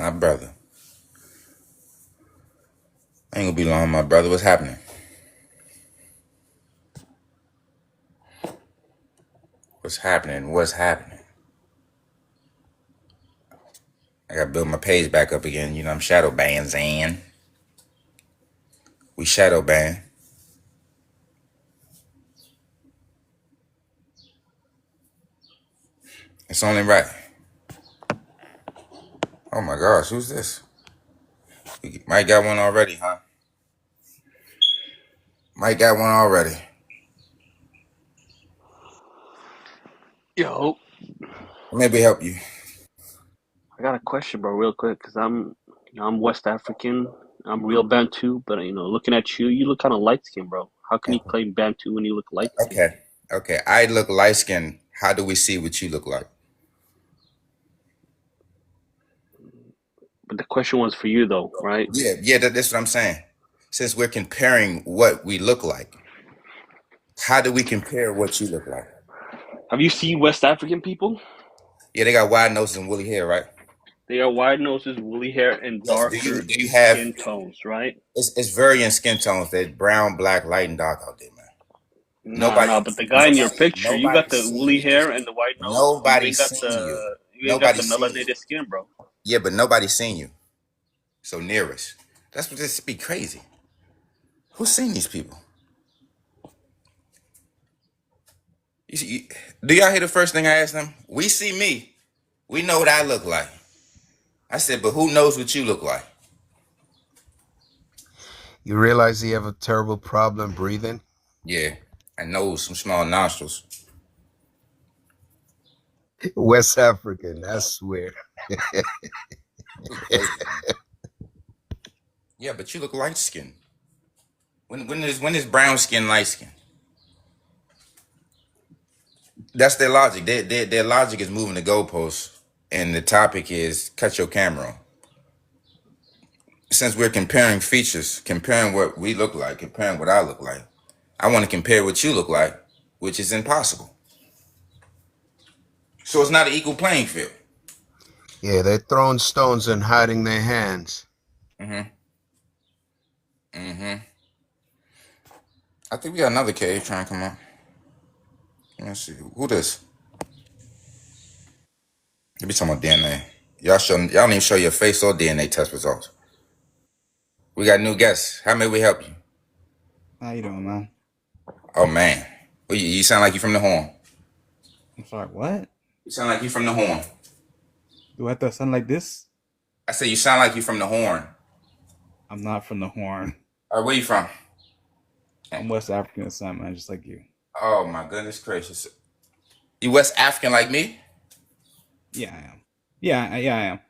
My brother. I ain't gonna be long, my brother. What's happening? What's happening? What's happening? I gotta build my page back up again. You know, I'm shadow banned, Zan. We shadow ban. It's only right. Oh my gosh, who's this? Mike got one already, huh? Mike got one already. Yo, Maybe help you. I got a question, bro, real quick, because I'm West African. I'm real Bantu, but looking at you, you look kind of light skinned, bro. How can you claim Bantu when you look light skinned? Okay. Okay. I look light skinned. How do we see what you look like? But the question was for you, though, right? Yeah, that's what I'm saying. Since we're comparing what we look like, how do we compare what you look like? Have you seen West African people? Yeah, they got wide noses and woolly hair, right? They are wide noses, woolly hair, and Yes. Do you darker do you have skin tones, right? it's varying skin tones. There's brown, black, light, and dark out there, man. Nah, Nobody nah. But the guy in your picture, you got nobody's the seeing woolly you. hair and the white nose. You ain't Nobody's got seeing you. the Nobody's seeing you. melanated skin, bro. Yeah, but nobody's seen you. So nearest. That's what this be crazy. Who's seen these people? Do y'all hear the first thing I asked them? We see me. We know what I look like. I said, but who knows what you look like? You realize you have a terrible problem breathing? Yeah, I know some small nostrils. West African, I swear. It's crazy, man. Yeah, but you look light skinned. When is brown skin light skin? That's their logic. Their logic is moving the goalposts, and the topic is cut your camera on. Since we're comparing features, comparing what we look like, comparing what I look like, I want to compare what you look like, which is impossible. So it's not an equal playing field. Yeah, they're throwing stones and hiding their hands. Mm-hmm. Mm-hmm. I think we got another cave trying to come on. Let's see. Who this? You be talking about DNA. Y'all don't even show your face or DNA test results. We got new guests. How may we help you? How you doing, man? Oh man. Well, you sound like you from the horn. I'm sorry, what? You sound like you from the horn. Do I have to sound like this? I said you sound like you from the horn. I'm not from the Horn. All right, where you from? I'm West African descent, man, just like you. Oh my goodness gracious. You West African like me? Yeah, I am. Yeah, I am.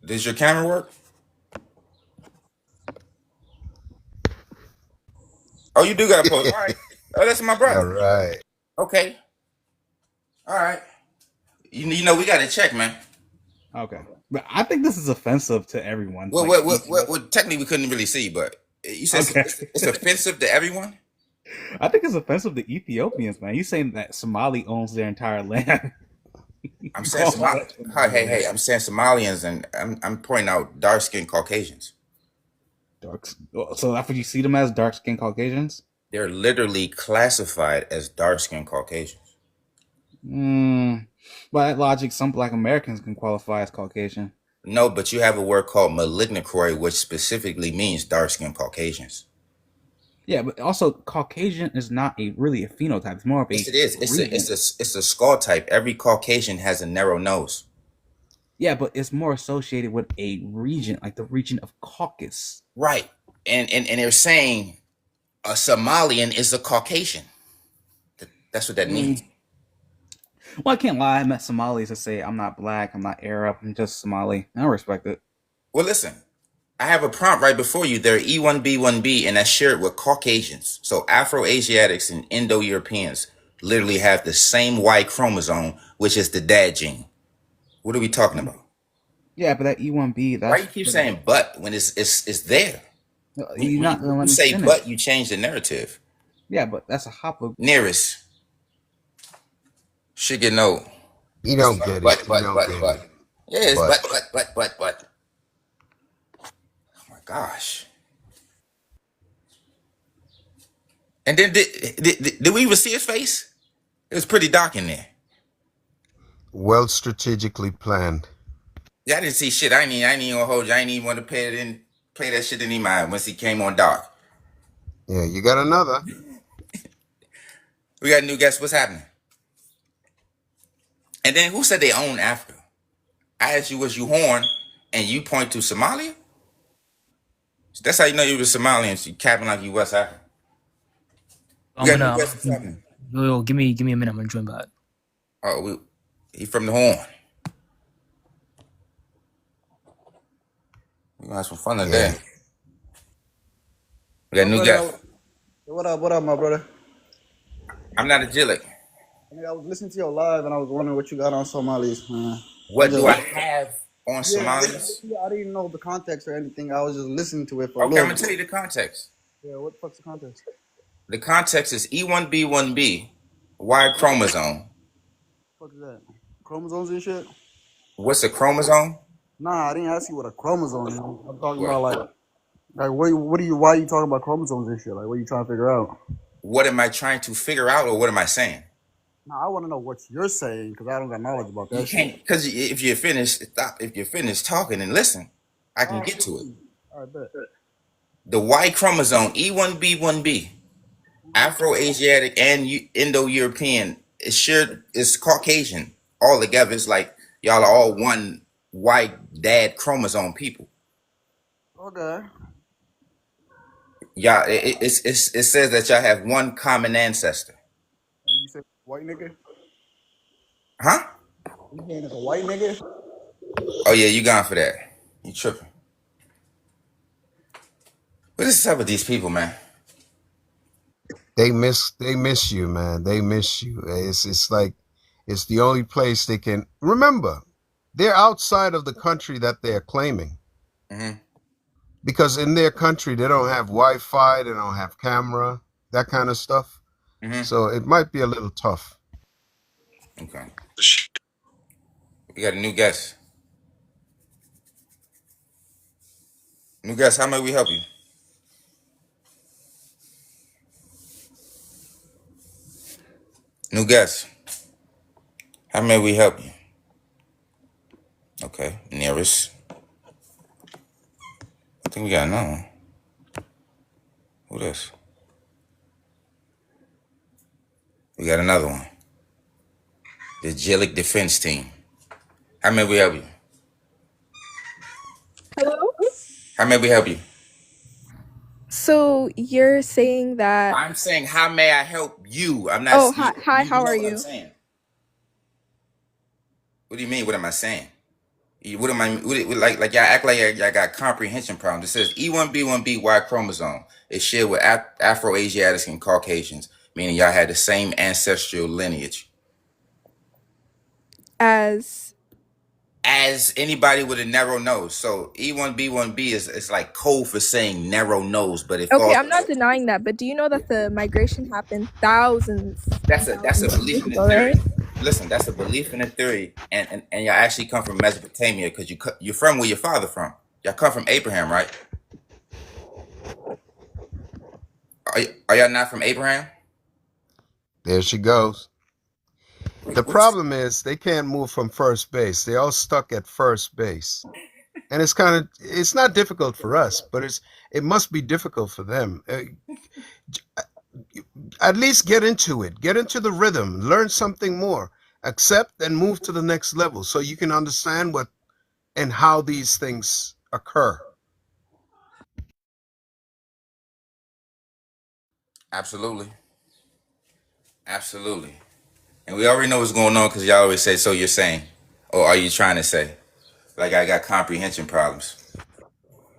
Does your camera work? Oh, you do got a post. All right. Oh, that's my All brother. right. Okay. All right. You know we got to check, man. Okay. But I think this is offensive to everyone. Well, Like, technically we couldn't really see, but you said okay. it's offensive to everyone. I think it's offensive to Ethiopians, man. You saying that Somali owns their entire land. I'm saying hey, I'm saying Somalians, and I'm pointing out dark skinned Caucasians. Dark. So that's what you see them as, dark skinned Caucasians? They're literally classified as dark skinned Caucasians. By that logic, some Black Americans can qualify as Caucasian. No, but you have a word called malignocroid, which specifically means dark skinned Caucasians. Yeah, but also Caucasian is not really a phenotype. It's more of a Yes, it is. region. It's a skull type. Every Caucasian has a narrow nose. Yeah, but it's more associated with a region, like the region of Caucasus. Right. And they're saying a Somalian is a Caucasian. That's what that means. Well, I can't lie. I met Somalis that say I'm not Black, I'm not Arab, I'm just Somali. I respect it. Well, listen, I have a prompt right before you. They're E1B1B, and that's shared with Caucasians. So Afro-Asiatics and Indo-Europeans literally have the same Y chromosome, which is the dad gene. What are we talking about? Yeah, but that E1B, that's... Why you keep saying but when it's there? You're not going to let You me say finish. but, you change the narrative. Yeah, but that's a hoplo... Nearest. Should get no. You don't get it. But. Yeah, it's But but. Oh my gosh. And then did we even see his face? It was pretty dark in there. well strategically planned. Yeah, I didn't see shit. I ain't even gonna hold you. I ain't even want to play that shit in any mind once he came on dark. Yeah, you got another. We got a new guest. What's happening? And then who said they own Africa? I asked you, was you Horn? And you point to Somalia? That's how you know you were Somalians. You capping like you West African. We I'm got a new gonna guest. What's happening? yo, give me a minute. I'm gonna join back. Oh, he from the Horn. We gonna have some fun Yeah. today. We got a new guest. What up, my brother? I'm not a Jillik. I was listening to your live and I was wondering what you got on Somalis, man. What do I have on Yeah, Somalis? I didn't know the context or anything. I was just listening to it for a Okay, I'm little gonna tell bit. you the context. Yeah, what the fuck's the context? The context is E1B1B, Y chromosome. What the fuck is that? Chromosomes and shit? What's a chromosome? Nah, I didn't ask you what a chromosome is. I'm talking What? about like why are you talking about chromosomes and shit? Like what are you trying to figure out? What am I trying to figure out, or what am I saying? Nah, I want to know what you're saying because I don't got knowledge about You that can't, shit. because if you're finished, stop. If you're finished talking and listen, I can get to it. All right, bet. The Y chromosome, E1B1B, Afro-Asiatic and Indo-European, it's Caucasian all together. It's like y'all are all one white dad chromosome people. Okay. Y'all, it says that y'all have one common ancestor. And you said white nigga? Huh? You saying it's a white nigga? Oh yeah, you gone for that. You tripping. What is up with these people, man? They miss you, man. They miss you. It's like it's the only place they can remember. They're outside of the country that they're claiming. Mm-hmm. Because in their country they don't have Wi-Fi, they don't have camera, that kind of stuff. Mm-hmm. So it might be a little tough. Okay. We got a new guest. New guest, how may we help you? New guest, how may we help you? Okay, nearest. I think we got another one. Who this? We got another one. The Jillik Defense Team. How may we help you? Hello? How may we help you? So you're saying that. I'm saying, how may I help you? I'm not. Oh, hi, how know are what I'm you? saying. What do you mean? What am I saying? What am I? Like y'all act like y'all got comprehension problems. It says E1B1B Y chromosome is shared with Afro-Asiatics and Caucasians, meaning y'all had the same ancestral lineage As. anybody with a narrow nose. So E1B1B is like code for saying narrow nose, but it Okay, falls. I'm not denying that, but do you know that the migration happened thousands That's and a thousands of belief years in the ago, theory. right? Listen, that's a belief in the theory, and y'all actually come from Mesopotamia because you're from where your father from. Y'all come from Abraham, right? Are y'all not from Abraham? There she goes. The What you- problem is they can't move from first base. They're all stuck at first base. And it's not difficult for us, but it must be difficult for them. At least get into it. Get into the rhythm. Learn something more. Accept and move to the next level so you can understand what and how these things occur. Absolutely. Absolutely. And we already know what's going on because y'all always say, so you're saying, or are you trying to say? Like I got comprehension problems.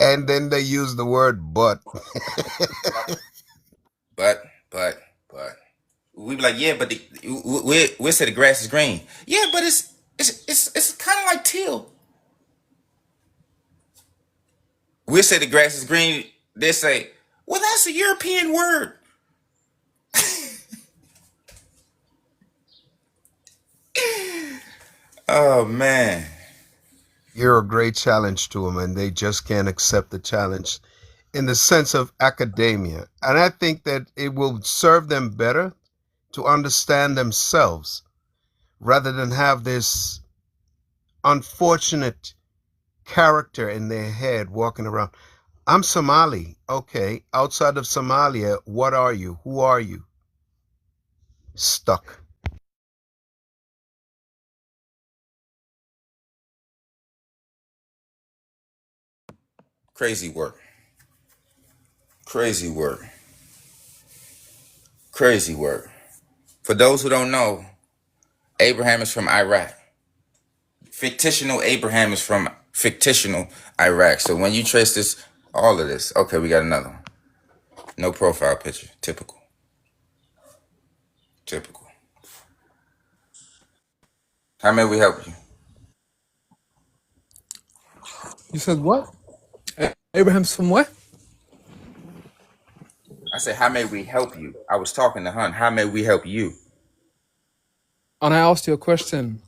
And then they use the word but. But. We be like, yeah, but we say the grass is green. Yeah, but it's kind of like teal. We say the grass is green. They say, well, that's a European word. Oh man. You're a great challenge to them, and they just can't accept the challenge in the sense of academia. And I think that it will serve them better to understand themselves rather than have this unfortunate character in their head walking around. I'm Somali. Okay. Outside of Somalia, what are you? Who are you? Stuck. Crazy work. Crazy work. Crazy work. For those who don't know, Abraham is from Iraq. Fictional Abraham is from fictional Iraq. So when you trace this, all of this, okay, we got another one. No profile picture. Typical. Typical. How may we help you? You said what? Abraham's from where? I said, how may we help you? I was talking to Hunt. How may we help you? And I asked you a question.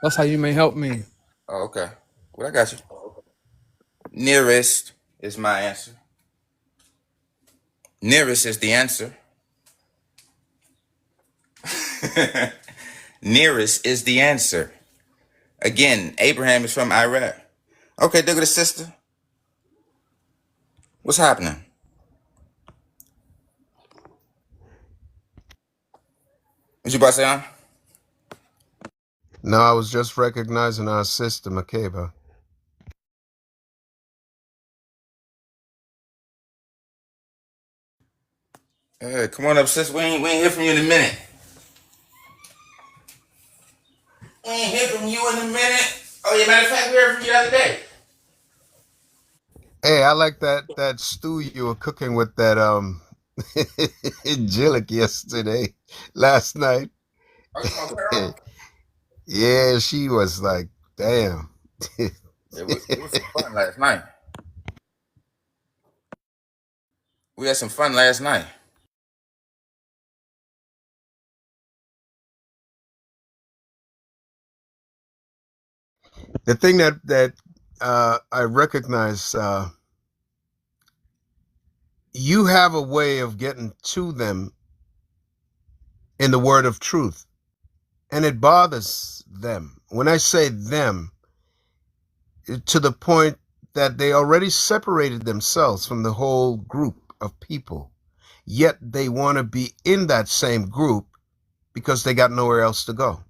That's how you may help me. Oh, okay. Well, I got you. Nearest is my answer. Nearest is the answer. Nearest is the answer. Again, Abraham is from Iraq. Okay, look at the sister. What's happening? What you about to say, huh? No, I was just recognizing our sister, Makeba. Hey, come on up, sis. We ain't hear from you in a minute. We ain't hear from you in a minute. Oh, yeah, matter of fact, we heard from you the other day. Hey, I like that stew you were cooking with that Jillick last night. Oh, you from Carol? Yeah, she was like, damn. It was some fun last night. We had some fun last night. The thing that I recognize, you have a way of getting to them in the word of truth, and it bothers them. When I say them, to the point that they already separated themselves from the whole group of people, yet they want to be in that same group because they got nowhere else to go.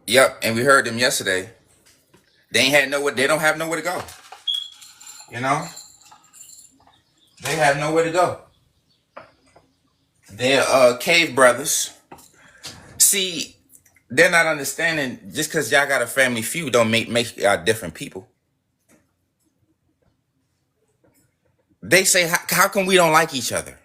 Yep, and we heard them yesterday. They don't have nowhere to go. You know? They have nowhere to go. They're cave brothers. See, they're not understanding just because y'all got a family feud don't make y'all different people. They say, how come we don't like each other?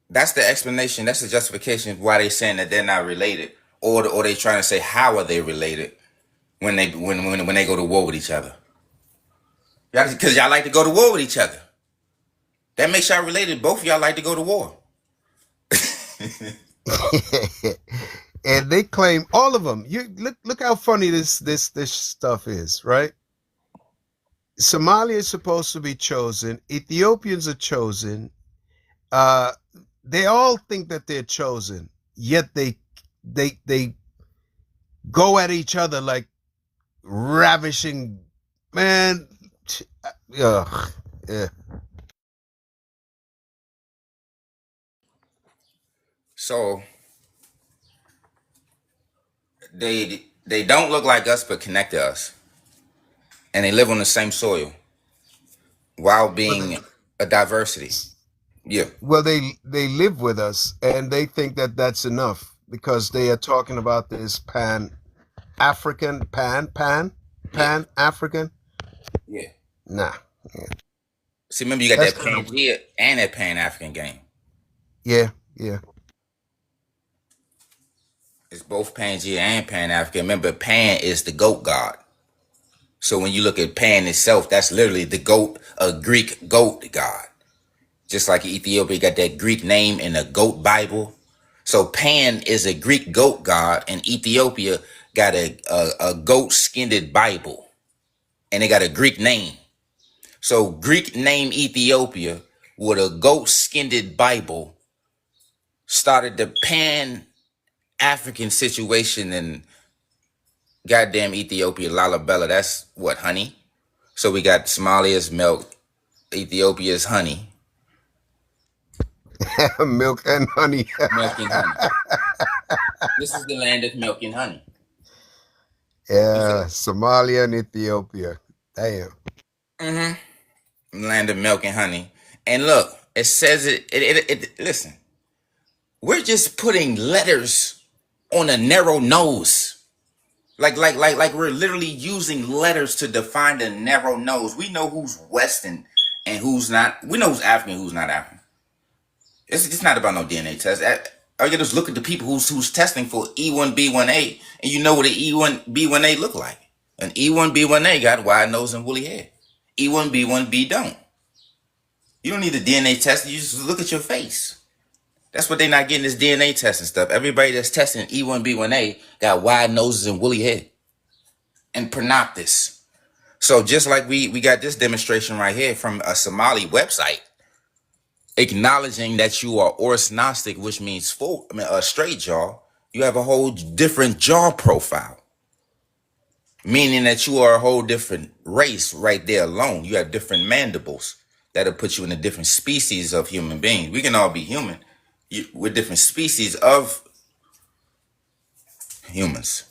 That's the explanation. That's the justification why they saying that they're not related, or they trying to say how are they related when they go to war with each other? Because y'all like to go to war with each other. That makes y'all related. Both of y'all like to go to war. And they claim, all of them. You look how funny this stuff is, right? Somalia is supposed to be chosen. Ethiopians are chosen. They all think that they're chosen, yet they go at each other like ravishing, man. Yeah. So they don't look like us, but connect to us, and they live on the same soil while being a diversity. Yeah. Well, they live with us, and they think that that's enough because they are talking about this pan-African, pan-African. Yeah. Nah. Yeah. See, remember you got that Pangea and that Pan-African game. Yeah. It's both Pangea and Pan-African. Remember, Pan is the goat god. So when you look at Pan itself, that's literally the goat, a Greek goat god. Just like Ethiopia got that Greek name in the goat Bible. So Pan is a Greek goat god, and Ethiopia got a goat skinned Bible, and they got a Greek name. So Greek name Ethiopia with a goat skinned Bible started the Pan African situation in goddamn Ethiopia, Lalabella. That's what, honey? So we got Somalia's milk, Ethiopia's honey, Milk and honey. milk and honey. This is the land of milk and honey. Yeah, Somalia and Ethiopia. Damn. Land of milk and honey. And look, it says listen, we're just putting letters on a narrow nose. Like we're literally using letters to define the narrow nose. We know who's Western and who's not. We know who's African and who's not African. It's not about no DNA test. All you just look at the people who's testing for E1B1A, and you know what an E1B1A look like. An E1B1A got wide nose and woolly hair. E1B1B don't. You don't need a DNA test. You just look at your face. That's what they're not getting, this DNA test and stuff. Everybody that's testing E1B1A got wide noses and woolly hair. And Pernoptis. So just like we got this demonstration right here from a Somali website, acknowledging that you are Ors Gnostic, which means a straight jaw, you have a whole different jaw profile. Meaning that you are a whole different race right there alone. You have different mandibles that'll put you in a different species of human beings. We can all be human. We're different species of humans.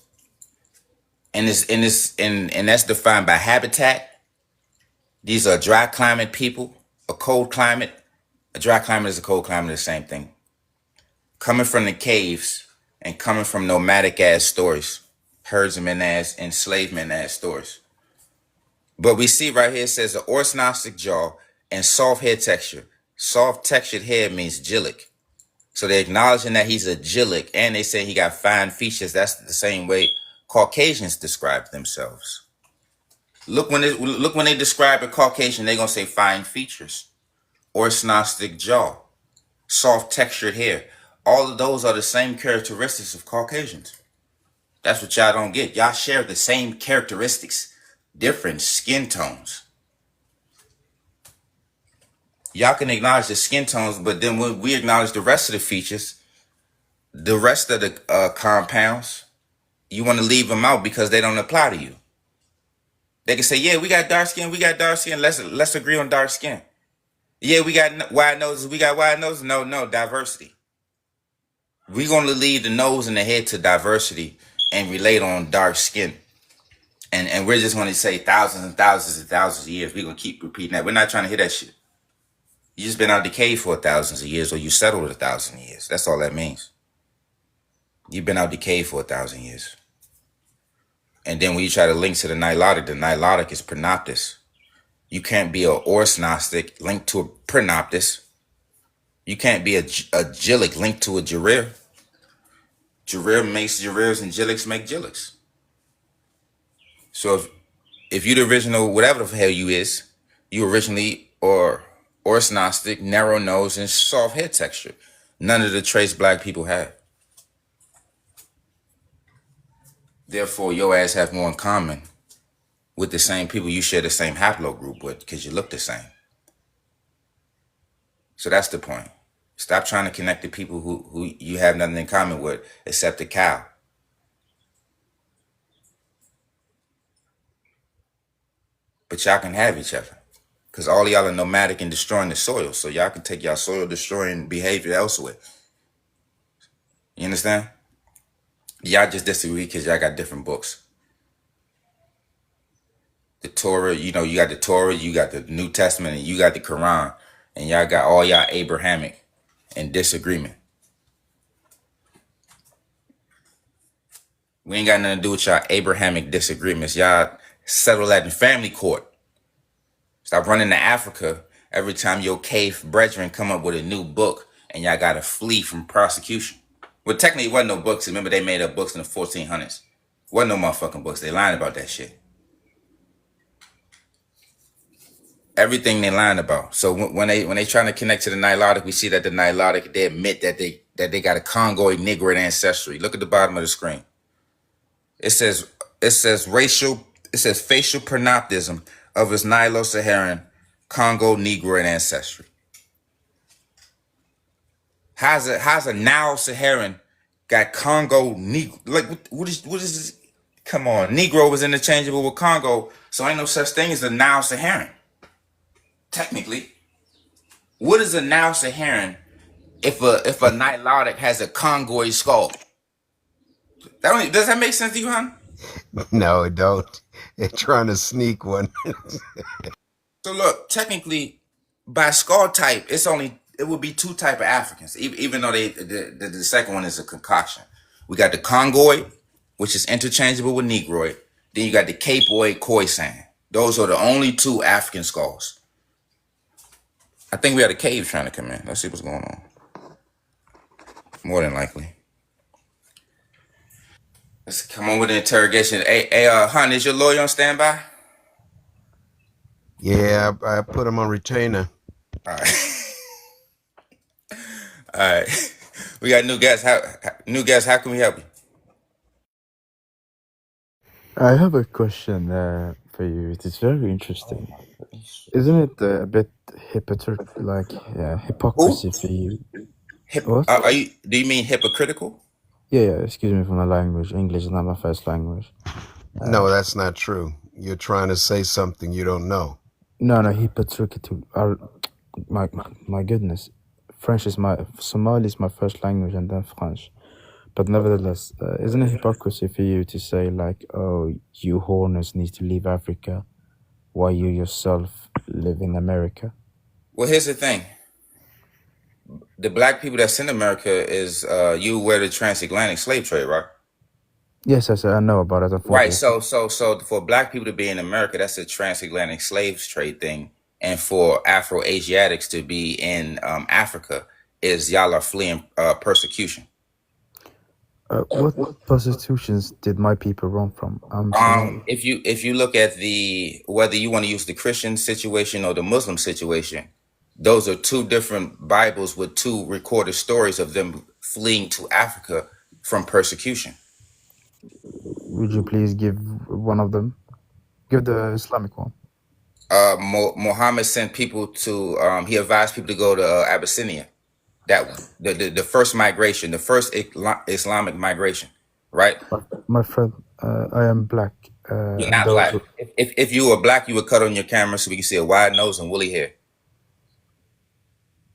And that's defined by habitat. These are dry climate people, a cold climate. A dry climate is a cold climate, the same thing. Coming from the caves and coming from nomadic ass stories, herdsmen ass, enslavement ass stories. But we see right here, it says an Ors Gnostic jaw and soft hair texture. Soft textured hair means Gillic. So they're acknowledging that he's a Gillic, and they say he got fine features. That's the same way Caucasians describe themselves. Look when they describe a Caucasian, they're gonna say fine features. Ors Gnostic jaw, soft textured hair. All of those are the same characteristics of Caucasians. That's what y'all don't get. Y'all share the same characteristics, different skin tones. Y'all can acknowledge the skin tones, but then when we acknowledge the rest of the features, the rest of the compounds, you want to leave them out because they don't apply to you. They can say, yeah, we got dark skin, let's agree on dark skin. Yeah, we got wide noses, No, diversity. We're going to leave the nose and the head to diversity and relate on dark skin. And we're just going to say thousands and thousands and thousands of years. We're going to keep repeating that. We're not trying to hear that shit. You just been out decay for thousands of years, or you settled 1,000 years. That's all that means. You've been out decay for 1,000 years. And then when you try to link to the Nilotic is Pernoptis. You can't be a Ors Gnostic linked to a Pernoptis. You can't be a Gillic linked to a Jarir. Jarir makes Jarirs and Gillics make Gillics. So if you the original, whatever the hell you is, you originally or Ors Gnostic, narrow nose, and soft hair texture. None of the traits black people have. Therefore, your ass have more in common with the same people you share the same haplogroup with because you look the same. So that's the point. Stop trying to connect to people who you have nothing in common with except the cow. But y'all can have each other because all y'all are nomadic and destroying the soil. So y'all can take y'all soil destroying behavior elsewhere. You understand? Y'all just disagree because y'all got different books. The Torah, you got the Torah, you got the New Testament, and you got the Quran. And y'all got all y'all Abrahamic in disagreement. We ain't got nothing to do with y'all Abrahamic disagreements. Y'all settle that in family court. Stop running to Africa every time your cave brethren come up with a new book and y'all got to flee from prosecution. Well, technically, it wasn't no books. Remember, they made up books in the 1400s. Wasn't no motherfucking books. They lying about that shit. Everything they lying about. So when they trying to connect to the Nilotic, we see that the Nilotic, they admit that they got a Congoid Negroid ancestry. Look at the bottom of the screen. It says facial pronoptism of his Nilo-Saharan Congo Negroid ancestry. How's a Nile-Saharan got Congo Negro? Like what is this? Come on, Negro was interchangeable with Congo, so ain't no such thing as a Nile-Saharan. Technically, what is a Nile-Saharan if a Nilotic has a Congoid skull? Does that make sense to you, hon? No, it don't. They're trying to sneak one. So look, technically, by skull type, it would be two type of Africans, even though the second one is a concoction. We got the Congoid, which is interchangeable with Negroid. Then you got the Capoid Khoisan. Those are the only two African skulls. I think we had a cave trying to come in. Let's see what's going on. More than likely. Let's come on with the interrogation. Hey, hon, is your lawyer on standby? Yeah, I put him on retainer. All right. All right. We got new guests. How can we help you? I have a question for you. It is very interesting. Isn't it a bit hypocrisy for you? What? Do you mean hypocritical? Yeah, excuse me for my language. English is not my first language. No, that's not true. You're trying to say something you don't know. No, hypocritical. My goodness. Somali is my first language and then French. But nevertheless, isn't it hypocrisy for you to say like, oh, you Horners need to leave Africa while you yourself live in America? Well, here's the thing. The black people that's in America is you aware of the transatlantic slave trade, right? Yes, I know about it. Right. So for black people to be in America, that's a transatlantic slave trade thing. And for Afro-Asiatics to be in Africa is y'all are fleeing persecution. What persecutions did my people run from? If you look at whether you want to use the Christian situation or the Muslim situation, those are two different Bibles with two recorded stories of them fleeing to Africa from persecution. Would you please give one of them? Give the Islamic one. Muhammad sent people to. He advised people to go to Abyssinia. That one, the first migration, the first Islamic migration, right? My friend, I am black. You're not black. If you were black, you would cut on your camera so we can see a wide nose and woolly hair.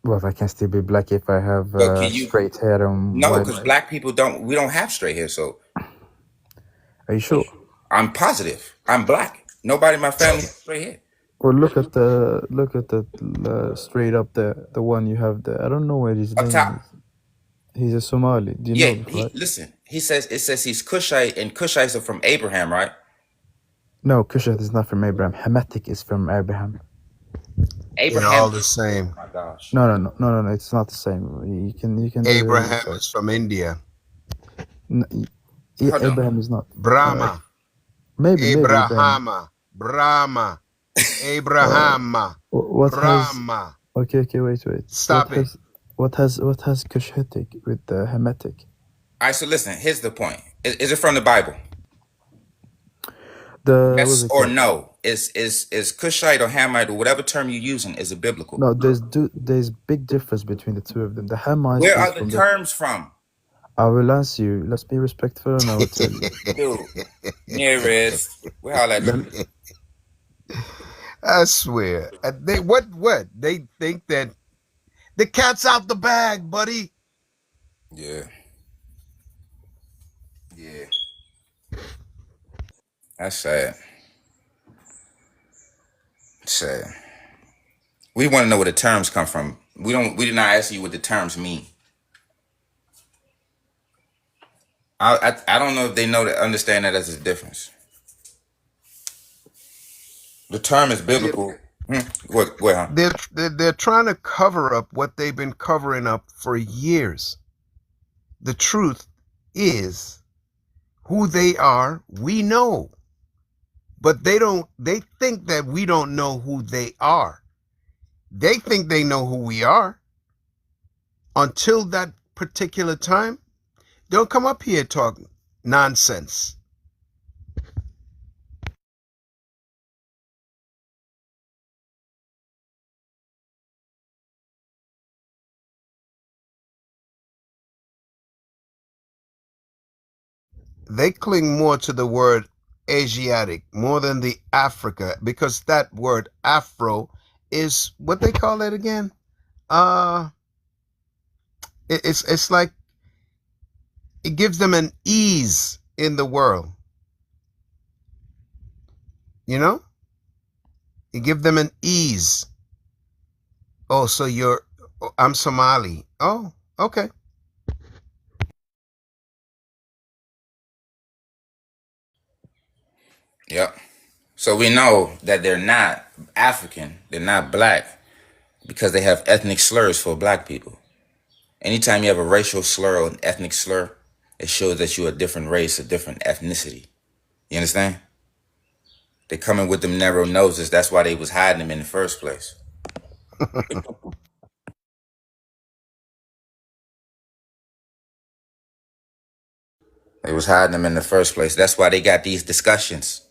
Well, I can still be black if I have straight hair and no, because black people we don't have straight hair. So, are you sure? I'm positive. I'm black. Nobody in my family has straight hair. Well, look at the straight up there, the one you have there. I don't know where his name is. He's a Somali. Do you know? Right? Listen. It says he's Cushite, and Cushites are from Abraham, right? No, Cushite is not from Abraham. Hamitic is from Abraham. Abraham, all the same. Oh my gosh. No. It's not the same. You can. Abraham is from India. No, Abraham is not. Brahma. Maybe Abrahama. Brahma. Abrahama. What Brahma. Okay, wait. Stop it. What has Cushitic with the Hamitic? All right, so listen. Here's the point. Is it from the Bible? Yes or no? Is Cushite or Hamite or whatever term you're using is it biblical? No, there's big difference between the two of them. The Hamite. Where are the terms from? I will answer you. Let's be respectful and I will tell you. Dude, nearest. Where all that? I swear. What? They think that the cat's out the bag, buddy. Yeah. That's sad. Sad. We want to know where the terms come from. We did not ask you what the terms mean. I don't know if they understand that as a difference. The term is biblical. Go ahead. They're trying to cover up what they've been covering up for years. The truth is, who they are, we know. but they think that we don't know who they are. They think they know who we are. Until that particular time, they'll come up here talking nonsense. They cling more to the word Asiatic more than the Africa, because that word Afro is what they call it again. It's like it gives them an ease in the world. You know? It gives them an ease. Oh, so I'm Somali. Oh, okay. Yep. So we know that they're not African, they're not black, because they have ethnic slurs for black people. Anytime you have a racial slur or an ethnic slur, it shows that you're a different race, a different ethnicity. You understand? They coming with them narrow noses. That's why they was hiding them in the first place. They was hiding them in the first place. That's why they got these discussions.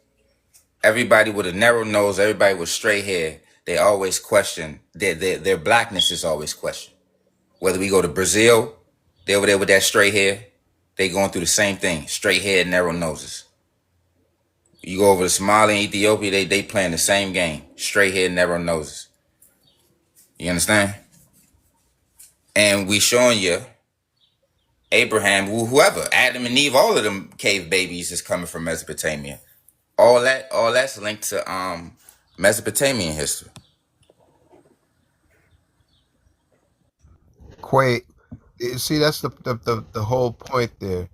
Everybody with a narrow nose, everybody with straight hair, they always question, their blackness is always questioned. Whether we go to Brazil, they over there with that straight hair, they going through the same thing, straight hair, narrow noses. You go over to Somalia and Ethiopia, they playing the same game, straight hair, narrow noses. You understand? And we showing you Abraham, whoever, Adam and Eve, all of them cave babies is coming from Mesopotamia. All that's linked to Mesopotamian history. Quay, see, that's the whole point there.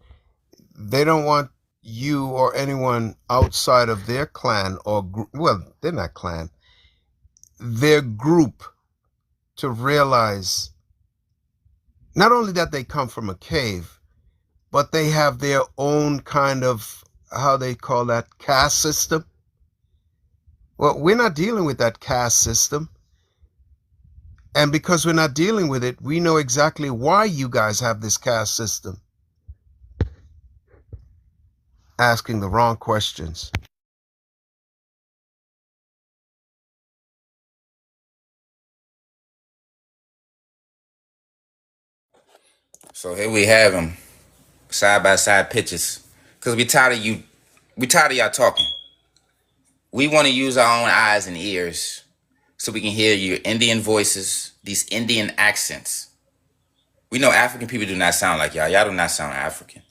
They don't want you or anyone outside of their clan or well, they're not clan, their group, to realize not only that they come from a cave, but they have their own kind of, how they call that, caste system. Well, we're not dealing with that caste system. And because we're not dealing with it, we know exactly why you guys have this caste system. Asking the wrong questions. So here we have them, side by side pictures. Cause we tired of y'all talking. We want to use our own eyes and ears so we can hear your Indian voices, these Indian accents. We know African people do not sound like y'all. Y'all do not sound African.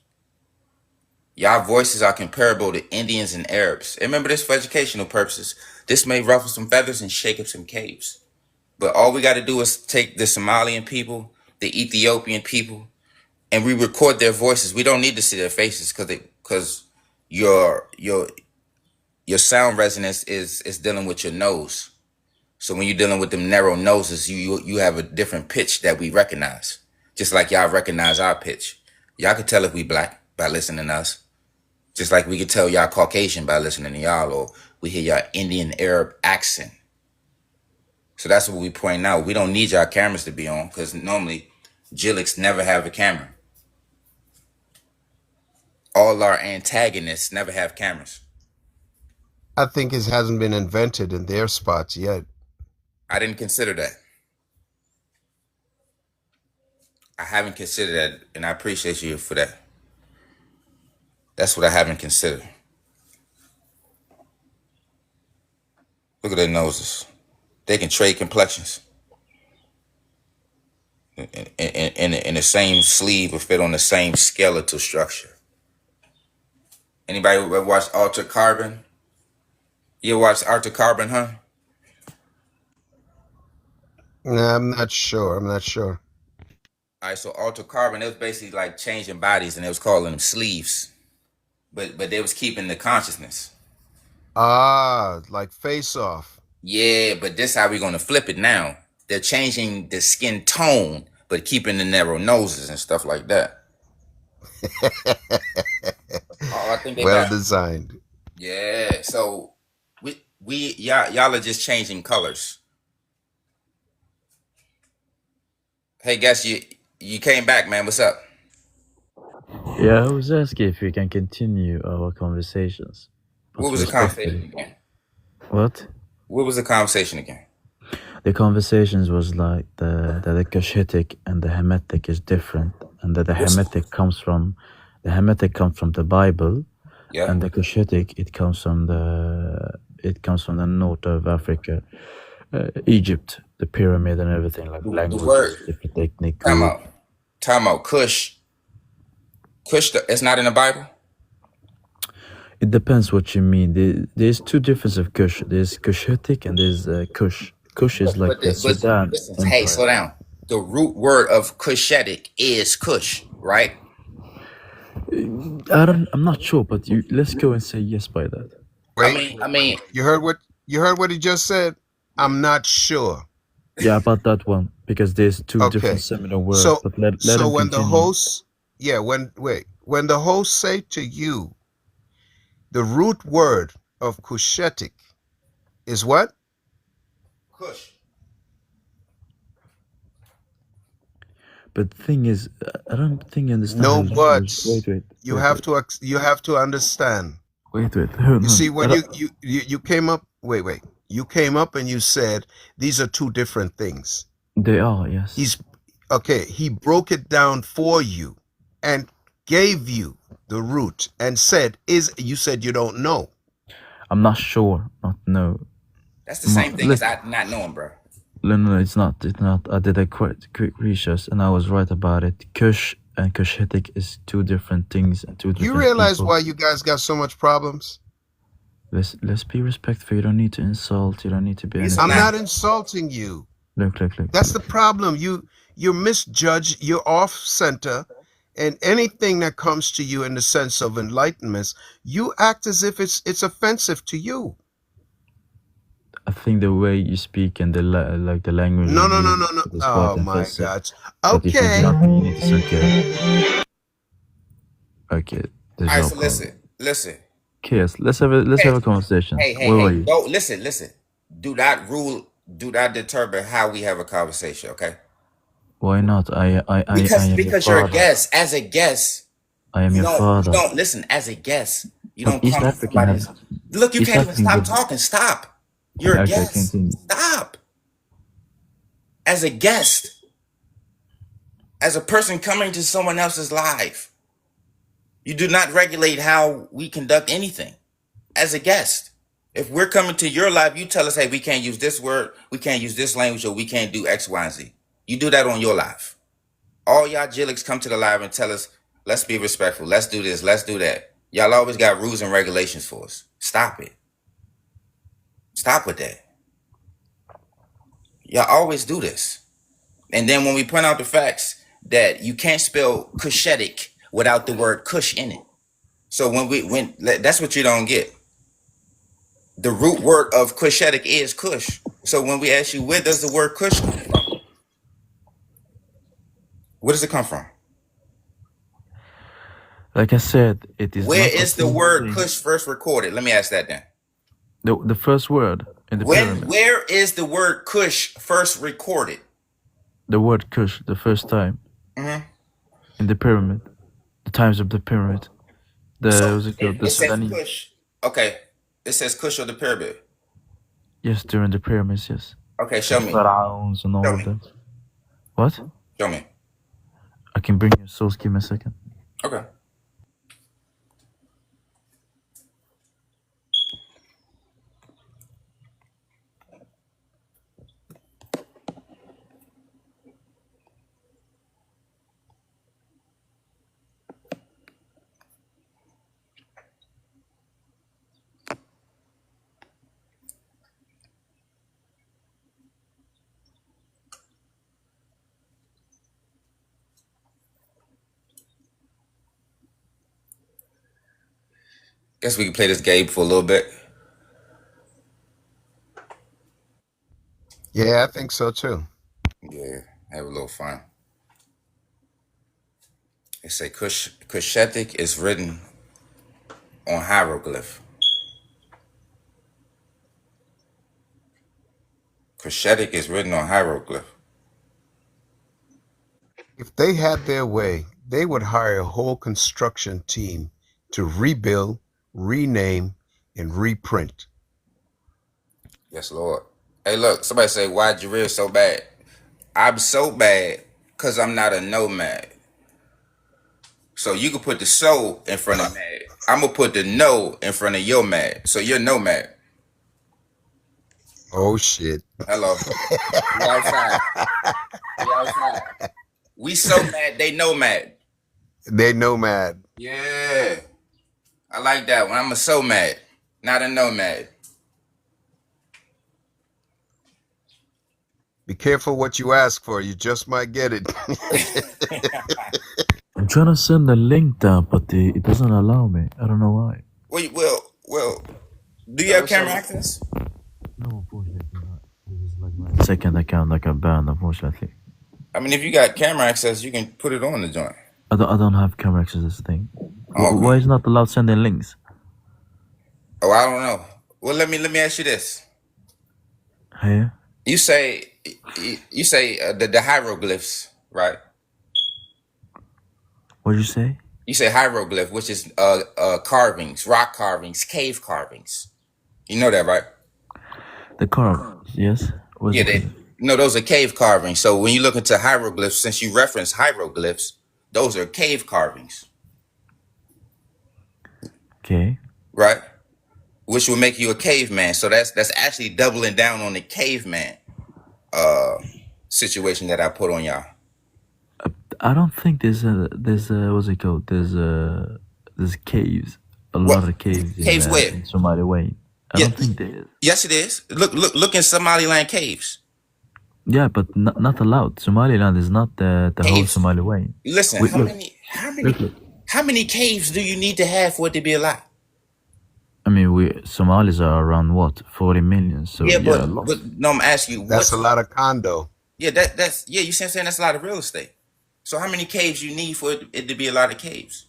Y'all voices are comparable to Indians and Arabs. And remember this for educational purposes. This may ruffle some feathers and shake up some caves. But all we got to do is take the Somalian people, the Ethiopian people, and we record their voices. We don't need to see their faces because your sound resonance is dealing with your nose. So when you're dealing with them narrow noses, you have a different pitch that we recognize. Just like y'all recognize our pitch. Y'all could tell if we black by listening to us. Just like we could tell y'all Caucasian by listening to y'all, or we hear y'all Indian Arab accent. So that's what we point out. We don't need y'all cameras to be on, because normally Jilix never have a camera. All our antagonists never have cameras. I think it hasn't been invented in their spots yet. I didn't consider that. I haven't considered that, and I appreciate you for that. That's what I haven't considered. Look at their noses. They can trade complexions. In the same sleeve or fit on the same skeletal structure. Anybody ever watched Altered Carbon? You ever watched Altered Carbon, huh? Nah, I'm not sure. All right, so Altered Carbon, it was basically like changing bodies, and they was calling them sleeves. But they was keeping the consciousness. Ah, like Face Off. Yeah, but this how we gonna flip it now. They're changing the skin tone, but keeping the narrow noses and stuff like that. I think they Well got designed. Yeah, so Y'all are just changing colors. Hey, guess you came back, man. What's up? Yeah, I was asking if we can continue our conversations, but What was the respectfully. conversation again? What? What was the conversation again? The conversations was like that the Cushitic and the Hamitic is different, and that the Hamitic comes from the Bible, Yeah. and the Cushitic it comes from the north of Africa, Egypt, the pyramid and everything, like The languages, word. different technique. Time out. Kush. It's not in the Bible. It depends what you mean. There's two different of Kush. There's Cushitic and there's Kush. Kush is like the Sudan listen, hey, Empire. slow down. The root word of Cushitic is Kush, right? I'm not sure, but let's go and say yes by that. Wait, I mean, you heard what he just said? I'm not sure. Yeah, about that one, because there's two Okay. different seminal words. So But let so him when the continue. hosts, yeah, when the hosts say to you, the root word of Cushitic is what? Kush. But the thing is, I don't think you understand. No how language- buts. Wait. You have to understand. Wait. You see, when you came up, wait, you came up and you said these are two different things. They are, yes. He broke it down for you and gave you the root and said, you said you don't know. I'm not sure, not no. That's the same thing as I not knowing, bro. No, it's not. I did a quick research and I was right about it. Kush and Cushitic is two different things and two different You realize people. why you guys got so much problems? Let's be respectful. You don't need to insult. You don't need to be It's anything. I'm not insulting you. Look. That's the problem. You misjudge, you're off center, and anything that comes to you in the sense of enlightenment, you act as if it's offensive to you. I think the way you speak and the language. No. you use is Oh quite my offensive. God. But if you Okay. not mean it, it's okay. Okay. All right, so listen. Okay, yes, let's have a conversation. Where were you? No, listen. Do not determine how we have a conversation, okay? Why not? I am Because your you're a father. guest. As a guest, I am your father. you don't listen. As a guest, you But don't East come to African somebody's. has. Look, you East can't even African stop gives- talking. Stop. You're a Okay, guest. continue. Stop. As a guest, as a person coming to someone else's life, you do not regulate how we conduct anything. As a guest, if we're coming to your life, you tell us, hey, we can't use this word, we can't use this language, or we can't do X, Y, and Z. You do that on your life. All y'all jillics come to the live and tell us, let's be respectful, let's do this, let's do that. Y'all always got rules and regulations for us. Stop it. Stop with that. Y'all always do this. And then when we point out the facts that you can't spell Cushitic without the word Kush in it. So when that's what you don't get. The root word of Cushitic is Kush. So when we ask you, where does the word Kush come from? Where does it come from? Like I said, it is. Where not is the same word thing. Kush first recorded? Let me ask that then. The first word in the pyramid. Where is the word Kush first recorded? The word Kush, the first time. Mhm. In the pyramid. The times of the pyramid. So The it says Sudanese. Kush. Okay. It says Kush or the pyramid. Yes, during the pyramids, yes. Okay, show me. Pharaohs and all Show of me. that. What? Show me. I can bring you a source. Give me a second. Okay. Guess we can play this game for a little bit. Yeah, I think so too. Yeah, have a little fun. They say Cushitic is written on hieroglyph. Cushitic is written on hieroglyph. If they had their way, they would hire a whole construction team to rebuild, rename, and reprint. Yes, Lord. Hey, look, somebody say, why Jareer so bad? I'm so bad because I'm not a nomad. So you can put the so in front of mad. I'm going to put the no in front of your mad. So you're nomad. Oh, shit. Hello. We outside. We outside. We so mad, they nomad. They nomad. Yeah. I like that one. I'm a so mad, not a nomad. Be careful what you ask for. You just might get it. I'm trying to send the link down, but it doesn't allow me. I don't know why. Well, do you have camera access? No, unfortunately not. This is like my second account that got banned, unfortunately. I mean, if you got camera access, you can put it on the joint. I don't have camera access to this thing. Oh, Why is not allowed sending links? Oh, I don't know. Well, let me ask you this. Here? You say the hieroglyphs, right? What did you say? You say hieroglyph, which is carvings, rock carvings, cave carvings. You know that, right? The carve, yes? What's Yeah, it? no, those are cave carvings. So when you look into hieroglyphs, since you reference hieroglyphs, those are cave carvings, Okay. right? Which will make you a caveman. So that's actually doubling down on the caveman situation that I put on y'all. I don't think there's what's it called? There's caves. A lot of caves Caves where? in Somali way. I don't think there is. Yes, it is. Look in Somaliland caves. Yeah, but not allowed. Somaliland is not the whole Caves. Somali way. Listen, Wait, how many caves do you need to have for it to be a lot? I mean, Somalis are around what, 40 million. So Yeah, a but lot. no, I'm asking you. That's a lot of condo. Yeah, that's you see what I'm saying? That's a lot of real estate. So how many caves you need for it to be a lot of caves?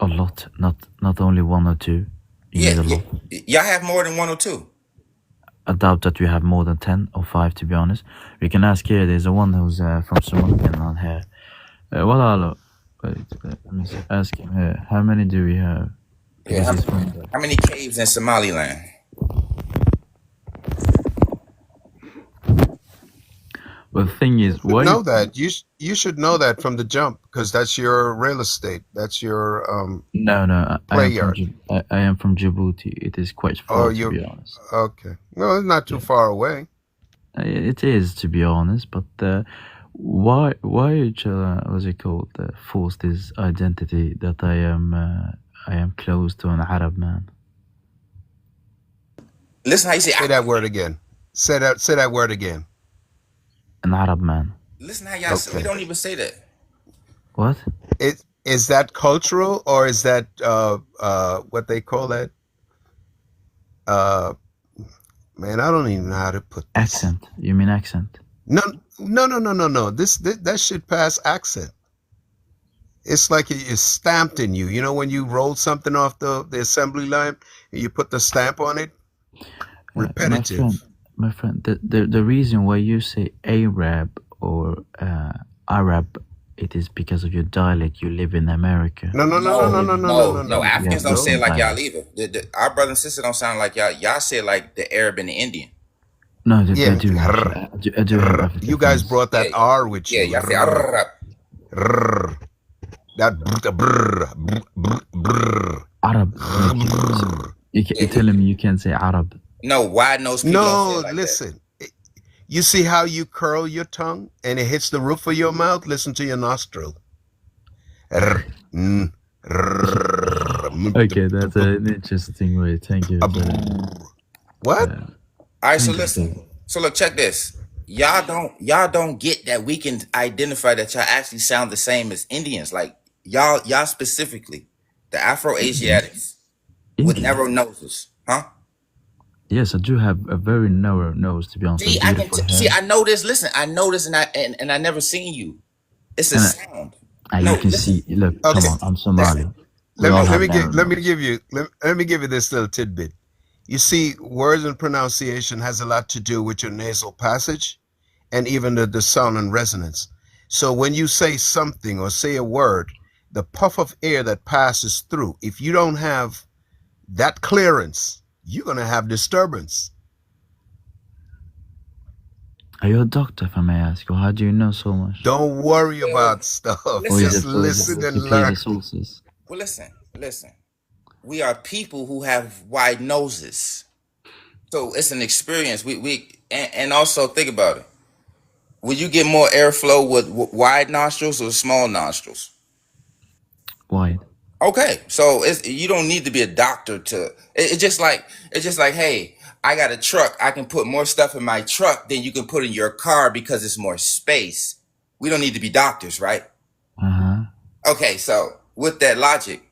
A lot, not only one or two. You need a lot. Y'all have more than one or two. I doubt that we have more than 10 or 5, to be honest. We can ask here. There's a one who's from Somalia on here. Wait, let me ask him here. How many do we have? Yeah, how many caves in Somaliland? Well, the thing is, why know that you should know that from the jump because that's your real estate. That's your No, play yard. I am from Djibouti. It is quite far, to be honest. Okay. No, it's not too far away. It is, to be honest, but why what's it called? Force this identity that I am close to an Arab man. Listen how you say that word again. Say that word again. An Arab man. Listen how y'all say, we don't even say that. What? Is that cultural or is that what they call that? Man, I don't even know how to put this. Accent. You mean accent? No. This that should pass accent. It's like it's stamped in you. You know when you roll something off the assembly line and you put the stamp on it? Repetitive. My friend, the reason why you say Arab or Arab, it is because of your dialect. You live in America. No. Africans don't say it like y'all either. Our brother and sister don't sound like y'all. Y'all say it like the Arab and the Indian. No, they do. I do have you guys brought that R with you. Yeah, y'all say Arab. That Arab. You're telling me you can't say Arab. No, wide-nosed people don't say it like listen. You see how you curl your tongue and it hits the roof of your mouth? Listen to your nostril. Okay, that's an interesting way. Thank you. What? All right, so listen. So look, check this. Y'all don't get that we can identify that y'all actually sound the same as Indians. Like y'all specifically, the Afro-Asiatics with narrow noses, huh? Yes, I do have a very narrow nose, to be honest. I know this. Listen, I know this, and I never seen you. It's a sound. You can see. Look, come on, I'm Somali. Let me give you this little tidbit. You see, words and pronunciation has a lot to do with your nasal passage and even the sound and resonance. So when you say something or say a word, the puff of air that passes through, if you don't have that clearance, you're going to have disturbance. Are you a doctor, if I may ask, or how do you know so much? Don't worry about stuff. Or Just is it listen and you play the learn. sources? Well, listen. We are people who have wide noses, so it's an experience. And also think about it. Will you get more airflow with wide nostrils or small nostrils? Wide. Okay, so you don't need to be a doctor to. It's just like hey, I got a truck. I can put more stuff in my truck than you can put in your car because it's more space. We don't need to be doctors, right? Okay, so with that logic.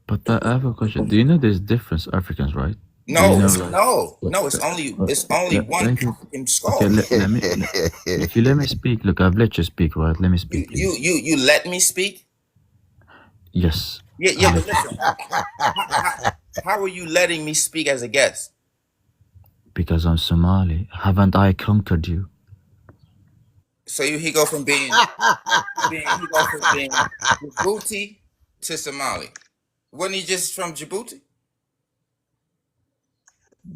But I have a question. Do you know there's different Africans, right? No, Do you it's, know, no, it's only one African skull. Okay, if you let me speak, look, I've let you speak, right? Let me speak. You let me speak? Yes. Yeah, but listen. How are you letting me speak as a guest? Because I'm Somali. Haven't I conquered you? So he go from being Djibouti to Somali. Wasn't he just from Djibouti?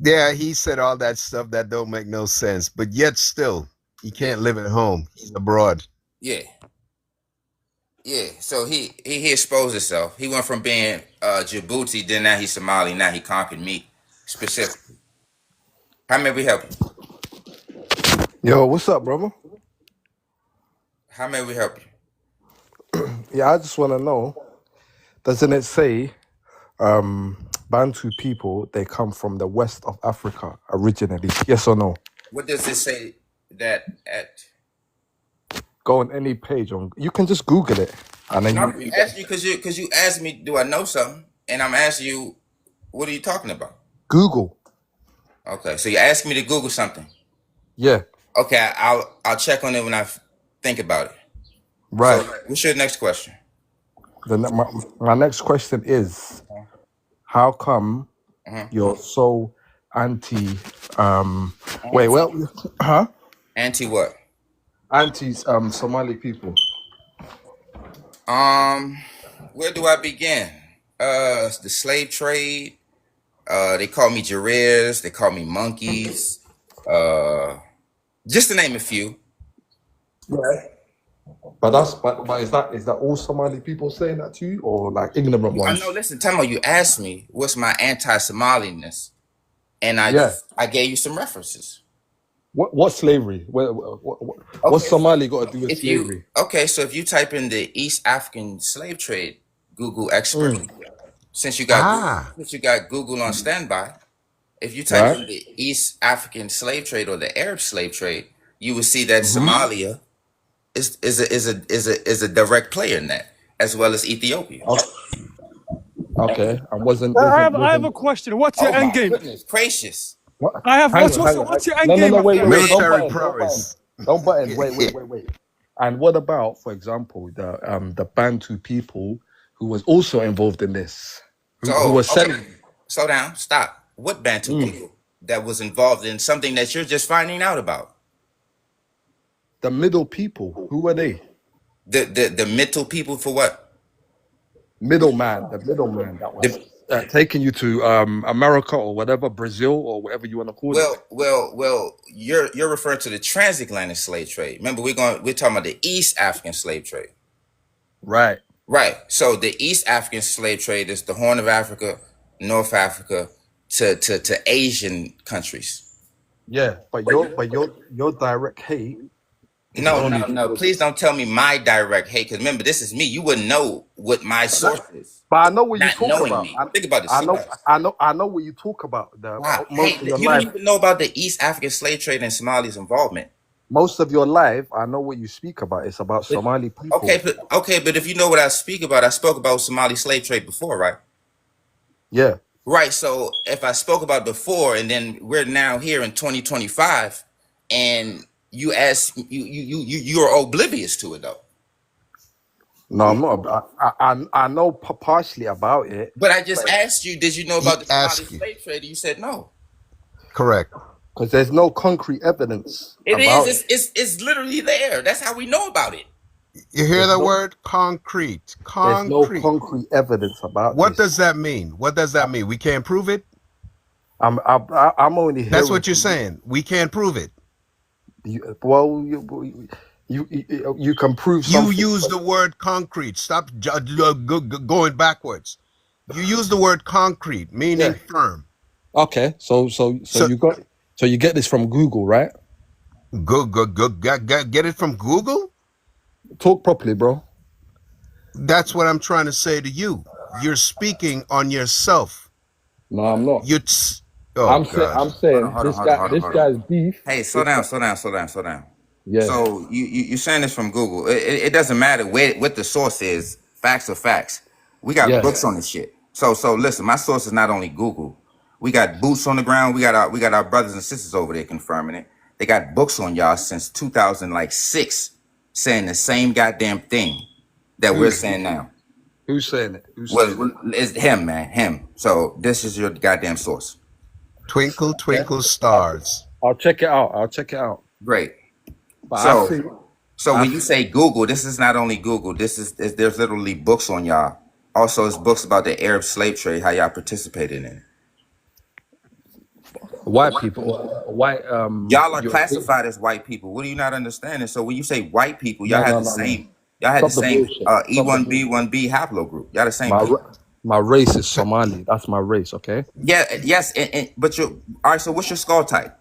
Yeah, he said all that stuff that don't make no sense, but yet still, he can't live at home. He's abroad. Yeah. So he exposed himself. He went from being Djibouti, then now he's Somali. Now he conquered me specifically. How may we help you? Yo, what's up, brother? How may we help you? Yeah, I just want to know, doesn't it say Bantu people, they come from the west of Africa originally? Yes or no? What does it say that at? Go on any page. You can just Google it. And then I'm asking you because you asked me, do I know something? And I'm asking you, what are you talking about? Google. Okay, so you asked me to Google something. Yeah. Okay, I'll check on it when I think about it. Right. So what's your next question? My next question is, how come you're so anti? Anti what? Anti Somali people. Where do I begin? The slave trade. They call me Jareers. They call me monkeys. Just to name a few. Right. But is that all Somali people saying that to you, or like ignorant ones? I know. Listen, Tamo, you asked me what's my anti-Somaliness, and I gave you some references. What slavery? What's Somali got to do with slavery? So if you type in the East African slave trade, Google expert. Since you got Google on standby, if you type in the East African slave trade or the Arab slave trade, you will see that Somalia is a direct player in that, as well as Ethiopia. Okay, I have a question. What's your end game? Goodness gracious! What's your end game? No, wait. Military prowess. Don't button. Wait. And what about, for example, the Bantu people who was also involved in this, who was selling? Slow down. Stop. What Bantu people that was involved in something that you're just finding out about? The middle people. Who were they? The middle people for what? Middleman. The middleman that was taking you to America or whatever, Brazil or whatever you want to call it. Well. You're referring to the transatlantic slave trade. Remember, we're talking about the East African slave trade. Right. So the East African slave trade is the Horn of Africa, North Africa, to Asian countries. Yeah, but your direct hate. No. Please don't tell me my direct hate, because remember, this is me. You wouldn't know what my source is. But I know what you talk about. Think about this. I know what you talk about. You don't even know about the East African slave trade and Somali's involvement. Most of your life, I know what you speak about. It's about Somali people. Okay, but if you know what I speak about, I spoke about Somali slave trade before, right? Yeah. Right. So if I spoke about before, and then we're now here in 2025, and you ask, you're oblivious to it though. No, I'm not. I know partially about it, But I just asked you, did you know about He the Somali asked you. slave trade? You said no. Correct. because there's no concrete evidence It about is. it. It's literally there. That's how we know about it. You hear There's the no word concrete? there's no Concrete. concrete evidence about What this. does that mean? What does that mean? We can't prove it? I'm only That's hearing what you're from saying. We can't prove it. you. Well, you can prove You something, use but the word concrete. Stop going backwards. You use the word concrete, meaning yeah. firm. Okay, so So you get this from Google, right? get it from Google? Talk properly, bro. That's what I'm trying to say to you. You're speaking on yourself. No, I'm not. Oh I'm God. saying Hold this on. guy's beef. Hey, slow down. Yeah. So you saying this from Google? It doesn't matter what the source is. Facts are facts. We got Yeah. books on this shit. So listen, my source is not only Google. We got boots on the ground. We got our brothers and sisters over there confirming it. They got books on y'all since 2006, saying the same goddamn thing that we're saying now. Who's saying it? Who's saying it? Well, it's him, man, him. So this is your goddamn source. Twinkle, twinkle stars. I'll check it out. Great. But I think So when you say Google, this is not only Google. There's literally books on y'all. Also, it's books about the Arab slave trade, how y'all participated in it. white people, Y'all are you're- classified as white people. What are you not understanding? So when you say white people, y'all No, had no, the no, no. same. Y'all had the Stop the same bullshit. Stop the E1B, 1B haplogroup. Y'all the same My people. my race is Somali. That's my race, okay? Yeah, yes, but all right. So what's your skull type?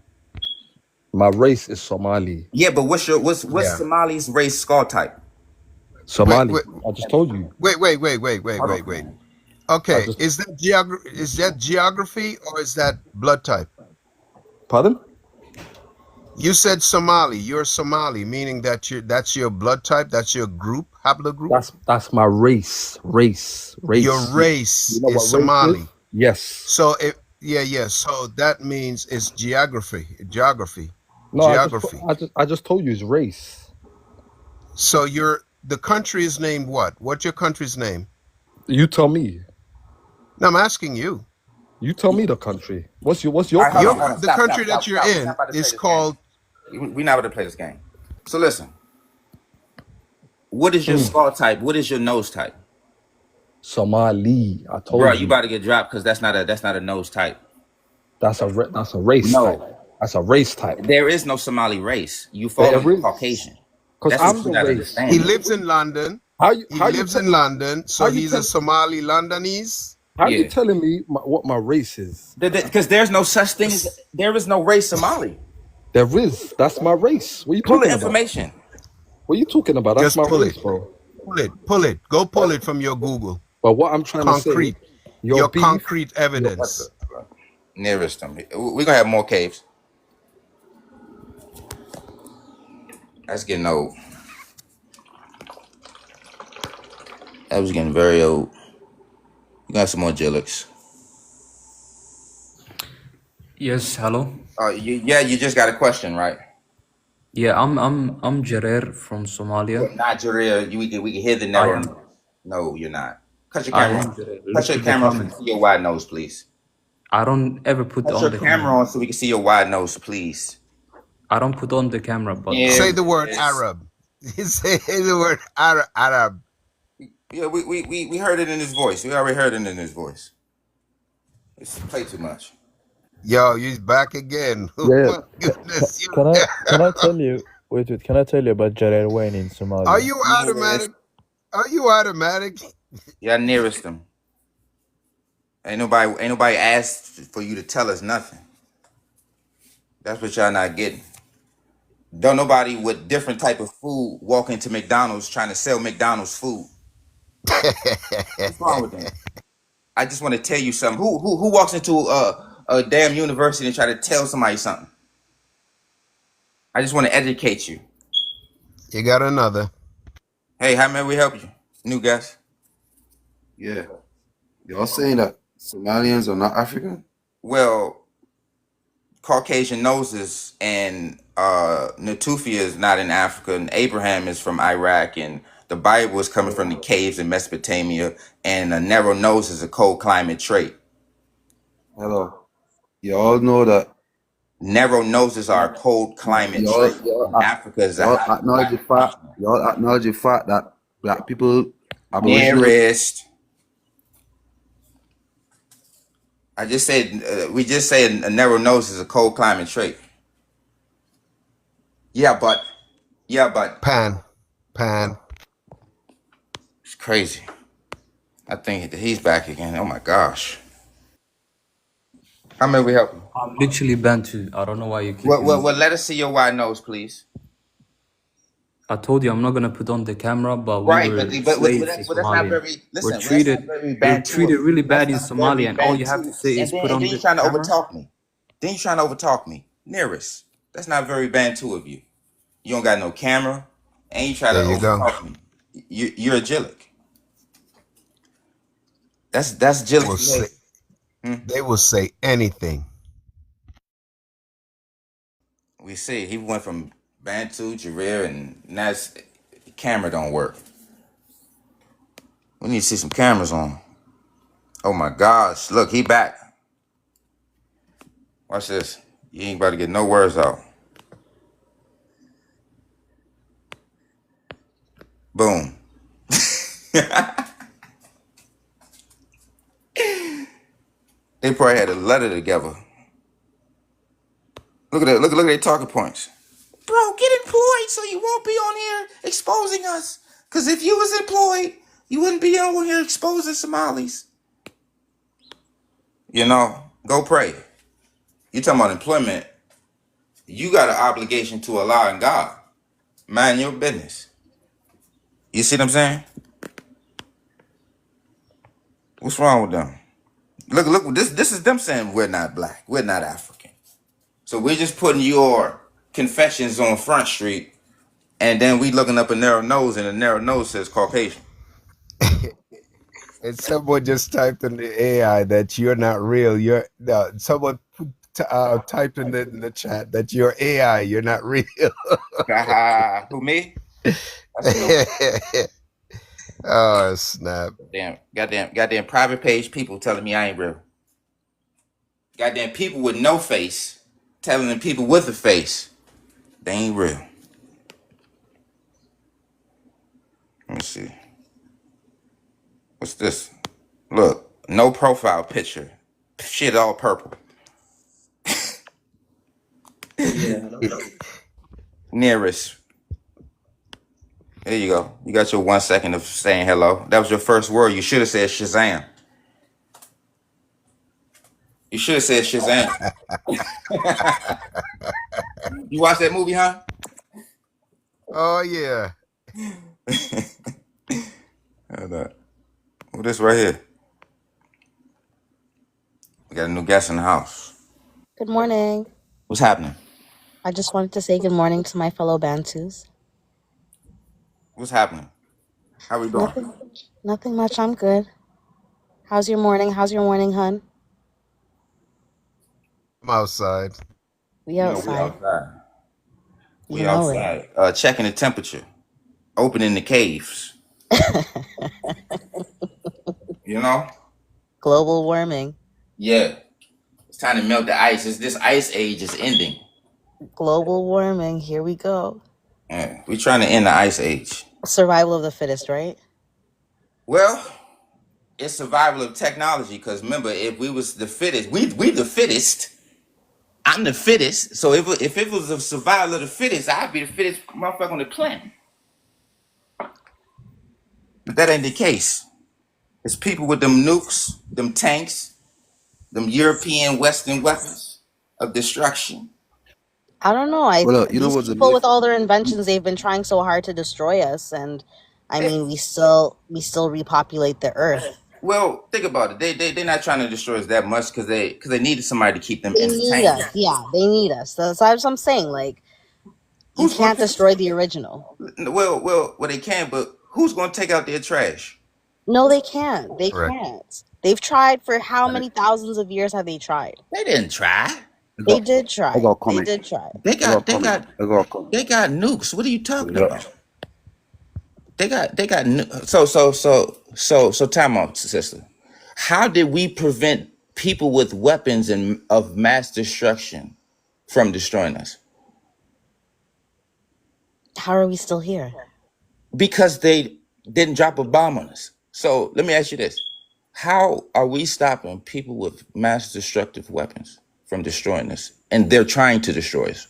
My race is Somali. Yeah, but what's Yeah. Somali's race skull type? Somali. Wait. I just told you. Wait. Hold on. Okay, just- is that geography or is that blood type? Pardon? You said Somali. You're Somali, meaning that that's your blood type. That's your group, haplogroup. That's my race. Race. Your race You know what is race Somali. is? Yes. So so that means it's geography. No, Geography. I just told you it's race. So the country is named what? What's your country's name? You tell me. No, I'm asking you. You tell me the country. What's your All right, hold country? on. The country that you're We're in not about to play is this called. game. We're not about to play this game. So listen. What is your skull type? What is your nose type? Somali. I told Bro, you. you about to get dropped because that's not a nose type. That's a race No. type. That's a race type. There is no Somali race. You fall There under is. Caucasian. Because That's I'm what the you gotta race. understand. He lives in London. How He lives in London, so how you he's a tell- Somali Londonese. How you Yeah. telling me what my race is? Because there's no such thing as there is no race Somali. There is. That's my race. What are you Pull the talking about? information. What are you talking about? That's Just my pull race, it. bro. Pull it. Go pull it from your Google. But what I'm trying Concrete. to say, your beef, concrete evidence. Nearest them. We're gonna have more caves. That's getting old. That was getting very old. We got some more Jillix. Yes, hello. You just got a question, right? Yeah, I'm Jarer from Somalia. Not Jareer. We can hear the narrow. No, you're not. Cut your I camera. am on. Jarer. Cut your Look at the camera on so we camera. can see your wide nose, please. I don't ever put Cut on your the camera on so we can see your wide nose, please. I don't put on the camera, but Yeah. Say the word Arab. Say the word Arab. Yeah, we heard it in his voice. We already heard it in his voice. It's play too much. Yo, he's back again. Yeah. Oh, goodness. Can I tell you? Wait. Can I tell you about Jalal Wayne in Somalia? Are you automatic? Are you automatic? Y'all nearest them. Ain't nobody asked for you to tell us nothing. That's what y'all not getting. Don't nobody with different type of food walk into McDonald's trying to sell McDonald's food. What's wrong with them? I just want to tell you something. Who walks into a damn university and try to tell somebody something? I just want to educate you. You got another. Hey, how may we help you? New guys. Yeah. Y'all saying that Somalians are not African? Well, Caucasian noses, and Natufia is not in Africa, and Abraham is from Iraq, and the Bible is coming from the caves in Mesopotamia, and a narrow nose is a cold climate trait. Hello. You all know that. Narrow noses are a cold climate trait. Africa is a y'all hot acknowledge the fact. Y'all acknowledge the fact that black people, Aboriginal. Nearest. I just said we just said a narrow nose is a cold climate trait. Yeah, but Pan. It's crazy. I think he's back again. Oh my gosh. How may we help you? I'm literally Bantu. I don't know why you keep. Well, let us see your wide nose, please. I told you I'm not gonna put on the camera, but Right, we were but slaves that's in not Somalia. very. Listen, We're that's treated, not very we're Bantu. treated really bad in That's not Somalia, very and all you have Bantu. to say is And put on then the you're trying to camera. overtalk me. Then you're trying to overtalk me. Nearest. That's not very Bantu of you. You don't got no camera, and you try to There you go. overtalk me. You're a Gillick. That's They will Gillick say, behavior. they will say anything. We see he went from Bantu, Jareer, and now the camera don't work. We need to see some cameras on. Oh my gosh, look, he back. Watch this. You ain't about to get no words out. Boom. They probably had a letter together. Look at that. Look at their talking points. Bro, get employed so you won't be on here exposing us. Because if you was employed, you wouldn't be on here exposing Somalis. You know, go pray. You talking about employment. You got an obligation to Allah and God. Mind your business. You see what I'm saying? What's wrong with them? Look, this is them saying we're not black. We're not African. So we're just putting your confessions on Front Street, and then we looking up a narrow nose, and a narrow nose says Caucasian. And someone just typed in the AI that you're not real. Someone typed in the chat that you're AI. You're not real. Who, me? Oh snap! Goddamn private page people telling me I ain't real. Goddamn people with no face telling them people with a face they ain't real. Let me see. What's this? Look, no profile picture. Shit all purple. Nearest. There you go. You got your 1 second of saying hello. That was your first word. You should have said Shazam. You should have said Shazam. You watch that movie, huh? Oh yeah. Hold up. Well, this right here. We got a new guest in the house. Good morning. What's happening? I just wanted to say good morning to my fellow Bantus. What's happening? How we doing? Nothing much. I'm good. How's your morning? Hun? I'm outside. We outside. We outside. Checking the temperature. Opening the caves. You know? Global warming. Yeah. It's time to melt the ice. This ice age is ending. Global warming. Here we go. Yeah. We're trying to end the ice age. Survival of the fittest, right? Well, it's survival of technology, because remember, if we was the fittest, we the fittest. I'm the fittest. So if it was a survival of the fittest, I'd be the fittest motherfucker on the planet. But that ain't the case. It's people with them nukes, them tanks, them European Western weapons of destruction. I don't know. These people with all their inventions, they've been trying so hard to destroy us, and I mean, we still repopulate the earth. Well, think about it. They're not trying to destroy us that much because they needed somebody to keep them They entertained. need us. Yeah, they need us. That's what I'm saying. Like, you can't destroy the original. Well, they can, but who's going to take out their trash? No, they can't. Can't. They've tried for how many thousands of years have they tried? They didn't try. They did I try. got a They comment. did try. They I got a got they comment. got I got a comment. they got nukes. What are you talking Yeah. about? They got so time out, sister. How did we prevent people with weapons and of mass destruction from destroying us? How are we still here? Because they didn't drop a bomb on us. So let me ask you this. How are we stopping people with mass destructive weapons from destroying us? And they're trying to destroy us.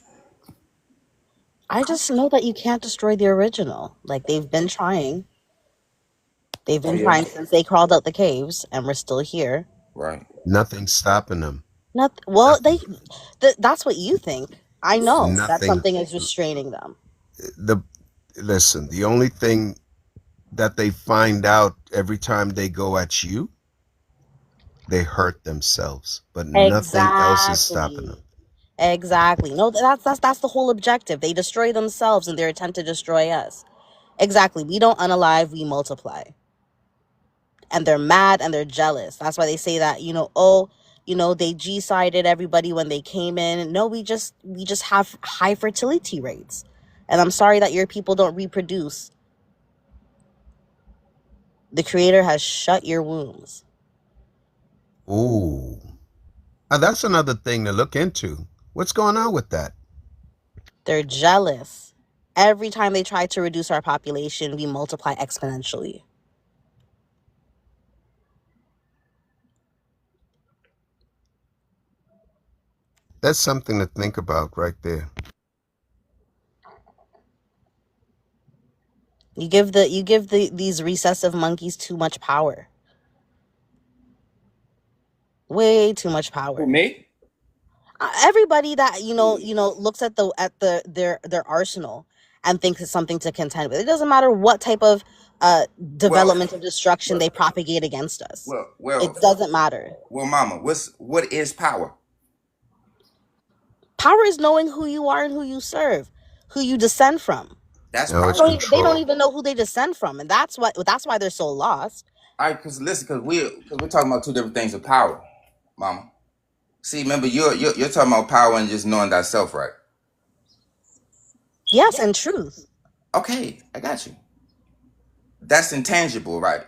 I just know that you can't destroy the original. Like, they've been trying. They've Oh been yeah. trying since they crawled out the caves, and we're still here. Right. Nothing's stopping them. Well, Nothing. that's what you think. I know that Nothing. something is restraining them. Listen, the only thing that they find out every time they go at you, they hurt themselves, but nothing else is stopping them. Exactly. No, that's the whole objective. They destroy themselves in their attempt to destroy us. Exactly. We don't unalive, we multiply. And they're mad and they're jealous. That's why they say that, they G-sided everybody when they came in. No, we just have high fertility rates. And I'm sorry that your people don't reproduce. The Creator has shut your wombs. Ooh. Now, that's another thing to look into. What's going on with that? They're jealous. Every time they try to reduce our population, we multiply exponentially. That's something to think about right there. You give these recessive monkeys too much power. Way too much power. Who, me? Everybody that looks at their arsenal and thinks it's something to contend with. It doesn't matter what type of development of destruction they propagate against us. Well, It doesn't matter. well, mama, what is power? Power is knowing who you are and who you serve, who you descend from. That's No, power. it's They don't control. even know who they descend from, and that's why they're so lost. All right, because we're talking about two different things of power, mama. See, remember, you're talking about power and just knowing thyself, right? Yes, and truth. Okay, I got you. That's intangible, right?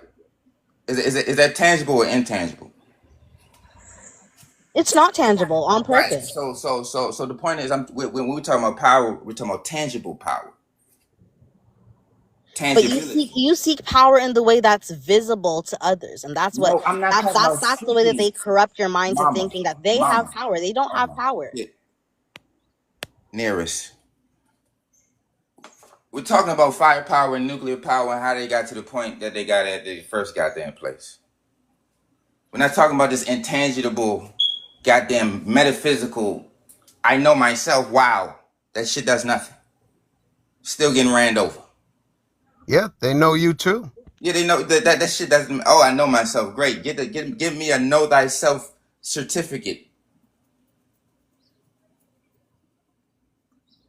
Is that tangible or intangible? It's not tangible on Right. purpose. So the point is, when we're talking about power, we're talking about tangible power. But Tangibility. you seek power in the way that's visible to others, and that's what No, I'm not talking about that's the way that they seeking. corrupt your mind to Mama, thinking that they have mama, power. They don't have mama. power. Yeah. Nearest. We're talking about firepower and nuclear power and how they got to the point that they first got there in place. We're not talking about this intangible, goddamn metaphysical. I know myself. Wow, that shit does nothing. Still getting ran over. Yeah, they know you too. Yeah, they know that shit doesn't. Oh, I know myself. Great. Give me a know thyself certificate.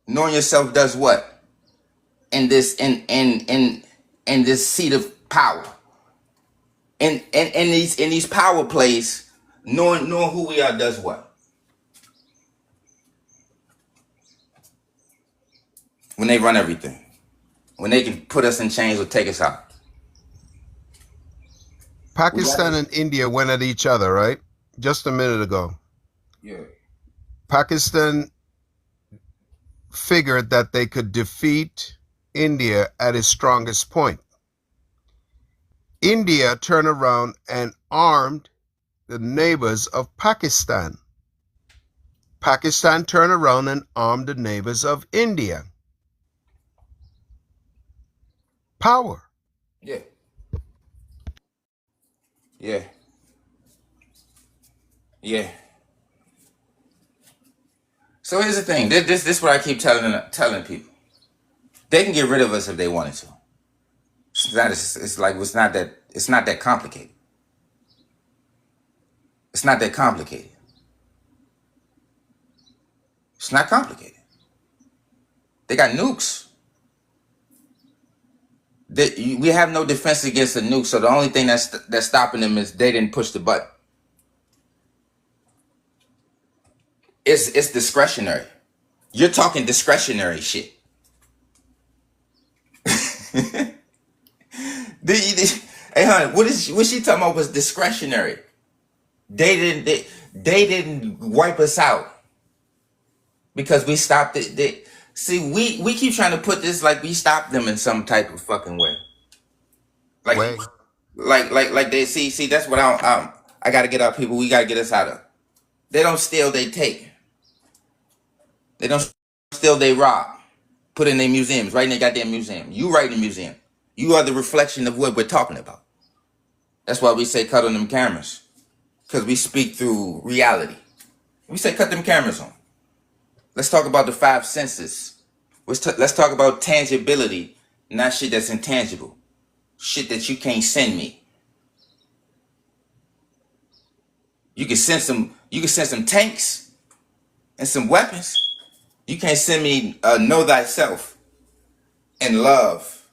Knowing yourself does what? In this seat of power. In these power plays, knowing who we are does what? When they run everything. When they can put us in chains or take us out. Pakistan and India went at each other, right? Just a minute ago. Yeah. Pakistan figured that they could defeat India at its strongest point. India turned around and armed the neighbors of Pakistan. Pakistan turned around and armed the neighbors of India. Power. Yeah. Yeah. Yeah. So here's the thing. This is what I keep telling people. They can get rid of us if they wanted to. It's not that complicated. It's not that complicated. It's not complicated. They got nukes. We have no defense against the nuke, so the only thing that's stopping them is they didn't push the button. It's discretionary. You're talking discretionary shit. Hey, honey, what she talking about was discretionary. They didn't wipe us out because we stopped it. See, we keep trying to put this like we stopped them in some type of fucking way. Like they see that's what I gotta get our people. We gotta get us out of. They don't steal, they take. They don't steal, they rob. Put in their museums, right in their goddamn museum. You right in the museum. You are the reflection of what we're talking about. That's why we say cut on them cameras. Because we speak through reality. We say cut them cameras on. Let's talk about the five senses. Let's talk about tangibility, not shit that's intangible. Shit that you can't send me. You can send some tanks and some weapons. You can't send me know thyself and love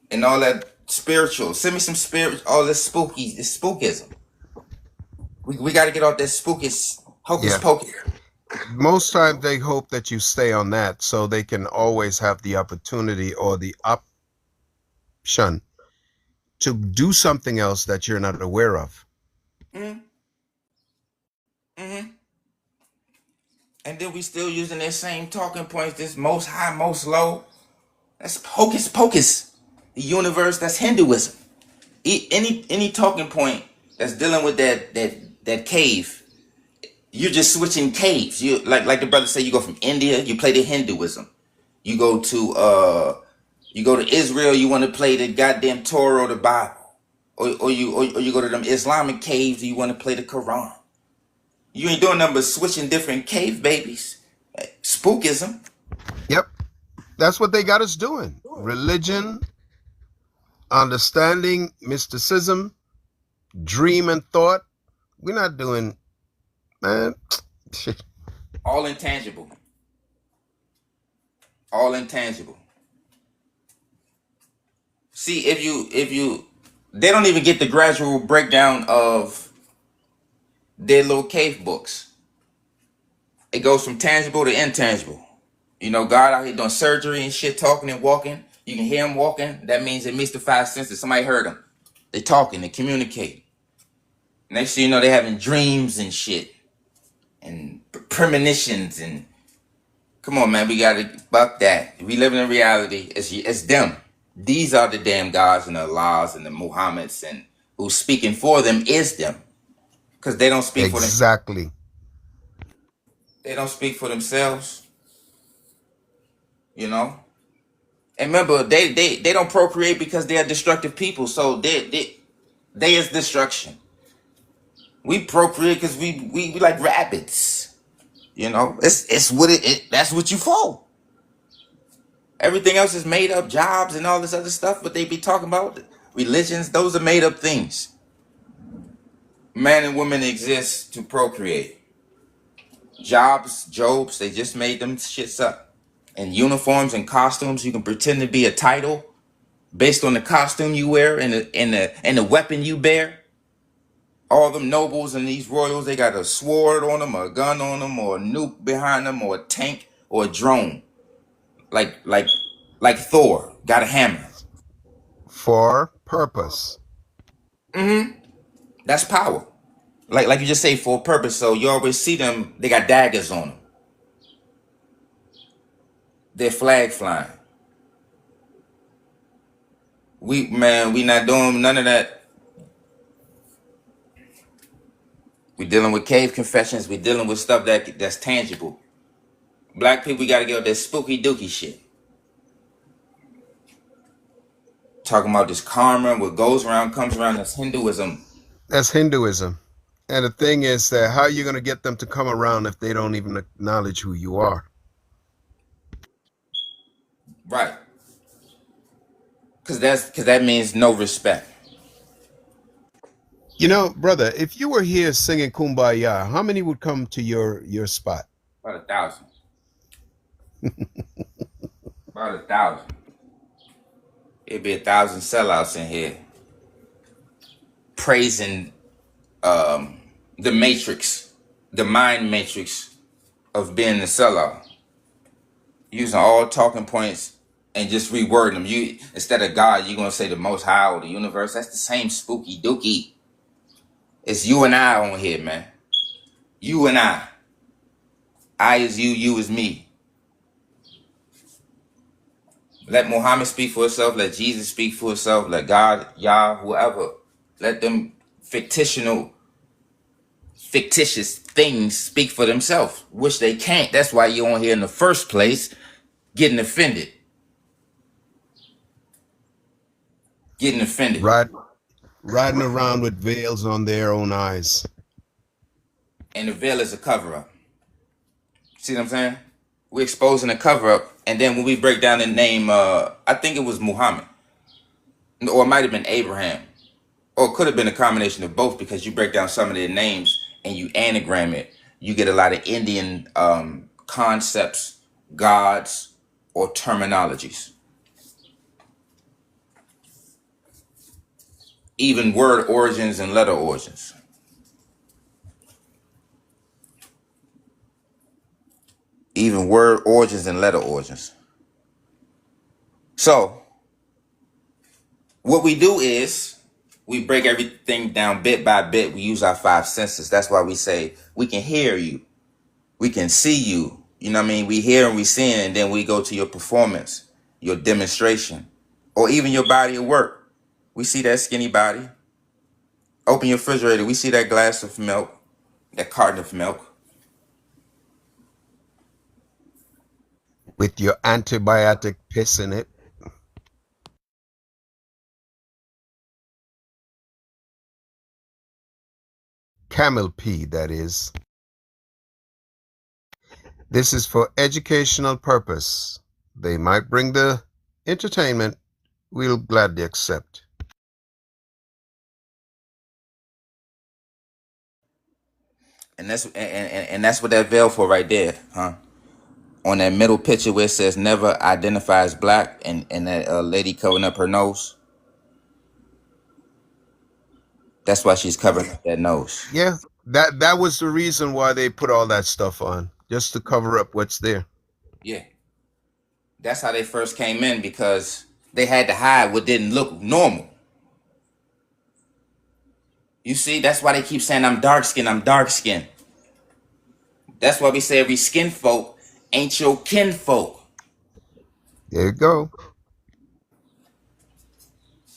and all that spiritual. Send me some spirit, all this spookism. We got to get off that spookish hocus pocus. Most times they hope that you stay on that so they can always have the opportunity or the option to do something else that you're not aware of. Mm-hmm. And then we still using that same talking points, this most high, most low. That's hocus pocus. The universe, that's Hinduism. Any talking point that's dealing with that cave, you're just switching caves. You like the brother say, you go from India, you play the Hinduism. You go to Israel, you want to play the goddamn Torah or the Bible. Or you go to them Islamic caves, you want to play the Quran. You ain't doing nothing but switching different cave babies. Spookism. Yep. That's what they got us doing. Religion, understanding, mysticism, dream and thought. We're not doing, man. All intangible. All intangible. See, if you they don't even get the gradual breakdown of their little cave books. It goes from tangible to intangible. You know, God out here doing surgery and shit, talking and walking. You can hear him walking. That means it meets the five senses. Somebody heard him. They talking, they communicate. Next thing you know, they having dreams and shit. And premonitions and... Come on, man, we gotta fuck that. We live in reality. It's them. These are the damn gods and the Allahs and the Muhammads, and who's speaking for them is them. Because they don't speak for them. Exactly. They don't speak for themselves. You know? And remember, they don't procreate because they are destructive people. So they is destruction. We procreate because we like rabbits. You know? It's what that's what you for. Everything else is made up, jobs and all this other stuff, but they be talking about religions, those are made up things. Man and woman exist to procreate. Jobs, they just made them shits up. And uniforms and costumes, you can pretend to be a title based on the costume you wear and the weapon you bear. All them nobles and these royals, they got a sword on them, or a gun on them, or a nuke behind them, or a tank, or a drone. Like Thor, got a hammer. For purpose. That's power. Like you just say, for a purpose. So you always see them, they got daggers on them. Their flag flying. We not doing none of that. We dealing with cave confessions. We dealing with stuff that's tangible. Black people, we got to get with that spooky dookie shit. Talking about this karma, what goes around comes around. That's Hinduism. That's Hinduism. And the thing is that how are you going to get them to come around if they don't even acknowledge who you are? Right. Because that means no respect. You know, brother, if you were here singing Kumbaya, how many would come to your spot? About 1,000. About 1,000. It'd be 1,000 sellouts in here praising the matrix, the mind matrix of being the sellout, using all talking points and just rewording them. You instead of God, you're gonna say the Most High or the universe. That's the same spooky dookie. It's you and I on here, man. You and I. I is you, you is me. Let Muhammad speak for himself. Let Jesus speak for himself. Let God, Yah, whoever. Let them fictitious things speak for themselves, which they can't. That's why you're on here in the first place, getting offended. Getting offended. Riding around with veils on their own eyes. And the veil is a cover-up. See what I'm saying? We're exposing a cover-up, and then when we break down the name, I think it was Muhammad, or it might have been Abraham, or it could have been a combination of both, because you break down some of their names and you anagram it, you get a lot of Indian concepts, gods, or terminologies. Even word origins and letter origins. Even word origins and letter origins. So, what we do is, we break everything down bit by bit. We use our five senses. That's why we say, we can hear you. We can see you. You know what I mean? We hear and we see, and then we go to your performance, your demonstration, or even your body of work. We see that skinny body. Open your refrigerator. We see that glass of milk, that carton of milk. With your antibiotic piss in it. Camel pee, that is. This is for educational purpose. They might bring the entertainment. We'll gladly accept. And that's what that veil for right there, huh? On that middle picture where it says never identify as black, and that lady covering up her nose. That's why she's covering up that nose. Yeah, that was the reason why they put all that stuff on, just to cover up what's there. Yeah. That's how they first came in, because they had to hide what didn't look normal. You see, that's why they keep saying I'm dark skinned, I'm dark skinned. That's why we say every skin folk ain't your kinfolk. There you go.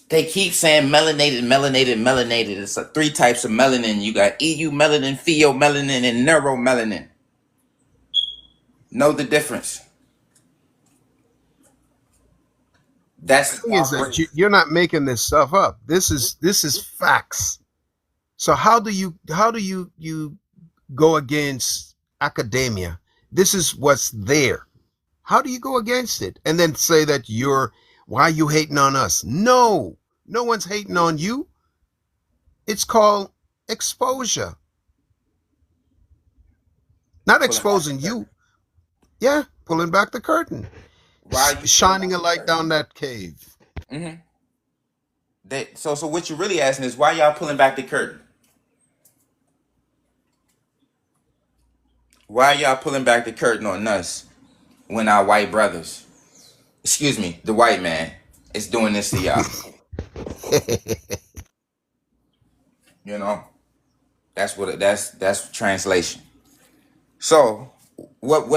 They keep saying melanated, melanated, melanated. It's three types of melanin. You got EU melanin, pheomelanin, and neuromelanin. Know the difference. That's The thing is that you're not making this stuff up. This is facts. So how do you go against academia? This is what's there. How do you go against it and then say that why are you hating on us? No one's hating on you. It's called exposure. Not exposing you. Yeah, pulling back the curtain. Shining a light down that cave. Mm-hmm. So what you're really asking is, why y'all pulling back the curtain? Why y'all pulling back the curtain on us when our white brothers, excuse me, the white man is doing this to y'all? You know, that's translation. So what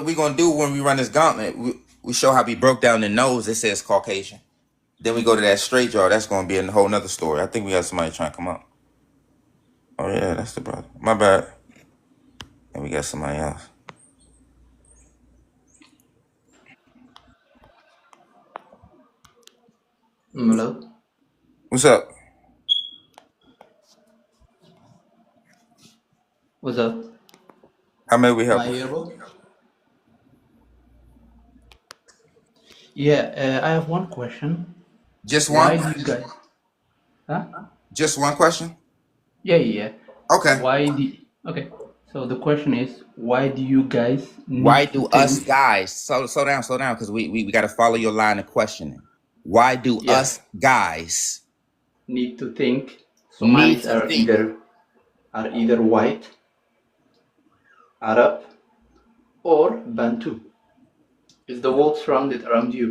we gonna do when we run this gauntlet? We show how we broke down the nose. It says Caucasian. Then we go to that straight jaw. That's gonna be a whole nother story. I think we got somebody trying to come up. Oh yeah, that's the brother. My bad. And we got somebody else. Hello. What's up? What's up? How may we help? Am I hearable? Yeah, I have one question. Just Why one? do you guys? Huh? Just one question? Yeah. Okay. Okay. So the question is, why do you guys Why need to do us think? guys slow down, because we got to follow your line of questioning. Why do Yeah, us guys need to think need Somalis to are think? either white, Arab, or Bantu? Is the world surrounded around you?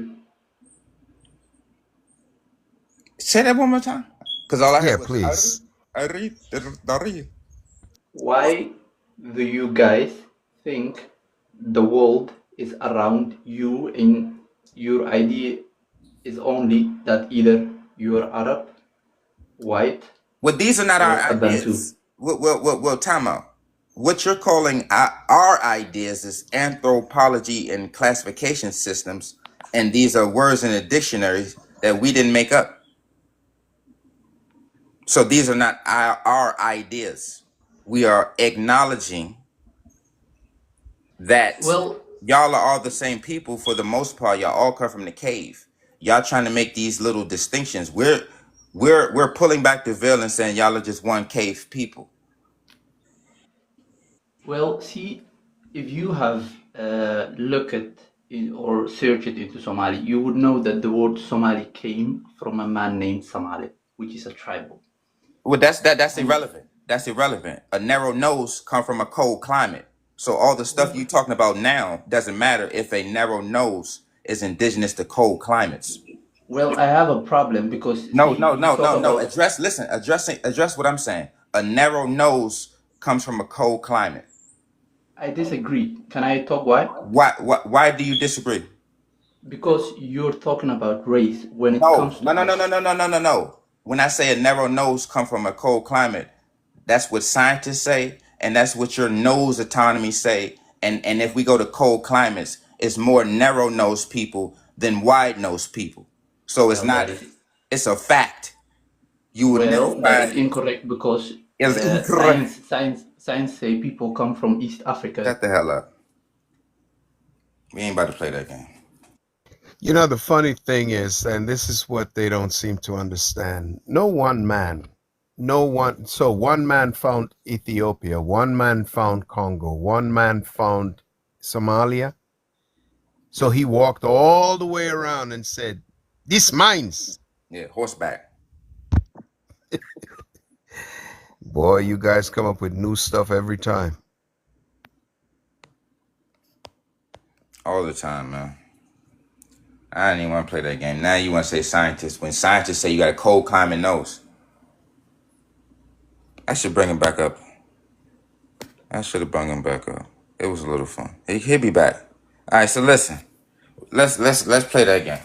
Say that one more time. Because all I Yeah, heard was please. Ari. Why do you guys think the world is around you and your idea is only that either you're Arab, white, Well, these are not or our a Bantu? ideas. Well, time out. What you're calling our ideas is anthropology and classification systems, and these are words in the dictionary that we didn't make up. So these are not our ideas. We are acknowledging that Well, y'all are all the same people for the most part. Y'all all come from the cave. Y'all trying to make these little distinctions. We're pulling back the veil and saying y'all are just one cave people. well, see, if you have looked or searched into Somali, you would know that the word Somali came from a man named Somali, which is a tribal. Well, that's irrelevant. That's irrelevant. A narrow nose come from a cold climate. So all the stuff you talking about now doesn't matter if a narrow nose is indigenous to cold climates. Well, I have a problem because No. see, you talk about Address what I'm saying. A narrow nose comes from a cold climate. I disagree. Can I talk why? Why do you disagree? Because you're talking about race when it No. comes to us. No. When I say a narrow nose come from a cold climate, that's what scientists say, and that's what your nose autonomy say. And if we go to cold climates, it's more narrow nosed people than wide nosed people. So it's Well, not. that is It's a fact. You would never well, that is find. incorrect because It's incorrect. science say people come from East Africa. Shut the hell up. We ain't about to play that game. You know, the funny thing is, and this is what they don't seem to understand. One man found Ethiopia, one man found Congo, one man found Somalia. So he walked all the way around and said, "This mine's." Yeah, horseback. Boy, you guys come up with new stuff every time. All the time, man. I didn't even want to play that game. Now you want to say scientists. When scientists say you got a cold climate nose. I should bring him back up. I should have brought him back up. It was a little fun. He'll be back. All right, so listen. Let's play that game.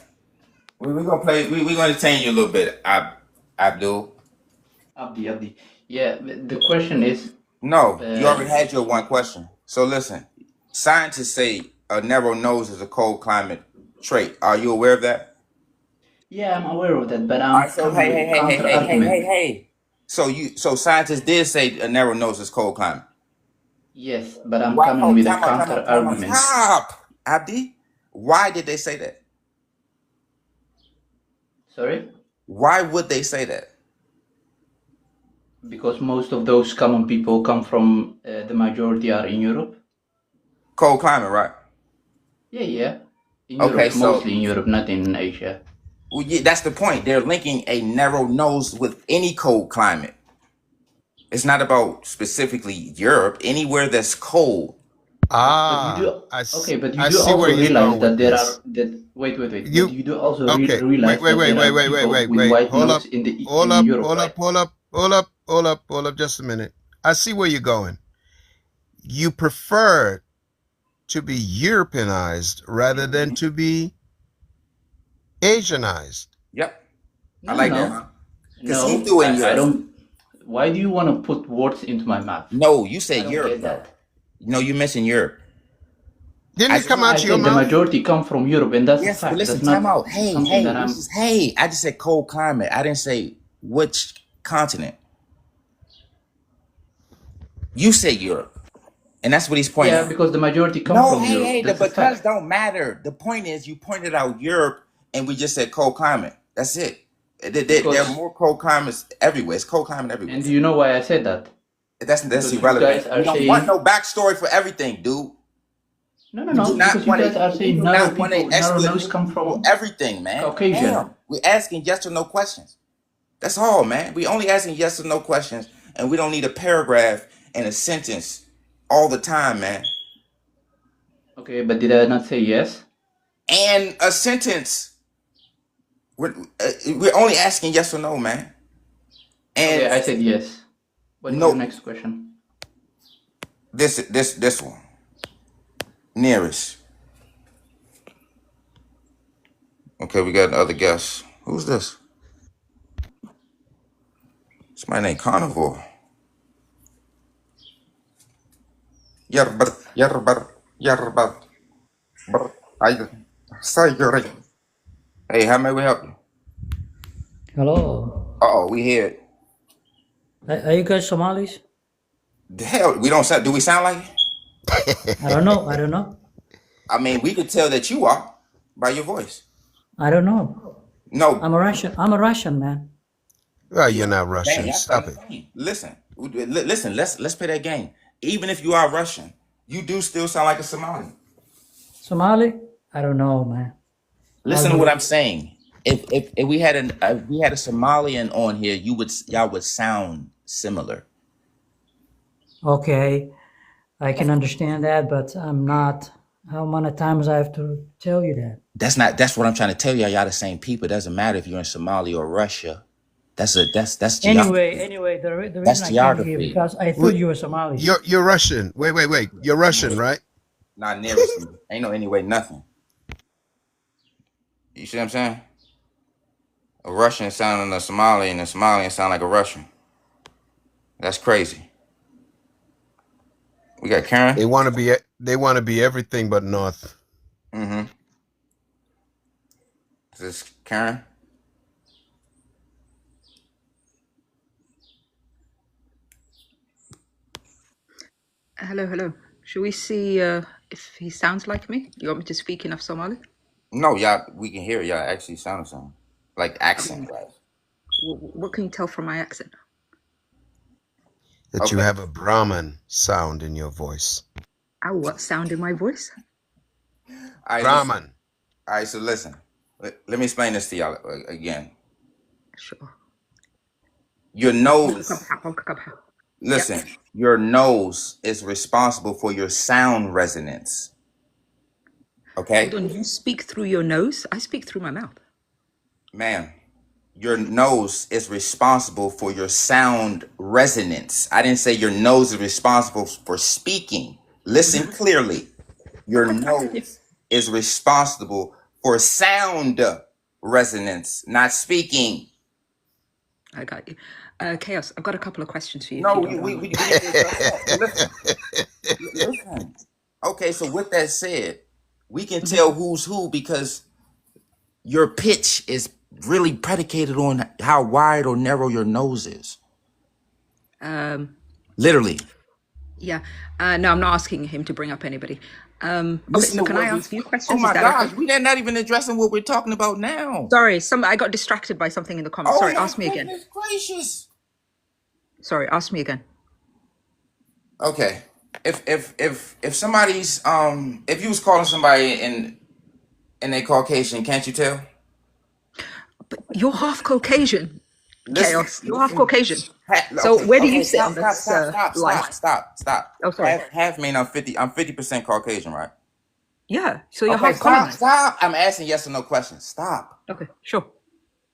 We're gonna play. We're gonna entertain you a little bit, Abdul. Abdi. Yeah, the question is. No, you already had your one question. So listen, scientists say a narrow nose is a cold climate trait. Are you aware of that? Yeah, I'm aware of that, but I'm hey. So scientists did say a narrow nose is cold climate. Yes, but I'm coming with a counter argument. Stop, Abdi. Why did they say that? Sorry? Why would they say that? Because most of those common people come from the majority are in Europe. Cold climate, right? Yeah. In Europe, mostly in Europe, not in Asia. Well, yeah, that's the point. They're linking a narrow nose with any cold climate. It's not about specifically Europe. Anywhere that's cold. Ah, but you do also realize that there are wait. You do also realize that there are people with white nose in Europe. Hold up, just a minute. I see where you're going. You prefer to be Europeanized rather than to be Asianized. Yep. No, I like that. No, I don't. Why do you want to put words into my mouth? No, you said Europe. No, you mentioned Europe. Didn't it come out of your mouth? The majority come from Europe, and that's a fact. But listen, that's time out. Hey, I just said cold climate. I didn't say which continent. You said Europe. And that's what he's pointing out. Yeah, because the majority come from Europe. Hey, the because don't matter. The point is you pointed out Europe and we just said cold climate. That's it. There are more cold climates everywhere. It's cold climate everywhere. And do you know why I said that? That's irrelevant. You don't want no backstory for everything, dude. No. Because you guys are saying narrow nose come from everything, man. Caucasian. Damn. We're asking yes or no questions. That's all, man. We only asking yes or no questions, and we don't need a paragraph and a sentence all the time, man. Okay, but did I not say yes? And a sentence. We're only asking yes or no, man. And Okay, I said yes. What's no, your next question? this one. Nearest. Okay, we got another guest. Who's this? Somebody named Carnivore. Yarbar. Hey, how may we help you? Hello. Uh-oh, we hear it. Are you guys Somalis? The hell, we don't sound, do we sound like it? I don't know. I don't know. I mean, we could tell that you are by your voice. I don't know. No. I'm a Russian. I'm a Russian man. Well, you're not Russian. Man, Stop it. Listen, let's play that game. Even if you are Russian, you do still sound like a Somali. Somali? I don't know, man. Listen to what I'm saying. If we had a Somalian on here, y'all would sound similar. Okay, I can understand that, but I'm not. How many times I have to tell you that? That's what I'm trying to tell y'all. Y'all the same people. It doesn't matter if you're in Somalia or Russia. That's geography. Anyway, the That's reason I came here geography. because I thought you were Somali. You're Russian. Wait. You're Russian, right? Not nearest. Ain't no anyway nothing. You see what I'm saying? A Russian sounding a Somali and a Somalian sound like a Russian. That's crazy. We got Karen. They want to be everything but North. Mm-hmm. Is this Karen? Hello. Should we see if he sounds like me? You want me to speak enough Somali? No, y'all. We can hear y'all actually sound the same, like accent wise. What can you tell from my accent? That you have a Brahmin sound in your voice. Oh, what sound in my voice? Brahmin. All right, so listen. Let me explain this to y'all again. Sure. Your nose. Listen, Yep. your nose is responsible for your sound resonance. Okay? Hold on, you speak through your nose? I speak through my mouth. Ma'am, your nose is responsible for your sound resonance. I didn't say your nose is responsible for speaking. Listen clearly. Your nose is responsible for sound resonance, not speaking. I got you. Chaos, I've got a couple of questions for you. No, if you don't mind. Listen. Okay, so with that said, we can tell who's who because your pitch is really predicated on how wide or narrow your nose is. Literally. Yeah. No, I'm not asking him to bring up anybody. Okay, so can I ask you questions? Oh my Is that gosh, okay? we're not even addressing what we're talking about now. Sorry, I got distracted by something in the comments. Sorry, my ask me again. goodness gracious. Sorry, ask me again. Okay. If somebody's if you was calling somebody and they Caucasian, can't you tell? But you're half Caucasian. Listen, Chaos. You're half Caucasian. So Okay, where do you okay, sit on this line? Stop. Oh, sorry. Half mean I'm 50% Caucasian, right? Yeah. So you're Okay, half colonized. stop. I'm asking yes or no questions. Stop. Okay, sure.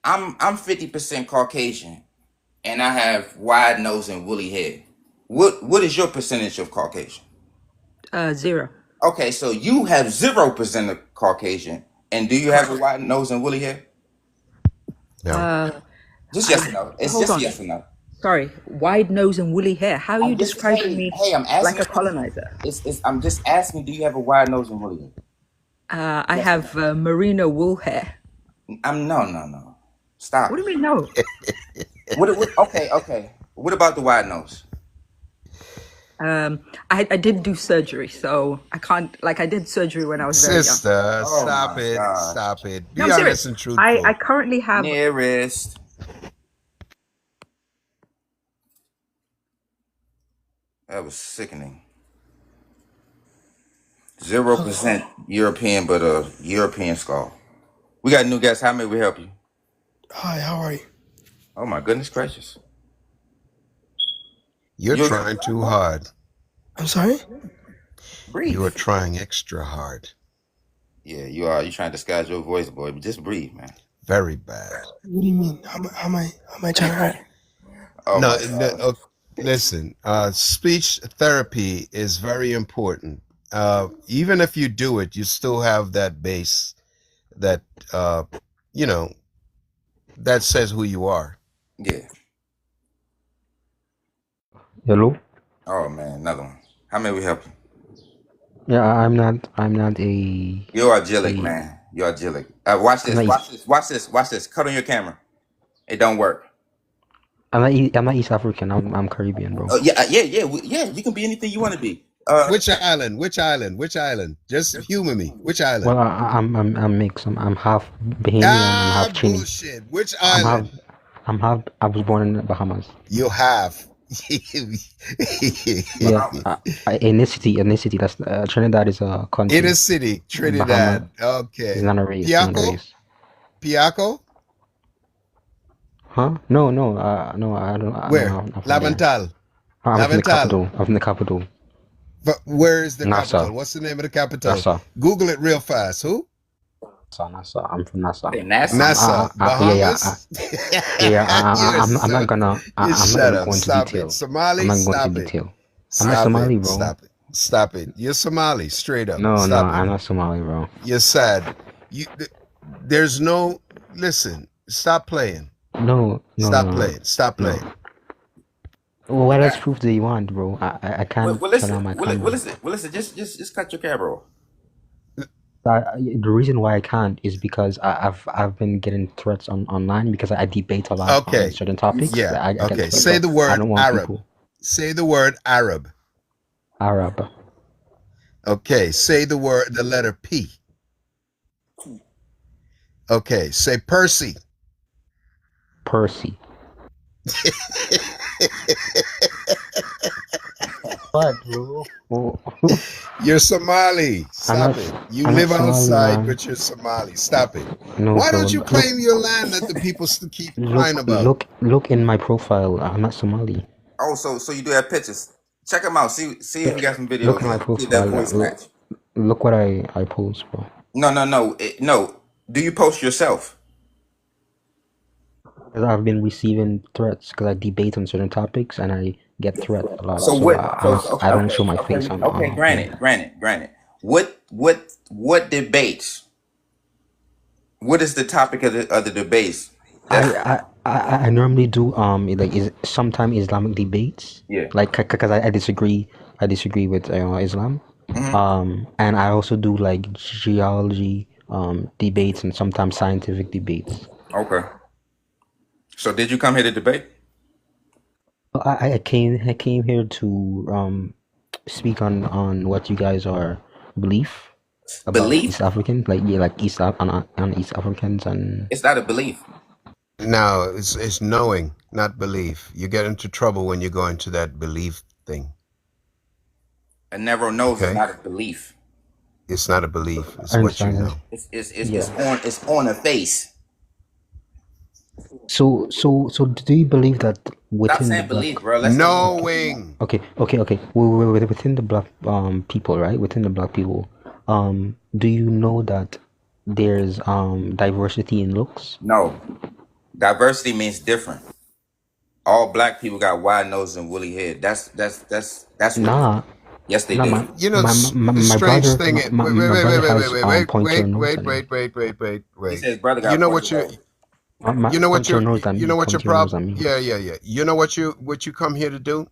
I'm 50% Caucasian and I have wide nose and woolly hair. What is your percentage of Caucasian? 0. Okay, so you have 0% of Caucasian, and do you have a wide nose and woolly hair? Just yes or no. It's Hold just on. yes or no. Sorry, wide nose and woolly hair. How are you describing me I'm asking like a colonizer? I'm just asking, do you have a wide nose and woolly hair? I have merino wool hair. No. Stop. What do you mean no? Okay. What about the wide nose? I did do surgery, so I can't. Like I did surgery when I was very young. Sister, Oh stop my it. God. Stop it. Be No, I'm honest serious. and truthful. I currently have. Nearest. That was sickening. 0% European, but a European skull. We got a new guest. How may we help you? Hi, how are you? Oh my goodness gracious. You're trying too hard. I'm sorry? Breathe. You are trying extra hard. Yeah, you are. You trying to disguise your voice, boy, but just breathe, man. Very bad. What do you mean? How am I trying to hurt? Oh No, my God. listen. Speech therapy is very important. Even if you do it, you still have that base that you know that says who you are. Yeah. Hello? Oh man, another one. How may we help you? Yeah, I'm not a You're agilic, man. You're agilic. Watch this. I'm not Watch this. Watch this. Watch this. Cut on your camera. It don't work. I'm not East African. I'm Caribbean, bro. Oh yeah. You can be anything you want to be. Which island? Which island? Which island? Just humor me. Which island? Well, I'm mixed. I'm half Bahamian and half Chinese. Bullshit. Which island? I was born in the Bahamas. You have. Yeah, ethnicity. That's Trinidad is a country. Inner city, Trinidad. Okay. It's not a race. Not a race. Piaco? Huh? No, I don't. Where? I'm from Lavental. there. I'm from the capital. I'm from the capital. But where is the Nassau. capital? What's the name of the capital? Nassau. Google it real fast. Who? Nassau. I'm from Nassau. Nassau. Bahamas? I'm not gonna. I'm not gonna go into Stop detail. it. Somali? I'm not going Stop into it. detail. I'm not Somali, bro. Stop it. You're Somali, straight up. No, Stop it. I'm not Somali, bro. You're sad. There's no. Listen. Stop playing. No. Stop playing. Well, what else proof do you want, bro? I can't turn on my camera. Listen. Just cut your camera off. The reason why I can't is because I've been getting threats online because I debate a lot on certain topics. Yeah. I get Okay. threats. Say the I word don't want Arab. people- Say the word Arab. Arab. Okay. Say the letter P. Okay. Say Percy. Percy. What, bro? You're Somali. Stop it. You I'm live not Somali, outside, man. but you're Somali. Stop it. No, Why bro, don't you claim your land that the people still keep crying about? Look in my profile. I'm not Somali. Oh, so you do have pictures. Check them out. See if you got some videos. Look at my See if that profile. voice match. Look what I post, bro. No. Do you post yourself? Because I've been receiving threats because I debate on certain topics and I get threats a lot. So I don't show my face on. Okay, granted. What debates? What is the topic of the debates? I normally do sometimes Islamic debates. Yeah. Like because I disagree with Islam. Mm-hmm. And I also do like geology debates and sometimes scientific debates. Okay. So did you come here to debate? I came here to speak on what you guys are believe about East African, like East Africans and. It's not a belief. No, it's knowing, not belief. You get into trouble when you go into that belief thing. A narrow nose is not a belief. It's not a belief. It's what you know. It's on a face. So do you believe that within Stop saying the black... believe, bro. Knowing. Okay. Within the black people, right? Within the black people, do you know that there's diversity in looks? No. Diversity means different. All black people got wide noses and woolly head. That's what. Nah. Yes, they do. The strange thing is, wait. He says brother got You know what your problem? mean. Yeah. You know what you come here to do?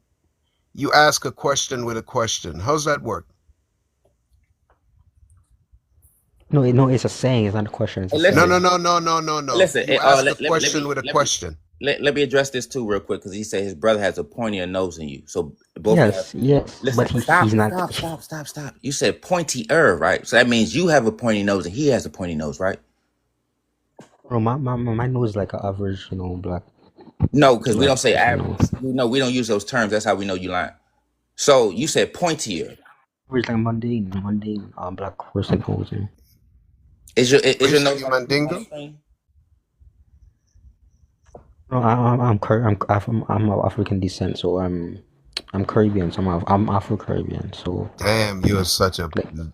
You ask a question with a question. How's that work? No, it's a saying. It's not a question. It's a saying. No. Listen, you ask a question with a question. Let me address this too real quick because he said his brother has a pointier nose than you. So both yes, listen, but he's not. Stop. You said pointier, right? So that means you have a pointy nose and he has a pointy nose, right? Bro, my nose is like an average, black. No, because we don't say average. No, we don't use those terms. That's how we know you lying. So you said pointier. It's like mundane, black person nose. Is your nose mandingo? No, I'm of African descent, so I'm Caribbean, so I'm Afro-Caribbean. So Damn, you're such a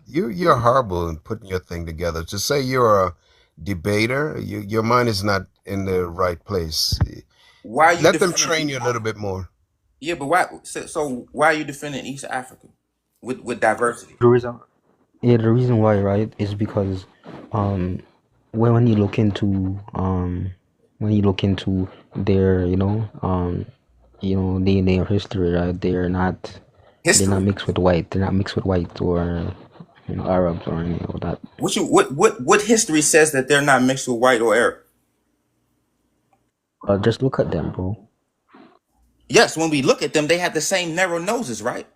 you're horrible in putting your thing together. To say you're a debater, your mind is not in the right place. Why are you Let them defending train you East a little Africa? bit more. Yeah, but why? So why are you defending East Africa with diversity? the reason, yeah, the reason why, right, is because um, when you look into their, their history, right, they're not History. mixed with white. They're not mixed with white or Arabs or any of that. What history says that they're not mixed with white or Arab? Just look at them, bro. Yes, when we look at them, they have the same narrow noses, right?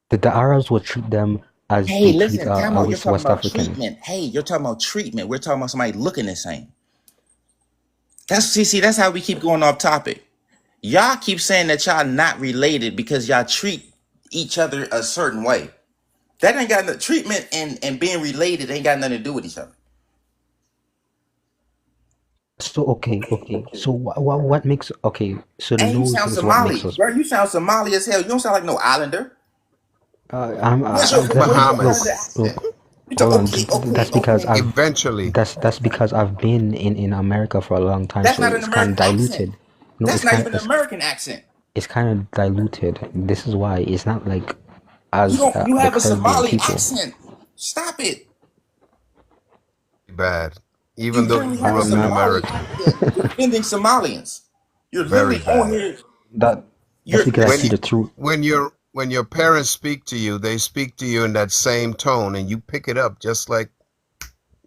The Arabs will treat them as Hey, they treat listen, time out. You're talking West about Africans. treatment. Hey, you're talking about treatment. We're talking about somebody looking the same. That's how we keep going off topic. Y'all keep saying that y'all not related because y'all treat each other a certain way. That ain't got no treatment and being related ain't got nothing to do with each other. So okay. So what makes So the And you nose sound is what makes Somali, us. bro. You sound Somali as hell. You don't sound like no islander. What's your Bahamas. accent? You Hold on. talk, That's because I've Eventually. that's because I've been in America for a long time, That's so not an it's kind of American diluted. accent. No, That's it's not kind even of an American accent. it's kind of diluted. This is why it's not like You as don't. You the have a Caribbean Somali people. accent. Stop it. Bad. You Even though you literally have grew a up in Not Somali America. accent defending Somalians. You're Very literally on bad. here. that. You're That's because I When see you, the truth. when your parents speak to you, they speak to you in that same tone, and you pick it up just like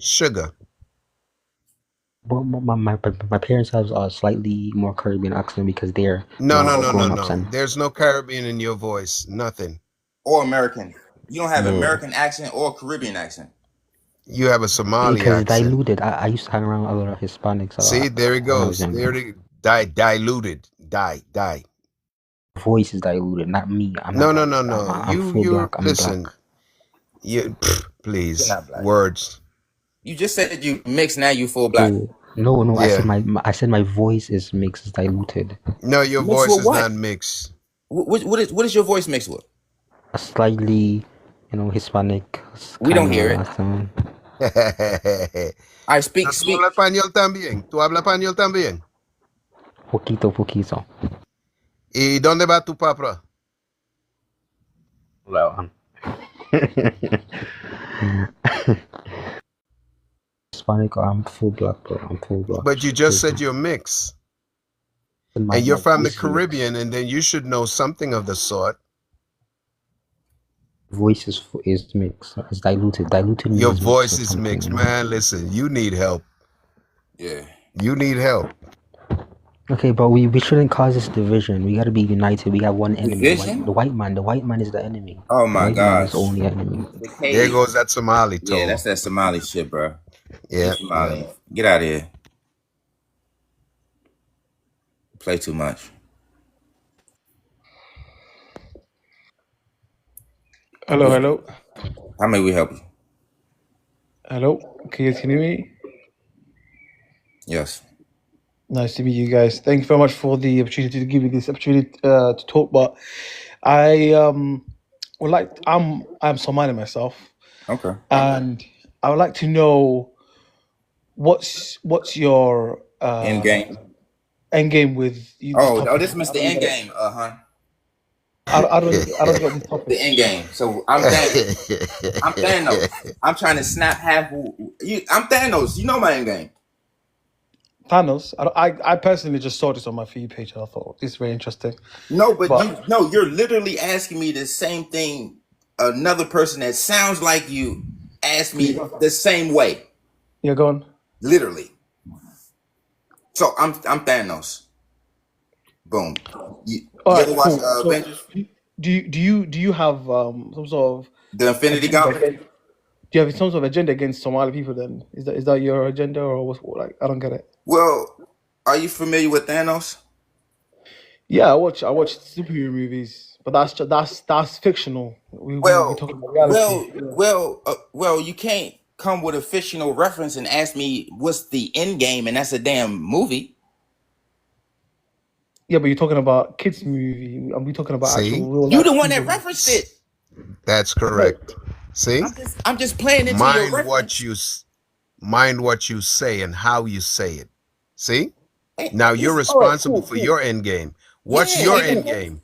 sugar. Well, my parents have a slightly more Caribbean accent because they're No, grown ups and There's no Caribbean in your voice. Nothing. or American. You don't have bro. American accent or Caribbean accent. You have a Somali Because it's accent. diluted. I used to hang around a lot of Hispanics See, there it when I was goes. There younger. it diluted. Die. Voice is diluted, not me. I'm No. full You're black. I'm listen. black. You please. You're not black. Words. You just said you mixed. Now you full black. No. I said Yeah. I said my voice is mixed, is diluted. No, your Mixed voice with is what? not mixed. What is your voice mixed with? A slightly, Hispanic We don't kind hear of it. accent. I speak. ¿Tú hablas español también? ¿Tú hablas español también? Poquito. ¿Y dónde va tu papá? Well, Hispanic, I'm full black, bro. I'm full black. But you just said you're mixed. And you're from the Caribbean, and then you should know something of the sort. Voice is mixed. It's diluted. Diluted Your means voice mixed with is something, mixed, man. Listen, you need help. Yeah. You need help. Okay, but we shouldn't cause this division. We got to be united. We got one enemy. Division? The white man. The white man is the enemy. Oh The my white man is gosh. the only enemy. There goes that Somali Yeah, tone. that's that Somali shit, bro. Yeah. Somali. Get out of here. Play too much. Hello. How may we help you? Hello. Can you hear me? Yes. Nice to meet you guys. Thank you very much for the opportunity to give me this opportunity to talk. But I would like. I'm Somali myself, Okay. and I would like to know what's your End game. end game with you. Oh, this Mr. End game. I don't get this topic. The end game. So I'm Thanos. I'm Thanos. I'm trying to snap half. I'm Thanos. You know my end game. Thanos. I personally just saw this on my feed page and I thought this is very interesting. No, but you're literally asking me the same thing. Another person that sounds like you asked me the same way. Yeah, go on. Literally. So I'm Thanos. Boom. You ever watch Avengers? Do you have some sort of The Infinity Gauntlet? do you have some sort of agenda against Somali people? Then is that your agenda or what's like? I don't get it. Well, are you familiar with Thanos? Yeah, I watch superhero movies, but that's fictional. We talking about reality. Well, you can't come with a fictional reference and ask me what's the end game, and that's a damn movie. Yeah, but you're talking about kids movie, and we're talking about See? actual real You life the one that people. referenced it. That's correct. See? I'm just playing into your Mind reference. what you say and how you say it. See? Hey, Now you're it's- responsible for your end game. What's your Yeah, end game?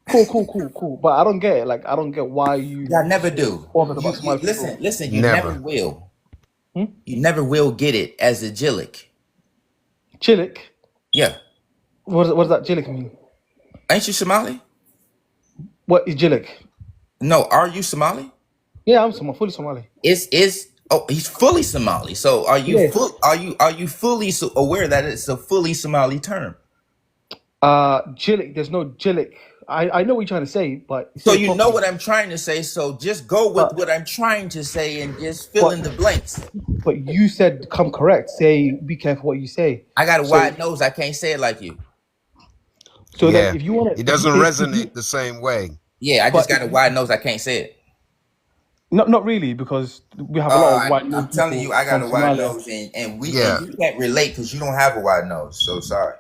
Cool. But I don't get it. Like, I don't get why you I never do. bother to use my Listen, you Never. never will. You never will get it as a Jillik. Jillik? Yeah. What does that Jillik mean? Ain't you Somali? What is Jillik? No, are you Somali? Yeah, I'm fully Somali. He's fully Somali. So are you Yes. are you fully aware that it's a fully Somali term? Jillik, there's no Jillik. I know what you're trying to say, but So you know what I'm trying to say. So just go with what I'm trying to say and just fill in the blanks. But you said come correct. Say be careful what you say. I got a wide nose. I can't say it like you. So Yeah. that if you want to, It doesn't resonate the same way. Yeah, I just got a wide nose. I can't say it. Not really, because we have a lot of white. I'm telling you, I got a wide nose, and and you can't relate because you don't have a wide nose. So sorry.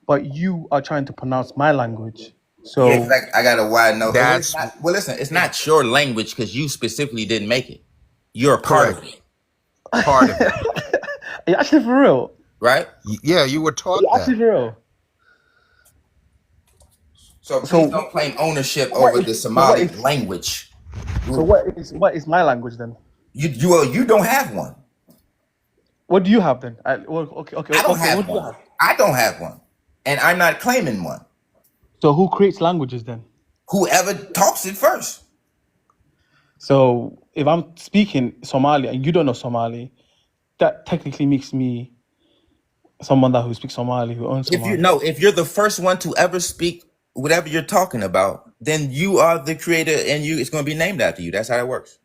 But you are trying to pronounce my language, so Yeah, 'cause I got a wide nose. That's Well, listen, it's not your language because you specifically didn't make it. You're a part of it, part of it. Are you actually for real? right? Yeah, you were taught Are you actually that. for real? So please don't claim ownership over the Somali language. So what is my language then? You don't have one. What do you have then? Okay. I don't have What do you one. have? I don't have one, and I'm not claiming one. So who creates languages then? Whoever talks it first. So if I'm speaking Somali and you don't know Somali, that technically makes me someone who speaks Somali, who owns Somali. If you're the first one to ever speak whatever you're talking about, then you are the creator, and it's going to be named after you. That's how it works.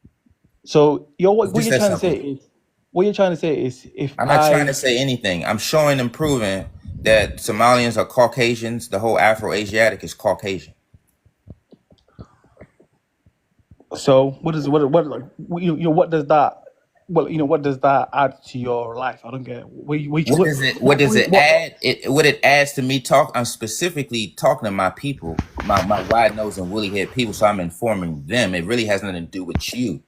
So what Just you're that trying to say simple. is, what you're trying to say is, if I'm not trying to say anything. I'm showing and proving that Somalians are Caucasians. The whole Afro-Asiatic is Caucasian. So what does that? Well, what does that add to your life? I don't get it. What does it add? What it adds to me I'm specifically talking to my people, my wide nose and woolly head people. So I'm informing them. It really has nothing to do with you.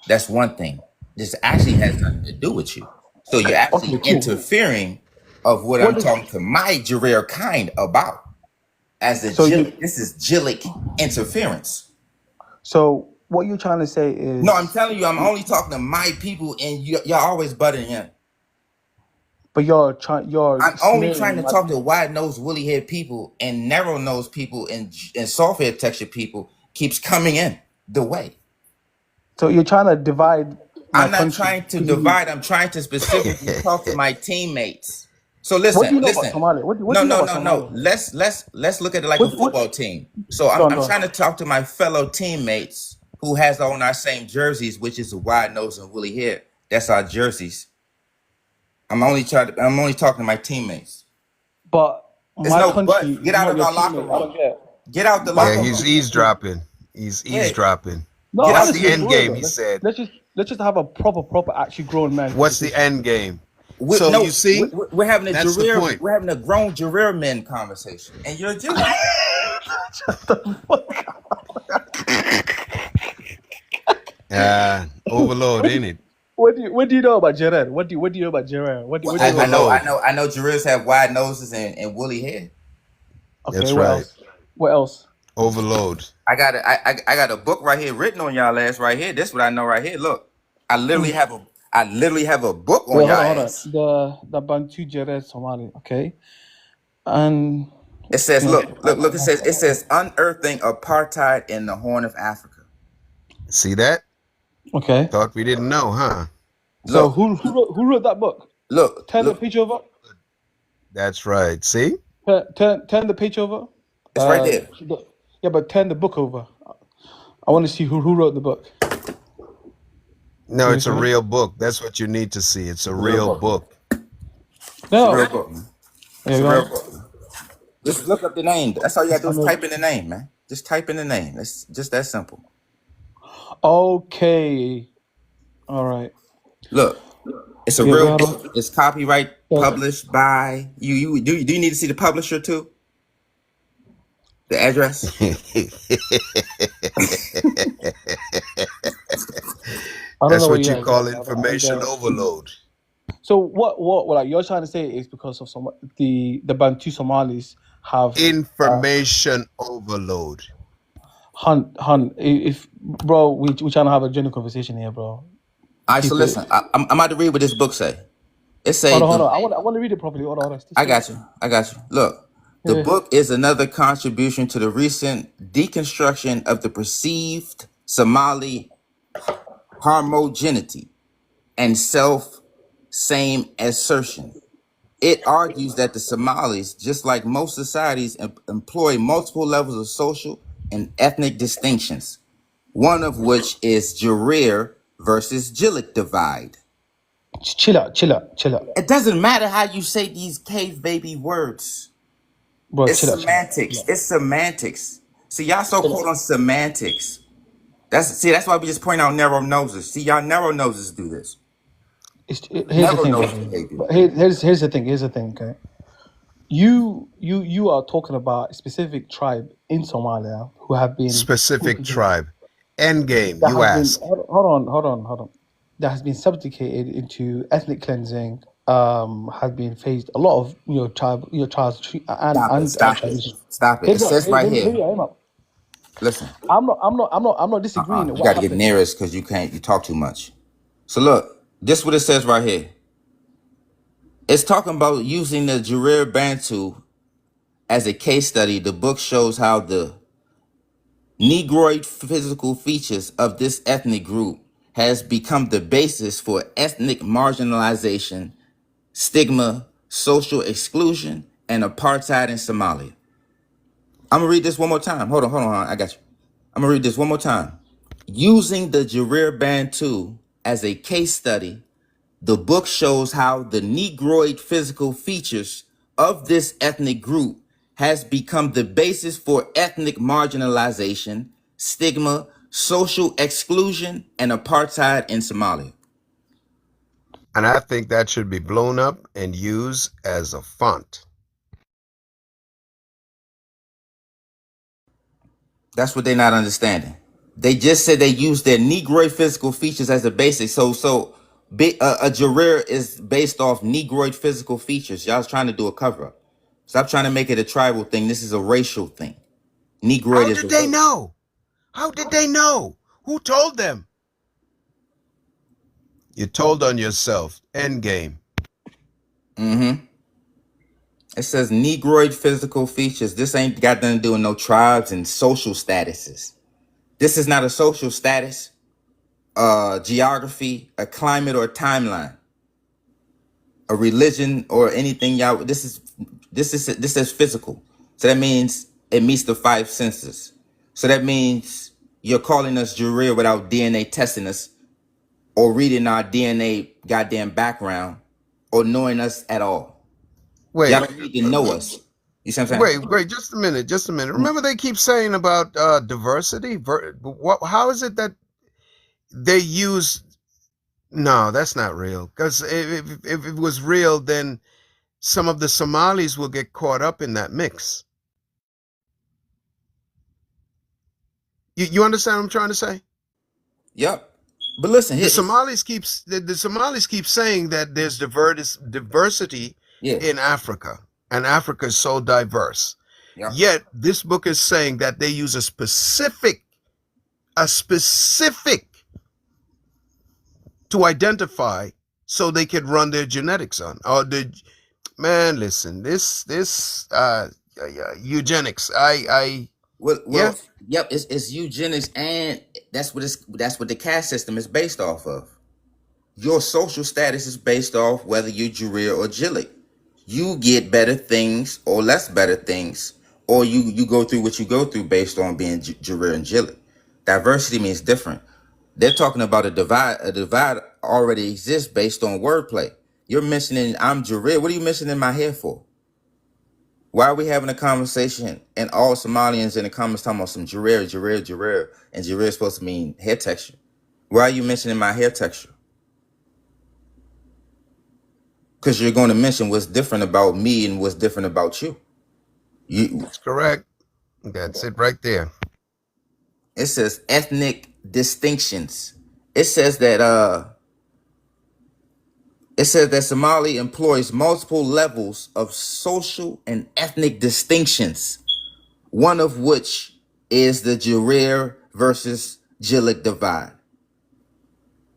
That's one thing. This actually has nothing to do with you. So you're actually interfering of what I'm talking to my Jareer kind about. As a this is Jillik interference. So what you're trying to say is... No, I'm telling you, I'm only talking to my people, and y'all always butting in. But I'm only trying to talk to wide nose, woolly head people, and narrow nose people, and soft head texture people keeps coming in the way. So you're trying to divide. I'm not trying to divide. I'm trying to specifically talk to my teammates. So listen, what do you know about Somalia? What do you know about no. Let's look at it like a football team. So I'm trying to talk to my fellow teammates who has on our same jerseys, which is a wide nose and woolly head. That's our jerseys. I'm only talking to my teammates. But get out of our locker room. Get out the locker room. Yeah, he's eavesdropping. He's eavesdropping. No, Get out the end game, he said. Let's just have a proper actually grown man. What's the end game? You see, we're having that's the point. We're having a grown Jareer men conversation, and you're just overload, ain't it? What do you know about Jared? What do you know about Jared? I know Jareers have wide noses and woolly hair. Okay, that's right. What else? Overload. I got a book right here written on y'all ass right here. This is what I know right here. Look, I literally have a book on y'all ass. The Bantu Jared Somali. Okay, and it says, look. It says unearthing apartheid in the Horn of Africa. See that? Okay. Thought we didn't know, huh? So who wrote that book? Look. Turn the page over. That's right. See? Turn the page over. It's right there. Yeah, but turn the book over. I want to see who wrote the book. No, it's a real book. That's what you need to see. It's a real book. No. It's a real book, man. It's a real book. Just look up the name. That's all you gotta do is type in the name, man. Just type in the name. It's just that simple. Okay. All right. Look, it's a real book. It's copyright published by you. Do you need to see the publisher too? The address? I don't That's know what what you you guys call got. I don't information get. overload. So what like you're trying to say is because of the Bantu Somalis have Information overload. Hun, if bro, we trying to have a genuine conversation here, bro. All right, so Keep it. listen, I'm about to read what this book say. It say, Hold on. I want to read it properly. Hold on. I got you. Look, the Yeah. book is another contribution to the recent deconstruction of the perceived Somali homogeneity and self-same assertion. It argues that the Somalis, just like most societies, employ multiple levels of social and ethnic distinctions, one of which is Jarir versus Jillik divide. Chill out. It doesn't matter how you say these cave baby words. Bro, It's chill out. semantics. It's semantics. See, y'all so caught on semantics. That's why we just point out narrow noses. See, y'all narrow noses do this. Here's the Narrow thing, nose bro. behavior. But here's the thing. Okay. You are talking about a specific tribe in Somalia who have been Specific tribe. Endgame, that you has asked. been hold on. That has been subjugated into ethnic cleansing. Has been faced a lot of child and Stop it. It says right here. Listen, I'm not disagreeing. you What got to get happened? near us because you talk too much. So look, this is what it says right here. It's talking about using the Jarir Bantu as a case study. The book shows how the Negroid physical features of this ethnic group has become the basis for ethnic marginalization, stigma, social exclusion, and apartheid in Somalia. I'm gonna read this one more time. Hold on. I got you. I'm gonna read this one more time. Using the Jarir Bantu as a case study, the book shows how the Negroid physical features of this ethnic group has become the basis for ethnic marginalization, stigma, social exclusion, and apartheid in Somalia. And I think that should be blown up and used as a font. That's what they're not understanding. They just said they use their Negroid physical features as a basis. So a Jarir is based off Negroid physical features. Y'all's trying to do a cover up. Stop trying to make it a tribal thing. This is a racial thing. Negroid How is did they know? How did they know? Who told them? You told on yourself. Endgame. It says Negroid physical features. This ain't got nothing to do with no tribes and social statuses. This is not a social status, geography, a climate, or a timeline, a religion, or anything. Y'all, this is physical. So that means it meets the 5 senses. So that means you're calling us Jarir without DNA testing us, or reading our DNA goddamn background, or knowing us at all. Wait. Y'all don't need to know us. You see what I'm saying? Wait, just a minute. Remember they keep saying about diversity? How is it that they use... No, that's not real. Because if it was real, then some of the Somalis will get caught up in that mix. You understand what I'm trying to say? Yep. But listen, the Somalis keep saying that there's diversity in Africa, and Africa is so diverse. Yep. Yet this book is saying that they use a specific to identify so they could run their genetics on. Man, listen, this eugenics. Yep, it's eugenics, and that's what the caste system is based off of. Your social status is based off whether you're Jarir or Jillik. You get better things or less better things, or you go through what you go through based on being Jarir and Jillik. Diversity means different. They're talking about a divide. A divide already exists based on wordplay. You're mentioning I'm Jarir. What are you mentioning my hair for? Why are we having a conversation and all Somalians in the comments talking about some Jarir, and Jarir is supposed to mean hair texture? Why are you mentioning my hair texture? Because you're going to mention what's different about me and what's different about you. That's correct. That's it right there. It says ethnic distinctions. It says that Somali employs multiple levels of social and ethnic distinctions, one of which is the Jarir versus Jillik divide.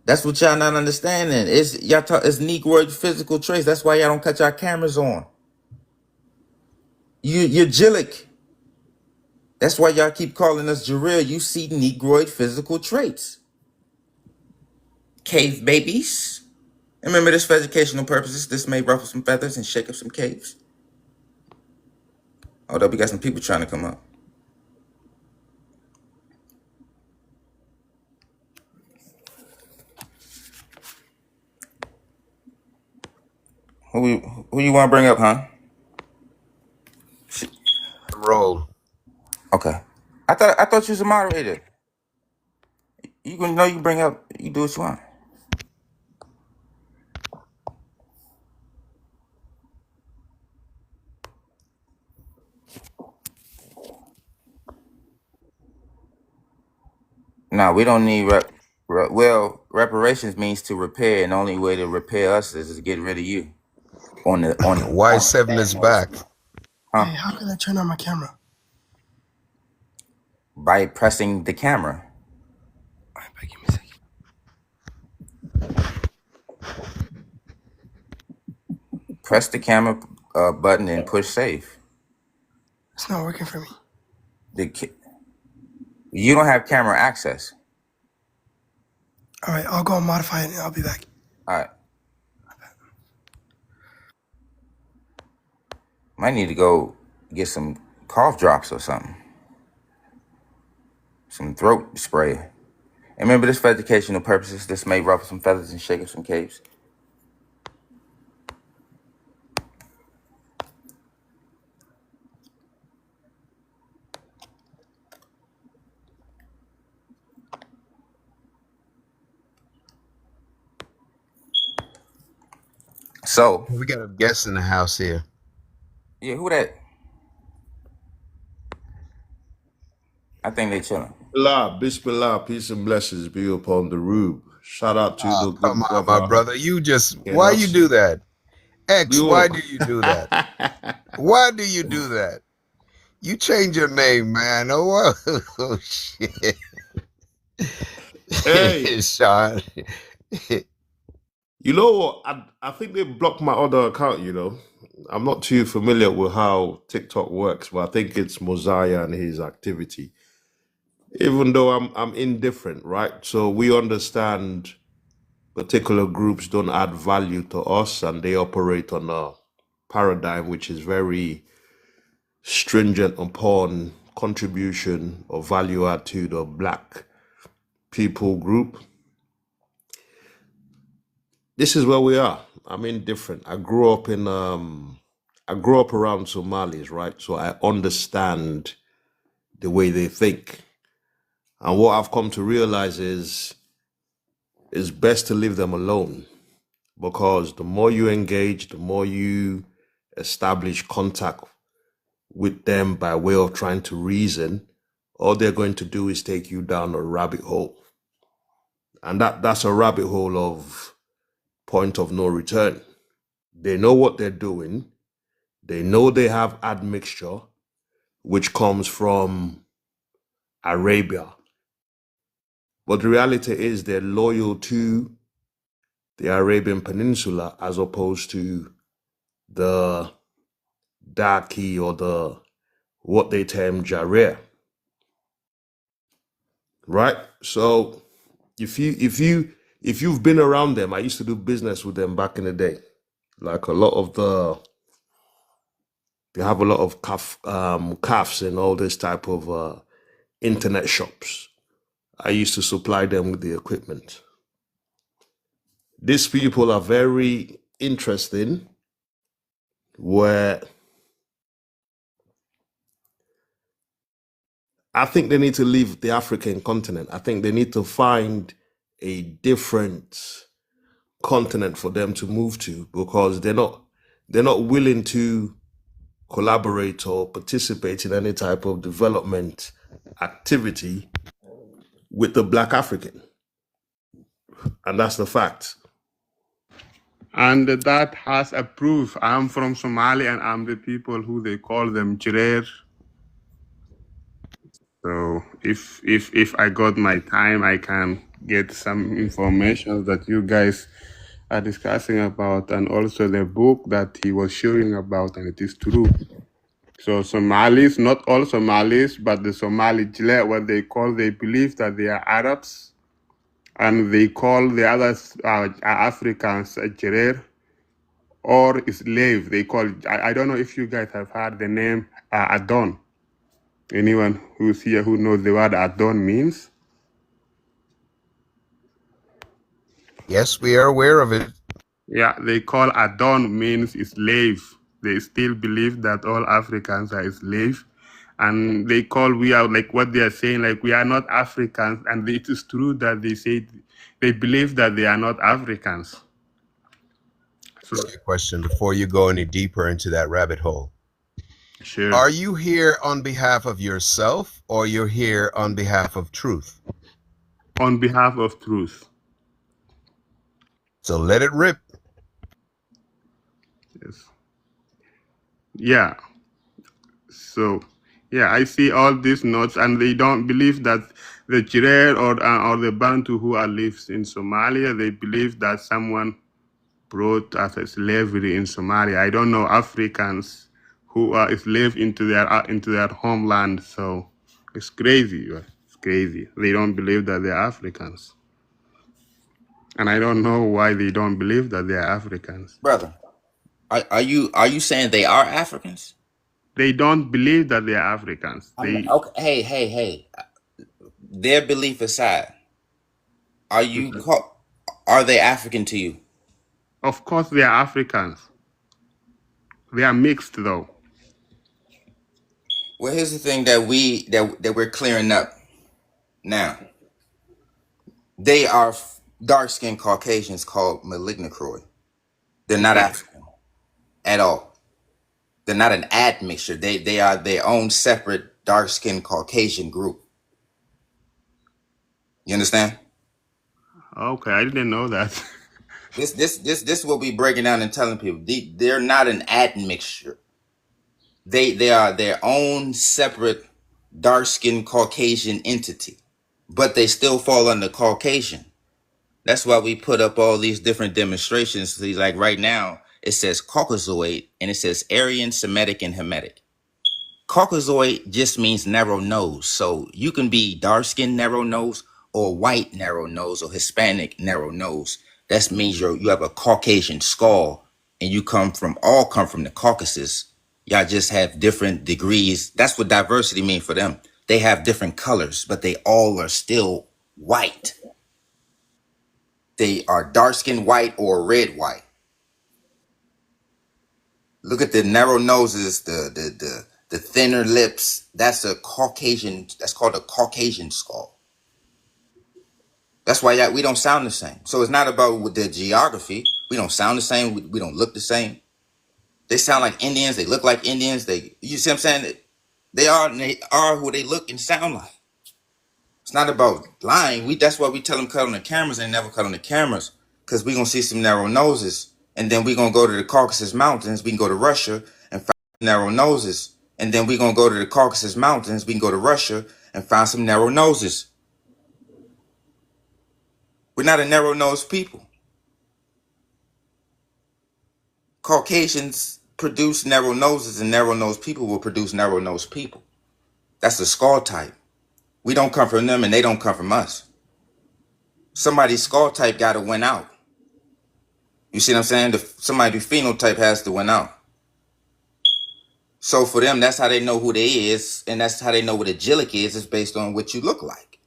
That's what y'all not understanding. It's Negroid physical traits. That's why y'all don't cut your cameras on. You're Jillik. That's why y'all keep calling us Jarir. You see Negroid physical traits. Cave babies. Remember this for educational purposes. This may ruffle some feathers and shake up some caves. Hold up, we got some people trying to come up. Who you want to bring up, huh? Roll. Okay. I thought you was a moderator. You gonna know you bring up. You do what you want. No, we don't need reparations means to repair, and the only way to repair us is to get rid of you. Y7 is back. Huh? Hey, how can I turn on my camera? By pressing the camera. Give me a second. Press the camera button and push save. It's not working for me. You don't have camera access. All right, I'll go and modify it and I'll be back. All right. Might need to go get some cough drops or something. Some throat spray. And remember this for educational purposes. This may ruffle some feathers and shake up some caves. So we got a guest in the house here. Yeah, who that? I think they chilling. Bismillah, peace and blessings be upon the room. Shout out to the good Come on, brother. my brother. You just why you do that? X, why do you do that? Why do you do that? You change your name, man. Oh, oh shit. Hey, Sean. You know what? I think they blocked my other account, you know. I'm not too familiar with how TikTok works, but I think it's Mosiah and his activity. Even though I'm indifferent, right? So we understand particular groups don't add value to us and they operate on a paradigm which is very stringent upon contribution or value add to the black people group. This is where we are. I'm indifferent. I grew up around Somalis, right? So I understand the way they think. And what I've come to realize is it's best to leave them alone, because the more you engage, the more you establish contact with them by way of trying to reason, all they're going to do is take you down a rabbit hole. And that's a rabbit hole of point of no return. They know what they're doing. They know they have admixture, which comes from Arabia. But the reality is they're loyal to the Arabian Peninsula as opposed to the Daki or the what they term Jarir. Right? So if you've been around them, I used to do business with them back in the day. Like they have a lot of calves and all this type of internet shops. I used to supply them with the equipment. These people are very interesting, where I think they need to leave the African continent. I think they need to find a different continent for them to move to, because they're not willing to collaborate or participate in any type of development activity with the Black African. And that's the fact. And that has a proof. I'm from Somalia and I'm the people who they call them Jirer. So if I got my time, I can get some information that you guys are discussing about, and also the book that he was showing about, and it is true. So Somalis, not all Somalis, but the Somali Jile, what they believe that they are Arabs, and they call the others Africans Jirer or slave. They call. I don't know if you guys have heard the name Adon. Anyone who's here who knows the word Adon means? Yes, we are aware of it. Yeah, they call Adon means slave. They still believe that all Africans are slaves. And they call, we are like what they are saying, like we are not Africans. And it is true that they say, they believe that they are not Africans. So, Ask you a question before you go any deeper into that rabbit hole. sure. Are you here on behalf of yourself or you're here on behalf of truth? On behalf of truth. So let it rip. Yes. Yeah. So, yeah, I see all these notes, and they don't believe that the Jirer or the Bantu who are lives in Somalia, they believe that someone brought as a slavery in Somalia. I don't know Africans who are enslaved into their homeland. So it's crazy. It's crazy. They don't believe that they're Africans, and I don't know why they don't believe that they're Africans. Brother, are you saying they are Africans? They don't believe that they're Africans. Okay, hey. Their belief aside, are they African to you? Of course, they are Africans. They are mixed, though. Well, here's the thing that we're clearing up now. They are dark-skinned Caucasians called malignocroid. They're not African at all. They're not an admixture. They are their own separate dark-skinned Caucasian group. You understand? Okay, I didn't know that. This will be breaking down and telling people they're not an admixture. They are their own separate dark-skinned Caucasian entity, but they still fall under Caucasian. That's why we put up all these different demonstrations. See, like right now, it says Caucasoid and it says Aryan, Semitic, and Hamitic. Caucasoid just means narrow nose. So you can be dark-skinned narrow nose or white narrow nose or Hispanic narrow nose. That means you have a Caucasian skull and you come from the Caucasus. Y'all just have different degrees. That's what diversity means for them. They have different colors, but they all are still white. They are dark-skinned white or red white. Look at the narrow noses, the thinner lips. That's a Caucasian. That's called a Caucasian skull. That's why we don't sound the same. So it's not about the geography. We don't sound the same. We don't look the same. They sound like Indians. They look like Indians. You see what I'm saying? They are who they look and sound like. It's not about lying. That's why we tell them cut on the cameras and never cut on the cameras, because we're going to see some narrow noses. And then we're going to go to the Caucasus Mountains. We can go to Russia and find narrow noses. And then we're going to go to the Caucasus Mountains. We can go to Russia and find some narrow noses. We're not a narrow-nosed people. Caucasians produce narrow noses, and narrow-nosed people will produce narrow-nosed people. That's the skull type. We don't come from them, and they don't come from us. Somebody's skull type got to win out. You see what I'm saying? Somebody's phenotype has to win out. So for them, that's how they know who they is, and that's how they know what agilic is. It's based on what you look like.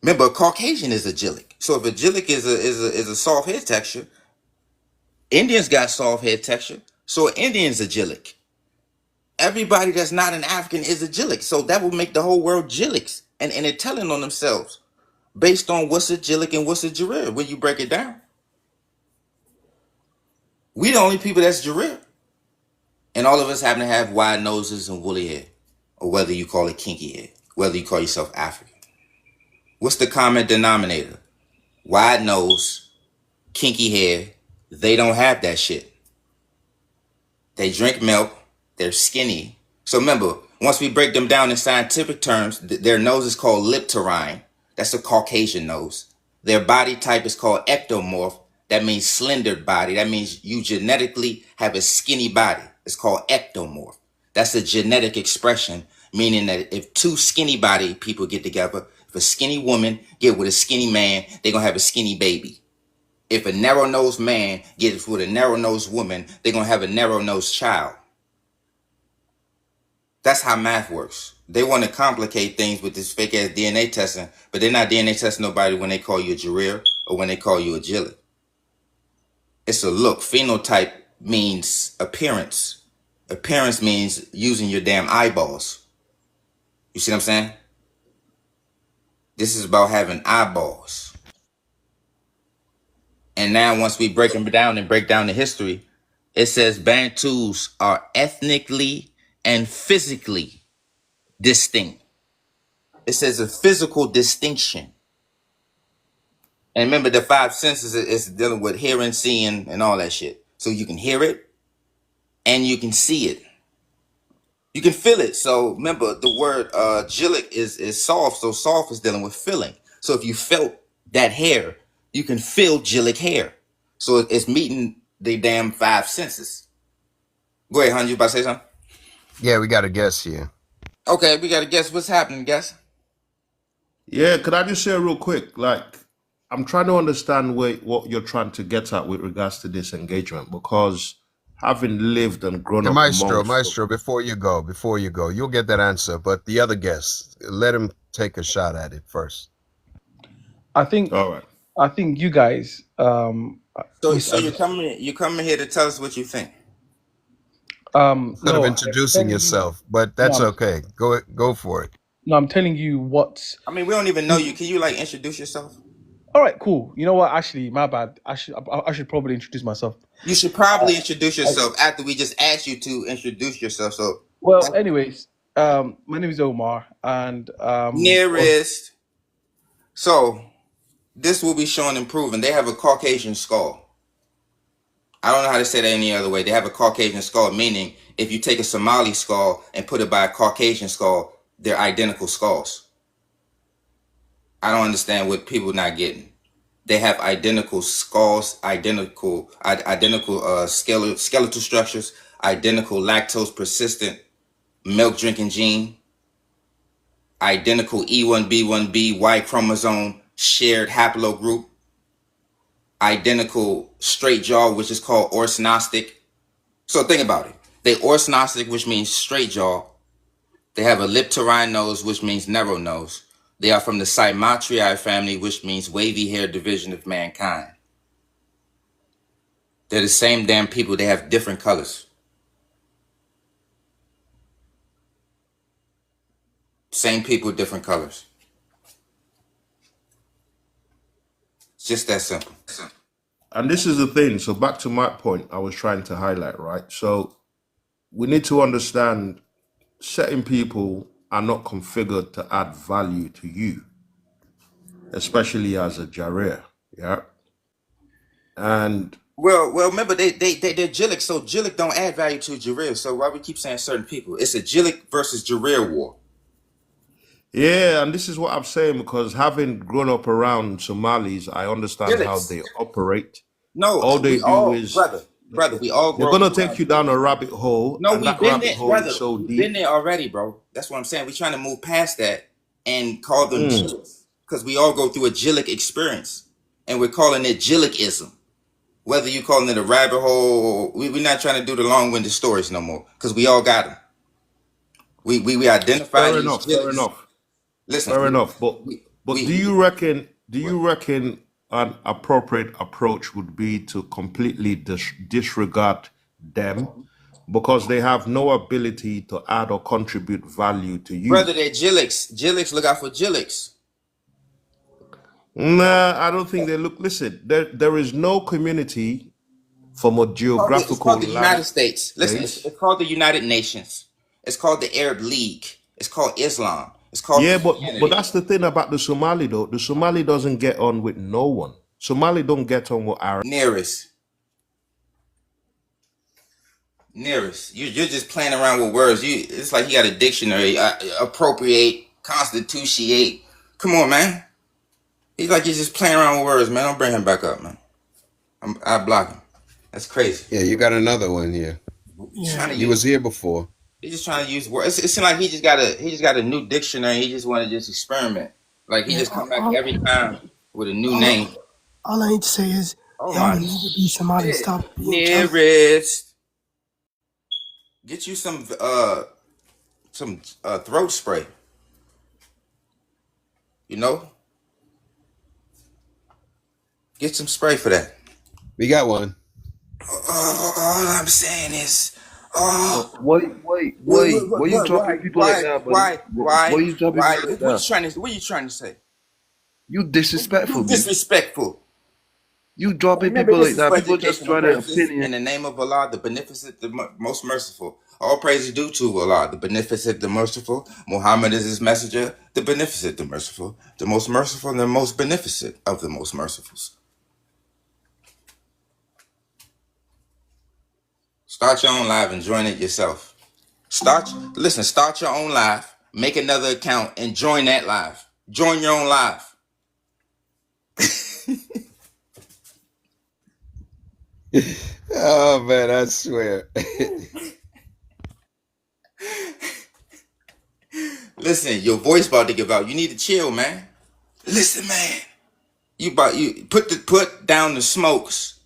Remember, a Caucasian is agilic. So if agilic is a soft head texture, Indians got soft head texture. So Indian's agilic. Everybody that's not an African is agilic. So that will make the whole world gilics. And they're telling on themselves based on what's agilic and what's a Jirer when you break it down. We the only people that's Jirer. And all of us happen to have wide noses and woolly hair, or whether you call it kinky hair, whether you call yourself African. What's the common denominator? Wide nose, kinky hair. They don't have that shit. They drink milk. They're skinny. So remember, once we break them down in scientific terms, their nose is called liptorine. That's a Caucasian nose. Their body type is called ectomorph. That means slender body. That means you genetically have a skinny body. It's called ectomorph. That's a genetic expression, meaning that if two skinny body people get together, if a skinny woman get with a skinny man, they're going to have a skinny baby. If a narrow-nosed man gets with a narrow-nosed woman, they're going to have a narrow-nosed child. That's how math works. They want to complicate things with this fake-ass DNA testing, but they're not DNA testing nobody when they call you a Jareer or when they call you a Jillik. It's a look. Phenotype means appearance. Appearance means using your damn eyeballs. You see what I'm saying? This is about having eyeballs. And now once we break them down and break down the history, it says Bantus are ethnically and physically distinct. It says a physical distinction. And remember, the five senses is dealing with hearing, seeing, and all that shit. So you can hear it and you can see it. You can feel it. So remember, the word Jillik is soft. So soft is dealing with feeling. So if you felt that hair, you can feel Jillik hair. So it's meeting the damn five senses. Go ahead, hon. You about to say something? Yeah, we got a guess here. Okay, we got to guess what's happening, guess. Yeah, could I just say real quick, like, I'm trying to understand what you're trying to get at with regards to this engagement, because having lived and grown The up Maestro, amongst before you go, you'll get that answer. But the other guest, let him take a shot at it first. I think. All right. I think you guys. So you're coming here to tell us what you think. Instead No, of I'm introducing telling you. yourself, but that's No, okay. Go for it. no, I'm telling you what. I mean, we don't even know you. Can you like introduce yourself? All right, cool. You know what? Actually, my bad. I should probably introduce myself. You should probably introduce yourself after we just asked you to introduce yourself. So Well, anyways, my name is Omar, and nearest. So this will be shown and proven. They have a Caucasian skull. I don't know how to say that any other way. They have a Caucasian skull, meaning if you take a Somali skull and put it by a Caucasian skull, they're identical skulls. I don't understand what people not getting. They have identical skulls, identical skeletal structures, identical lactose persistent milk drinking gene, identical E1B1B Y chromosome shared haplogroup, identical straight jaw, which is called orthostic. So think about it. They orthostic, which means straight jaw. They have a liptorine nose, which means narrow nose. They are from the Cymatriae family, which means wavy hair division of mankind. They're the same damn people. They have different colors. Same people, different colors. It's just that simple. And this is the thing. So back to my point I was trying to highlight, right? So we need to understand certain people are not configured to add value to you, especially as a Jareer, yeah? And Well, remember they're Jillik, so Jillik don't add value to Jareer. So why we keep saying certain people? It's a Jillik versus Jareer war. yeah, and this is what I'm saying, because having grown up around Somalis, I understand how Jilliks. they operate. No, All they we do all, is brother, we all they're grow gonna up take around you down a rabbit hole, No, and we've that been rabbit there, hole brother. is so We've been deep. there already, bro. That's what I'm saying. We're trying to move past that and call them Mm. Jilliks, because we all go through a Jillik experience, and we're calling it Jillikism. Whether you calling it a rabbit hole, we're not trying to do the long-winded stories no more, because we all got them. We identify Fair these enough, fair Jilliks. enough, Listen, fair enough. But we do you reckon an appropriate approach would be to completely disregard them because they have no ability to add or contribute value to you? brother, they're Jilliks. Jilliks, look out for Jilliks. Nah, I don't think they look. Listen, there is no community from a It's geographical called the United land States. Listen, base. it's called the United Nations. It's called the Arab League. It's called Islam. It's called Yeah, but Christianity. that's the thing about the Somali though. The Somali doesn't get on with no one. Somali don't get on with Arab. Nearest. You're just playing around with words. It's like you got a dictionary. Appropriate, constitutiate. Come on, man. He's like he's just playing around with words, man. Don't bring him back up, man. I block him. That's crazy. Yeah, you got another one here. He was here before. He's just trying to use words. It seems like he just got a new dictionary. He just want to just experiment. Like he just come back every time with a new name. All I need to say is, Oh y'all my need to be Somali. Stop being jealous. Nearest. Get you some throat spray. You know? Get some spray for that. We got one. All I'm saying is, Why you dropping people like that, buddy? Why you dropping people like that? What are you trying to say? You disrespectful, man. Disrespectful. You dropping Remember, people this like is that. People just educational trying to purposes. opinion. In the name of Allah, the beneficent, the most merciful. All praise is due to Allah, the beneficent, the merciful. Muhammad is his messenger, the beneficent, the merciful, the most merciful, and the most beneficent of the most mercifuls. Start your own live and join it yourself. Start your own live, make another account, and join that live. Join your own live. Oh man, I swear. Listen, your voice about to give out. You need to chill, man. Listen, man. You put down the smokes.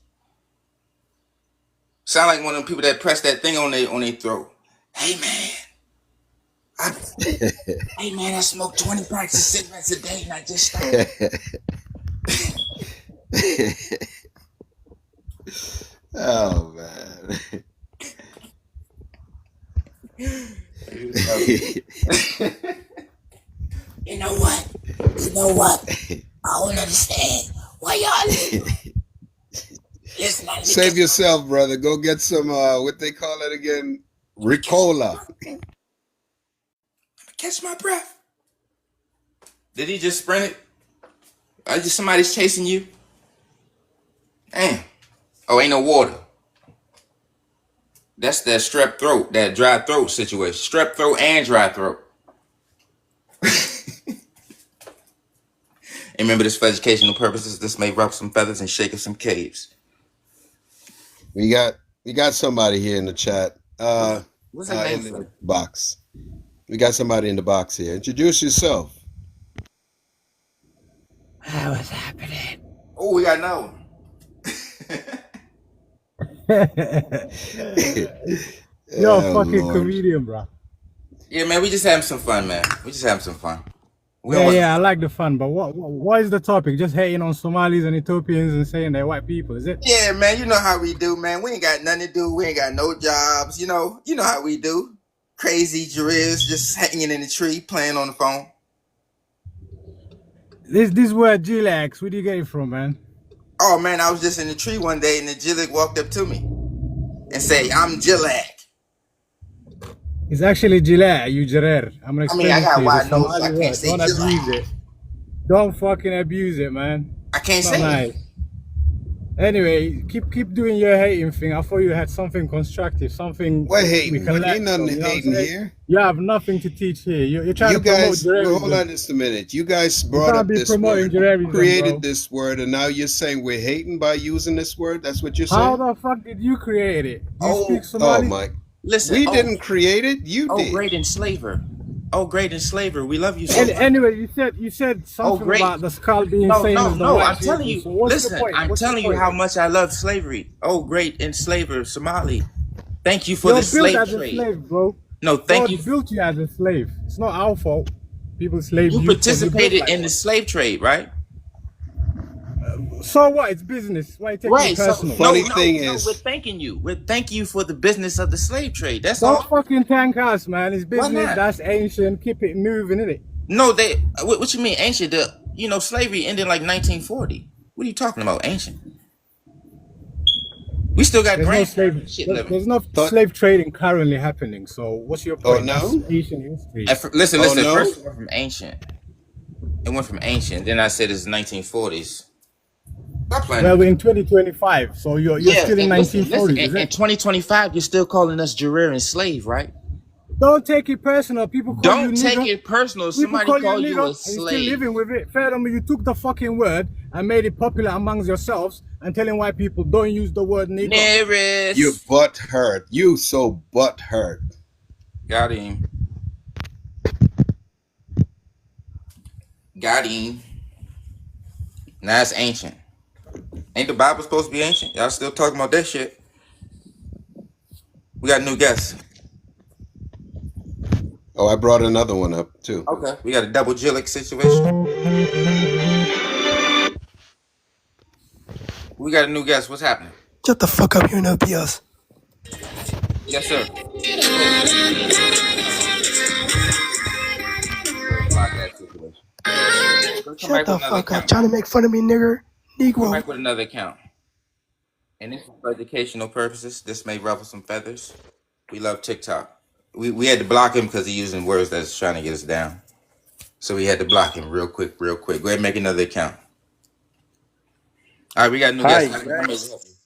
Sound like one of them people that press that thing on their throat. Hey man. Hey man, I smoke 20 packs of cigarettes a day and I just stopped. Oh man. You know what? I don't understand why y'all listen. Save yourself, brother. Go get some what they call it again? Ricola. Catch my breath. Did he just sprint it? Just somebody's chasing you? Damn. Oh, ain't no water. That's that strep throat, that dry throat situation. Strep throat and dry throat. And remember this for educational purposes. This may ruffle some feathers and shake some caves. We got somebody here in the chat. What's that name? In the box. We got somebody in the box here. Introduce yourself. What's happening? Oh, we got no. You're a Oh, fucking Lord. comedian, bro. Yeah, man, we just having some fun, man. We just having some fun. Yeah, I like the fun, but what is the topic? Just hating on Somalis and Ethiopians and saying they're white people, is it? Yeah, man, you know how we do, man. We ain't got nothing to do. We ain't got no jobs. You know how we do. Crazy Jariz just hanging in the tree, playing on the phone. This word Gilax, where do you get it from, man? Oh, man, I was just in the tree one day and the Jillick walked up to me and said, I'm Jillac. It's actually Gilak, you Jarer. I'm gonna explain I it got to you. wide It's nose, Somali I can't word. say Don't Gilak. abuse it. Don't fucking abuse it, man. I can't It's not say nice. Anyway, keep doing your hating thing. I thought you had something constructive, something We're we hating. can Ain't learn nothing from, you know what I'm hating saying? here. You have nothing to teach here. You're trying You to promote guys, well, hold Judaism. on just a minute. You guys You brought can't up be this promoting word, Judaism, created bro. this word, and now you're saying we're hating by using this word? That's what you're How saying? the fuck did you create it? Do you speak Oh Somali? my. Listen, We didn't create it. You did. great enslaver. Oh, great enslaver. We love you so And much. anyway, you said something great. about the skull being same as the white I'm telling people. you. So what's Listen, the point? I'm What's the telling you point? how much I love slavery. Oh, great enslaver, Somali. Thank you for You're the built slave as a trade. slave, bro. No, thank God you. built you as a slave. It's not our fault. People slave You you. 'cause you're built participated like in the one. slave trade, right? So what? It's business. Why you take it Right. So personal? Funny no, thing no, is, we're thanking you. We're thanking you for the business of the slave trade. That's Don't all. fucking thank us, man. It's Why business. not? That's ancient. Keep it moving, innit? No, what you mean ancient? Slavery ended like 1940. What are you talking about, ancient? We still got There's no slave. grandparents and shit living. There's no slave trading currently happening. So what's your Oh point? That's no? ancient history. Listen. Oh no? First it went from ancient. It went from ancient. Then I said it's 1940s. Stop playing. Well, we're in 2025, so you're still in and listen, 1940s. in Is it? 2025, you're still calling us Jareer and slave, right? Don't take it personal. People call you Don't nigger. take it personal. People Somebody call call you you nigger, a and you're still slave. living with it. Furthermore, you took the fucking word and made it popular amongst yourselves and telling white people don't use the word nigger. Nearest. You butt hurt. You so butt hurt. Got him. Got him. Now it's ancient. Ain't the Bible supposed to be ancient? Y'all still talking about that shit? We got new guests. Oh, I brought another one up too. Okay. We got a double Jillick situation. We got a new guest. What's happening? Shut the fuck up, you're no BS. Yes, sir. Shut the fuck up. Trying to make fun of me, nigger. Come Negro. back with another account. And this is for educational purposes. This may ruffle some feathers. We love TikTok. We had to block him because he's using words that's trying to get us down. So we had to block him real quick. Go ahead and make another account. All right, we got a new Hi, guest. guys.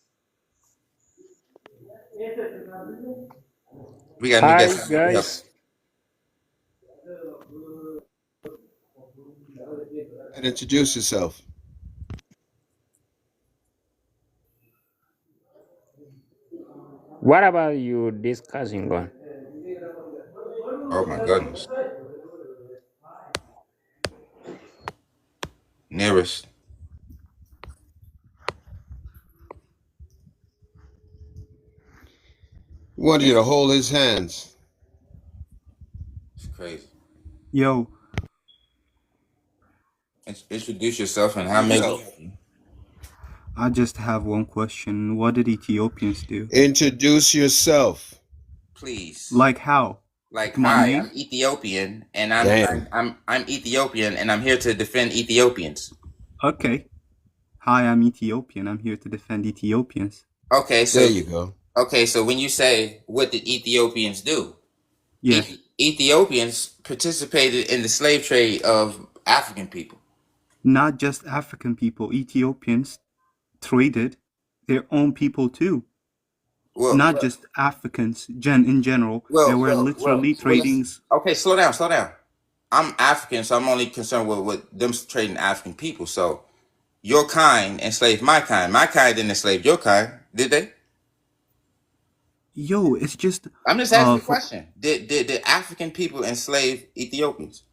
We got a new Hi, guest. guys. And introduce yourself. What about you discussing on? Oh my goodness. Nearest. He wanted you to hold his hands. It's crazy. Yo. Introduce yourself and how many. I just have one question. What did Ethiopians do? Introduce yourself. Please. Like how? Like, My hi, name? I'm Ethiopian, and Damn. I'm Ethiopian, and I'm here to defend Ethiopians. Okay. Hi, I'm Ethiopian. I'm here to defend Ethiopians. Okay, so There you go. Okay, so when you say what did Ethiopians do? Yes. Ethiopians participated in the slave trade of African people. Not just African people. Ethiopians traded their own people too. Not just Africans. In general, there were literally tradings. Okay, slow down. I'm African, so I'm only concerned with them trading African people. So your kind enslaved my kind. My kind didn't enslave your kind, did they? Yo, it's just. I'm just asking a question. Did African people enslave Ethiopians?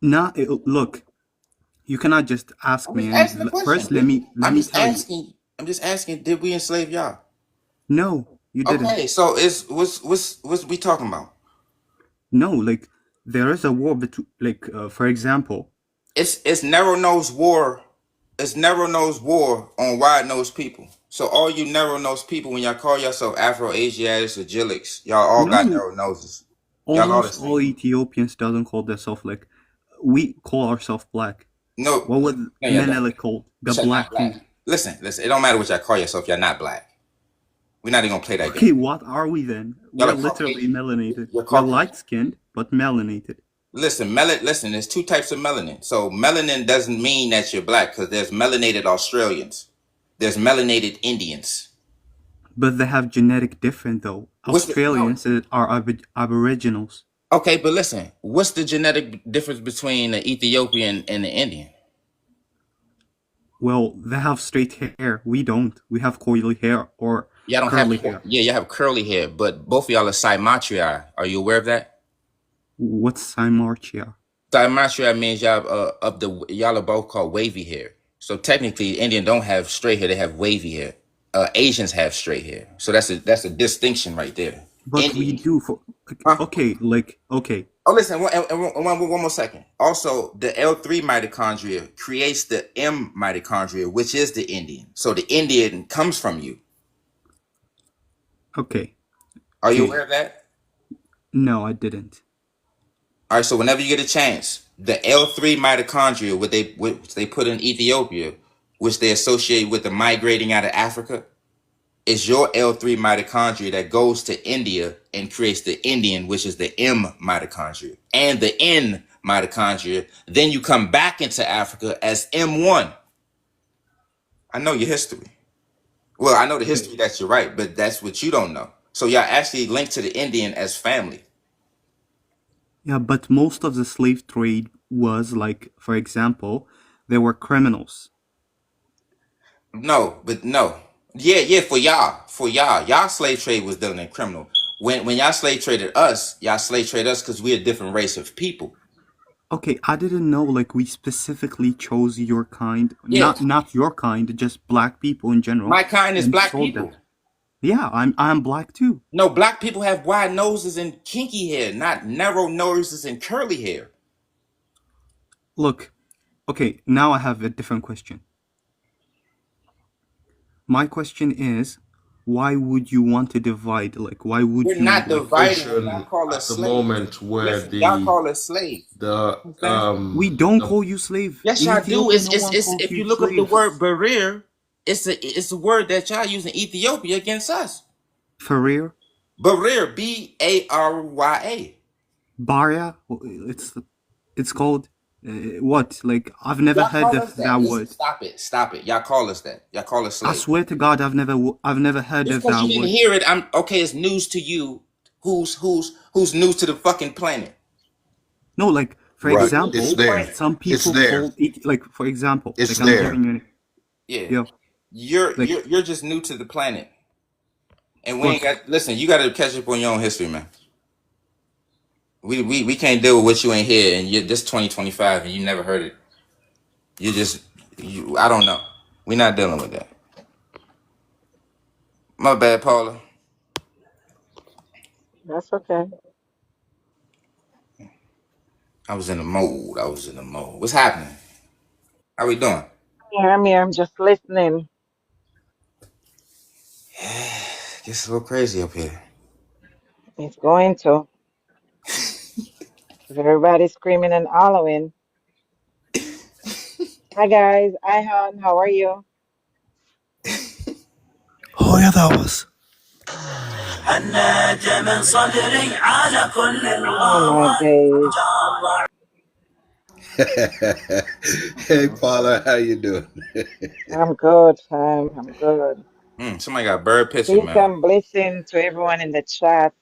Look, you cannot just ask me. Asking the First, question. let me tell you. I'm just asking. Did we enslave y'all? No, you didn't. Okay, so what's we talking about? No, like there is a war between, for example, It's narrow-nosed war. It's narrow-nosed war on wide-nosed people. So all you narrow-nosed people, when y'all call yourself Afro-Asiatics or Jillics, y'all all got No. narrow noses. Y'all all the almost same. all Ethiopians doesn't call themselves like we call ourselves black. No. What would No, you're Menele black. call the Shut black up, black. thing? Listen. It don't matter what y'all call yourself. Y'all not black. We're not even gonna play that Okay, game. what are we then? Y'all We're are literally Caucasian. melanated. You're We're Caucasian. light-skinned, but melanated. Listen, there's two types of melanin. So melanin doesn't mean that you're black because there's melanated Australians. There's melanated Indians. But they have genetic different though. Australians are aboriginals. Okay, but listen, what's the genetic difference between the Ethiopian and the Indian? Well, they have straight hair. We don't. We have coily hair or Y'all don't curly have hair. Yeah, you have curly hair, but both of y'all are Cymatria. Are you aware of that? What's Cymarchia? Cymatria means y'all are both called wavy hair. So technically, Indian don't have straight hair; they have wavy hair. Asians have straight hair. So that's a distinction right there. But we do for okay. Oh, listen, one more second. Also, the L3 mitochondria creates the M mitochondria, which is the Indian. So the Indian comes from you. Okay. Are you aware of that? No, I didn't. All right, so whenever you get a chance, the L3 mitochondria, which they put in Ethiopia, which they associate with the migrating out of Africa, is your L3 mitochondria that goes to India and creates the Indian, which is the M mitochondria, and the N mitochondria. Then you come back into Africa as M1. I know your history. Well, I know the history that you're right, but that's what you don't know. So y'all actually linked to the Indian as family. Yeah, but most of the slave trade was like, for example, there were criminals. No, but no. Yeah, for y'all slave trade was done in criminal. When y'all slave traded us, y'all slave traded us because we're a different race of people. Okay, I didn't know like we specifically chose your kind. Yeah. Not your kind, just black people in general. My kind is and black sold people. them. Yeah, I'm black too. No, black people have wide noses and kinky hair, not narrow noses and curly hair. Look, okay, now I have a different question. My question is, why would you want to divide? Like, why would We're you? not dividing. Y'all At call us the slaves. moment where Listen, y'all call us slaves. We don't call you slave. Yes, y'all do. It's No one calls if you you look up the slave. word barir, it's a word that y'all use in Ethiopia against us. Farir, Barir, B-A-R-Y-A. Baria, it's called what? Like I've never Y'all heard call of us that. that Listen, word. stop it. Y'all call us that. Y'all call us I slaves. swear to God, I've never heard Just of because that you didn't word. hear it, I'm okay. It's news to you. Who's new to the fucking planet? No, like for Right. example, It's there. some It's people there. call it like for example, It's like I'm there. giving you. Yeah, Yeah, like you're just new to the planet, and we ain't look, got. Listen, you got to catch up on your own history, man. We can't deal with what you ain't here, and this 2025, and you never heard it. I don't know. We're not dealing with that. My bad, Paula. That's okay. I was in the mode. What's happening? How we doing? I'm here. I'm just listening. Gets a little crazy up here. It's going to. 'Cause everybody's screaming and hollering. Hi, guys. Hi, hon. How are you? Oh yeah, that was. Oh, my days. Hey, Paula, how you doing? I'm good, fam. I'm good. Somebody got a bird picture, Peace man. and blessing to everyone in the chat.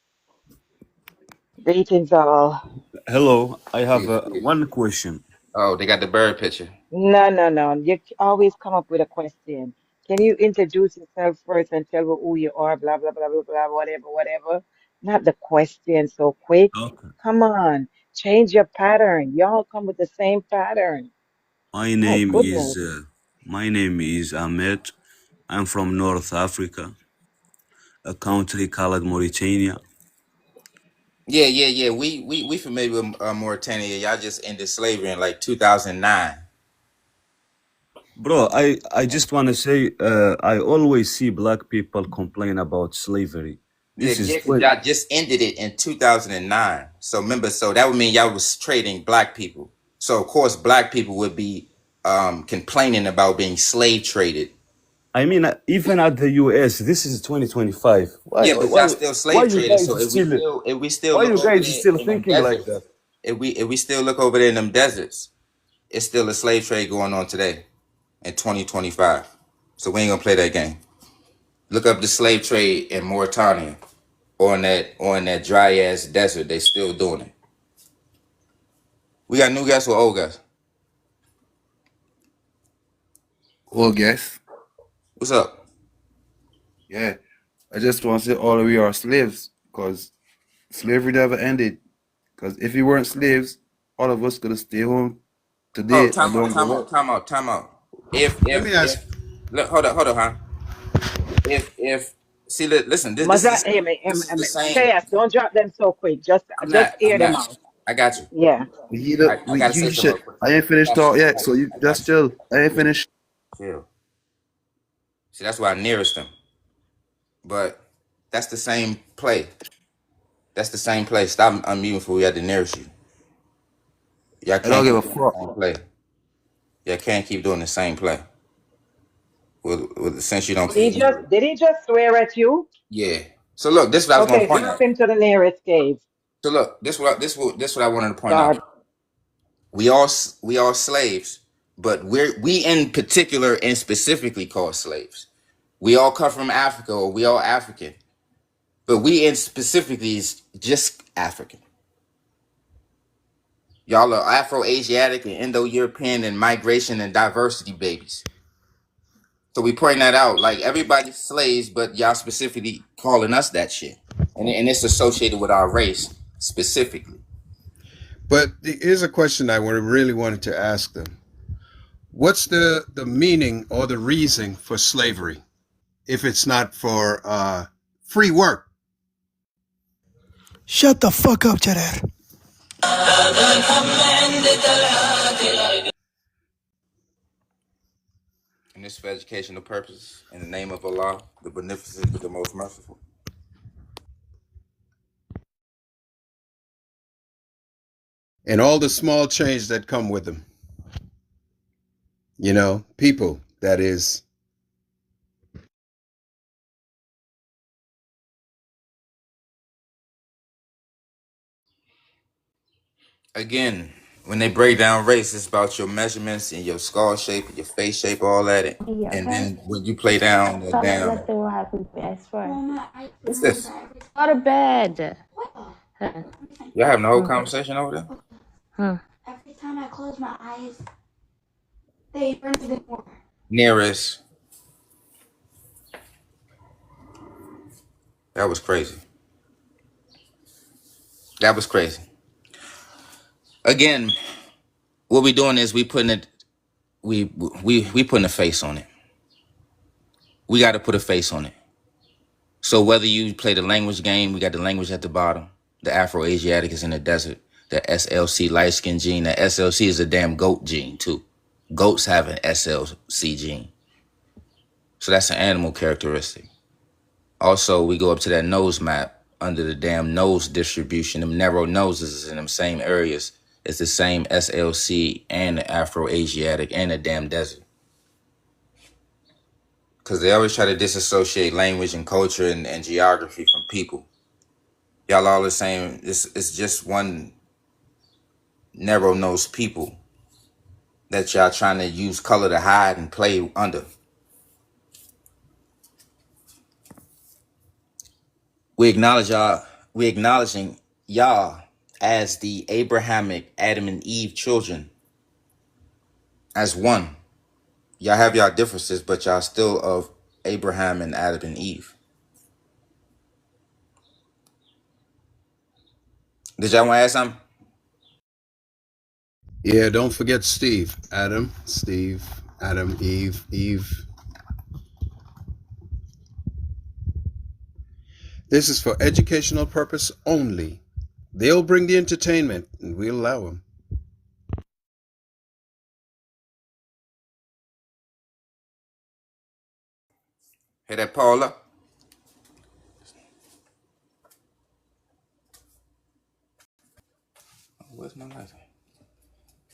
Greetings, all. Hello, I have Peace. one question. Oh, they got the bird picture. No. You always come up with a question. Can you introduce yourself first and tell who you are? Blah, blah, blah, blah, blah, whatever. Not the question so quick. Okay. Come on. Change your pattern. Y'all come with the same pattern. My My name is goodness. Ahmed. I'm from North Africa, a country called Mauritania. Yeah. We familiar with Mauritania. Y'all just ended slavery in like 2009. Bro, I just want to say I always see black people complain about slavery. This is Because y'all just ended it in 2009. So remember, so that would mean y'all was trading black people. So of course, black people would be complaining about being slave traded. I mean, even at the US, this is 2025. Yeah, but y'all still slave you traded. guys So if we still why look you over guys there still in them thinking like deserts, that? if we still look over there in them deserts, it's still a slave trade going on today in 2025. So we ain't gonna play that game. Look up the slave trade in Mauritania or in that dry ass desert. They still doing it. We got new guys or old guys? Well, guess. What's up? Yeah. I just want to say all we are slaves because slavery never ended. Because if we weren't slaves, all of us could have stayed home today Oh, and don't go work. time out. If Let me ask. look, hold on, huh? If see, listen, this is the same. Chaos, don't drop them so quick. Just I'm air them not. out. I got you. Yeah. I gotta say You something should. real quick. I ain't finished talk yet, so you I got just chill. I ain't finished. Chill. See, that's why I nearest them. But that's the same play. Stop unmuting before we had to nearest you. Y'all I don't can't give a keep doing the fuck. same play. Y'all can't keep doing the same play. Well, since you don't Did he speak just Hebrew. did he just swear at you? Yeah. So look, this is what I was going to Okay, point drop out. him to the nearest cave. So look, this what I wanted to point out. God. We all slaves, but we in particular and specifically called slaves. We all come from Africa, or we all African, but we in specifically is just African. Y'all are Afro-Asiatic and Indo-European and migration and diversity babies. So we point that out. Like everybody's slaves, but y'all specifically calling us that shit, and it's associated with our race specifically. But here's a question I really wanted to ask them. What's the meaning or the reason for slavery if it's not for free work? Shut the fuck up, Jared. And this for educational purposes, in the name of Allah, the Beneficent, the Most Merciful. And all the small change that come with them. You know, people, that is. Again, when they break down race, it's about your measurements and your skull shape and your face shape, all that. And then when you play down the damn, Nothing will happen to me, I swear. what's this? Go to bed. Huh. Y'all having a whole conversation over there? Huh. Every time I close my eyes, they burn even more. Nearest. That was crazy. That was crazy. Again, what we doing is we putting a face on it. We got to put a face on it. So whether you play the language game, we got the language at the bottom. The Afro-Asiatic is in the desert. The SLC light skin gene. The SLC is a damn goat gene too. Goats have an SLC gene. So that's an animal characteristic. Also, we go up to that nose map under the damn nose distribution. Them narrow noses is in them same areas. It's the same SLC and the Afro-Asiatic and the damn desert. Because they always try to disassociate language and culture and geography from people. Y'all all the same. It's just one narrow-nosed people that y'all trying to use color to hide and play under. We acknowledging y'all as the Abrahamic Adam and Eve children as one. Y'all have y'all differences, but y'all still of Abraham and Adam and Eve. Did y'all want to add something? Yeah, don't forget Steve. Adam, Steve, Adam, Eve, Eve. This is for educational purpose only. They'll bring the entertainment, and we'll allow them. Hey, that Paula? Where's my lighter?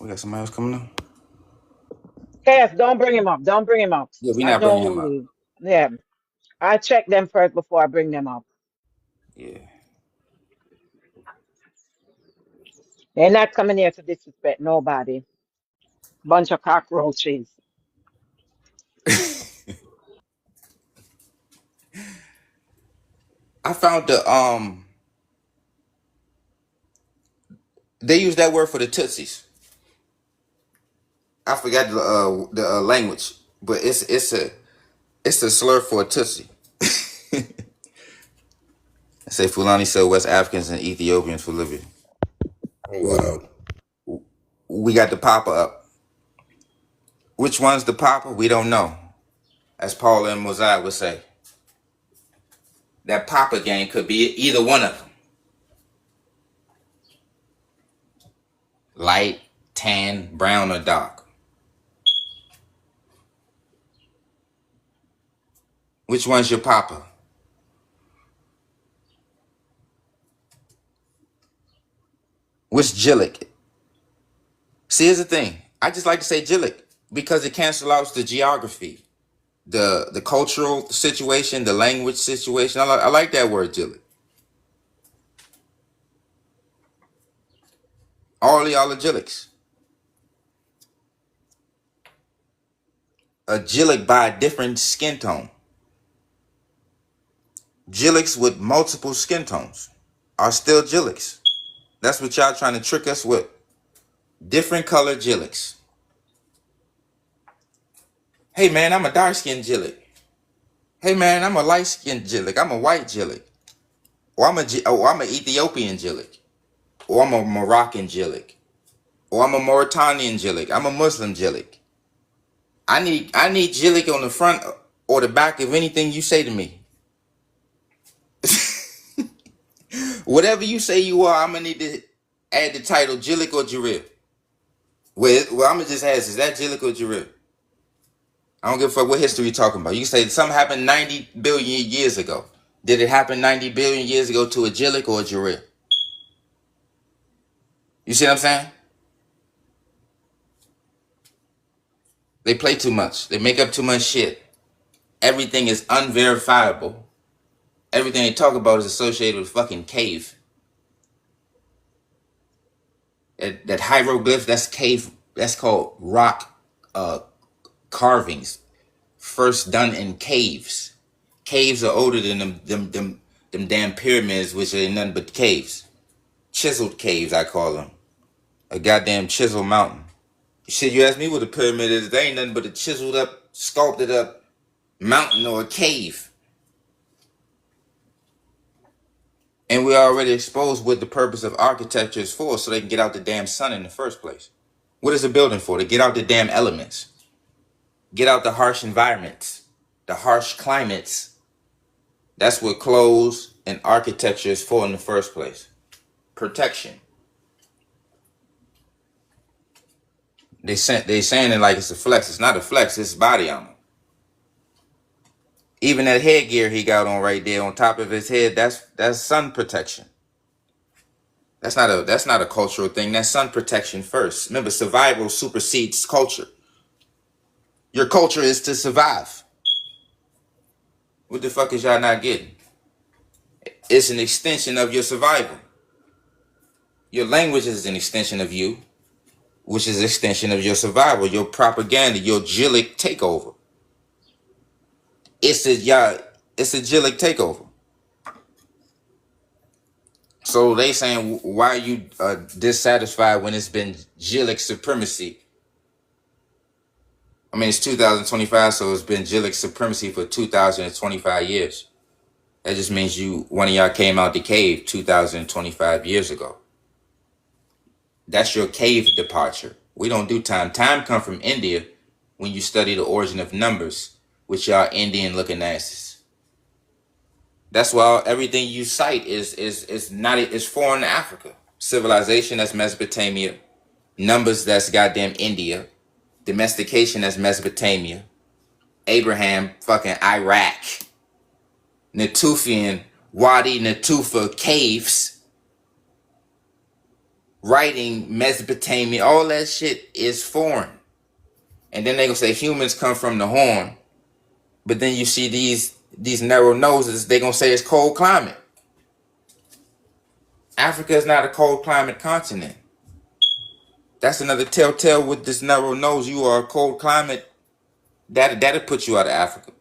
We got somebody else coming up? Yes, don't bring him up. Don't bring him up. Yeah, we're I not bringing know him up. who he. Yeah. I check them first before I bring them up. Yeah. They're not coming here to disrespect nobody. Bunch of cockroaches. I found they use that word for the Tootsies. I forgot the language, but it's a slur for a Tootsie. I say Fulani said West Africans and Ethiopians for living. We got the Papa up. Which one's the Papa? We don't know. As Paula and Mosiah would say. That Papa gang could be either one of them. Light, tan, brown, or dark. Which one's your Papa? Which Jillik? See, here's the thing. I just like to say Jillik because it cancels out the geography. the cultural situation, the language situation. I like that word, Jillik. All y'all are Jilliks. A Jillik by a different skin tone. Jilliks with multiple skin tones are still Jilliks. That's what y'all trying to trick us with. Different color Jilliks. Hey man, I'm a dark-skinned Jillik. Hey man, I'm a light-skinned Jillik. I'm a white Jillik. Or I'm an Ethiopian Jillik. Or I'm a Moroccan Jillik. Or I'm a Mauritanian Jillik. I'm a Muslim Jillik. I need Jillik on the front or the back of anything you say to me. Whatever you say you are, I'm gonna need to add the title Jillik or Jarib. Well, I'm gonna just ask, is that Jillik or Jarib? I don't give a fuck what history you're talking about. You can say something happened 90 billion years ago. Did it happen 90 billion years ago to a Jillik or a Jarib? You see what I'm saying? They play too much. They make up too much shit. Everything is unverifiable. Everything they talk about is associated with fucking cave. That hieroglyph, that's cave. That's called rock carvings. First done in caves. Caves are older than them damn pyramids, which ain't nothing but caves. Chiseled caves, I call them. A goddamn chisel mountain. Shit, you ask me what a pyramid is, they ain't nothing but a chiseled up, sculpted up mountain or a cave. And we're already exposed what the purpose of architecture is for, so they can get out the damn sun in the first place. What is a building for? To get out the damn elements. Get out the harsh environments. The harsh climates. That's what clothes and architecture is for in the first place. Protection. They saying it like it's a flex. It's not a flex, it's body armor. Even that headgear he got on right there on top of his head, that's sun protection. That's not a cultural thing. That's sun protection first. Remember, survival supersedes culture. Your culture is to survive. What the fuck is y'all not getting? It's an extension of your survival. Your language is an extension of you, which is an extension of your survival, your propaganda, your Jillik takeover. It's a Jillik takeover. So they saying, why are you dissatisfied when it's been Jillik supremacy? I mean, it's 2025, so it's been Jillik supremacy for 2025 years. That just means one of y'all came out the cave 2025 years ago. That's your cave departure. We don't do time. Time come from India when you study the origin of numbers, which y'all Indian looking asses. That's why everything you cite is foreign to Africa. Civilization, that's Mesopotamia. Numbers, that's goddamn India. Domestication, that's Mesopotamia. Abraham, fucking Iraq. Natufian, Wadi Natufa caves. Writing, Mesopotamia, all that shit is foreign. And then they gonna say humans come from the Horn. But then you see these narrow noses, they gonna say it's cold climate. Africa is not a cold climate continent. That's another telltale with this narrow nose. You are a cold climate. That'll put you out of Africa.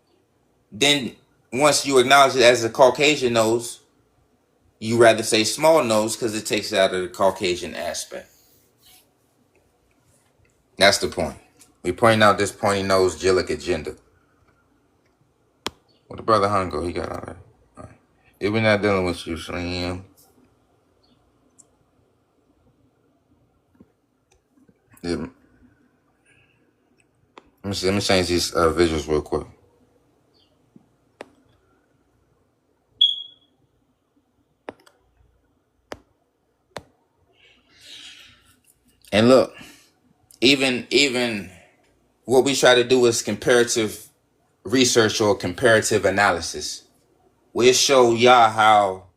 Then once you acknowledge it as a Caucasian nose, you rather say small nose because it takes it out of the Caucasian aspect. That's the point. We pointing out this pointy nose Jillik agenda. What the brother Hungo, he got all right. All right. Yeah, we're not dealing with you, Slim. Yeah. Let me change these visuals real quick. And look, even what we try to do is comparative research or comparative analysis. We'll show y'all how,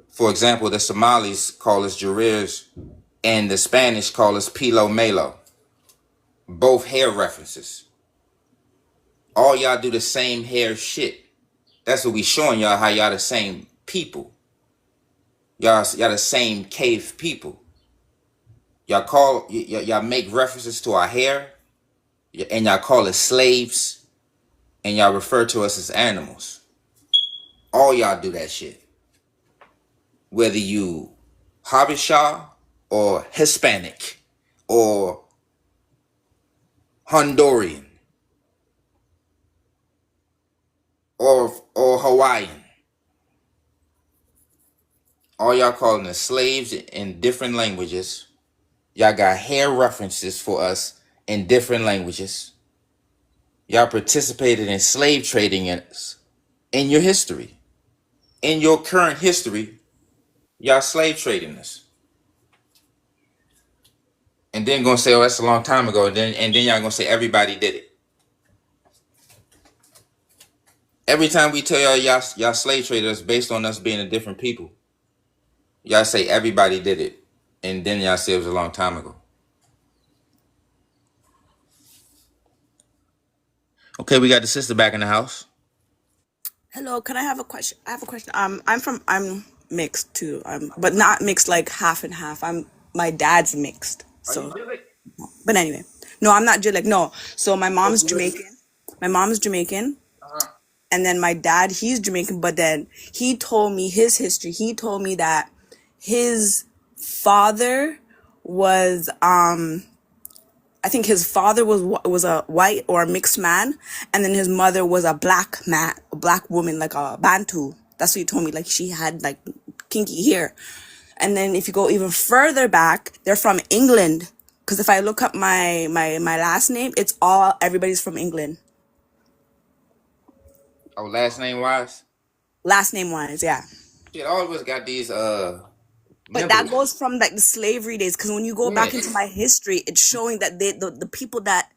for example, the Somalis call us Jarirs and the Spanish call us Pilo Melo. Both hair references. All y'all do the same hair shit. That's what we showing y'all, how y'all the same people. Y'all the same cave people. Y'all make references to our hair, and y'all call us slaves, and y'all refer to us as animals. All y'all do that shit. Whether you Habesha or Hispanic or Honduran or Hawaiian. All y'all calling us slaves in different languages. Y'all got hair references for us in different languages. Y'all participated in slave trading in your history. In your current history, y'all slave trading us. And then gonna say, oh, that's a long time ago. And then y'all gonna say everybody did it. Every time we tell y'all slave traded us based on us being a different people, y'all say everybody did it. And then y'all say it was a long time ago. Okay, we got the sister back in the house. Hello, can I have a question? I have a question. I'm mixed too. But not mixed like half and half. My dad's mixed. So, but anyway, no, I'm not Jillik. No, so my mom's Jamaican. My mom's Jamaican, and then my dad, he's Jamaican. But then he told me his history. He told me that his father was I think his father was a white or a mixed man, and then his mother was a black woman, like a Bantu. That's what he told me. Like she had like kinky hair. And then if you go even further back, they're from England. Because if I look up my last name, it's everybody's from England. Oh, last name wise? Last name wise, yeah. Shit, all of us got these But that goes from like the slavery days, because when you go back into my history, it's showing that the people that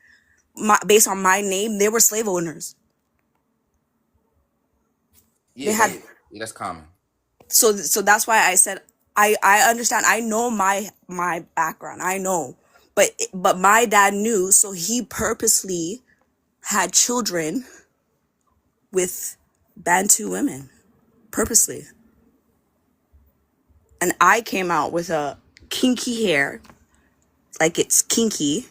based on my name, they were slave owners. Yeah, that's common. So that's why I said I understand. I know my background. I know, but my dad knew, so he purposely had children with Bantu women, purposely. And I came out with a kinky hair, like it's kinky,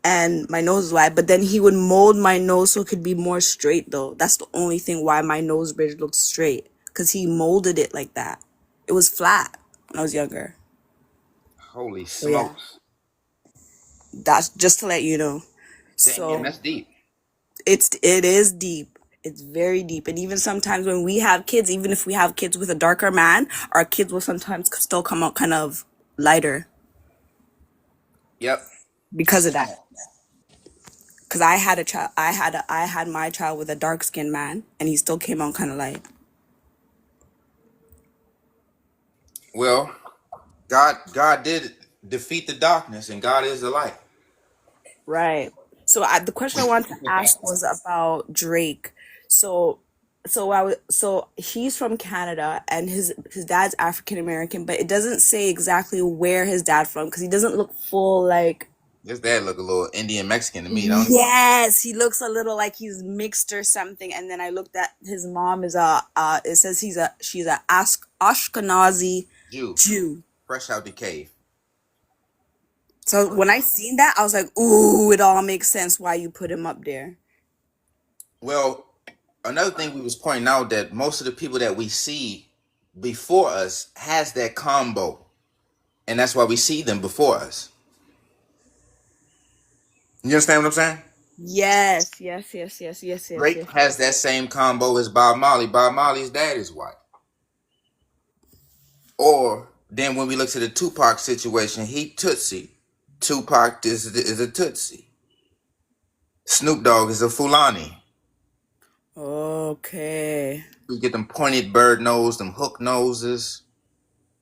and my nose is wide, but then he would mold my nose so it could be more straight though. That's the only thing why my nose bridge looks straight, because he molded it like that. It was flat when I was younger. Holy So yeah, smokes. that's just to let you know. So Damn, that's deep. it is deep. It's very deep. And even sometimes when we have kids, even if we have kids with a darker man, our kids will sometimes still come out kind of lighter. Yep. Because of that. Because I had a child, I had my child with a dark skinned man, and he still came out kind of light. Well, God did defeat the darkness, and God is the light. Right. So the question I wanted to ask was about Drake. So he's from Canada, and his dad's African American, but it doesn't say exactly where his dad from, because he doesn't look full like. His dad look a little Indian Mexican to me, don't he? Yes, he looks a little like he's mixed or something. And then I looked at his mom is it says she's a Ashkenazi Jew. Fresh out the cave. So when I seen that, I was like, ooh, it all makes sense why you put him up there. Well, another thing we was pointing out, that most of the people that we see before us has that combo, and that's why we see them before us. You understand what I'm saying? Yes. Drake has that same combo as Bob Marley. Bob Marley's dad is white. Or then when we look to the Tupac situation, he Tootsie. Tupac is a Tootsie. Snoop Dogg is a Fulani. Okay. We get them pointed bird nose, them hook noses,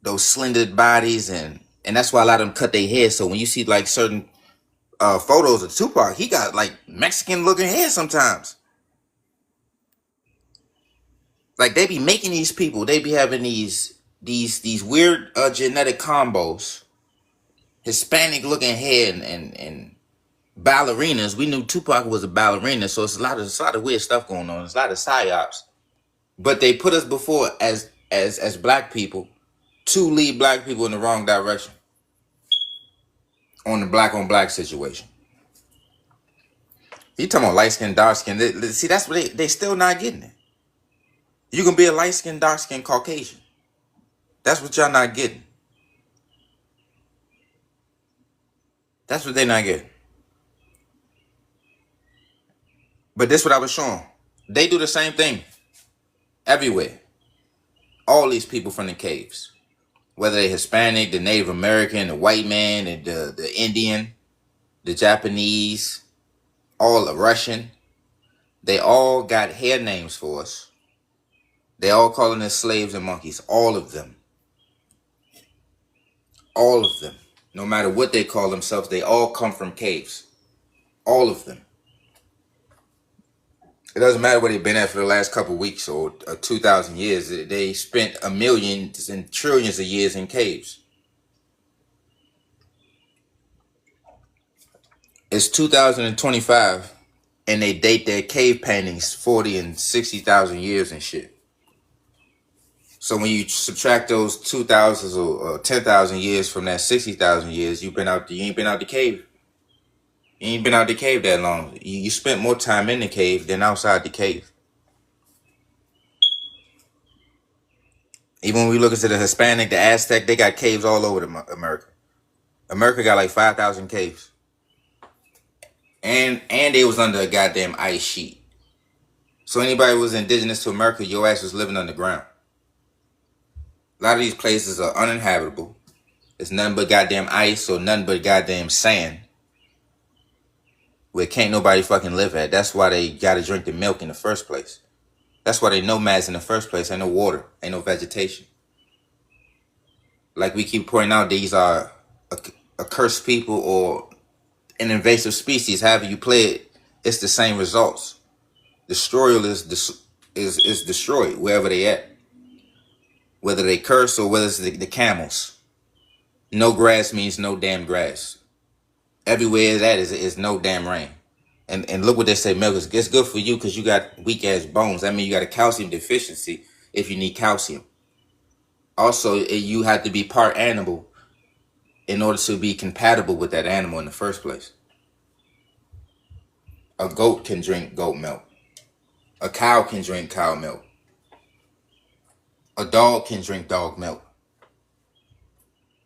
those slendered bodies, and that's why a lot of them cut their hair. So when you see like certain photos of Tupac, he got like Mexican looking hair sometimes. Like they be making these people, they be having these weird genetic combos, Hispanic looking hair, and ballerinas. We knew Tupac was a ballerina, so it's a lot of weird stuff going on. There's a lot of psyops. But they put us before as black people to lead black people in the wrong direction on the black on black situation. You talking about light skin, dark skin? See, that's what they still not getting it. You can be a light skin, dark skin Caucasian. That's what y'all not getting. That's what they not getting. But this what I was showing. They do the same thing everywhere. All these people from the caves, whether they're Hispanic, the Native American, the white man, the Indian, the Japanese, all the Russian, they all got hair names for us. They all calling us slaves and monkeys. All of them. All of them. No matter what they call themselves, they all come from caves. All of them. It doesn't matter where they've been at for the last couple of weeks or 2,000 years. They spent millions and trillions of years in caves. It's 2025, and they date their cave paintings 40 and 60,000 years and shit. So when you subtract those 2,000 or 10,000 years from that 60,000 years, you ain't been out the cave. You ain't been out the cave that long. You spent more time in the cave than outside the cave. Even when we look into the Hispanic, the Aztec, they got caves all over America. America got like 5,000 caves. And they was under a goddamn ice sheet. So anybody who was indigenous to America, your ass was living underground. A lot of these places are uninhabitable. It's nothing but goddamn ice or nothing but goddamn sand. Where can't nobody fucking live at. That's why they gotta drink the milk in the first place. That's why they nomads in the first place. Ain't no water. Ain't no vegetation. Like we keep pointing out, these are a cursed people or an invasive species. However you play it, it's the same results. Destroyal is destroyed wherever they at. Whether they curse or whether it's the camels. No grass means no damn grass. Everywhere that is no damn rain. And look what they say, milk is good for you because you got weak ass bones. That means you got a calcium deficiency if you need calcium. Also, you have to be part animal in order to be compatible with that animal in the first place. A goat can drink goat milk. A cow can drink cow milk. A dog can drink dog milk.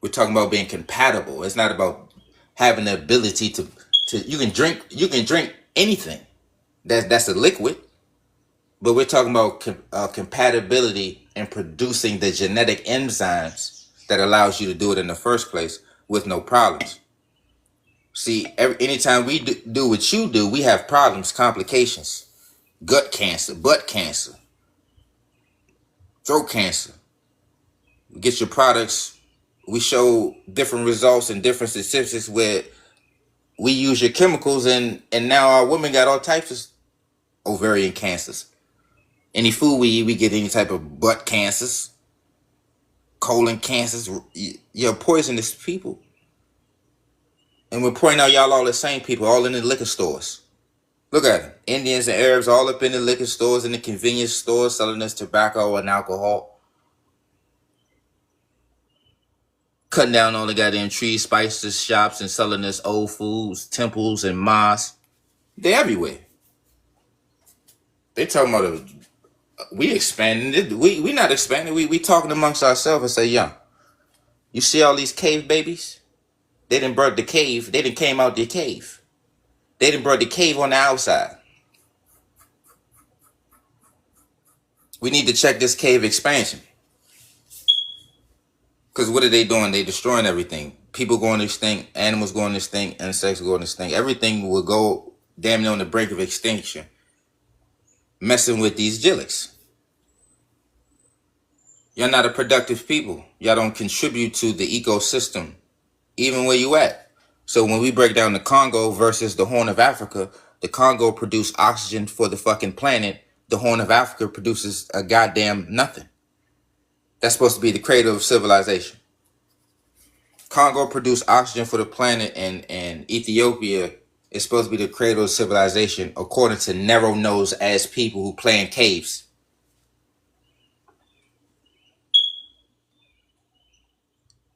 We're talking about being compatible. It's not about having the ability to you can drink anything. That's a liquid. But we're talking about compatibility and producing the genetic enzymes that allows you to do it in the first place with no problems. See, anytime we do what you do, we have problems, complications, gut cancer, butt cancer, throat cancer. We get your products. We show different results and different statistics where we use your chemicals and now our women got all types of ovarian cancers. Any food we eat, we get any type of butt cancers, colon cancers. You're poisonous people. And we're pointing out y'all all the same people, all in the liquor stores. Look at them. Indians and Arabs all up in the liquor stores, in the convenience stores, selling us tobacco and alcohol. Cutting down on the goddamn trees, spices, shops, and selling us old foods, temples, and mosques. They're everywhere. They talking about we expanding. We not expanding. We talking amongst ourselves and say, yo, you see all these cave babies? They didn't birth the cave. They didn't came out the cave. They didn't birth the cave on the outside. We need to check this cave expansion. Because what are they doing? They destroying everything. People going extinct, animals going extinct, insects going extinct. Everything will go damn near on the brink of extinction. Messing with these jillicks. You're not a productive people. Y'all don't contribute to the ecosystem, even where you at. So when we break down the Congo versus the Horn of Africa, the Congo produces oxygen for the fucking planet. The Horn of Africa produces a goddamn nothing. That's supposed to be the cradle of civilization. Congo produced oxygen for the planet, and Ethiopia is supposed to be the cradle of civilization, according to narrow-nosed ass people who play in caves.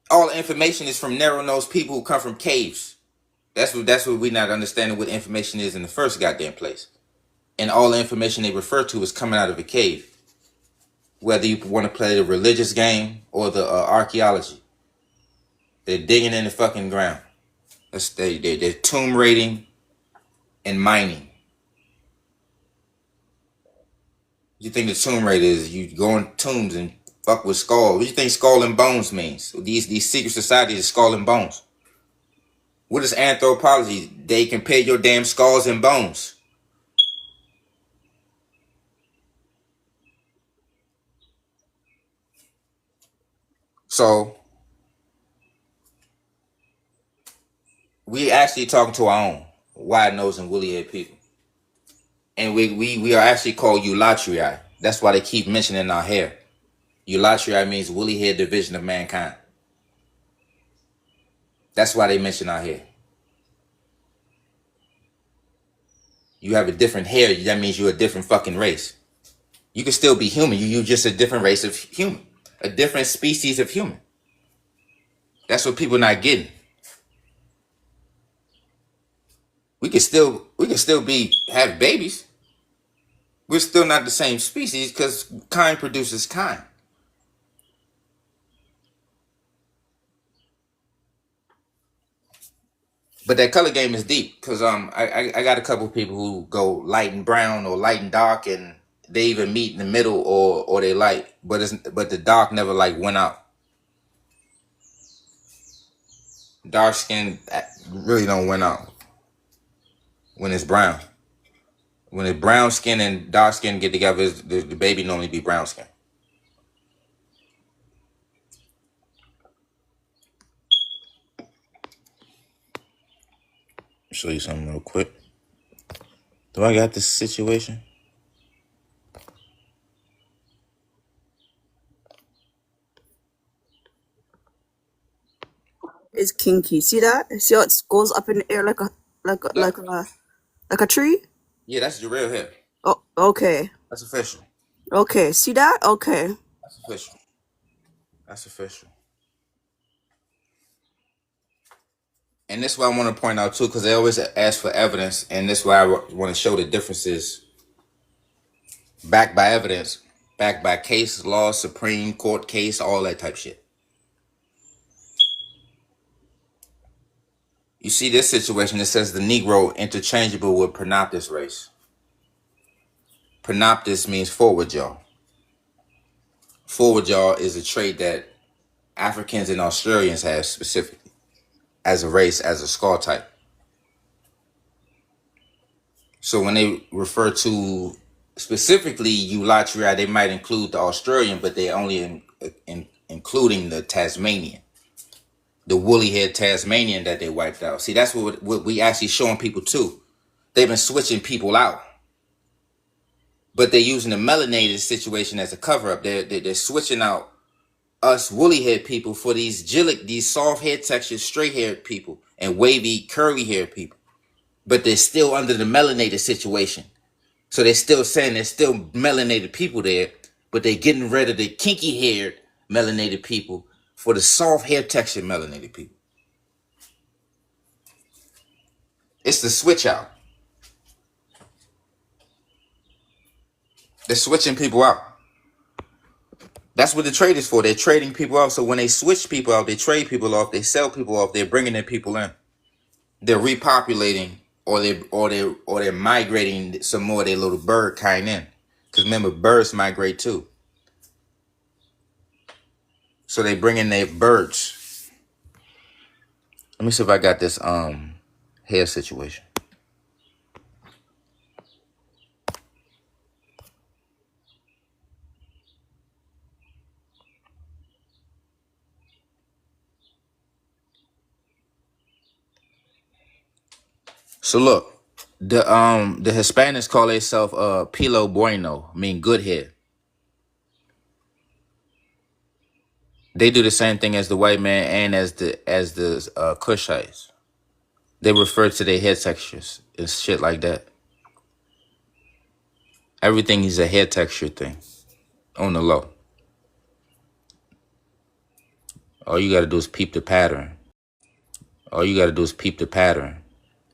All information is from narrow-nosed people who come from caves. That's what we not understanding what information is in the first goddamn place. And all the information they refer to is coming out of a cave. Whether you want to play the religious game or the archaeology. They're digging in the fucking ground. They're tomb raiding and mining. You think the tomb raid is you go in tombs and fuck with skull? What do you think skull and bones means? These secret societies are skull and bones. What is anthropology? They compare your damn skulls and bones. So we actually talking to our own wide nose and woolly head people. And we are actually called Eulatriae. That's why they keep mentioning our hair. Eulatriae means woolly head division of mankind. That's why they mention our hair. You have a different hair, that means you're a different fucking race. You can still be human. You're just a different race of human. A different species of human. That's what people not getting. We can still have babies. We're still not the same species because kind produces kind. But that color game is deep because I got a couple people who go light and brown or light and dark, and they even meet in the middle or they light, but the dark never like went out. Dark skin really don't went out when it's brown. When it's brown skin and dark skin get together, the baby normally be brown skin. Show you something real quick. Do I got this situation? It's kinky. See that? See how it goes up in the air like a tree? Yeah, that's the real hair. Oh, okay. That's official. Okay. See that? Okay. That's official. That's official. And this is what I want to point out too, because they always ask for evidence, and this is why I want to show the differences. Backed by evidence, backed by case law, Supreme Court case, all that type shit. You see this situation, it says the Negro interchangeable with Pronoptis race. Pronoptis means forward jaw. Forward jaw is a trait that Africans and Australians have specifically as a race, as a skull type. So when they refer to specifically Eulatriae, they might include the Australian, but they only including the Tasmanian. The woolly head Tasmanian that they wiped out. See, that's what we actually showing people too. They've been switching people out. But they're using the melanated situation as a cover-up. They're switching out us woolly head people for these soft head textured, straight haired people and wavy, curly haired people. But they're still under the melanated situation. So they're still saying there's still melanated people there, but they're getting rid of the kinky haired melanated people for the soft hair textured melanated people. It's the switch out. They're switching people out. That's what the trade is for. They're trading people out. So when they switch people out, they trade people off, they sell people off, they're bringing their people in. They're repopulating or they're migrating some more of their little bird kind in. Because remember, birds migrate too. So they bring in their birds. Let me see if I got this hair situation. So look, the Hispanics call themselves Pelo Bueno, mean good hair. They do the same thing as the white man and as the Kushites. They refer to their hair textures and shit like that. Everything is a hair texture thing on the low. All you gotta do is peep the pattern. All you gotta do is peep the pattern.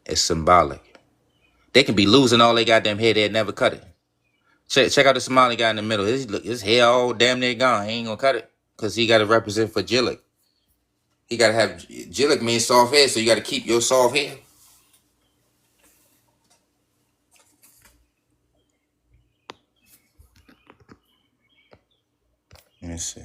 It's symbolic. They can be losing all they goddamn hair, they'd never cut it. Check out the Somali guy in the middle. His hair all damn near gone. He ain't gonna cut it because he gotta represent for Jillik. He gotta have Jillik means soft hair, so you gotta keep your soft hair. Let me see.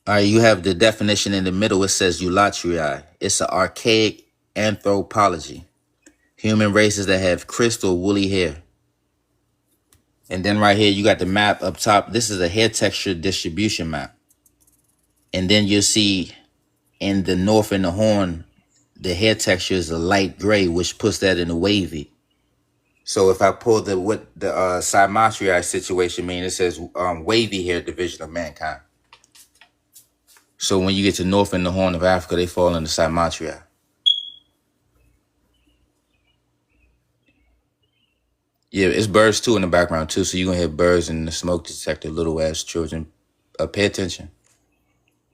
All right, you have the definition in the middle. It says eulatriae. It's an archaic anthropology. Human races that have crystal woolly hair. And then right here, you got the map up top. This is a hair texture distribution map. And then you'll see in the north and the horn, the hair texture is a light gray, which puts that in a wavy. So if I pull what the Cymatriae situation mean, it says wavy hair division of mankind. So when you get to north and the horn of Africa, they fall into Cymatriae. Yeah, it's birds too in the background too. So you're gonna hear birds in the smoke detector, little ass children. Pay attention.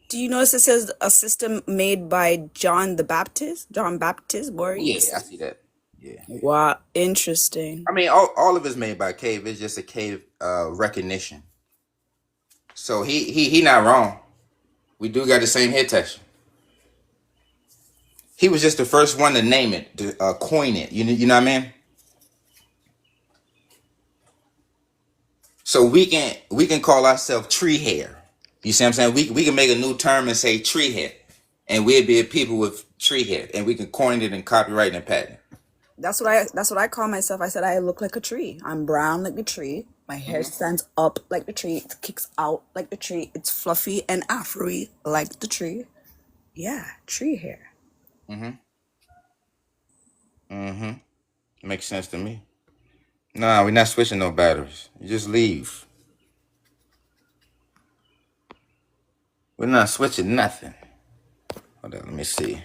Do you notice it says a system made by John Baptist Voorhees? Yeah, I see that. Yeah. Wow, interesting. I mean, all of it's made by Cave. It's just a Cave recognition. So he not wrong. We do got the same hair texture. He was just the first one to name it, to coin it. You know what I mean? So we can call ourselves tree hair. You see what I'm saying? We can make a new term and say tree hair, and we'd be people with tree hair, and we can coin it and copyright and patent. That's what I call myself. I said I look like a tree. I'm brown like the tree. My hair stands up like the tree. It kicks out like the tree. It's fluffy and afro-y like the tree. Yeah, tree hair. Makes sense to me. Nah, we're not switching no batteries. You just leave. We're not switching nothing. Hold on, let me see.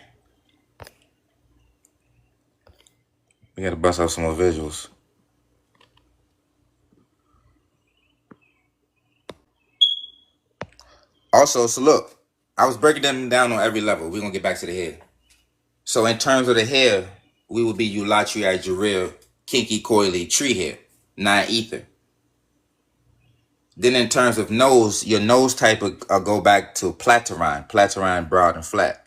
We gotta bust out some more visuals. Also, so look, I was breaking them down on every level. We're gonna get back to the hair. So in terms of the hair, we would be eulatriae, jarrell, kinky, coily, tree hair, non-ether. Then in terms of nose, your nose type will go back to Platyrrhine, broad and flat.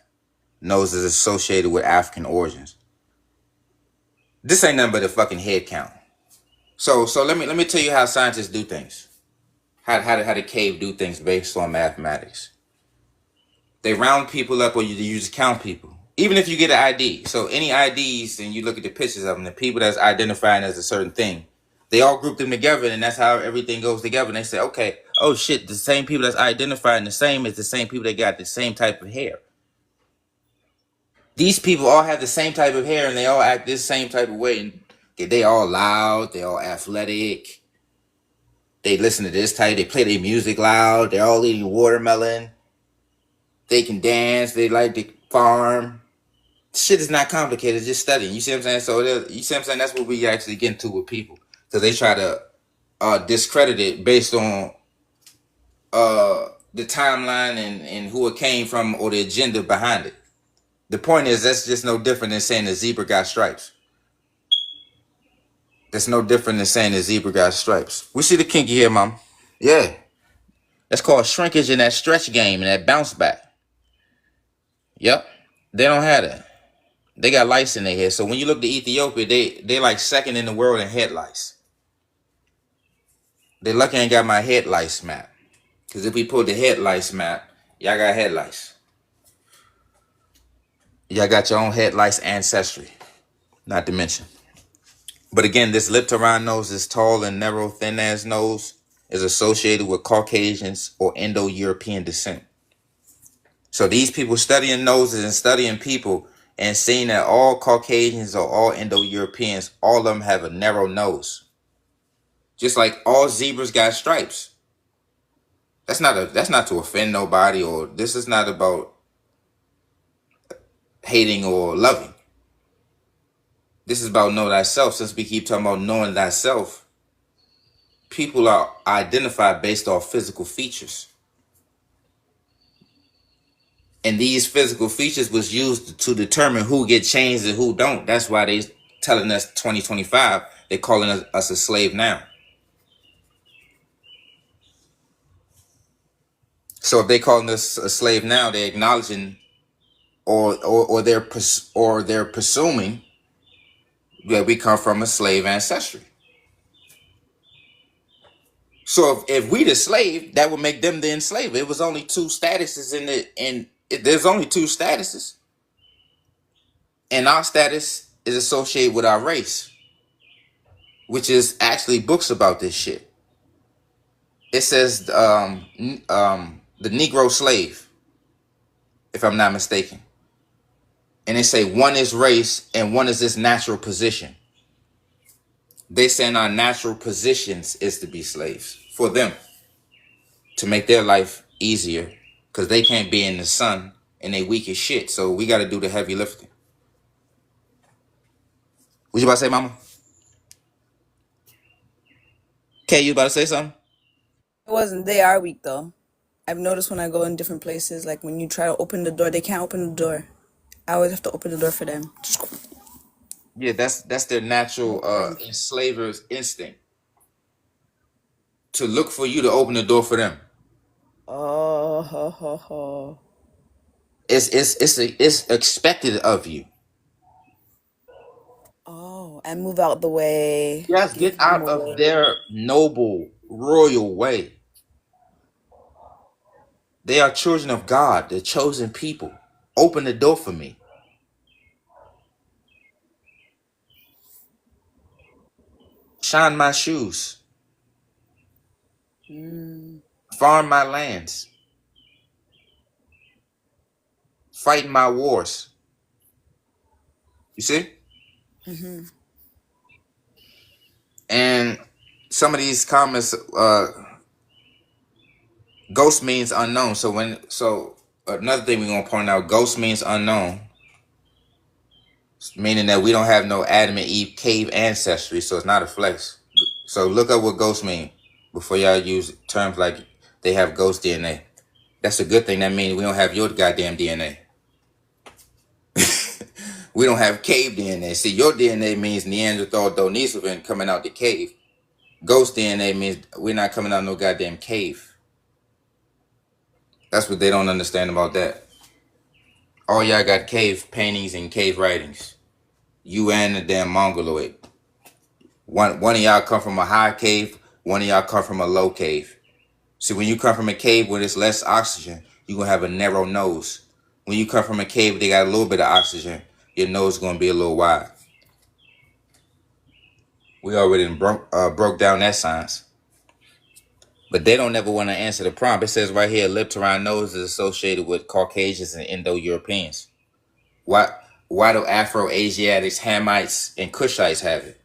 Nose is associated with African origins. This ain't nothing but a fucking head count. So let me tell you how scientists do things. How the Cave do things based on mathematics. They round people up, or you just count people. Even if you get an ID. So any IDs, and you look at the pictures of them, the people that's identifying as a certain thing, they all group them together, and that's how everything goes together. And they say, okay, oh shit, the same people that's identifying the same is the same people that got the same type of hair. These people all have the same type of hair, and they all act this same type of way. And they all loud, they all athletic. They listen to this type, they play their music loud, they're all eating watermelon. They can dance, they like to farm. Shit is not complicated, it's just studying. You see what I'm saying? So you see what I'm saying? That's what we actually get into with people. Because they try to discredit it based on the timeline and who it came from or the agenda behind it. The point is, that's just no different than saying the zebra got stripes. That's no different than saying the zebra got stripes. We see the kinky here, mom. Yeah. That's called shrinkage in that stretch game and that bounce back. Yep. They don't have that. They got lice in their hair. So when you look to Ethiopia, they like second in the world in head lice. They lucky I ain't got my head lice map. Because if we pull the head lice map, y'all got head lice. Y'all got your own head lice ancestry. Not to mention. But again, this Leptyrrhine nose, this tall and narrow, thin-ass nose, is associated with Caucasians or Indo-European descent. So these people studying noses and studying people and seeing that all Caucasians or all Indo-Europeans, all of them have a narrow nose. Just like all zebras got stripes. That's not to offend nobody, or this is not about hating or loving. This is about know thyself. Since we keep talking about knowing thyself, people are identified based off physical features. And these physical features was used to determine who get changed and who don't. That's why they telling us 2025, they're calling us a slave now. So if they calling us a slave now, they're acknowledging or they're presuming that we come from a slave ancestry. So if we the slave, that would make them the enslaver. It was only two statuses there's only two statuses. And our status is associated with our race, which is actually books about this shit. It says the Negro slave, if I'm not mistaken. And they say one is race and one is its natural position. They saying our natural positions is to be slaves for them, to make their life easier, because they can't be in the sun and they weak as shit. So we got to do the heavy lifting. What you about to say, mama? Kay, you about to say something? It wasn't. They are weak though. I've noticed when I go in different places, like when you try to open the door, they can't open the door. I always have to open the door for them. Yeah, that's their natural enslaver's instinct, to look for you to open the door for them. Oh, ho, ho, ho. It's expected of you. Oh, and move out the way. Yes, get out of their noble, royal way. They are children of God, the chosen people. Open the door for me. Shine my shoes. Farm my lands. Fight my wars. You see? Mm-hmm. And some of these comments, ghost means unknown. So another thing we're gonna point out, ghost means unknown, meaning that we don't have no Adam and Eve cave ancestry, so it's not a flex. So look up what ghost mean before y'all use terms like they have ghost DNA. That's a good thing. That means we don't have your goddamn DNA. We don't have cave DNA. See, your DNA means Neanderthal, Denisovan coming out the cave. Ghost DNA means we're not coming out no goddamn cave. That's what they don't understand about that. All y'all got cave paintings and cave writings. You and the damn Mongoloid. One of y'all come from a high cave. One of y'all come from a low cave. See, when you come from a cave where there's less oxygen, you're going to have a narrow nose. When you come from a cave where they got a little bit of oxygen, your nose is going to be a little wide. We already broke down that science. But they don't ever want to answer the prompt. It says right here, lip to round nose is associated with Caucasians and Indo-Europeans. Why do Afro-Asiatics, Hamites, and Cushites have it?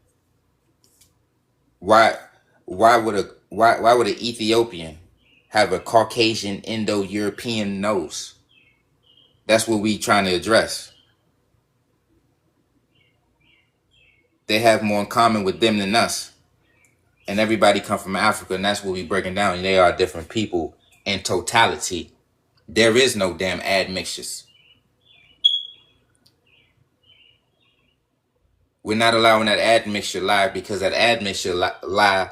Why would an Ethiopian have a Caucasian Indo-European nose? That's what we trying to address. They have more in common with them than us. And everybody come from Africa, and that's what we breaking down. They are different people in totality. There is no damn admixtures. We're not allowing that admixture lie, because that admixture lie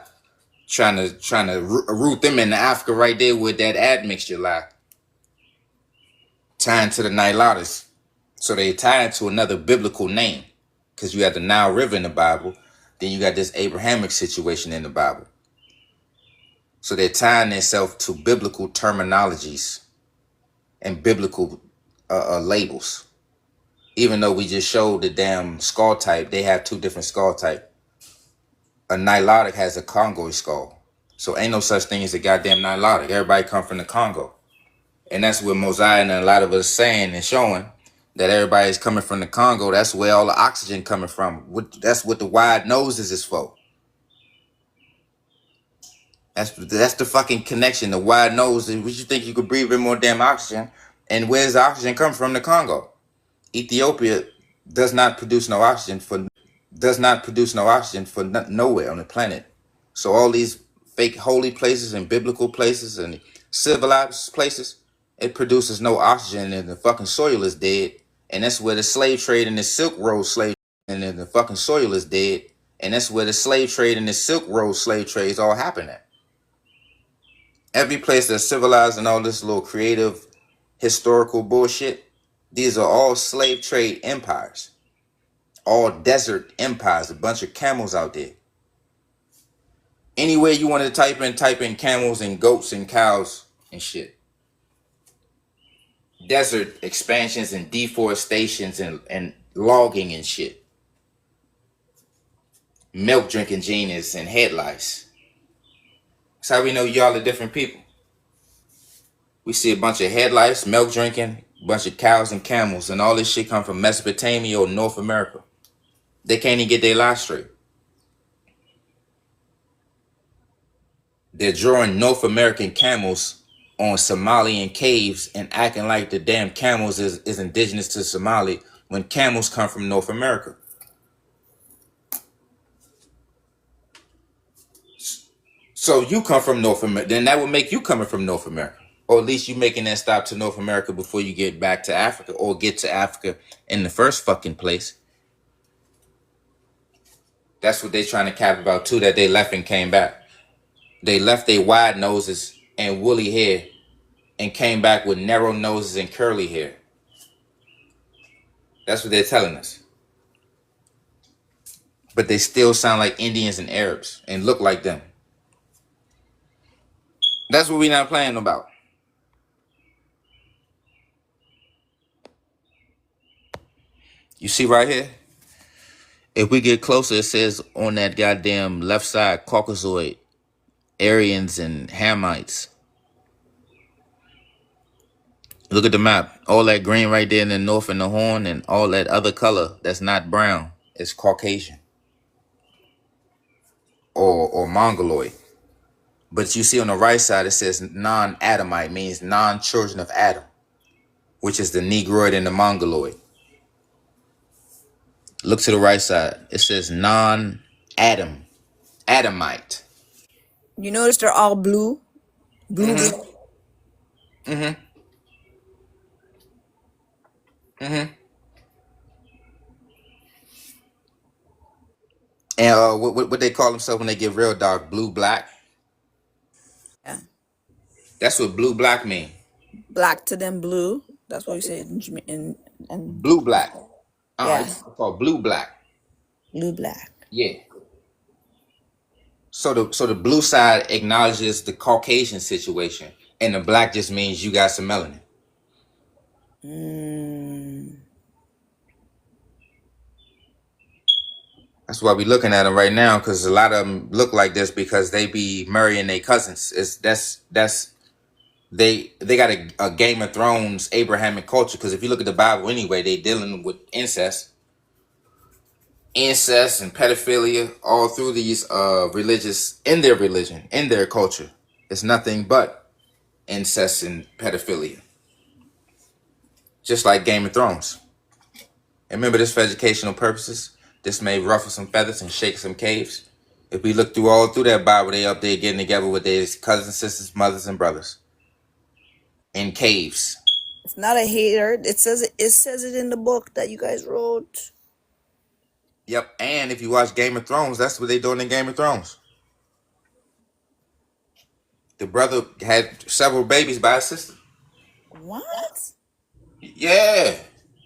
trying to root them into Africa right there with that admixture lie. Tying to the Nilotis. So they tie it to another biblical name, because you have the Nile River in the Bible. Then you got this Abrahamic situation in the Bible. So they're tying themselves to biblical terminologies and biblical labels. Even though we just showed the damn skull type, they have two different skull type. A Nilotic has a Congoid skull. So ain't no such thing as a goddamn Nilotic. Everybody come from the Congo. And that's what Mosiah and a lot of us saying and showing, that everybody's coming from the Congo. That's where all the oxygen coming from. That's what the wide noses is for. That's the fucking connection. The wide nose. Would you think you could breathe in more damn oxygen? And where's the oxygen come from? The Congo. Ethiopia does not produce no oxygen for nowhere on the planet. So all these fake holy places and biblical places and civilized places, it produces no oxygen, and the fucking soil is dead. And that's where the slave trade and the Silk Road slave and then the fucking soil is dead. And that's where the slave trade and the Silk Road slave trades all happen at. Every place that's civilized and all this little creative historical bullshit, these are all slave trade empires. All desert empires, a bunch of camels out there. Anywhere you want to type in camels and goats and cows and shit. Desert expansions and deforestations and logging and shit. Milk drinking genius and head lice. That's how we know y'all are different people. We see a bunch of head lice, milk drinking, a bunch of cows and camels, and all this shit come from Mesopotamia or North America. They can't even get their lives straight. They're drawing North American camels on Somalian caves and acting like the damn camels is indigenous to Somali when camels come from North America. So you come from North America, then that would make you coming from North America. Or at least you making that stop to North America before you get back to Africa or get to Africa in the first fucking place. That's what they trying to cap about too, that they left and came back. They left their wide noses and woolly hair and came back with narrow noses and curly hair. That's what they're telling us. But they still sound like Indians and Arabs and look like them. That's what we're not playing about. You see right here? If we get closer, it says on that goddamn left side, Caucasoid, Aryans and Hamites. Look at the map. All that green right there in the north and the horn and all that other color that's not brown is Caucasian. Or Mongoloid. But you see on the right side, it says non-Adamite, means non-children of Adam, which is the Negroid and the Mongoloid. Look to the right side. It says non-Adam, Adamite. You notice they're all blue? Blue. Mm-hmm. Mm-hmm. And what they call themselves when they get real dark? Blue black. Yeah. That's what blue black mean. Black to them blue. That's what we say in blue black. Yeah. It's called blue black. Blue black. Yeah. So the blue side acknowledges the Caucasian situation, and the black just means you got some melanin. That's why we looking at them right now, because a lot of them look like this because they be marrying their cousins. They got a Game of Thrones Abrahamic culture, because if you look at the Bible anyway, they dealing with incest and pedophilia all through these religious, in their religion, in their culture. It's nothing but incest and pedophilia. Just like Game of Thrones. And remember this for educational purposes. This may ruffle some feathers and shake some caves. If we look all through that Bible, they up there getting together with their cousins, sisters, mothers, and brothers. In caves. It's not a hater. It says it in the book that you guys wrote. Yep, and if you watch Game of Thrones, that's what they doing in Game of Thrones. The brother had several babies by his sister. What? Yeah.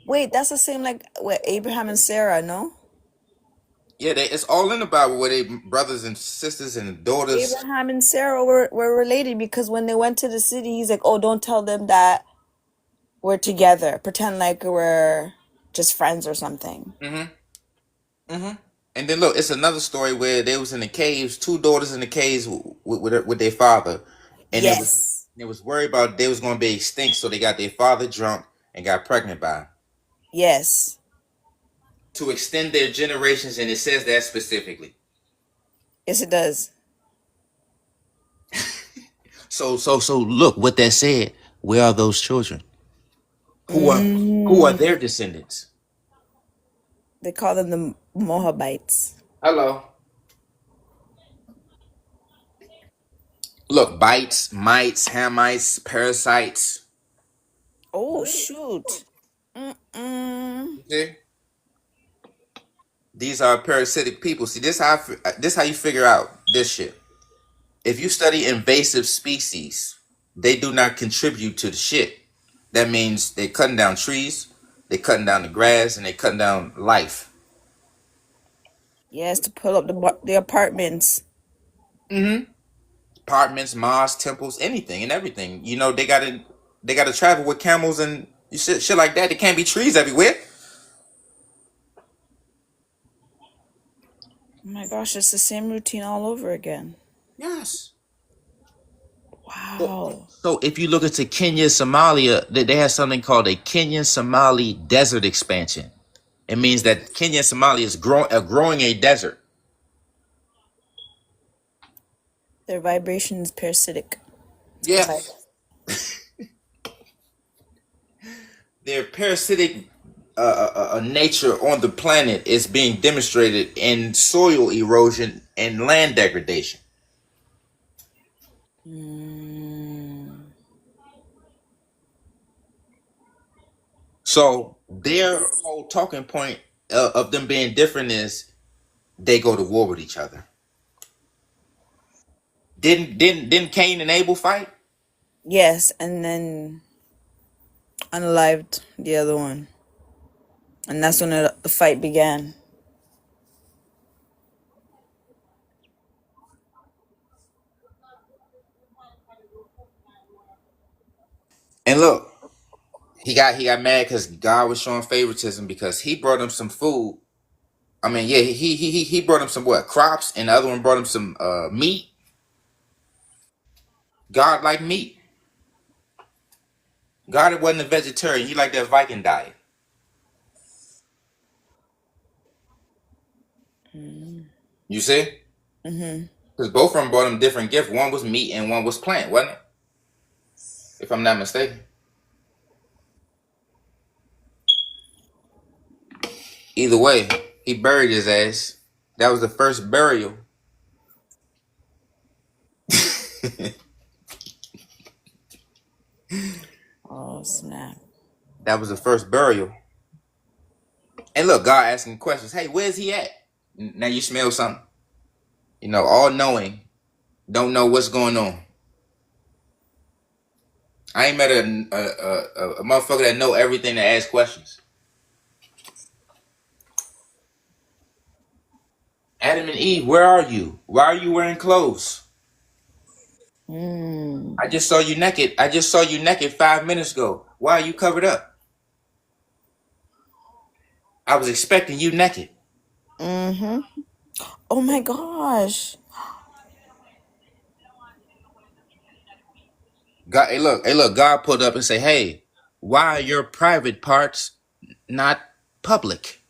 Wait, that's the same like with Abraham and Sarah, no? Yeah, it's all in the Bible where they brothers and sisters and daughters. Abraham and Sarah were related because when they went to the city, he's like, oh, don't tell them that we're together. Pretend like we're just friends or something. Mm-hmm. Mm-hmm. And then look, it's another story where they was in the caves, two daughters in the caves with their father. And yes. They was worried about they was going to be extinct, so they got their father drunk and got pregnant by him. Yes. To extend their generations, and it says that specifically. Yes, it does. So look what that said. Where are those children? Who are Mm, their descendants? they call them the Moabites. Hello. Look, bites, mites, Hamites, parasites. Oh shoot. Mm-mm. See? These are parasitic people. See, this how you figure out this shit. If you study invasive species, they do not contribute to the shit. That means they cutting down trees, they cutting down the grass, and they cutting down life. Yes, to pull up the apartments. Mm-hmm. Apartments, mosques, temples, anything and everything. You know, they gotta travel with camels and shit like that. There can't be trees everywhere. Oh my gosh, it's the same routine all over again. Yes. Wow. So if you look into Kenya, Somalia, they have something called a Kenyan-Somali desert expansion. It means that Kenya and Somalia is growing a desert. Their vibration is parasitic. Yeah. Their parasitic nature on the planet is being demonstrated in soil erosion and land degradation. So their whole talking point of them being different is they go to war with each other. Didn't Cain and Abel fight? Yes, and then unalived the other one. And that's when the fight began. And look, he got mad because God was showing favoritism because he brought him some food. I mean, yeah, he brought him some crops, and the other one brought him some meat. God liked meat. God wasn't a vegetarian. He liked that Viking diet. You see? Mm-hmm. Because both of them brought him different gifts. One was meat and one was plant, wasn't it? If I'm not mistaken. Either way, he buried his ass. That was the first burial. Oh, snap. That was the first burial. And look, God asking questions. Hey, where's he at? Now you smell something. You know, all knowing, don't know what's going on. I ain't met a motherfucker that know everything to ask questions. Adam and Eve, where are you? Why are you wearing clothes? I just saw you naked. I just saw you naked 5 minutes ago. Why are you covered up? I was expecting you naked. Mm-hmm. Oh my gosh. God, hey look, God pulled up and say, hey, why are your private parts not public?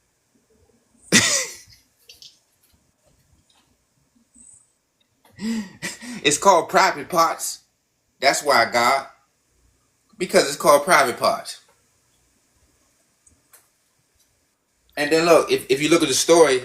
It's called private parts. That's why, God. Because it's called private parts. And then look, if you look at the story,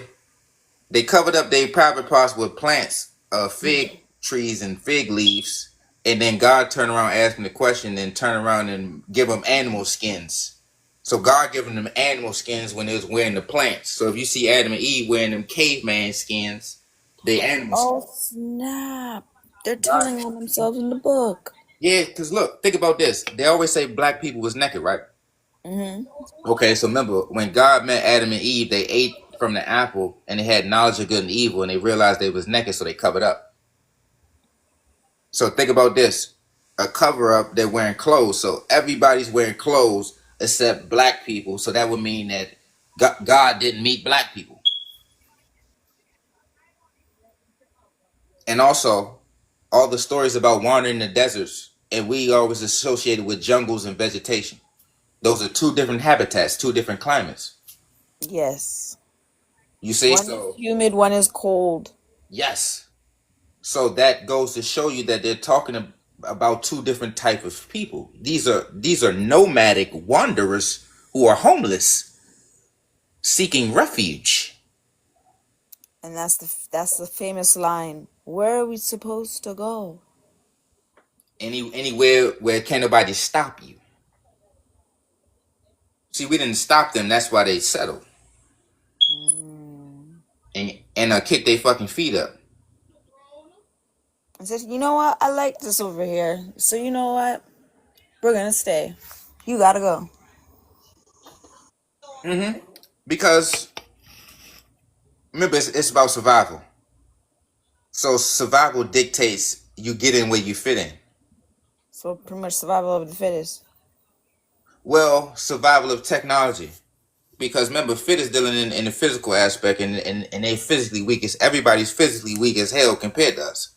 they covered up their private parts with plants, fig trees and fig leaves. And then God turned around, asked them the question, then turn around and give them animal skins. So God giving them animal skins when they was wearing the plants. So if you see Adam and Eve wearing them caveman skins, they animal skins. Oh, snap. They're telling on themselves in the book. Yeah, because look, think about this. They always say black people was naked, right? Mm-hmm. Okay, so remember, when God met Adam and Eve, they ate from the apple, and they had knowledge of good and evil, and they realized they was naked, so they covered up. So think about this. A cover-up, they're wearing clothes. So everybody's wearing clothes except black people. So that would mean that God didn't meet black people. And also, all the stories about wandering the deserts, and we always associated with jungles and vegetation. Those are two different habitats, two different climates. Yes. You see? One is So humid, one is cold. yes. So that goes to show you that they're talking about two different type of people. These are nomadic wanderers who are homeless, seeking refuge. And that's the famous line. Where are we supposed to go? Anywhere where can't nobody stop you. See, we didn't stop them. That's why they settled and kick their fucking feet up. I said, you know what? I like this over here. So you know what? We're gonna stay. You gotta go. Because remember, it's about survival. So survival dictates you get in where you fit in. So pretty much survival of the fittest. Well, survival of technology. Because remember, fit is dealing in the physical aspect, and they physically weak. Everybody's physically weak as hell compared to us.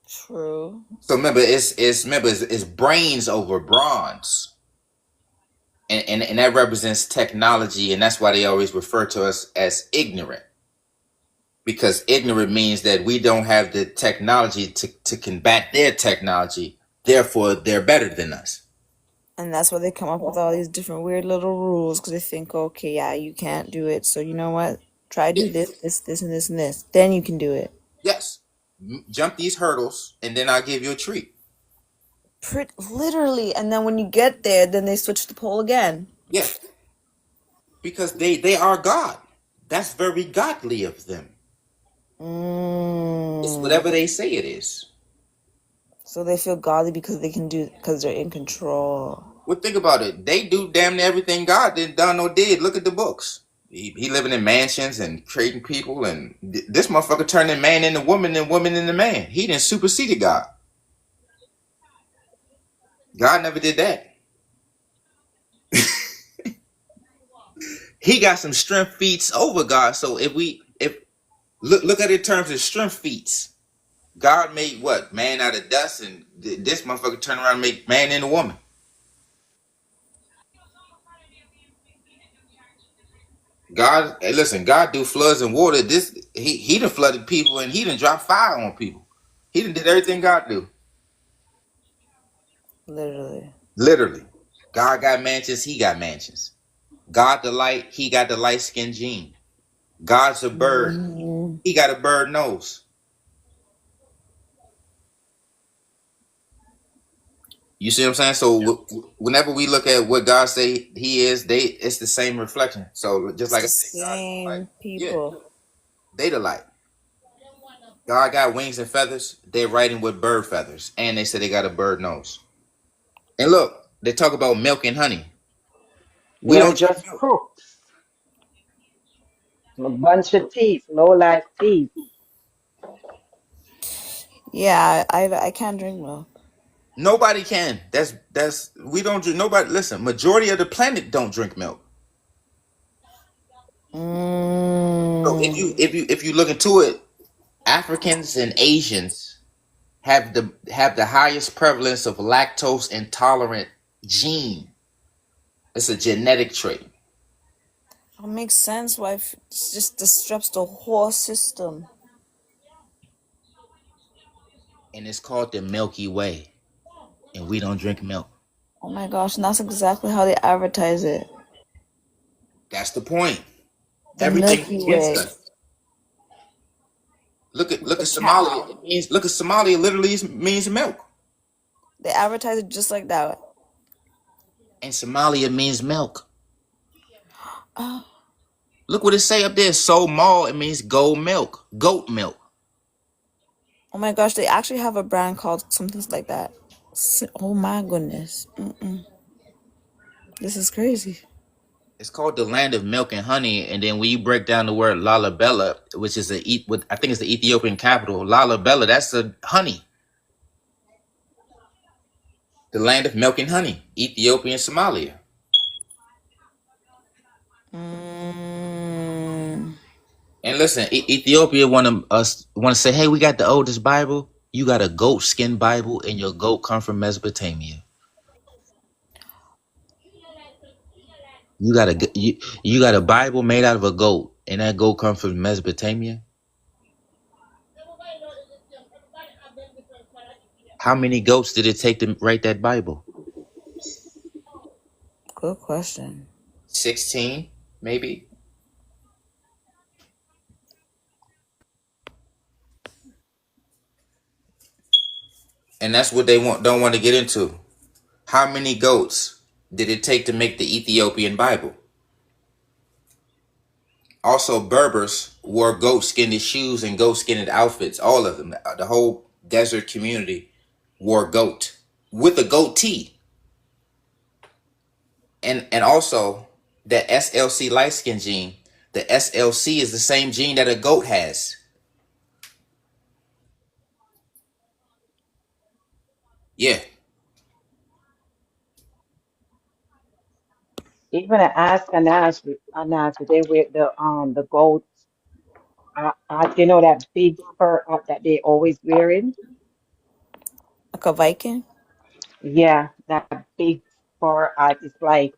True. So remember, it's brains over bronze, and that represents technology, and that's why they always refer to us as ignorant. Because ignorant means that we don't have the technology to combat their technology. Therefore, they're better than us. And that's why they come up with all these different weird little rules, because they think, okay, yeah, you can't do it. So you know what? Try to do this, and this. Then you can do it. Yes. Jump these hurdles, and then I'll give you a treat. Literally. And then when you get there, then they switch the pole again. Yeah. Because they are God. That's very godly of them. It's whatever they say it is. So they feel godly because they're in control. Well, think about it. They do damn near everything God done or did. Look at the books. He living in mansions and trading people, and this motherfucker turning man into woman and woman into man. He done superseded God. God never did that. He got some strength feats over God. So if look at it in terms of strength feats, God made what? Man out of dust, and this motherfucker turn around and make man into woman. God, hey, listen, God do floods and water. He done flooded people, and he done dropped fire on people. He done did everything God do. Literally. God got mansions, he got mansions. God the light, he got the light-skinned gene. God's a bird, he got a bird nose. You see what I'm saying? So whenever we look at what God say he is, it's the same reflection. So just like I said, same people. Yeah, they the light. God got wings and feathers. They're writing with bird feathers, and they said they got a bird nose. And look, they talk about milk and honey. We don't just crooks. A bunch of teeth, low life teeth. Yeah, I can't drink milk. Nobody can. That's we don't drink. Nobody listen. Majority of the planet don't drink milk. So if you look into it, Africans and Asians have the highest prevalence of lactose intolerant gene. It's a genetic trait. It makes sense why it just disrupts the whole system. And it's called the Milky Way. And we don't drink milk. Oh my gosh, and that's exactly how they advertise it. That's the point. The Everything Milky against Way. us. Look at Somalia. Look at Somalia. Literally means milk. They advertise it just like that. And Somalia means milk. Look what it say up there. Somal, it means gold milk, goat milk. Oh my gosh, they actually have a brand called something like that. Oh my goodness. This is crazy. It's called the land of milk and honey. And then when you break down the word Lalibela, which is I think it's the Ethiopian capital, Lalibela, that's a honey. The land of milk and honey, Ethiopia and Somalia. And listen, Ethiopia want to say, hey, we got the oldest Bible. You got a goat skin Bible, and your goat come from Mesopotamia. You got a Bible made out of a goat, and that goat comes from Mesopotamia. How many goats did it take to write that Bible? Good question. 16, maybe. And that's what they don't want to get into. How many goats did it take to make the Ethiopian Bible? Also, Berbers wore goat-skinned shoes and goat-skinned outfits. All of them. The whole desert community wore goat with a goatee. And also, that SLC light skin gene, the SLC is the same gene that a goat has. Yeah. Even an ask Anash, they wear the goats. You know that big fur that they always wearing? Like a Viking? Yeah, that big fur it's like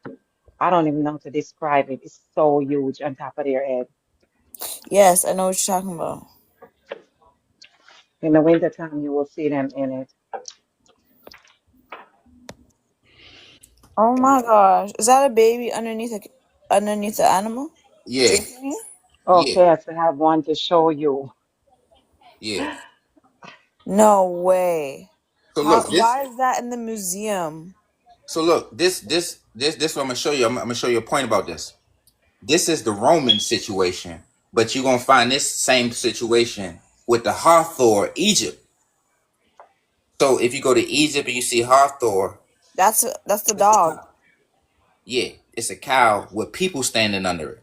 I don't even know how to describe it. It's so huge on top of their head. Yes, I know what you're talking about. In the wintertime, you will see them in it. Oh my gosh. Is that a baby underneath the animal? Yeah. Drinking it? Yeah. Okay, I have one to show you. Yeah. No way. So look, Why is that in the museum? So look, this what I'm gonna show you. I'm gonna show you a point about this. This is the Roman situation, but you're gonna find this same situation with the Hathor, Egypt. So if you go to Egypt and you see Hathor, That's the dog. yeah, it's a cow with people standing under it.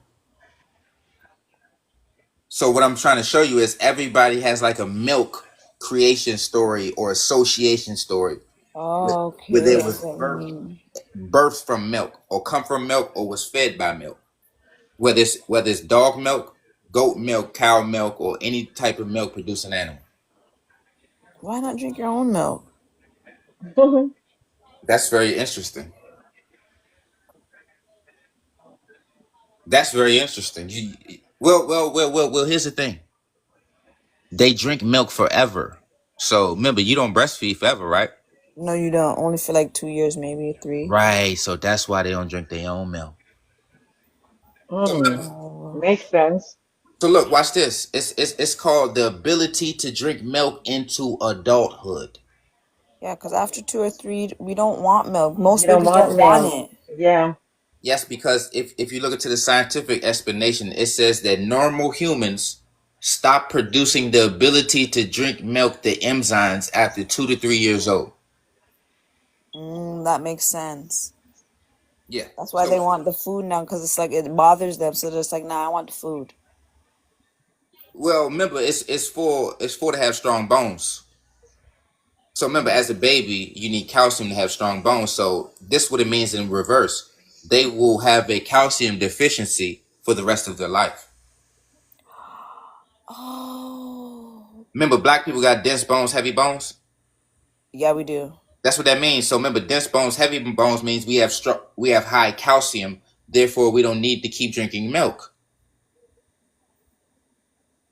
So what I'm trying to show you is everybody has like a milk creation story or association story. Okay. Where they was birthed from milk or come from milk or was fed by milk. Whether it's dog milk, goat milk, cow milk, or any type of milk producing animal. Why not drink your own milk? That's very interesting. That's very interesting. Well, here's the thing. They drink milk forever. So remember, you don't breastfeed forever, right? No, you don't. Only for like 2 years, maybe 3. Right. So that's why they don't drink their own milk. Makes sense. So look, watch this. It's called the ability to drink milk into adulthood. Yeah, because after 2 or 3, we don't want milk. Most You don't babies want don't want milk. it. Yeah. Yes, because if you look into the scientific explanation, it says that normal humans stop producing the ability to drink milk, the enzymes, after 2 to 3 years old. That makes sense. Yeah. That's why they want the food now, because it's like it bothers them. So they're just like, nah, I want the food. Well, remember, it's for to have strong bones. So remember, as a baby, you need calcium to have strong bones. So this what it means in reverse. They will have a calcium deficiency for the rest of their life. Oh. Remember, black people got dense bones, heavy bones? Yeah, we do. That's what that means. So remember, dense bones, heavy bones means we have high calcium. Therefore, we don't need to keep drinking milk.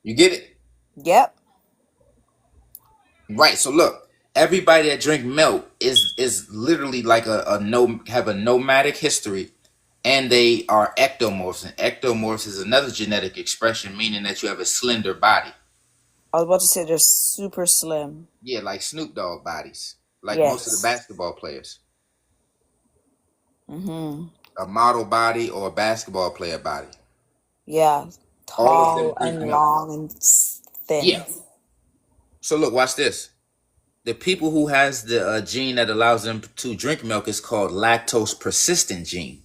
You get it? Yep. Right. So look, everybody that drink milk is literally like have a nomadic history, and they are ectomorphs. And ectomorphs is another genetic expression meaning that you have a slender body. I was about to say they're super slim. Yeah, like Snoop Dogg bodies, like Yes. most of the basketball players. Mm-hmm. A model body or a basketball player body. Yeah, tall and long and thin. Yeah. So look, watch this. The people who has the gene that allows them to drink milk is called lactose persistent gene.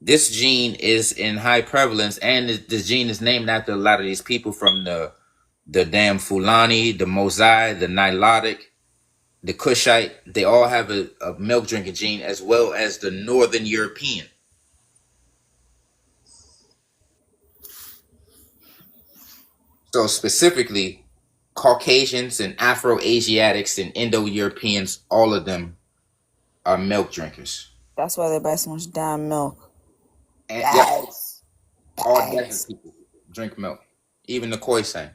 This gene is in high prevalence, and this gene is named after a lot of these people from the damn Fulani, the Mosai, the Nilotic, the Kushite. They all have a milk drinking gene, as well as the Northern European. So specifically, Caucasians and Afro-Asiatics and Indo-Europeans, all of them are milk drinkers. That's why they buy so much damn milk. And yep, Yes. all desert Yes. people drink milk. Even the Khoisan.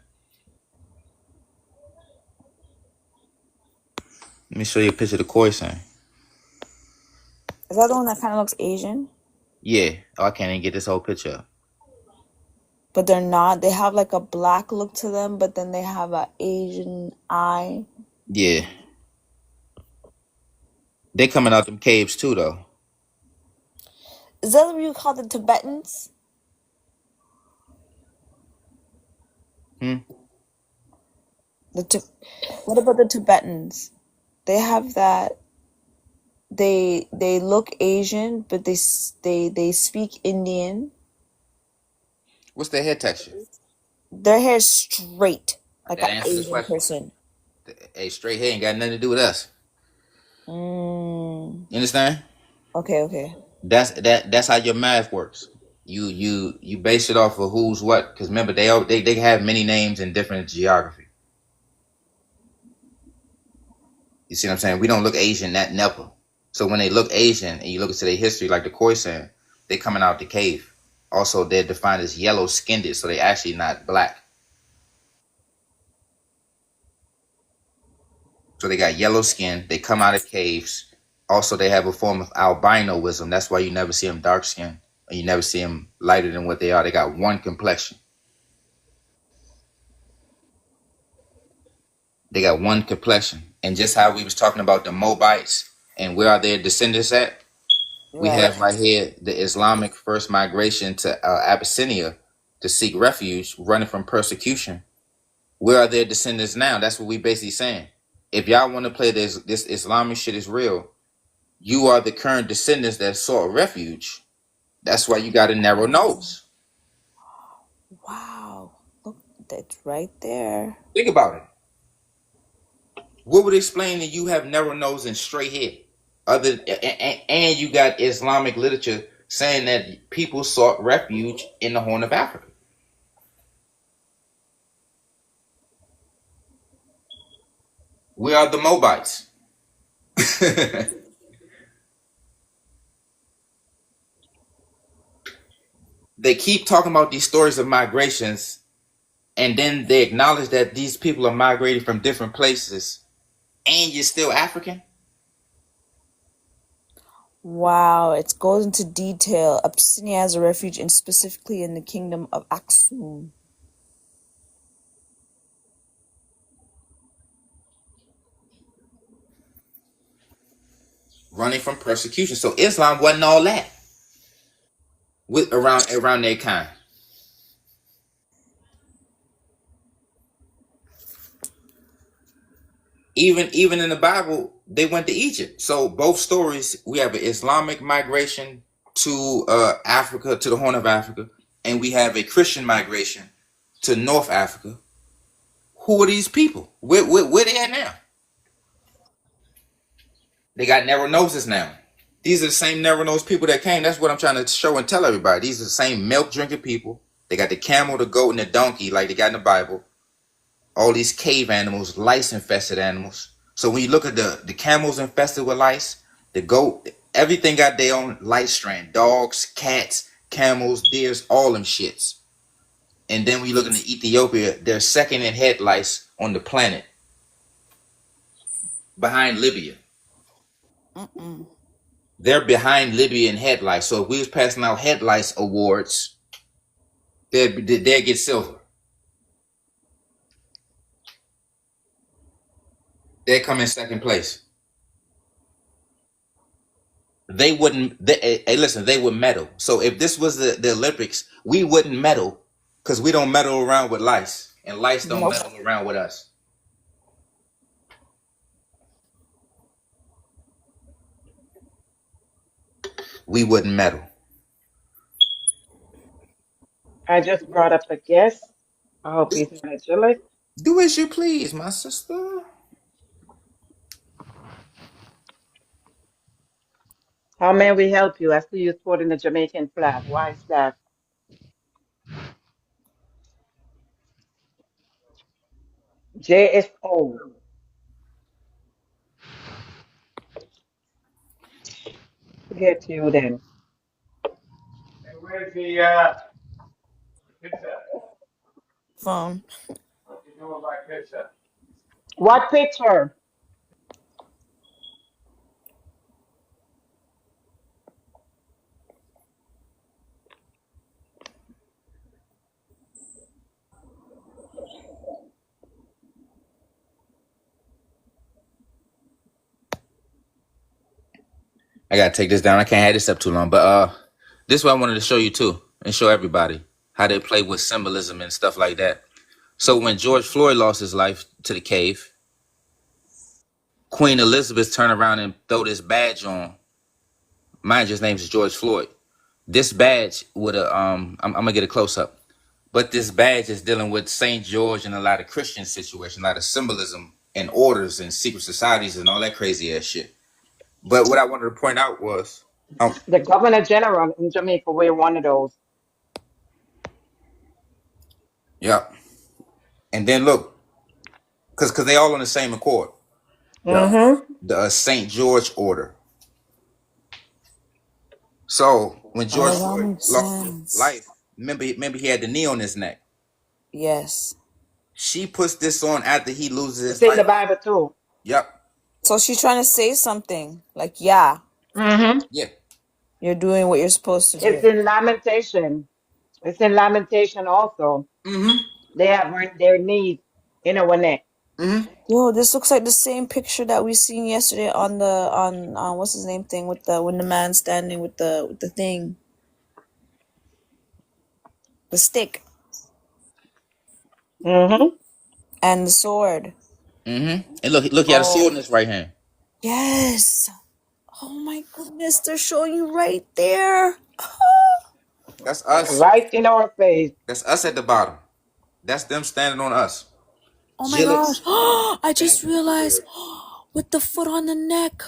Let me show you a picture of the Khoisan. Is that the one that kind of looks Asian? Yeah. Oh, I can't even get this whole picture up. But they're not. They have like a black look to them, but then they have an Asian eye. Yeah. They coming out them caves too, though. Is that what you call the Tibetans? Hmm. What about the Tibetans? They have that. They look Asian, but they speak Indian. What's their hair texture? Their hair is straight, like That an answers the Asian question. person. Hey, straight hair ain't got nothing to do with us. Mm. You understand? Okay. That's how your math works. You base it off of who's what. Because remember, they have many names in different geography. You see what I'm saying? We don't look Asian, that never. So when they look Asian and you look into their history, like the Khoisan, they coming out the cave. Also, they're defined as yellow skinned, so they actually not black. So they got yellow skin. They come out of caves. Also, they have a form of albinoism. That's why you never see them dark skinned, and you never see them lighter than what they are. They got one complexion. They got one complexion. And just how we was talking about the Moabites and where are their descendants at, we Right. have right here the Islamic first migration to Abyssinia to seek refuge, running from persecution. Where are their descendants now? That's what we basically saying. If y'all want to play this Islamic shit is real, you are the current descendants that sought refuge. That's why you got a narrow nose. Wow. Look, that's right there. Think about it. What would explain that you have narrow nose and straight hair? And you got Islamic literature saying that people sought refuge in the Horn of Africa. We are the Moabites. They keep talking about these stories of migrations, and then they acknowledge that these people are migrating from different places, and you're still African? Wow, it goes into detail. Abyssinia as a refuge, and specifically in the kingdom of Aksum. Running from persecution. So Islam wasn't all that with around their kind. Even in the Bible, they went to Egypt. So both stories, we have an Islamic migration to Africa, to the Horn of Africa, and we have a Christian migration to North Africa. Who are these people? Where they at now? They got narrow noses now. These are the same narrow nosed people that came. That's what I'm trying to show and tell everybody. These are the same milk drinking people. They got the camel, the goat, and the donkey like they got in the Bible. All these cave animals, lice infested animals. So when you look at the camels infested with lice, the goat, everything got their own lice strand. Dogs, cats, camels, deers, all them shits. And then when you look into Ethiopia, they're second in head lice on the planet, behind Libya. They're behind Libya in head lice. So if we was passing out head lice awards, they'd get silver. They come in second place. They wouldn't. Hey, listen, they would medal. So if this was the Olympics, we wouldn't medal because we don't meddle around with lice, and lice don't Nope. meddle around with us. We wouldn't meddle. I just brought up a guest. I hope he's not jealous. Do as you please, my sister. How may we help you? I see you sporting the Jamaican flag. Why is that? JSO. Get to you then. Phone. What picture? I gotta take this down. I can't have this up too long. But this is what I wanted to show you too, and show everybody how they play with symbolism and stuff like that. So when George Floyd lost his life to the cave, Queen Elizabeth turned around and throw this badge on. Mind you, his name is George Floyd. This badge with a I'm gonna get a close up. But this badge is dealing with St. George and a lot of Christian situations, a lot of symbolism and orders and secret societies and all that crazy ass shit. But what I wanted to point out was The Governor General in Jamaica wear one of those. yeah. And then look, because they all on the same accord. The St. George Order. So when George Oh, that Floyd makes lost his sense. life, remember he had the knee on his neck. Yes. She puts this on after he loses It's his in the life. Bible too. Yep. So she's trying to say something like, yeah, Yeah. you're doing what you're supposed to It's do. in Lamentation. It's in Lamentation also. They have their knees in our neck. Yo, this looks like the same picture that we seen yesterday on the on what's his name thing with the when the man standing with the thing, the stick, and the sword. And look, he had a sword in his right hand. Yes. Oh my goodness, they're showing you right there. That's us. Right in our face. That's us at the bottom. That's them standing on us. Oh my gosh. I just realized with the foot on the neck.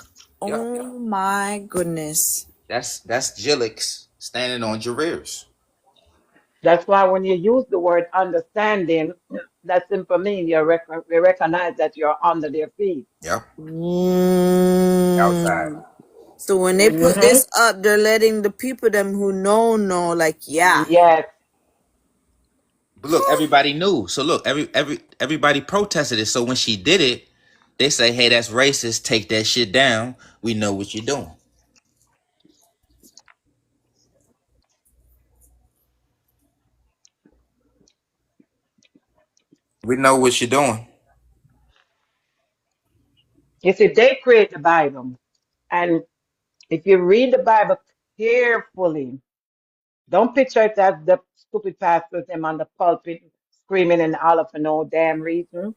Yep. Oh my goodness. That's Jillix standing on Jareers. That's why when you use the word understanding, that simply means they recognize that you're under their feet. Yep. Mm. So when they put this up, they're letting the people them who know, like, yeah. Yes. But look, everybody knew. So look, everybody protested it. So when she did it, they say, "Hey, that's racist. Take that shit down. We know what you're doing." We know what you're doing. You see, they create the Bible. And if you read the Bible carefully, don't picture it as the stupid pastors them on the pulpit screaming and all for no damn reason.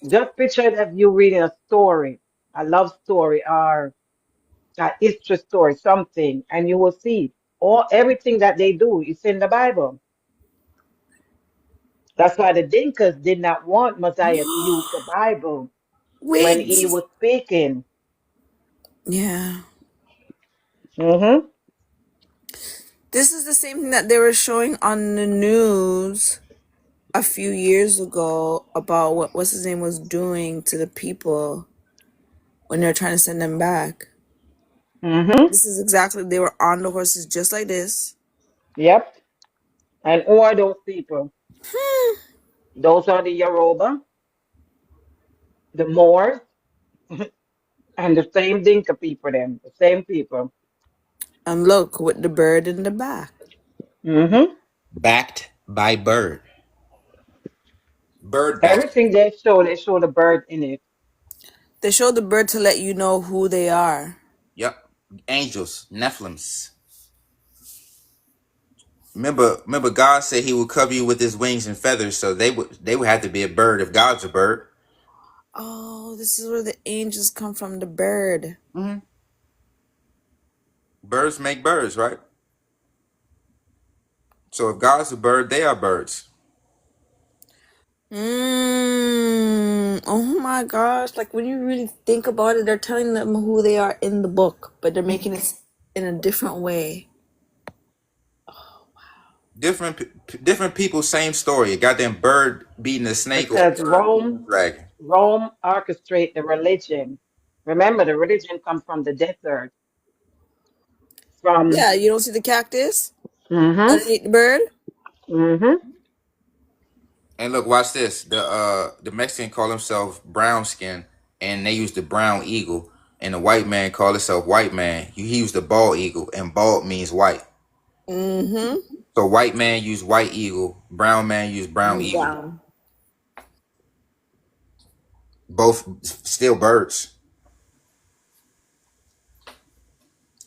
Just picture it as you reading a story, a love story or a history story, something, and you will see everything that they do is in the Bible. That's why the Dinkas did not want Messiah to use the Bible when Wait. he was speaking. Yeah. Mm-hmm. This is the same thing that they were showing on the news a few years ago about what's his name was doing to the people when they're trying to send them back. Mm-hmm. This is exactly, they were on the horses just like this. Yep. And who are those people? Those are the Yoruba, the Moors, and the same Dinka people, them, the same people. And look, with the bird in the back. Mm-hmm. Backed by bird. Bird back. Everything they show the bird in it. They show the bird to let you know who they are. Yep. Angels, Nephilims. Remember, God said He would cover you with His wings and feathers, so they would have to be a bird if God's a bird. Oh, this is where the angels come from, the bird. Mm-hmm. Birds make birds, right? So if God's a bird, they are birds. Oh my gosh. Like when you really think about it, they're telling them who they are in the book, but they're making it in a different way. Different people, same story. A goddamn bird beating a snake or a Because dragon. Rome orchestrate the religion. Remember, the religion comes from the desert. from. Yeah, you don't see the cactus Mm-hmm. underneath the bird? Mm-hmm. And look, watch this. The Mexican call himself brown skin, and they use the brown eagle. And the white man call himself white man. He used the bald eagle, and bald means white. Mm-hmm. So white man use white eagle, brown man use brown eagle. Brown. Both still birds.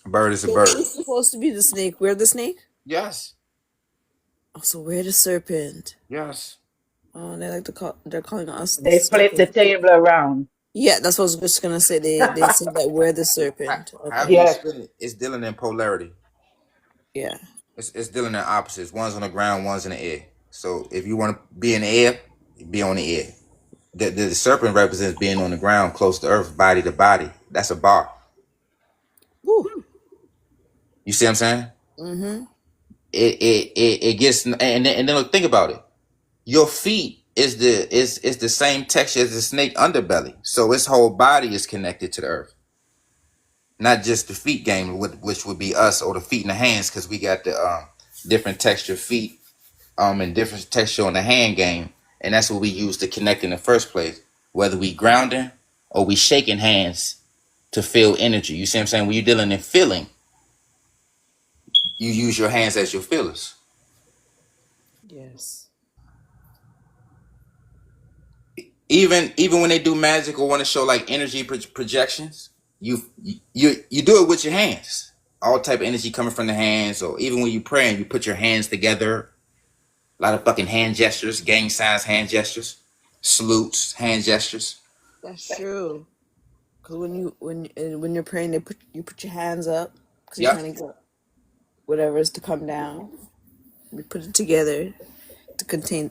A bird is a So bird. who's supposed to be the snake? We're the snake? Yes. Oh, so we're the serpent. Yes. Oh, they're calling us the They flip the serpent. table around. Yeah, that's what I was just gonna say. They said that we're the serpent. However Okay. you Yes. spin it, it's dealing in polarity. Yeah. It's dealing in opposites. One's on the ground, one's in the air. So if you want to be in the air, be on the air. The serpent represents being on the ground, close to earth, body to body. That's a bar. Woo. You see what I'm saying? Mm-hmm. It gets and then look, think about it. Your feet is the same texture as the snake underbelly, so its whole body is connected to the earth, not just the feet game, which would be us, or the feet and the hands, because we got the different texture feet and different texture on the hand game, and that's what we use to connect in the first place. Whether we grounding or we shaking hands to feel energy. You see what I'm saying? When you're dealing in feeling, you use your hands as your feelers. Yes. Even when they do magic or want to show like energy projections, you do it with your hands. All type of energy coming from the hands, or even when you pray and you put your hands together. A lot of fucking hand gestures, gang signs, hand gestures, salutes, hand gestures. That's true. Because when you're praying, you put your hands up because Yep. you're trying to get whatever is to come down. You put it together to contain.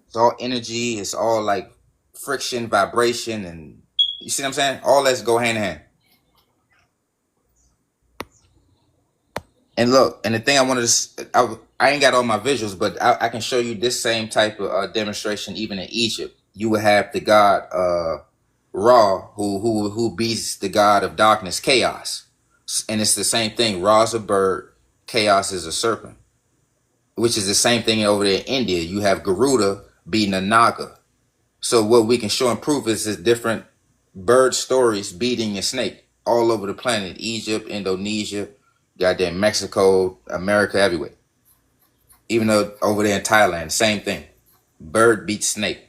It's all energy. It's all like friction, vibration, and you see what I'm saying? All that's go hand in hand. And look, and the thing I wanted to, I ain't got all my visuals, but I can show you this same type of demonstration even in Egypt. You would have the god Ra, who beats the god of darkness, chaos, and it's the same thing. Ra's a bird, chaos is a serpent, which is the same thing over there in India. You have Garuda beating a Naga. So what we can show and prove is different bird stories beating a snake all over the planet. Egypt, Indonesia, goddamn Mexico, America, everywhere. Even though over there in Thailand, same thing. Bird beats snake.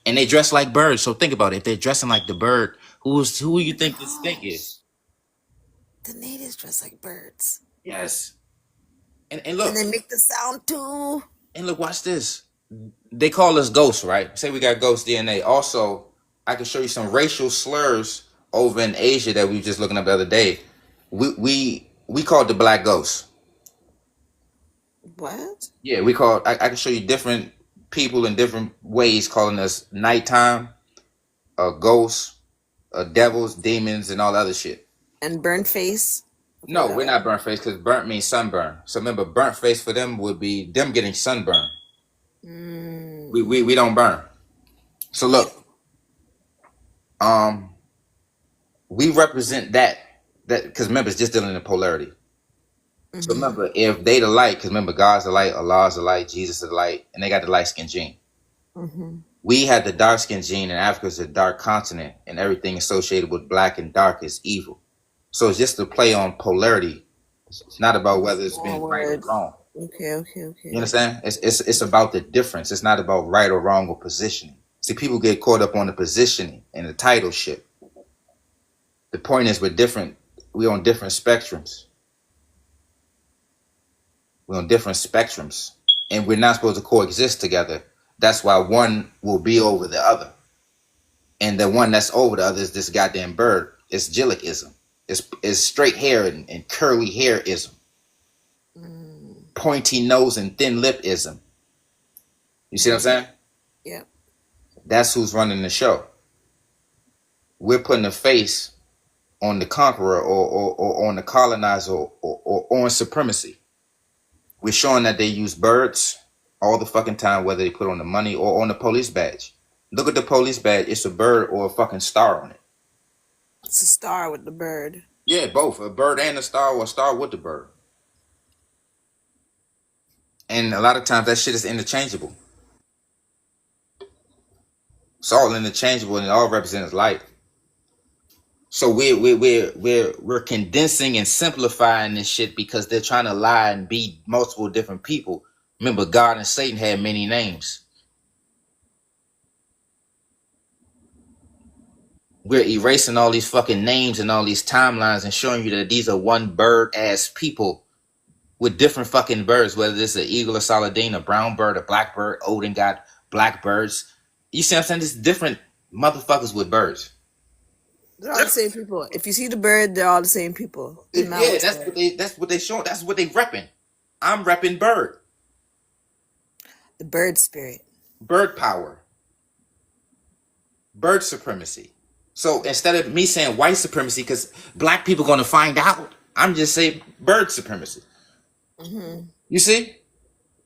And they dress like birds. So think about it. If they're dressing like the bird, who you think the snake is? The natives dress like birds. Yes. And look. And they make the sound too. And look, watch this. They call us ghosts, right? Say we got ghost DNA. Also, I can show you some racial slurs over in Asia that we were just looking up the other day. We call it the black ghost. What? Yeah, I can show you different people in different ways calling us nighttime, ghosts, devils, demons, and all other shit. And burnt face. No, we're not burnt face, because burnt means sunburn. So remember, burnt face for them would be them getting sunburn. We don't burn. So look, we represent that because remember, it's just dealing in polarity. So remember, if they the light, because remember, God's the light, Allah's the light, Jesus is the light, and they got the light skin gene. We had the dark skin gene, and Africa's a dark continent, and everything associated with black and dark is evil. So it's just to play on polarity. It's not about whether it's been right or wrong. Okay. You understand? It's about the difference. It's not about right or wrong or positioning. See, people get caught up on the positioning and the title shit. The point is we're different. We're on different spectrums. We're on different spectrums. And we're not supposed to coexist together. That's why one will be over the other. And the one that's over the other is this goddamn bird. It's Gillickism. It's straight hair and curly hairism. Pointy nose and thin lipism. You see what I'm saying? Yeah. That's who's running the show. We're putting a face on the conqueror or on the colonizer or on supremacy. We're showing that they use birds all the fucking time, whether they put on the money or on the police badge. Look at the police badge. It's a bird or a fucking star on it. It's a star with the bird. Yeah, both a bird and a star, or a star with the bird. And a lot of times that shit is interchangeable. It's all interchangeable, and it all represents light. So we're condensing and simplifying this shit because they're trying to lie and be multiple different people. Remember, God and Satan had many names. We're erasing all these fucking names and all these timelines and showing you that these are one bird ass people with different fucking birds, whether it's an eagle, a saladin, a brown bird, a black bird. Odin got black birds. You see what I'm saying? There's different motherfuckers with birds. They're all the same people. If you see the bird, they're all the same people. Yeah, that's what they showing. That's what they repping. I'm repping bird. The bird spirit. Bird power. Bird supremacy. So instead of me saying white supremacy, because black people going to find out, I'm just saying bird supremacy. Mm-hmm. You see?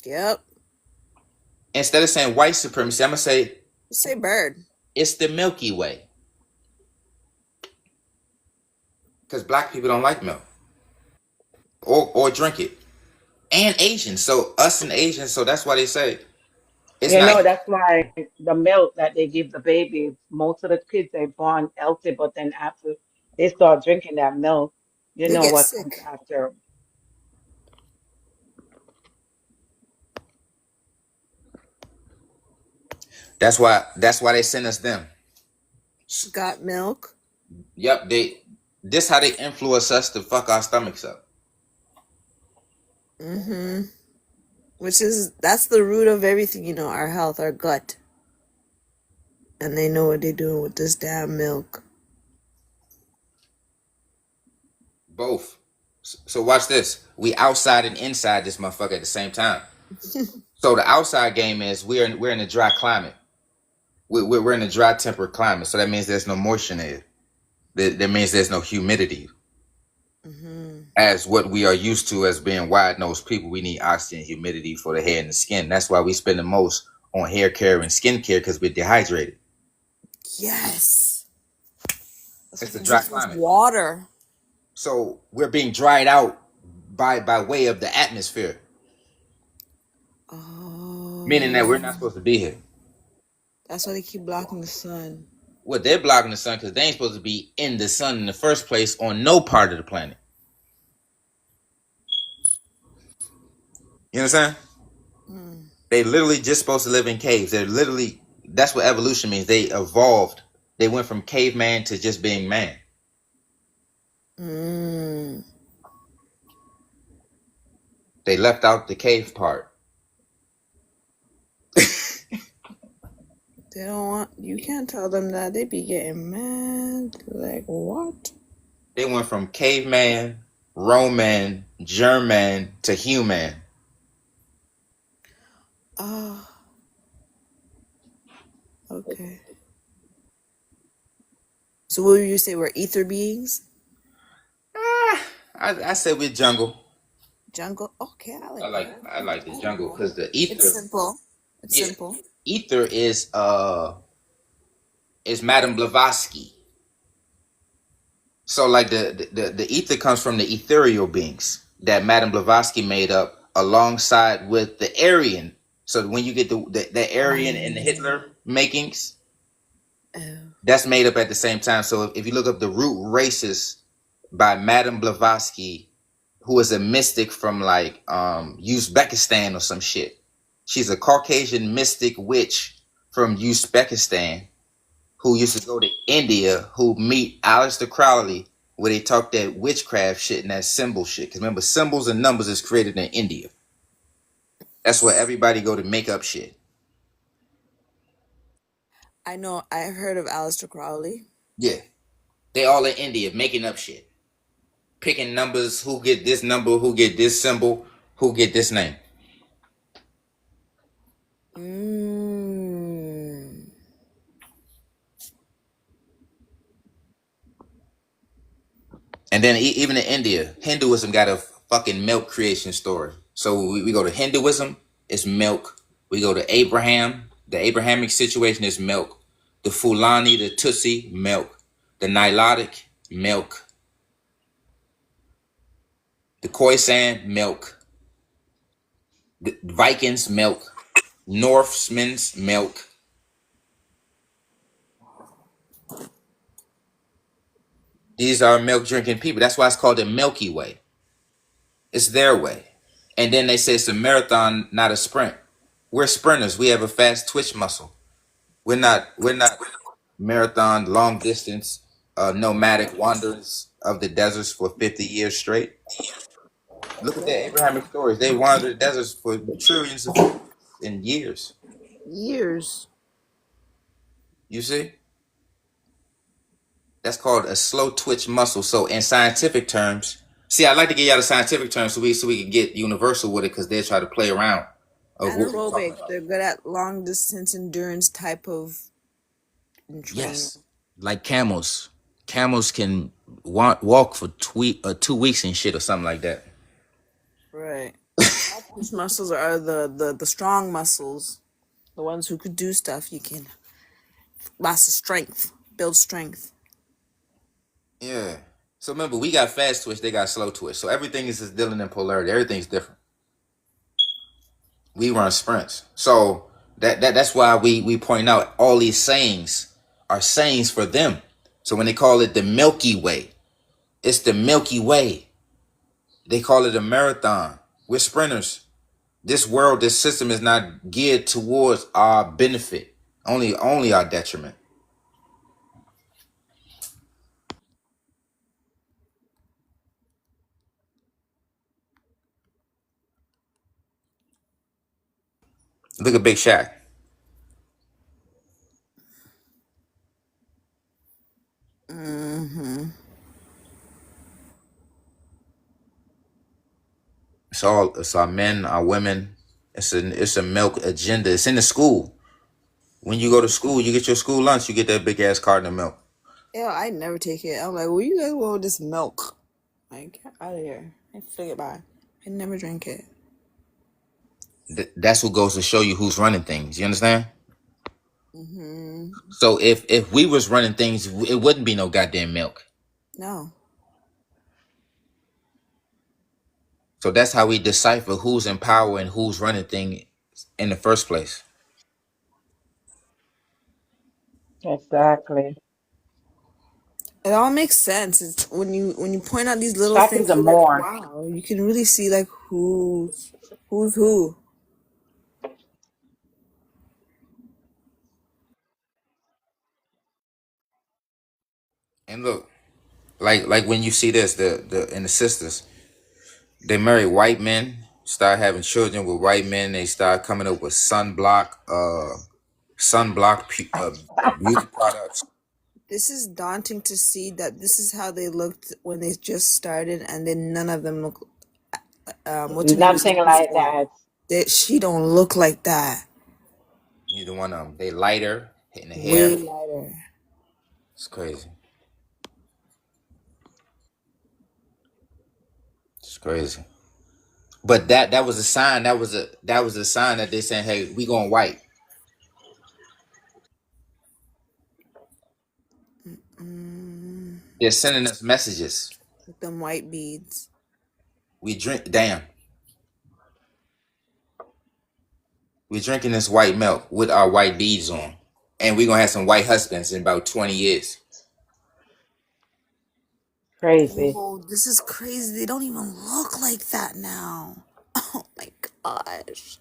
Yep. Instead of saying white supremacy, I'm going to say bird. It's the Milky Way. Because black people don't like milk. Or drink it. And Asians. So us and Asians, so that's why they say it's that's why the milk that they give the baby, most of the kids they born healthy, but then after they start drinking that milk, you They know get what sick. comes after. That's why they send us them. Got milk. Yep, this how they influence us to fuck our stomachs up. Mm-hmm. That's the root of everything, our health, our gut. And they know what they're doing with this damn milk. Both. So watch this. We outside and inside this motherfucker at the same time. So the outside game is we're in a dry climate. We're in a dry temperate climate. So that means there's no moisture in it. That means there's no humidity. Mm-hmm. As what we are used to as being wide-nosed people, we need oxygen and humidity for the hair and the skin. That's why we spend the most on hair care and skin care, because we're dehydrated. Yes. It's a dry climate. Water. So we're being dried out by way of the atmosphere. Oh. Meaning that we're not supposed to be here. That's why they keep blocking the sun. Well, they're blocking the sun because they ain't supposed to be in the sun in the first place on no part of the planet. You understand? Mm. They literally just supposed to live in caves. That's what evolution means. They evolved. They went from caveman to just being man. Mm. They left out the cave part. They don't want, you can't tell them that. They be getting mad. Like, what? They went from caveman, Roman, German to human. Oh. Okay. So what would you say, we're ether beings? I said we're jungle. Jungle? Okay, I like the jungle because the ether. It's simple. It's simple. Ether is Madame Blavatsky. So like the ether comes from the ethereal beings that Madame Blavatsky made up alongside with the Aryan. So when you get the Aryan and the Hitler makings, that's made up at the same time. So if you look up the root races by Madame Blavatsky, who is a mystic from like Uzbekistan or some shit. She's a Caucasian mystic witch from Uzbekistan who used to go to India, who meet Aleister Crowley, where they talk that witchcraft shit and that symbol shit. Because remember, symbols and numbers is created in India. That's where everybody go to make up shit. I know. I've heard of Aleister Crowley. Yeah. They all in India making up shit. Picking numbers, who get this number, who get this symbol, who get this name. Mm. And then even in India, Hinduism got a fucking milk creation story. So we go to Hinduism, it's milk. We go to Abraham, the Abrahamic situation is milk. The Fulani, the Tutsi, milk. The Nilotic, milk. The Khoisan, milk. The Vikings, milk. Norsemen's milk. These are milk drinking people. That's why it's called the Milky Way. It's their way. And then they say it's a marathon, not a sprint. We're sprinters. We have a fast twitch muscle. We're not marathon, long distance, nomadic wanderers of the deserts for 50 years straight. Look at the Abrahamic stories. They wandered the deserts for trillions of years. Years. You see? That's called a slow twitch muscle. So in scientific terms, see, I like to get y'all the scientific terms so we can get universal with it, because they try to play around. Anaerobic. They're good at long distance endurance type of training. Yes, like camels. Camels can walk for 2 weeks and shit or something like that. Right. These muscles are the strong muscles, the ones who could do stuff. You can lots of strength, build strength. Yeah. So remember, we got fast twitch, they got slow twitch. So everything is just dealing in polarity. Everything's different. We run sprints. So that's why we point out all these sayings are sayings for them. So when they call it the Milky Way, it's the Milky Way. They call it a marathon. We're sprinters. This world, this system is not geared towards our benefit, only our detriment. Look at Big Shaq. Mm-hmm. It's our men, our women. It's a milk agenda. It's in the school. When you go to school, you get your school lunch, you get that big ass carton of milk. Yeah, I never take it. I'm like, where you guys go with this milk? Like, get out of here. I forget about it. I never drink it. That's what goes to show you who's running things. You understand? Mm-hmm. So if we was running things, it wouldn't be no goddamn milk. No. So that's how we decipher who's in power and who's running things in the first place. Exactly. It all makes sense. It's when you point out these little Shaq things, is a you're like, more. wow, you can really see like who's who. And look, like when you see this, the sisters, they marry white men, start having children with white men. They start coming up with sunblock beauty products. This is daunting to see that this is how they looked when they just started, and then none of them look. What's her name? Nothing like that. She don't look like that. Neither one of them. They lighter in the hair. Way lighter. It's crazy. It's crazy. But that was a sign. That was a sign that they saying, "Hey, we going white." They're sending us messages. With them white beads. We drink. Damn. We're drinking this white milk with our white beads on, and we're gonna have some white husbands in about 20 years. Crazy. Oh, this is crazy. They don't even look like that now. Oh my gosh.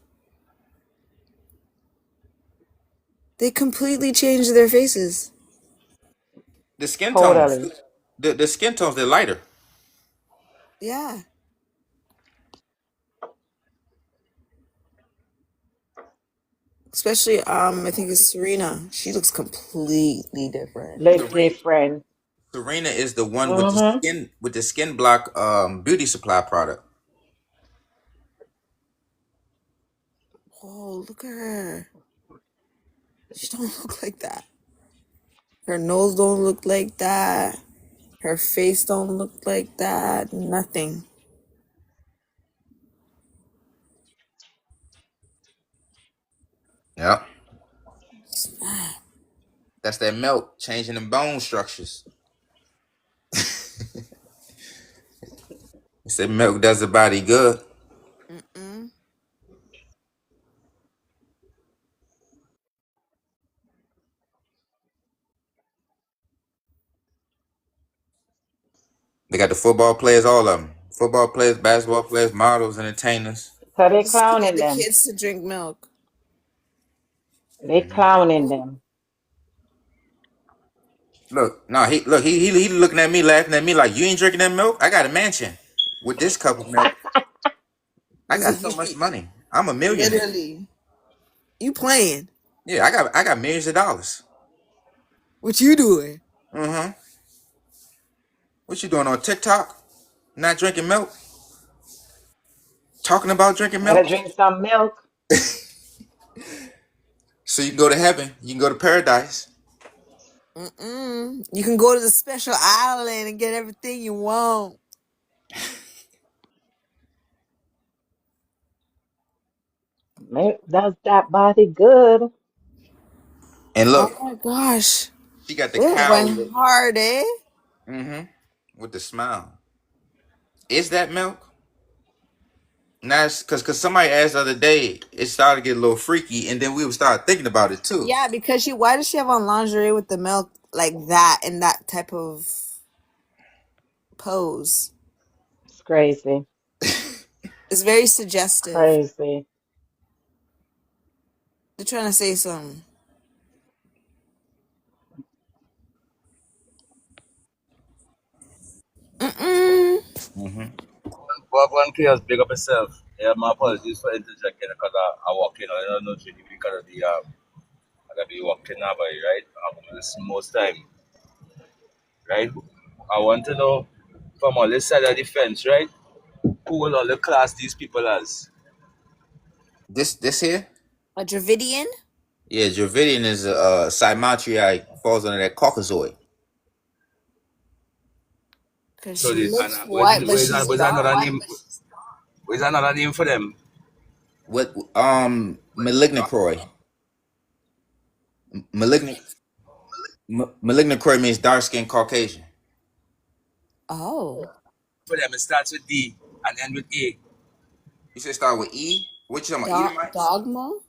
They completely changed their faces. The skin Totally. tones, the skin tones, they're lighter. Yeah. Especially, I think it's Serena. She looks completely different. Look different. Serena is the one with the skin block beauty supply product. Oh, look at her. She don't look like that. Her nose don't look like that. Her face don't look like that. Nothing. Yeah. That's that milk changing them bone structures. Said milk does the body good. Mm-mm. They got the football players, all of them. Football players, basketball players, models, entertainers. So they Just to get clowning the them. kids to drink milk. They clowning them. Look, no, he looking at me, laughing at me like, you ain't drinking that milk? I got a mansion with this cup of milk. I got so much money. I'm a millionaire. Literally. You playing. Yeah, I got millions of dollars. What you doing? Mm-hmm. What you doing on TikTok? Not drinking milk? Talking about drinking Gotta milk? drink some milk. So you can go to heaven. You can go to paradise. Mm-mm. You can go to the special island and get everything you want. Milk does that body good. And Oh look, my gosh. she got the This cow went lip. hard, eh? Mm-hmm. With the smile. Is that milk? Nah, because somebody asked the other day, it started to get a little freaky, and then we would start thinking about it too. Yeah, because why does she have on lingerie with the milk like that in that type of pose? It's crazy. It's very suggestive. Crazy. They're trying to say something. Mm-mm. Mm-hmm. One chaos, big up yourself. Yeah, my apologies for interjecting because I walk in. I don't know if because of the I gotta be walking now, but right? I'm listening most time, right? I want to know from on this side of the fence, right? Who will all the class these people as? This here? A Dravidian? Yeah, Dravidian is Cymatriae, falls under that Caucasoid. Because So she this looks white, but she's where's dark. another name? Where's another name for them? What malignocroy. Malignocroy means dark skinned Caucasian. Oh. For them, it starts with D and end with A. You said start with E? What you talking about? Edomites? Dogma?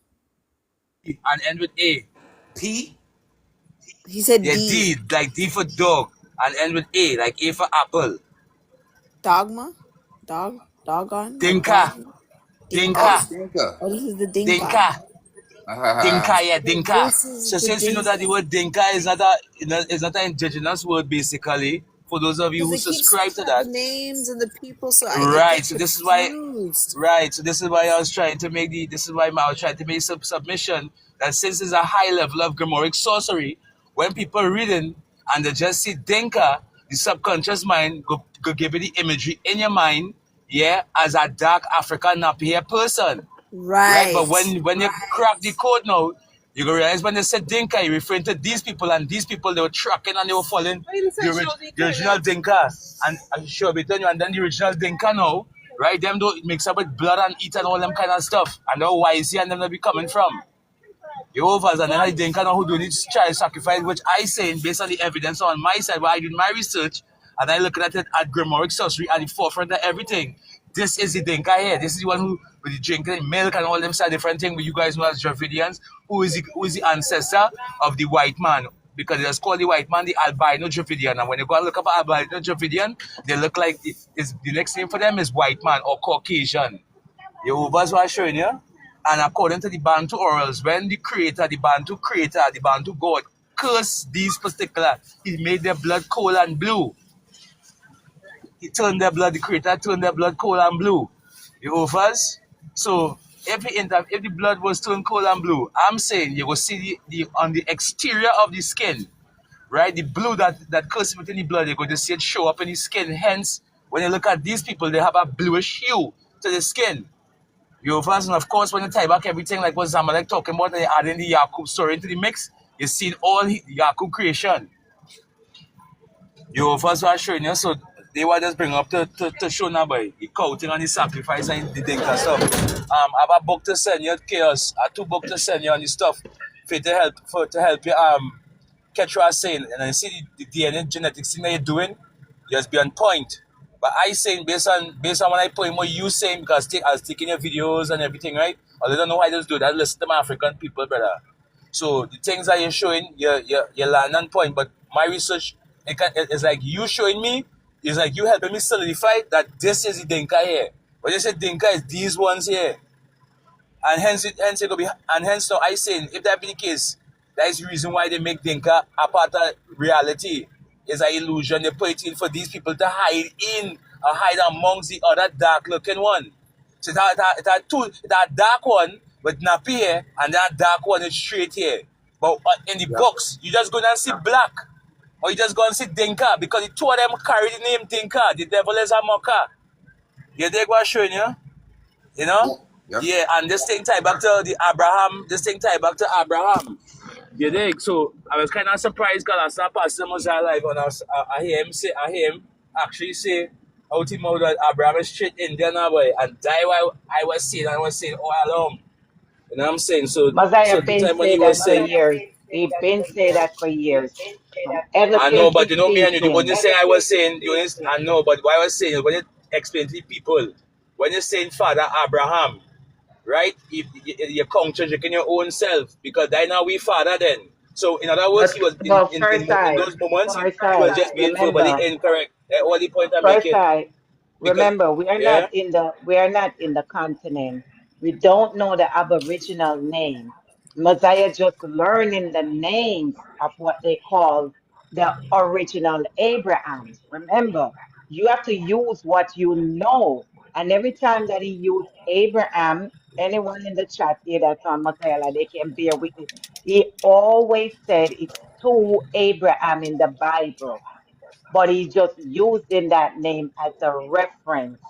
And end with A. P? He said Yeah, D. D, like D for dog, and end with A, like A for apple. Dogma? Doggone? Dinka. Dinka. Dinka. Oh, this is the Dinka. Dinka. Dinka, yeah, Dinka. This is So the since you know that the word Dinka is not an indigenous word, basically, for those of you who subscribe to that. The names and the people, so Right. So this is why. Right. So this is why I was trying to make some submission that since it's a high level of Grimoric sorcery, when people reading and they just see Dinka, the subconscious mind go give you the imagery in your mind, yeah, as a dark African nappy hair person. Right. But when you crack the code now, you go realize when they said Dinka, you're referring to these people, and these people, they were tracking and they were following the original Dinka. And I sure be telling you, and then the original Dinka now, right? Them don't mix up with blood and eat and all them kind of stuff. And know why is and them they be coming from. Jehovah's and then I Dinka now who do this child sacrifice, which I say based on the evidence on my side, where I did my research and I look at it at Grimoric sorcery at the forefront of everything. This is the Dinka here. This is the one who with the drinking milk and all them side different thing. But you guys know as Dravidians, who is the ancestor of the white man? Because it's called the white man the albino Dravidian. And when you go and look up albino Dravidian, they look like the next name for them is white man or Caucasian. Jehovah's what I'm showing you. And according to the Bantu orals, when the Bantu God cursed these particular, he made their blood cold and blue. He turned their blood, the creator turned their blood cold and blue. Jehovah's. So if the blood was turned cold and blue, I'm saying you will see the on the exterior of the skin, right? The blue that curses within the blood, you're going to see it show up in the skin. Hence, when you look at these people, they have a bluish hue to the skin. Jehovah's, and of course, when you tie back everything like what Zamalek talking about, and you add in the Yakub story into the mix, you see all the Yakub creation. Jehovah's what I'm showing you, so they were just bring up to show now by the counting and the sacrifice and the Dinka stuff. I have a book to send you, Chaos. I have 2 books to send you on the stuff to help you catch what I'm saying. And I see the DNA genetics thing that you're doing, just be on point. But I saying based on what I put in what you saying, because I was taking your videos and everything, right? Or they don't know why I just do that. Listen to my African people, brother. So the things that you're showing, you're land on point. But my research, it's like you showing me, it's like you helping me solidify that this is the Dinka here. When you say Dinka, is these ones here. And hence it will be, and hence now I saying, if that be the case, that is the reason why they make Dinka a part of reality. It's an illusion. They put it in for these people to hide in or hide amongst the other dark looking one. So that dark one with nappy here, and that dark one is straight here. But in the box, you just go and see black. Or you just go and see Dinka, because the two of them carry the name Dinka. The devil is a mocker. You dig what I'm showing you? You know? Yeah, and this thing tied back to the Abraham. This thing tied back to Abraham. You dig? So I was kind of surprised because I saw Pastor Mosiah live, and I hear him actually say out him out that Abraham is straight Indian boy, and that I was saying all along. You know what I'm saying? So Mosiah the been time when say he was that for saying, years. He been say that for years. From ever I know, since but he's you know me and you, the speaking. only thing I was saying, I know, but what I was saying is when you explain to the people, when you're saying Father Abraham, right? You contradicting your own self, because that now we father then. So in other words, he was But in first I, those moments he was just being verbally remember, incorrect. That's all the point I'm first making. I, Because remember, we are yeah, not in the continent. We don't know the Aboriginal name. Mosiah just learning the names of what they call the original Abrahams. Remember, you have to use what you know. And every time that he used Abraham, anyone in the chat here that's on Mosiah, like, they can bear witness. He always said it's two Abraham in the Bible, but he's just using that name as a reference,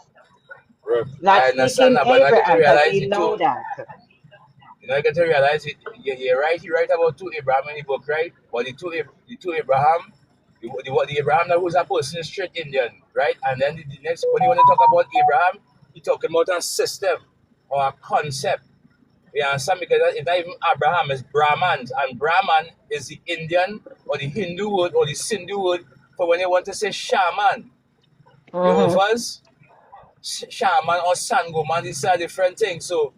not I understand speaking that, but I get to Abraham, because realize he it too. know that. You know, I get to realize it. You're right. He write about two Abraham in the book, right? But the two Abraham, the Abraham that was a person is straight Indian, right? And then the next, when you want to talk about Abraham, he talking about a system or a concept. You understand? Because it's not even Abraham, it's Brahmans, and Brahman is the Indian or the Hindu word or the Sindhu word for when you want to say shaman. You know, Mm-hmm. first shaman or sangoman, these are different things. So.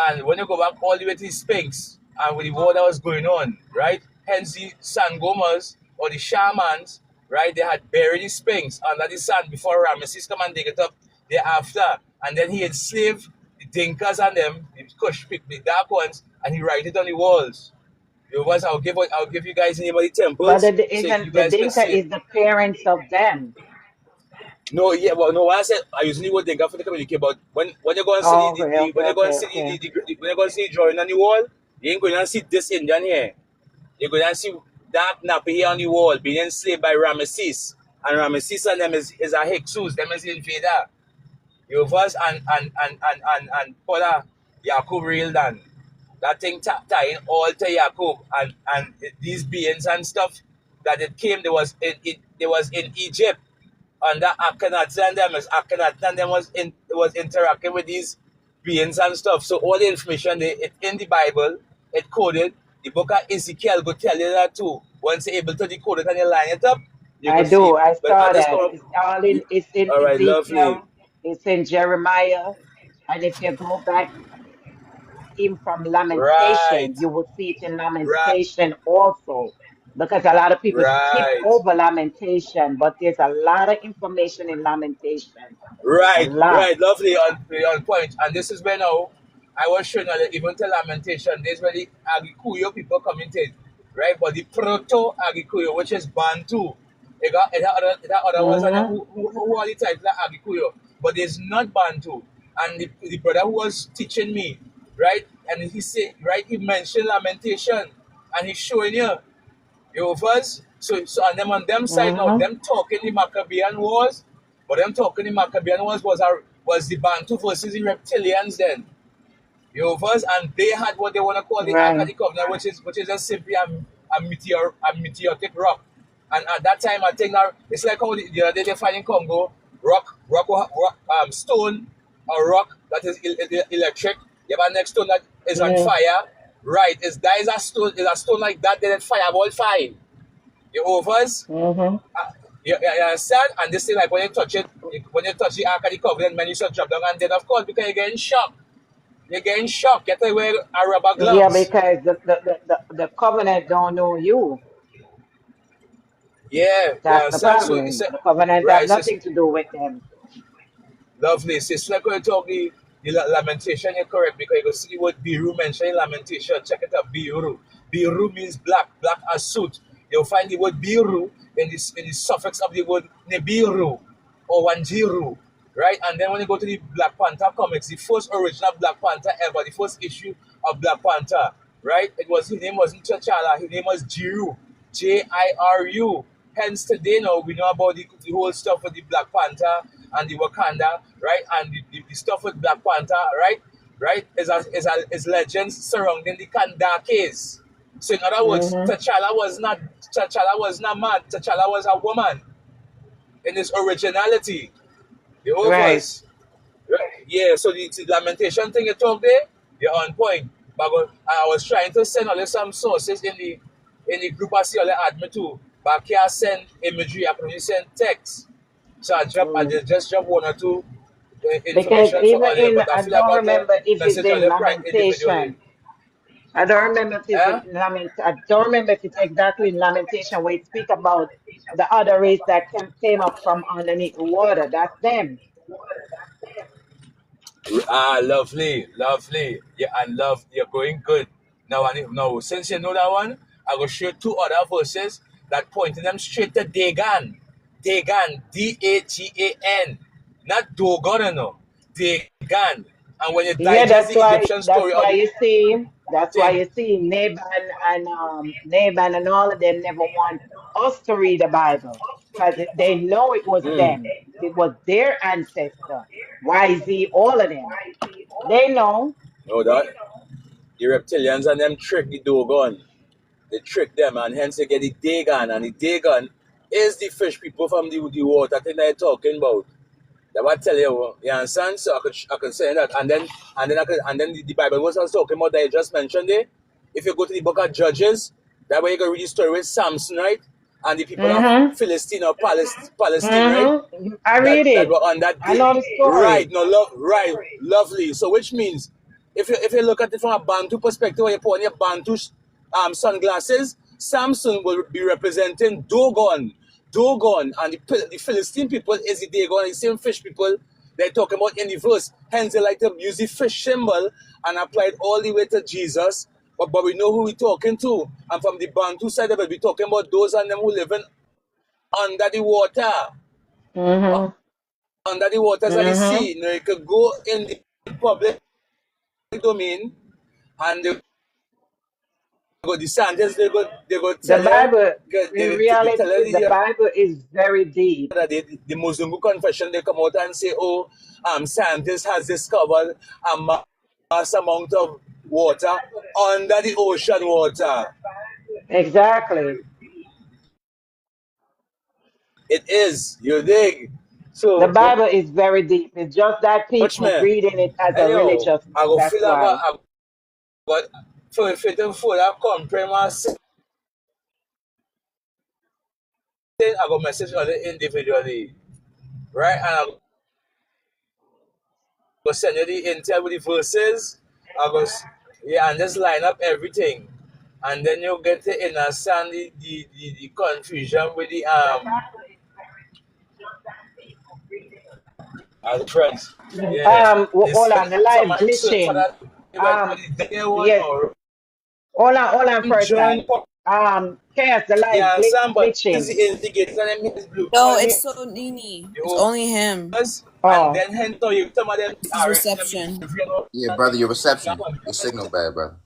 And when you go back all the way to the Sphinx and with the war that was going on, right? Hence the Sangomas or the shamans, right? They had buried the Sphinx under the sand before Ramesses come and dig it up thereafter. And then he enslaved the Dinkas and them, the Kush, the dark ones, and he write it on the walls. You know, I'll give you guys the name of the But temples so you the guys can Dinka see it. is the parents of them. No, yeah, well, no. What I said, I usually would think for the communicate, but when you go and see Oh, okay, when you go and see okay. when you go and see the drawing on the wall, you ain't going to see this Indian here. You're going to see that nappy here on the wall being enslaved by Ramesses, and Ramesses and them is a Hyksos, them is invader. You first and Paula Yakub real done. That thing tying all to Yakub and these beings and stuff that it came. There was in Egypt. And that Akhenaten and them was interacting with these beings and stuff. So all the information it's in the Bible, it coded. The book of Ezekiel go tell you that too. Once you're able to decode it and you line it up, you I go see. do. I But saw at this that. point, It's all in. It's in all right, lovely. Ezekiel. It's in Jeremiah. And if you go back in from Right, Lamentation, you will see it in right, Lamentation also. Because a lot of people skip right. over Lamentation, but there's a lot of information in Lamentation. A lot. Right, lovely on point. And this is where now I was showing that even to Lamentation, there's where the Agikuyu people commented, right? But the Proto Agikuyu, which is Bantu, it had other ones and Mm-hmm. who are the types of Agikuyu, but there's not Bantu. And the brother who was teaching me, right? And he said, right, he mentioned Lamentation, and he's showing you first. So and them on them side now, Mm-hmm. them talking the Maccabean Wars, but them talking the Maccabean Wars was the Bantu versus the reptilians then. You first, and they had what they want to call the Ark of Right. the Covenant, which is just simply a meteoric rock. And at that time, I think that it's like how the other day they find in Congo stone or rock that is electric. You have a next stone that is on Mm-hmm. fire. Right, is a stone like that, then fireball fire. You overs? Mm-hmm. You understand? And this thing, like when you touch it, when you touch the Ark of the Covenant, man, you should drop down, and then of course because you're getting shocked. You're getting shocked. You have to wear rubber Yeah, gloves. because the covenant don't know you. Yeah, you That's the understand? So it's problem. The covenant have right. So nothing to do with them. lovely. So it's like when you talk the lamentation, you're correct because you go see the word biru mentioned in lamentation. Check it out, biru. Biru means black, black as soot. You'll find the word biru in the suffix of the word nebiru or wanjiru, right? And then when you go to the Black Panther comics, the first original Black Panther ever, the first issue of Black Panther, right? His name wasn't T'Challa, his name was Jiru, Jiru. Hence today now we know about the whole stuff with the Black Panther and the Wakanda, right? And the stuff with Black Panther, right? Right? Is legends surrounding the Kandakes. So in other words, Hmm. T'Challa was not man. T'Challa was a woman in his originality. The Right. overs. Right. Yeah, so the lamentation thing you talk there, you're on point. But I was trying to send all some sources in the group I see all add me to. But I can't send imagery, I can only send text. So I just drop one or two Because information for even all you, in, but I I feel I don't got to remember if it's message all in your pride Lamentation. individually. I don't remember if it's Eh? in I don't remember if it's exactly in Lamentation where it speak about the other race that came up from underneath the water. That's them. Ah, lovely, lovely. Yeah, and love, you're going good. Now, since you know that one, I will show you two other verses that pointing them straight to Dagon. Dagon, Dagan. Not Dogon, no. Dagon. And when you Yeah, digest the Egyptian story of the that's why thing, you see Naban and all of them never want us to read the Bible because they know it was them. It was their ancestor. YZ, all of them. They know. no, that the reptilians and them trick the Dogon. They trick them, and hence they get the Dagon. And the Dagon is the fish people from the water thing they're talking about. That what I tell you, you understand? So I could say that, and then the Bible was also talking about that you just mentioned there. If you go to the book of Judges, that way you can read the story with Samson, right? And the people of Mm-hmm. Philistine or Palestine, right? Mm-hmm. I read That it. were on that I day, know the right? story. No, right, lovely. So which means, if you look at it from a Bantu perspective, when you put on your Bantu sunglasses, Samson will be representing Dogon, and the Philistine people is the Dagon, the same fish people they're talking about in the verse. Hence, they like to use the fish symbol and apply it all the way to Jesus. But we know who we're talking to. And from the Bantu side of it, we're talking about those and them who live under the water. Mm-hmm. Under the waters of the Mm-hmm. sea. Now you could go in the public domain and they go the scientists they go The tell you Bible, in they tell reality, the you Bible is very deep. that the Muslim confession they come out and say, oh, scientists has discovered a mass amount of water under the ocean water. Exactly. It is, you dig? The So Bible is very deep. It's just that watch people me. reading it as a Hey yo, religious I thing. go That's feel why. I got for fitting for that compromise. I go message other individually, right? And I go send you the intel with the verses. Yeah, and just line up everything, and then you get to understand the confusion with the friends. Yeah, this Hold on, the some live might search for glitching. that went for Um, the day one yes. or Hold on for a join. time. Chaos, the live Yeah, some but is glitching. the instigator and him is blue. No, Call me it's so Nini. the It's whole only him. and Oh, then hence you some of them His are reception. you know Yeah, brother, your reception, your signal bad, brother.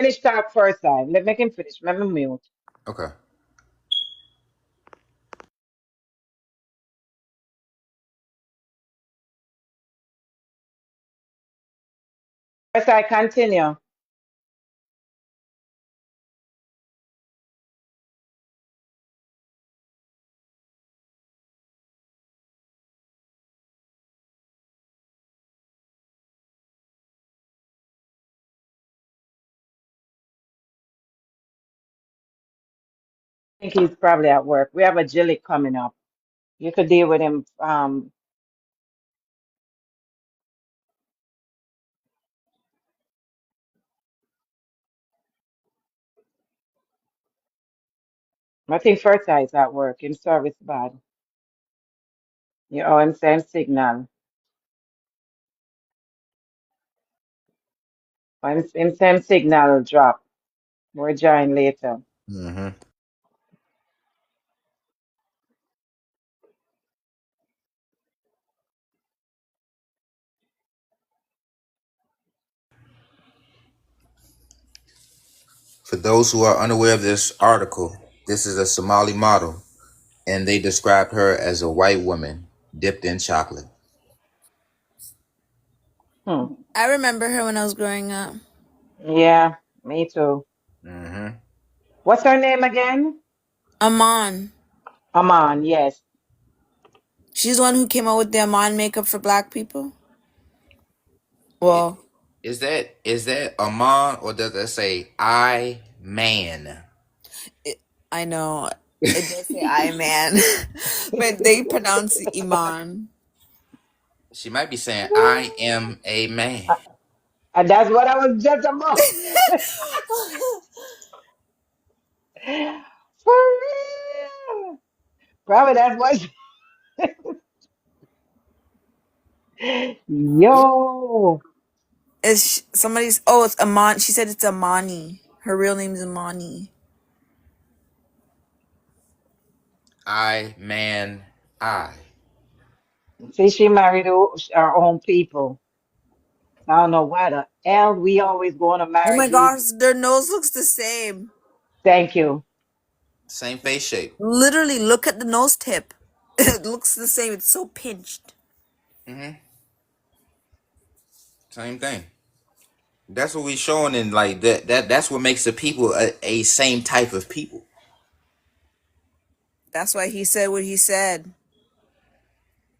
finish talk first time. Let make him finish. Let me mute. Okay. First I continue. think he's probably at work. We have a Jilly coming up. You could deal with him. I think Fertile is at work. Him service bad. You owe him same signal. Him same signal drop. We'll join later. Hmm. For those who are unaware of this article, this is a Somali model, and they described her as a white woman dipped in chocolate. I remember her when I was growing up. Yeah, me too. Hmm. What's her name again? Amon. Aman, yes. She's the one who came out with the Amon makeup for black people. Well, Is that Amon, or does that say I man? I know it does say I man, but they pronounce it Iman. She might be saying I am a man. And that's what I was just about. For real. Probably that's what. Yo. Is somebody's? Oh, it's Amon. She said it's Amani. Her real name is Amani. I man I. See, she married our own people. I don't know why the hell we always going to Oh marry my these. gosh, their nose looks the same. Thank you. Same face shape. Literally, look at the nose tip. It looks the same. It's so pinched. Hmm. Same thing. That's what we showing, in like that's what makes the people a same type of people. That's why he said what he said.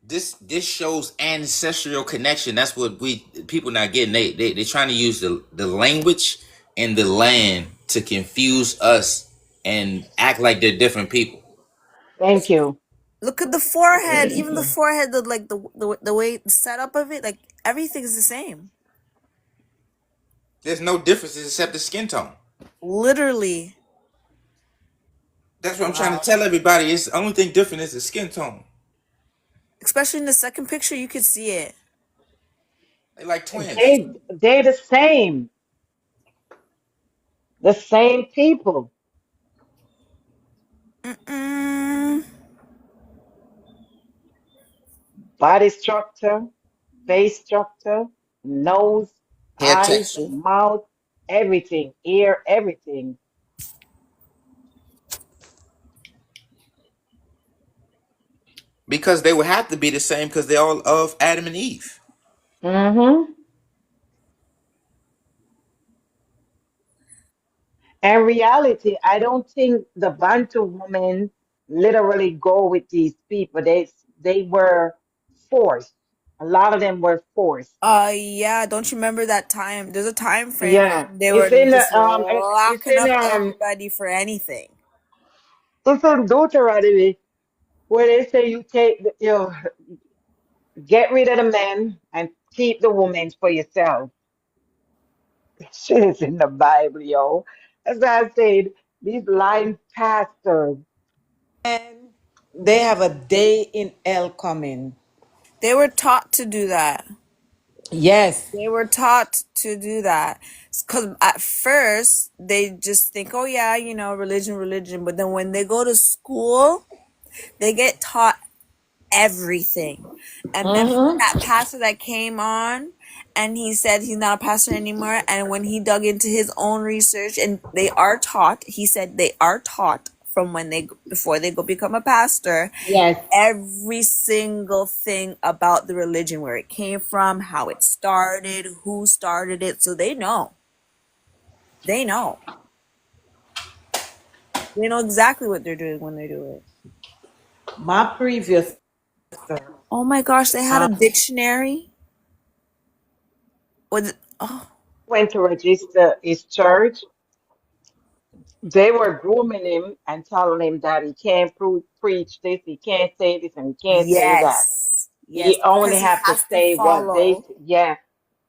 This shows ancestral connection. That's what people not getting. They trying to use the language and the land to confuse us and act like they're different people. Thank you. Look at the forehead. Even the forehead, the way the setup of it, like everything's the same. There's no differences except the skin tone. Literally. That's what I'm trying to tell everybody. It's the only thing different is the skin tone. Especially in the second picture, you could see it. They like twins. They're the same. The same people. Body structure, face structure, nose, Hair eyes, texture. mouth, everything, ear, everything. Because they would have to be the same because they're all of Adam and Eve. Mm-hmm. In reality, I don't think the Bantu women literally go with these people. They were forced. A lot of them were forced. Yeah. Don't you remember that time? There's a time frame Yeah, when they were it's in just it's locking in up everybody for anything. it's in Deuteronomy where they say get rid of the men and keep the women for yourself. Shit is in the Bible, yo. As I said, these lying pastors. They have a day in hell coming. They were taught to do that. Yes. They were taught to do that. Because at first, they just think, oh, yeah, religion. But then when they go to school, they get taught everything. And remember that pastor that came on and he said he's not a pastor anymore. And when he dug into his own research, and they are taught, he said they are taught from before they go become a pastor, Yes. every single thing about the religion, where it came from, how it started, who started it. So they know. They know exactly what they're doing when they do it. My previous Oh my gosh, they had a dictionary with Went to register his church. They were grooming him and telling him that he can't preach this, he can't say this, and he can't say that. Yes. Yes, He only because he have to has to say what they, follow yeah.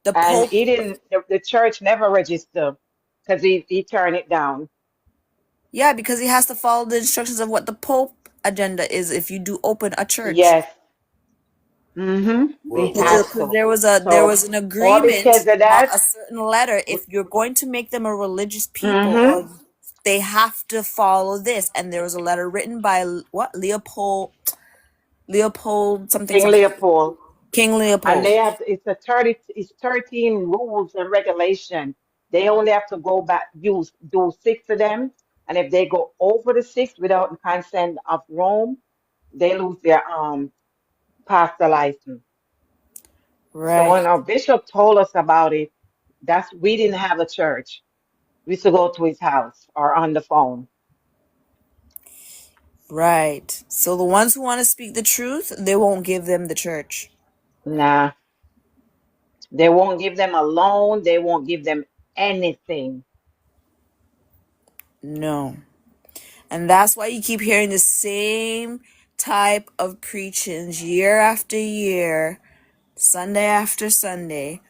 the And Pope. he didn't, the church never registered because he turned it down. Yeah, because he has to follow the instructions of what the Pope agenda is if you do open a church. Yes. Mm-hmm. He has Because to. there So was an all agreement because of about that, a certain letter. If you're going to make them a religious people, mm-hmm. or they have to follow this. And there was a letter written by what Leopold something King something Leopold. King And Leopold. they have, it's 13 rules and regulation. They only have to go back, do 6 of them. And if they go over the 6 without the consent of Rome, they lose their pastor license. So when Right, our bishop told us about it, we didn't have a church. We used to go to his house or on the phone. right. So the ones who want to speak the truth, they won't give them the church. Nah, they won't give them a loan. They won't give them anything. No. And that's why you keep hearing the same type of preachings year after year, Sunday after Sunday,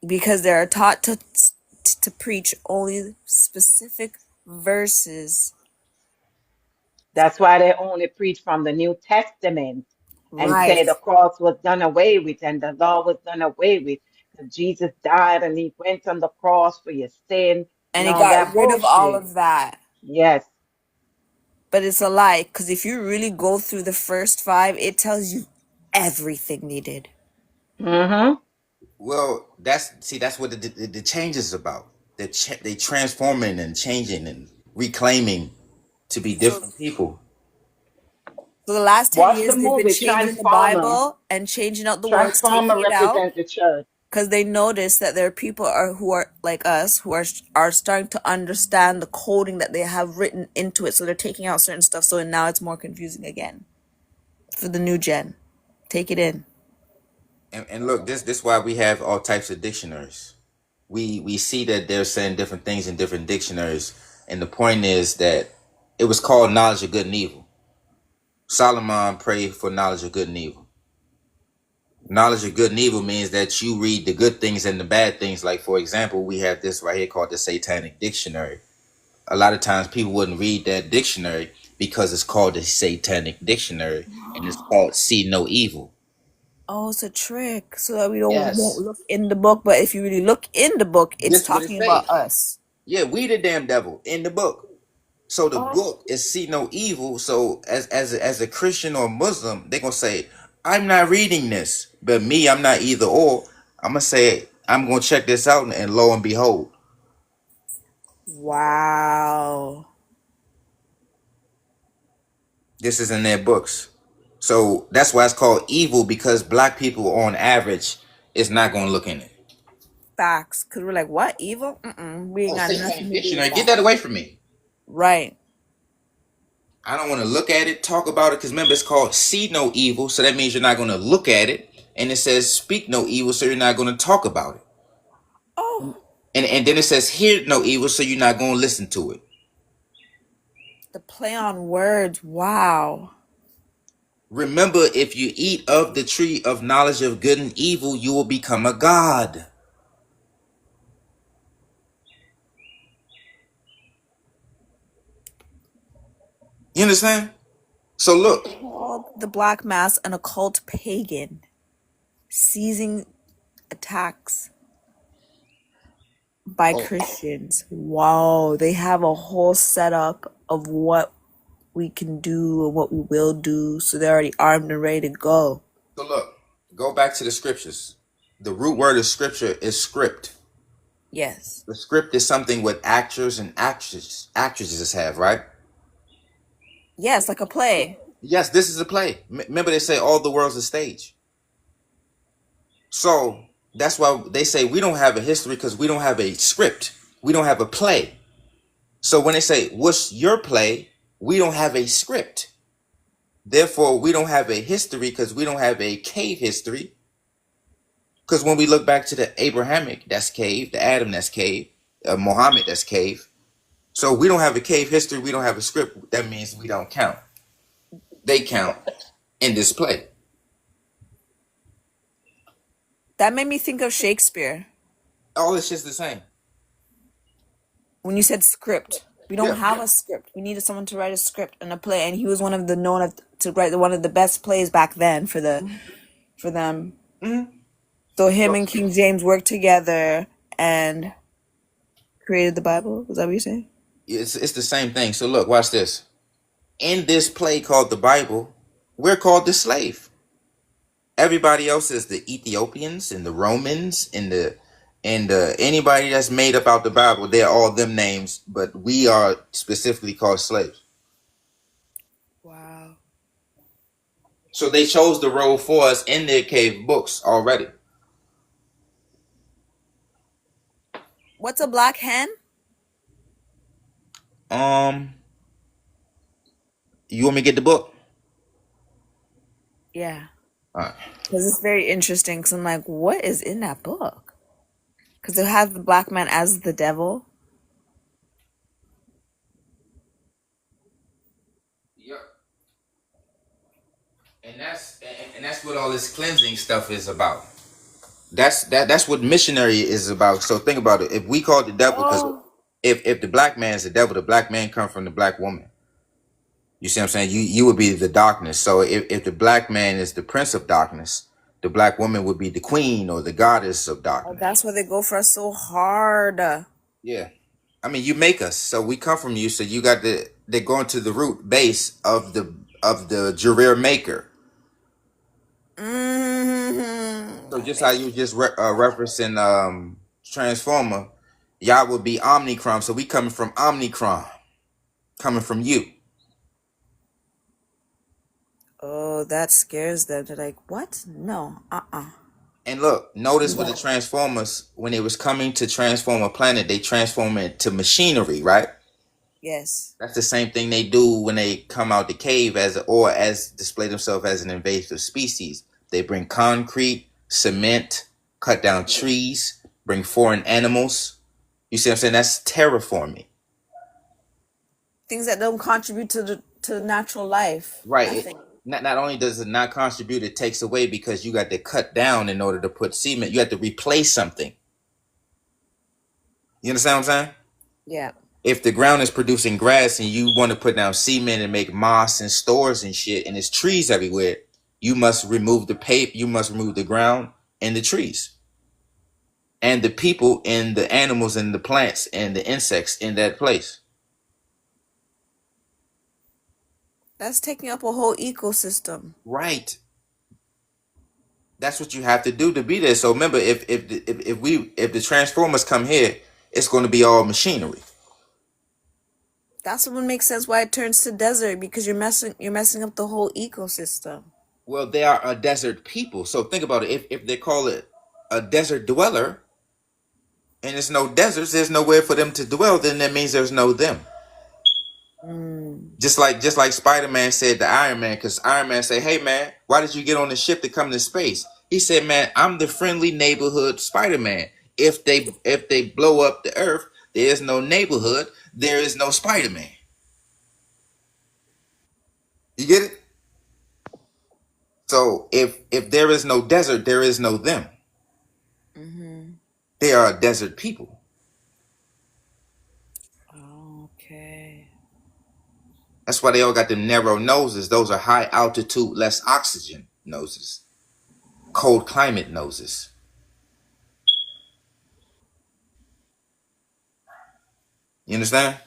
because they're taught to preach only specific verses. That's why they only preach from the New Testament and Right. say the cross was done away with and the law was done away with. And Jesus died and he went on the cross for your sin And and he all got that rid of all bullshit. of that. Yes. But it's a lie, because if you really go through the first 5, it tells you everything they did. Mm-hmm. Well, that's what the change is about. They transforming and changing and reclaiming to be different people. So the last 10 Watch the years, they've been movie changing the Transformer. Bible and changing out the words, Transformer taking it out, represents the church. because they notice that there are people who are like us, who are starting to understand the coding that they have written into it. So they're taking out certain stuff. So now it's more confusing again for the new gen. Take it in. And look, this why we have all types of dictionaries. We see that they're saying different things in different dictionaries, and the point is that it was called knowledge of good and evil. Solomon prayed for knowledge of good and evil. Knowledge of good and evil means that you read the good things and the bad things. Like, for example, we have this right here called the Satanic Dictionary. A lot of times people wouldn't read that dictionary because it's called the Satanic Dictionary, and it's called See No Evil. Oh, it's a trick so that we won't Yes. look in the book. But if you really look in the book, it's This what it talking say. about us. Yeah, we the damn devil in the book. So the Oh. book is See No Evil. So as a Christian or Muslim, they're gonna say, I'm not reading this. But me, I'm not either or. I'm gonna say, I'm gonna check this out, and lo and behold, Wow. this is in their books. So that's why it's called evil, because black people on average is not gonna look in it. Facts. Because we're like, what? Evil? We ain't got nothing Satanic to do Dictionary, with get that away from me. Right. I don't want to look at it, talk about it, because remember, it's called See No Evil, so that means you're not going to look at it. And it says Speak No Evil, so you're not going to talk about it. Oh. And then it says Hear No Evil, so you're not going to listen to it. The play on words. Wow. Remember, if you eat of the tree of knowledge of good and evil, you will become a god. You understand? So look. Called the Black Mass an occult pagan, seizing attacks by Christians. Wow. They have a whole setup of what we can do and what we will do. So they're already armed and ready to go. So look, go back to the scriptures. The root word of scripture is script. Yes. The script is something what actors and actresses have, right? Yes, like a play. Yes, this is a play. Remember, they say all the world's a stage. So that's why they say we don't have a history, because we don't have a script. We don't have a play. So when they say, what's your play? We don't have a script. Therefore, we don't have a history, because we don't have a cave history. Because when we look back to the Abrahamic, that's cave. The Adam, that's cave. Muhammad, that's cave. So we don't have a cave history. We don't have a script. That means we don't count. They count in this play. That made me think of Shakespeare. All this shit's the same. When you said script, we don't Yeah. have a script. We needed someone to write a script and a play, and he was one of the to write one of the best plays back then for them. So him and King James worked together and created the Bible. Is that what you're saying? It's the same thing. So look, watch this. In this play called the Bible, we're called the slave. Everybody else is the Ethiopians and the Romans and the anybody that's made up out the Bible. They're all them names, but we are specifically called slaves. Wow. So they chose the role for us in their cave books already. What's a black hen? You want me to get the book? Yeah. All right. Because it's very interesting. Because I'm like, what is in that book? Because it has the black man as the devil. Yep. And that's what all this cleansing stuff is about. That's what missionary is about. So think about it. If we call it the devil, because if the black man is the devil, the black man comes from the black woman. You see what I'm saying? You would be the darkness. So if the black man is the prince of darkness, the black woman would be the queen or the goddess of darkness. Oh, that's why they go for us so hard. Yeah. I mean, you make us. So we come from you. So you got they're going to the root base of the Jareer maker. Mm-hmm. So just how you just referencing Transformer, y'all would be Omnicron. So we coming from Omnicron, coming from you. Oh, that scares them. They're like, what? No. And look, notice with the Transformers, when they was coming to transform a planet, they transform it to machinery, right? Yes. That's the same thing they do when they come out the cave as display themselves as an invasive species. They bring concrete, cement, cut down trees, bring foreign animals. You see what I'm saying? That's terraforming. Things that don't contribute to natural life. Right. Not only does it not contribute, it takes away, because you got to cut down in order to put cement. You have to replace something. You understand what I'm saying? Yeah. If the ground is producing grass and you want to put down cement and make moss and stores and shit, and there's trees everywhere, you must remove the paper, you must remove the ground and the trees. And the people and the animals and the plants and the insects in that place. That's taking up a whole ecosystem. Right. That's what you have to do to be there. So remember, if the Transformers come here, it's going to be all machinery. That's what would make sense why it turns to desert, because you're messing up the whole ecosystem. Well, they are a desert people. So think about it. If they call it a desert dweller, and there's no deserts, there's nowhere for them to dwell, then that means there's no them. Just like Spider-Man said to Iron Man, because Iron Man said, hey man, why did you get on the ship to come to space? He said, man, I'm the friendly neighborhood Spider-Man. If they blow up the earth, there is no neighborhood, there is no Spider-Man. You get it? So if there is no desert, there is no them. They are a desert people. Okay. That's why they all got them narrow noses. Those are high altitude, less oxygen noses. Cold climate noses. You understand?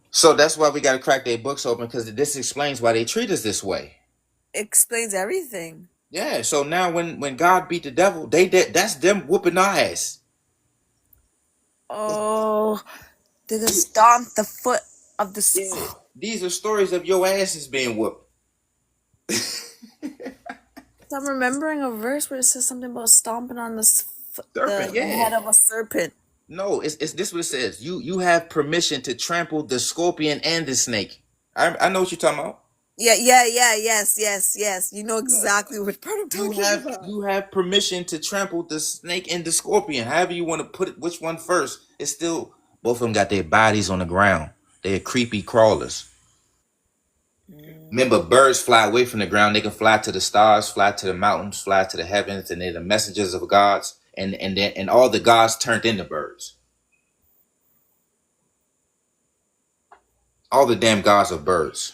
So that's why we got to crack their books open, because this explains why they treat us this way. Explains everything. Yeah. So now when God beat the devil, that's them whooping our ass. Oh, they're gonna stomp the foot of the. These are stories of your asses being whooped. I'm remembering a verse where it says something about stomping on the Serpent, the head of a serpent. No, it's this what it says. You have permission to trample the scorpion and the snake. I know what you're talking about. Yes. You know exactly which part I'm talking about. You have permission to trample the snake and the scorpion. However you want to put it, which one first. It's still Both of them got their bodies on the ground. They're creepy crawlers. Remember, birds fly away from the ground. They can fly to the stars, fly to the mountains, fly to the heavens, and they're the messengers of gods. And all the gods turned into birds. All the damn gods are birds.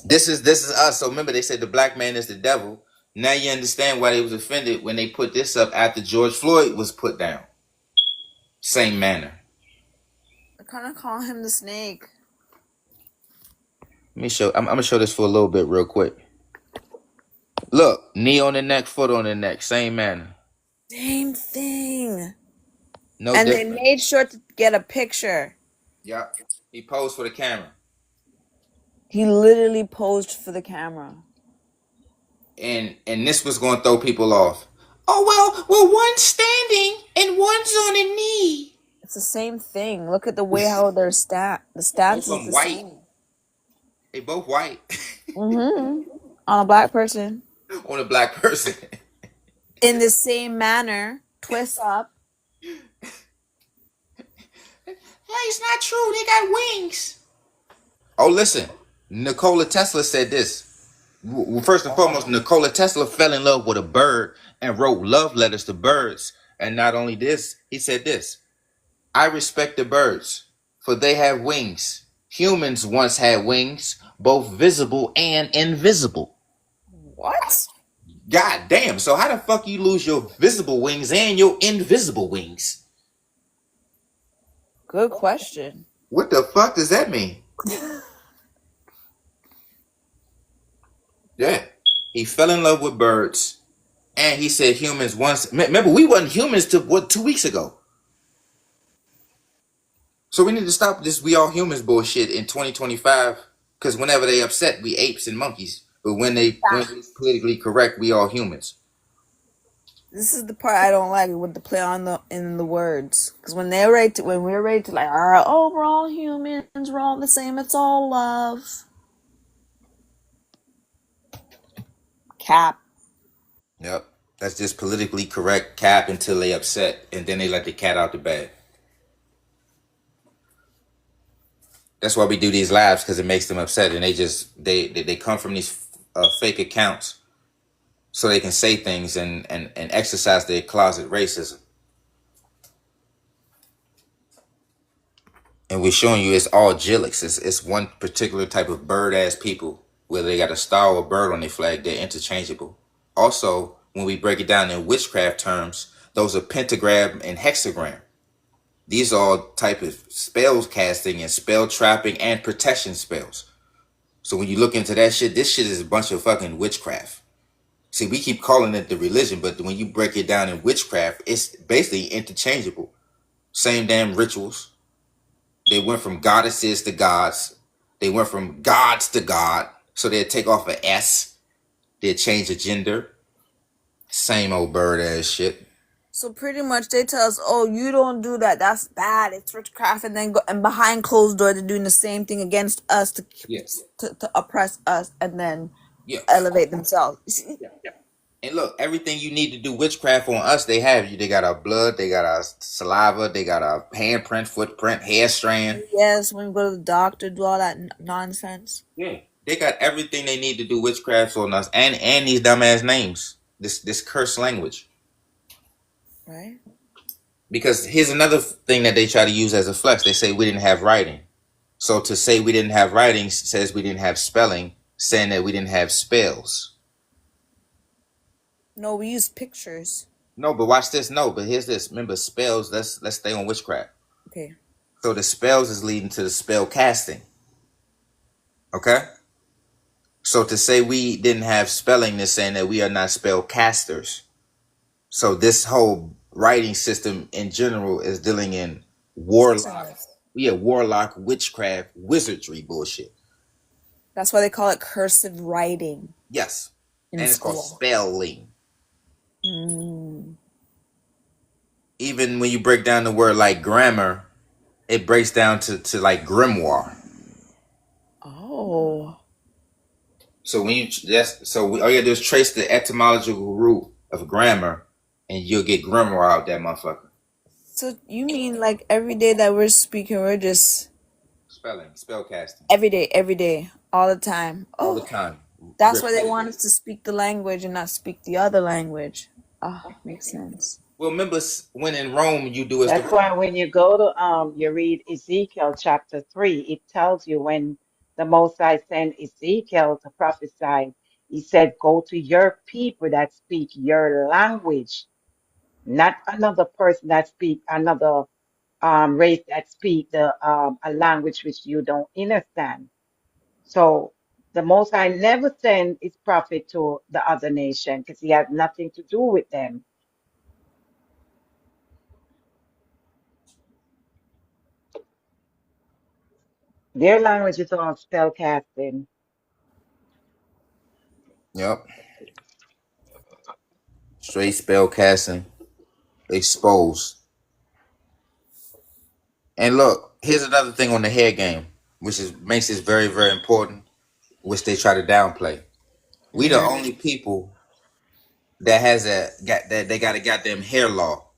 This is us. So remember, they said the black man is the devil. Now you understand why they was offended when they put this up after George Floyd was put down. Same manner. I kind of call him the snake. Let me show. I'm gonna show this for a little bit, real quick. Look, knee on the neck, foot on the neck, same manner. Same thing. No And different. they made sure to get a picture. Yeah, he posed for the camera, He literally posed for the camera. and this was gonna throw people off. Oh well, one's standing and one's on a knee. It's the same thing. Look at the way how they're the stance Both is of the them white. same. They both white On a black person. on a black person. In the same manner, twist up. Hey, it's not true. They got wings. Oh, listen. Nikola Tesla said this. Well, first and foremost, Nikola Tesla fell in love with a bird and wrote love letters to birds. And not only this, he said this. I respect the birds, for they have wings. Humans once had wings, both visible and invisible. What? God damn. So how the fuck you lose your visible wings and your invisible wings? Good question. What the fuck does that mean? Yeah. He fell in love with birds. And he said humans once. Remember, we wasn't humans till what, 2 weeks ago. So we need to stop this we all humans bullshit in 2025. Because whenever they upset, we apes and monkeys. But when it's politically correct, we all humans. This is the part I don't like with the play on in the words. Because when we're ready to like, all right, oh, we're all humans, we're all the same, it's all love. Cap. Yep. That's just politically correct cap until they upset. And then they let the cat out the bag. That's why we do these lives, because it makes them upset. And they come from these fake accounts so they can say things and exercise their closet racism. And we're showing you it's all Gillics. It's one particular type of bird-ass people, whether they got a star or a bird on their flag, they're interchangeable. Also, when we break it down in witchcraft terms, those are pentagram and hexagram. These are all type of spells casting and spell trapping and protection spells. So when you look into that shit, this shit is a bunch of fucking witchcraft. See, we keep calling it the religion, but when you break it down in witchcraft, it's basically interchangeable. Same damn rituals. They went from goddesses to gods. They went from gods to God. So they'd take off an S. They'd change the gender. Same old bird ass shit. So pretty much they tell us, oh, you don't do that. That's bad. It's witchcraft. And then and behind closed doors, they're doing the same thing against us to oppress us and then elevate themselves. And look, everything you need to do witchcraft on us, they have you. They got our blood, they got our saliva, they got our handprint, footprint, hair strand. Yes, when we go to the doctor, do all that nonsense. Yeah. They got everything they need to do witchcraft on us and these dumbass names. This cursed language. Right. Because here's another thing that they try to use as a flex. They say we didn't have writing. So to say we didn't have writing says we didn't have spelling, saying that we didn't have spells. No, we use pictures. No, but watch this. No, but here's this. Remember, spells, let's stay on witchcraft. Okay. So the spells is leading to the spell casting. Okay? So to say we didn't have spelling is saying that we are not spell casters. So this whole writing system in general is dealing in warlock. Yeah, warlock, witchcraft, wizardry bullshit. That's why they call it cursive writing. Yes. In and it's school. called spelling. Mm. Even when you break down the word like grammar, it breaks down to like grimoire. Oh. So when you all you gotta do is trace the etymological root of grammar, and you'll get grammar out that motherfucker. So you mean like every day that we're speaking, we're just Spellcasting, every day, all the time. all the Oh, time. that's why they want us to speak the language and not speak the other language. Ah, makes sense. Well, remember when in Rome you do as the That's why when you go to you read Ezekiel chapter 3, it tells you when the Most High sent Ezekiel to prophesy, he said, "Go to your people that speak your language, not another person that speak another race that speak a language which you don't understand." So the Most High never sent his prophet to the other nation because he has nothing to do with them. Their language is all spell casting. Yep, straight spellcasting, exposed. And look, here's another thing on the head game, which makes this very, very important, which they try to downplay. We the only people that they got a goddamn hair law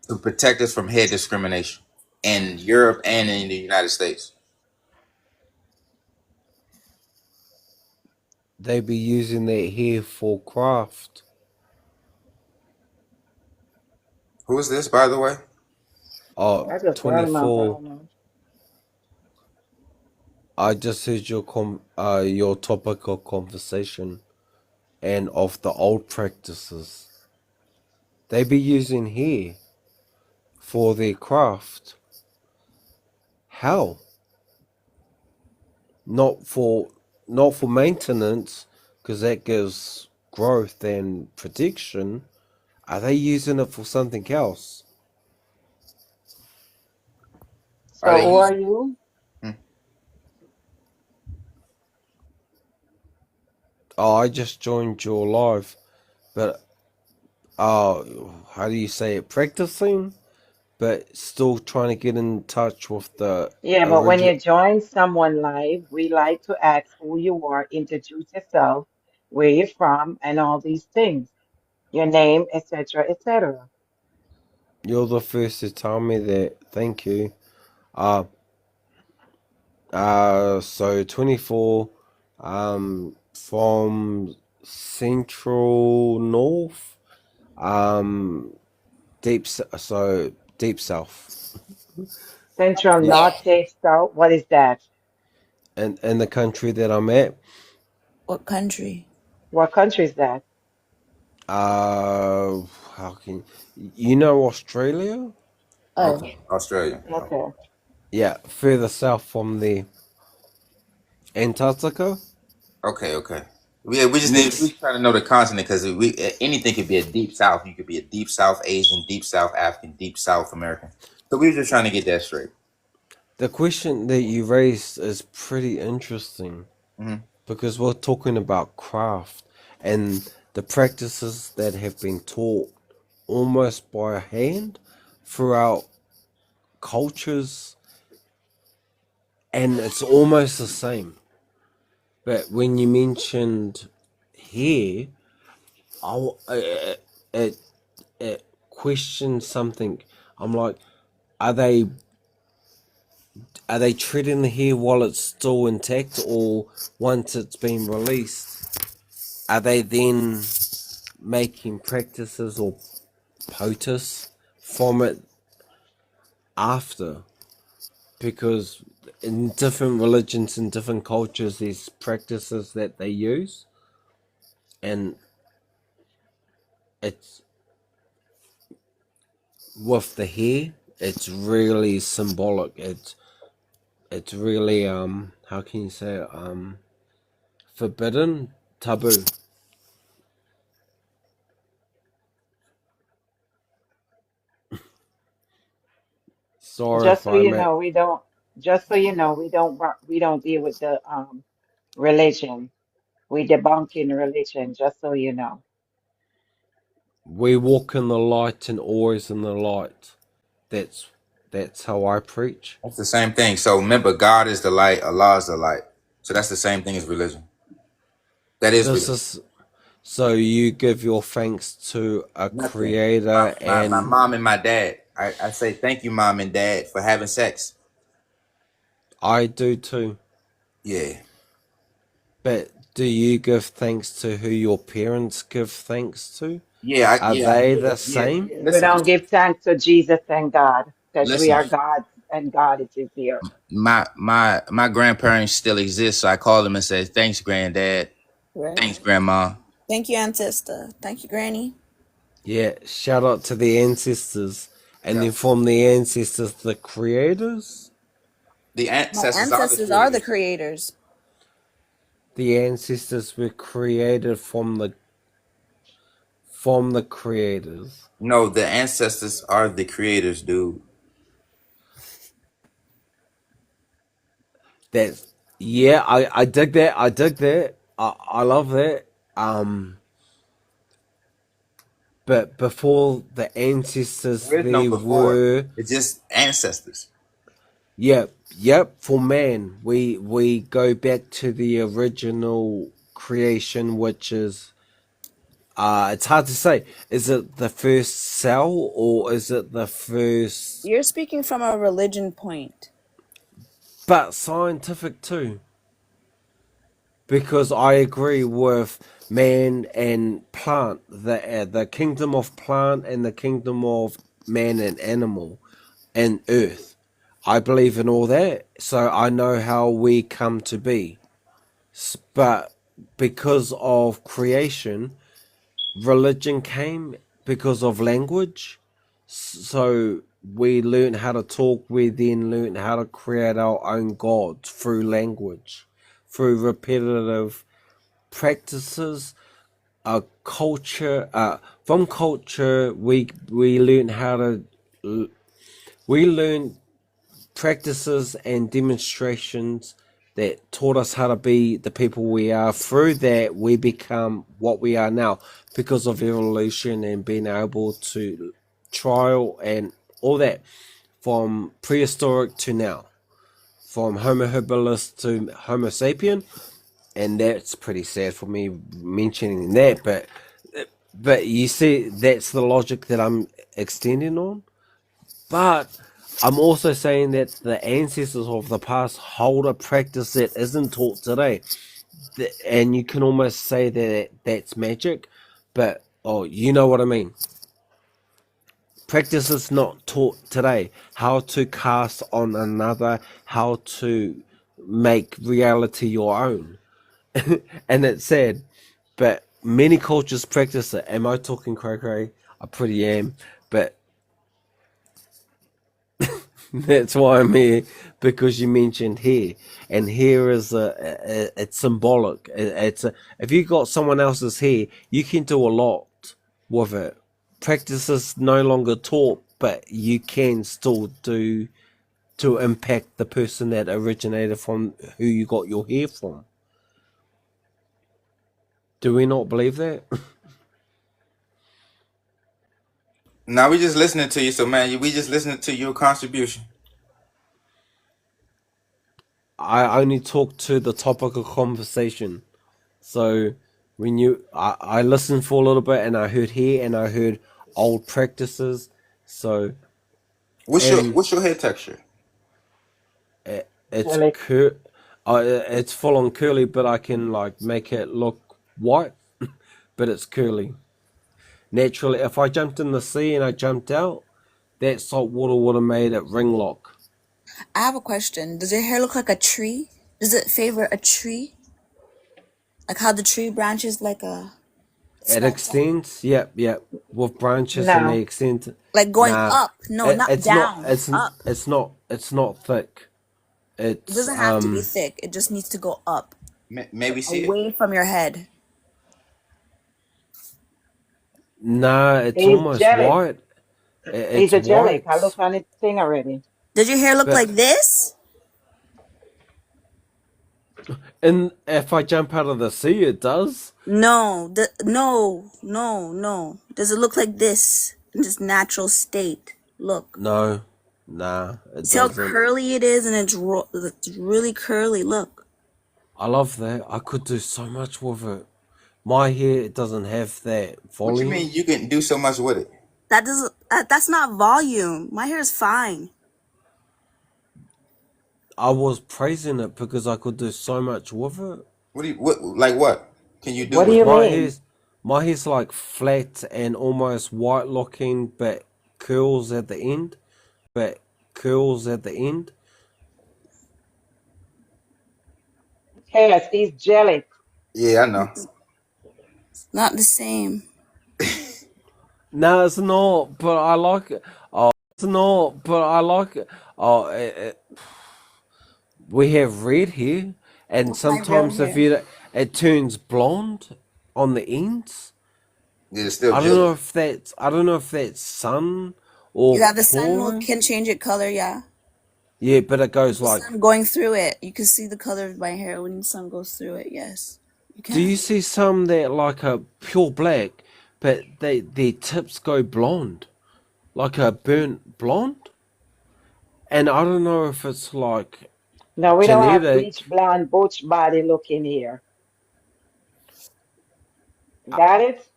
to protect us from hair discrimination in Europe and in the United States. They be using that hair for craft. Who is this, by the way? Oh, I just heard him, I 24. don't know. I just heard your topic of conversation and of the old practices. They be using hair for their craft. How? Not for maintenance, because that gives growth and protection. Are they using it for something else? So who are you? Oh, I just joined your live, but how do you say it? Practicing, but still trying to get in touch with the Yeah, but when original. you join someone live, we like to ask who you are, introduce yourself, where you're from, and all these things, your name, etc., etc. You're the first to tell me that. Thank you. So 24, from Central North, deep South. Central, Yeah. North, South. What is that? And in the country that I'm at. What country? What country is that? How can you know Australia? Oh, Okay, Australia. Okay. Yeah, further south from the Antarctica. Okay. Yeah, we trying to know the continent because anything could be a deep south. You could be a deep South Asian, deep South African, deep South American. So we were just trying to get that straight. The question that you raised is pretty interesting because we're talking about craft and the practices that have been taught almost by hand throughout cultures, and it's almost the same. But when you mentioned hair, it questioned something. I'm like, are they treating the hair while it's still intact, or once it's been released, are they then making practices or potus from it after? Because in different religions and different cultures, there's practices that they use, and it's with the hair, it's really symbolic. It's really how can you say it? Forbidden, taboo. Sorry Just if so you I'm at. know, we don't. Just so you know, we don't deal with the religion. We debunking religion. Just so you know. We walk in the light and always in the light. That's how I preach. That's the same thing. So remember, God is the light, Allah is the light. So that's the same thing as religion. That is This real. is so you give your thanks to a Nothing. creator My and mom and my dad. I say thank you, mom and dad, for having sex. I do too. Yeah. But do you give thanks to who your parents give thanks to? Yeah. Are they the same? We don't give thanks to Jesus and God because we Listen. are God's and God is here. My grandparents still exist, so I call them and say thanks, granddad. Right. Thanks, grandma. Thank you, ancestor. Thank you, granny. Yeah, shout out to the ancestors. And then from the ancestors, the creators? The My ancestors ancestors are the creators. The ancestors were created from the creators. No, the ancestors are the creators, dude. That's yeah, I dig that. I dig that. I love that. But before the ancestors, There is no there before. were It's just ancestors. yep. For man, we go back to the original creation, which is it's hard to say. Is it the first cell or is it the first? You're speaking from a religion point. But scientific too. Because I agree with man and plant, the kingdom of plant and the kingdom of man and animal and earth. I believe in all that, so I know how we come to be. But because of creation, religion came because of language. So we learned how to talk, we then learned how to create our own gods through language, through repetitive practices, culture. From culture, we learn how to. We learn practices and demonstrations that taught us how to be the people we are. Through that, we become what we are now because of evolution and being able to trial and all that from prehistoric to now, from Homo habilis to Homo sapien. And that's pretty sad for me mentioning that, but you see, that's the logic that I'm extending on. But I'm also saying that the ancestors of the past hold a practice that isn't taught today, and you can almost say that that's magic, but you know what I mean. Practice is not taught today. How to cast on another, how to make reality your own. And it's sad, but many cultures practice it. Am I talking cray? I pretty am, but that's why I'm here, because you mentioned hair, and hair is it's symbolic. If you got someone else's hair, you can do a lot with it. Practice is no longer taught, but you can still do to impact the person that originated from who you got your hair from. Do we not believe that? Now we just listening to you, so man, we just listening to your contribution. I only talk to the topic of conversation. So when I listened for a little bit and I heard hair and I heard old practices. So what's your hair texture? It's it's full on curly, but I can like make it look white, but it's curly. Naturally, if I jumped in the sea and I jumped out, that salt water would have made it ring lock. I have a question. Does your hair look like a tree? Does it favor a tree? Like how the tree branches like a... It extends, yep, with branches and they extend. Like going up. No, not it's down. Not, up. It's not thick. It doesn't have to be thick. It just needs to go up. Maybe see away from your head. Nah, it's He's almost jelly. white. He's a jelly. I look on his thing already. Does your hair look like this? And if I jump out of the sea, it does. No. No. Does it look like this in this natural state? Look. No. Nah. It See how doesn't. curly it is, and it's really curly. Look. I love that. I could do so much with it. My hair doesn't have that What you volume. mean you can do so much with it? That doesn't. That's not volume. My hair is fine. I was praising it because I could do so much with it. What can you do What do with you it? mean? My hair's like flat and almost white looking, but curls at the end. Chaos, he's jealous. Yeah, I know. It's not the same. No, it's not. But I like it. Oh, it's not. But I like it. Oh, we have red hair, and What's my real sometimes hair? it turns blonde on the ends. Yeah, it's still I don't jelly. know if that's sun or You have the sun chlorine. can change it color. Yeah. Yeah, but it goes The like. sun going through it. You can see the color of my hair when the sun goes through it. Yes, you Do can. you see some that like are pure black, but their tips go blonde, like a burnt blonde? And I don't know if it's like No, we don't have genetic. bleach blonde, butch body looking here. Got it?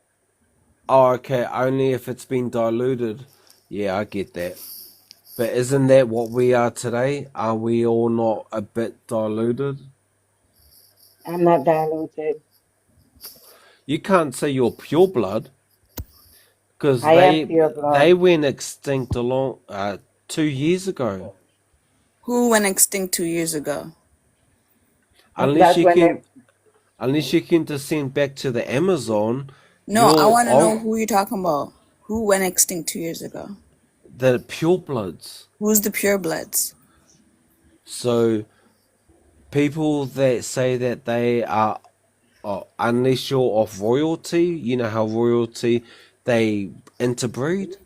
Oh, okay, only if it's been diluted. Yeah, I get that. But isn't that what we are today? Are we all not a bit diluted? I'm not diluted. You can't say you're pure blood because I am pure they blood. went extinct 2 years ago. Who went extinct 2 years ago? Unless That's you when can, they, unless you can descend back to the Amazon, No, I want to know you're who you're talking about. Who went extinct 2 years ago? the pure bloods. Who's the purebloods? So people that say that they are, unless you're of royalty, you know how royalty they interbreed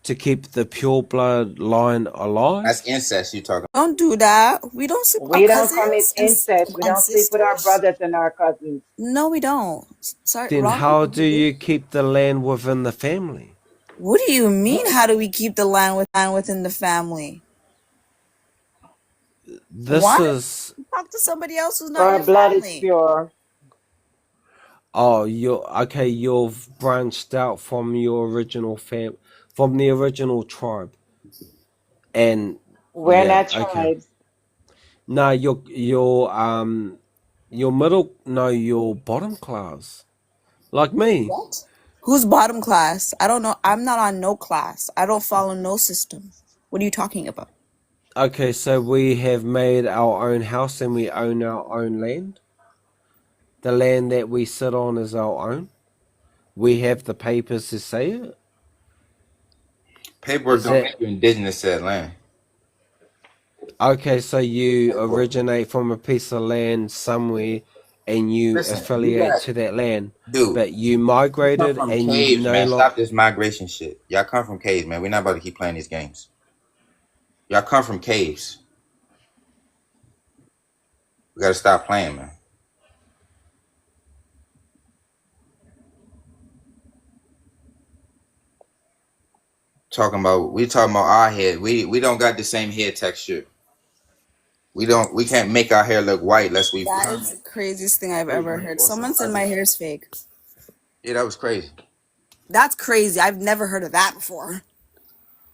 to keep the pure blood line alive. That's incest you talking. Don't do that. We don't sleep with our we don't commit cousins incest. We and don't sleep with our sisters. brothers and our cousins. No, we don't. Sorry, Then wrong how people do do. you keep the land within the family? What do you mean? How do we keep the land within the family? This What? is Talk to somebody else who's not Our your blood is family. pure. you've branched out from your original from the original tribe, and We're yeah, not okay. tribes. No, you're bottom class, like me. What? Who's bottom class? I don't know. I'm not on no class. I don't follow no system. What are you talking about? Okay, so we have made our own house and we own our own land. The land that we sit on is our own. We have the papers to say it. Paperwork Is don't that make you indigenous to that land. okay? So you originate from a piece of land somewhere, and you Listen, you affiliate got, to that land, dude. but you You come migrated from and you caves, no man. longer. Stop this migration shit. Y'all come from caves, man. We're not about to keep playing these games. Y'all come from caves. We gotta stop playing, man. We talking about our hair. We don't got the same hair texture. We can't make our hair look white unless we That perm is the it craziest thing I've ever heard. or some Someone said other my shit. hair is fake. Yeah, that was crazy. That's crazy. I've never heard of that before.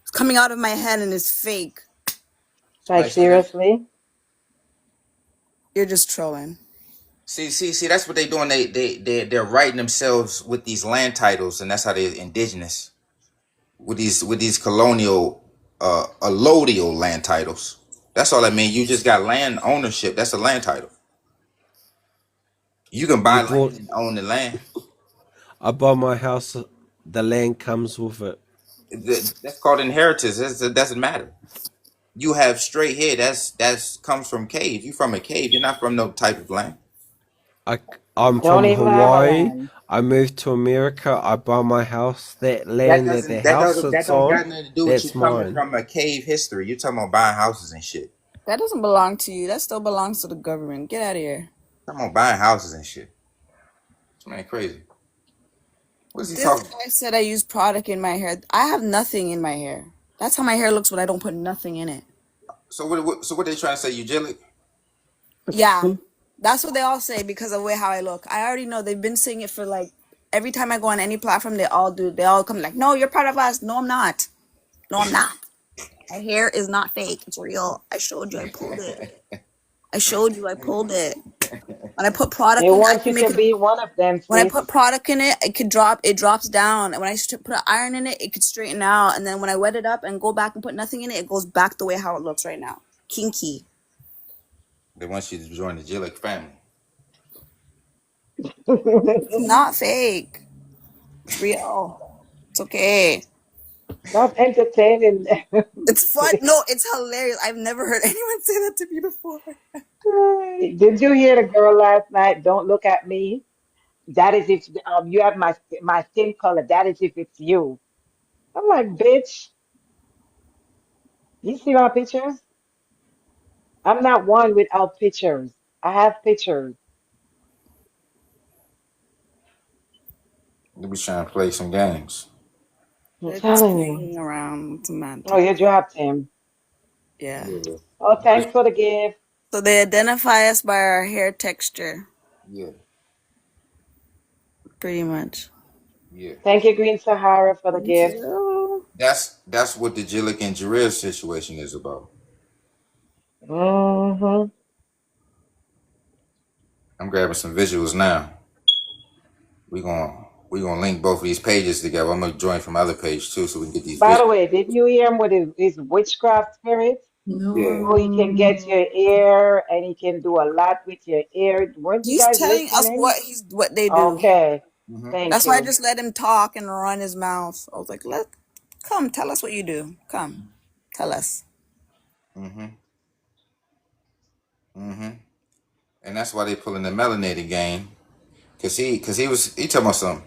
It's coming out of my head and it's fake. Like, seriously? You're just trolling. See, that's what they doing. They're writing themselves with these land titles, and that's how they're indigenous. With these colonial allodial land titles. That's all I mean. You just got land ownership. That's a land title. You can buy land and own the land. I buy my house. The land comes with it. That's called inheritance. It doesn't matter. You have straight hair. That's comes from cave. You from a cave. You're not from no type of land. I'm Don't from even have a Hawaii. land. I moved to America. I buy my house. That land that the house That sits don't on, got nothing to do with you that's coming mine. from a cave history. You're talking about buying houses and shit. That doesn't belong to you. That still belongs to the government. Get out of here. Talking about buying houses and shit. This man crazy. What is he This talking? guy said I use product in my hair. I have nothing in my hair. That's how my hair looks when I don't put nothing in it. So what they trying to say? You jelly? Yeah. That's what they all say because of the way how I look. I already know they've been saying it for like every time I go on any platform. They all do. They all come like, "No, you're part of us." No, I'm not. No, I'm not. My hair is not fake. It's real. I showed you. I pulled it. I showed you. I pulled it. When I put product They in, I want can you make to it. be one of them, When I sis. put product in it, it could drop. It drops down. And when I put an iron in it, it could straighten out. And then when I wet it up and go back and put nothing in it, it goes back the way how it looks right now. Kinky. They want you to join the Jillick family. It's not fake. It's real. It's okay. Stop entertaining them. It's fun. No, it's hilarious. I've never heard anyone say that to me before. Did you hear the girl last night? Don't look at me. That is if you have my skin color. That is if it's you. I'm like, bitch. You see my pictures? I'm not one without pictures. I have pictures. They be trying to play some games. I'm They're just telling you. playing around with Oh, semantics. you dropped him. Yeah. Yeah. Oh, thanks for the gift. So they identify us by our hair texture, Yeah. pretty much. Yeah. Thank you, Green Sahara, for the Thank gift. you. That's what the Jillick and Jarrell situation is about. Mm-hmm. I'm grabbing some visuals now. We gonna link both of these pages together. I'm gonna join from my other page too, so we can get these By the visuals. way, did you hear him with his witchcraft spirit? Yeah. Oh, he can get your ear and he can do a lot with your ear. Weren't you He's guys telling us listening? what they do. Okay. Thank That's why I you. just let him talk and run his mouth. I was like, come, tell us what you do. Come, tell us. Mm-hmm. Mm-hmm. And that's why they pulling the melanated game. Cause he talking about something.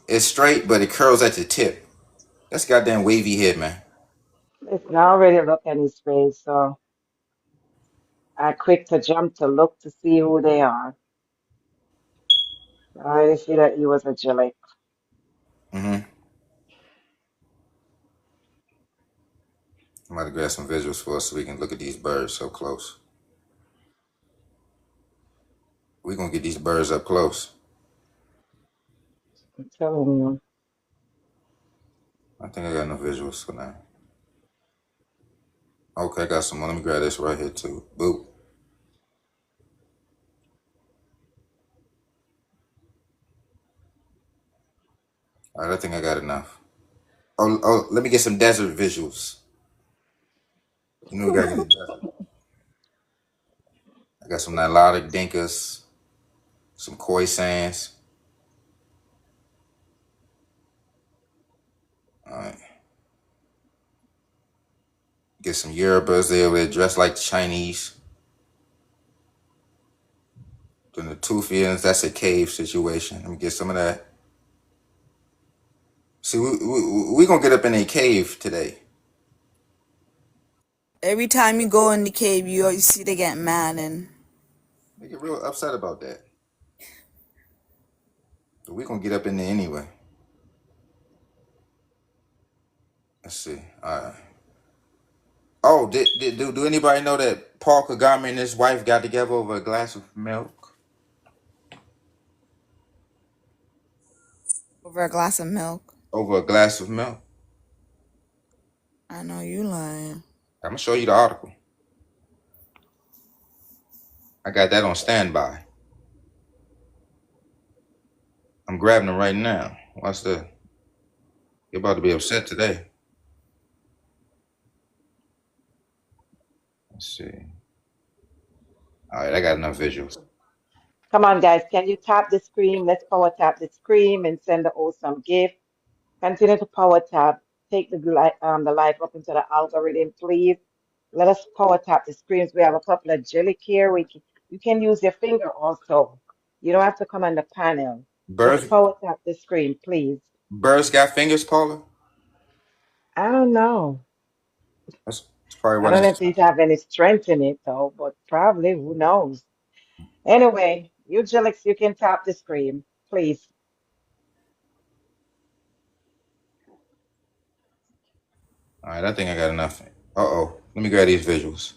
It's straight, but it curls at the tip. That's goddamn wavy head, man. Listen, I already looked at his face, so I quick to jump to look to see who they are. I see that he was a Gillick. Mm-hmm. I'm about to grab some visuals for us so we can look at these birds so close. We're gonna get these birds up close. I'm telling you. I think I got enough visuals for now. Okay, I got some more. Let me grab this right here too. Boop. All right, I think I got enough. Oh, let me get some desert visuals. You know we gotta get the desert. I got some Nilotic Dinkas, some Khoisans. All right. Get some Yorubas there over there dressed like the Chinese. Then the Tufians, that's a cave situation. Let me get some of that. See, we gonna get up in a cave today. Every time you go in the cave, you see they get mad and They get real upset about that. But we gonna get up in there anyway. Let's see. All right. Oh, do anybody know that Paul Kagame and his wife got together over a glass of milk? over a glass of milk. Over a glass of milk. I know you lying. I'm gonna show you the article. I got that on standby. I'm grabbing it right now. Watch that. You're about to be upset today. Let's see. All right, I got enough visuals. Come on, guys. Can you tap the screen? Let's power tap the screen and send the awesome gift. Continue to power tap. Take the live up into the algorithm, please. Let us power tap the screens. We have a couple of Jillick here. You can use your finger also. You don't have to come on the panel. Just Birds, power tap the screen, please. birds got fingers, Paula? I don't know. That's probably I what don't know it's. if these have any strength in it though, but probably, who knows? Anyway, you Jillicks, you can tap the screen, please. All right, I think I got enough. Uh-oh. Let me grab these visuals.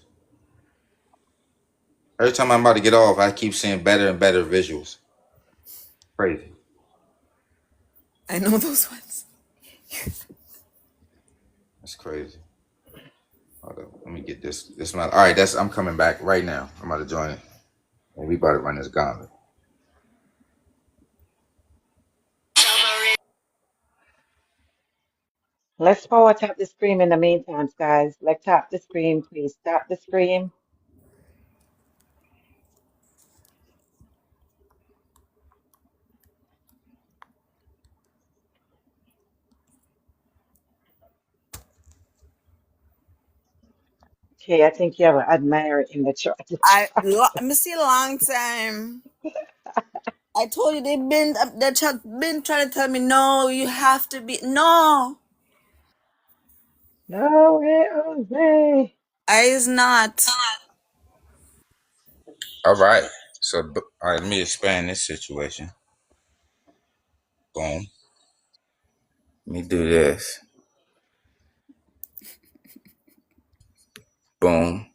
Every time I'm about to get off, I keep seeing better and better visuals. Crazy. I know those ones. That's crazy. Hold up. Let me get this. All right, I'm coming back right now. I'm about to join it. And we about to run this gauntlet. Let's power tap the screen in the meantime, guys. Let's tap the screen, please. Tap the screen. Okay, I think you have an admirer in the chat. Let me see a long time. I told you they've been trying to tell me no. You have to be no. No way. I is not. All right. So, all right, let me expand this situation. Boom. Let me do this. Boom.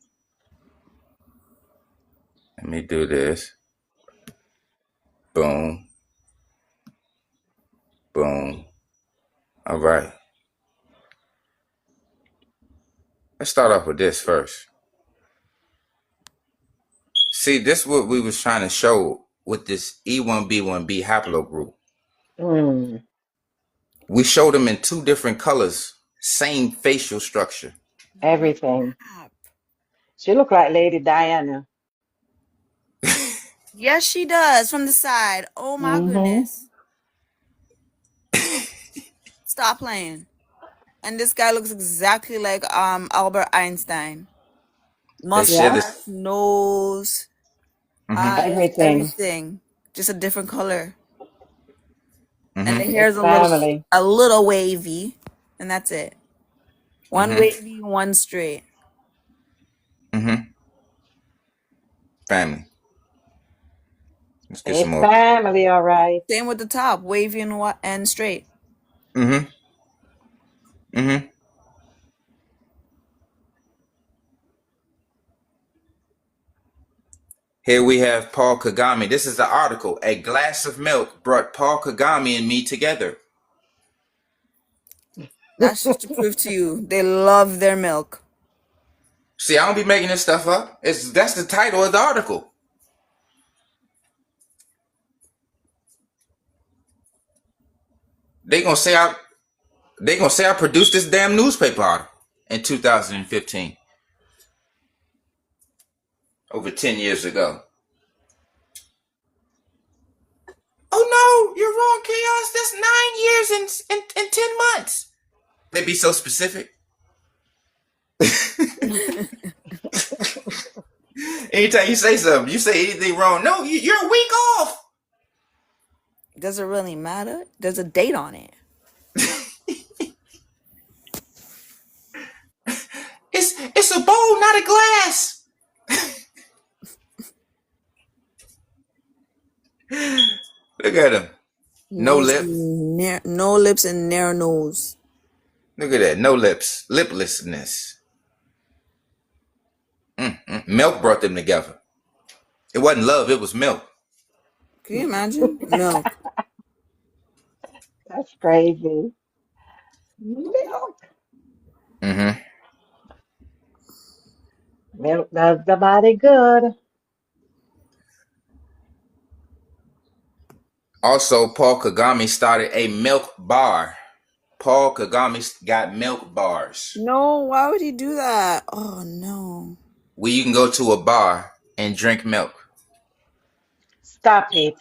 Let me do this. Boom. Boom. All right. Let's start off with this first. See, this is what we was trying to show with this E1B1B haplogroup. We showed them in two different colors, same facial structure. Everything. She look like Lady Diana. Yes, she does from the side. Oh my goodness. Stop playing. And this guy looks exactly like Albert Einstein. Mustache, nose, eyes, everything. Just a different color. And the hair's a little wavy. And that's it. One wavy, one straight. Family. Let's get some more. Family, all right. Same with the top, wavy and straight. Here we have Paul Kagame. This is the article. A glass of milk brought Paul Kagame and me together. That's just to prove to you, they love their milk. See, I don't be making this stuff up. That's the title of the article. They gonna say I produced this damn newspaper article in 2015. Over 10 years ago. Oh no, you're wrong, Chaos. That's 9 years and 10 months. They be so specific. Anytime you say something, you say anything wrong. No, you're a week off. Does it really matter? There's a date on it. It's a bowl, not a glass. Look at him. No lips. No lips and narrow nose. Look at that. No lips. Liplessness. Milk brought them together. It wasn't love, it was milk. Can you imagine? Milk. That's crazy. Milk. Milk does the body good. Also, Paul Kagame started a milk bar. Paul Kagame got milk bars. No, why would he do that? Oh, no. Where you can go to a bar and drink milk. Stop it.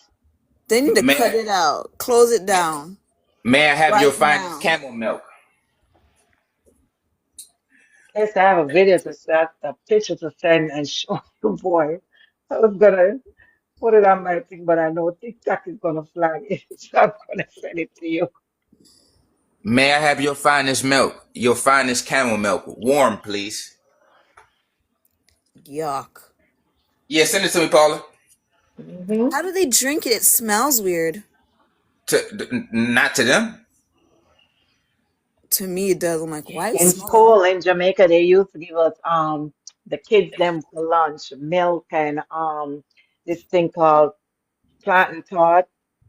They need to cut it out. Close it down. May I have your finest camel milk? Yes, I have a video to send, a picture to send and show you, boy. I was gonna put it on my thing, but I know TikTok is gonna flag it, so I'm gonna send it to you. May I have your finest milk? Your finest camel milk. Warm, please. Yuck. Yeah, send it to me, Paula. How do they drink it? It smells weird. Not to them. To me, it does. I'm like, why? In school in Jamaica, they used to give us the kids them for lunch milk and this thing called plantain tart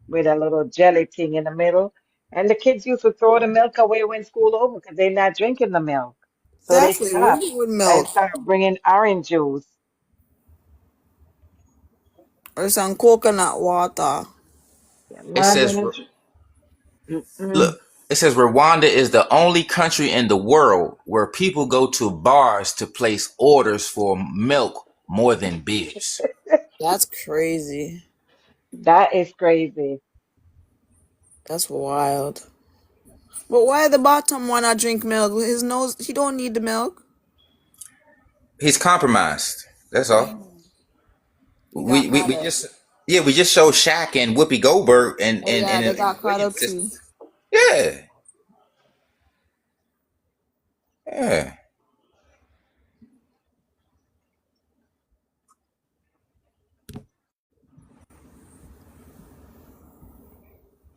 with a little jelly thing in the middle. And the kids used to throw the milk away when school over because they're not drinking the milk. So they Exactly. What do stopped you do with and milk? started bringing orange juice. Or some coconut water. Yeah, It man, says, when it's, mm-mm. look, it says Rwanda is the only country in the world where people go to bars to place orders for milk more than beers. That's crazy. That is crazy. That's wild. But why the bottom wanna drink milk? His nose, he don't need the milk. He's compromised. That's all. He got We mad at. just we just showed Shaq and Whoopi Goldberg and Oh yeah, they and got caught Williams up sister. too. Yeah, yeah.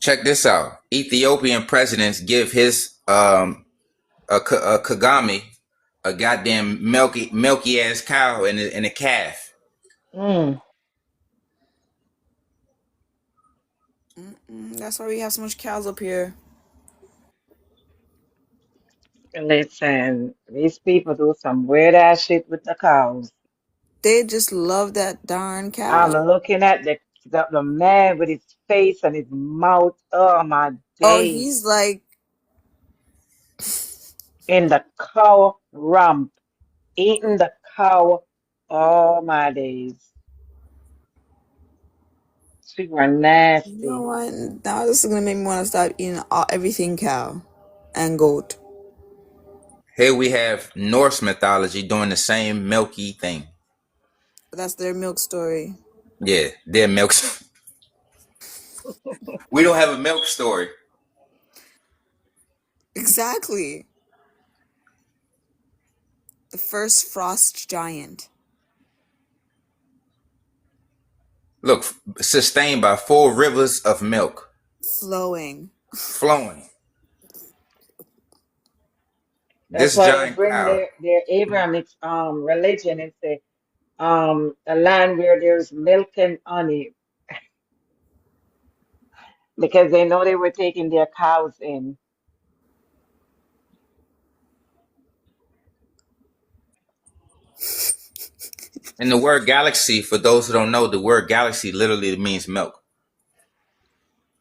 Check this out. Ethiopian presidents give his a Kagame a goddamn milky ass cow and a calf. Mm. That's why we have so much cows up here. Listen, these people do some weird ass shit with the cows. They just love that darn I'm cow. looking at the man with his face and his mouth. Oh my Oh, days. he's like, In the cow rump. Eating the cow. Oh my days. Super you know nasty. what? Now this is gonna make me want to stop eating everything cow and goat. Here we have Norse mythology doing the same milky thing. That's their milk story. Yeah, their milk. We don't have a milk story. Exactly. The first frost giant. Look, sustained by 4 rivers of milk Flowing. flowing. That's This why they giant bring cow. their Abrahamic religion and say a land where there's milk and honey because they know they were taking their cows in. And the word galaxy, for those who don't know, the word galaxy literally means milk.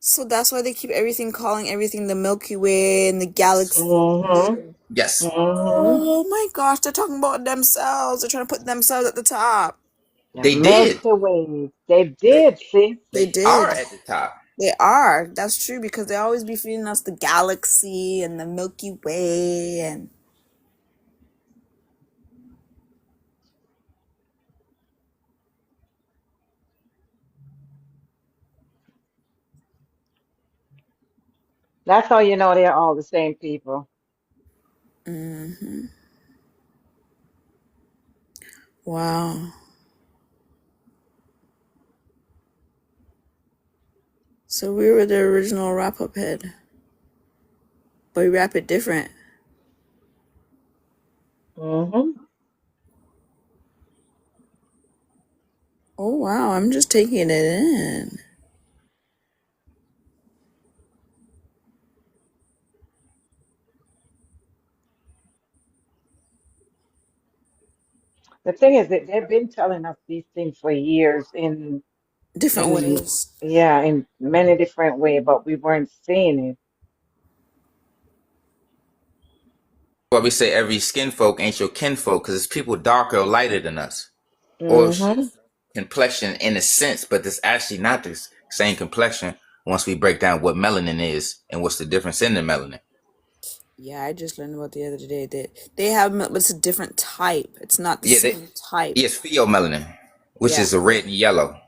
So that's why they keep calling everything the Milky Way and the galaxy. Mm-hmm. Yes. Mm-hmm. Oh my gosh, they're talking about themselves. They're trying to put themselves at the top. The They did. Milky Way. They did, sis. They They are did. at the top. They are. That's true because they always be feeding us the galaxy and the Milky Way and That's how you know they're all the same people. wow. So we were the original wrap up head. But we wrap it different. Mm-hmm. Oh wow, I'm just taking it in. The thing is that they've been telling us these things for years Different in ways. yeah, in many different ways, but we weren't seeing it. Why we say every skin folk ain't your kinfolk, because it's people darker or lighter than us. Or Mm-hmm. complexion in a sense, but it's actually not the same complexion once we break down what melanin is and what's the difference in the melanin. Yeah, I just learned about the other day that they have milk, but it's a different type. It's not the Yeah, same type. it's pheomelanin, which Yeah. is a red and yellow.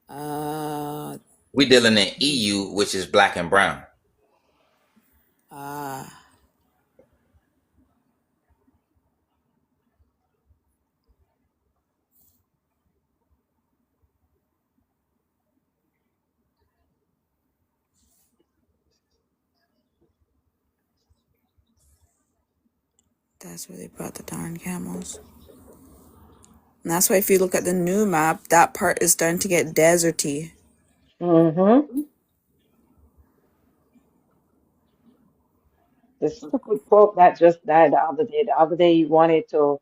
Uh We dealing in EU, which is black and brown. ah. That's where they brought the darn camels. And that's why if you look at the new map, that part is starting to get deserty. Mm-hmm. The stupid pope that just died the other day. The other day he wanted to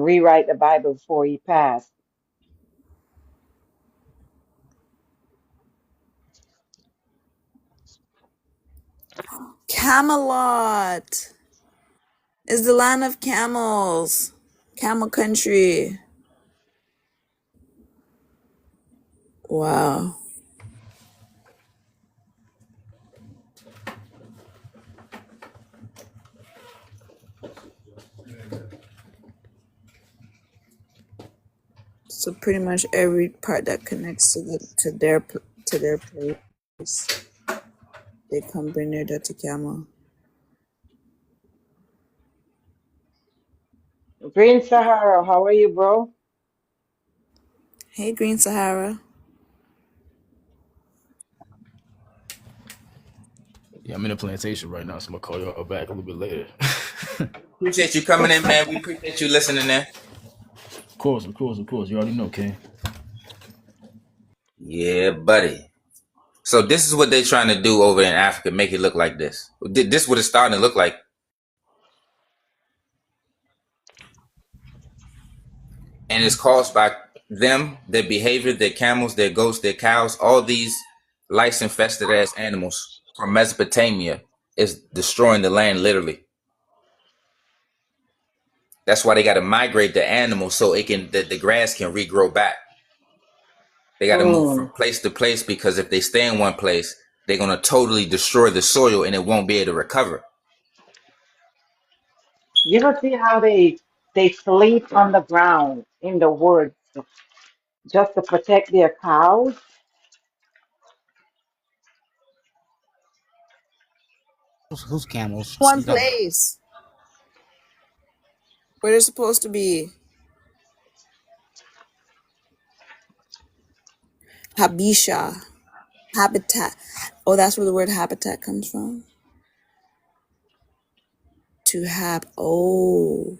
rewrite the Bible before he passed. Camelot is the land of camels. Camel country. Wow. So pretty much every part that connects to their place, they come bring their dirty camel. Green Sahara, how are you, bro? Hey, Green Sahara. Yeah, I'm in a plantation right now, so I'm gonna call y'all back a little bit later. Appreciate you coming in, man. We appreciate you listening in. Of course. You already know, King. Yeah, buddy. So this is what they're trying to do over in Africa, make it look like this. This is what it's starting to look like. And it's caused by them, their behavior, their camels, their goats, their cows, all these lice-infested ass animals from Mesopotamia is destroying the land literally. That's why they got to migrate the animals so it can the grass can regrow back. They got to move from place to place because if they stay in one place, they're going to totally destroy the soil and it won't be able to recover. You don't see how they sleep on the ground in the woods just to protect their cows? Who's camels? One place where they're supposed to be. Habisha. Habitat. Oh, that's where the word habitat comes from. To have. Oh.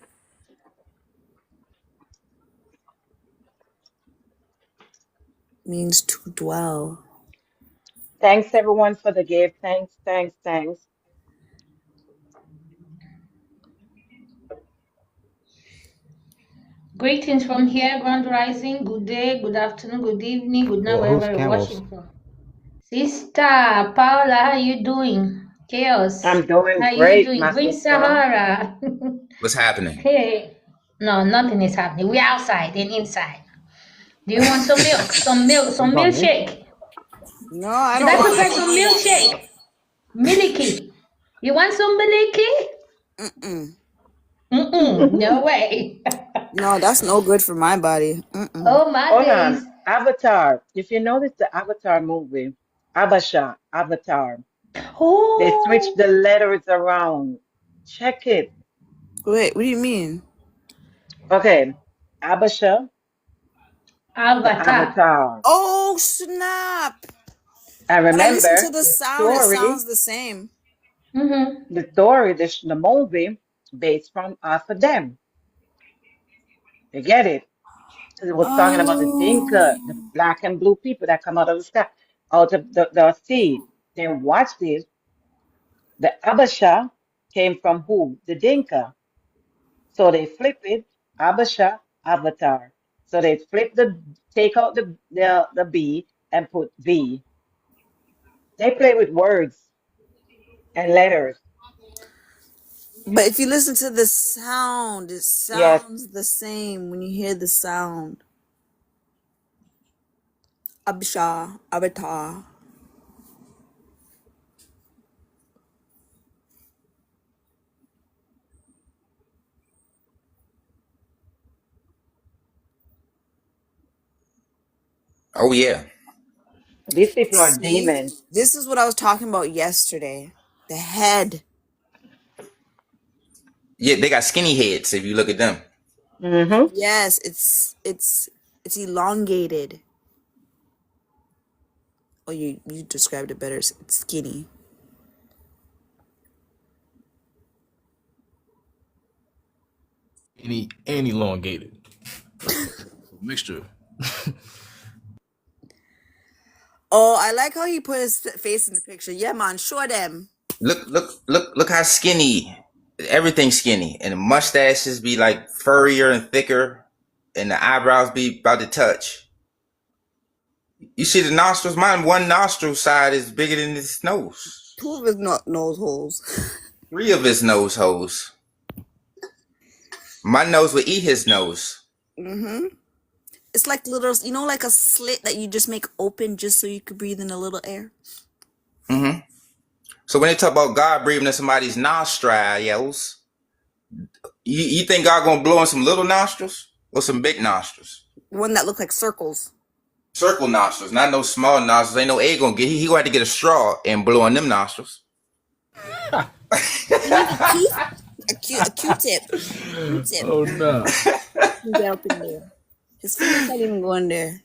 Means to dwell. Thanks everyone for the gift. Thanks. Greetings from here, Grand Rising. Good day, good afternoon, good evening, good night, Well, who's wherever you're camels? watching from. Sister Paula, how you doing? Chaos, I'm doing how you great, doing? my Green sister. Sahara. What's happening? Hey, no, nothing is happening. We're outside and inside. Do you want some milk? Some milkshake? No, I Should don't I want prepare any some of that milk. milkshake? Milky. You want some milky? No way. No, that's no good for my body. Oh my Hold days. on. Avatar. If you notice the Avatar movie, Abasha, Avatar, they switched Oh, the letters around. Check it. Wait, what do you mean? Okay. Abasha, the Avatar. Avatar. Oh, snap. And When I listen to remember the the sound, it story, sounds the same. the movie based from off of them. You get it? It was talking about the Dinka, the Oh. black and blue people that come out of the sky, out of the sea. Then watch this. The Abasha came from who? The Dinka. So they flip it, Abasha, Avatar. So they take out the B and put V. They play with words and letters. But if you listen to the sound, it Yes. sounds the same when you hear the sound. Abisha, Avatar. Oh yeah. These people are See? demons. This is what I was talking about yesterday. The head. Yeah, they got skinny heads if you look at them. Mm-hmm. Yes, it's elongated. Oh, you described it better. It's skinny. and elongated. Mixture. Oh, I like how he put his face in the picture. Yeah, man, show them. Look how skinny. Everything's skinny, and the mustaches be like furrier and thicker, and the eyebrows be about to touch. You see the nostrils? Mine, one nostril side is bigger than his nose. 2 of his nose holes. 3 of his nose holes. My nose would eat his nose. Mm-hmm. It's like little, you know, like a slit that you just make open just so you could breathe in a little air. Mm-hmm. So when they talk about God breathing in somebody's nostrils, you think God gonna blow in some little nostrils or some big nostrils? One that look like circles. Circle nostrils, not no small nostrils. Ain't no egg gonna get. He gonna have to get a straw and blow in them nostrils. A Q-tip. Oh no! Get up in there. His fingers can't even go in there.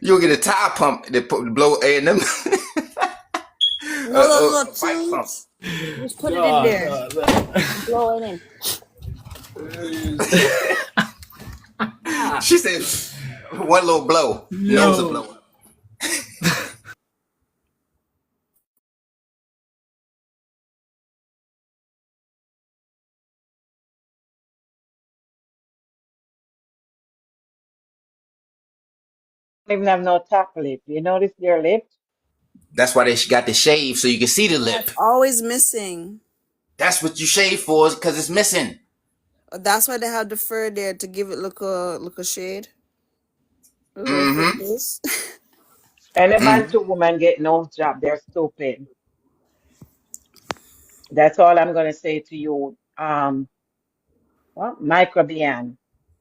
You'll get a tire pump that blow air in them. Little tubes. Just put it in there. Blow it in. She said, "One little blow, nose a blow." Even have no top lip. You notice their lip? That's why they got the shave so you can see the lip. It's always missing. That's what you shave for, because it's missing. That's why they have the fur there to give it look a shade. Mm-hmm. Any man to woman get nose job, they're stupid. That's all I'm gonna say to you. Microbian.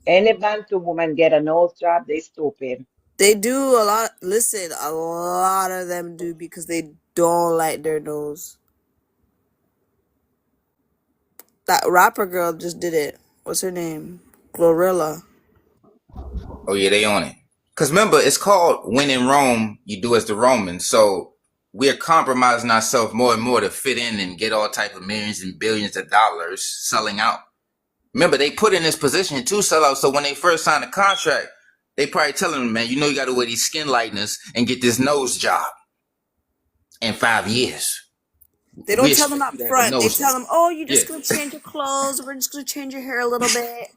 Any man to woman get a nose job, they stupid. They do a lot. Listen, a lot of them do because they don't like their nose. That rapper girl just did it. What's her name? Glorilla. Oh yeah, they on it. Cause remember, it's called "When in Rome, you do as the Romans." So we're compromising ourselves more and more to fit in and get all type of millions and billions of dollars selling out. Remember, they put in this position to sell out. So when they first signed a contract, they probably telling them, man, you know, you got to wear these skin lighteners and get this nose job in 5 years. They don't tell them up front. They tell them, oh, you're just going to change your clothes. We're just going to change your hair a little bit.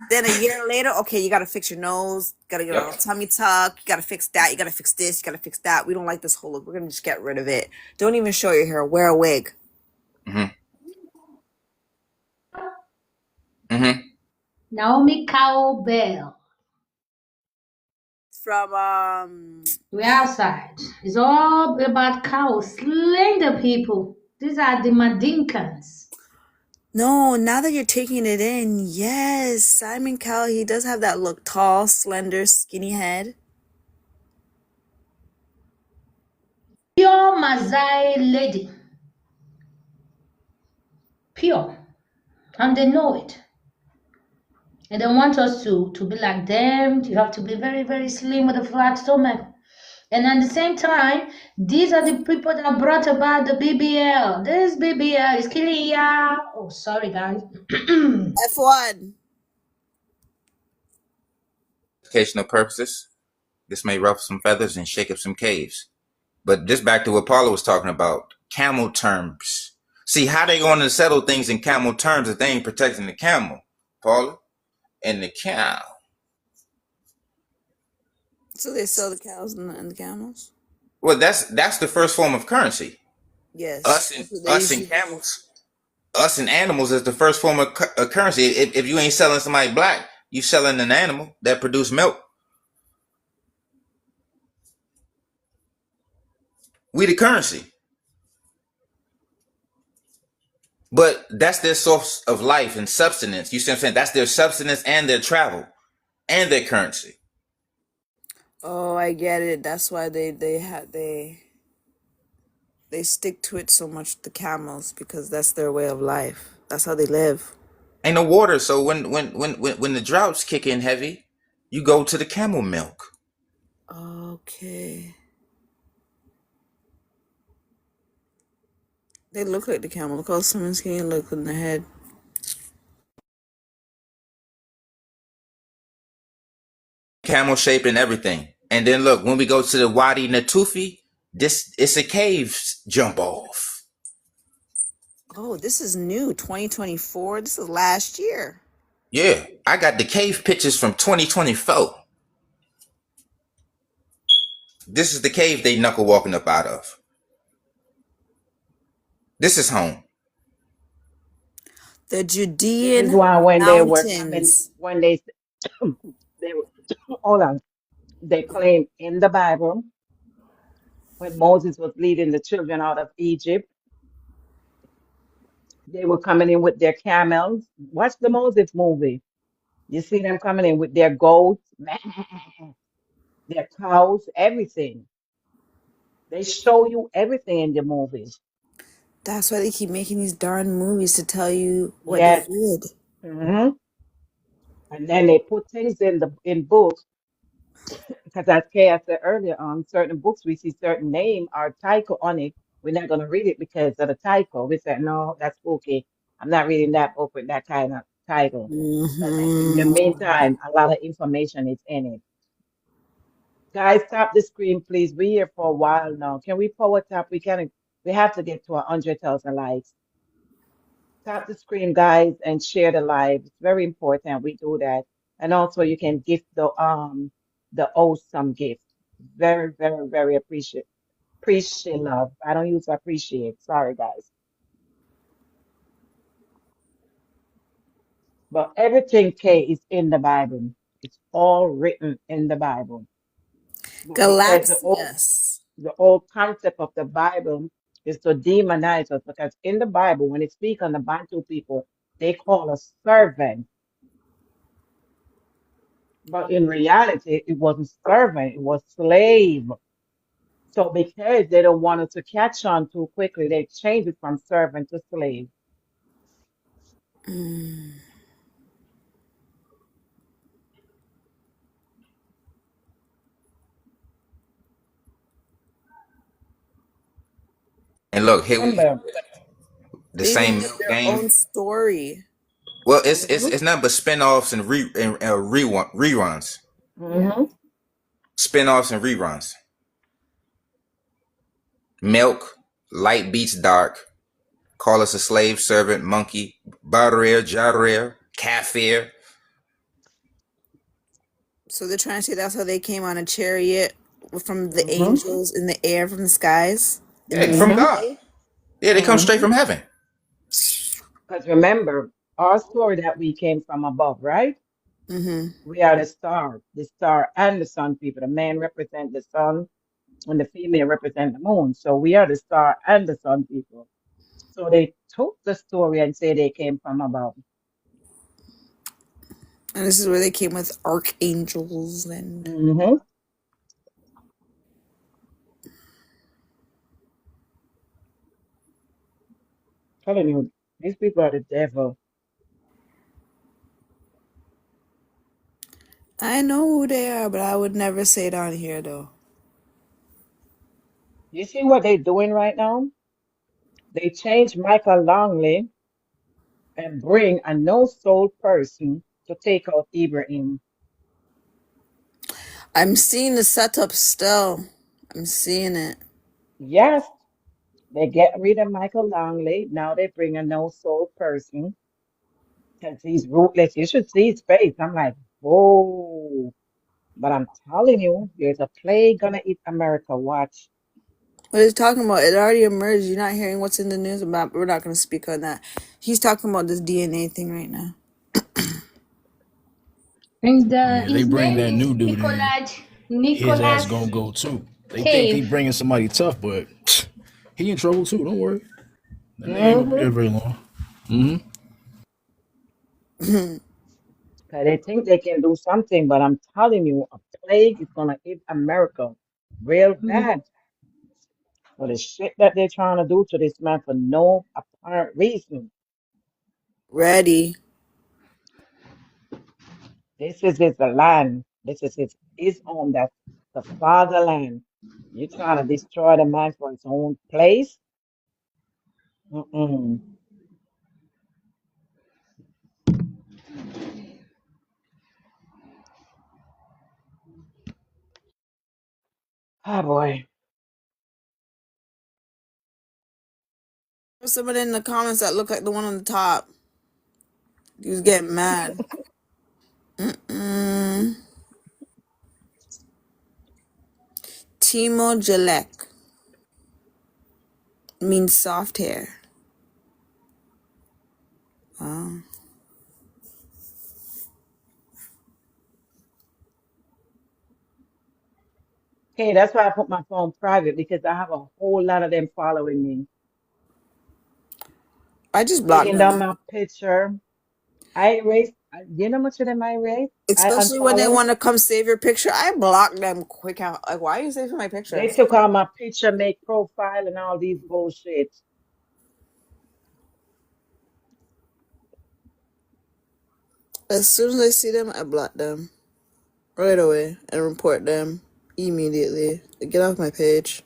Then a year later, okay, you got to fix your nose. Got to get a tummy tuck. You got to fix that. You got to fix this. You got to fix that. We don't like this whole look. We're going to just get rid of it. Don't even show your hair. Wear a wig. Mm-hmm. Mm-hmm. Naomi Cowbell. From We're outside. It's all about cows. Slaying the people. These are the Madinkans. No, now that you're taking it in, yes, Simon Cowell, he does have that look. Tall, slender, skinny head. Pure Maasai lady. Pure. And they know it. And they want us to be like them. You have to be very, very slim with a flat stomach. And at the same time, these are the people that brought about the BBL. This BBL is killing ya. Oh, sorry, guys. F1. Educational purposes. This may ruffle some feathers and shake up some caves. But just back to what Paula was talking about. Camel terms. See, how they going to settle things in camel terms if they ain't protecting the camel, Paula? And the cow. So they sell the cows and the camels? Well, that's the first form of currency. Yes. Us and camels. Us and animals is the first form of currency. If you ain't selling somebody black, you selling an animal that produce milk. We the currency. But that's their source of life and subsistence. You see what I'm saying? That's their subsistence and their travel and their currency. Oh, I get it. That's why they stick to it so much, the camels, because that's their way of life. That's how they live. Ain't no water, so when the droughts kick in heavy, you go to the camel milk. Okay. They look like the camel. Look how slim and skinny look in the head. camel shape and everything. And then look, when we go to the Wadi Natufi, it's a cave jump off. Oh, this is new, 2024. This is last year. Yeah, I got the cave pictures from 2024. This is the cave they knuckle walking up out of. This is home. The This is Judean why when they were coming, mountains. when they were, hold on, they claim in the Bible when Moses was leading the children out of Egypt, they were coming in with their camels. Watch the Moses movie. You see them coming in with their goats, their cows, everything. They show you everything in the movie. That's why they keep making these darn movies to tell you what they Yes. did. hmm And then they put things in books because as Kay said earlier, on certain books we see certain name or title on it. We're not going to read it because of the title. We said no, that's spooky. I'm not reading that book with that kind of title. But in the meantime, a lot of information is in it. Guys, tap the screen, please. We're here for a while now. Can we power tap? We have to get to 100,000 likes. Tap the screen, guys, and share the live. It's very important we do that. And also you can gift the awesome gift. Very, very, very appreciate love. I don't use appreciate. Sorry, guys. But everything K is in the Bible. It's all written in the Bible. But because Galaxias. the whole concept of the Bible is to demonize us, because in the Bible, when it speaks on the Bantu people, they call us servant. But in reality, it wasn't servant, it was slave. So because they don't want us to catch on too quickly, they changed it from servant to slave. And look, here we Remember, the They even same made their game. own story. Well, it's nothing but spin-offs and reruns. hmm Spin-offs and reruns. Milk, light beats dark. Call us a slave, servant, monkey, barrier, jarir, kafir. So they're trying to say that's how they came on a chariot from the hmm angels in the air from the skies in the Yeah, from hmm God. sky. Yeah, they come straight from heaven. Because remember, our story that we came from above, right? Mm-hmm. We are the star and the sun people. The man represent the sun and the female represent the moon. So we are the star and the sun people. So they took the story and say they came from above. And this is where they came with archangels and hmm Telling you, these people are the devil. I know who they are, but I would never say it on here though. You see what they're doing right now? They changed Michael Longley and bring a no soul person to take out Ibrahim. I'm seeing the setup still. I'm seeing it. Yes, they get rid of Michael Longley. Now they bring a no soul person because he's ruthless. You should see his face. I'm like, whoa. But I'm telling you, there's a plague gonna eat America. Watch. What he's talking about, it already emerged. You're not hearing what's in the news about. We're not going to speak on that. He's talking about this DNA thing right now. And Yeah, they his bring name that is new dude in. His ass Nicholas gonna go too. They think they Cave. bringing somebody tough, but he in trouble too. Don't worry. That nigga ain't gonna be Mm-hmm. there very long. Mm-hmm. Cause they think they can do something, but I'm telling you, a plague is gonna hit America real bad for the shit that they're trying to do to this man for no apparent reason. Ready. This is his land. This is his home. That's the fatherland. You're trying to destroy the man for his own place? Mm-mm. Oh boy. There's somebody in the comments that look like the one on the top. He was getting mad. Timo Jalek means soft hair. Wow. Okay, that's why I put my phone private because I have a whole lot of them following me. I just blocked Taking down them. my picture. I erased, you know how much of them I erased? I Especially when they unfollowed. want to come save your picture. I block them quick out. Like, why are you saving my They picture? took out my picture, make profile, and all these bullshit. As soon as I see them, I block them right away and report them immediately. Get off my page.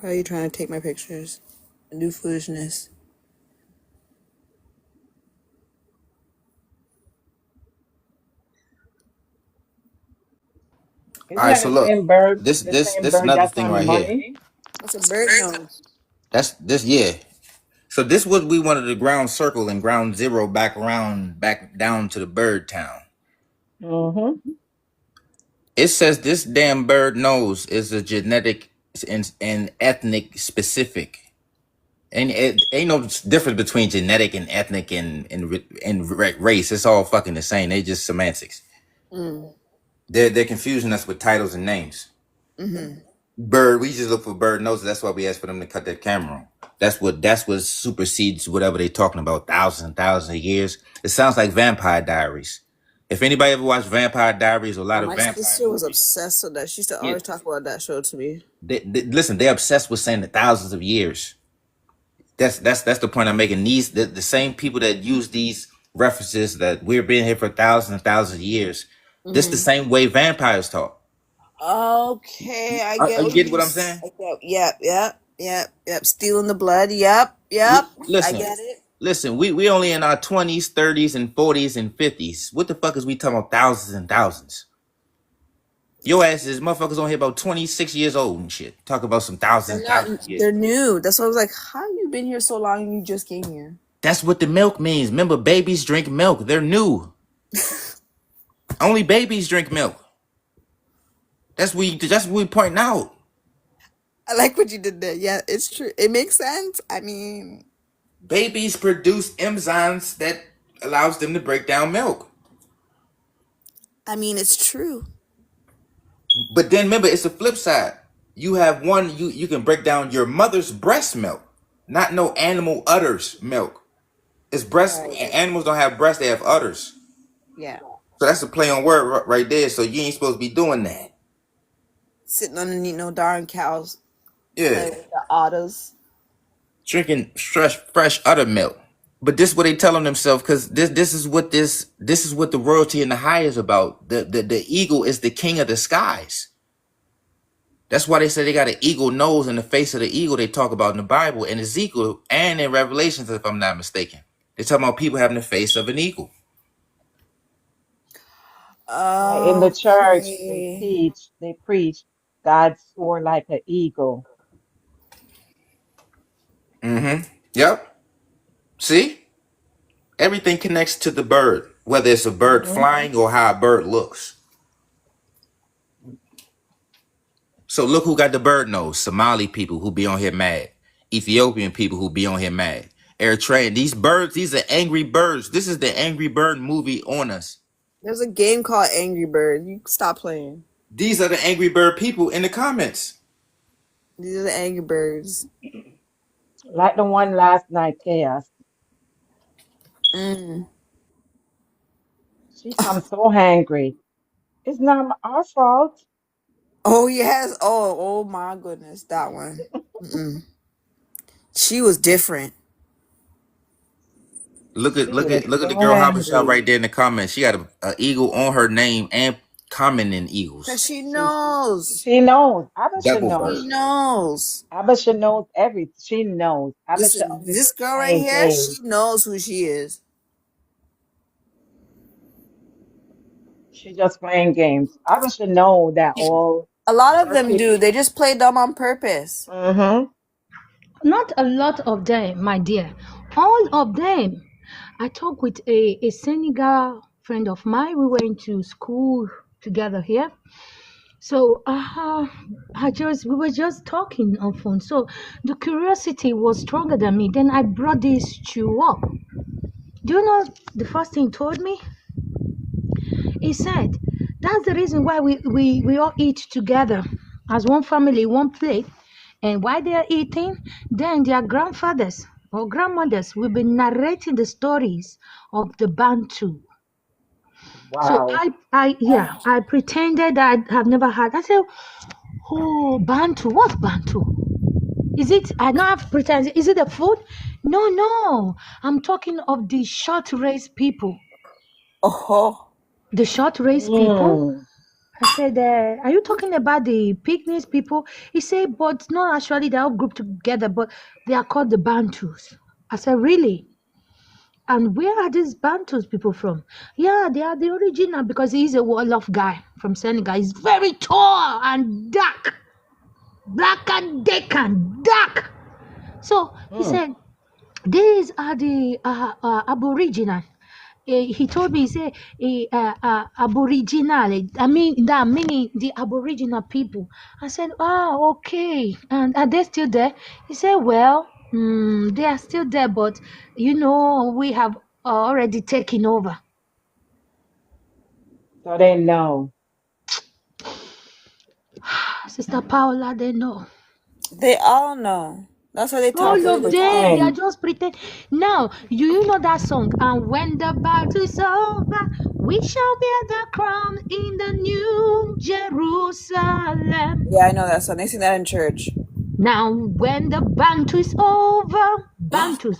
Why are you trying to take my pictures and do foolishness? Isn't All right, that so the look, same bird? this The this same this bird another that's thing on right here. money? That's a bird nose. That's this yeah. So this what we wanted to ground circle and ground zero back down to the bird town. Mm-hmm. It says this damn bird nose is a genetic and ethnic specific. And it ain't no difference between genetic and ethnic and race. It's all fucking the same. They just semantics. Mm. They're confusing us with titles and names. Mm-hmm. Bird, we just look for bird noses. That's why we asked for them to cut that camera on. That's what supersedes whatever they talking about thousands and thousands of years. It sounds like Vampire Diaries. If anybody ever watched Vampire Diaries, a lot Oh, of my vampire sister was movies. obsessed with that. She used to Yeah, always talk about that show to me. listen, they're obsessed with saying the thousands of years. That's the point I'm making. These the same people that use these references that we're being here for thousands and thousands of years. This the Mm-hmm. same way vampires talk. Okay, I get I what get you. what I'm saying. Yep. Stealing the blood. Yep. I Listen, get it. listen. We only in our 20s, 30s, and 40s and 50s. What the fuck is we talking about thousands and thousands? Your ass is motherfuckers on here about 26 years old and shit. Talk about some thousands They're and not. thousands of years. They're new. That's why I was like, how you been here so long and you just came here? That's what the milk means. Remember, babies drink milk. They're new. Only babies drink milk. That's what we pointing out. I like what you did there. Yeah, it's true. It makes sense. I mean, Babies produce enzymes that allows them to break down milk. it's true. But then remember, it's a flip side. You have one, you can break down your mother's breast milk, not no animal udders milk. It's breast. Right. Animals don't have breasts; they have udders. Yeah. So that's a play on word right there. So you ain't supposed to be doing that. Sitting underneath no darn cows. Yeah, Playing with the otters. drinking fresh udder milk. But this is what they telling themselves because this is what the royalty and the high is about. The eagle is the king of the skies. That's why they say they got an eagle nose in the face of the eagle they talk about in the Bible and Ezekiel and in Revelations, if I'm not mistaken. They're talking about people having the face of an eagle. Like in the church, Okay. they preach, God soared like an eagle. Mm-hmm. Yep. See? Everything connects to the bird, whether it's a bird Mm-hmm. flying or how a bird looks. So look who got the bird nose. Somali people who be on here mad. Ethiopian people who be on here mad. Eritrean. These birds, these are angry birds. This is the Angry Bird movie on us. There's a game called Angry Bird. You stop playing. These are the Angry Bird people in the comments. These are the Angry Birds. Like the one last night, Chaos. Mm. She comes so angry. It's not our fault. Oh yes. Oh my goodness, that one. Mm-mm. She was different. Look at She was the so girl Habashah angry. right there in the comments. She got a eagle on her name and commenting Cause eagles. she knows. She knows. Abisha Double knows. She bird. knows. Abisha knows everything. She knows. Abisha Listen, only this just girl right playing here, games. she knows who she is. She just playing games. Abisha know that all A lot of them Okay. do. They just play dumb on purpose. Not a lot of them, my dear. All of them. I talked with a Senegal friend of mine. We went to school together here. So we were just talking on phone. So the curiosity was stronger than me. Then I brought this chew up. Do you know the first thing he told me? He said, that's the reason why we all eat together as one family, one plate. And while they are eating, then their grandfathers or grandmothers will be narrating the stories of the Bantu. So Wow. I pretended I have never heard. I said, oh, Bantu, what's Bantu? Is it, I don't have pretend, is it the food? No, I'm talking of the short race people. Oh. The short race people. I said, are you talking about the pygmies people? He said, but no, actually they're all grouped together, but they are called the Bantus. I said, really? And where are these Bantus people from? Yeah, they are the original, because he's a Wolof guy from Senegal. He's very tall and dark. Black and thick and dark. So he said, these are the Aboriginal. He told me, he said, Aboriginal. I mean, that meaning the Aboriginal people. I said, oh, okay. And are they still there? He said, well, they are still there, but, we have already taken over. So they know. Sister Paula, they know. They all know. That's why they talk. All of them, they are just pretend. Now, you know that song, and when the battle is over, we shall bear the crown in the new Jerusalem. Yeah, I know that song. They sing that in church. Now, when the Bantu is over, Bantus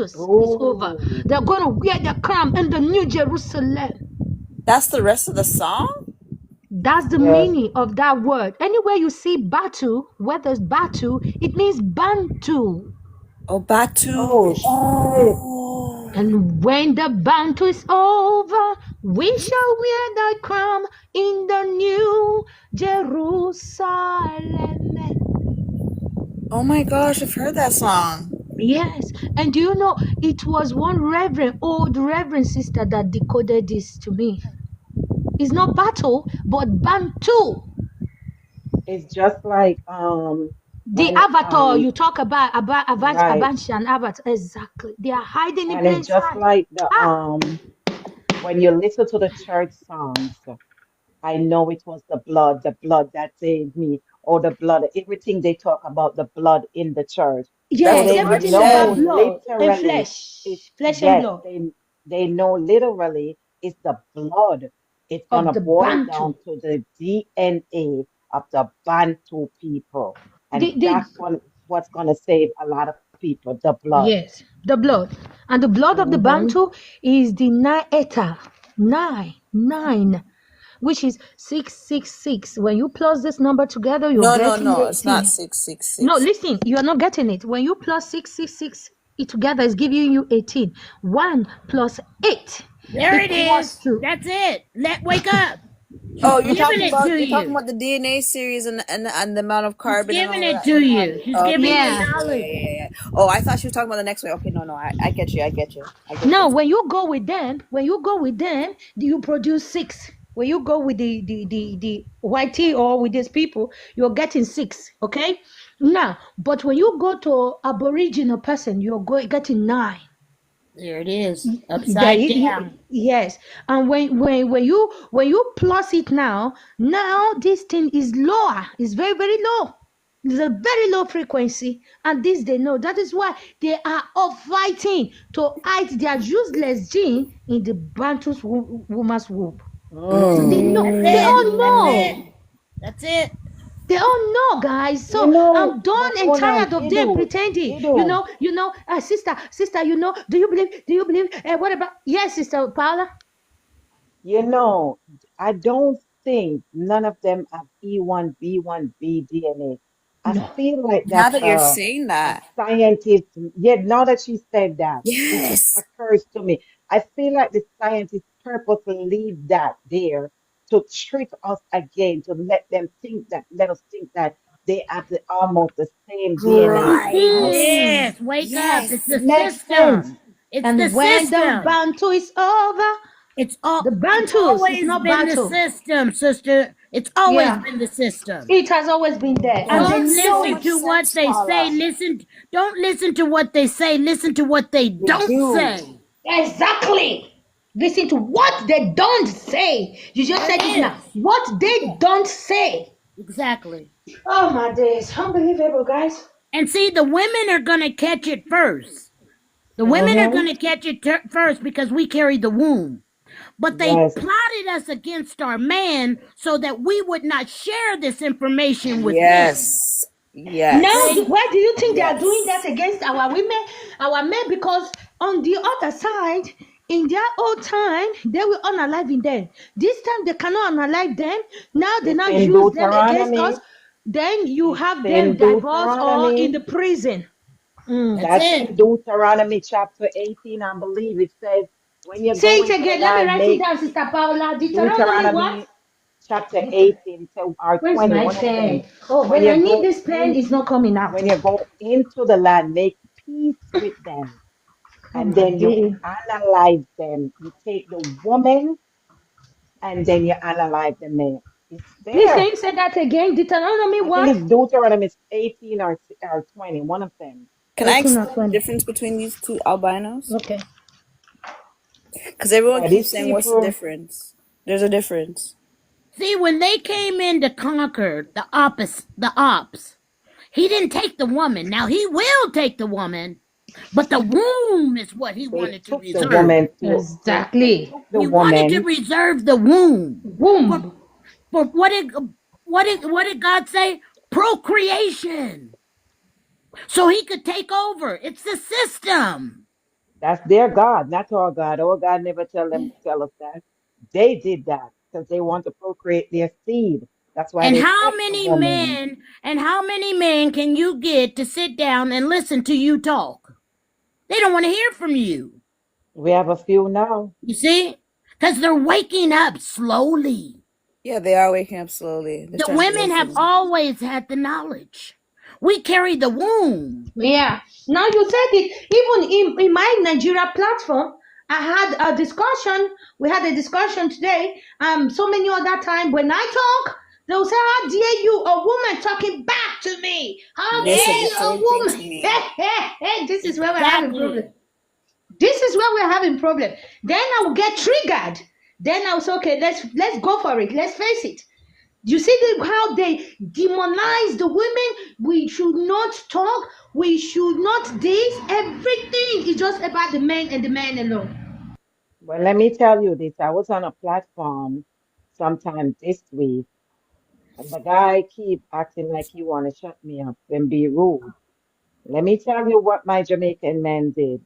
is over. They're going to wear the crown in the new Jerusalem. That's the rest of the song? That's the meaning of that word. Anywhere you see Batu, where there's Batu, it means Bantu. Oh, Batu. Oh. And when the Bantu is over, we shall wear thy crown in the new Jerusalem. Oh my gosh, I've heard that song. Yes. And do you know, it was one old reverend sister that decoded this to me. It's not Batu, but Bantu. It's just like the avatar you talk about Abanshan Avatar. Exactly. They are hiding in and plain it's just sight. like the when you listen to the church songs, I know it was the blood that saved me, or the blood, everything they talk about the blood in the church. Yes, so they everything know about blood and flesh. Flesh and blood. They know literally it's the blood. It's gonna boil down to the DNA of the Bantu people. And that's what's gonna save a lot of people, the blood. Yes, the blood. And the blood of the Bantu is the 9 eta. 9, which is 666. When you plus this number together, you're getting No, it's not 666. No, listen, you are not getting it. When you plus 666, it together is giving you 18. 1 plus 8. There it is. That's it. Wake up. Oh, you're talking about the DNA series and the amount of carbon. She's giving it to you. She's giving you knowledge. Yeah. Oh, I thought she was talking about the next way. Okay, no, I get you. No, when you go with them, you produce 6. When you go with the YT or with these people, you're getting 6. Okay. Now, but when you go to Aboriginal person, you're getting 9. There it is, upside down. Yes, and when you plus it now this thing is lower. It's very, very low. It's a very low frequency, and this they know. That is why they are all fighting to hide their useless gene in the Bantu woman's womb. So they know. They all know. That's it. They all know, guys. So I'm done and tired of them pretending. Sister, do you believe? What about, yes, Sister Paula? I don't think none of them have E1B1B DNA. I feel like now that you're saying that, scientist. Yeah, now that she said that, yes, it occurs to me. I feel like the scientists purposely leave that there to trick us again, to let us think that they have almost the same DNA as us. Yes, wake up. It's It the makes sense. system. It's the And when the system. Bantu is over, It's the it's Bantus is always not been the Bantu. system, sister. It's always Yeah, been the system. it has always been there, and they Don't know listen it. to what they say. Don't listen to what they say. Listen to what they don't say. Exactly. Listen to what they don't say. You just There said it it now. is. What they don't say. Exactly. Oh my days, unbelievable, guys. And see, the women are gonna catch it first. The women are gonna catch it first because we carry the womb. But they Yes. plotted us against our man so that we would not share this information with him. Yes. Yes. Now, why do you think they are doing that against our women, our men? Because on the other side, in their old time, they will unalive in them. This time they cannot unalive them. Now they now In use them against Deuteronomy, us. Then you have them in divorced or in Deuteronomy, the prison. that's in Deuteronomy chapter 18, I believe it says, when you Say go it into the again. Let me land, write it make down, Sister Paula. Deuteronomy what? Deuteronomy chapter 18, or Where's 20, my one of them. pen? Oh, When when I you need go this pen, it's not coming out. when you go into the land, make peace with them, and then you analyze them. You take the woman, and then you analyze the man. It's Please, can there. you say that again? Deuteronomy I think what? it's Deuteronomy 18 or 20, one of them. Can I 18 or explain the 20. difference between these two albinos? Okay. Because everyone Yeah, keeps these saying, what's the people, difference? There's a difference. See, when they came in to conquer the ops, he didn't take the woman. Now he will take the woman, but the womb is what he they wanted to took the reserve. woman to, Exactly. took the He wanted to woman. reserve the womb. Womb. For what did God say? Procreation. So he could take over. It's the system. That's their God, not our God. Our God never tell us that. They did that because they want to procreate their seed. That's why And they how take the many woman. men can you get to sit down and listen to you talk? They don't want to hear from you. We have a few now. You see? Because they're waking up slowly. Yeah, they are waking up slowly. They're The starting to women have listen. always had the knowledge. We carry the womb. Yeah. Now you said it. Even in my Nigeria platform, I had a discussion. We had a discussion today. So many other time when I talk, they'll say, "How dare you, a woman talking back to me? How They said dare the you, a same thing woman?" to me. Hey, this is where we're having problem. Exactly. This is where we're having problem. Then I will get triggered. Then I'll say, okay, let's go for it. Let's face it. You see how they demonize the women? We should not talk. We should not this. Everything is just about the men and the man alone. Well, let me tell you this. I was on a platform sometime this week, and the guy keep acting like he want to shut me up and be rude. Let me tell you what my Jamaican man did.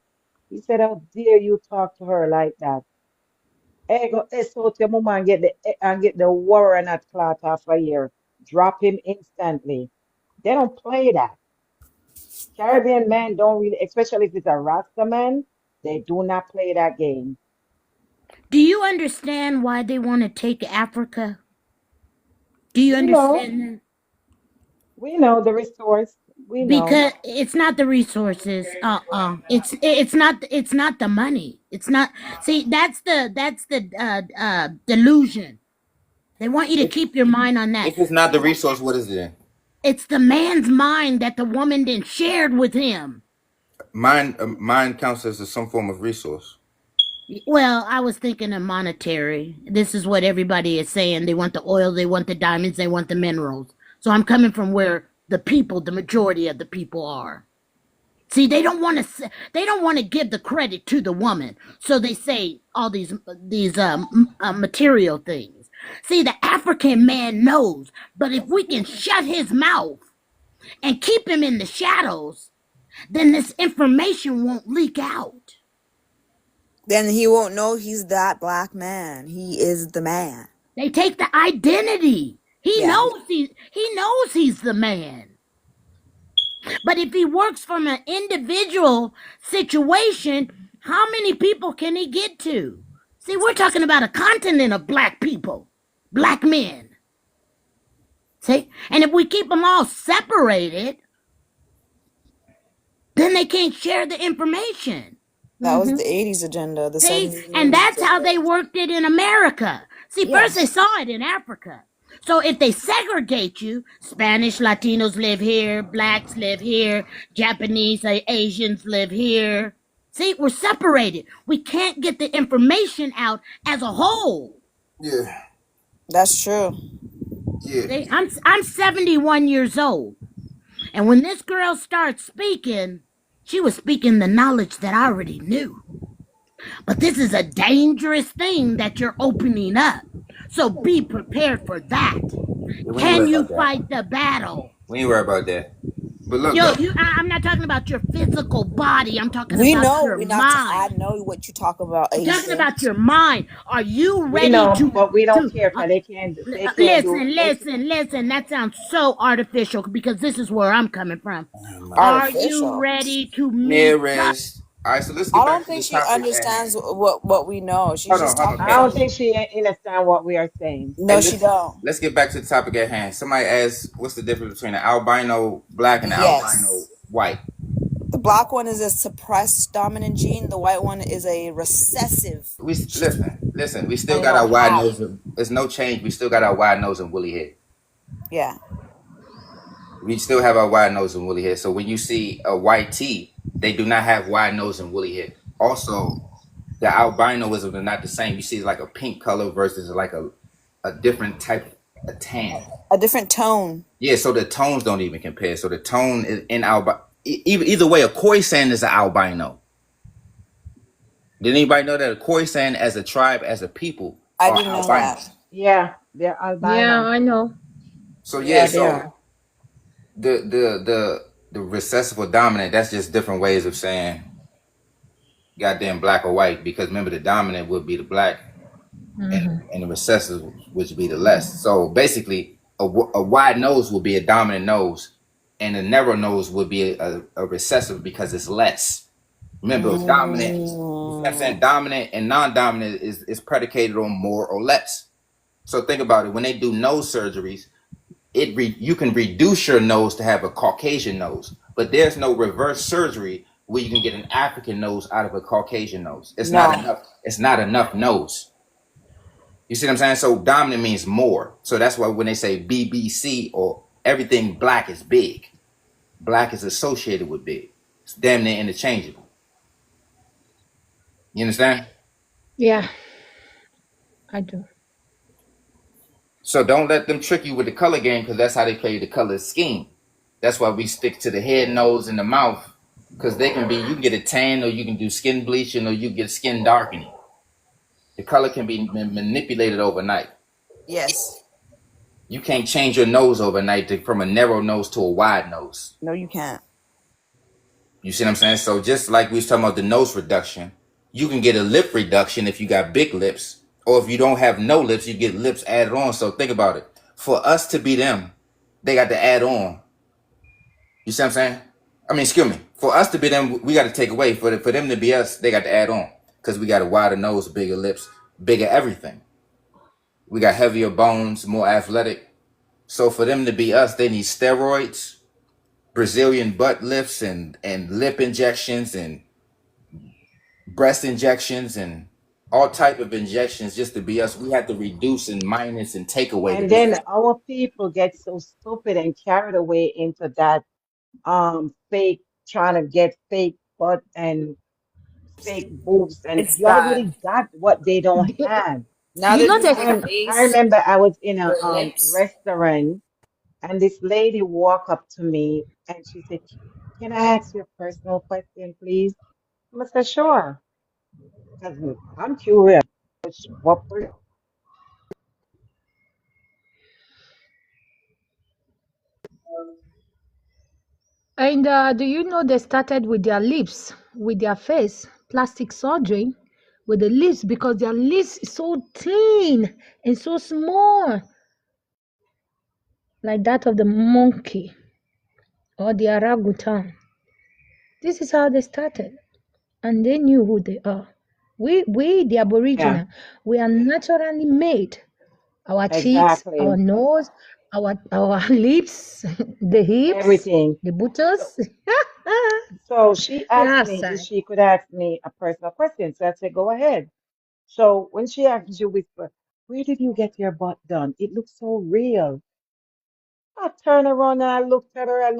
He said, "How dare you talk to her like that? Hey, go escort your mama and get the war and that clot off of here. Drop him instantly." They don't play that. Caribbean men don't really, especially if it's a Rasta man, they do not play that game. Do you understand why they want to take Africa? Do you We know, understand that? we know the resource. We know. Because it's not the resources. It's not the money. It's not. See, that's the delusion. They want you to keep your mind on that. If it's not the resource, what is it then? It's the man's mind that the woman then shared with him. Mind counts as some form of resource. Well, I was thinking of monetary. This is what everybody is saying. They want the oil, they want the diamonds, they want the minerals. So I'm coming from where the people, the majority of the people are. See, they don't want to give the credit to the woman. So they say all these material things. See, the African man knows, but if we can shut his mouth and keep him in the shadows, then this information won't leak out. Then he won't know he's that black man. He is the man. They take the identity. He knows he's the man. But if he works from an individual situation, how many people can he get to? See, we're talking about a continent of black people. black men. See? And if we keep them all separated, then they can't share the information. That was the 80s agenda, the 70s See? and And 80s that's how agenda. they worked it in America. See, first Yes. they saw it in Africa. So if they segregate you, Spanish, Latinos live here, blacks live here, Japanese, Asians live here. See, we're separated. We can't get the information out as a whole. Yeah. That's true. Yeah. See, I'm 71 years old. And when this girl started speaking, she was speaking the knowledge that I already knew. But this is a dangerous thing that you're opening up. So be prepared for that. We ain't Can worried you about that. fight the battle? We ain't worried about that. But look, Yo, though. I'm not talking about your physical body. I'm talking We about know your we not. I mind. know what you talk about, I'm talking Asia. about your mind. Are you We ready know, to but we don't care because they can't do listen. That sounds so artificial because this is where I'm coming from. Are you Artificial. ready to meet? Nearest. All right, so let's get I back don't to think the she topic at understands hand. what we know. She's just talking. I don't think she understand what we are saying. No, she don't. Let's get back to the topic at hand. Somebody asked, what's the difference between an albino black and an albino Yes. white? The black one is a suppressed dominant gene. The white one is a recessive. Listen. We still They got our don't wide have. nose. There's no change. We still got our wide nose and woolly head. Yeah. We still have our wide nose and woolly head. So when you see a white tee, they do not have wide nose and woolly head. Also, the albinoism are not the same. You see like a pink color versus like a different type of tan. A different tone. Yeah, so the tones don't even compare. So the tone is in either way, a Khoisan is an albino. Did anybody know that a Khoisan as a tribe, as a people, I are didn't know albinos? that. Yeah, they're albino. Yeah, I know. So Yeah, they so are. the recessive or dominant, that's just different ways of saying goddamn black or white, because remember the dominant would be the black and the recessive would be the less. So basically a wide nose would be a dominant nose and a narrow nose would be a recessive because it's less. Remember dominant, you know what I'm saying, dominant and non-dominant is predicated on more or less. So think about it, when they do nose surgeries, you can reduce your nose to have a Caucasian nose, but there's no reverse surgery where you can get an African nose out of a Caucasian nose. It's not enough. It's not enough nose. You see what I'm saying? So dominant means more. So that's why when they say BBC or everything black is big, black is associated with big. It's damn near interchangeable. You understand? Yeah, I do. So don't let them trick you with the color game, because that's how they play the color scheme. That's why we stick to the head, nose, and the mouth, because they can be, you can get a tan, or you can do skin bleaching, or you get skin darkening. The color can be manipulated overnight. Yes. You can't change your nose overnight from a narrow nose to a wide nose. No, you can't. You see what I'm saying? So just like we was talking about the nose reduction, you can get a lip reduction if you got big lips, or if you don't have no lips, you get lips added on. So think about it. For us to be them, they got to add on. You see what I'm saying? I mean, excuse me. For us to be them, we got to take away. For them to be us, they got to add on, because we got a wider nose, bigger lips, bigger everything. We got heavier bones, more athletic. So for them to be us, they need steroids, Brazilian butt lifts, and lip injections, and breast injections, and all type of injections just to be us. We have to reduce and minus and take away. And then our people get so stupid and carried away into that fake, trying to get fake butt and fake boobs, and It's you bad. already got what they don't have. Now You they're know doing that their And face, I remember I was in a their lips. restaurant, and this lady walked up to me and she said, "Can I ask you a personal question, please?" I said, "Sure," because I'm curious. What And do you know they started with their lips, with their face, plastic surgery with the lips because their lips is so thin and so small, like that of the monkey or the orangutan. This is how they started, and they knew who they are. We the Yeah. Aboriginal, we are naturally made our cheeks, our Exactly. nose, our lips, the hips, Everything. the So, buttocks. so she asked Yeah, me if sir. she could ask me a personal question. So I said, go ahead. So when she asked, you whisper, where did you get your butt done? It looks so real. I turn around and I looked at her. I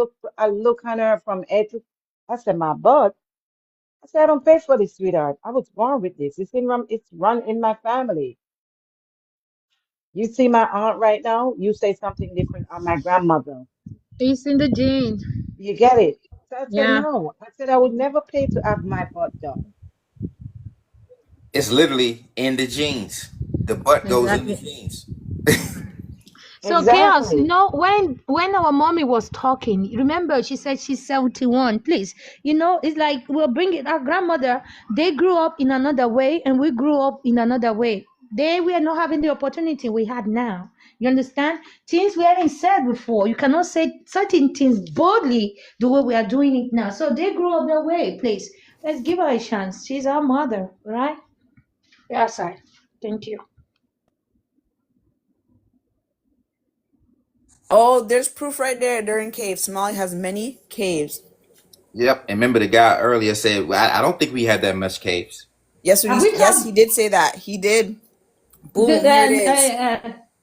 look at her from head to. I said, my butt. I said, I don't pay for this, sweetheart. I was born with this. It's run in my family. You see my aunt right now. You say something different on my grandmother. It's in the gene. You get it? So I said, Yeah, no. I said, I would never pay to have my butt done. It's literally in the genes. The butt goes in the exactly. genes. So chaos, Exactly. when our mommy was talking, you remember she said she's 71. Please, it's like we're bringing our grandmother. They grew up in another way, and we grew up in another way. They were not having the opportunity we had now. You understand? Things we haven't said before. You cannot say certain things boldly the way we are doing it now. So they grew up that way. Please, let's give her a chance. She's our mother, right? Yeah, sir. Thank you. Oh, there's proof right there. They're in caves. Somalia has many caves. Yep. And remember the guy earlier said, well, I don't think we had that much caves. Yes, Have we yes, talked? he did say that. He did. Boom, here it is.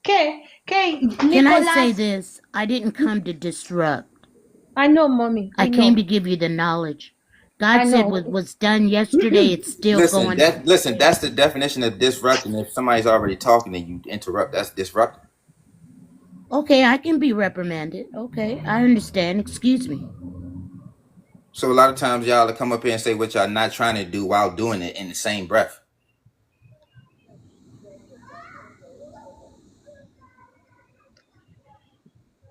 Okay, Can I say Nicholas. this? I didn't come to disrupt. I know, mommy. I I came know. to give you the knowledge. I God said what know. was done yesterday, it's still Listen, going on today. that's the definition of disrupting. If somebody's already talking and you interrupt, that's disrupting. Okay, I can be reprimanded. Okay, I understand. Excuse me. So a lot of times y'all will come up here and say what y'all not trying to do while doing it in the same breath.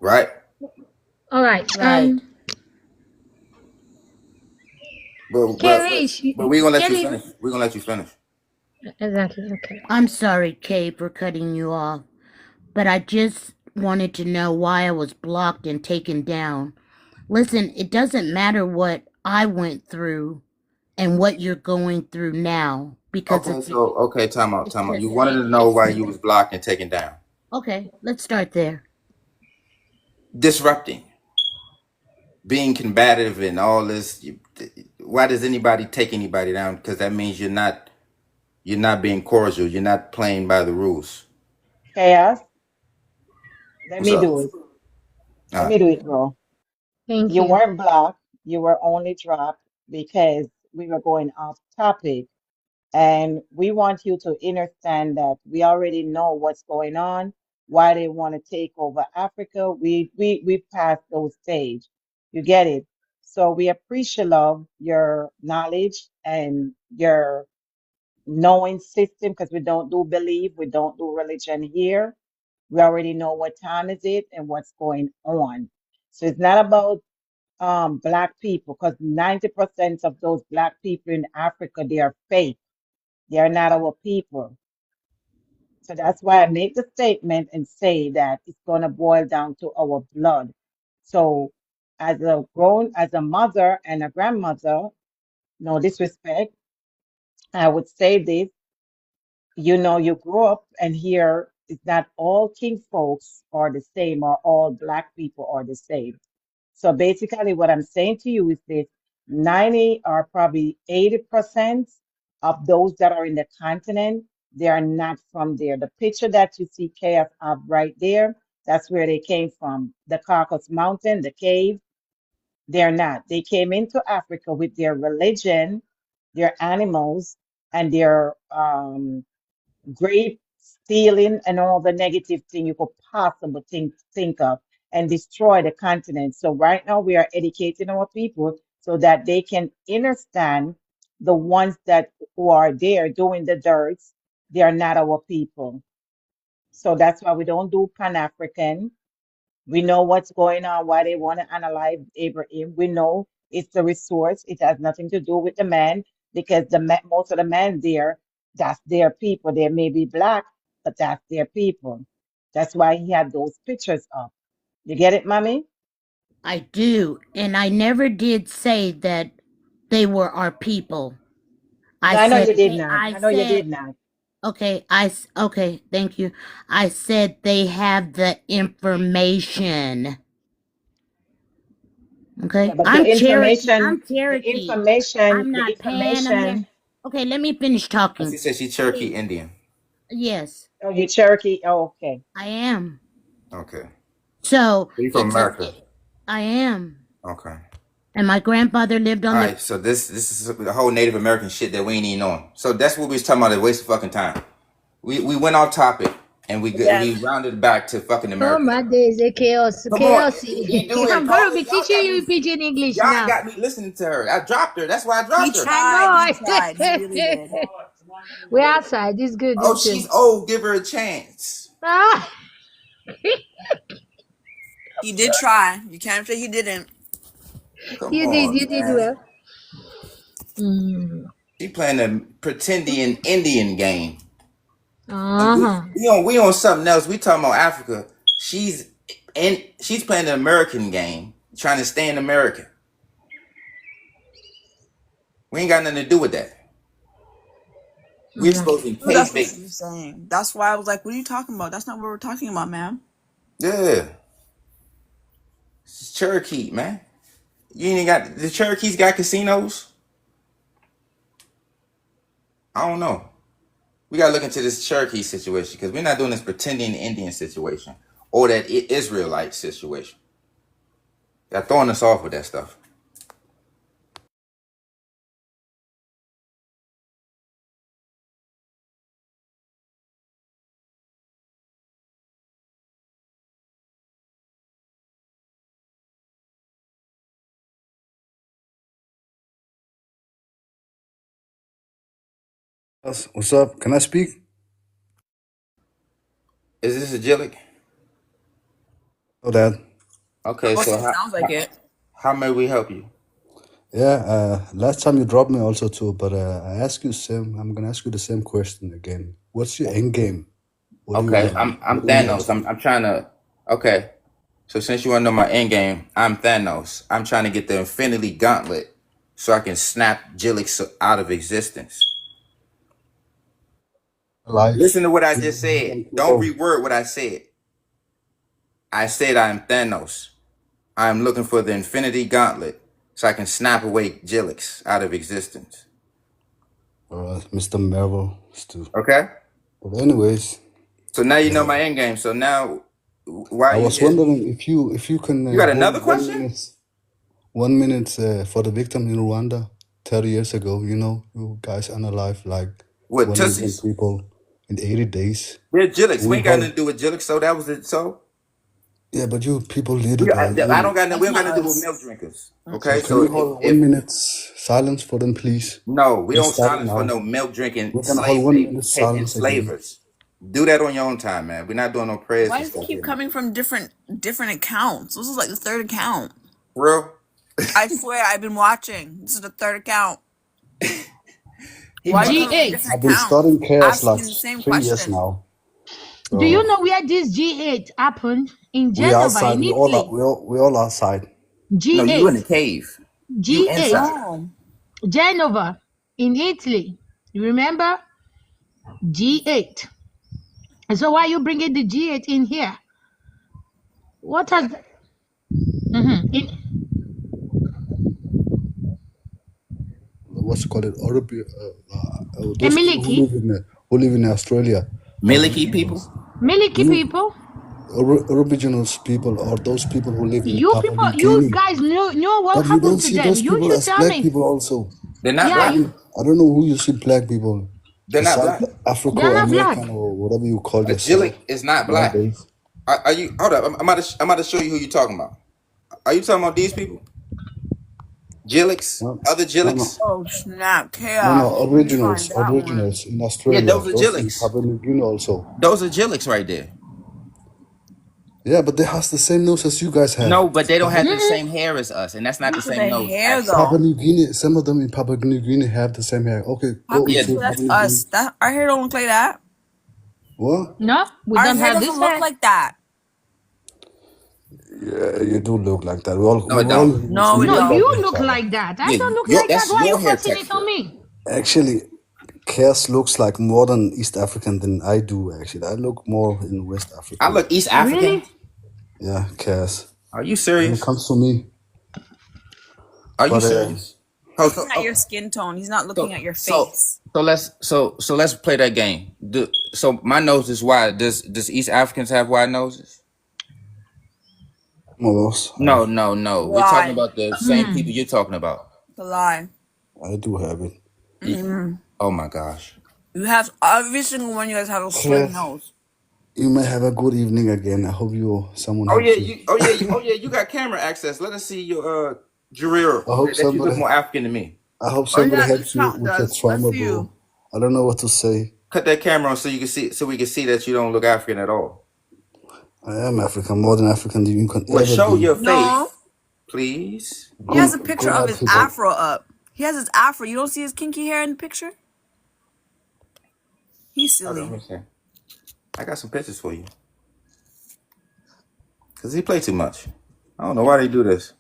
Right? All right. Right. Kerry, But we're gonna let you Kelly. finish. We're gonna let you finish. Exactly. Okay. I'm sorry, Kay, for cutting you off, but I just wanted to know why I was blocked and taken down. Listen, it doesn't matter what I went through and what you're going through now because Okay, time out. You wanted to know it's why you was blocked and taken down. okay, let's start there. Disrupting, being combative and all this. Why does anybody take anybody down? Because that means you're not being cordial. You're not playing by the rules. Chaos. Let What's me up? do it. All Let right. me do it, bro. Thank You you. weren't blocked. You were only dropped because we were going off topic. And we want you to understand that we already know what's going on, why they want to take over Africa. We passed those stage. You get it? So we appreciate love, your knowledge and your knowing system because we don't do belief, we don't do religion here. We already know what time is it and what's going on. So it's not about black people because 90% of those black people in Africa, they are fake. They are not our people. So that's why I make the statement and say that it's going to boil down to our blood. So as a mother and a grandmother, no disrespect, I would say this, you grow up and here it's not all king folks are the same or all black people are the same. So basically, what I'm saying to you is this 90 or probably 80% of those that are in the continent, they are not from there. The picture that you see chaos up right there, that's where they came from. The Caucasus Mountain, the cave, they're not. They came into Africa with their religion, their animals, and their grape stealing and all the negative thing you could possibly think of and destroy the continent. So right now we are educating our people so that they can understand the ones that who are there doing the dirt, they are not our people. So that's why we don't do Pan-African. We know what's going on, why they want to analyze Abraham. We know it's the resource. It has nothing to do with the man because most of the men there, that's their people. They may be black, but that's their people. That's why he had those pictures up. You get it, mommy? I do, and I never did say that they were our people. No, I I know you said did not. I I know you said did not. Okay, okay, thank you. I said they have the information. Okay, Yeah, but I'm Cherokee. the Cherokee. information, I'm the not Pan American. information. Okay, let me finish talking. She said she's Cherokee Indian. Yes. Oh, you Cherokee. Oh, okay. I am. Okay. So You from America? I am. Okay. And my grandfather lived on All the. right. So this is the whole Native American shit that we ain't even on. So that's what we was talking about. A waste of fucking time. We went off topic and we rounded back to fucking Oh America. my days, chaos, Come on, chaos. you do it. I'm gonna be teaching you pidgin English Y'all now. got me listening to her. I dropped her. That's why I dropped her. I know. tried. He really did. We're outside. It's good. Oh, It's good. she's old. Give her a chance. Ah. He did try. You can't say he didn't. Come You on, did man. well. Mm. She playing the pretending Indian game. Uh-huh. We on something else. We talking about Africa. She's playing the American game, trying to stay in America. We ain't got nothing to do with that. We're supposed to be That's what case-based. you're saying. That's why I was like, what are you talking about? That's not what we're talking about, man. Yeah. It's Cherokee, man. You ain't got the Cherokees got casinos? I don't know. We gotta look into this Cherokee situation because we're not doing this pretending Indian situation or that Israelite situation. They're throwing us off with that stuff. What's up? Can I speak? Is this a Jillic? Oh, Dad. Okay, so sounds like it. how may we help you? Yeah, last time you dropped me also too, but I asked you I'm gonna ask you the same question again. What's your end game? What do you Okay, want? I'm Thanos. I'm trying to. Okay, so since you want to know my end game, I'm Thanos. I'm trying to get the Infinity Gauntlet so I can snap Jillic out of existence. Life. Listen to what I just said. Don't reword what I said. I said I'm Thanos. I'm looking for the Infinity Gauntlet so I can snap away Jillic out of existence. Mr. Marvel, Stu. Okay. But anyways. So now you know my end game. So now, why I was wondering if you can. You got another question? 1 minute for the victim in Rwanda 30 years ago. You know, you guys unalive like what 1 million people in 80 days. We're Jillic. We ain't got nothing to do with Jillic. So that was it. So. Yeah, but you people lead it. I don't got. We don't got to do with milk drinkers. Okay, so can you hold 1 minute silence for them, please? No, we Let's don't start silence now. for no milk drinking We're gonna hold 1 minute silence enslavers. Do that on your own time, man. We're not doing no prayers. Why does it keep coming from different accounts? This is like the third account. Real? I swear, I've been watching. This is the third account. G8. I've been studying chaos like asking the same 3 years question. now. Do you know where this G8 happened? In We Genova, outside. in We Italy. all outside. G8. No, you in the cave. You G8. inside. Genova, in Italy. You remember? G8. And so why are you bringing the G8 in here? What has... What's it called? Those people Emiliki? who live in Australia. Miliki people? Miliki people? Originals people or those people who live in You Papua people, New Guinea. you guys know what But you don't happened to see them. those You people should as tell black me. people also. They're not Yeah, black. I don't know who you see black people. They're not Besides black. Afro They're not black. American or whatever you call A yourself. Jillic is not black. nowadays. Are you? Hold up. I'm about to show you who you're talking about. Are you talking about these people? Jillics? No, Other Jillics? Oh snap! no, Chaos. originals Find that one. in Australia. those are in Jillics. Papua New Guinea also. Those are Jillics right there. Yeah, but they has the same nose as you guys have. No, but they don't have the same hair as us, and that's not the Look at same the nose. hair actually. Papua though. New Guinea, some of them in Papua New Guinea have the same hair. Okay, go Yeah. into That's Papua New us. Guinea. That our hair don't look like that. What? No, we Our don't hair have doesn't this look hair. like that. Yeah, you do look like that. We all No, it we all don't. No, we No, don't. you each look other. like that. I Yeah, don't look like that. that's Why are your you hair forcing it texture. on me? Actually, Cass looks like more than East African than I do, actually. I look more in West Africa. I look East African. Really? Yeah, Cass. Are you When serious? it comes to me. Are you But serious? He's looking at your skin tone. He's not looking at your face. So let's play that game. So my nose is wide. Does East Africans have wide noses? most, No. We're talking about the same people you're talking about. It's a lie. I do have it. Oh my gosh. You have every single one. You guys have a straight nose. You may have a good evening again. I hope someone Oh helps yeah, you got camera access. Let us see your Jareer. I hope That you look somebody. more African than me. I hope somebody helps you count with your does. trauma, Let's see you. bro. I don't know what to say. Cut that camera on so you can see, so we can see that you don't look African at all. I am African, more than African than you can Well, ever show be. your face, No, please. he has a picture Go of ahead, his people. afro up. He has his afro. You don't see his kinky hair in the picture? He's Hold on, silly. let me see. I got some pictures for you. Cause he play too much. I don't know why they do this.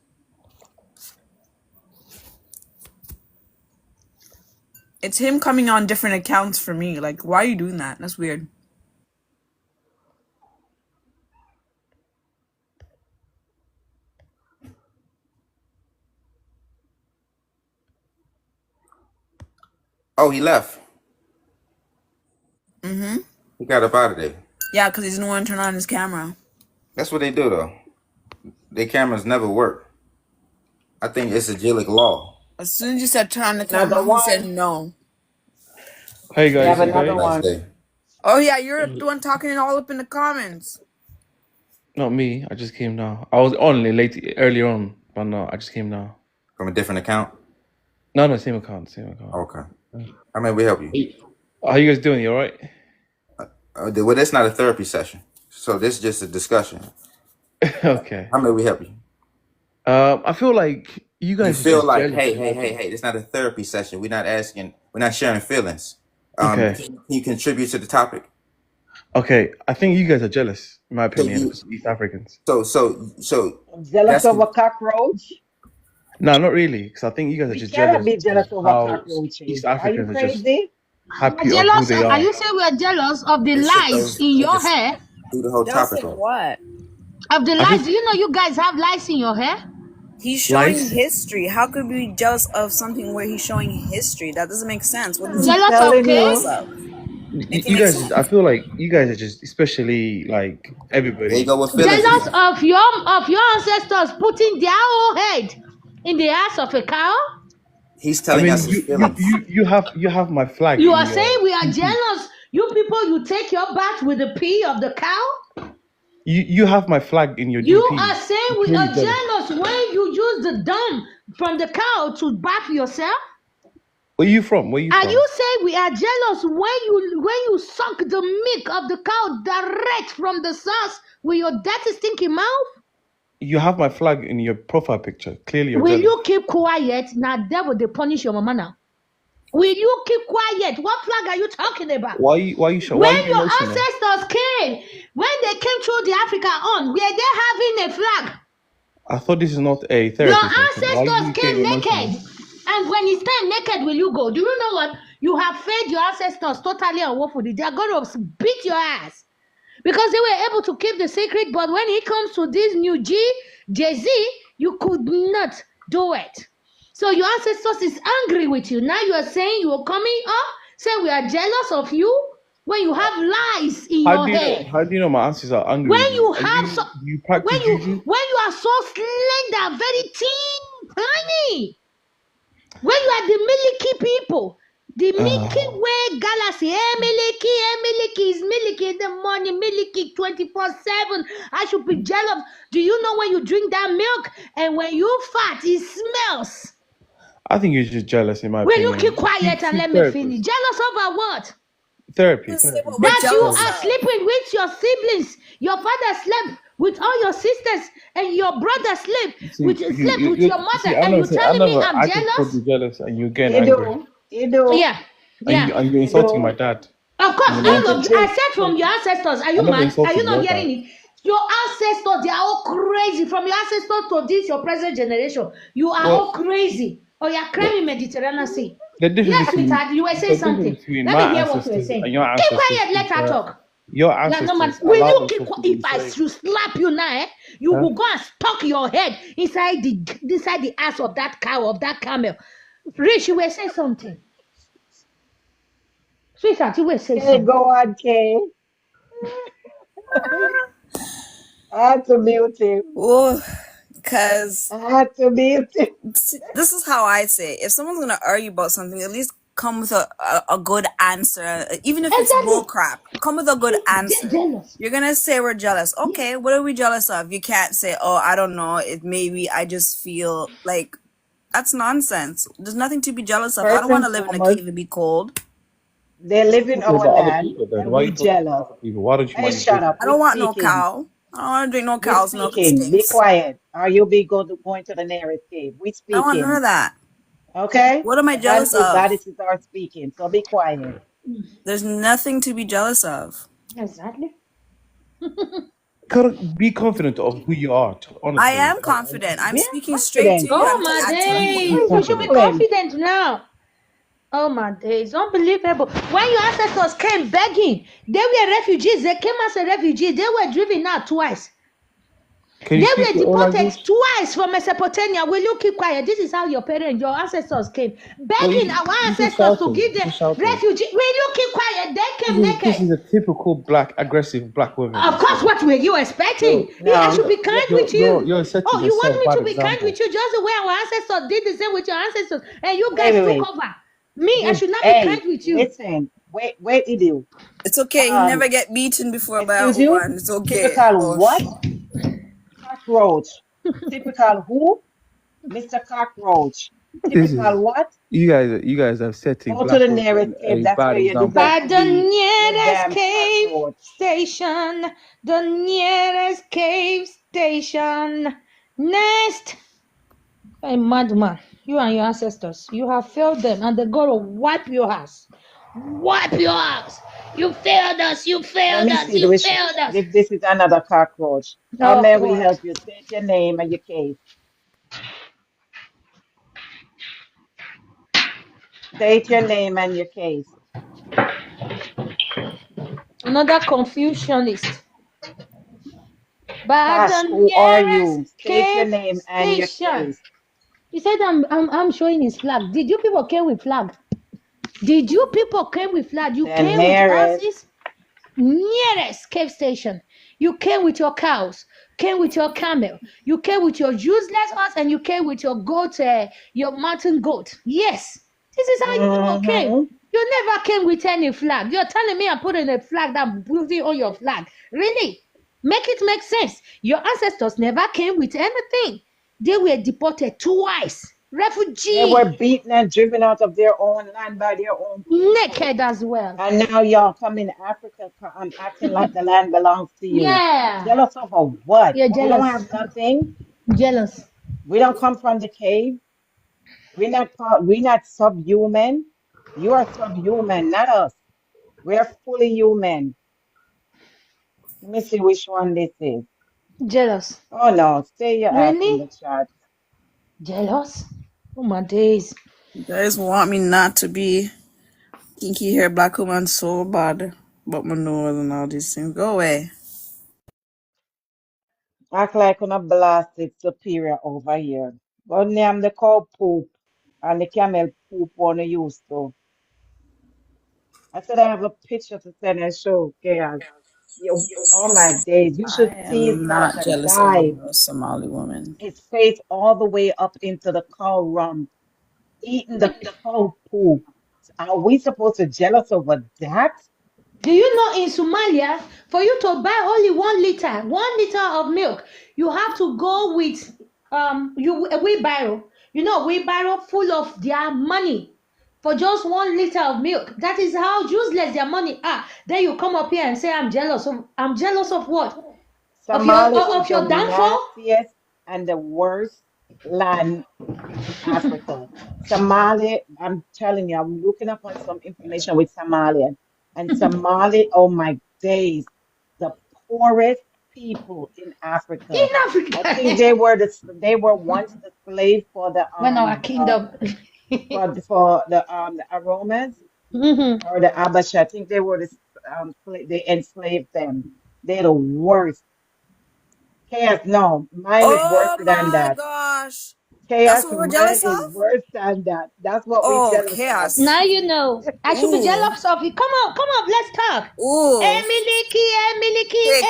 It's him coming on different accounts for me. Like, why are you doing that? That's weird. Oh, he left. Mm-hmm. He got up out of there. Yeah, because he didn't want to turn on his camera. That's what they do though. Their cameras never work. I think it's a Jillic law. As soon as you said turn on the Another camera, he one. said no. Hey We guys, have hey another guys. Nice one. day. Oh yeah, you're the one talking all up in the comments. Not me. I just came now. I was on earlier on, but no, I just came now. From a different account. No, same account, same account. Okay. How may we help you? How you guys doing? You alright? Well, that's not a therapy session. So this is just a discussion. Okay. How may we help you? I feel like you You guys are feel just like, jealous. hey, it's not a therapy session. We're not sharing feelings. Okay. Can you contribute to the topic? Okay. I think you guys are jealous, in my So opinion, you, as East Africans. so Jealous that's of a cockroach? No, not really, because I think you guys are We just cannot jealous be jealous of of how cockroaches. East Are you Africans are just crazy? happy of who Jealous? they Are are. you saying we are jealous of the it should lights go. in It your just hair? threw the whole Jealous topic of off. what? Of the I lights? just Do you know you guys have lights in your hair? He's showing lights. history. How could we be jealous of something where he's showing history? That doesn't make sense. What is I'm he Jealous of telling jealous you. cake? of? You Make it you make guys, sense. I feel like you guys are just, especially like There you everybody. go with feelings Jealous again. of your ancestors putting their whole head in the ass of a cow? He's I telling mean, us his feelings. you have my flag You in are saying your we are PP. jealous? You people, you take your bath with the pee of the cow? You have my flag in your You DP. are saying You're we clearly are jealous. jealous when you use the dung from the cow to bath yourself? Where you from? Where you Are from? you saying we are jealous when you suck the milk of the cow direct from the source with your dirty stinky mouth? You have my flag in your profile picture. Clearly, you're Will jealous. you keep quiet? Now devil they punish your mama now. Will you keep quiet? What flag are you talking about? Why you sure? Why When you your emotional? ancestors came, when they came through the Africa on, were they having a flag? I thought this is not a Your therapy session. Why ancestors you came getting emotional? naked. And when it's time naked, will you go? Do you know what? You have fed your ancestors totally unwoefully. They are going to beat your ass. Because they were able to keep the secret, but when it comes to this new Jay-Z, you could not do it. So your ancestors is angry with you. Now you are saying you are coming up, saying we are jealous of you when you have lies in How your do you know? head. How do you know my aunties are angry When with you you? have so, Do you practice juju? when you are so slender, very tiny, when you are the Milky people, the Milky Way galaxy, Milky is Milky in the morning, Milky 24/7. I should be jealous. Do you know when you drink that milk and when you fat, it smells? I think you're just jealous, in my Will you opinion. keep quiet and let me finish? Jealous over what? Therapy. Say what we're That you jealous are of. sleeping with your siblings. Your father slept with all your sisters, and your brother slept with your mother. See, And you telling me I'm I just called jealous? you jealous, and you're getting You angry, do. You do. Yeah, yeah. and you're You insulting my do. dad. Of course, You know, I said from your ancestors. Are you I never mad? Are insulted you not your hearing dad. it? Your ancestors, they are all crazy. From your ancestors to this, your present generation, you are Well, all crazy. Oh, you're well, crying Mediterranean Sea. The difference Yes, between sweetheart, you were saying something. between Let my me hear what you were ancestors saying. and your Keep ancestors quiet, let is her that talk. your Yeah, no man. ancestors Will allowed you keep themselves to quiet? be If I enslaved. slap you now, you Huh? will go and stuck your head inside the ass of that cow, of that camel. Rich, you were saying something. Sweetheart, you were saying Okay, something. go on, Kay. I had to mute him. Oh, because I had to mute him. this is how I say it. If someone's gonna argue about something, at least come with a good answer. Even if it's bull Exactly. crap, come with a good answer. Jealous. You're gonna say we're jealous. Okay, what are we jealous of? You can't say, oh, I don't know. It maybe I just feel like that's nonsense. There's nothing to be jealous of. I First don't want and to live in a foremost, cave and be cold. they live in Talking our about other land people then. and Why are we you talking jealous. about other people? Why don't you Hey, mind your shut business? up. I We don't want no speaking. cow. I don't want to drink no We cow's milk. It speaking. Be stinks. quiet. Or you'll be going to the nearest cave. We I don't want none speaking. of that. Okay? What am I jealous of? Goddesses are speaking. So be quiet. There's nothing to be jealous of. Exactly. Be confident of who you are. Honestly, I am confident. I'm Be speaking straight to confident. you. Oh I'm my acting be days. cool. You should be confident. confident now. Oh my days. Unbelievable. When your ancestors came begging, they were refugees. They came as a refugee. They were driven out twice. Can They you speak were your own deported language? twice from Mesopotamia. Will you keep quiet? This is how your parents, your ancestors came. Well, Begging our you just ancestors to shouting. give You them just shouting. refugee. Will you keep quiet? They came This naked. is a typical black, aggressive black woman. Of course, what were you expecting? You're, I No. should be kind with you. you're setting Oh, you want yourself me bad to be kind example. with you just the way our ancestors did the same with your ancestors, and you Wait, guys wait, took wait. over. Me, I should not be Hey, kind with you. listen. Wait, Idu. It's okay. You never get beaten before by a Excuse you? woman. It's okay. Typical what? Hush. Cockroach. Typical who? Mr. Cockroach. This is Typical what? you guys are setting Go to black the women nearest a cave. That's bad where you example. deserve By to the be. You nearest damn cave cockroach. station, the nearest cave station. Next, hey madman, you and your ancestors, you have failed them, and they're gonna wipe your ass. Wipe your ass. You failed us. You Let failed me us. see You which failed us. if this is another cockroach. How Oh may we God. help you? State your name and your case. State your name and your case. Another Confucianist. By Cash, the who are nearest you? State your cave name and your station. case. He said, I'm showing his flag. Did you people came with flag? Did you people came with flag? You The came with nearest. horses? Nearest cave station. You came with your cows, came with your camel, you came with your useless horse, and you came with your goat, your mountain goat. Yes, this is how you people came. You never came with any flag. You're telling me I'm putting a flag that putting on your flag. Really? Make it make sense. Your ancestors never came with anything. They were deported twice. They Refugee. were beaten and driven out of their own land by their own people. Naked as well. And now y'all come in Africa acting like the land belongs to you. Yeah. Jealous of a what? You're We don't jealous. have nothing. Jealous. We don't come from the cave. We're not subhuman. You are subhuman, not us. We're fully human. Let me see which one this is. Jealous. Oh no, stay your ass in the Really? chat. Jealous? Oh my days. You guys want me not to be kinky hair black woman so bad, but my nose and all these things. Go away. Act like on a blasted superior over here. Go name the cow poop and the camel poop on the used to. I said I have a picture to send and show chaos. You, oh my days, you I should see am his not jealous of dive. a Somali woman. His face all the way up into the cow rump, eating the cow poop. Are we supposed to jealous over that? Do you know in Somalia, for you to buy only 1 liter of milk, you have to go with a wheelbarrow. You know, wheelbarrow full of their money for just 1 liter of milk. That is how useless their money are. Then you come up here and say, I'm jealous of what? Somali Of is the your downfall? nastiest and the worst land in Africa. Somali, I'm telling you, I'm looking up on some information with Somalian. And Somali, oh my days, the poorest people in Africa. In Africa. I think they were once the slave for the When our kingdom. for the aromas Mm-hmm. or the Abacha. I think they were they enslaved them. They're the worst. Chaos, no, mine is worse Oh than my that. gosh. That's Chaos, what we're mine jealous is of? worse than that. That's what we Oh, jealous of. chaos. Now you know. I should be Ooh. jealous of you. Come on, let's talk. Ooh. Hey,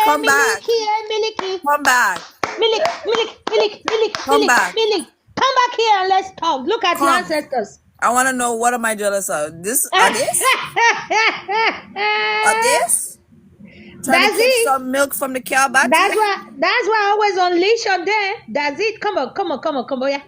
come back. Milky. Come back. Come back. Milk. Come back here and let's talk. Look at your Come. ancestors. I want to know, what am I jealous of? This? Trying to That's catch it. some milk from the cow body? That's why I always unleash on there. That's it. Come on. Yeah.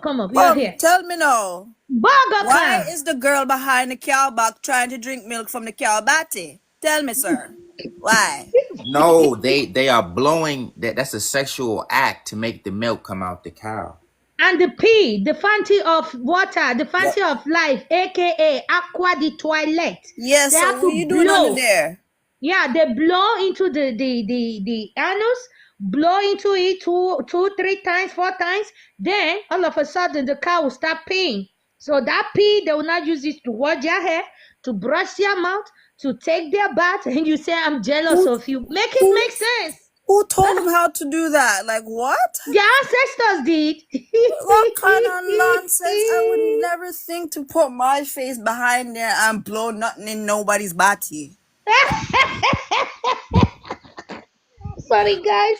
Come up. You're here. Tell me now. Burger Why King. is the girl behind the cow back trying to drink milk from the cow body? Tell me, sir. Why? No, they are blowing that's a sexual act to make the milk come out the cow. And the pee, the fountain of water, the fountain of life, aka aqua de toilet. Yes, They so have what to are you doing under blow. there? Yeah, they blow into the anus, blow into it two, 3 times, 4 times. Then all of a sudden the cow will start peeing. So that pee, they will not use it to wash their hair, to brush their mouth, to take their bath. And you say, I'm jealous of you. Make it make sense. Who told them how to do that? Like, what? Their ancestors did. What kind of nonsense? I would never think to put my face behind there and blow nothing in nobody's body. Sorry, guys.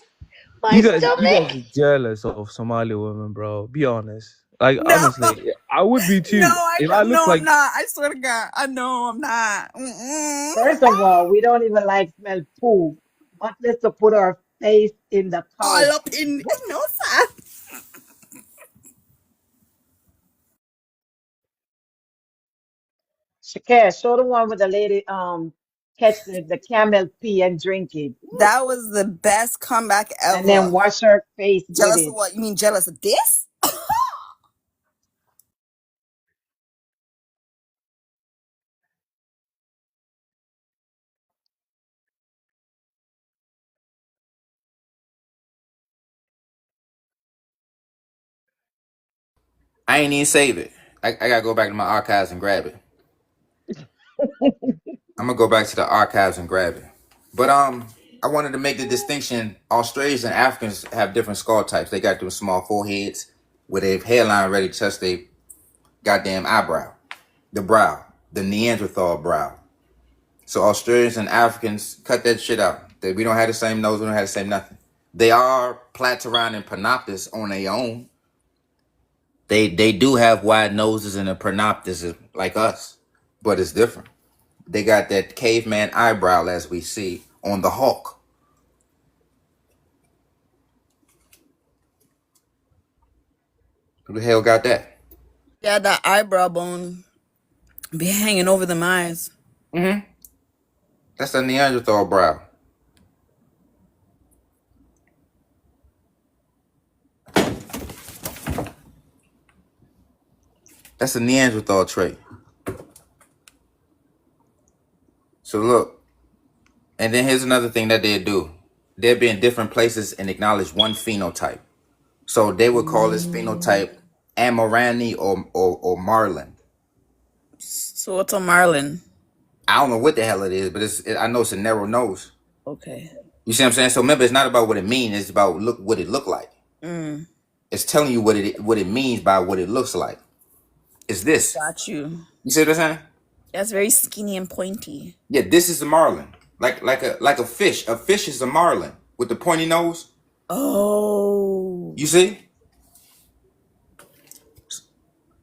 My You guys stomach. are jealous of Somali women, bro. Be honest. Like honestly, I would be too. If I look like I'm not. I swear to God, I know I'm not. First of all, we don't even like smell poo unless to put our face in the All cow. up in no, sir. Shakir, show the one with the lady catch the camel pee and drink it. That was the best comeback And then ever. wash her face with Jealous it. of what? You mean jealous of this? I ain't even save it. I gotta go back to my archives and grab it. I'm gonna go back to the archives and grab it. But I wanted to make the distinction. Australians and Africans have different skull types. They got them small foreheads with a hairline ready to touch their goddamn eyebrow, the brow, the Neanderthal brow. So Australians and Africans cut that shit out. We don't have the same nose. We don't have the same nothing. They are Platyrrhine and Panoptis on their own. They do have wide noses and a Panoptis like us, but it's different. They got that caveman eyebrow as we see on the hawk. Who the hell got that? Yeah, that eyebrow bone be hanging over them eyes. Mm-hmm. That's a Neanderthal brow. That's a Neanderthal trait. So look, and then here's another thing that they'd do. They'd be in different places and acknowledge one phenotype. So they would call this phenotype Amorani or Marlin. So what's a Marlin? I don't know what the hell it is, but I know it's a narrow nose. Okay. You see what I'm saying? So remember, it's not about what it means. It's about what it look like. Mm. It's telling you what it means by what it looks like. It's this. Got you. You see what I'm saying? That's very skinny and pointy. Yeah, this is a marlin. Like a fish. A fish is a marlin with the pointy nose. Oh. You see?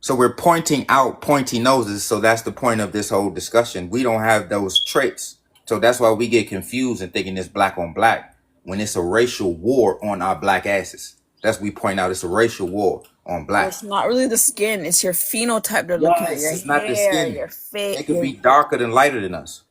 So we're pointing out pointy noses. So that's the point of this whole discussion. We don't have those traits. So that's why we get confused and thinking it's black on black when it's a racial war on our black asses. That's we point out it's a racial war on black. Well, it's not really the skin. It's your phenotype they're looking at. Your It's hair, not the skin. your face. They could be darker than lighter than us.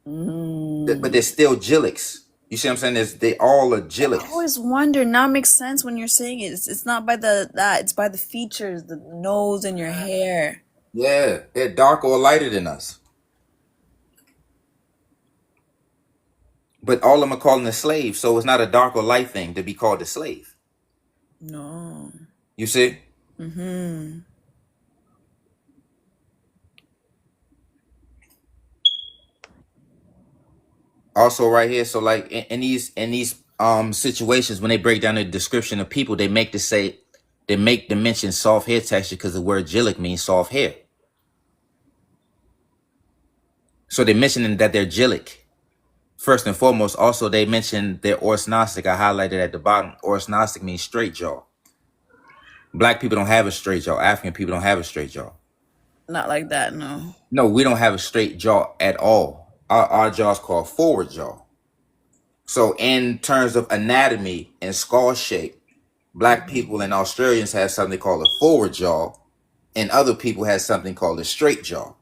But they're still gillics. You see what I'm saying? They all are gillics. I always wonder. Now it makes sense when you're saying it. It's not by that. It's by the features, the nose and your hair. Yeah, they're darker or lighter than us. But all of them are calling a slave, so it's not a dark or light thing to be called a slave. No. You see? Mm-hmm. Also, right here. So, like in these situations, when they break down the description of people, they make the mention soft hair texture because the word Jilic means soft hair. So they're mentioning that they're Jilic. First and foremost, also they mentioned they're Ors Gnostic. I highlighted at the bottom. Ors Gnostic means straight jaw. Black people don't have a straight jaw. African people don't have a straight jaw. Not like that, no. No, we don't have a straight jaw at all. Our jaw's called forward jaw. So in terms of anatomy and skull shape, Black people and Australians have something called a forward jaw, and other people have something called a straight jaw.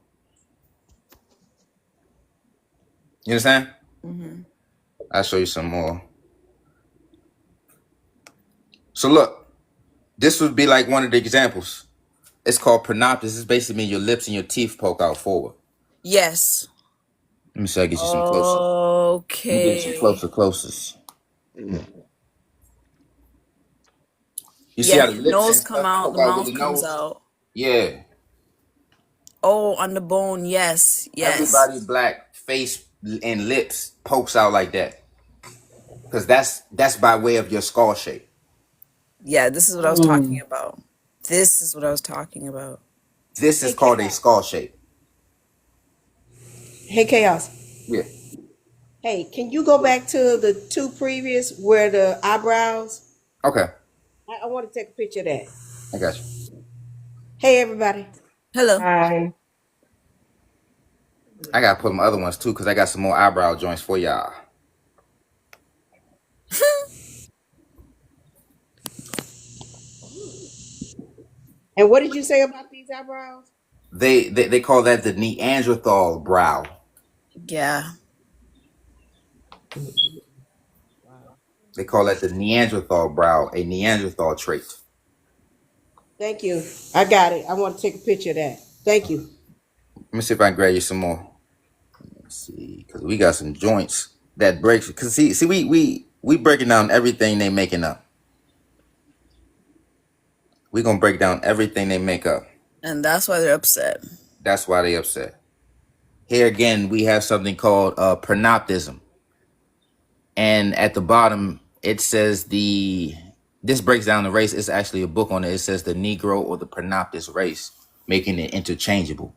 You understand? Mm-hmm. I'll show you some more. So look, this would be like one of the examples. It's called pronoptis. It's basically mean your lips and your teeth poke out forward. Yes. Let me see if I get you some closer. Okay. Let me get you closest. You see how the lips nose and come stuff out, poke the out with mouth the comes nose? out. Yeah. Oh, on the bone, yes. Everybody Black face and lips pokes out like that. Because that's by way of your skull shape. Yeah, this is what I was talking about. This is what I was talking about. This is called a skull shape. Hey, Chaos. Yeah. Hey, can you go back to the two previous where the eyebrows? Okay. I want to take a picture of that. I got you. Hey, everybody. Hello. Hi. I gotta put my other ones too, because I got some more eyebrow joints for y'all. And what did you say about these eyebrows? They call that the Neanderthal brow. Yeah. They call that the Neanderthal brow, a Neanderthal trait. Thank you. I got it. I want to take a picture of that. Thank you. Let me see if I can grab you some more. Let's see, because we got some joints that breaks. Because see, we breaking down everything they making up. We gonna break down everything they make up. And that's why they're upset. That's why they upset. Here again, we have something called pronoptism, and at the bottom it says this breaks down the race. It's actually a book on it. It says the Negro or the Pronoptis race, making it interchangeable,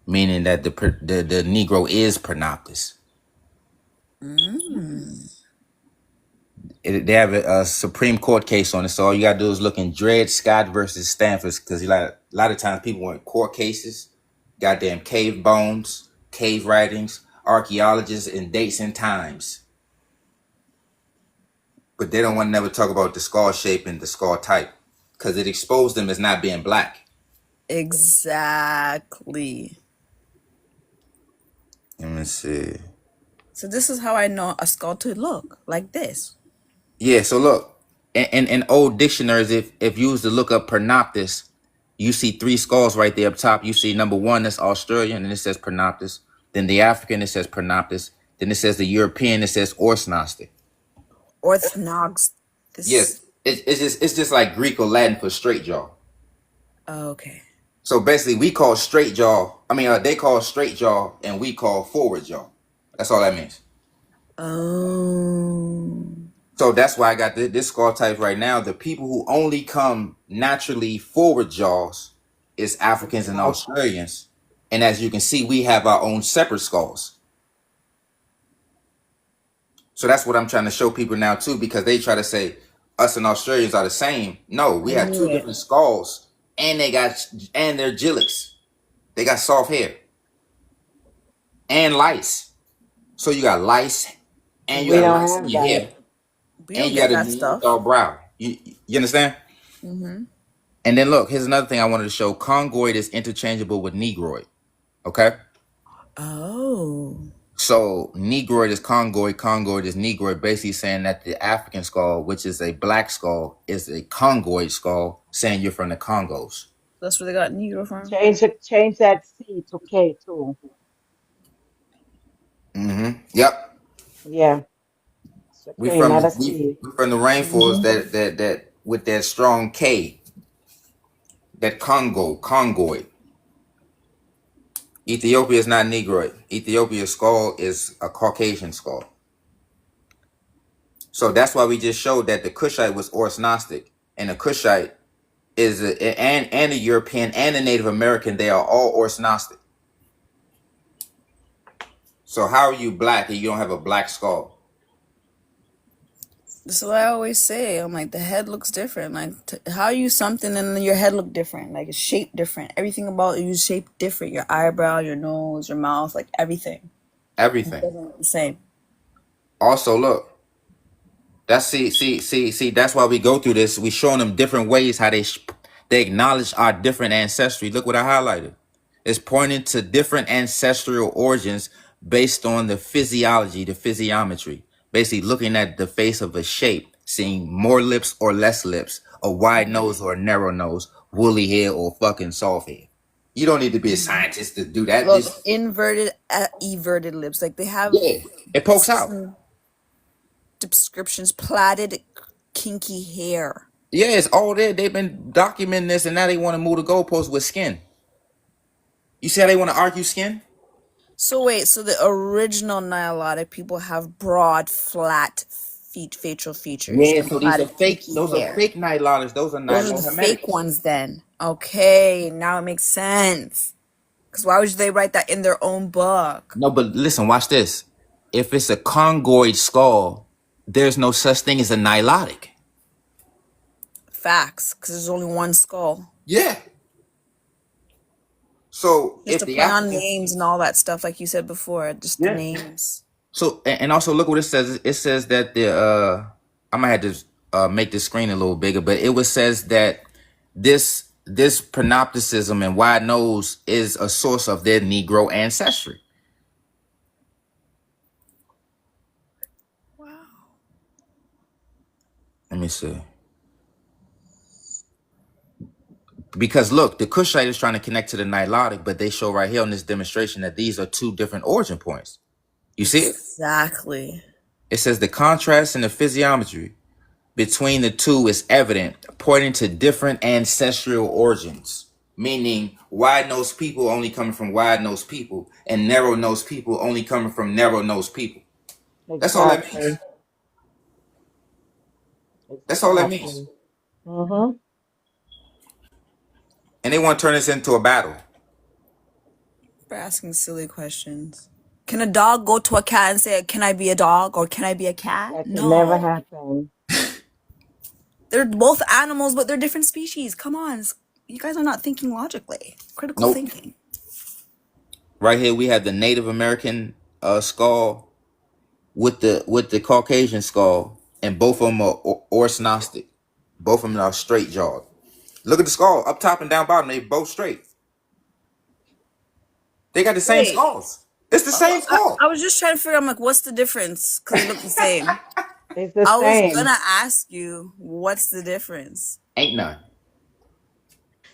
meaning that the Negro is Pronoptis. They have a Supreme Court case on it, so all you gotta do is look in Dred Scott versus Stanford, because a lot of times people want court cases, goddamn cave bones, cave writings, archaeologists, and dates and times. But they don't want to never talk about the skull shape and the skull type, because it exposed them as not being Black. Exactly. Let me see. So this is how I know a skull to look like this. Yeah, so look, in old dictionaries, if you was to look up Pronoptis, you see 3 skulls right there up top. You see number 1, that's Australian, and it says Pronoptis. Then the African, it says Pronoptis. Then it says the European, it says Ors Gnostic. Orthodox. Yes, it's just like Greek or Latin for straight jaw. Oh, okay. So basically, we call straight jaw. I mean, they call straight jaw, and we call forward jaw. That's all that means. Oh. So that's why I got this skull type right now. The people who only come naturally forward jaws is Africans and Australians. And as you can see, we have our own separate skulls. So that's what I'm trying to show people now too, because they try to say us and Australians are the same. No, we have 2 different skulls, and they're Jilics. They got soft hair and lice. So you got lice and you got lice in your hair. And you got a Neanderthal brow. You understand? Mm-hmm. And then look, here's another thing I wanted to show. Congoid is interchangeable with Negroid. Okay? Oh. So Negroid is Congoid, Congoid is Negroid, basically saying that the African skull, which is a Black skull, is a Congoid skull, saying you're from the Congos. That's where they got Negro from? Change that C to K too. Mm-hmm. Yep. Yeah. So We K, from not a the C. rainforest that with that strong K, that Congoid. Ethiopia is not Negroid. Ethiopia's skull is a Caucasian skull. So that's why we just showed that the Kushite was Ors Gnostic, and the Kushite is and the European and the Native American. They are all Ors Gnostic. So how are you black and you don't have a black skull? That's what I always say. I'm like, the head looks different. Like, how are you something and then your head look different? Like, it's shaped different. Everything about you is shaped different. Your eyebrow, your nose, your mouth, like everything. It doesn't look the same. Also, look. That's see. That's why we go through this. We showing them different ways how they acknowledge our different ancestry. Look what I highlighted. It's pointing to different ancestral origins based on the physiology, the physiometry. Basically, looking at the face of a shape, seeing more lips or less lips, a wide nose or a narrow nose, woolly hair or fucking soft hair. You don't need to be a scientist to do that. Look, inverted, everted lips. Like they have. Yeah, it pokes out. Descriptions: plaited, kinky hair. Yeah, it's all there. They've been documenting this, and now they want to move the goalposts with skin. You see how they want to argue skin? So wait, so the original Nilotic people have broad, flat facial features. Yeah, and so these are fake. kinky Those hair. are fake Nilotics. Those are Those are the fake ones then. Okay, now it makes sense. Because why would they write that in their own book? No, but listen, watch this. If it's a congoid skull, there's no such thing as a Nilotic. Facts, because there's only one skull. Yeah. So Just if to the play on African, names and all that stuff, like you said before, just the names. so and also look what it says. It says that the I might have to make the screen a little bigger, but it says that this panopticism and wide nose is a source of their Negro ancestry. Wow. Let me see. Because look, the Kushite is trying to connect to the Nilotic, but they show right here on this demonstration that these are two different origin points. You see it? Exactly. It says the contrast in the physiognomy between the two is evident, pointing to different ancestral origins, meaning wide-nosed people only coming from wide-nosed people and narrow-nosed people only coming from narrow-nosed people. That's all that means. That's all that means. Mm-hmm. And they want to turn this into a battle. For asking silly questions. Can a dog go to a cat and say, "Can I be a dog?" or "Can I be a cat"? That No. never happened. They're both animals, but they're different species. Come on. You guys are not thinking logically. Critical Nope. thinking. Right here we have the Native American skull with the Caucasian skull, and both of them are Ors Gnostic. Both of them are straight jawed. Look at the skull, up top and down bottom. They both straight. They got the same Wait. skulls. It's the same skull. I was just trying to figure out, I'm like, what's the difference? Because they look the same. It's the I same. was gonna ask you, what's the difference? Ain't none.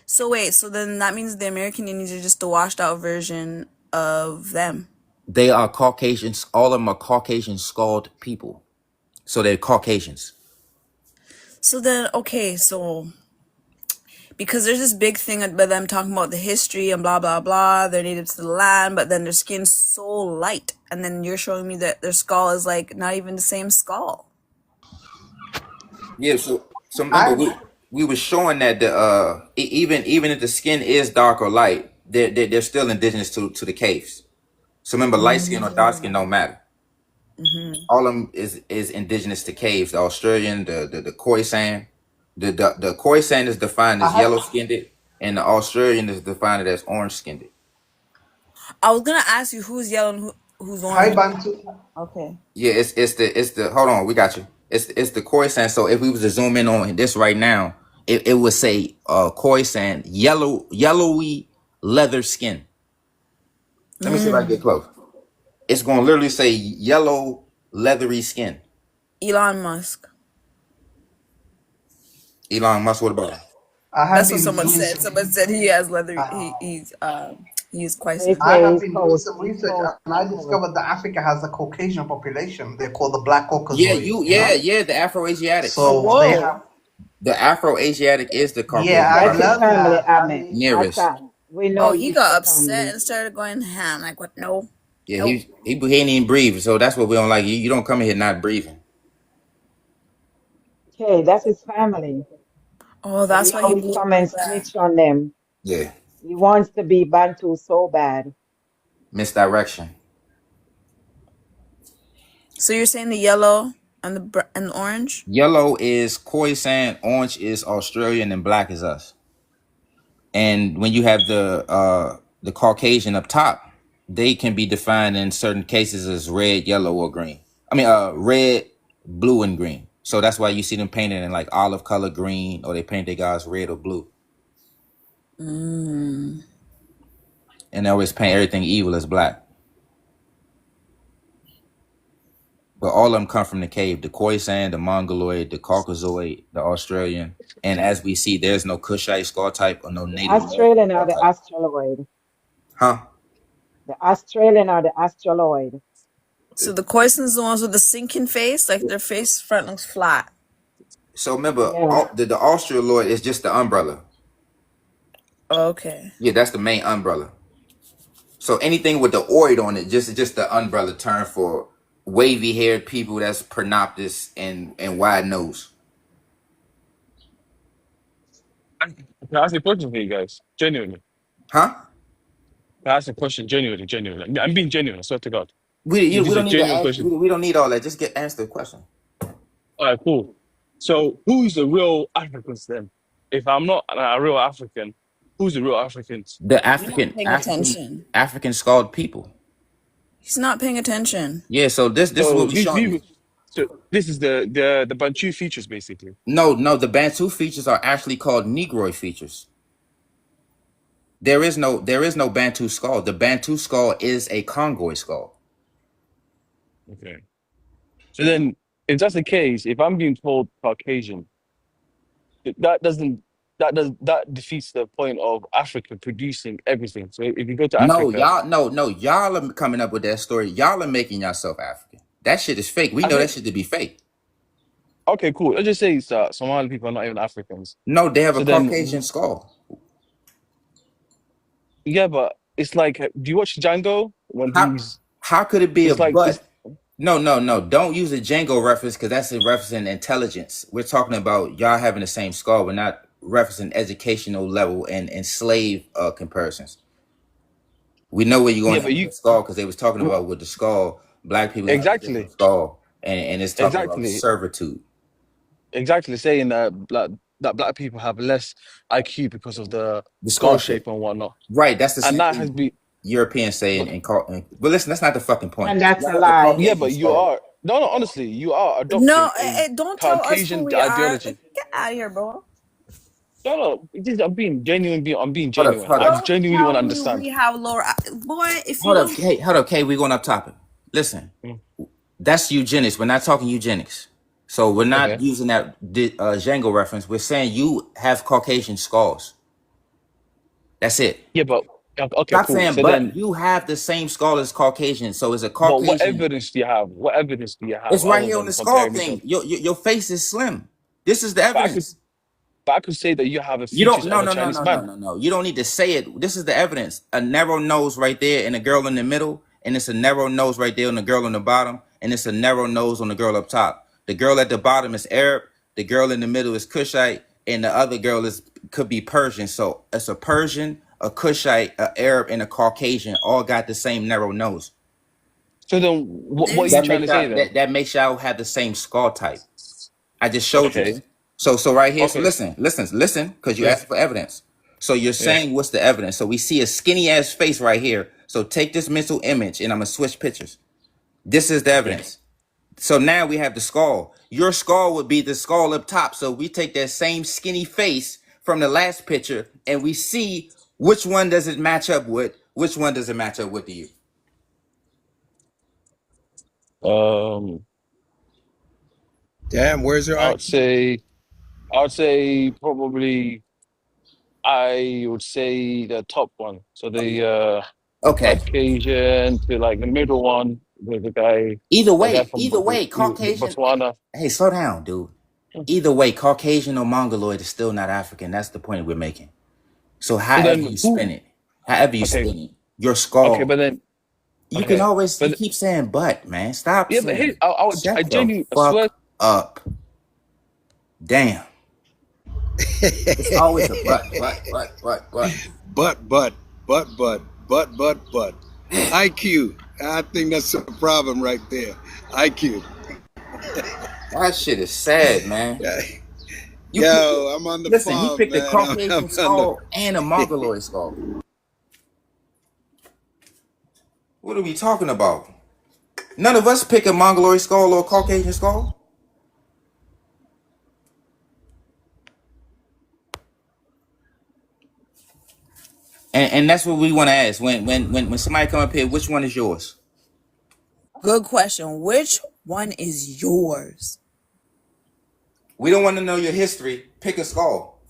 So wait, so then that means the American Indians are just the washed out version of them. They are Caucasians. All of them are Caucasian skulled people. So they're Caucasians. So then, okay, so because there's this big thing about them talking about the history and blah blah blah, they're native to the land, but then their skin's so light, and then you're showing me that their skull is like not even the same skull. Yeah. So remember we were showing that the even if the skin is dark or light, they're still indigenous to the caves. So remember, light skin or dark skin don't matter. All of them is indigenous to caves. The Australian, the Khoisan, the Khoisan is defined as yellow skinned, and the Australian is defined as orange skinned. I was gonna ask you who's yellow and who's Hi, orange. Bantu. Okay. Yeah, it's the hold on, we got you. It's the Khoisan. So if we was to zoom in on this right now, it would say Khoisan, yellowy leather skin. Let me see if I can get close. It's gonna literally say yellow leathery skin. Elon Musk. Elon Musk, what about him? That's what someone said. Someone said he has leather. He's quite. I have been doing some research and I discovered that Africa has a Caucasian population. They're called the Black Caucasoid. Yeah, the Afro-Asiatic. So they have. The Afro-Asiatic is the Caucasian. Yeah, I love that. Nearest. We know. Oh, he got upset and started going ham. Like, what? No. Yeah, he ain't even breathe. So that's what we don't like. You don't come in here not breathing. Okay, that's his family. Oh, But that's he why he always moved come so and bad. snitch on them. Yeah. He wants to be Bantu so bad. Misdirection. So you're saying the yellow and the orange? Yellow is Khoisan, orange is Australian, and black is us. And when you have the Caucasian up top, they can be defined in certain cases as red, yellow, or green. I mean, red, blue, and green. So that's why you see them painted in like olive color green, or they paint their guys red or blue. Mm. And they always paint everything evil as black. But all of them come from the cave: the Khoisan, the Mongoloid, the Caucasoid, the Australian. And as we see, there's no Kushite skull type or no The Native American Australian skull or the type. Australoid. Huh? The Australian or the Australoid. So the Khoisan's the ones with the sinking face, like their face front looks flat. So remember, Yeah. the Australoid is just the umbrella. Okay. Yeah, that's the main umbrella. So anything with the oid on it, just the umbrella term for wavy haired people that's pernoctus and wide nose. Can I ask a question for you guys? Genuinely. Huh? Can I ask a question genuinely? I'm being genuine, I swear to God. We This is a don't need to genuine ask. question. We don't need all that. Just answer the question. All right, cool. So who's the real Africans then? If I'm not a real African, who's the real Africans? The You're not paying attention. African skulled people. He's not paying attention. Yeah. So this is So what we're these showing you. people, so this is the Bantu features basically. No, the Bantu features are actually called Negroid features. There is no Bantu skull. The Bantu skull is a Congoid skull. Okay. So then, if that's the case, if I'm being told Caucasian, that defeats the point of Africa producing everything. So if you go to No, Africa, y'all are coming up with that story. Y'all are making yourself African. That shit is fake. We I know that think shit to be fake. okay, cool. Let's just say it's, Somali people are not even Africans. No, they have a So then, Caucasian skull. yeah, but it's like, do you watch Django when How could it be a It's like but? No. Don't use a Django reference because that's a referencing intelligence. We're talking about y'all having the same skull. We're not referencing educational level and slave comparisons. We know where you're going with the skull because they was talking about with the skull, black people have a different exactly, skull, and it's talking about exactly, servitude. exactly saying that black people have less IQ because of the The skull skull shape shape. and whatnot, Right, that's the and same that has thing been. Europeans say but listen, that's not the fucking point. And that's Y'all a have the lie. Yeah, Caucasian but you skull. are no, honestly, you are No, adopting a don't tell us who Caucasian we are. ideology. Get out of here, bro. No, I'm being genuine. I'm being Hold up, genuine. hold I up. just Don't genuinely want tell to me understand. we have lower. Boy, if you Hold up, don't. hey, hold up, Kay, we going up topic. Listen, that's eugenics. We're not talking eugenics. So we're not Okay. using that Django reference. We're saying you have Caucasian skulls. That's it. Yeah, but okay, Stop cool. saying, So but then, you have the same skull as Caucasian. So it's a but what Caucasian. evidence do you have? What evidence do you have It's right other here on the than skull comparing me to? thing. Your face is slim. This is the But I could, evidence. but I could say that you have the You don't. features No, of a no, no, Chinese no, no, man. no, no. You don't need to say it. This is the evidence. A narrow nose right there, and a girl in the middle, and it's a narrow nose right there, and the girl on the bottom, and it's a narrow nose on the girl up top. The girl at the bottom is Arab. The girl in the middle is Kushite, and the other girl could be Persian. So it's a Persian, a Kushite, a Arab, and a Caucasian all got the same narrow nose. So then, what are you That trying makes to say y'all then? that makes y'all have the same skull type. I just showed you Okay, that. So right here. So okay, listen, because you yeah, asked for evidence. So you're yeah. saying what's the evidence? So we see a skinny ass face right here. So take this mental image, and I'm gonna switch pictures. This is the Okay. evidence. So now we have the skull. Your skull would be the skull up top. So we take that same skinny face from the last picture, and we see which one does it match up with. Which one does it match up with to you? Um, Damn, where's your I IQ? would say, probably, I would say the top one. So the Okay. Caucasian to like the middle one, the guy, Either the guy way, from Caucasian. Botswana. Hey, slow down, dude. Either way, Caucasian or Mongoloid is still not African. That's the point we're making. So So however then you who? spin it, however you Okay, spin it, your okay, skull, but then you can okay, always, you but keep saying but, man. Stop yeah, but saying hey, it. I Shut the genuinely, I swear, fuck up. Damn. It's always a but. IQ. I think that's a problem right there. IQ. That shit is sad, man. I'm on the listen, farm, he picked man. a Caucasian skull and a Mongoloid skull. What are we talking about? None of us pick a Mongoloid skull or a Caucasian skull. And that's what we want to ask. When somebody come up here, which one is yours? Good question. Which one is yours? We don't want to know your history. Pick a skull.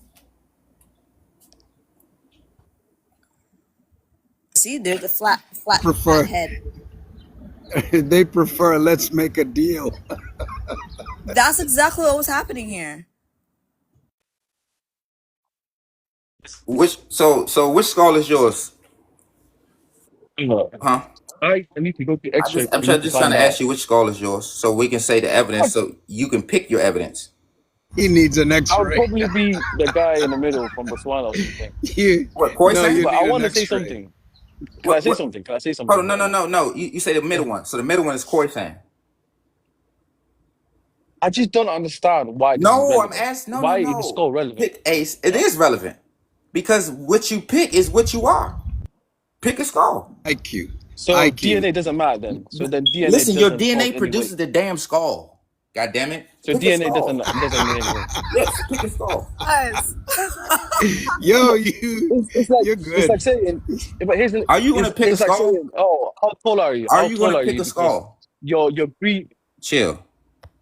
See, there's a flat head. They prefer let's make a deal. That's exactly what was happening here. Which skull is yours? Huh? I need to go to X-ray. I'm just trying to ask you which skull is yours, so we can say the evidence, so you can pick your evidence. He needs an X-ray. I'll probably be the guy in the middle from Botswana or something. What, Khoisan? But I want to say something. Can I say something? Oh, no. You say the middle one. So the middle one is Khoisan. I just don't understand why. I'm asking. Why is the skull relevant? Pick Ace. It is relevant because what you pick is what you are. Pick a skull. IQ. So DNA doesn't matter then. So then DNA. Listen, your DNA produces the damn skull. God damn it. So pick DNA doesn't mean anything. Yes, pick a skull. Yes. Yo, it's like, you're good. It's like saying, but here's are you gonna pick a skull? Like saying, oh, how tall are you? Are you gonna pick a skull? Your breed. Chill.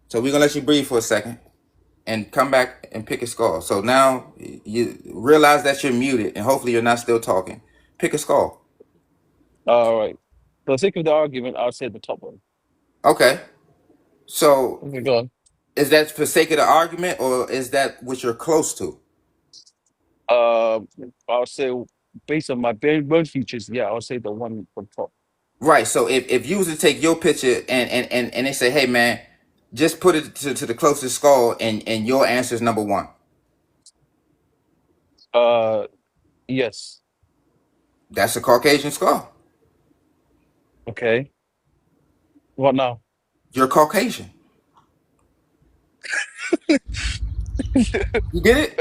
So we're gonna let you breathe for a second and come back and pick a skull. So now you realize that you're muted and hopefully you're not still talking. Pick a skull. All right. For the sake of the argument, I'll say the top one. Okay. So go on. Is that for sake of the argument or is that what you're close to? I'll say based on my bone features, yeah, I'll say the one from top. Right. So if you was to take your picture and they say, hey man, just put it to the closest skull and your answer is number one. Yes. That's a Caucasian skull. Okay. What now? You're Caucasian. You get it?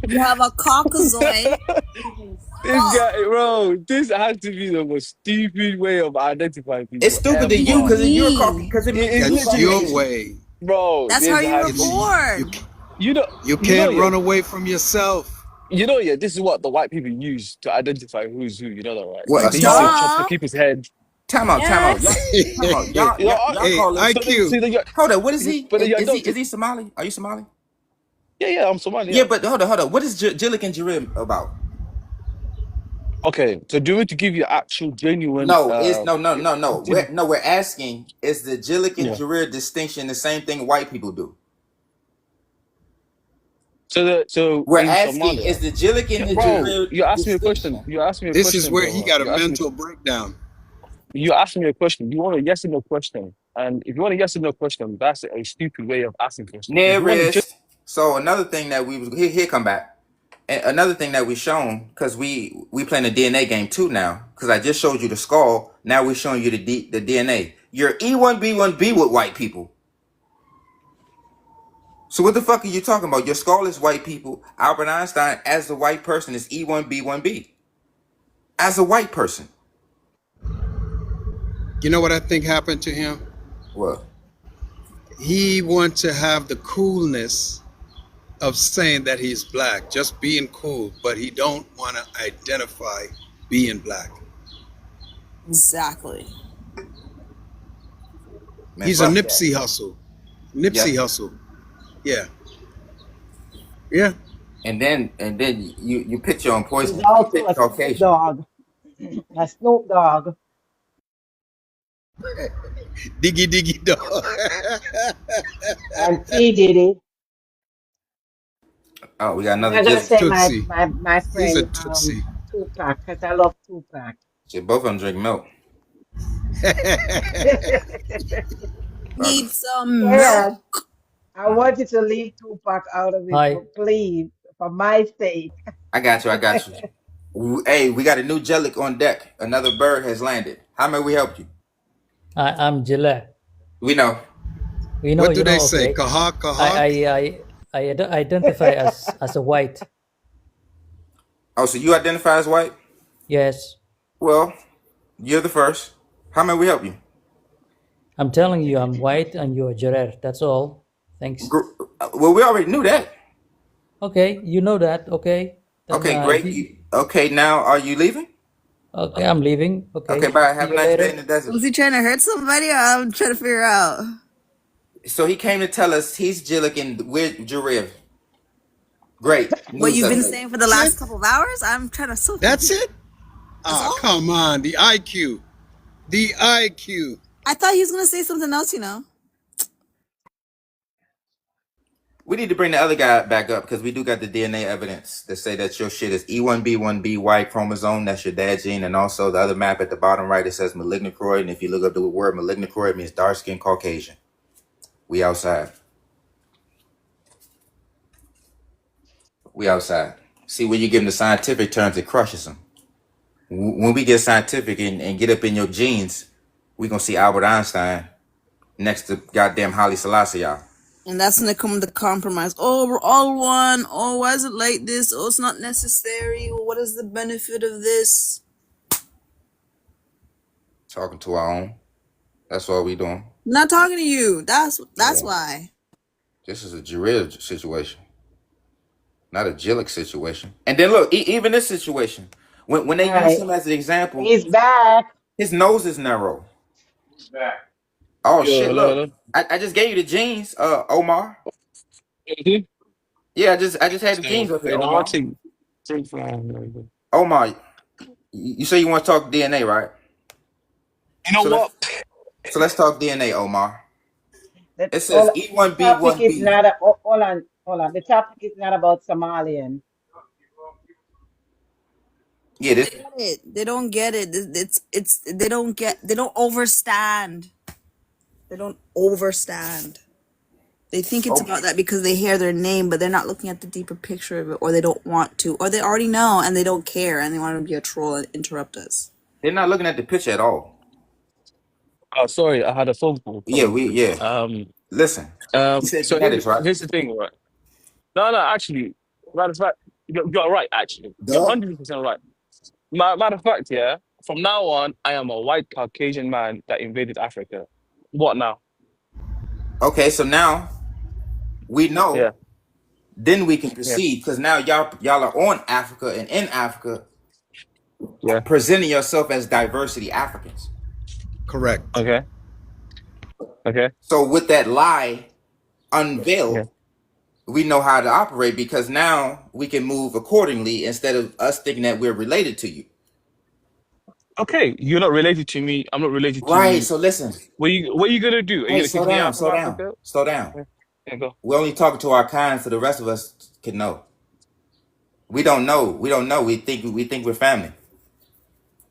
You have a Caucasoid. This guy, bro, this has to be the most stupid way of identifying people. It's stupid to you because you're Caucasian. Because it's your way, bro. That's how you were born. You can't run away from yourself. Yeah, this is what the white people use to identify who's who. You know that, right? What? They use to keep his head. Time out. Y'all call it IQ. Hold on. What is he? Is he Somali? Are you Somali? Yeah, I'm Somali. Yeah, but hold on. What is Jilik and Jarib about? Okay, so do you want to give you actual genuine? No. We're asking: is the Jilik and Jarir distinction the same thing white people do? So we're asking: Somalia, is the Jilik and the Jarir? You asked me a question. This is where he got a mental breakdown. You asked me a question. You want a yes or no question, and if you want a yes or no question, that's a stupid way of asking questions. Nearest. So another thing that we was here come back. And another thing that we shown, because we playing a DNA game too now, because I just showed you the skull. Now we're showing you the DNA. You're E1B1B with white people. So what the fuck are you talking about? Your skull is white people. Albert Einstein, as a white person, is E1B1B. As a white person. You know what I think happened to him? What? He wants to have the coolness of saying that he's black, just being cool, but he don't want to identify being black. Exactly. Man, he's a Nipsey Hussle. Nipsey Hussle. Yeah. Yeah. And then you picture on poison. Caucasian. Dog. A Snoop Dogg. Diggy dog. And P Diddy. Oh, we got another. I gotta say my friend Tupac, because I love Tupac. Shit, both of them drink milk. Need some milk. I want you to leave Tupac out of it, Hi, please, for my sake. I got you. I got you. Hey, we got a new jellic on deck. Another bird has landed. How may we help you? I'm Gillette. We know. What do they say? Okay. Kahak, kahak? Identify as a white. Oh, so you identify as white? Yes. Well, you're the first. How may we help you? I'm telling you, I'm white and you're Gerer. That's all. Thanks. Well, we already knew that. Okay, you know that. Okay. Then, Okay, great. Okay, now are you leaving? okay, I'm leaving. Okay. Okay, bye. See Have a you nice day later. in the desert. Was he trying to hurt somebody, or I'm trying to figure out? So he came to tell us he's Jillik and we're Jariv. Great. What News you've been update. saying for the last couple of hours? I'm trying to. That's it? Oh, come on. The IQ. The IQ. I thought he was gonna say something else. You know. We need to bring the other guy back up because we do got the DNA evidence that say that your shit is E1B1B Y chromosome. That's your dad gene. And also the other map at the bottom right, it says malignocroid. And if you look up the word malignocroid, it means dark skin Caucasian. We outside. We outside. See, when you give them the scientific terms, it crushes them. When we get scientific and get up in your genes, we going to see Albert Einstein next to goddamn Haile Selassie, y'all. And that's when they come to compromise. Oh, we're all one. Oh, why is it like this? Oh, it's not necessary. What is the benefit of this? Talking to our own. That's all we doing. Not talking to you. That's why. This is a Jarrell situation, not a Jillik situation. And then look, even this situation, when they use him as an example, He's back. His nose is narrow. He's back. Oh Yo, shit! hello, Look, I just gave you the jeans, Omar. Yeah, I just had the jeans up here, Omar. Omar, you say you want to talk DNA, right? You know what? So let's talk DNA, Omar. It says The topic is E1B1B. not hold on. The topic is not about Somalian. Yeah, this. They don't get it. They don't overstand. They don't overstand. They think it's about that because they hear their name, but they're not looking at the deeper picture of it, or they don't want to, or they already know and they don't care and they want to be a troll and interrupt us. They're not looking at the picture at all. Oh, sorry, I had a phone call. Listen. So genetics, right? here's the thing, right? No, actually, matter of fact, you're right. Actually, you're 100% right. Matter of fact, yeah. From now on, I am a white Caucasian man that invaded Africa. What now? Okay, so now we know. Yeah. Then we can proceed because now y'all are on Africa and in Africa, presenting yourself as diversity Africans. Correct. Okay. So with that lie unveiled, we know how to operate because now we can move accordingly instead of us thinking that we're related to you. Okay, you're not related to me. I'm not related to you. Right. So listen. What are you gonna do? Are you gonna slow kick me down. out Slow from down. Africa? Slow down. Yeah, go. We're only talking to our kind, so the rest of us can know. We don't know. We think we're family.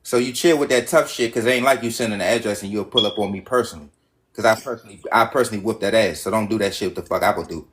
So you chill with that tough shit because it ain't like you sending an address and you'll pull up on me personally. Because I personally whoop that ass. So don't do that shit. What the fuck I would do?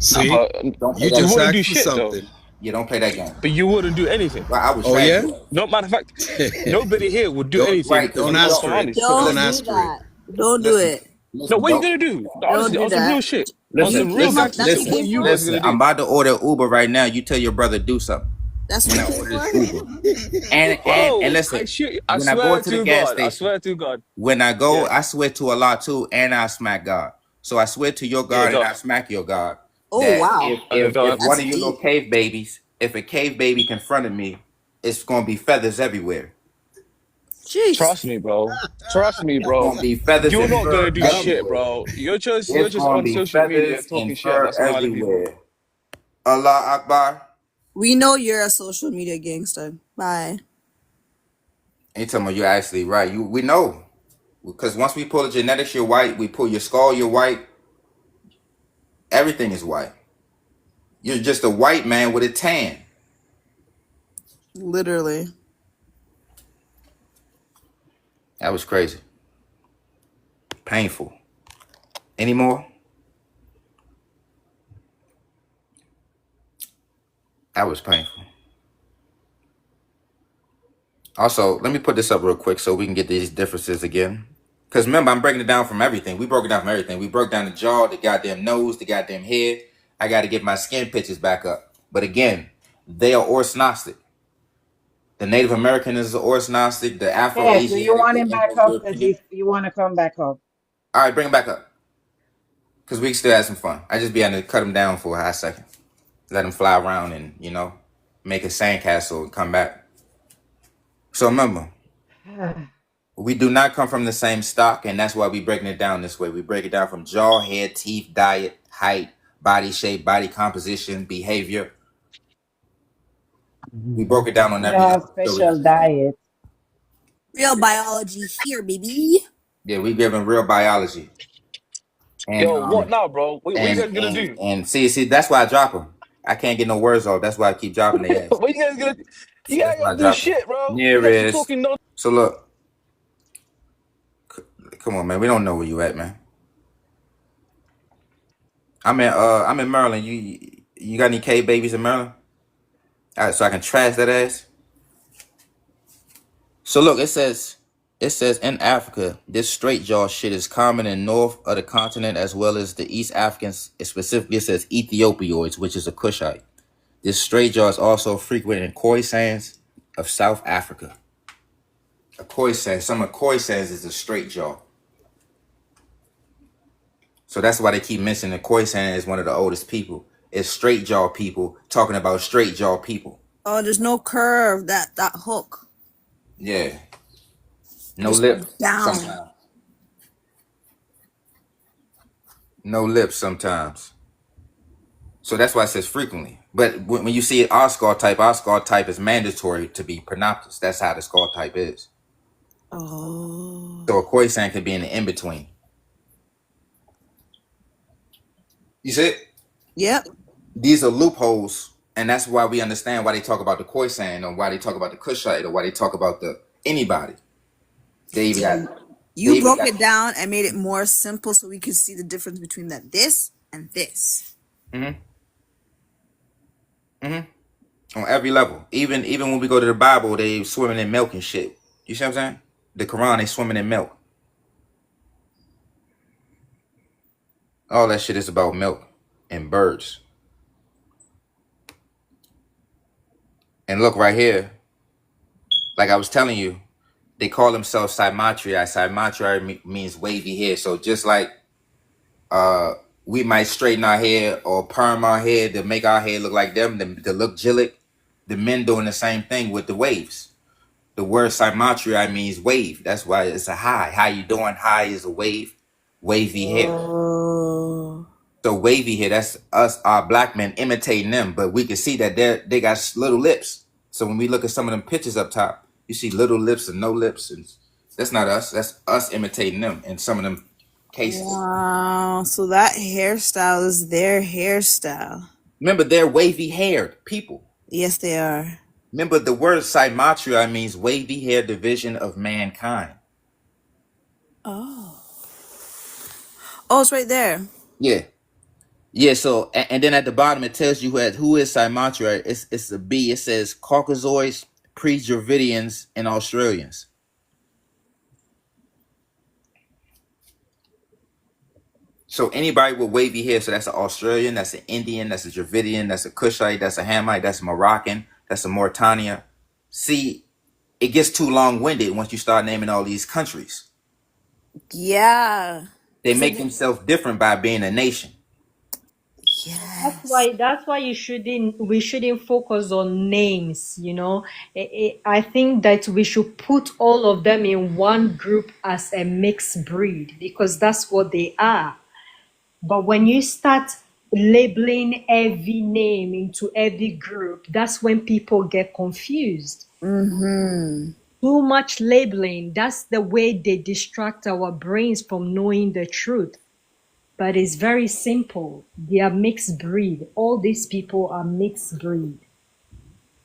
See, don't play you that just game. asked do for shit, something. Yeah, don't play that game. But you wouldn't do anything. Well, I would. Oh yeah. No, matter of fact, nobody here would do anything. Right, don't ask for it. Don't do that. Don't do it. No, what are you gonna do? Honestly, on some real shit. On some real gangster shit. What are you guys gonna do? I'm about to order Uber right now. You tell your brother do something. That's when what I order this Uber. And listen, I when I swear go to the gas God, station, I swear to God. When I go, I swear to Allah too, and I smack God. So I swear to your God and I smack your God. Oh that wow! If one of your little cave babies, if a cave baby confronted me, it's gonna be feathers everywhere. Jeez. Trust me, bro. Trust me, bro. Gonna be feathers You're and not fur gonna do everywhere. shit, bro. You're just It's gonna on be social media feathers talking and shit fur about Somali people. everywhere. Allah Akbar. We know you're a social media gangster. Bye. Ain't talking about you're actually right. We know. Because once we pull the genetics, you're white. We pull your skull, you're white. Everything is white. You're just a white man with a tan. Literally. That was crazy. Painful. Any more? That was painful. Also, let me put this up real quick so we can get these differences again. Because remember, I'm breaking it down from everything. We broke it down from everything. We broke down the jaw, the goddamn nose, the goddamn head. I got to get my skin pictures back up. But again, they are orthognostic. The Native American is orthognostic. The Yes, do you Afro-Asiatic, want the him back up? Because Indo-European. you want to come back up. All right, bring him back up. Because we can still have some fun. I just be having to cut him down for a hot second. Let him fly around and, make a sandcastle and come back. So remember, we do not come from the same stock, and that's why we breaking it down this way. We break it down from jaw, head, teeth, diet, height, body shape, body composition, behavior. We broke it down on We every don't have level. special diet. Real biology here, baby. Yeah, we giving real biology. And Yo, what now, bro? What are you guys gonna do? and see, that's why I drop them. I can't get no words off. That's why I keep dropping their ass. What you guys gonna do? You That's guys why I gotta do drop them. shit, bro. You Here guys keep is. talking no. So look, come on, man. We don't know where you at, man. I'm in Maryland. You got any K babies in Maryland? All right, so I can trash that ass. So look, it says in Africa, this straight jaw shit is common in north of the continent as well as the East Africans. Specifically, it says Ethiopioids, which is a Kushite. This straight jaw is also frequent in Khoisans of South Africa. A Khoisan, some of Khoisans is a straight jaw. So that's why they keep mentioning the Khoisan as one of the oldest people. It's straight jaw people talking about straight jaw people. Oh, there's no curve, that hook. Yeah. No Just lip down. sometimes. No lips sometimes. So that's why it says frequently. But when you see our skull type is mandatory to be pronounced. That's how the skull type is. Oh. So a Khoisan could be in the in-between. You see it? Yep. These are loopholes, and that's why we understand why they talk about the Khoisan or why they talk about the Kushite or why they talk about the anybody. They even got... You broke it down and made it more simple so we could see the difference between this and this. Mm-hmm. On every level. Even when we go to the Bible, they swimming in milk and shit. You see what I'm saying? The Quran, they swimming in milk. All that shit is about milk and birds. And look right here. Like I was telling you, they call themselves Cymatria. Cymatria means wavy hair. So just like we might straighten our hair or perm our hair to make our hair look like them, to look gillick, the men doing the same thing with the waves. The word Cymatria means wave. That's why it's a high. How you doing? High is a wave. Wavy hair. Oh. So wavy hair, that's us, our black men imitating them. But we can see that they got little lips. So when we look at some of them pictures up top, you see little lips and no lips. And that's not us. That's us imitating them in some of them cases. Wow. So that hairstyle is their hairstyle. Remember, they're wavy haired people. Yes, they are. Remember, the word Cymatria means wavy hair division of mankind. Oh. Oh, it's right there. Yeah. Yeah, so, and then at the bottom, it tells you who is Cymatria. It's a B. It says Caucasoids, pre-Dravidians, and Australians. So anybody with wavy hair, so that's an Australian, that's an Indian, that's a Dravidian, that's a Kushite, that's a Hamite, that's a Moroccan, that's a Mauritania. See, it gets too long-winded once you start naming all these countries. Yeah. They make themselves different by being a nation. That's why we shouldn't focus on names, I think that we should put all of them in one group as a mixed breed because that's what they are. But when you start labeling every name into every group, that's when people get confused. Mm-hmm. Too much labeling, that's the way they distract our brains from knowing the truth. But it's very simple. They are mixed breed. All these people are mixed breed.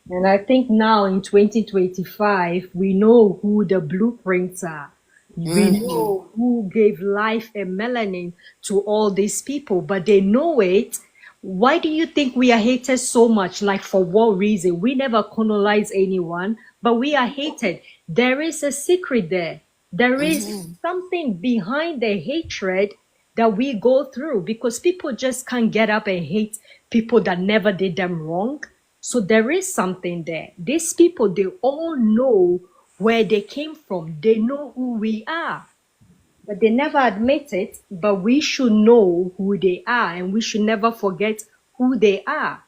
And I think now in 2025, we know who the blueprints are. We know who gave life and melanin to all these people, but they know it, Why do you think we are hated so much? Like, for what reason? We never colonized anyone, but we are hated. There is a secret there. There is something behind the hatred that we go through, because people just can't get up and hate people that never did them wrong. So there is something there. These people, they all know where they came from. They know who we are, but they never admit it. But we should know who they are, and we should never forget who they are.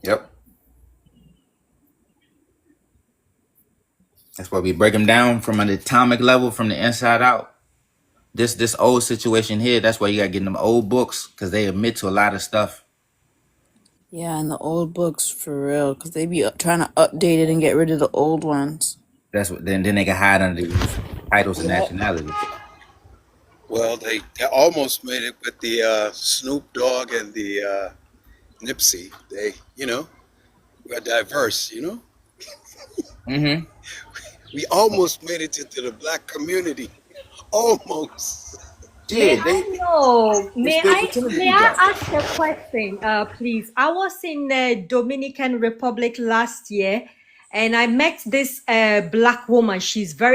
Yep. That's why we break them down from an atomic level, from the inside out. This old situation here, that's why you gotta get them old books, because they admit to a lot of stuff. Yeah, and the old books for real, because they be trying to update it and get rid of the old ones. That's what then they can hide under these titles and nationalities. Well, they almost made it with the Snoop Dogg and the Nipsey. They, we're diverse, Mm-hmm. We almost made it into the black community. Almost. May Yeah, I know? May still I pretending to may be I black. ask a question, please? I was in the Dominican Republic last year, and I met this black woman.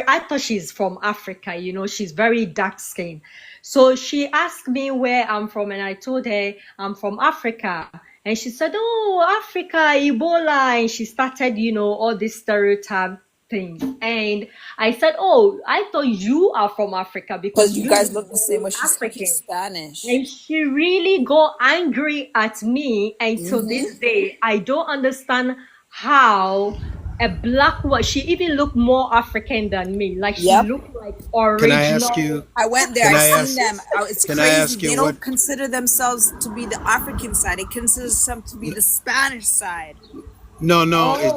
I thought she's from Africa. She's very dark skinned. So she asked me where I'm from, and I told her I'm from Africa. And she said, "Oh, Africa, Ebola," and she started, all these stereotype things. And I said, "Oh, I thought you are from Africa because Because you you guys look look the same, very but she's speaking African." Spanish. And she really got angry at me. And to this day, I don't understand how a black woman, she even looked more African than me. Like, she Yep. looked like Can I ask original. you? I went there. Can I I seen ask? them. It's Can I crazy. ask you They what? don't consider themselves to be the African side. They consider themselves to be the Spanish side. No,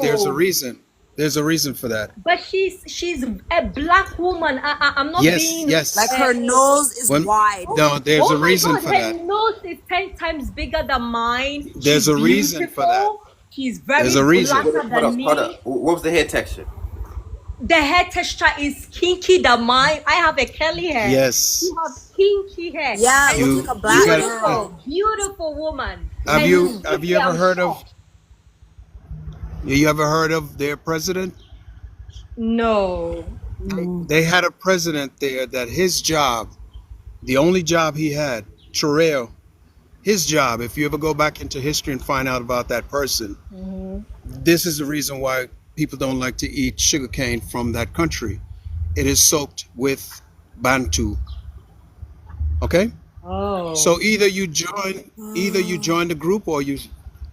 there's a Oh, reason. There's a reason for that. but she's a black woman. I'm not Yes, being yes. Like her nose is When wide. no, there's oh a my reason God, for her that. nose is 10 times bigger than mine. There's She's a reason for that. beautiful. She's There's very a reason. blacker Hold than up, hold me. up. What was the head texture? The hair texture is kinky than mine. I have a curly hair. Yes. You have kinky hair. Yeah, And looks You like a she's black got. girl. beautiful woman. Have And you to this day, ever I'm heard of? shocked. You ever heard of their president? No. They had a president there that his job, the only job he had, Choreo, his job, if you ever go back into history and find out about that person, this is the reason why people don't like to eat sugarcane from that country. It is soaked with Bantu. Okay? Oh. So either you join the group or you,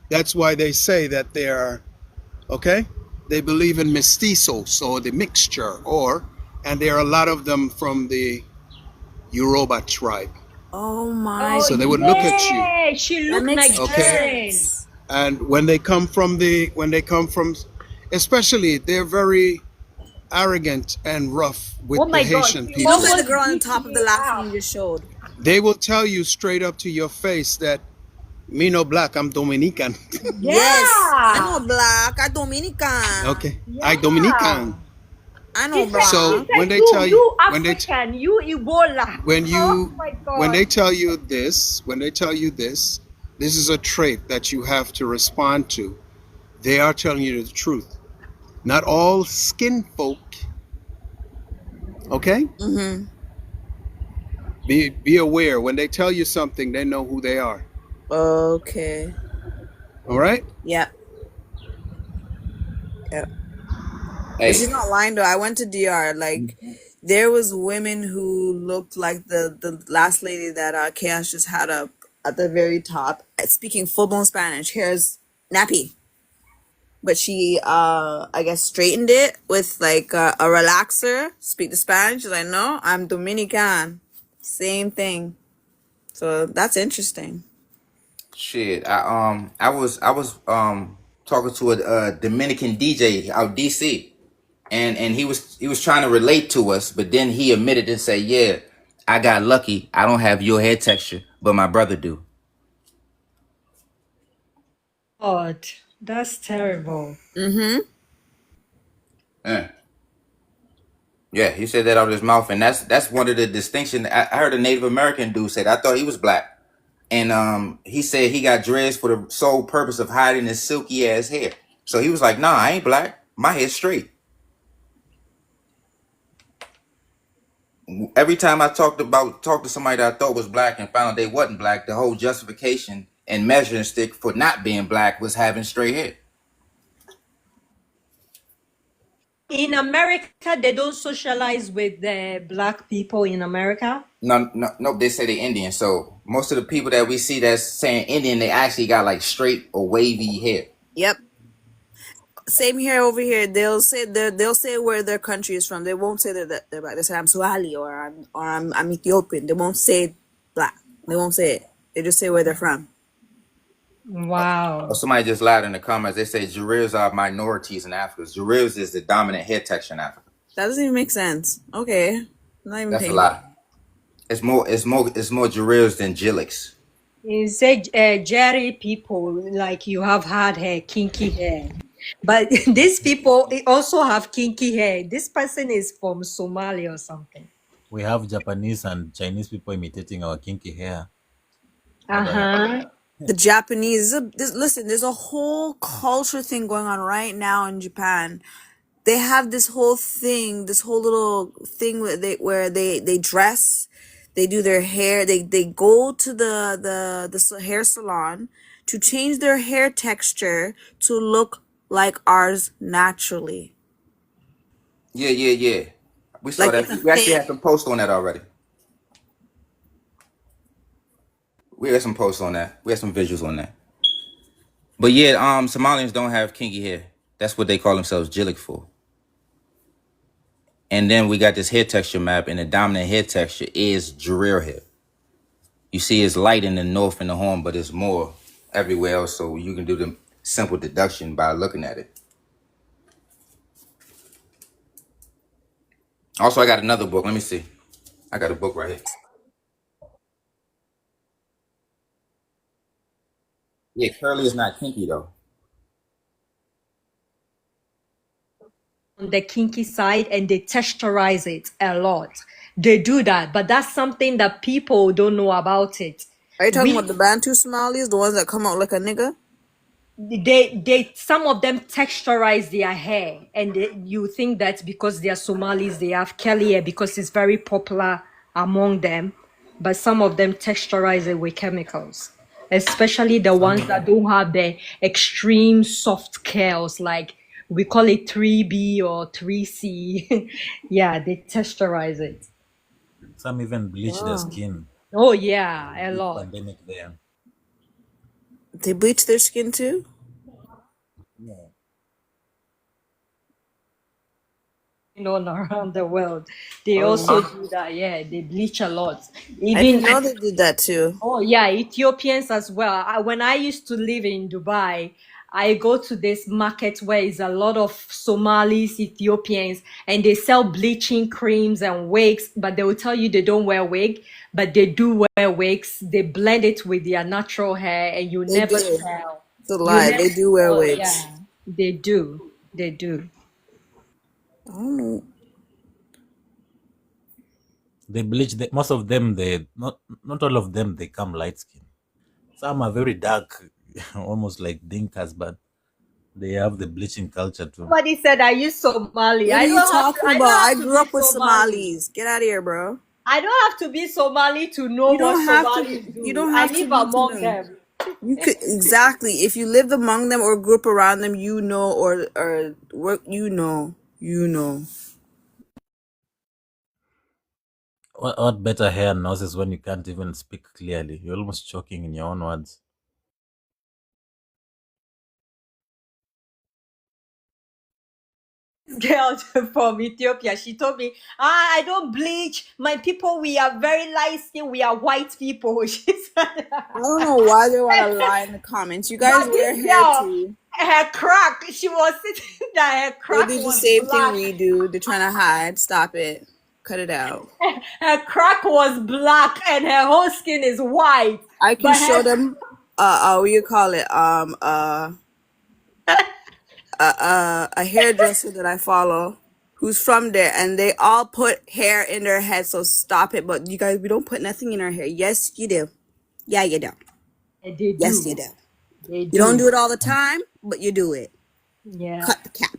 that's why they say that they are, okay? They believe in mestizos, or the mixture, and there are a lot of them from the Yoruba tribe. Oh my. So they would look at you, Yeah, she That looked makes Nigerian. sense. and when they come from, especially, they're very arrogant and rough with Oh the my God, Haitian she She looks people. like the almost girl on the beat top of the me last one up. you just showed. They will tell you straight up to your face that me no black, I'm Dominican. Yes. I Yeah. know black. I Dominican. Okay, I Dominican. I know She black. So said, when they you, tell you you, when they African, you Ebola. when Oh you my when they God. tell you this, this is a trait that you have to respond to. They are telling you the truth. Not all skin folk, okay? Mm-hmm. Be aware when they tell you something, they know who they are. Okay. All right? Yeah. Yeah. But Hey, she's not lying though. I went to DR. Like there was women who looked like the last lady that Chaos just had up at the very top, speaking full blown Spanish. Hair's nappy, but she I guess straightened it with like a relaxer. Speak the Spanish. She's like, no, I'm Dominican. Same thing. So that's interesting. shit. I was talking to a Dominican DJ out DC, and he was trying to relate to us, but then he admitted and say, "Yeah, I got lucky. I don't have your head texture, but my brother do." God, that's terrible. Mm-hmm. Eh. Yeah, he said that out of his mouth, and that's one of the distinction. I heard a Native American dude say that. I thought he was black, and he said he got dreads for the sole purpose of hiding his silky ass hair. So he was like, "Nah, I ain't black. My hair's straight." Every time I talked to somebody that I thought was black and found out they wasn't black, the whole justification and measuring stick for not being black was having straight hair. In America, they don't socialize with the black people in America. No, they say they Indian. So most of the people that we see that's saying Indian, they actually got like straight or wavy hair. Yep. Same here over here. They'll say where their country is from. They won't say that they're black. They say I'm Somali or I'm Ethiopian. They won't say black. They won't say it. They just say where they're from. Wow. Or somebody just lied in the comments. They say Jarirs are minorities in Africa. Jarirs is the dominant hair texture in Africa. That doesn't even make sense. Okay. Not even That's a paying. lie. It's more Jarirs than Jilix. You say Jerry people, like you have had hair, kinky hair. But these people also have kinky hair. This person is from Somalia or something. We have Japanese and Chinese people imitating our kinky hair. Uh-huh. The Japanese, listen, there's a whole culture thing going on right now in Japan. They have this whole thing, this whole little thing where they dress, they do their hair, they go to the hair salon to change their hair texture to look like ours naturally. Yeah. We saw Like that. it's a We actually thing. had some posts on that already. We had some posts on that. We had some visuals on that. But yeah, Somalians don't have kinky hair. That's what they call themselves Jillik for. And then we got this hair texture map, and the dominant hair texture is Jarir hair. You see it's light in the north and the horn, but it's more everywhere else, so you can do the simple deduction by looking at it. Also, I got another book. Let me see. I got a book right here. Yeah, curly is not kinky though. On the kinky side, and they texturize it a lot. They do that, but that's something that people don't know about it. Are you talking about the Bantu Somalis, the ones that come out like a nigga? They some of them texturize their hair, and you think that's because they are Somalis, they have curly hair because it's very popular among them, but some of them texturize it with chemicals, especially the ones that don't have the extreme soft curls, like we call it 3B or 3C. Yeah, they texturize it. Some even bleach their Wow. skin. Oh yeah, a Big lot. pandemic there. They bleach their skin too? Yeah. On around the world, they Oh. also do that. Yeah, they bleach a lot. I didn't Even know they did that too. oh yeah, Ethiopians as well. When I used to live in Dubai, I go to this market where is a lot of Somalis, Ethiopians, and they sell bleaching creams and wigs, but they will tell you they don't wear wig, but they do wear wigs. They blend it with their natural hair, and you They never do. tell. It's a You lie. never They do wear tell. wigs. Yeah, they do. They do. I don't know. They bleach most of them. They not all of them. They come light skin. Some are very dark, almost like dinkas, but they have the bleaching culture too. Somebody said, "Are you Somali?" What I are you don't have to. talking I about? don't I have to grew up be with Somali. Somalis. Get out of here, bro. I don't have to be Somali to know You what don't have Somalis to. do. You don't I have to live be to among know. them. You could exactly. If you lived among them or grew up around them, you know, or work, you know. What better hair and noses when you can't even speak clearly? You're almost choking in your own words. Girl from Ethiopia, she told me, I don't bleach. My people, we are very light skinned. We are white people. She said, I don't know why they want to lie in the comments. You guys but wear this hair girl, too. her crack, she was sitting there, her They crack do the was same thing black. we do. They're trying to hide. Stop it. Cut it out. Her crack was black and her whole skin is white. I can But show her them. What do you call it? A hairdresser that I follow. who's from there, and they all put hair in their head. So stop it. But you guys, we don't put nothing in our hair. Yes, you do. Yeah, you do. They Yes, you do. do. They You don't do. do it all the time, but you do it. Yeah. Cut the cap.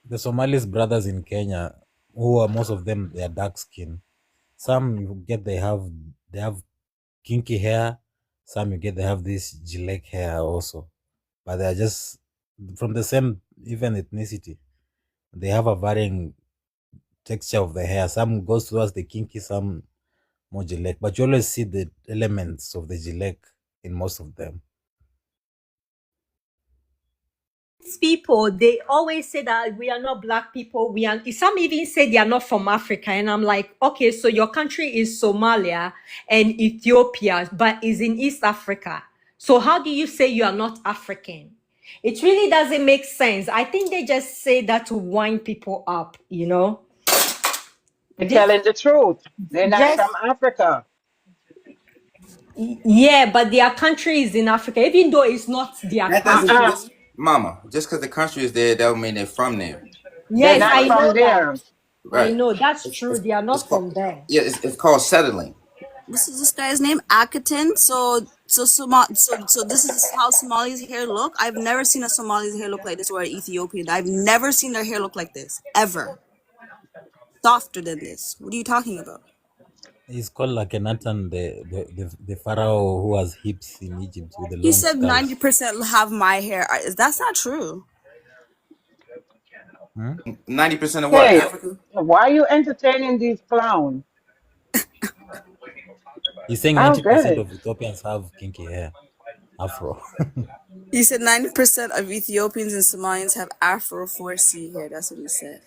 The Somalis brothers in Kenya, who are most of them, they are dark skin. Some you get they have kinky hair. Some you get they have this gilek hair also, but they are just from the same even ethnicity. They have a varying texture of the hair. Some goes towards the kinky, some more gilek, but you always see the elements of the gilek in most of them. These people, they always say that we are not black people. Some even say they are not from Africa. And I'm like, okay, so your country is Somalia and Ethiopia, but is in East Africa. So how do you say you are not African? It really doesn't make sense. I think they just say that to wind people up, you know? They're telling the truth. They're not Just from Africa. yeah, but their country is in Africa, even though it's not their That doesn't, country. Mama. Just because the country is there, that don't mean they're from there. They're Yes, not I know from that. there. I Right. know that's true. They are It's not called, from there. yeah, it's called settling. This is this guy's name, Akaton. So this is how Somali's hair look. I've never seen a Somali's hair look like this, or an Ethiopian. I've never seen their hair look like this ever. Softer than this. What are you talking about? He's called like Akhenaten, the pharaoh who has hips in Egypt with the He long said skulls. 90% have my hair. That's not true. 90% of what? Hey, Africa? why are you entertaining these clowns? He's saying I don't get 90% it. of Ethiopians have kinky hair, afro. He said 90% of Ethiopians and Somalians have Afro 4C hair. That's what he said.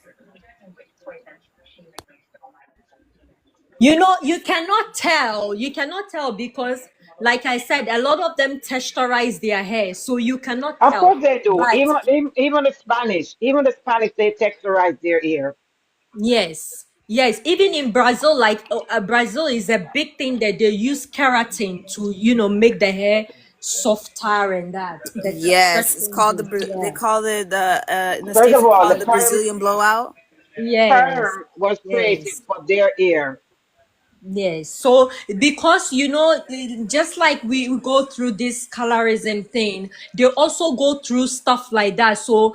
You know, you cannot tell. You cannot tell because, like I said, a lot of them texturize their hair, so you cannot Of tell. course they do. But Even the Spanish, they texturize their ear. yes, yes, even in Brazil, like Brazil is a big thing that they use keratin to, make the hair softer and that. The texture Yes, it's called changes. they Yeah. call it in the First States of they all, call the it the Brazilian blowout. Yes. perm was created Yes. for their ear. Yes. So because just like we go through this colorism thing, they also go through stuff like that. So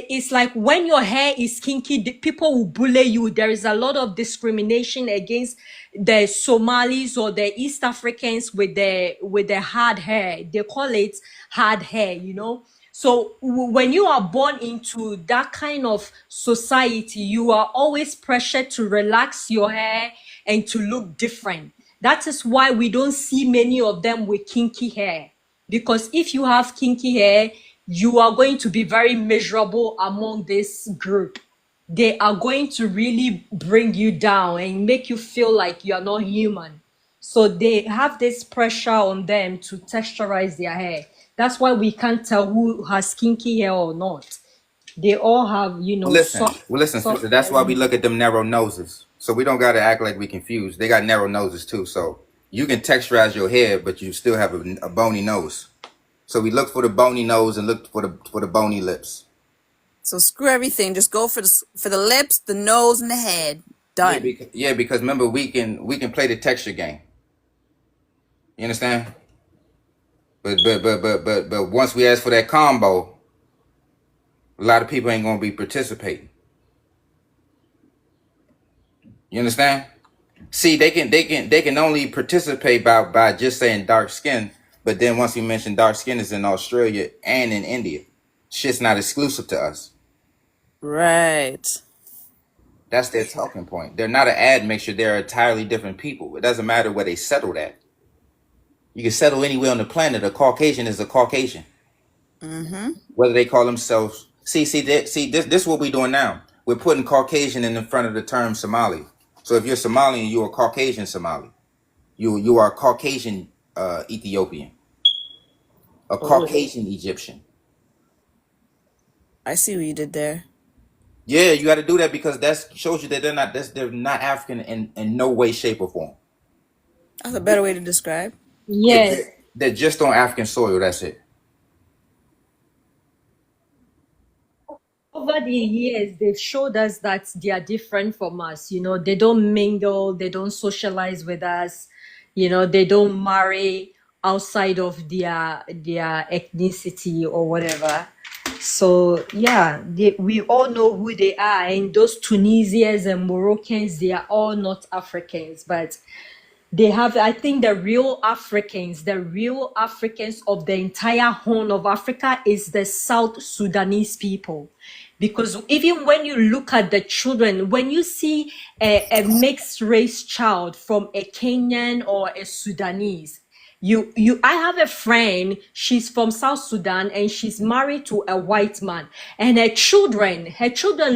it's like when your hair is kinky, people will bully you. There is a lot of discrimination against the Somalis or the East Africans with the hard hair. They call it hard hair. So when you are born into that kind of society, you are always pressured to relax your hair and to look different. That is why we don't see many of them with kinky hair. Because if you have kinky hair, you are going to be very miserable among this group. They are going to really bring you down and make you feel like you are not human. So they have this pressure on them to texturize their hair. That's why we can't tell who has kinky hair or not. They all have, Listen, soft sister. That's why we hair. look at them narrow noses. So we don't got to act like we confused. They got narrow noses too. So you can texturize your hair, but you still have a bony nose. So we look for the bony nose and look for the bony lips. So screw everything. Just go for the lips, the nose, and the head. Done. Because remember we can play the texture game. You understand? But once we ask for that combo, a lot of people ain't gonna be participating. You understand? See, they can only participate by just saying dark skin. But then once we mention dark skin is in Australia and in India, shit's not exclusive to us. Right. That's their talking point. They're not an admixture. They're entirely different people. It doesn't matter where they settled at. You can settle anywhere on the planet. A Caucasian is a Caucasian. Mm-hmm. Whether they call themselves this is what we're doing now. We're putting Caucasian in the front of the term Somali. So if you're Somalian, you're a Caucasian Somali. You are a Caucasian Ethiopian. A Caucasian Egyptian. I see what you did there. Yeah, you got to do that because that shows you that they're not African in no way, shape, or form. That's a better way to describe. Yes. They're just on African soil. That's it. over the years, they've showed us that they are different from us. You know, they don't mingle, they don't socialize with us. You know, they don't marry outside of their ethnicity or whatever. So yeah, we all know who they are, and those Tunisians and Moroccans, they are all not Africans, but they have, I think, the real Africans of the entire Horn of Africa is the South Sudanese people. Because even when you look at the children, when you see a mixed race child from a Kenyan or a Sudanese, I have a friend, she's from South Sudan and she's married to a white man, and her children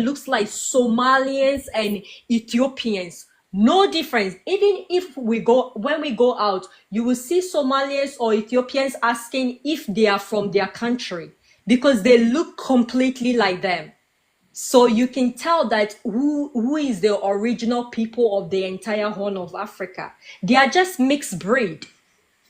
looks like Somalians and Ethiopians. No difference. Even if when we go out, you will see Somalians or Ethiopians asking if they are from their country because they look completely like them. So you can tell that who is the original people of the entire Horn of Africa. They are just mixed breed.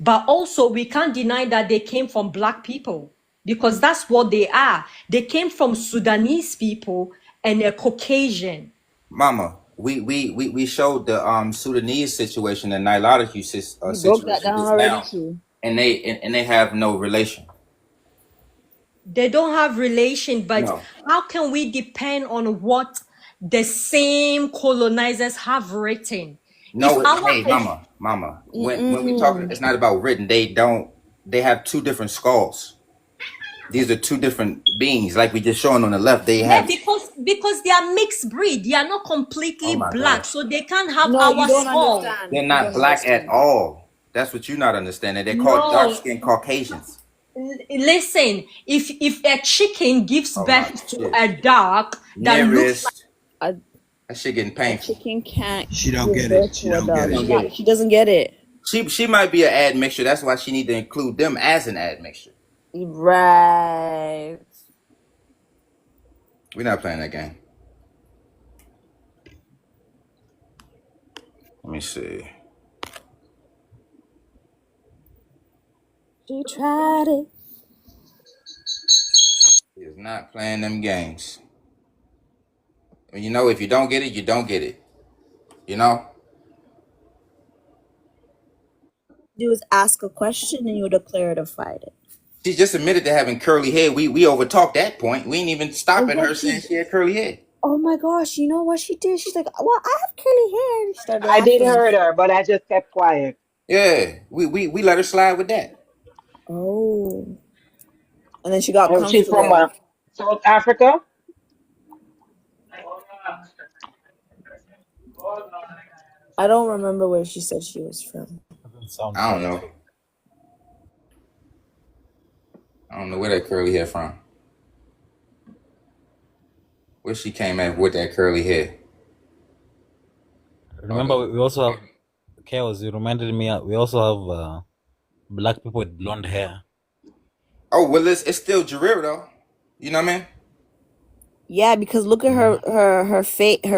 But also we can't deny that they came from black people, because that's what they are. They came from Sudanese people and a Caucasian. Mama, we showed the Sudanese situation and Nilotic broke that situation down just already now, too. and they have no relation. They don't have relation, but No. how can we depend on what the same colonizers have written? No, If our hey, mama. When we talk, it's not about written. They have two different skulls. These are two different beings, like we just showing on the left. They yeah, have. because they are mixed breed, they are not completely Oh my black, gosh. so they can't have No, you our don't skull. understand. They're You not don't black at understand. all. That's what you're not understanding. They're called No, dark-skinned Caucasians. listen, if a chicken gives Oh my birth to shit. a dog that looks like, Nearest. A, That shit getting a painful. chicken can't She don't give get birth it. She to a don't get dog. She it. don't get it. She doesn't get it. She might be an admixture. That's why she need to include them as an admixture. Right. We're not playing that game. Let me see. She tried it. He is not playing them games. And you know, if you don't get it, you don't get it. You know? Do is ask a question and you declare to fight it. She just admitted to having curly hair. We overtalked that point. We ain't even stop Oh at yeah, her saying she had curly hair. oh my gosh, you know what she did? She's like, well, I have curly hair. And she started I did laughing. heard her, but I just kept quiet. Yeah, we let her slide with that. Oh. And then she got And she's from comfortable. South Africa. I don't remember where she said she was from. Doesn't sound I don't right. know. I don't know where that curly hair from. Where she came at with that curly hair. Remember, we also have chaos. You reminded me. We also have black people with blonde hair. Oh well, it's still Jarrell though. You know what I mean? Yeah, because look at her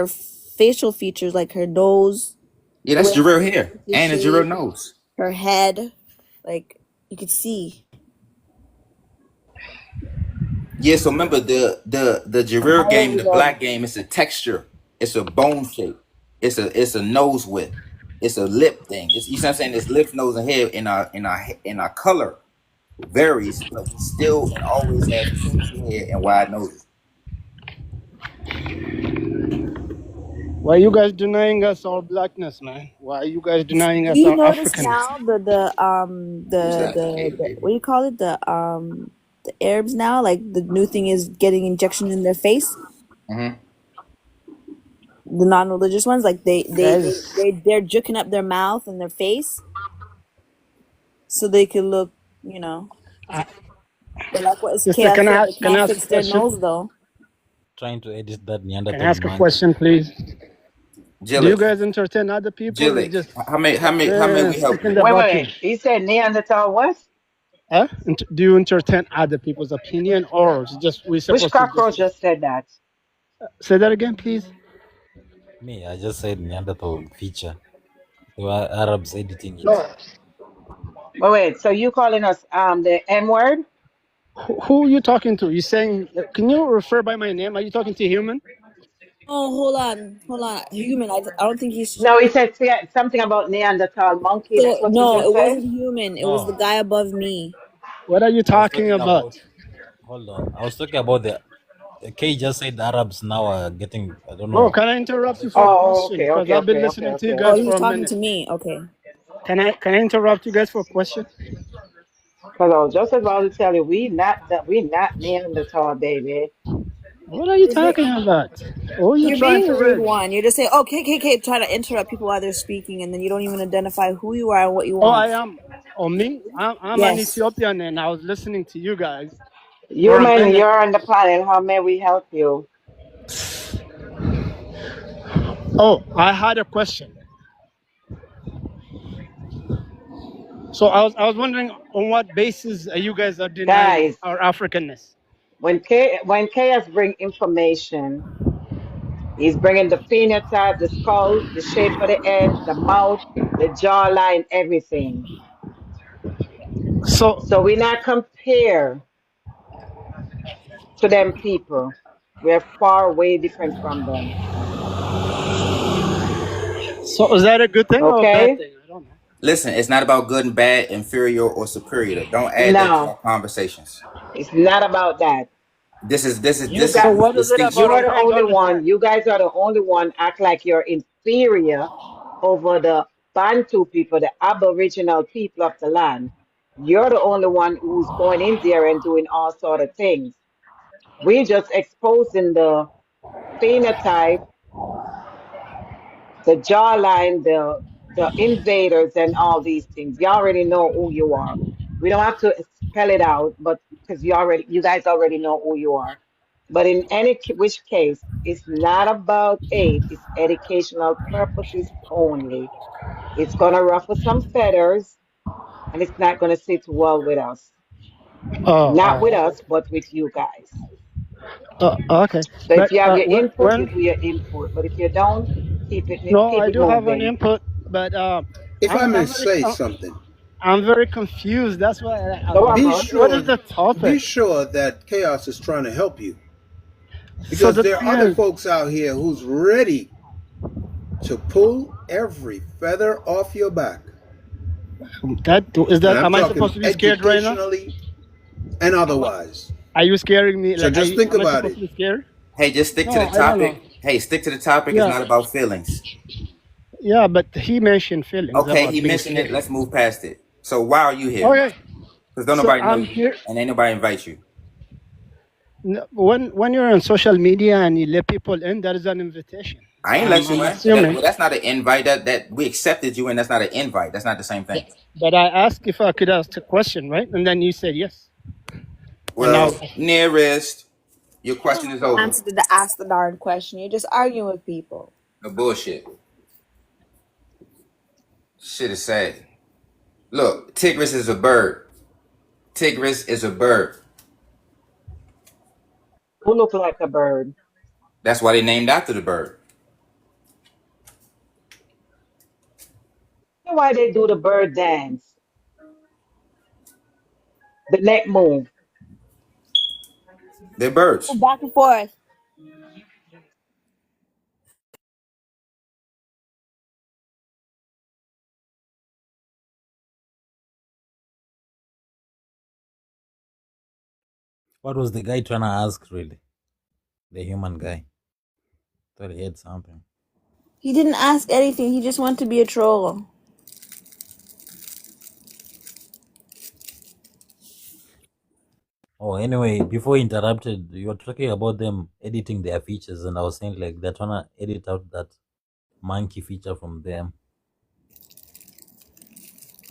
facial features, like her nose. Yeah, that's the way Jarrell her hair face is and a shaped, Jarrell nose. her head, like you could see. Yeah, so remember the Jarrell game, the black game. It's a texture. It's a bone shape. It's a nose width. It's a lip thing. You see what I'm saying? It's lips, nose, and hair in our color varies, but we still and always have kinky hair and wide noses. Why you guys denying us our blackness, man? Why are you guys denying us Do you our notice Africanness? now the what do you call it, the Arabs now, like the new thing is getting injection in their face. Mm-hmm. The non-religious ones, like they're juking up their mouth and their face so they can look, you know. But like what Sister, Chaos can said, I they can can't I ask a fix their question? nose though. Trying to edit that Can Neanderthal I ask a monkey. question, please? Do you Jillick, guys entertain other people? Or just how may we help stick in you? the Wait. bucket? He said Neanderthal what? Huh? Do you entertain other people's opinion, or is just we Which supposed to cockroach just just said that? say that again, please? Me, I just said Neanderthal feature. There were Arabs editing it. No. Wait. So you calling us the N word? Who are you talking to? You saying? Can you refer by my name? Are you talking to a human? Oh, hold on. Human. I don't think he's. No, he said something about Neanderthal monkey. That's So what he no, just it said. wasn't human. It was the No, guy above me. What are you I was talking talking about? about. Hold on, I was talking about the. Kay just said the Arabs now are getting. I don't Bro, know. can I interrupt you for a Oh, question? okay, Because okay, I've been okay, okay, listening to you okay, Oh, guys okay. he's for a talking to minute. me. Okay. Can I interrupt you guys for a question? Because I was just about to tell you, we not Neanderthal, baby. What are you You're, talking about? Who are you you're trying being to rude, read? one. You're just saying, "Oh, KKK," trying to interrupt people while they're speaking, and then you don't even identify who you are and what you Oh, want. I am. Oh, me? I'm an Yes. Ethiopian, and I was listening to you guys for a Human, minute. you're on the planet. How may we help you? Oh, I had a question. So I was wondering on what basis you guys are denying Guys, our Africanness. when Chaos bring information, he's bringing the phenotype, the skull, the shape of the head, the mouth, the jawline, everything. So So we not compare to them people. We're far way different from them. is that a good thing or a bad Okay? thing? I don't know. Listen, it's not about good and bad, inferior or superior. Don't add that to No, our conversations. it's not about that. This is this is You this is So got what is it you about distinction. are on the how only God is one. bad? You guys are the only one act like you're inferior over the Bantu people, the Aboriginal people of the land. You're the only one who's going in there and doing all sort of things. We just exposing the phenotype, the jawline, the invaders, and all these things. You already know who you are. We don't have to spell it out, but because you guys already know who you are. But in which case, it's not about hate. It's educational purposes only. It's gonna ruffle some feathers, and it's not gonna sit well with us. Not with Okay. us, but with you guys. Okay. So if But you have your input, you when do your input. But if you don't, no, keep I it do have an moving. input, but If I I'm may I'm very say something, I'm very confused. That's why Go on, be bro. what is sure the be topic? sure that Chaos is trying to help you. So Because the there are thing other is, folks out here who's ready to pull every feather off your back. that is And that. I'm Am I supposed talking to be scared right now? educationally and otherwise. Are you scaring me? So Like, just think am I about supposed it. to be scared? Hey, just stick to the No, I don't know. topic. Hey, stick to the topic. It's Yeah, not about feelings. yeah, but he mentioned feelings Okay, about he being mentioned it. scared. Let's move past it. So why are you here? Okay, Because don't so nobody know I'm you, here. and ain't nobody invite you. When you're on social media and you let people in, that is an invitation. So I ain't let I'm you in. That, assuming. well, that's not an invite. That we accepted you, and that's not an invite. That's not the same thing. But I asked if I could ask a question, right? And then you said yes. And now, Well, nearest, your question is over. Answer to the ask the darn question. You're just arguing with people. No bullshit. Shit is sad. Look, Tigris is a bird. Tigris is a bird. Who look like a bird? That's why they named after the bird. You know why they do the bird dance? The neck move. They're birds. Back and forth. What was the guy trying to ask, really? The human guy. Thought he had something. He didn't ask anything. He just wanted to be a troll. Oh, anyway, before you interrupted, you were talking about them editing their features, and I was saying, like, they're trying to edit out that monkey feature from them.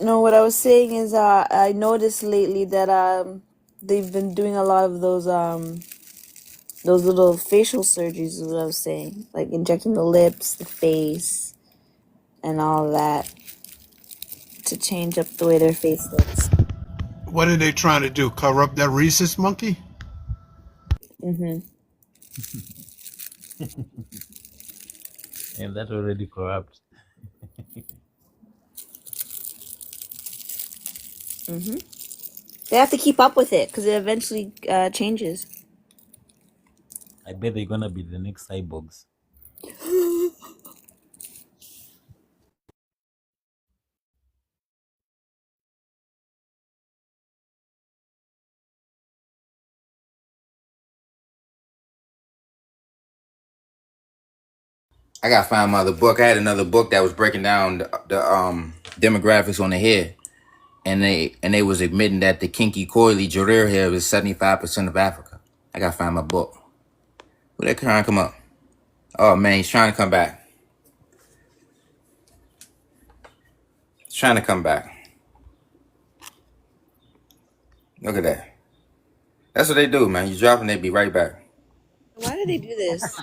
No, what I was saying is, I noticed lately that they've been doing a lot of those little facial surgeries. Is what I was saying, like injecting the lips, the face, and all that to change up the way their face looks. What are they trying to do? Cover up that rhesus monkey? Mhm. And that already corrupt. Mhm. They have to keep up with it because it eventually changes. I bet they're gonna be the next cyborgs. I gotta find my other book. I had another book that was breaking down the demographics on the head, and they was admitting that the kinky coily Jarir hair is 75% of Africa. I gotta find my book. Where that trying to come up? Oh man, he's trying to come back. He's trying to come back. Look at that. That's what they do, man. You drop and they be right back. Why do they do this?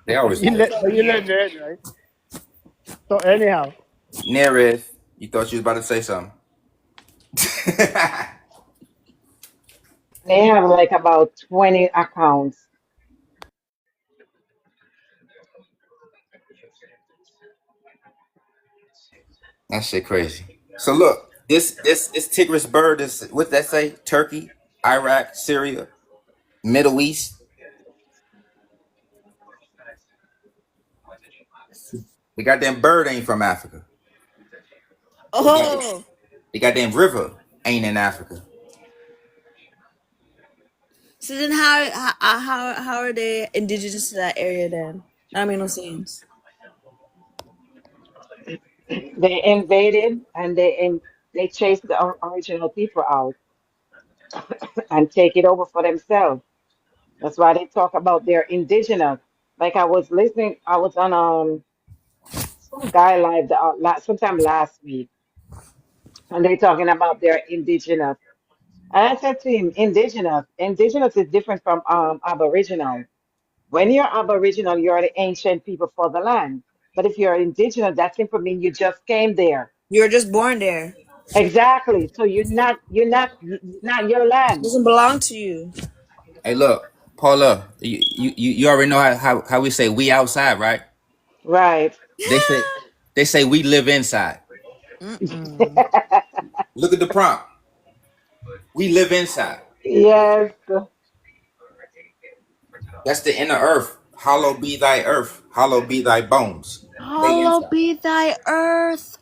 They always You do. let that, right? So anyhow, Nerith, you thought you was about to say something. They have like about 20 accounts. That shit crazy. So look, this Tigris bird is what that say? Turkey, Iraq, Syria, Middle East. The goddamn bird ain't from Africa. Oh, The goddamn river ain't in Africa. so then how are they indigenous to that area then? That made no sense. They invaded and they chased the original people out and take it over for themselves. That's why they talk about their indigenous. Like I was listening, I was on some guy live sometime last week, and they talking about their indigenous. And I said to him, indigenous is different from aboriginal. When you're aboriginal, you're the ancient people for the land. But if you're indigenous, that simply means you just came there. You were just born there. Exactly. So you're not your It land. doesn't belong to you. Hey, look, Paula, you already know how we say we outside, right? Right. They say we live inside. Mm-mm. Look at the prompt. We live inside. Yes. That's the inner earth. Hollow be thy earth. Hollow be thy bones. They Hollow inside. be thy earth.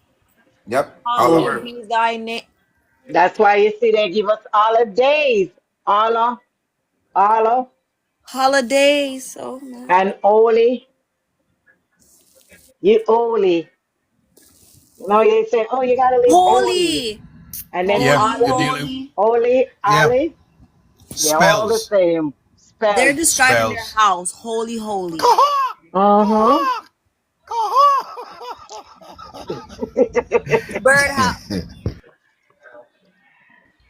Yep. Hollow Hollow earth. be thy name. That's why you see they give us holidays. Allah, Holidays. Oh my. and holy. You holy. You know, they say, oh, you gotta live holy. Holy. And then Yeah, Holy, you're Allah, dealing. holy. holy, Yeah, Ali, they're all the spells, same. They're Spells. describing their spells. house. Holy, holy. Uh-huh. Birdhouse.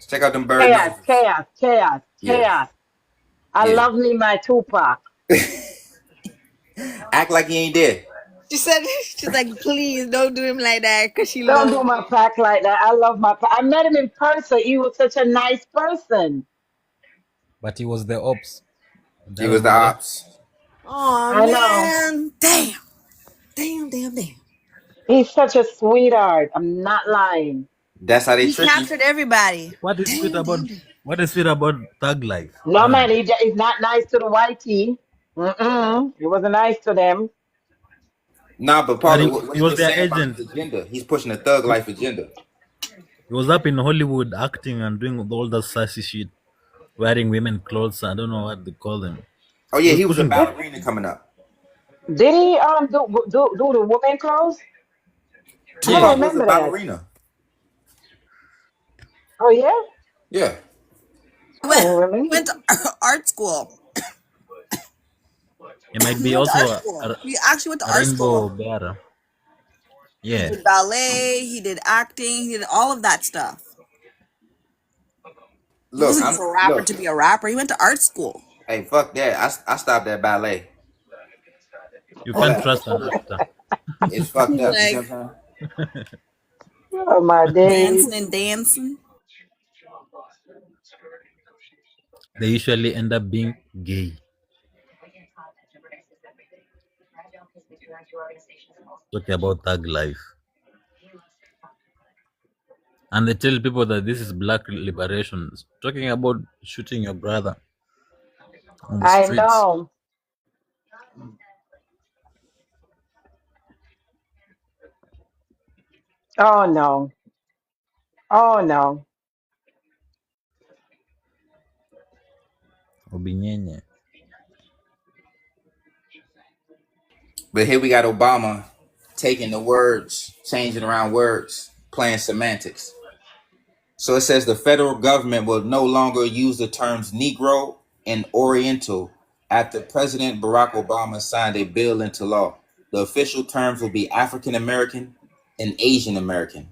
Check out them bird Chaos, noses. chaos, chaos, Yeah. chaos. I Yeah. love me my Tupac. Act like you ain't dead. She said, she's like, please don't do him like that because she Don't loves do my you. pack like that. I love my pack. I met him in person. He was such a nice person. But he was the ops. He was the Remember? ops. Oh I know. man. Damn. Damn, damn, damn. He's such a sweetheart. I'm not lying. That's how they He trick you. captured everybody. What is sweet Damn, about damn, damn. Thug Life? No, man, he's not nice to the YT. Mm-mm. He wasn't nice to them. Nah, but But Paula, what he he was was their saying about agent. his agenda, he's pushing a thug life agenda. He was up in Hollywood acting and doing all that sassy shit, wearing women clothes. I don't know what they call them. Oh He yeah, was he was a pushing. ballerina coming up. Did he do the woman clothes? I Tupac don't Yeah, was a remember that. ballerina. Oh yeah? Yeah. I don't He remember. went to art school. he might He be went to also art school. He actually went to a art rainbow school. bearer. He Yeah. did ballet, he did acting, he did all of that stuff. He Look, wasn't just a rapper to be a rapper. He went to art school. Hey, fuck that. I stopped at ballet. You All can't that trust an other shit, actor. it's fucked He's up. You see like what I'm saying? Oh my days. dancing and dancing. They usually end up being gay. Talk about Thug Life. And they tell people that this is black liberation. Talking about shooting your brother on the I streets. know. Oh no. Oh no. Obinyenye. But here we got Obama taking the words, changing around words, playing semantics. So it says the federal government will no longer use the terms Negro and Oriental after President Barack Obama signed a bill into law. The official terms will be African American and Asian American.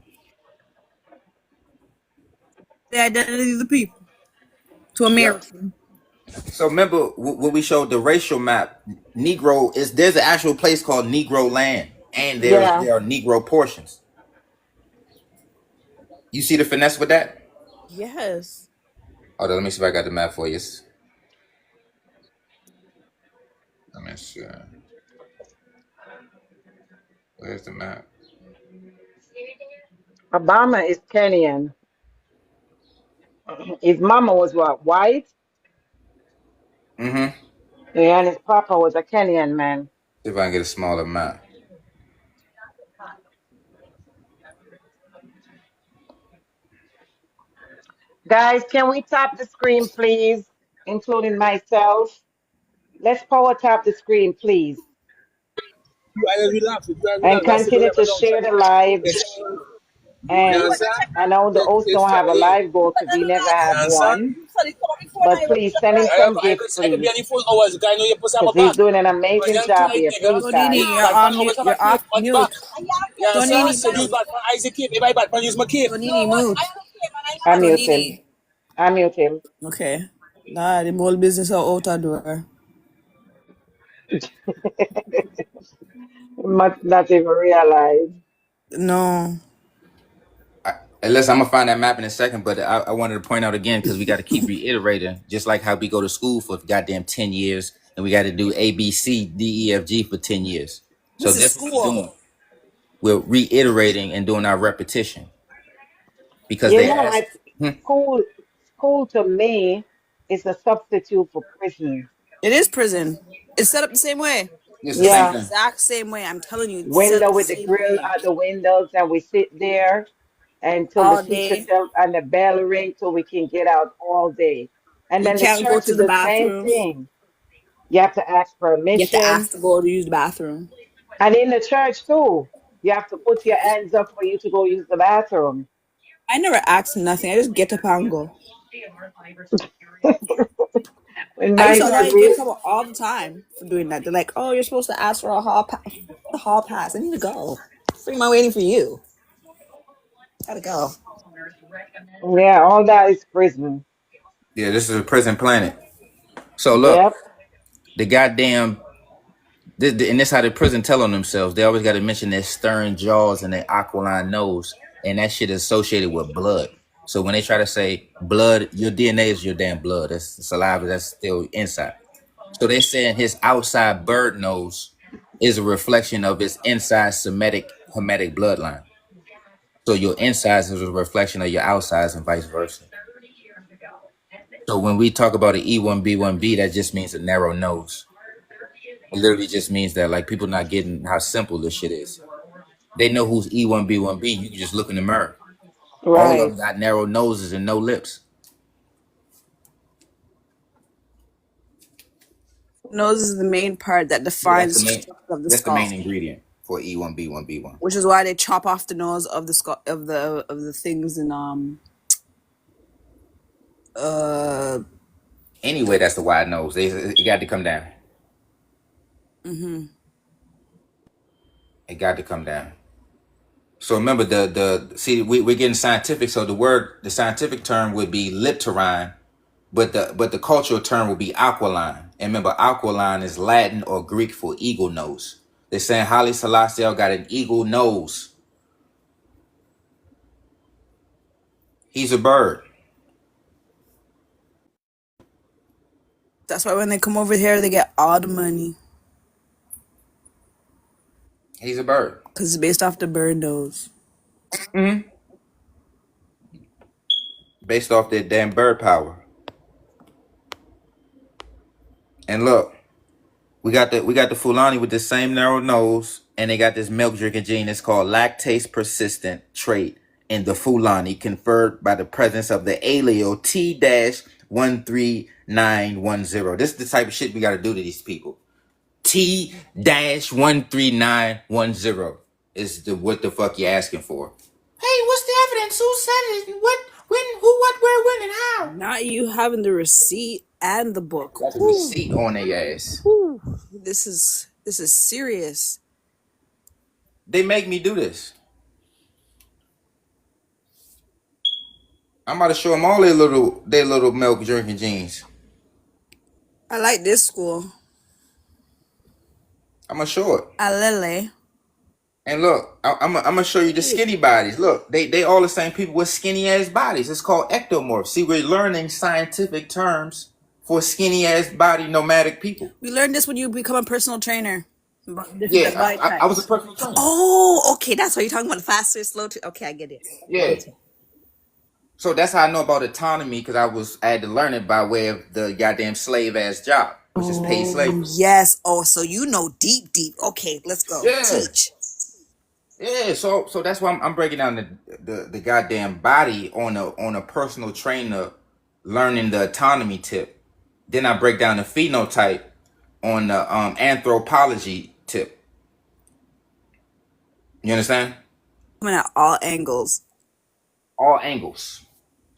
The identity of the people to Yep. American. So remember when we showed the racial map, Negro is there's an actual place called Negro land, and there Yeah. are Negro portions. You see the finesse with that? Yes. Hold on, let me see if I got the map for you. Let me see. Where's the map? Obama is Kenyan. His mama was what, white? Mm-hmm. Yeah, and his papa was a Kenyan man. See if I can get a smaller map. Guys, can we tap the screen, please? Including myself. Let's power tap the screen, please. I relax. And That's it. continue to share the live. You And understand? I know the host don't have a live goal because we never You have understand? one. But please send him some gifts, I could be please. on the phone hours. The guy know your pussy on my Because he's back. doing an But amazing young job tonight, here. nigga. Please, guys. Donini, Bad man always have you're a cape off on the back. mute. You understand? Donini, So use bad man Isaac cape. If I bad man use my cape. Donini, mute. I mute him. Donini. I mute him. Okay. Nah, the whole business are out the door. Must not even realize. No. Unless I'm gonna find that map in a second, but I wanted to point out again because we got to keep reiterating, just like how we go to school for goddamn 10 years and we got to do A, B, C, D, E, F, G for 10 years. So This is that's what we're doing. school. We're reiterating and doing our repetition because You they know, ask. like school to me is a substitute for prison. It is prison. It's set up the same way. It's the It's same the Yeah. thing. exact same way. I'm telling you, it's set up Window the with the same grill way. at the windows, and we sit there until the All teacher day. tells and the bell rings so we can get out all day. And You then the can't go church to is the the same bathroom. thing. You have to ask You have to permission. ask to go to use the bathroom. And in the church too, you have to put your hands up for you to go use the bathroom. I never asked nothing. I just get up and go. In I used my to church, get trouble all the time for doing that. They're like, "Oh, you're supposed to ask for a hall pass. I need to go. Freaking am waiting for you? Gotta go." yeah, all that is prison. Yeah, this is a prison planet. So look, Yep. the goddamn, and this how the prison tell on themselves. They always got to mention their stern jaws and their aquiline nose, and that shit is associated with blood. So when they try to say blood, your DNA is your damn blood. That's saliva that's still inside. So they're saying his outside bird nose is a reflection of his inside Semitic Hamitic bloodline. So your insides is a reflection of your outsides and vice versa. So when we talk about an E1B1B, that just means a narrow nose. It literally just means that like people not getting how simple this shit is. They know who's E1B1B. You can just look in the mirror. All of Right. them got narrow noses and no lips. Nose is the main part that Yeah, defines the structure of the that's the skull, main ingredient for E1B1B1. which is why they chop off the nose of the skull of the things in Anyway, that's the wide nose. It got to come down. Mm-hmm. It got to come down. So remember we're getting scientific. So the scientific term would be lipterine, but the cultural term would be aquiline. And remember, aquiline is Latin or Greek for eagle nose. They're saying Haile Selassie got an eagle nose. He's a bird. That's why when they come over here, they get all the money. He's a bird. Because it's based off the bird nose. Mm-hmm. based off their damn bird power. And look, we got the Fulani with the same narrow nose, and they got this milk drinking gene that's called lactase persistent trait in the Fulani, conferred by the presence of the allele T-13910. This is the type of shit we got to do to these people. T-13910 is what the fuck you asking for. Hey, what's the evidence? Who said it? What? When? Who? What? Where? When? And how? Not you having the receipt and the book. Got the receipt on their ass. Whew. This is serious. They make me do this. I'm about to show them all their little milk drinking genes. I like this school. I'm gonna show it. Alele. And look, I'm gonna show you the skinny bodies. Look, they all the same people with skinny ass bodies. It's called ectomorphs. See, we're learning scientific terms for skinny ass body nomadic people. We learned this when you become a personal trainer. Yeah, I was a personal trainer. Oh, okay. That's what you're talking about. Faster, slow. Okay, I get it. Yeah. So that's how I know about autonomy, because I had to learn it by way of the goddamn slave ass job, which is paid slavery. Yes. Oh, so you know deep. Okay, let's go. Yeah. Teach. Yeah, so that's why I'm breaking down the goddamn body on a personal trainer learning the autonomy tip. Then I break down the phenotype on the anthropology tip. You understand? Coming at all angles. All angles.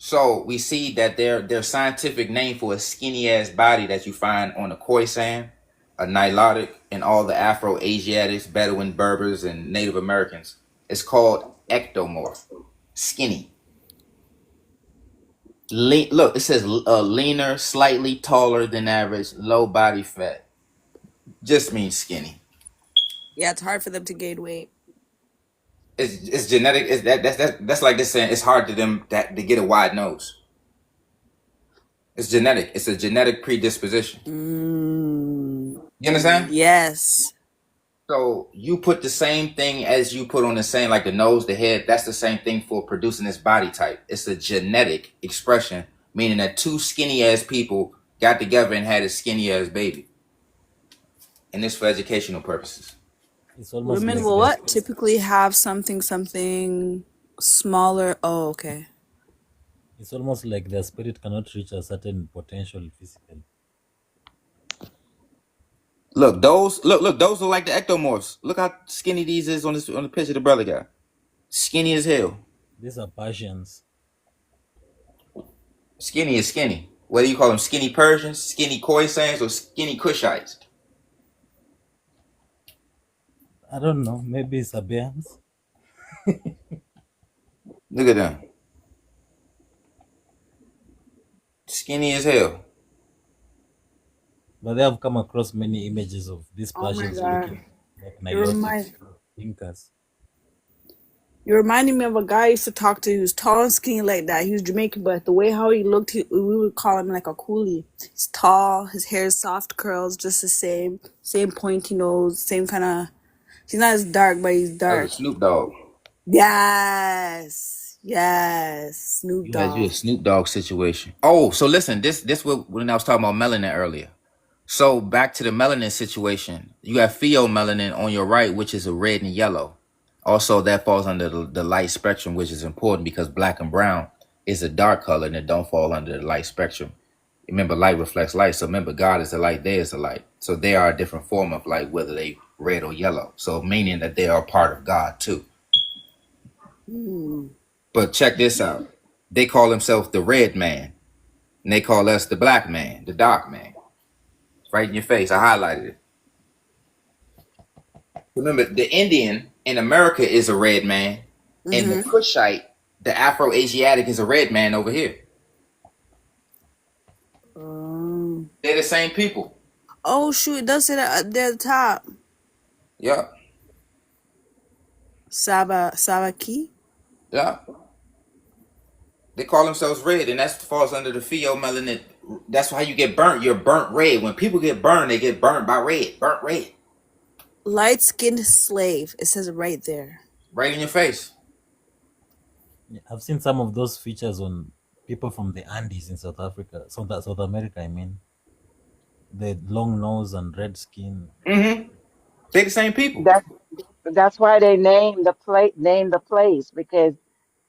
So we see that their scientific name for a skinny ass body that you find on a Khoisan, a Nilotic, and all the Afro-Asiatics, Bedouin, Berbers, and Native Americans, is called ectomorph. Skinny. Look, it says leaner, slightly taller than average, low body fat. Just means skinny. Yeah, it's hard for them to gain weight. It's genetic. That's like this saying it's hard to them to get a wide nose. It's genetic. It's a genetic predisposition. You understand? Yes. So you put the same thing as you put on the same, like the nose, the head. That's the same thing for producing this body type. It's a genetic expression, meaning that two skinny ass people got together and had a skinny ass baby. And this for educational purposes. It's almost Women like will what? Typically have something smaller. Oh, okay. It's almost like their spirit cannot reach a certain potential physically. Look, those are like the ectomorphs. Look how skinny these is on the picture the brother got. Skinny as hell. These are Persians. Skinny is skinny. Whether you call them skinny Persians, skinny Khoisans, or skinny Kushites. I don't know. Maybe Sabians. Look at them. Skinny as hell. But they have come across many images of these Oh my Persians God. looking like You remind- Nilotic Incas. You're reminding me of a guy I used to talk to who's tall and skinny like that. He was Jamaican, but the way how he looked, we would call him like a coolie. He's tall, his hair is soft curls, just the same pointy nose, same kind of. He's not as dark, but he's That dark. was Snoop Dogg. Yes, Snoop You had you a Dogg. Snoop Dogg situation. Oh, so listen, this when I was talking about melanin earlier. So back to the melanin situation. You have pheomelanin on your right, which is a red and yellow. Also, that falls under the light spectrum, which is important because black and brown is a dark color and it don't fall under the light spectrum. Remember, light reflects light. So remember, God is the light, there is the light. So they are a different form of light, whether they red or yellow. So meaning that they are part of God too. But check this out. They call themselves the red man. And they call us the black man, the dark man. Right in your face. I highlighted it. Remember, the Indian in America is a red man. And the Kushite, the Afro-Asiatic, is a red man over here. They're the same people. Oh shoot! It does say that up there at the top. Yeah. Savaki. Yeah. They call themselves red, and that falls under the pheomelanin. That's why you get burnt. You're burnt red. When people get burned, they get burnt by red. Burnt red. Light-skinned slave. It says it right there. Right in your face. I've seen some of those features on People from the Andes in South Africa, South America, I mean, the long nose and red skin. Mm-hmm. They the same people. That's why they name the place, because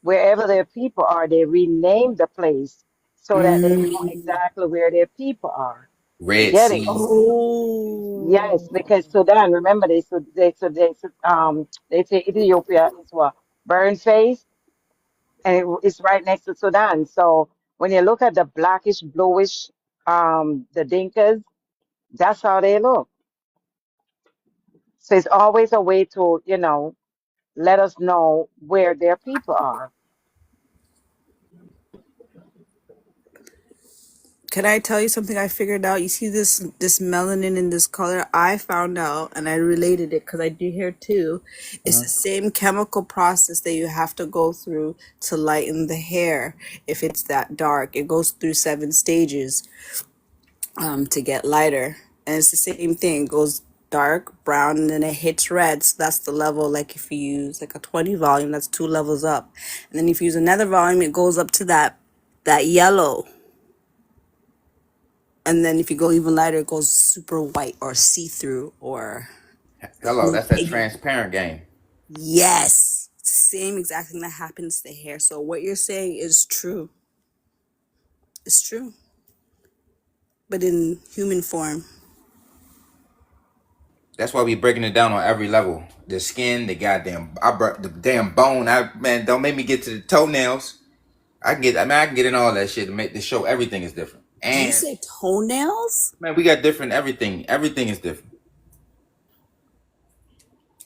wherever their people are, they rename the place so that they know exactly where their people are. You Red get it? Sea. Yes, Oh. because Sudan, remember they say Ethiopia is what? Burn face, and it's right next to Sudan. So when you look at the blackish, bluish, the Dinkas, that's how they look. So it's always a way to, let us know where their people are. Can I tell you something I figured out? You see this melanin in this color? I found out, and I related it because I do here too. It's the same chemical process that you have to go through to lighten the hair if it's that dark. It goes through 7 stages to get lighter, and it's the same thing. It goes dark brown and then it hits red. So that's the level. Like if you use like a 20 volume, that's 2 levels up, and then if you use another volume, it goes up to that yellow. And then if you go even lighter, it goes super white or see-through or Hello, that's that transparent game. yes, same exact thing that happens to hair. So what you're saying is true. It's true, but in human form. That's why we breaking it down on every level. The skin, the goddamn, the damn bone. Man, don't make me get to the toenails. I can get in all that shit to show everything is different. Did you And say toenails? man, we got different everything. Everything is different.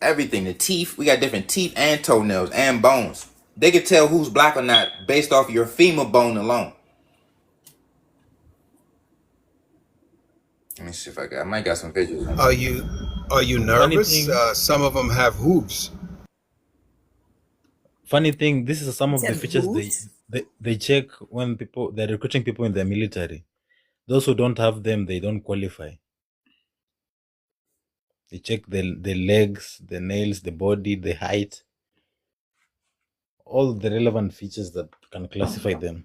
Everything, the teeth, we got different teeth and toenails and bones. They can tell who's black or not based off your femur bone alone. Let me see if I might got some visuals. Are you nervous? Some of them have hoops. Funny thing, this is some of the Said features hoops? they check when they're recruiting people in the military. Those who don't have them, they don't qualify. They check the legs, the nails, the body, the height, all the relevant features that can classify them.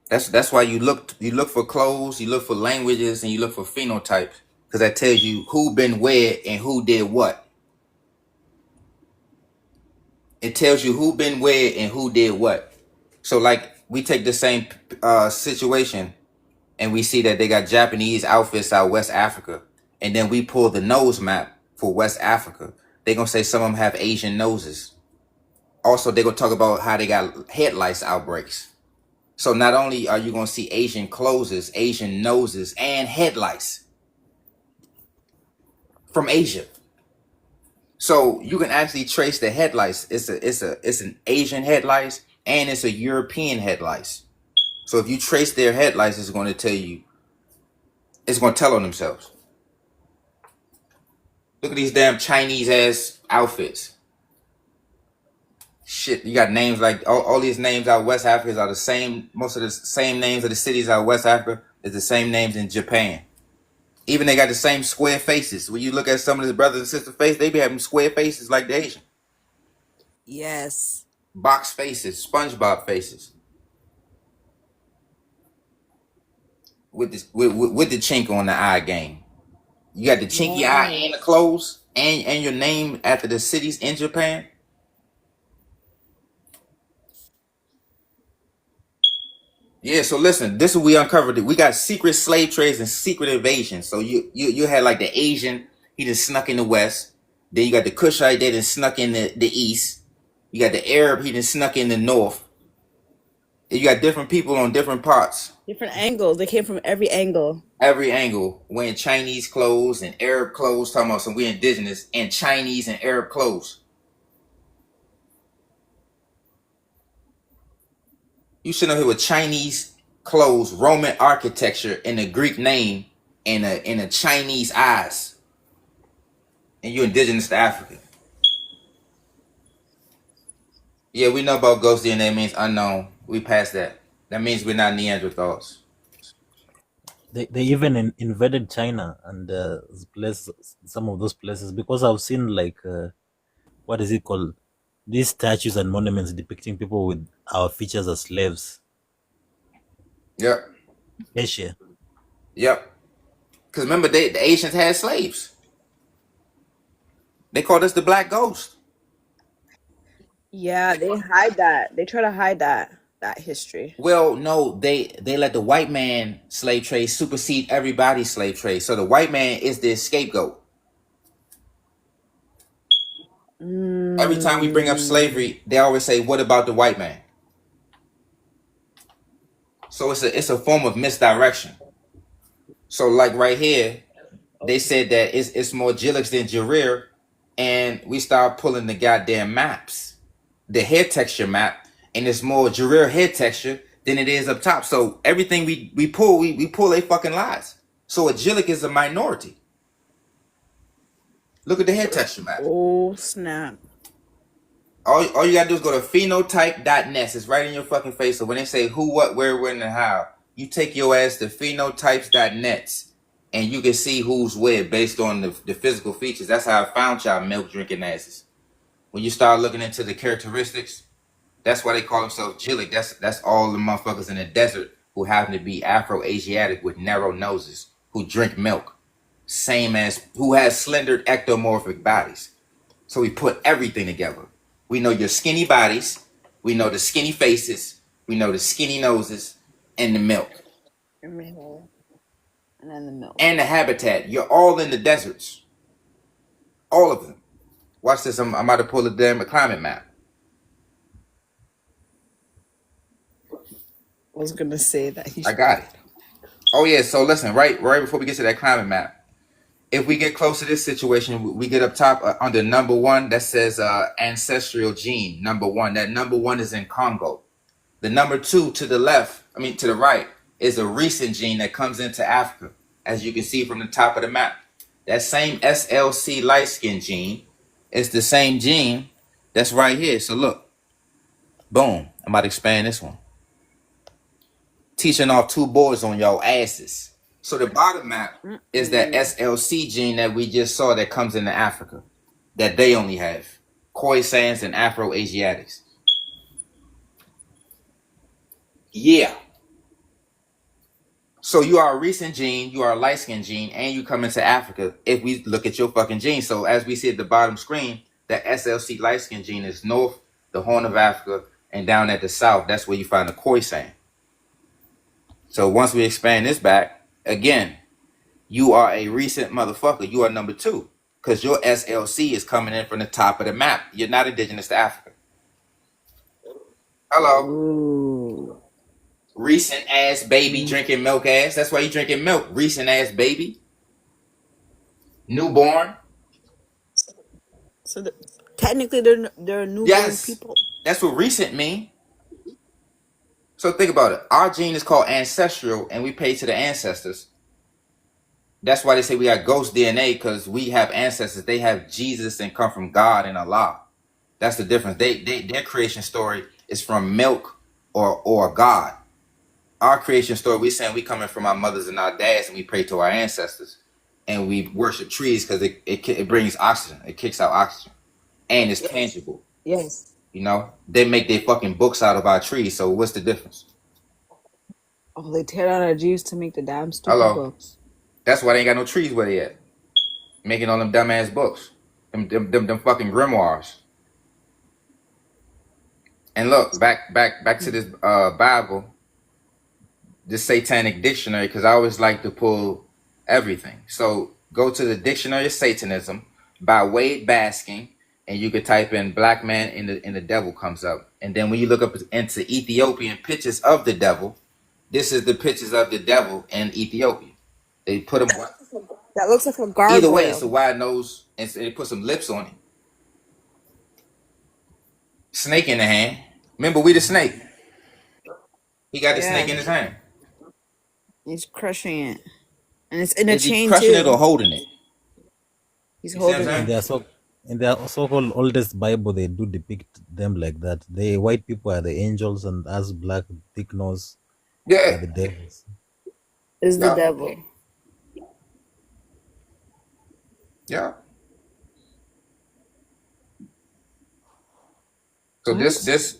That's why you look for clothes, you look for languages, and you look for phenotypes, because that tells you who been where and who did what. It tells you who been where and who did what. So like we take the same situation and we see that they got Japanese outfits out West Africa, and then we pull the nose map for West Africa. They're gonna say some of them have Asian noses. Also, they're gonna talk about how they got head lice outbreaks. So not only are you gonna see Asian clothes, Asian noses, and head lice from Asia. So you can actually trace the head lice. It's an Asian head lice and it's a European head lice. So if you trace their head lice, it's going to tell you. It's going to tell on themselves. Look at these damn Chinese ass outfits. Shit, you got names like all these names out West Africa are the same. Most of the same names of the cities out West Africa is the same names in Japan. Even they got the same square faces. When you look at some of the brothers and sisters' face, they be having square faces like the Asian. Yes. Box faces, SpongeBob faces. With the chink on the eye game. You got the chinky eye and the clothes and your name after the cities in Japan. Yeah, so listen, this is what we uncovered. We got secret slave trades and secret invasions. So you had like the Asian, he just snuck in the West. Then you got the Kushite, they just snuck in the East. You got the Arab, he just snuck in the North. You got different people on different parts. Different angles. They came from every angle. Every angle, wearing Chinese clothes and Arab clothes, talking about some we indigenous, and Chinese and Arab clothes. You sitting here with Chinese clothes, Roman architecture, and a Greek name, and a Chinese eyes, and you're indigenous to Africa. Yeah, we know about ghost DNA means unknown. We passed that. That means we're not Neanderthals. They even invaded China and some of those places, because I've seen like what is it called, these statues and monuments depicting people with our features as slaves. Yep. Asia. Yep. Because remember, the Asians had slaves. They called us the Black Ghost. Yeah, they hide that. They try to hide that history. Well, no, they let the white man slave trade supersede everybody's slave trade. So the white man is their scapegoat. Every time we bring up slavery, they always say, "What about the white man?" So it's a form of misdirection. So like right here, they said that it's more Jilix than Jarir, and we start pulling the goddamn maps, the head texture map, and it's more Jarir head texture than it is up top. So everything we pull, we pull a fucking lies. So a Jillik is a minority. Look at the head texture map. Oh snap! All you gotta do is go to phenotype.net. It's right in your fucking face. So when they say who, what, where, when, and how, you take your ass to phenotypes.net and you can see who's where based on the physical features. That's how I found y'all milk drinking asses. When you start looking into the characteristics, that's why they call themselves Jillik. That's all the motherfuckers in the desert who happen to be Afro-Asiatic with narrow noses, who drink milk. Same as who has slender ectomorphic bodies. So we put everything together. We know your skinny bodies, we know the skinny faces, we know the skinny noses, and the milk. And then the milk. And the habitat. You're all in the deserts. All of them. Watch this. I'm about to pull a damn climate map. I was gonna say that. I got it. Oh yeah, so listen, right before we get to that climate map, if we get close to this situation, we get up top under number 1 that says ancestral gene. Number 1. That number 1 is in Congo. The number 2 to the left, to the right, is a recent gene that comes into Africa, as you can see from the top of the map. That same SLC light skin gene is the same gene that's right here. So look, boom. I'm about to expand this one. Teaching off 2 boards on y'all asses. So the bottom map is that SLC gene that we just saw that comes into Africa, that they only have. Khoisans and Afro-Asiatics. Yeah. So you are a recent gene, you are a light-skinned gene, and you come into Africa if we look at your fucking gene. So as we see at the bottom screen, that SLC light-skinned gene is north, the Horn of Africa, and down at the south, that's where you find the Khoisan. So once we expand this back, again, you are a recent motherfucker. You are number 2 because your SLC is coming in from the top of the map. You're not indigenous to Africa. Hello. Ooh. Recent ass baby drinking milk ass. That's why you drinking milk. Recent ass baby. Newborn. So technically, they're newborn people. That's what recent mean. So think about it. Our gene is called ancestral, and we pay to the ancestors. That's why they say we got ghost DNA, because we have ancestors. They have Jesus and come from God and Allah. That's the difference. Their creation story is from milk or God. Our creation story, we saying we coming from our mothers and our dads, and we pray to our ancestors, and we worship trees because it brings oxygen. It kicks out oxygen, and it's tangible. Yes. You know, they make their fucking books out of our trees. So what's the difference? Oh, they tear down our trees to make the damn stupid books. That's why they ain't got no trees where they at. Making all them dumbass books. Them fucking grimoires. And look, back to this Bible, this satanic dictionary, because I always like to pull everything. So go to the Dictionary of Satanism by Wade Basking, and you could type in black man and the devil comes up. And then when you look up into Ethiopian pictures of the devil, this is the pictures of the devil in Ethiopia. They put them. That looks like a gargoyle. Either way, it's a wide nose, and they put some lips on it. Snake in the hand. Remember, we the snake. He got the snake in his hand. He's crushing it, and it's in a Is chain he crushing too. it or holding it? He's holding it. In their so-called oldest Bible, they do depict them like that. The white people are the angels, and us black thick nose are the devils. is the Yeah, devil. yeah. So What? this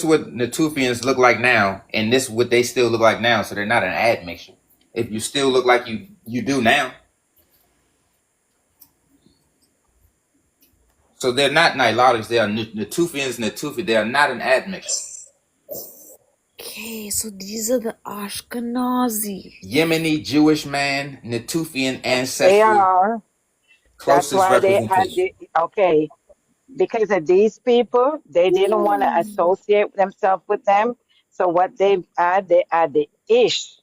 what Natufians look like now, and this what they still look like now. So they're not an admixture. If you still look like you do now, so they're not Nilotics. They are Natufians, Natufi. They are not an admixture. Okay, so these are the Ashkenazi. Yemeni Jewish man, Natufian They ancestry, are. That's closest why they had representation. the, okay, because of these people, they didn't want to associate themselves with them. So what they add the ish.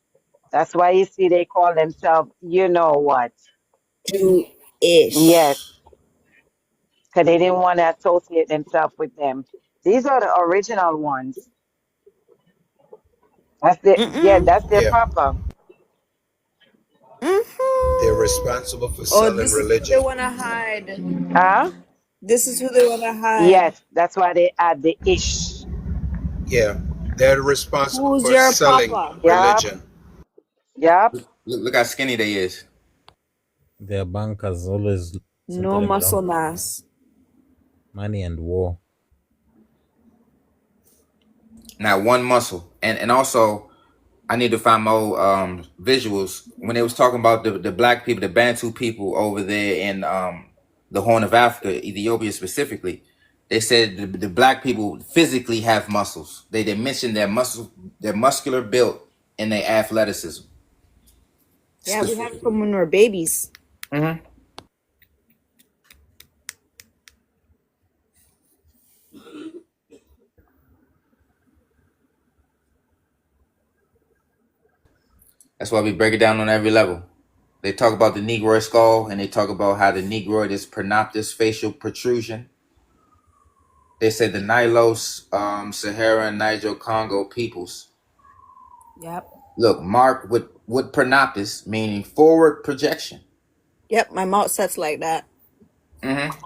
That's why you see they call themselves, you know what? Yes, Jewish. because they didn't want to associate themselves with them. These are the original ones. Mm-mm. That's their Yeah, papa. they're Mm-hmm. responsible for Oh, selling this is who they religion. want to hide. Huh? This is who they want to hide. Yes, that's why they add the ish. Yeah, they're responsible Who's for your selling papa? Yup, religion. yup. Look how skinny they is. Their bankers always No centering around muscle mass. money and war. Not one muscle, and also I need to find more visuals when they was talking about the black people, the Bantu people over there in the Horn of Africa, Ethiopia specifically. They said the black people physically have muscles. They mentioned their muscular build and their athleticism. Yeah, we have it from when we were babies. Mm-hmm. That's why we break it down on every level. They talk about the Negroid skull, and they talk about how the Negroid is pronoptus facial protrusion. They said the Nilos, Sahara, and Niger Congo peoples. Yep. Look, mark with pronoptus, meaning forward projection. Yep, my mouth sets like that. Mm-hmm.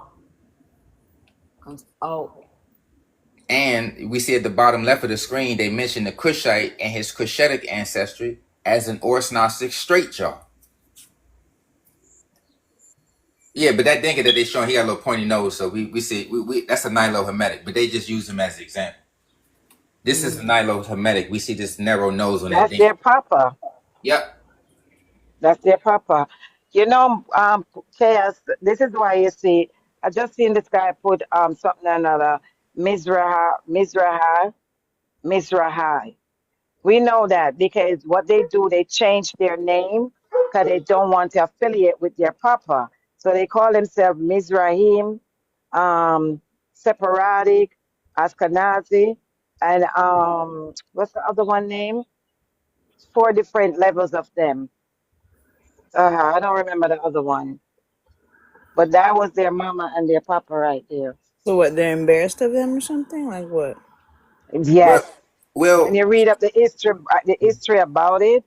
Comes out. And we see at the bottom left of the screen, they mention the Cushite and his Cushitic ancestry as an orthognostic straight jaw. Yeah, but that dinka that they showing, he got a little pointy nose, so we see that's a Nilo-Hermetic, but they just use him as an example. This is a Nilo-Hermetic. We see this narrow nose on that That's dinka. their papa. Yep. That's their papa. You know, Chaos, this is why you see, I just seen this guy put something another, Mizrahi. We know that because what they do, they change their name because they don't want to affiliate with their papa. So they call themselves Mizrahim, Sephardic, Ashkenazi, and what's the other one name? 4 different levels of them. I don't remember the other one, but that was their mama and their papa right there. So what, they're embarrassed of him or something? Like what? Yes, when Well, you read up the history about it,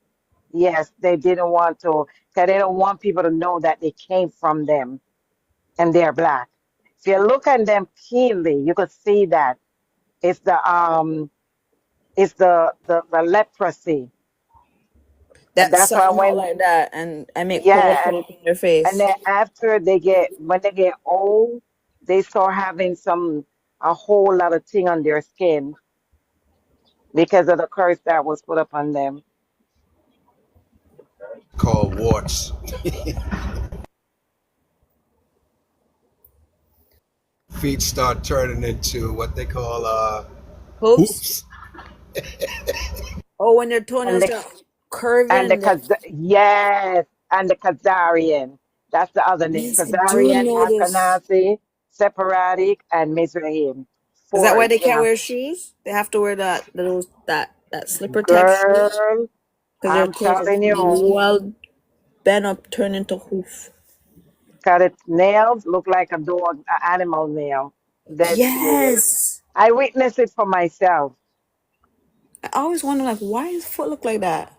yes, they didn't want to, because they don't want people to know that they came from them and they're black. If you look at them keenly, you could see that it's the leprosy, and That that's suck why them out when like that and I make holes yeah, put up in their and face. then after when they get old, they start having a whole lot of thing on their skin because of the curse that was put upon them. Called warts. Feet start turning into what they call Hoops? hoops. Oh, when their And toenails the start curving and the and the yes, and the Khazarian. That's the other name. yes, I do Khazarian, know this. Ashkenazi, Sephardic, and Mizraim. Is that 4, why they can't yeah. wear shoes? They have to wear that slipper type shoes Girl, because their I'm toes are telling you, well bent up, turn into hoof. got its nails look like a dog, an animal nail. Dead serious. Yes. I witnessed it for myself. I always wonder, like, why his foot look like that?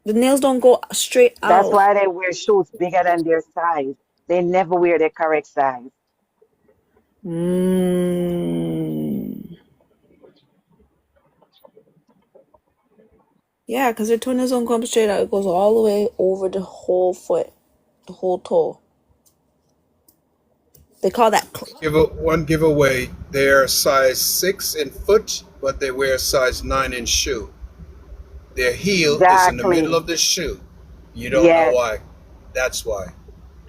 The nails don't go straight That's out. why they wear shoes bigger than their size. They never wear their correct size. Mm. Yeah, because their toenails don't come straight out. It goes all the way over the whole foot, the whole toe. They call that. One giveaway. They're size 6 in foot, but they wear size 9 in shoe. Their heel is in the middle Exactly. of the shoe. You don't know Yes. why. That's why.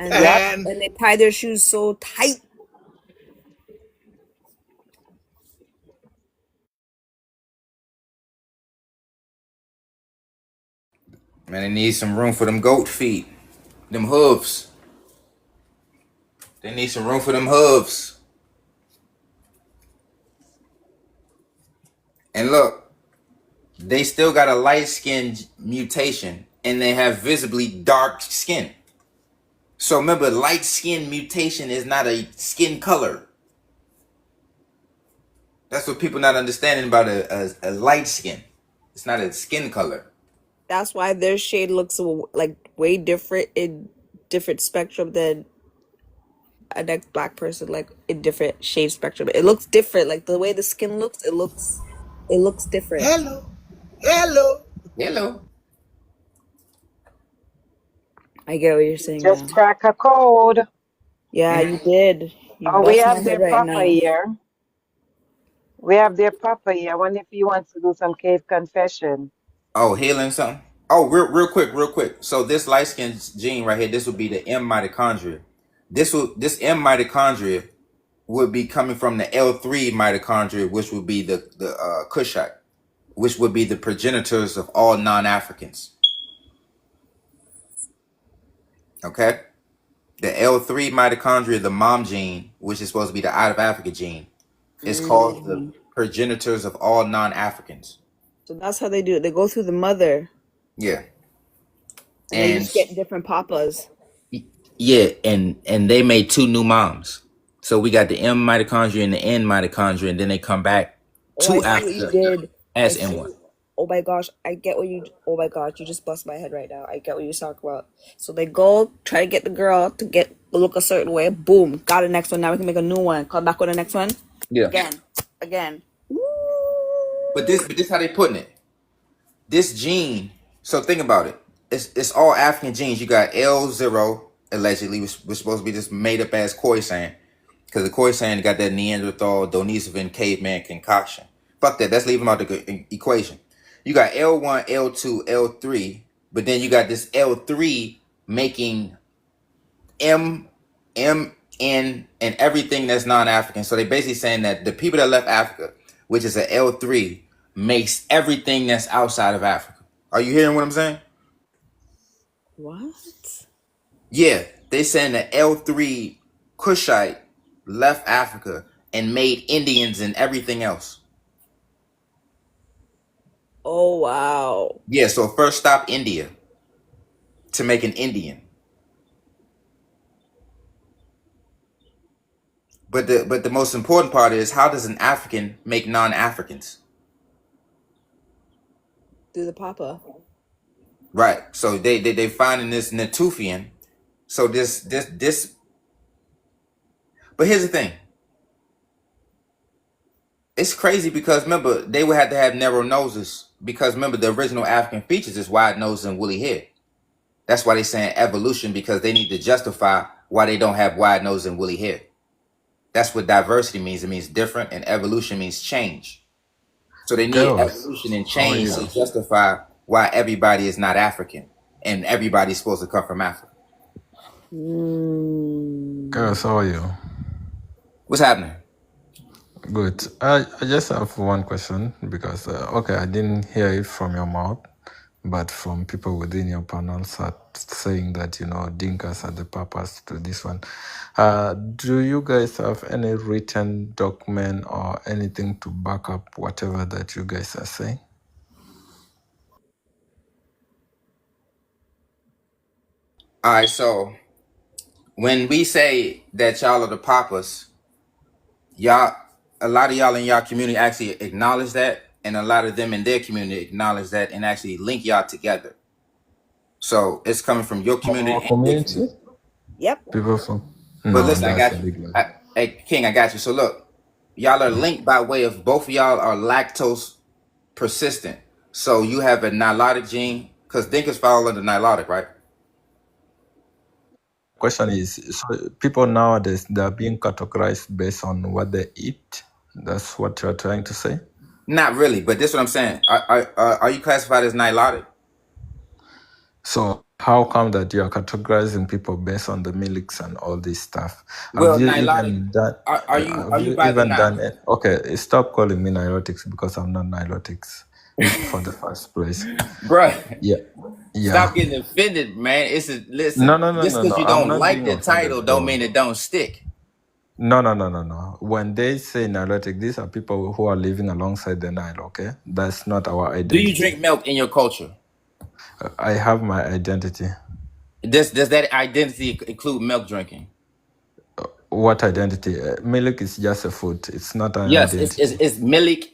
And And they tie their shoes so tight. Man, they need some room for them goat feet, them hooves. They need some room for them hooves. And look, they still got a light skin mutation, and they have visibly dark skin. So remember, light skin mutation is not a skin color. That's what people not understanding about a light skin. It's not a skin color. That's why their shade looks like way different in different spectrum than a next black person, like in different shade spectrum. It looks different. Like the way the skin looks, it looks different. hello. I get what you're saying Just now. crack a code. Yeah, you did. You Oh, we bust my have their head right papa now. here. We have their papa here. I wonder if he wants to do some cave confession. Oh, healing something. Oh, real quick. So this light skin gene right here, this would be the M mitochondria. This M mitochondria would be coming from the L3 mitochondria, which would be the Kushite, which would be the progenitors of all non-Africans. Okay, the L3 mitochondria, the mom gene, which is supposed to be the out of Africa gene, is called the progenitors of all non-Africans. So that's how they do it. They go through the mother. Yeah. And they just get different papas. Yeah, and they made 2 new moms. So we got the M mitochondria and the N mitochondria, and then they come back to Africa as M1. Oh my gosh, I get what you. Oh my gosh, you just bust my head right now. I get what you talk about. So they go try to get the girl to look a certain way. Boom, got the next one. Now we can make a new one. Come back with the next one. Yeah. Again. But this how they putting it. This gene. So think about it. It's all African genes. You got L0 allegedly was supposed to be this made up ass Khoisan, because the Khoisan got that Neanderthal, Denisovan, caveman concoction. Fuck that. Let's leave them out the equation. You got L1, L2, L3, but then you got this L3 making M, N, and everything that's non-African. So they basically saying that the people that left Africa, which is an L3, makes everything that's outside of Africa. Are you hearing what I'm saying? What? Yeah, they saying that L3 Kushite left Africa and made Indians and everything else. Oh wow. Yeah, so first stop India to make an Indian. But the most important part is, how does an African make non-Africans? Through the papa. Right. So they finding this Natufian. So this. But here's the thing. It's crazy because remember, they would have to have narrow noses, because remember, the original African features is wide nose and woolly hair. That's why they saying evolution, because they need to justify why they don't have wide nose and woolly hair. That's what diversity means. It means different, and evolution means change. So they need evolution and change to justify why everybody is not African and everybody's supposed to come from Africa. Girls, how are you? What's happening? Good. I just have one question because, okay, I didn't hear it from your mouth, but from people within your panel saying that, Dinkas are the purpose to this one. Do you guys have any written document or anything to back up whatever that you guys are saying? All right, so when we say that y'all are the papas, a lot of y'all in y'all community actually acknowledge that, and a lot of them in their community acknowledge that and actually link y'all together. So it's coming from your community. Community? Yep. People from. But listen, I got you. Hey, King, I got you. So look, y'all are linked by way of both of y'all are lactose persistent. So you have a Nilotic gene, because Dinkas fall under Nilotic, right? Question is, so people nowadays, they're being categorized based on what they eat. That's what you're trying to say? Not really, but this is what I'm saying. Are you classified as Nilotic? So how come that you're categorizing people based on the milks and all this stuff? Well, Have you Nilotic. even done? Are you by the even Nile? done it? Okay, stop calling me Nilotics because I'm not Nilotics for the first place. Bruh, Yeah. stop getting offended, man. Listen. No. Just because you I'm don't not like being the offended, title, don't bro. mean it don't stick. No. When they say Nilotic, these are people who are living alongside the Nile, okay? That's not our Do identity. you drink milk in your culture? I have my identity. Does that identity include milk drinking? What identity? Milk is just a food. It's not an Yes, identity. it's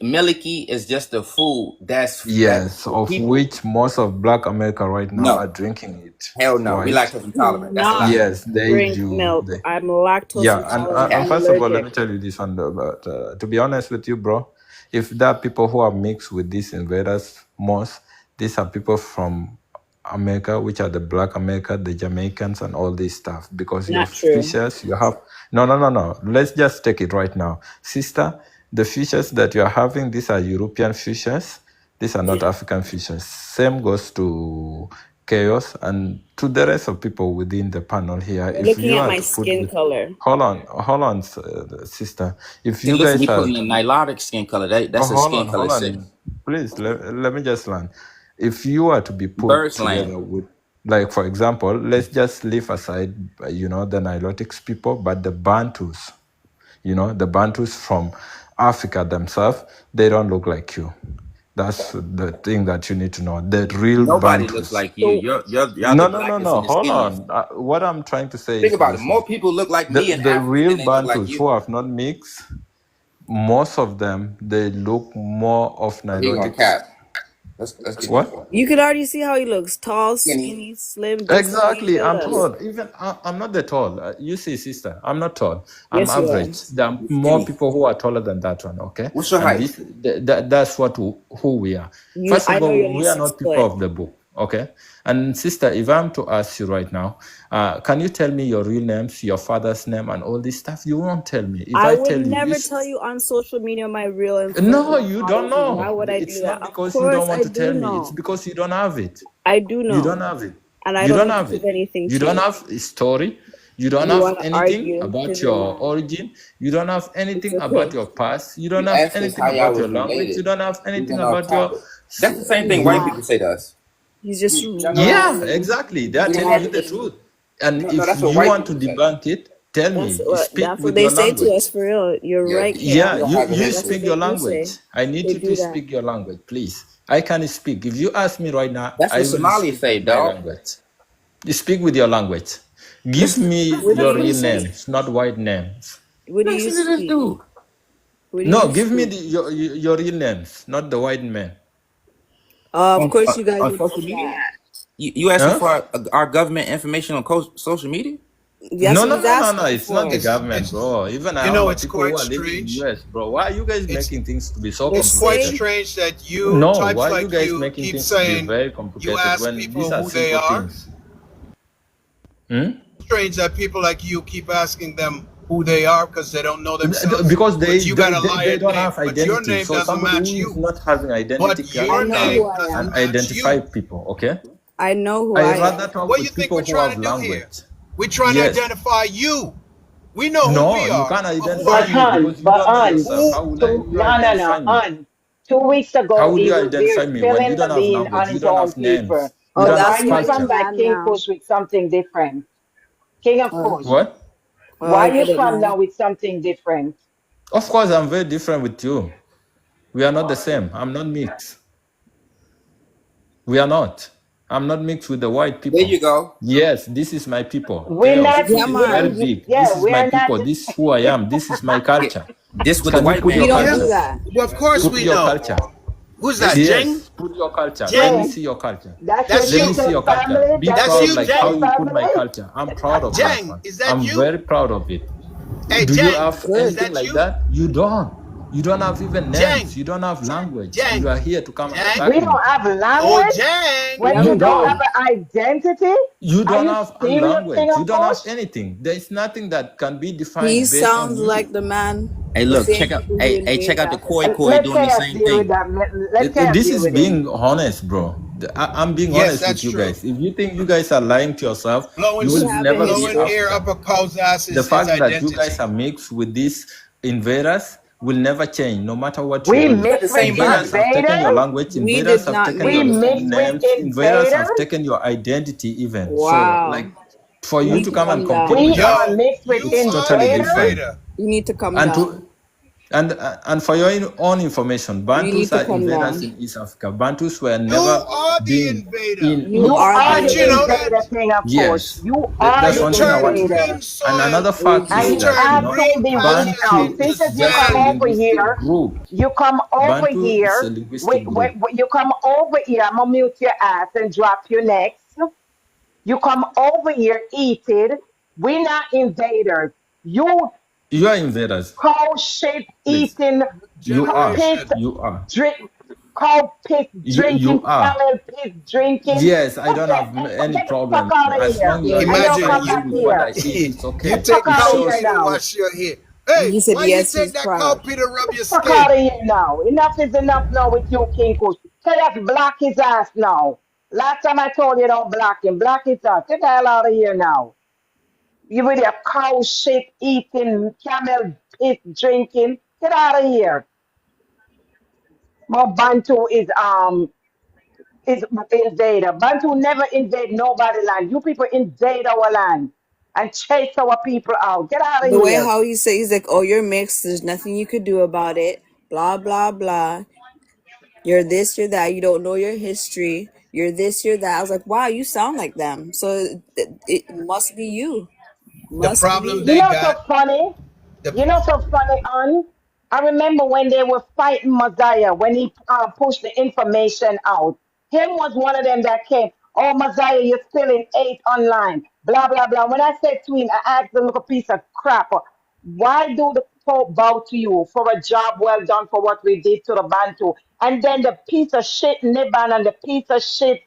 milky is just a food that's Yes, for of people. which most of Black America right now are No, drinking it. hell no. We Right? lactose intolerant. That's a Not lie. Yes, they drink do. milk. They, I'm lactose yeah, intolerant. and I'm first of all, let allergic. me tell you this one. But to be honest with you, bro, if there are people who are mixed with these invaders, most these are people from America, which are the Black America, the Jamaicans, and all this stuff. Because your Not true. fishes, you have no. Let's just take it right now, sister. The fishes that you are having, these are European fishes. These are not African fishes. Same goes to Chaos and to the rest of people within the panel here. You're If looking you at are my to put skin this, color. hold on, sister. If See, you listen, guys he are putting a Nilotic skin color. That's a skin color hold sick. on, please let me just land. If you are to be put Bird together slang. with, like for example, let's just leave aside, the Nilotics people, but the Bantus, the Bantus from Africa themselves, they don't look like you. That's the thing that you need to know. The real Nobody Bantus. looks like you. Y'all No, the blackest and the hold skinniest. on. What I'm trying to say Think is about it. this: More people look like me in the Africa real than they look like Bantus you. who have not mixed, most of them they look more of Oh, he gonna Nilotics. cap. Let's get What? You can already see how he looks. Tall, skinny. skinny, slim, just like he Exactly. I'm does. tall. Even I'm not that tall. You see, sister, I'm not tall. I'm Yes, you are. average. There are He's more skinny. people who are taller than that one. Okay, What's your and height? that's what who we are. First I of know all, you're we are only not 6 people foot. of the book. Okay, and sister, if I'm to ask you right now, can you tell me your real names, your father's name, and all this stuff? You won't tell me. If I I would tell you never this, tell you on social media my real no, information. you don't Apologies. Why know. would I It's do that? not Of because you course, don't want I to do tell me. It's know. because you don't have it. I do You don't know, have it. and I You don't don't need to have prove it. anything You to don't you. have a story. You don't You have want to anything argue? about Because your you're mad. origin. You don't have It's anything about okay. your past. You He don't have asked us anything how y'all about your was language. You related. don't have We anything went off about your. topic. That's the same He's thing white mad. people say to us. He's just Y'all know Yeah, that? exactly. They are We telling you have the truth. And no, if that's what you white want to people say. debunk it, tell me. Speak That's what with they your say to language. us for real. You're Yeah, right, Yeah, Kale. don't you have you relations. That's what speak they your do language. say. I need They you do to that. speak your language, please. I can speak. If you ask me right now, That's I what will Somalis speak say, with my dog. language. You speak with your language. Give Listen, me What do your you real speak? names, not white names. What do you listen to this speak? dude. What do No, you give me speak? your real names, not the white men. Of course, you guys On would social know media? that. You asking Huh? for our government information on social media? That's what he's No. asking It's not the for. government, bro. Even I have It's people who quite are living in strange. US, bro. Why are you guys It's making things to be so It's it's quite safe. complicated? strange that No, types why are you like guys you making keep things to be saying very you complicated ask when people these are who they simple are. things? Hmm? Strange that people like you keep asking them who they are because they don't know themselves. Because But you got a they liar don't name. have But your identity. name So doesn't somebody match who is you. not having identity But can your I know name who I doesn't and am. match identify you. people, okay? I know who I I rather am. talk What do with you think people we're who trying have to do here? language. We're trying to Yes. identify you. We know who No, we you are. can't But who identify are But me you? on, because you don't know yourself. Who? How will you identify me? on. 2 weeks How ago, will he you was there identify me when you spilling don't the have bean language? on You his don't own have names. people. You Oh, So don't have why that's you why he's come culture. back mad King now. Kush with something different? King of Oh, Kush, What? why I you get it come now. now with something different? Of course, I'm very different with you. We are not the same. I'm not mixed. We are not. I'm not mixed with the white There you people. go. Yes, this is my people. We're Chaos. not, This Yeah, is very man. big. This yeah, is my we're not. people. This is who I am. This is my Yeah. culture. This what the Can you white put man We your don't tell do culture? us. that. Well, of course Put we your know. culture. Who's that, Yes, Jing? put your culture. Let Jing? me Jeng, see your culture. that's That's your Let me you. see your distant culture. family. Be That's That's proud your you, like how distant Jing. you put my family. culture. I'm proud of that Jing, one. is that I'm you? very proud of it. Hey, Do you Jing, have is Good. anything that like you? that? You don't. You don't have even names. You don't have language. You are here to come and attack We me. don't have language. When you don't have an identity. You Are don't you have a serious, language. King You of don't have Kush? anything. There is nothing that can be defined He based on sounds you. like the man. Hey, The look, same check out. people who Hey, check invaded out the Koi Africa. Koi Let doing the Chaos same deal with thing. that. Let Chaos This deal is with being him. honest, bro. I'm being Yes, honest with that's you true. guys. If you think you guys are lying to yourself, Blowing, you We will have a never be blowing history. air African. up a cow's ass The is fact that you identity. guys are mixed with these invaders will never change, no matter what you We do. mixed with Invaders have taken your invaders. language. We Invaders did have not taken your We mix. mixed with names. Invaders have invaders. taken your identity, even. So, like, Wow. for You you need to to come and come compete down. with We us, are Yo, mixed with you it's are totally the invaders. different. invader. You need to come And down. for your own information, You need Bantus to are come invaders down. in East Africa. Bantus were You never are the being invader. in. You You are the are Don't the you know invader. invader, that? King of Kush. Yes, You are that's You the one thing I turn want to invader. say. green And soil. another fact And You is you that, turn you know, green absolutely right pastures now. Bantu into Since is you just come a sand. over linguistic here, group. you come over Bantu is a here. linguistic group. You come over here. I'm gonna mute your ass and drop you next. You come over here eating. We're not invaders. You You are invaders, cow shit please. eating, You are. piss Generation. You are. drink, cow piss You drinking, are. camel piss drinking. Yes, I don't have any Get the fuck problem. out of As here. long you are Yeah, And don't Imagine come you. back satisfied with what here. I eat, it's You Get the okay. fuck take It out of cow here shows. pee to now. wash your hair. Hey, he said why you yes, take he's that cow proud. pee to rub Get your the fuck out skin? of here now. Enough is enough now with you, King Kush. Tell us block his ass now. Last time I told you don't block him. Block his ass. Get the hell out of here now. You with your cow shit eating, camel piss drinking. Get out of here. My Bantu is invader. Bantu never invade nobody land. You people invade our land and chase our people out. Get out of The way here. how he said, he's like, oh, you're mixed. There's nothing you could do about it. Blah, blah, blah. You're this, you're that. You don't know your history. You're this, you're that. I was like, wow, you sound like them. So it must be you. The Must be problem you. You they know so got. funny? The You know so funny, on. I remember when they were fighting Messiah when he pushed the information out. Him was one of them that came. Oh, Messiah, you're still in 8 online. Blah blah blah. When I said to him, I asked him, look a piece of crap. Why do the Pope bow to you for a job well done for what we did to the Bantu? And then the piece of shit Niban and the piece of shit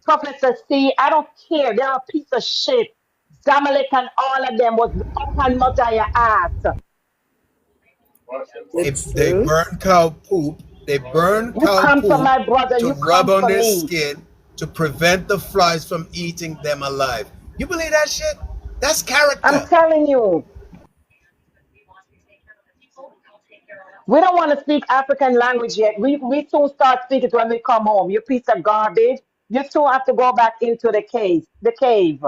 Professor C, I don't care. They're a piece of shit. Zamalek and all of them was up on Mosiah ass. The they truth. burn cow poop. They burn You cow come for poop my brother, to you rub come on for their me. skin to prevent the flies from eating them alive. You believe that shit? That's I'm character. telling you, we don't want to speak African language yet. We soon start speaking when we come home. You piece of garbage. You still have to go back into the cave. The cave.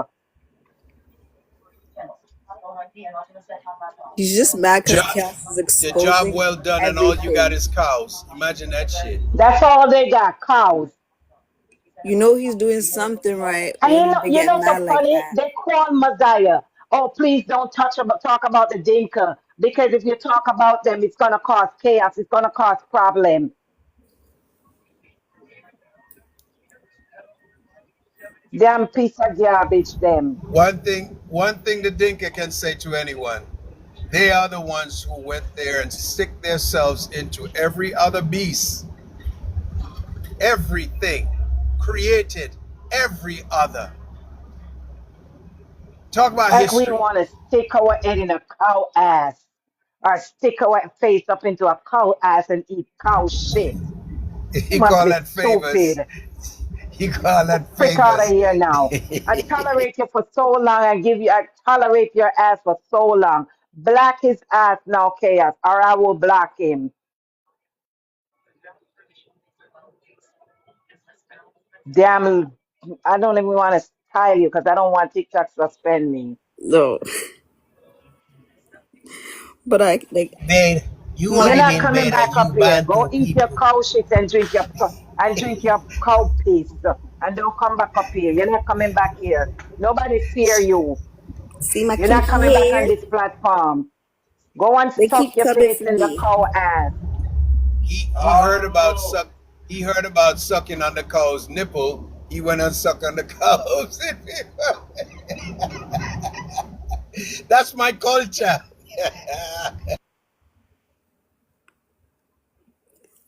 He's just mad because Job, Chaos is the job exposing well done, and all you got everything. is cows. Imagine that shit. That's all they got, cows. You know he's doing something right And when they you get know so mad like funny? that. They call Messiah. Oh, please don't talk about the Dinka because if you talk about them, it's gonna cause chaos. It's gonna cause problem. Damn piece of garbage, them. One thing the Dinka can say to anyone, they are the ones who went there and stick themselves into every other beast, everything, created every other. Talk about Like we history. want to stick our head in a cow ass or stick our face up into a cow ass and eat cow shit. You You must call be that favors. stupid. You call that Freak out of favors. here now. I tolerate you for so long. I tolerate your ass for so long. Black his ass now, chaos, or I will block him. Damn, I don't even want to style you because I don't want TikTok to suspend me. No, but I like. They, you You're only not mean coming better, back you up here. Go Bantu eat your people. cow shit and drink your cow piss. And don't come back up here. You're not coming back here. Nobody fear you. See my You're not kinky coming back on hair? this platform. Go and They stuff keep your coming face for in the me. cow ass. He heard about sucking on the cow's nipple. He went and sucked on the cow's. That's my culture.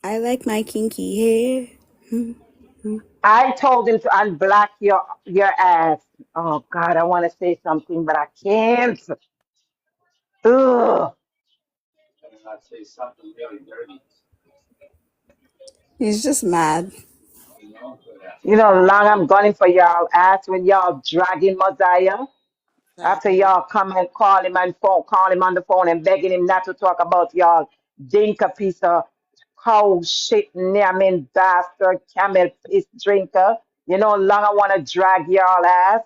I like my kinky hair. I told him to unblock your ass. Oh God, I want to say something, but I can't. Ugh. He's just mad. You know, long I'm gunning for y'all ass when y'all dragging Mosiah. After Family. y'all come and call him on the phone and begging him not to talk about y'all dinka piece of cow shit, namming bastard, camel piss drinker. You know, long I want to drag y'all ass.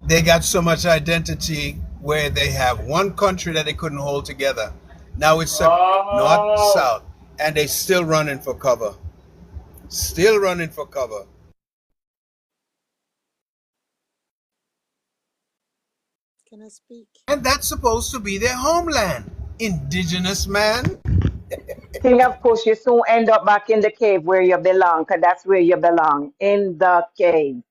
They got so much identity where they have one country that they couldn't hold together. Now it's north, south, and they still running for cover. Still running for cover. Can I speak? And that's supposed to be their homeland. Indigenous man. King of course, you soon end up back in the cave where you belong, because that's where you belong, in the cave.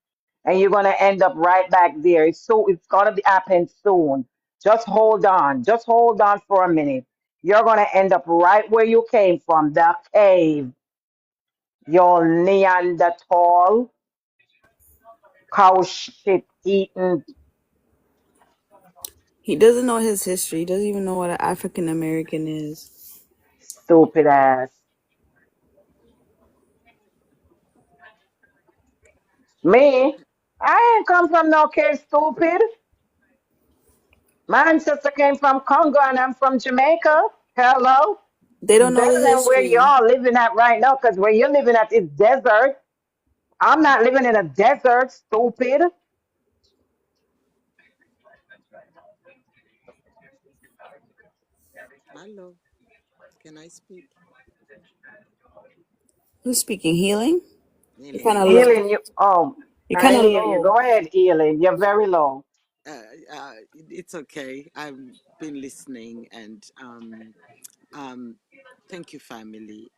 And you're gonna end up right back there. It's gonna be happen soon. Just hold on. Just hold on for a minute. You're gonna end up right where you came from, the cave. Your Neanderthal, cow shit eating, He doesn't know his history. He doesn't even know what an African American is. stupid ass. Me? I ain't come from no cave, stupid. My ancestor came from Congo and I'm from Jamaica. Hello? They don't know Better the than where history. y'all living at right now, because where you're living at is desert. I'm not living in a desert, stupid. Hello. Can I speak? Who's speaking? Healing? You're kind Healing, of yes. low. Healing you. Oh, You're I kind of hear you. low. Go ahead, Healing. You're very low. It's okay. I've been listening and um thank you, family.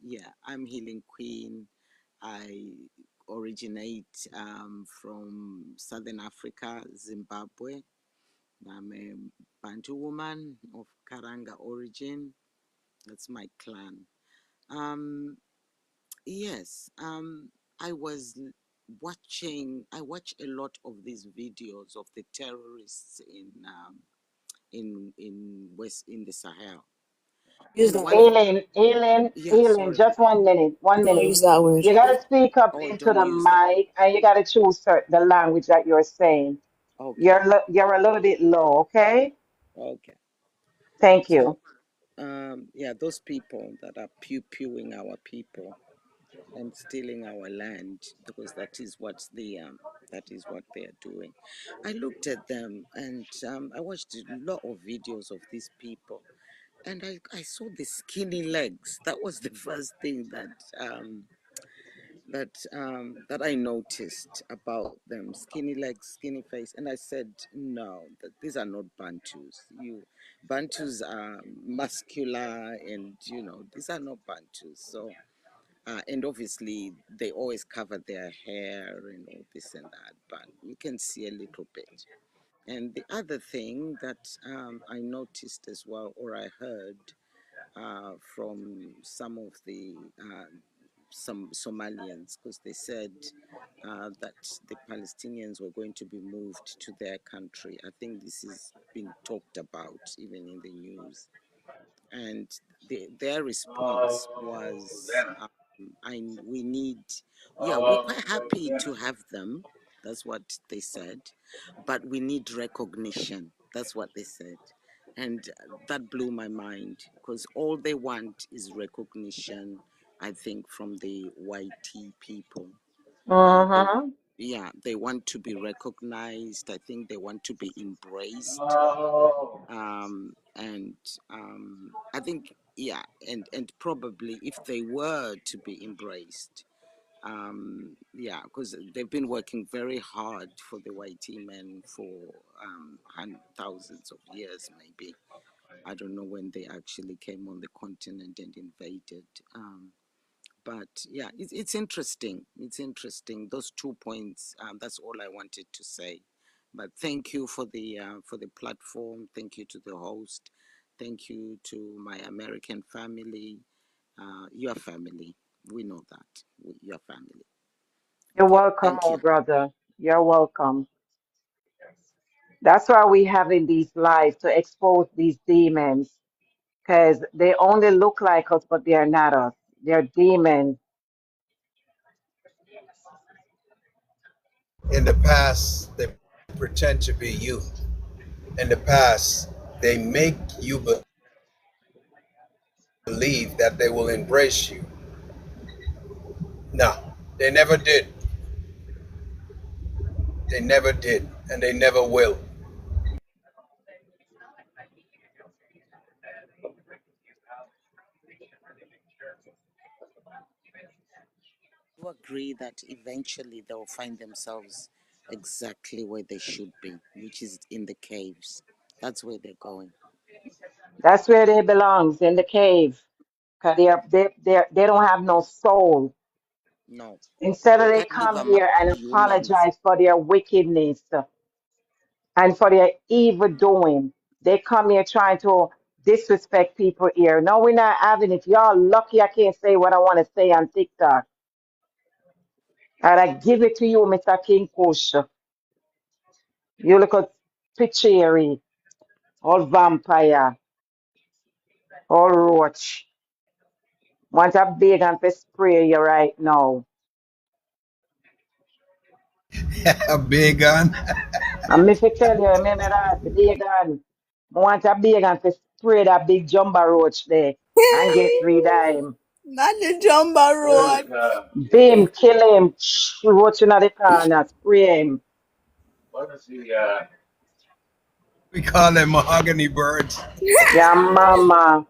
Yeah, I'm Healing Queen. I originate from Southern Africa, Zimbabwe. I'm a Bantu woman of Karanga origin. That's my clan. Um, yes, I was I watch a lot of these videos of the terrorists in the Sahel. Use And that one, word. yeah, Healing. sorry. Just 1 minute. One Don't minute. use that word. You gotta speak up Oh, into don't the use that. mic, and you gotta choose the language that you're saying. Okay, You're a little bit low. Okay. okay. Thank So, you. yeah, those people that are pew-pewing our people and stealing our land, because that is what they are doing. I looked at them and I watched a lot of videos of these people, and I saw the skinny legs. That was the first thing that I noticed about them: skinny legs, skinny face. And I said, no, that these are not Bantus. Bantus are muscular, and these are not Bantus. So. And obviously, they always cover their hair and all this and that, but you can see a little bit. And the other thing that I noticed as well, or I heard from some Somalians, because they said that the Palestinians were going to be moved to their country. I think this has been talked about even in the news, and their response was, we need, yeah, we're quite happy to have them. That's what they said, but we need recognition. That's what they said. And that blew my mind, because all they want is recognition, I think, from the YT people. Uh-huh. They want to be recognized. I think they want to be embraced. And I think, and probably if they were to be embraced, because they've been working very hard for the YT men for thousands of years, maybe. I don't know when they actually came on the continent and invaded. But yeah, it's interesting. It's interesting. Those 2 points. That's all I wanted to say. But thank you for the platform. Thank you to the host. Thank you to my American family. You are family. We know that. You are family. You're welcome, Thank oh you. brother. You're welcome. That's why we having these lives to expose these demons, because they only look like us, but they are not us. They're demons. In the past, they pretend to be you. In the past, they make you believe that they will embrace you. No, they never did. They never did, and they never will. You agree that eventually they will find themselves exactly where they should be, which is in the caves. That's where they're going. That's where they belongs, in the cave. Because they don't have no soul. No, Instead of they they can't live come among here and humans. apologize for their wickedness and for their evil doing, they come here trying to disrespect people here. No, we're not having it. Y'all lucky I can't say what I want to say on TikTok. And I give it to you, Mr. King Kush. You look at Pichiri, or vampire, or roach. Want a big and to spray you right now. A big gun. And me fi tell you, remember that, big gun. Want a big and to spray that big jumbo roach there and get rid of him. Not the Jumbo Road. Beam, kill him, roach in the corner, spray him. We call them mahogany birds. Yeah, mama.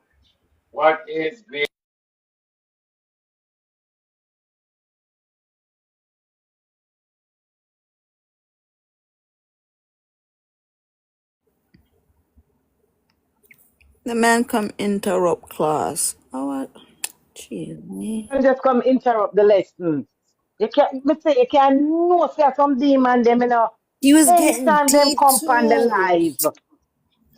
The man come interrupt class. Oh, what? Jeez, me. And just come interrupt the lesson. You can't, me say you can't know say some demon them, you know. He was getting Anytime them deep come on the too. live,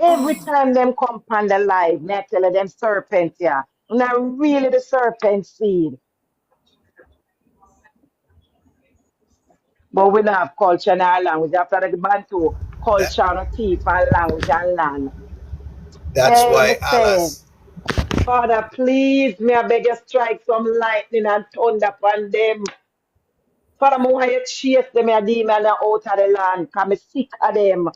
every time them come on the live, me I tell you them serpent, yeah. Not really the serpent seed. But we don't have culture and our language. After the Bantu, That, culture and teeth and language and land. that's Hey, why me say, Allah's. Father, please, me I beg you strike some lightning and thunder upon them. Father, I want you chase them a demon out of the land, because I'm sick of them.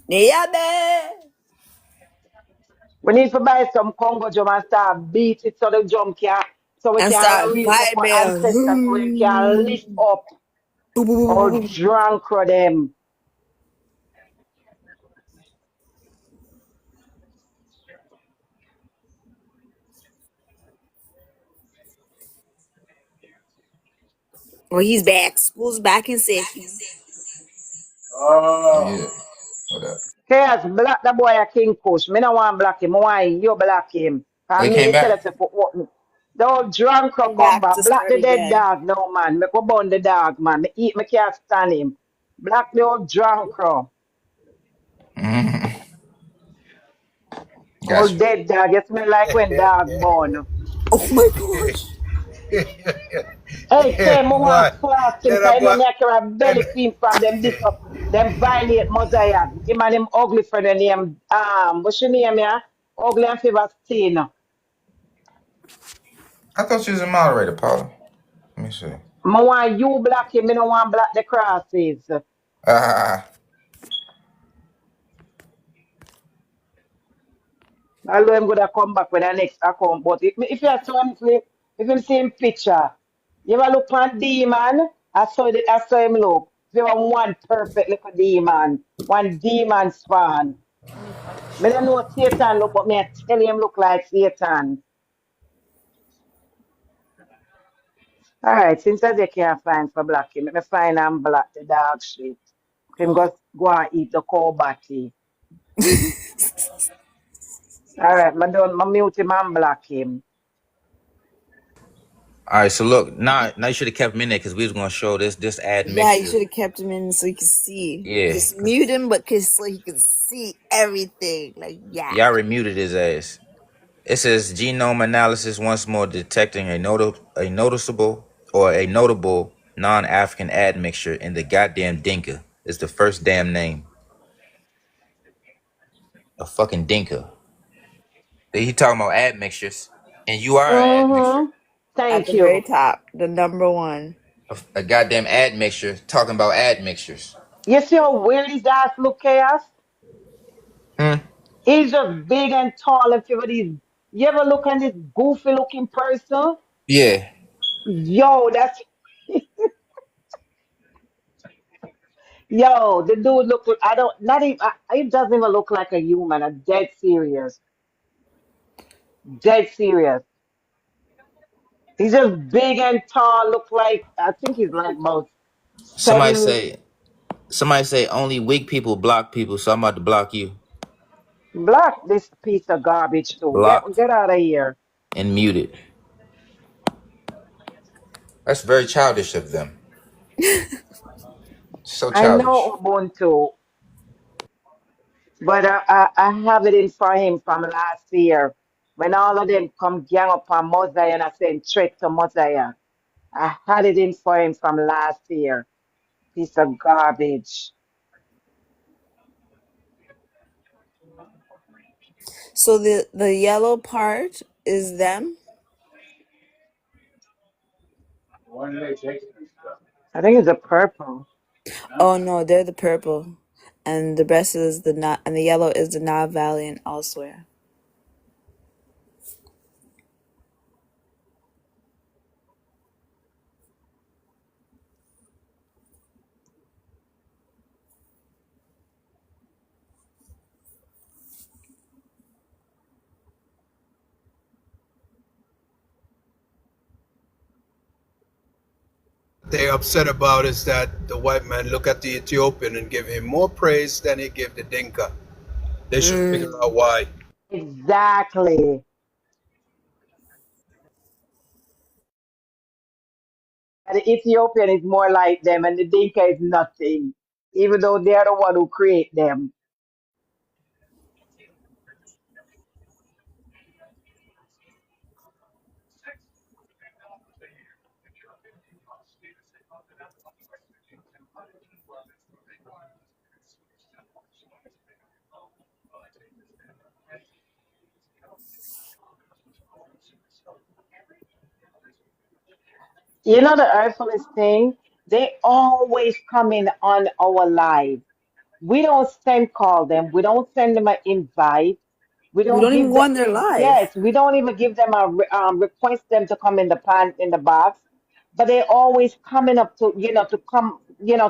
Yeah, man. We need to buy some Congo drum and start beat it so the drum can, so we And can start raise up our ancestors, so we can vibing. lift up or drunk them. Oh, he's back. School's back in session. Yeah. What up? Chaos, black the boy a king push. Me no want black him. I want you black him. Oh, I he me came tell back? us to put what me. The old drunk will Come come back back. to Black start the dead again. dog no man. Me go burn the dog man. Me eat me can't stand him. Black the old drunk crow. Mm-hmm. Old Gotcha. dead dog. You smell like when dog born. Oh my gosh. Hey, Kim, I want Boy, class him, that cause a I know boy. me I carry belly cream from them this up. Them violate Mosiah. Him and him ugly friend name, what's your name, yeah? Ugly and Fever Steen. I I thought you was a moderator, Paula. Let me see. want you black him, I don't want black the crosses. Ah, Although I'm gonna come back with the next account, but if you saw him, if you see him picture, you ever look on demon? I saw him look. If you want one perfect little demon, one demon spawn. Me don't know Satan look, but me I tell him look like Satan. All right, since I can't find for black him, let me find and black the dog shit. Him go and eat the cow body. All right, I mute him and black him. all right. So look, now you should have kept him in there because we was gonna show this ad Yeah, you mixture. should have kept him in so you could see. Yeah, Just mute him, but so he could see everything. Like, yeah. y'all remuted his ass. It says genome analysis once more detecting a noticeable or a notable non-African admixture in the goddamn Dinka. It's the first damn name. A fucking Dinka. He talking about admixtures, and you are an admixture. Mm-hmm. At Thank the very you. top, the number one. A goddamn admixture talking about admixtures. You see how weird his ass look, Chaos? Hmm. He's just big and tall and feel these. You ever look at this goofy looking person? Yeah. Yo, that's yo. The dude look. I don't. Not even. It doesn't even look like a human. I'm dead serious. Dead serious. He's just big and tall. Look like I think he's like about Somebody 7. say. Somebody say only weak people block people, so I'm about to block you. Block this piece of garbage too. Blocked Get out of here. and muted. That's very childish of them. So I childish. know Ubuntu, but I have it in for him from last year when all of them come gang up on Mosiah and I sent threat to Mosiah. I had it in for him from last year. Piece of garbage. So the yellow part is them. I think it's a purple. Oh no, they're the purple, and the rest is and the yellow is the Nile Valley and elsewhere. They're upset about is that the white man look at the Ethiopian and give him more praise than he give the Dinka. They should figure Mm. out why. Exactly. The Ethiopian is more like them and the Dinka is nothing, even though they're the one who create them. You know the earthliest thing? They always come in on our live. We don't send call them. We don't send them an invite. We We don't don't even give go them. on their live. Yes, we don't even give them request them to come in the pan in the box. But they always coming up to to come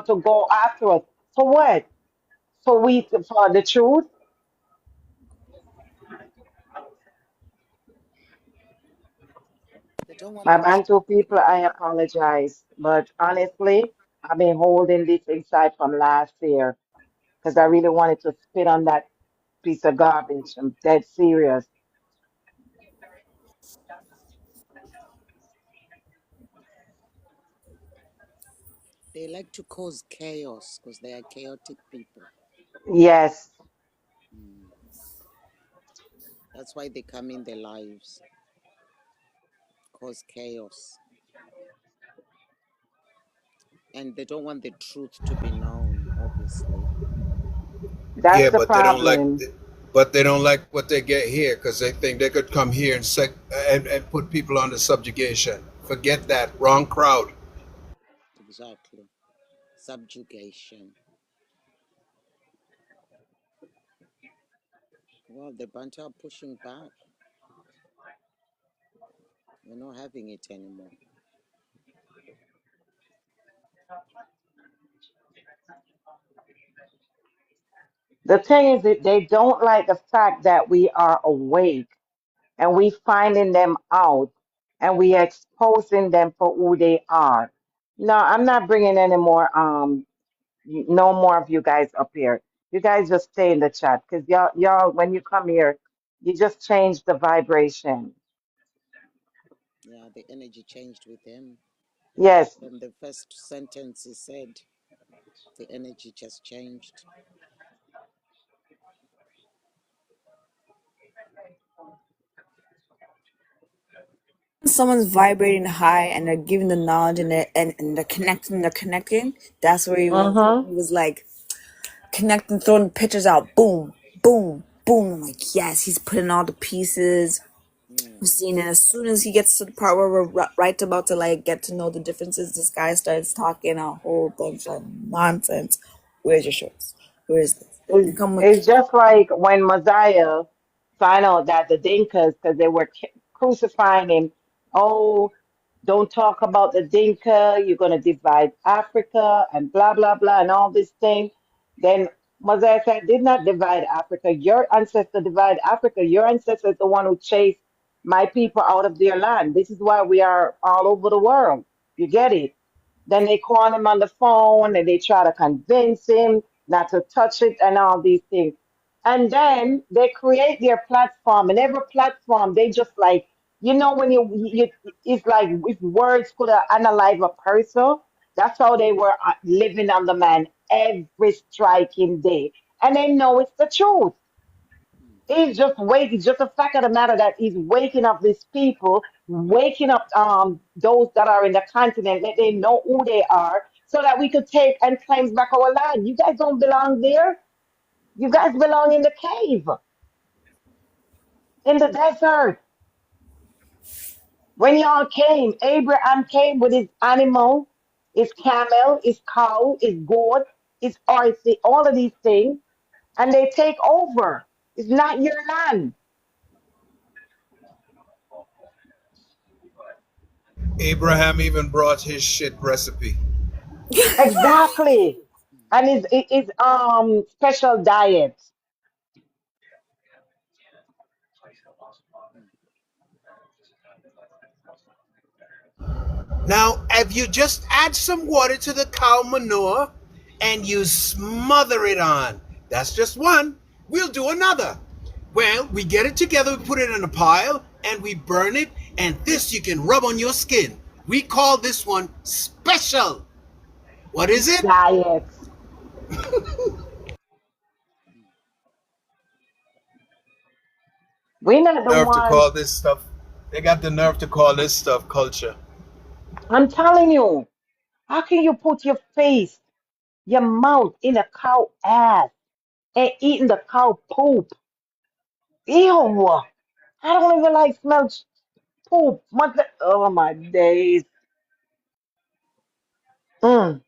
to go after us. For what? For the truth. They don't want My the truth Bantu to be people, I known. apologize. But honestly, I've been holding this inside from last year because I really wanted to spit on that piece of garbage. I'm dead serious. They like to cause chaos because they are chaotic people. Yes, Mm. That's why they come in their lives, cause chaos. And they don't want the truth to be known, obviously. that's Yeah, the problem. but they don't like what they get here because they think they could come here and put people under subjugation. Forget that. Wrong crowd. Exactly. Subjugation. Well, the Bantu are pushing back. We're not having it anymore. The thing is that they don't like the fact that we are awake and we finding them out and we exposing them for who they are. No, I'm not bringing any more. No more of you guys up here. You guys just stay in the chat because y'all, when you come here, you just change the vibration. Yeah, the energy changed with him. Yes, From the first sentence he said, the energy just changed. Someone's vibrating high and they're giving the knowledge and they're connecting. That's where he was. Uh-huh. He was like connecting, throwing pictures out. Boom, boom, boom. I'm like, yes, he's putting all the pieces. I've seen it. As soon as he gets to the part where we're right about to like get to know the differences, this guy starts talking a whole bunch of nonsense. Where's your shorts? Where is this? You come with. It's just like when Messiah found out that the Dinkas, because they were crucifying him, oh, don't talk about the Dinka, you're going to divide Africa and blah, blah, blah, and all this thing. Then Messiah said, did not divide Africa. Your ancestor divided Africa. Your ancestor is the one who chased my people out of their land. This is why we are all over the world. You get it? Then they call him on the phone and they try to convince him not to touch it and all these things. And then they create their platform, and every platform they just like, when it's like if words could analyze a person, that's how they were living on the man every striking day. And they know it's the truth. He's just waking. It's just a fact of the matter that he's waking up these people, waking up those that are in the continent, that they know who they are, so that we could take and claim back our land. You guys don't belong there. You guys belong in the cave, in the desert. When y'all came, Abraham came with his animal, his camel, his cow, his goat, his horse, all of these things, and they take over. It's not your land. Abraham even brought his shit recipe. Exactly. And his special diet. Now, if you just add some water to the cow manure and you smother it on, that's just one. We'll do another. Well, we get it together, we put it in a pile, and we burn it, and this you can rub on your skin. We call this one special. What is it? Diet. We're not the Nerve to one. call this stuff. They got the nerve to call this stuff culture. I'm telling you. How can you put your face, your mouth in a cow ass and eating the cow poop? Ew. I don't even like smell poop. Oh my days. Mm.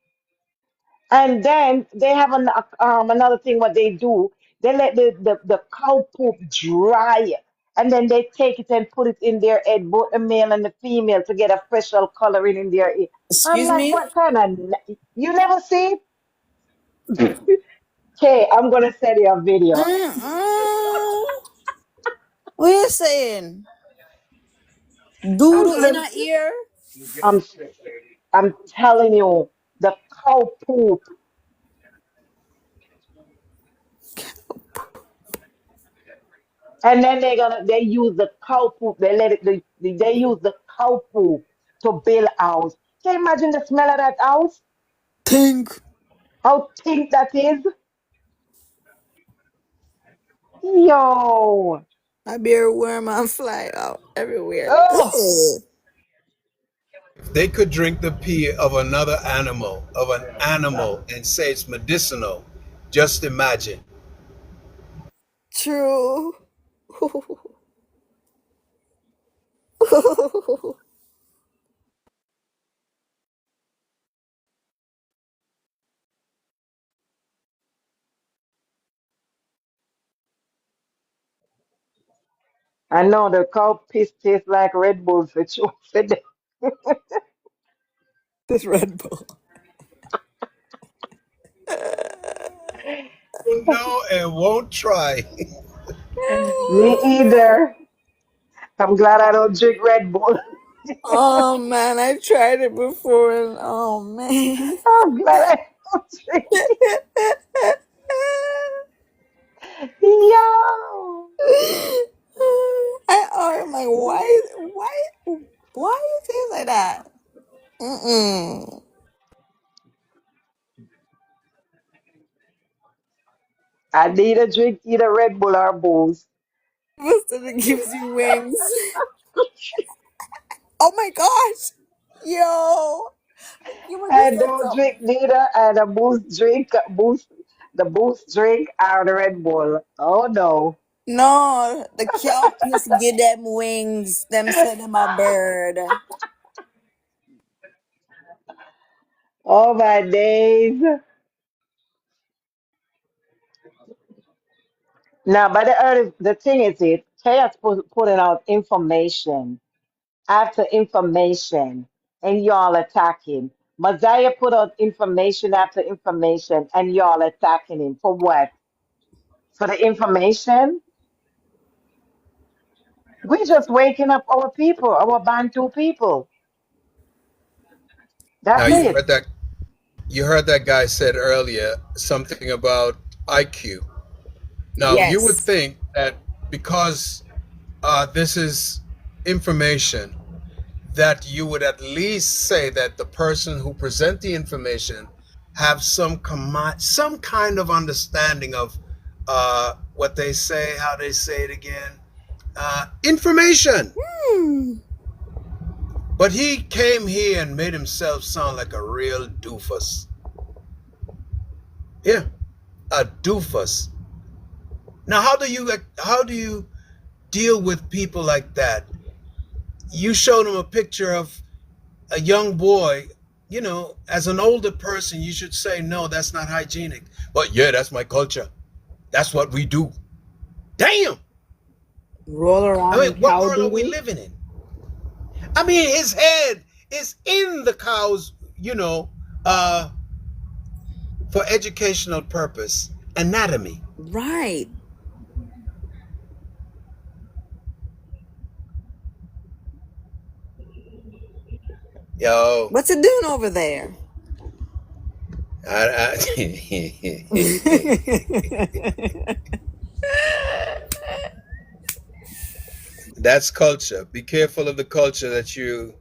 And then they have another thing what they do. They let the cow poop dry, and then they take it and put it in their head, both the male and the female, to get a special coloring in their head. I'm Excuse like, me. what kind of you never see? Okay, I'm gonna send you a video. Mm-mm. What are you saying? I'm Doodle in gonna, our ear? I'm I'm telling you, the cow poop. And then they use the cow poop. They let it. They use the cow poop to build a house. Can you imagine the smell of that house? Think. How thick that is? Yo. I be a worm and fly out everywhere. Oh. Ugh. If they could drink the pee of another animal, and say it's medicinal, just imagine. True. I know the cow piss tastes like Red Bull for sure. This Red Bull. No, and won't try. Me either. I'm glad I don't drink Red Bull. Oh man, I tried it before and oh man. I'm glad I don't drink it. Yo. I'm like, why you taste like that? Mm-mm. I need a drink, either Red Bull or booze. Mustard gives you wings. Oh my gosh. Yo. You were I just said don't something. drink neither, and a the boost drink or the Red Bull. Oh no. No, the cow used to give them wings. Them say them a bird. Oh my days. Now, but the thing is, chaos putting out information after information, and y'all attacking. Messiah put out information after information, and y'all attacking him for what? For the information? We're just waking up our people, our Bantu people. Now That's it. you heard that guy said earlier something about IQ. Now you would Yes. think that because this is information, that you would at least say that the person who present the information have some kind of understanding of what they say, how they say it again, information. But he came here and made himself sound like a real doofus. Yeah, a doofus. Now, how do you deal with people like that? You showed him a picture of a young boy. You know, as an older person, you should say, no, that's not hygienic. But yeah, that's my culture. That's what we do. Damn. Roll around I in mean, what cow world are doo we doo. living in? I mean, his head is in the cow's, for educational purpose, anatomy. Right. Yo, What's it doing over there? That's culture. Be careful of the culture that you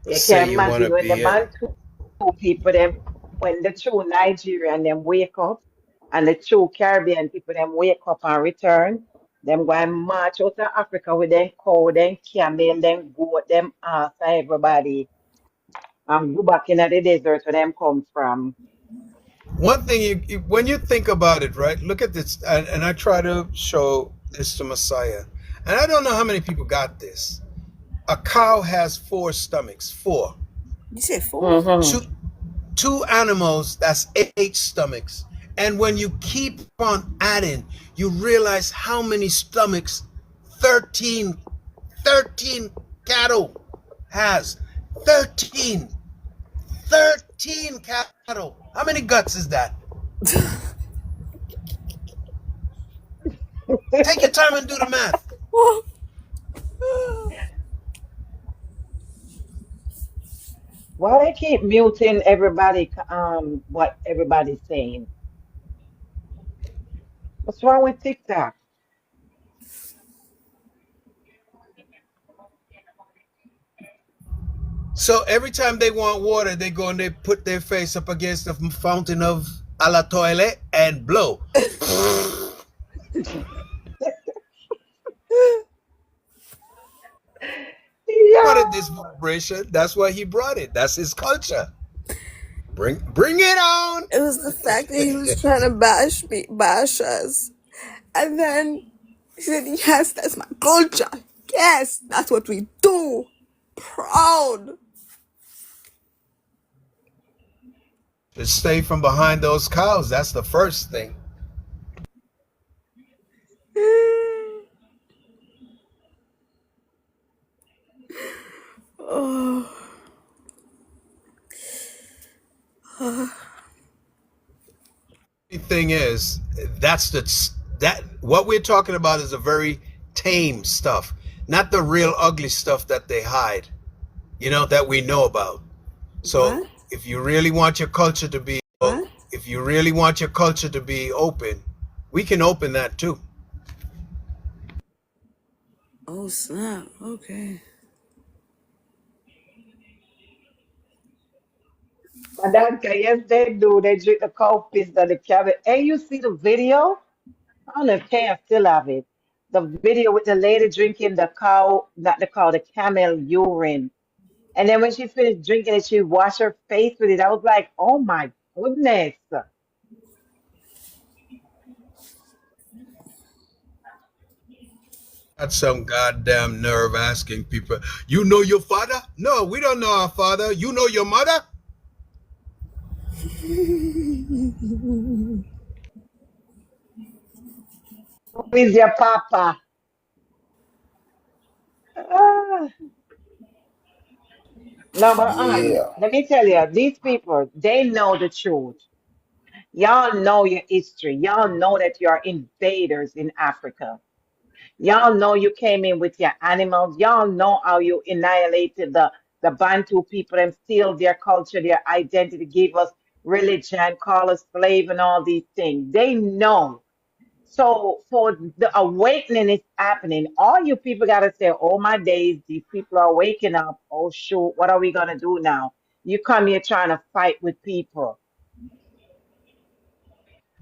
You say can't you want to imagine when the be in. Bantu people, them, when the true Nigerian, them wake up, and the true Caribbean people, them wake up and return, them go and march out of Africa with them cow, them camel, them goat, them ass, and everybody, and go back in the desert where them come from. One thing, when you think about it, right? Look at this, and I try to show this to Messiah, and I don't know how many people got this. A cow has 4 stomachs. 4. You said 4? Mm-hmm. Two animals, that's 8 stomachs. And when you keep on adding, you realize how many stomachs 13 cattle has. 13 cattle. How many guts is that? Take your time and do the math. Why they keep muting everybody, what everybody's saying? What's wrong with TikTok? So every time they want water, they go and they put their face up against the fountain of a la toilette and blow. Yeah. This vibration. That's why he brought it. That's his culture. Bring it on. It was the fact that he was trying to bash us. And then he said, yes, that's my culture. Yes, that's what we do. Proud. To stay from behind those cows. That's the first thing. Oh. The thing is, that what we're talking about is a very tame stuff, not the real ugly stuff that they hide. That we know about. So What? if you really want your culture to be open, we can open that too. Oh, snap. Okay. Madam, yes, they do. They drink the cow piss that the cabbage. And you see the video? I don't know if Kaya still have it. The video with the lady drinking the cow, not the cow, the camel urine. And then when she finished drinking it, she washed her face with it. I was like, oh my goodness. Got some goddamn nerve asking people, you know your father? No, we don't know our father. You know your mother? Who is your papa? Ah. No, but Yeah. let me tell you, these people, they know the truth. Y'all know your history. Y'all know that you're invaders in Africa. Y'all know you came in with your animals. Y'all know how you annihilated the Bantu people and steal their culture, their identity, give us religion, call us slave and all these things. They know. So for the awakening is happening. All you people gotta say, oh my days, these people are waking up. Oh shoot, what are we gonna do now? You come here trying to fight with people.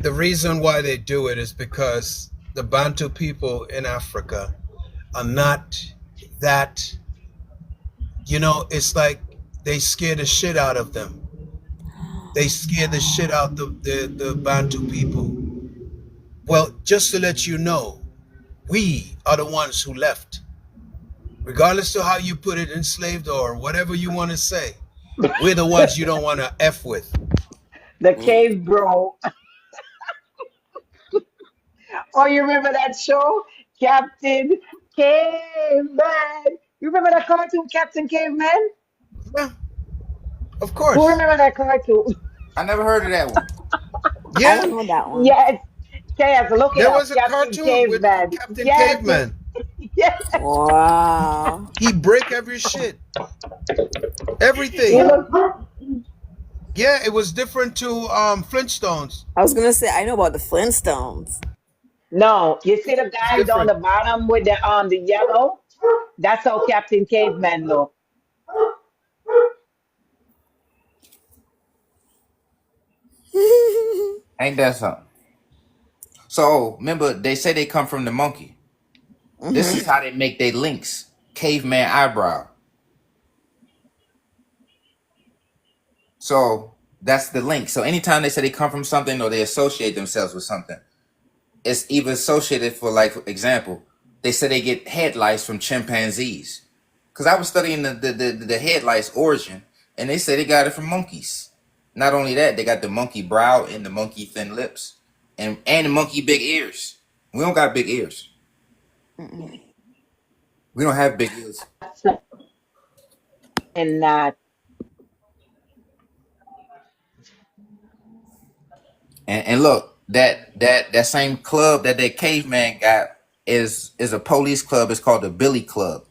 The reason why they do it is because the Bantu people in Africa are not that, it's like they scare the shit out of them. They scare the shit out the Bantu people. Well, just to let you know, we are the ones who left. Regardless of how you put it, enslaved or whatever you want to say, we're the ones you don't want to F with. The cave bro. Oh, you remember that show? Captain Caveman. You remember that cartoon, Captain Caveman? Yeah, of Who course. remember that cartoon? I never heard of that one. I Yeah, don't know that one. Yes. Chaos, look it there up. was a Captain cartoon with Caveman. Captain Yes. Caveman. Yes. Wow. He break every shit, You everything. look, Yeah, it was different to Flintstones. I was gonna say I know about the Flintstones. no, you see the It's guy down different. the bottom with the yellow? That's how Captain Caveman look. Ain't that something? So remember, they say they come from the monkey. This is how they make their links. Caveman eyebrow. So that's the link. So anytime they say they come from something or they associate themselves with something, it's even associated for, like, for example, they say they get head lice from chimpanzees. Because I was studying the head lice origin, and they say they got it from monkeys. Not only that, they got the monkey brow and the monkey thin lips, and the monkey big ears. We don't got big ears. We don't have big ears. And And look, that same club that caveman got is a police club. It's called the Billy Club.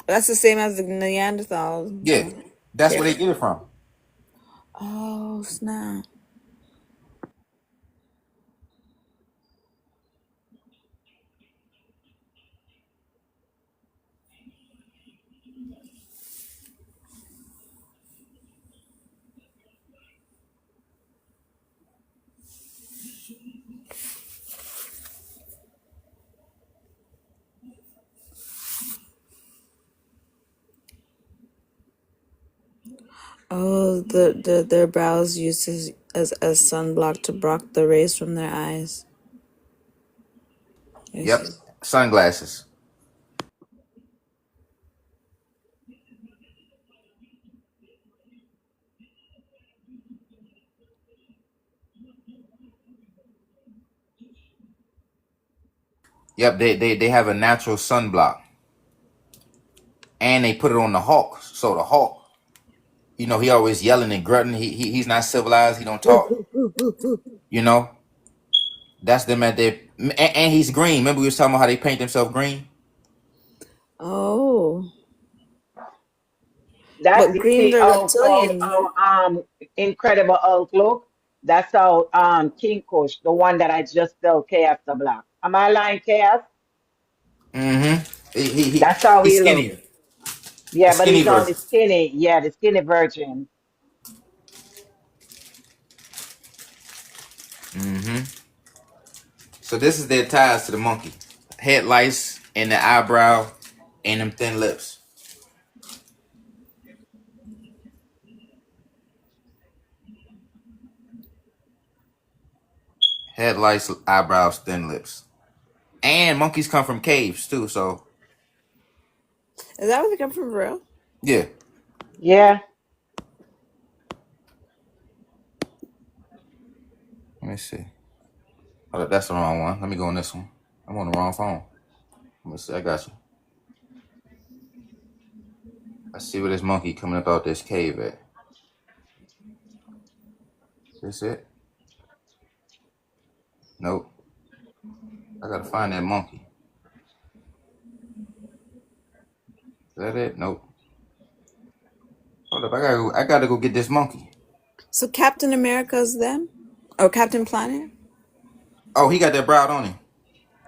That's the same as the Neanderthals. Yeah, that's where they get it from. Oh snap! Oh, their brows used as sunblock to block the rays from their eyes. I Yep, see. sunglasses. Yep, they have a natural sunblock, and they put it on the hawk. So the hawk, he always yelling and grunting. He's not civilized. He don't talk. You know, that's them at their and he's green. Remember we was talking about how they paint themselves green. Oh, that's but you green, see they're how reptilians, right? Incredible Hulk look. That's how King Kush, the one that I just tell Chaos the Black. Am I lying, Chaos? Mm-hmm. That's how He's he look. skinnier. The Yeah, but skinny he's version. only skinny. Yeah, the skinny virgin. Mm-hmm. So this is their ties to the monkey. Head lice and the eyebrow and them thin lips. Headlights, eyebrows, thin lips. And monkeys come from caves too, so Is that where they come from, for real? yeah. Yeah. Let me see. Oh, that's the wrong one. Let me go on this one. I'm on the wrong phone. Let me see. I got you. I see where this monkey coming up out this cave at. This it? Nope. I gotta find that monkey. Is that it? Nope. Hold up. I gotta go get this monkey. So Captain America's them? Or Captain Planet? Oh, he got that brow on him.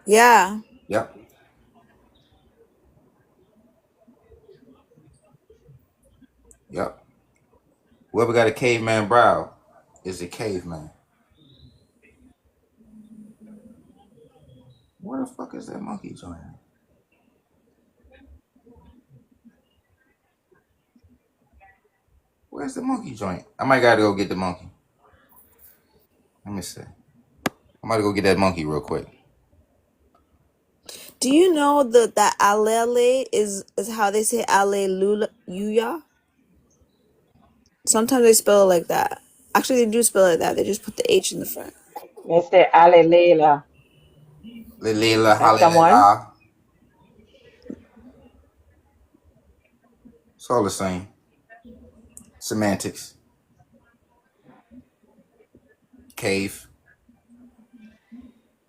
Yeah. Yep. Yep. Whoever got a caveman brow is a caveman. Where the fuck is that monkey joint? Where's the monkey joint? I might gotta go get the monkey. Let me see. I might go get that monkey real quick. Do you know that alele is how they say alleluia? Sometimes they spell it like that. Actually, they do spell it like that. They just put the H in the front. They say Hallelujah. Leila, That's someone? hallelujah. It's all the same. Semantics. Cave.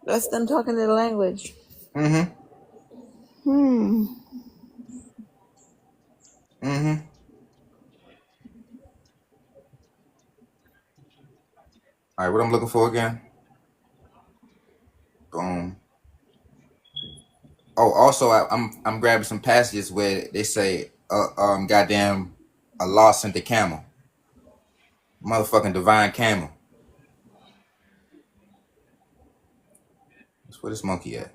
That's them talking their language. Mm-hmm. Mm-hmm. All right, what I'm looking for again? Boom. Oh, also, I'm grabbing some passages where they say, goddamn, Allah sent the camel, motherfucking divine camel. That's where this monkey at?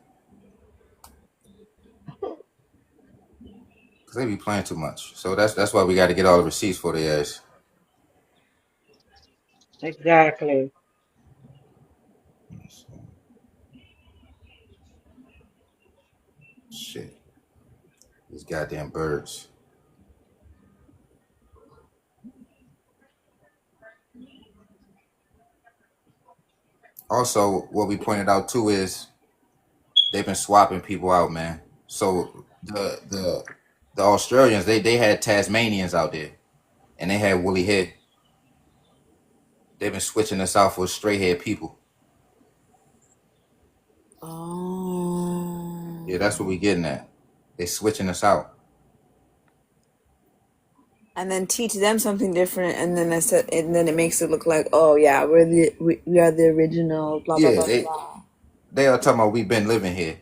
Cause they be playing too much. So that's why we got to get all the receipts for the ass. Exactly. Shit, these goddamn birds. Also, what we pointed out too is they've been swapping people out, man. So the Australians, they had Tasmanians out there, and they had woolly hair. They've been switching us out for straight haired people. Oh. Yeah, that's what we getting at. They switching us out. And then teach them something different, and then it makes it look like, oh yeah, we are the original. Blah blah Yeah, blah blah. they are talking about we've been living here,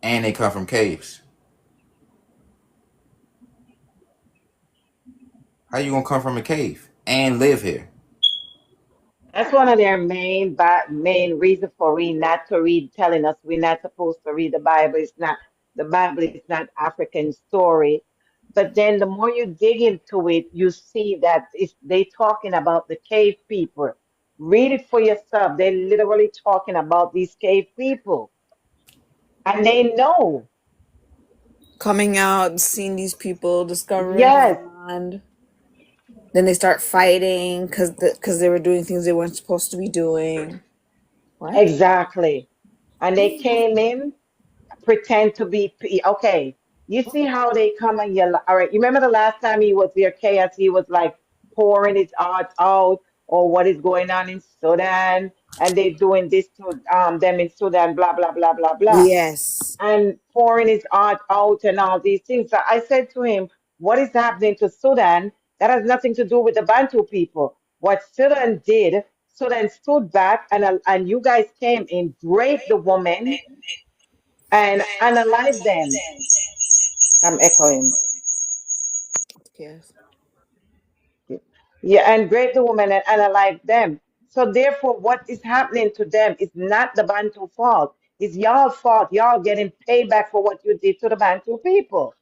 and they come from caves. How you gonna come from a cave and live here? That's one of their main reasons for we not to read, telling us we're not supposed to read the Bible. It's not the Bible is not African story. But then the more you dig into it, you see that they talking about the cave people. Read it for yourself. They're literally talking about these cave people. And they know. Coming out, seeing these people, discovering Yes, the land. Then they start fighting because they were doing things they weren't supposed to be doing. What? exactly. And they came in, pretend to be okay. You see how they come and yell. All right, you remember the last time he was here, chaos, he was like pouring his art out or what is going on in Sudan, and they doing this to them in Sudan, blah blah blah blah blah, Yes. and pouring his art out and all these things. So I said to him, what is happening to Sudan? That has nothing to do with the Bantu people. What Sudan did, Sudan stood back and you guys came in, raped the woman and analyze them. I'm echoing. Yes. Yeah, and grade the woman and analyze them. So therefore, what is happening to them is not the Bantu fault. It's y'all fault. Y'all getting payback for what you did to the Bantu people.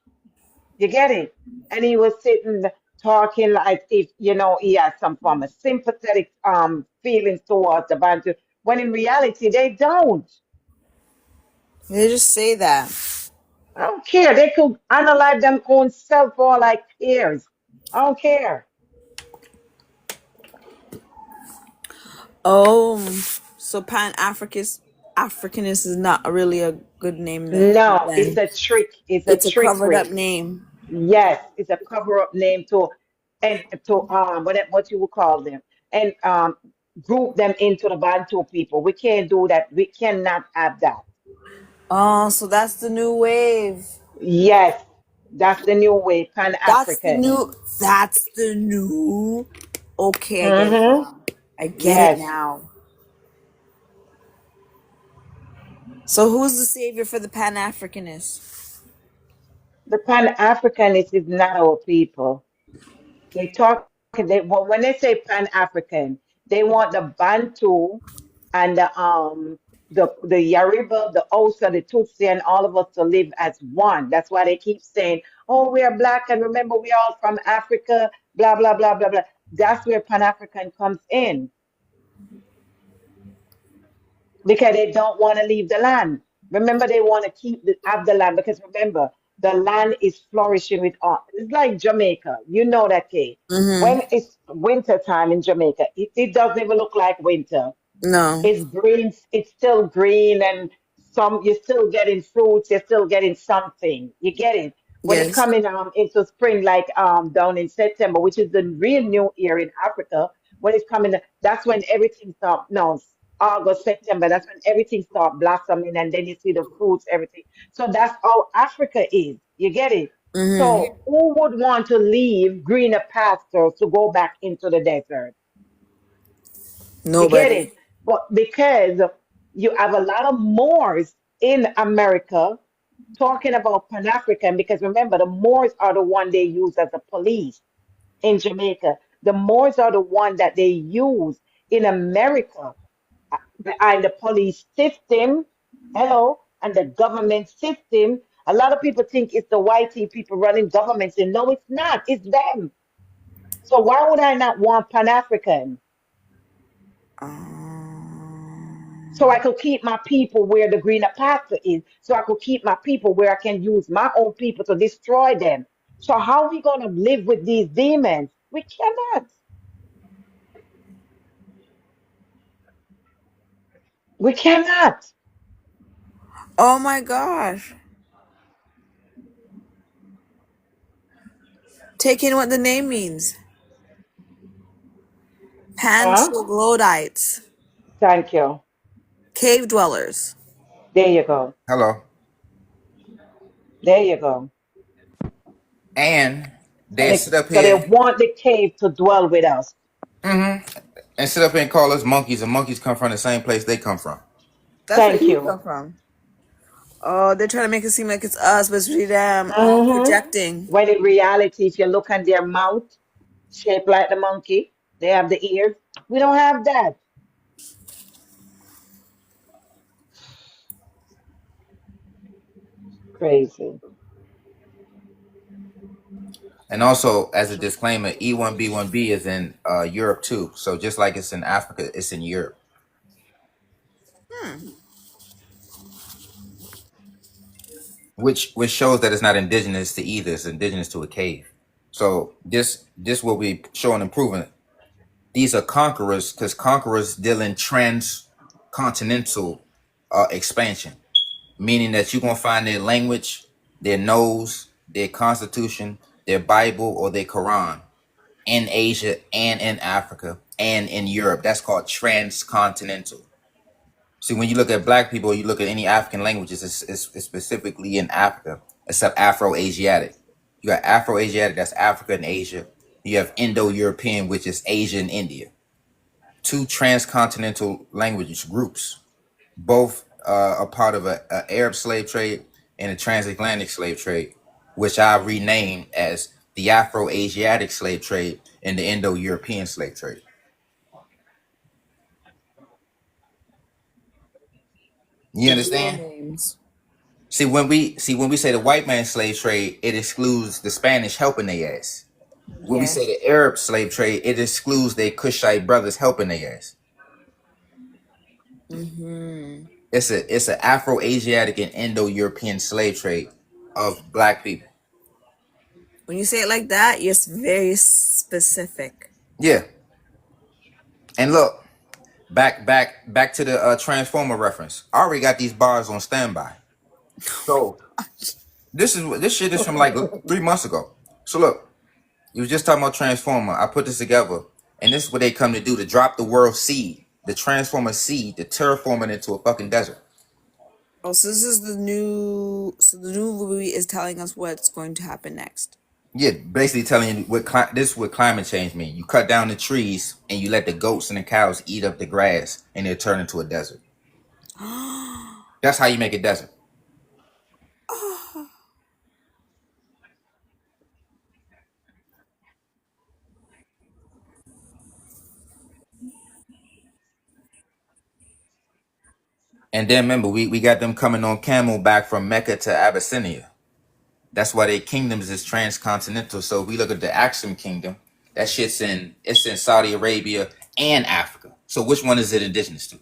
You get it? And he was sitting talking like if he has some form of sympathetic feelings towards the Bantu. when in reality they don't. They just say that. I don't care. They could analyze them own self for all I cares. I don't care. Oh, so Africanist is not really a good name No, it's then. a trick. It's a It's a covered up trickery. name. Yes, it's a cover-up name to and to what you would call them and group them into the Bantu people. We can't do that. We cannot have that. Oh, so that's the new wave. Yes, that's the new way, Pan-African. That's the new. Okay, I get it Mm-hmm. now. I get it Yes, now. So who's the savior for the Pan-Africanists? the Pan-Africanist is not our people. They talk. When they say Pan-African, they want the Bantu and the Yoruba, the Osa, the Tutsi, and all of us to live as one. That's why they keep saying, "Oh, we are black, and remember, we are all from Africa." Blah blah blah blah blah. That's where Pan African comes in because they don't want to leave the land. Remember, they want to have the land because remember, the land is flourishing with all. It's like Jamaica. You know that, Kate. Mm-hmm. When it's winter time in Jamaica, it doesn't even look like winter. No. It's green, it's still green, and you're still getting fruits, you're still getting something. You get it? When it's Yes. coming into spring, like down in September, which is the real new year in Africa, when it's coming, that's when everything starts. No, August, September, that's when everything starts blossoming, and then you see the fruits, everything. So that's how Africa is. You get it? Mm-hmm. So who would want to leave greener pastures to go back into the desert? You get Nobody. it? But because you have a lot of Moors in America talking about Pan African, because remember, the Moors are the one they use as the police in Jamaica. The Moors are the one that they use in America behind the police system, hello, and the government system. A lot of people think it's the whitey people running governments, and no, it's not. It's them. So why would I not want Pan African? So I could keep my people where the greener pasture is. So I could keep my people where I can use my own people to destroy them. So how are we going to live with these demons? We cannot. We cannot. Oh my gosh. Take in what the name means. Huh? Pantroglodytes. Thank you. Cave dwellers. There you go. Hello. There you go. And And they sit up so they here want the cave to dwell with us. and sit up here and call us monkeys, and monkeys come from the same place they come from. That's where Thank you you. come from. Oh, they're trying to make it seem like it's us, but it's really them hmm projecting. When in reality, if you look at their mouth, shaped like the monkey, they have the ears. We don't have that. Crazy. And also, as a disclaimer, E1B1B is in Europe too. So just like it's in Africa, it's in Europe, which shows that it's not indigenous to either. It's indigenous to a cave. So this will be showing and proving these are conquerors, because conquerors deal in transcontinental expansion, meaning that you're gonna find their language, their nose, their constitution, their Bible, or their Quran in Asia and in Africa and in Europe. That's called transcontinental. See, when you look at black people, you look at any African languages, it's specifically in Africa, except Afro-Asiatic. You got Afro-Asiatic, that's Africa and Asia. You have Indo-European, which is Asia and India. Two transcontinental language groups, both a part of a Arab slave trade and a transatlantic slave trade, which I renamed as the Afro-Asiatic slave trade and the Indo-European slave trade. You The real understand? names. See, when we say the white man slave trade, it excludes the Spanish helping their ass. When we Yeah. say the Arab slave trade, it excludes their Cushite brothers helping their ass. Mm-hmm. It's an Afro-Asiatic and Indo-European slave trade of black people. When you say it like that, you're very specific. Yeah. And look, back to the Transformer reference. I already got these bars on standby. So this shit is from like 3 months ago. So look, you was just talking about Transformer. I put this together, and this is what they come to do, to drop the world seed, the Transformer seed, to terraform it into a fucking desert. Oh, so this is the new movie is telling us what's going to happen next. Yeah, basically telling you this is what climate change means. You cut down the trees and you let the goats and the cows eat up the grass, and it'll turn into a desert. That's how you make a desert. And then remember, we got them coming on camel back from Mecca to Abyssinia. That's why their kingdoms is transcontinental. So if we look at the Aksum kingdom, that shit's in Saudi Arabia and Africa. So which one is it indigenous to?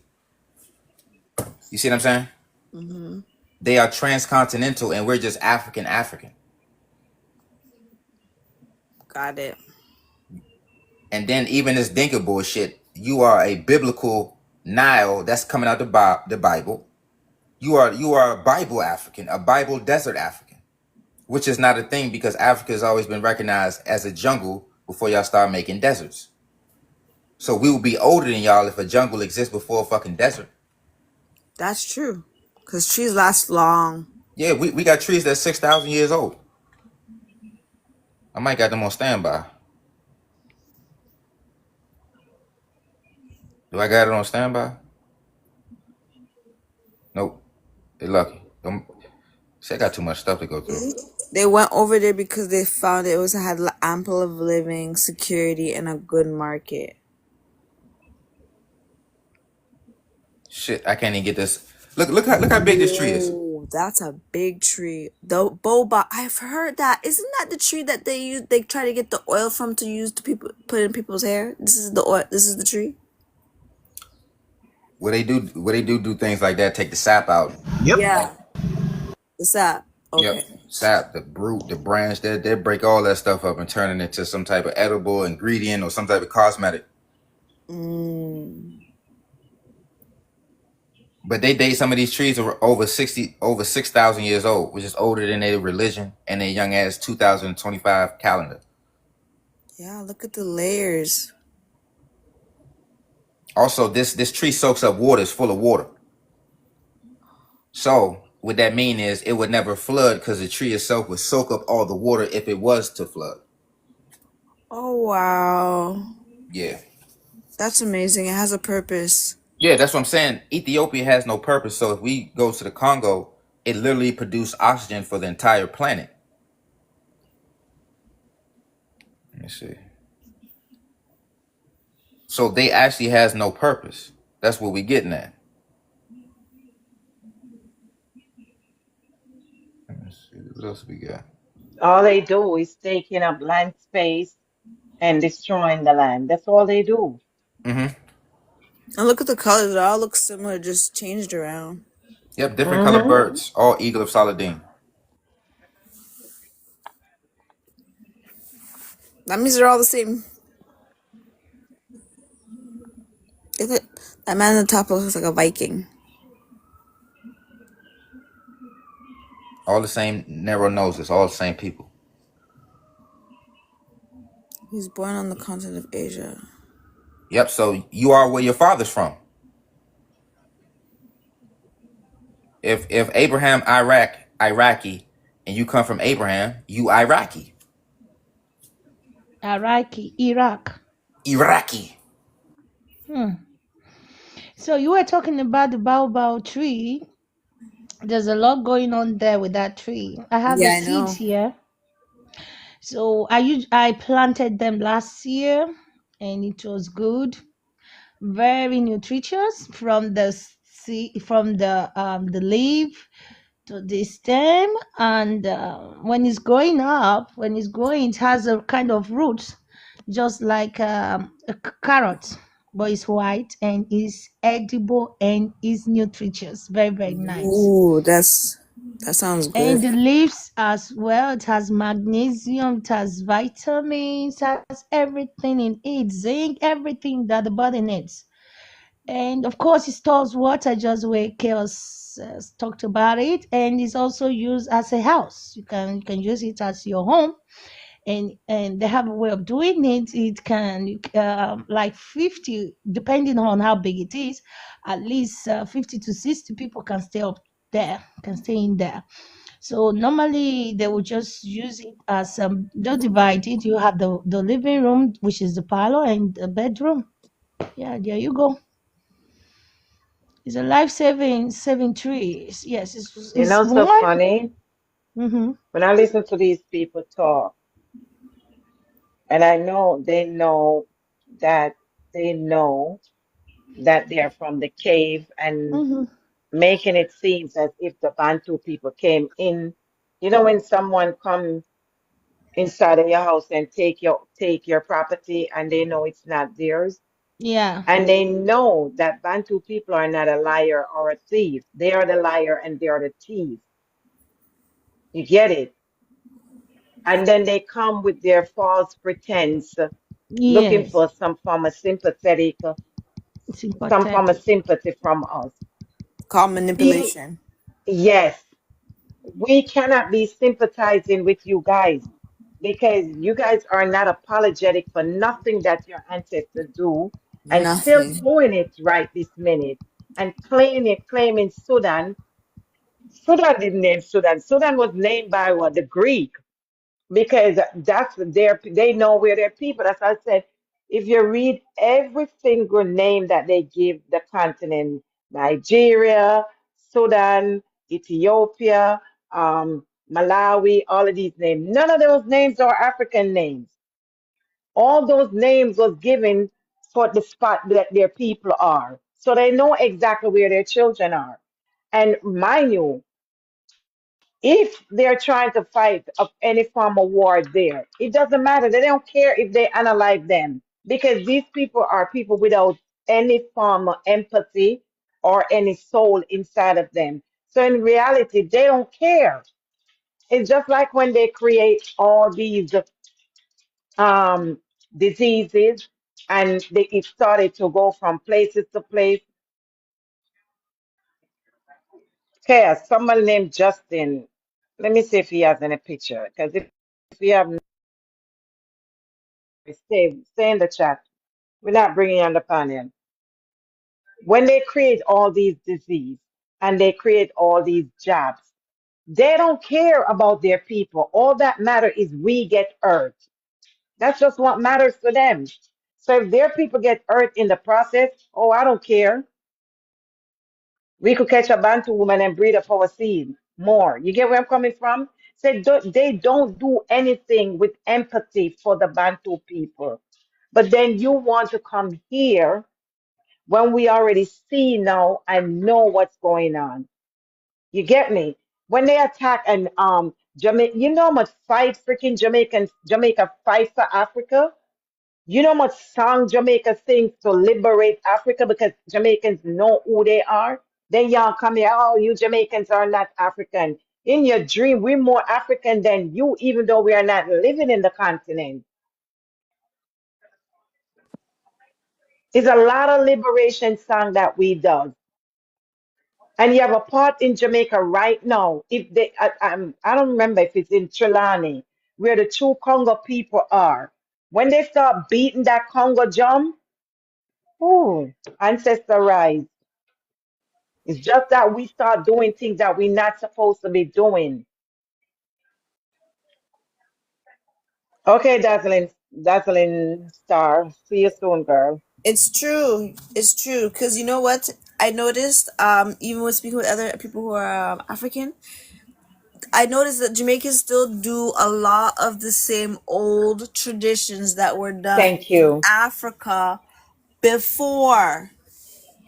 You see what I'm saying? Mm-hmm. They are transcontinental and we're just African. Got it. And then even this Dinka bullshit, you are a biblical Nile that's coming out the Bible. You are a Bible African, a Bible desert African, which is not a thing because Africa has always been recognized as a jungle before y'all start making deserts. So we will be older than y'all if a jungle exists before a fucking desert. That's true. Because trees last long. Yeah, we got trees that's 6,000 years old. I might got them on standby. Do I got it on standby? Nope. They lucky. See, I got too much stuff to go through. They went over there because they found it had ample of living, security, and a good market. Shit, I can't even get this. Look how big this tree is. Oh, that's a big tree. The boba, I've heard that. Isn't that the tree that they use? They try to get the oil from to use to put in people's hair. This is the oil. This is the tree. What they do things like that. Take the sap out. Yep. Yeah. The sap. Okay. Yep. Sap, the root, the branch. They break all that stuff up and turn it into some type of edible ingredient or some type of cosmetic. But they date some of these trees are over 6,000 years old, which is older than their religion and their young ass 2025 calendar. Yeah, look at the layers. Also, this tree soaks up water. It's full of water. So what that mean is it would never flood because the tree itself would soak up all the water if it was to flood. Oh, wow. Yeah. That's amazing. It has a purpose. Yeah, that's what I'm saying. Ethiopia has no purpose. So if we go to the Congo, it literally produces oxygen for the entire planet. Let me see. So they actually has no purpose. That's what we're getting at. Let me see. What else we got? All they do is taking up land space and destroying the land. That's all they do. Mm-hmm. And look at the colors. They all look similar, just changed around. Yep, different color birds. All eagle of Saladin. That means they're all the same. That man on the top looks like a Viking. All the same narrow noses. All the same people. He's born on the continent of Asia. Yep, so you are where your father's from. If Abraham Iraqi, and you come from Abraham, you Iraqi. Iraq. Iraqi. So you were talking about the baobab tree. There's a lot going on there with that tree. I have the seeds here. So I planted them last year, and it was good, very nutritious from the leaf to the stem, and when it's growing up, it has a kind of roots, just like a carrot. but it's white and is edible and is nutritious. Very, very nice. Ooh, that sounds good. And the leaves as well, it has magnesium, it has vitamins, it has everything in it, zinc, everything that the body needs. And of course, it stores water, just where Chaos talked about it. And it's also used as a house. You can use it as your home. And they have a way of doing it. It can like 50, depending on how big it is, at least 50 to 60 people can stay up there, can stay in there. So normally they will just use it as just divide it. You have the living room, which is the parlor, and the bedroom. Yeah, there you go. It's a life saving tree. Yes, You it's know, so one. funny. Mm-hmm. When I listen to these people talk, and I know that they know that they're from the cave and Mm-hmm. making it seem as if the Bantu people came in. You know, when someone come inside of your house and take your property and they know it's not theirs, Yeah. and they know that Bantu people are not a liar or a thief. They are the liar and they are the thief. You get it? And then they come with their false pretense, looking Yes. for some form of some form of Sympathetic. sympathy from us. Called We, manipulation. yes, we cannot be sympathizing with you guys because you guys are not apologetic for nothing that your ancestors do and still Nothing. doing it right this minute and claiming Sudan. Sudan didn't name Sudan. Sudan was named by what? The Greek, because they know where their people. That's why I said, if you read every single name that they give the continent, Nigeria, Sudan, Ethiopia, Malawi, all of these names, none of those names are African names. All those names was given for the spot that their people are. So they know exactly where their children are. And mind you, if they're trying to fight of any form of war there, it doesn't matter. They don't care if they analyze them because these people are people without any form of empathy or any soul inside of them. So in reality, they don't care. It's just like when they create all these um, diseases and it started to go from places to place. Okay, somebody named Justin. Let me see if he has any picture. Because if you have, stay in the chat. We're not bringing on the panel. When they create all these disease and they create all these jobs, they don't care about their people. All that matter is we get hurt. That's just what matters to them. So if their people get hurt in the process, oh, I don't care. We could catch a Bantu woman and breed up our seed more. You get where I'm coming from? So they don't do anything with empathy for the Bantu people. But then you want to come here when we already see now and know what's going on. You get me? When they attack and Jamaica, you know how much fight freaking Jamaica fight for Africa? You know how much song Jamaica sings to liberate Africa because Jamaicans know who they are? Then y'all come here, oh, you Jamaicans are not African. In your dream, we're more African than you, even though we are not living in the continent. It's a lot of liberation song that we do. And you have a part in Jamaica right now. If they, I don't remember if it's in Trelawney, where the true Congo people are. When they start beating that Congo drum, ooh, ancestor rise. It's just that we start doing things that we're not supposed to be doing. Okay, dazzling star. See you soon, girl. It's true. It's true. Because you know what? I noticed, even when speaking with other people who are African, I noticed that Jamaicans still do a lot of the same old traditions that were done Thank in you. Africa before.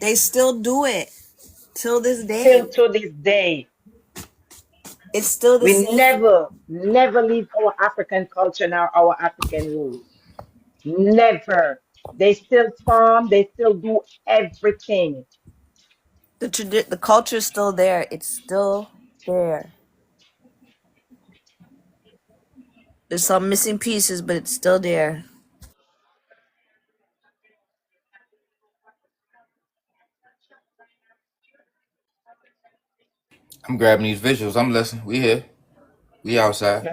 They still do it till this Till day. to this day, It's still the we same. never leave our African culture nor our African roots. Never. They still farm. They still do everything. The culture is still there. It's still there. There's some missing pieces, but it's still there. I'm grabbing these visuals. I'm listening. We here. We outside.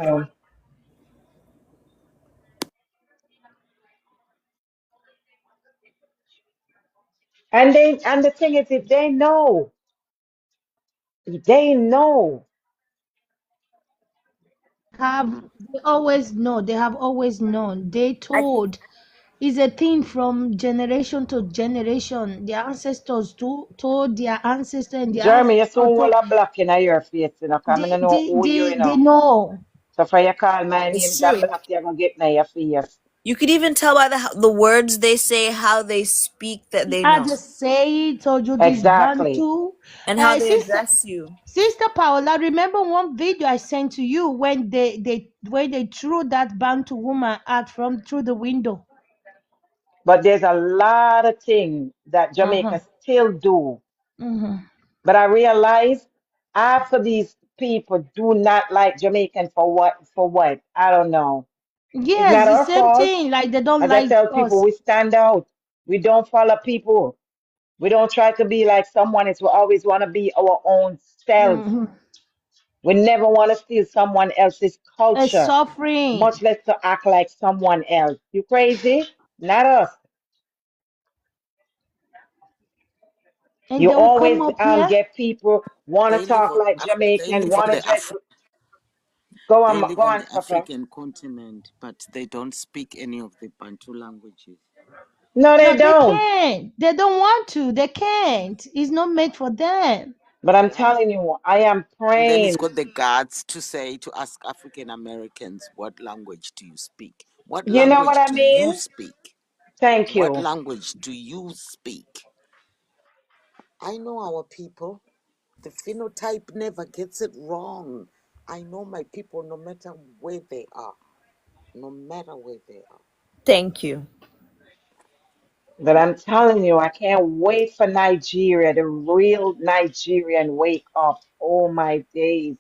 And the thing is, if they know, they know. They always know. They have always known. They told. It's a thing from generation to generation. Their ancestors told their ancestor and their Jeremy, you ancestor soon will told. have black in your face, you know, come They, and know they, who you, they, you they know. know. So for you call my name, It's that true. black, you're going to get in your face. You could even tell by the words they say, how they speak, that they I know, just say it, told you this Exactly. Bantu. and how they address you. Sister Paola, remember one video I sent to you when they threw that Bantu woman out from through the window. But there's a lot of things that Jamaica still do. But I realize half of these people do not like Jamaican for what? I don't know. It's Yes, not the our same fault. thing. Like they don't As I like tell people, us. we stand out. We don't follow people. We don't try to be like someone else. We always want to be our own self. We never want to steal someone else's It's culture, suffering. much less to act like someone else. You crazy? Not us. And You they will come always up here. get people want to They live talk on like they Jamaican, live on want to the dress. Go they on, live go on on, the Papa. African continent, but they don't speak any of the Bantu languages. No, No, they they don't. can't. They don't want to. They can't. It's not made for them. But I'm telling you, I am And then it's praying. got the guts to ask African Americans, what language do you speak? What You know what language I do you mean? speak? Thank What you. language do you speak? I know our people. The phenotype never gets it wrong. I know my people no matter where they are. No matter where they are. Thank you. But I'm telling you, I can't wait for Nigeria, the real Nigerian wake up. Oh my days.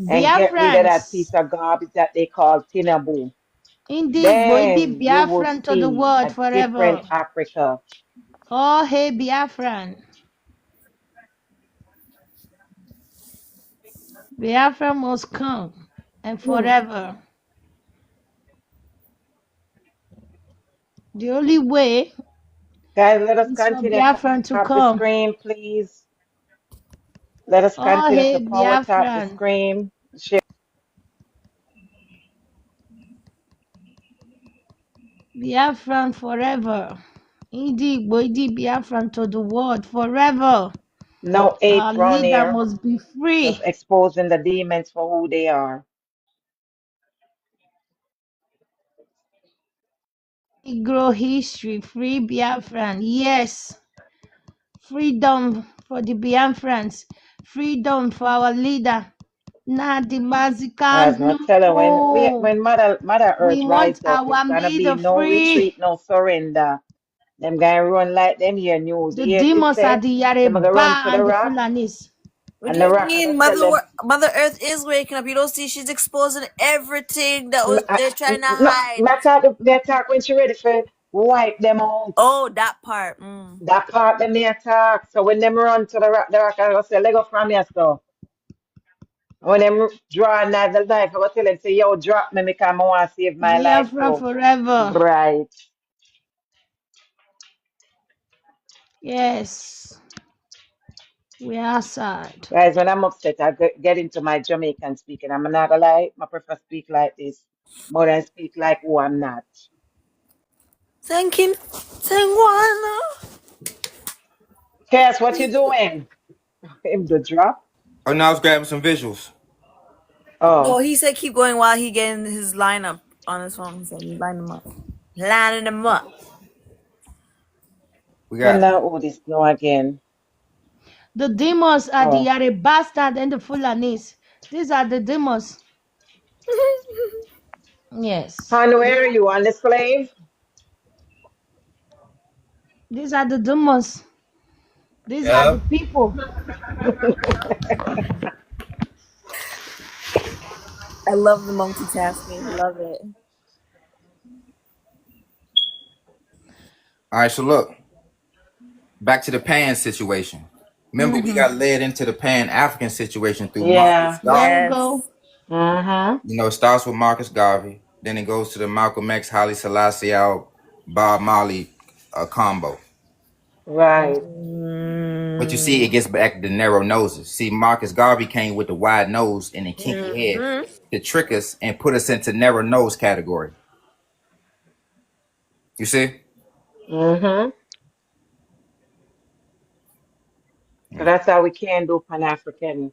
And get rid of that Biafrans. piece of garbage that they call Tinubu. Indeed, boy, the Then you will Biafran to the see world a different forever. Africa. Oh, hey, Biafran. Biafra must come and forever. The only way Guys, let us is for continue to Biafran to tap the come. screen, please. Let us Oh, continue hey, to power tap the Biafran. screen. Share. Biafran forever. Indeed, boy, the Biafran to the world forever. No hate Our round leader here. must be Just free. exposing the demons for who they are. Negro history, free Biafran. Yes, freedom for the Biafrans. Freedom for our leader. Nadi Mazikan, As I tell her, no. when Mother We Earth want rise up, it's our gonna be leader no free. retreat, no surrender. Them gonna run like them here news. The You hear it demons are say? the Them gonna run Yareba to the and the rock, Fulanis. What do and the you rock mean? gonna tell them. Mother Earth is waking up. You don't see she's exposing everything that was they're trying to No, hide. they attack when she ready for wipe them out. Oh, that part. That part them they attack. So when them run to the rock gonna say, let go from here, so. When them draw another knife, I go tell them, say, yo, drop me because I want to save my life Biafra too. forever. Right. Yes, we are outside. Guys, when I'm upset, I get into my Jamaican speaking. I'm not gonna lie, I prefer speak like this more than speak like who I'm not. Thank him. Thank one. Cass, what you doing? Him the drop? Oh, now I was grabbing some visuals. Oh. Oh, he said keep going while he getting his lineup on his phone. He said line them up. Lining them up. We And got now who this know again? The demons are the Oh. Yareba and the Fulanis. These are the demons. Yes. Han, where are you? On the slave? These are the demons. These are the Yep. people. I love the multitasking. Love it. All right, so look, back to the Pan situation. Remember, we Mm-hmm. got led into the Pan African situation through Marcus Yeah. There we Garvey. go. Yes. Mm-hmm. You know, it starts with Marcus Garvey, then it goes to the Malcolm X, Haile Selassie, Bob Marley combo. Right. But you see, it gets back to narrow noses. See, Marcus Garvey came with the wide nose and the kinky head Mm-hmm. to trick us and put us into narrow nose category. You see? Mm-hmm. So that's how we can do Pan African.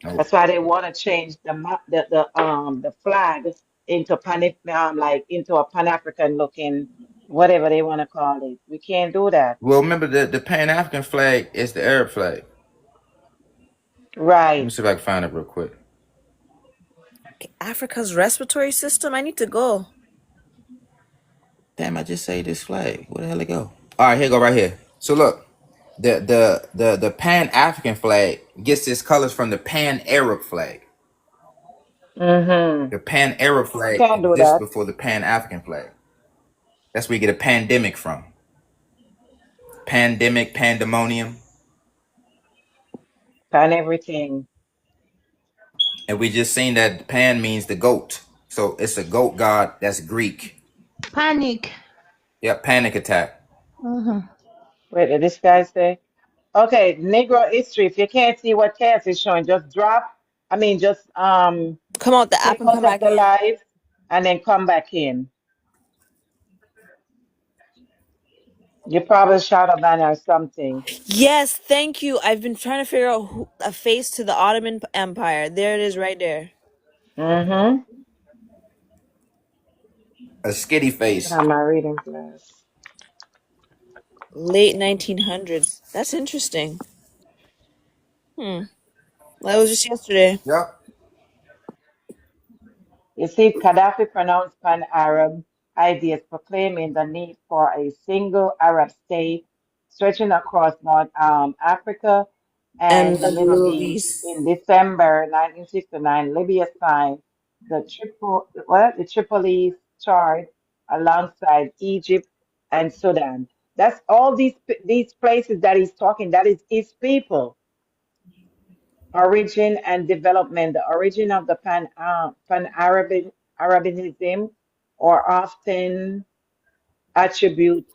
Nope. That's why they want to change the flag into like into a Pan African looking whatever they want to call it. We can't do that. Well, remember the Pan African flag is the Arab flag. Let me Right. see if I can find it real quick. Africa's respiratory system. I need to go. Damn, I just say this flag. Where the hell it go? All right, here it go right here. So look, the Pan African flag gets its colors from the Pan Arab flag. Mm-hmm. The Pan Arab We flag can't do exists that. before the Pan African flag. That's where you get a pandemic from. Pandemic, pandemonium, Pan everything. and we just seen that Pan means the goat. So it's a goat god that's Greek. Panic. Yep, panic attack. Mm-hmm. Wait, did this guy say? Okay, Negro history. If you can't see what Cass is showing, just just Come out the app click and out come of back the in. live and then come back in. You probably shadow ban or something. Yes, thank you. I've been trying to figure out a face to the Ottoman Empire. There it is, right there. Mm-hmm. A skitty face. Have my reading class. Late 1900s. That's interesting. That was just yesterday. Yep. You see, Gaddafi pronounced pan-Arab ideas, proclaiming the need for a single Arab state stretching across North Africa And and the the Middle Middle East. East. In December 1969, Libya signed the Tripoli's Chart alongside Egypt and Sudan. That's all these places that he's talking. That is his people. Origin and development. The origin of the Pan-Arabism are often attributed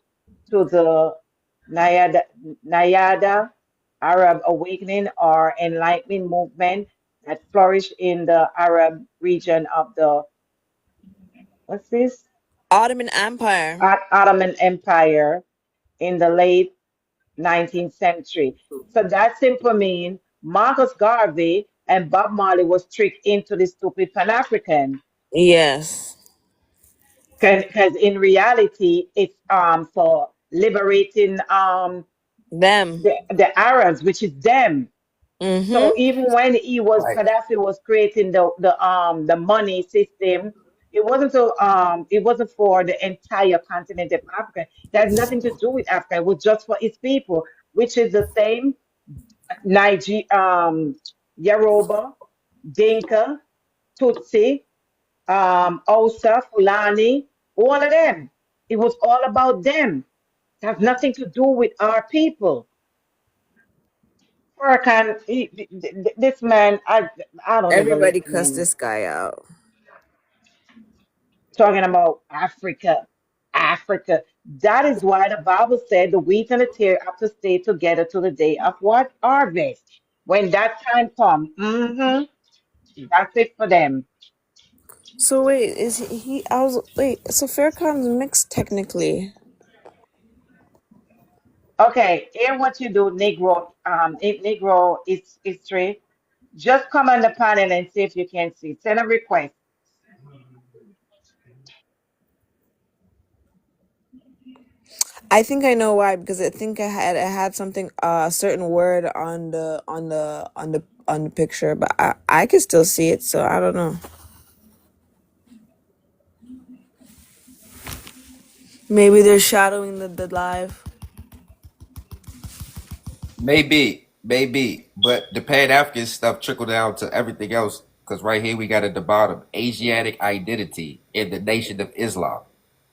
to the Nayada Arab awakening or enlightenment movement that flourished in the Arab region of the what's this? Ottoman Empire. Ottoman Empire in the late 19th century. So that simply means Marcus Garvey and Bob Marley was tricked into the stupid Pan African. Yes. Because in reality, it's for liberating Them. the Arabs, which is them. Mm-hmm. So even when Gaddafi was creating the money system, it wasn't for the entire continent of Africa. That has nothing to do with Africa. It was just for its people, which is the same Yoruba, Dinka, Tutsi, Osa, Fulani, all of them. It was all about them. It has nothing to do with our people. Farrakhan, this man, I don't even Everybody listen to cussed him this guy out. talking about Africa, Africa. That is why the Bible said the wheat and the tear have to stay together to the day of what? Harvest. When that time comes, that's it for them. So wait, is he I was wait, so Farrakhan's mixed technically. Okay, here what you do, Negro, Negro is history. Just come on the panel and see if you can see. Send a request. I think I know why, because I think I had something a certain word on the picture, but I could still see it, so I don't know. Maybe they're shadowing the live. maybe, but the Pan African stuff trickled down to everything else. Because right here we got at the bottom Asiatic identity in the Nation of Islam.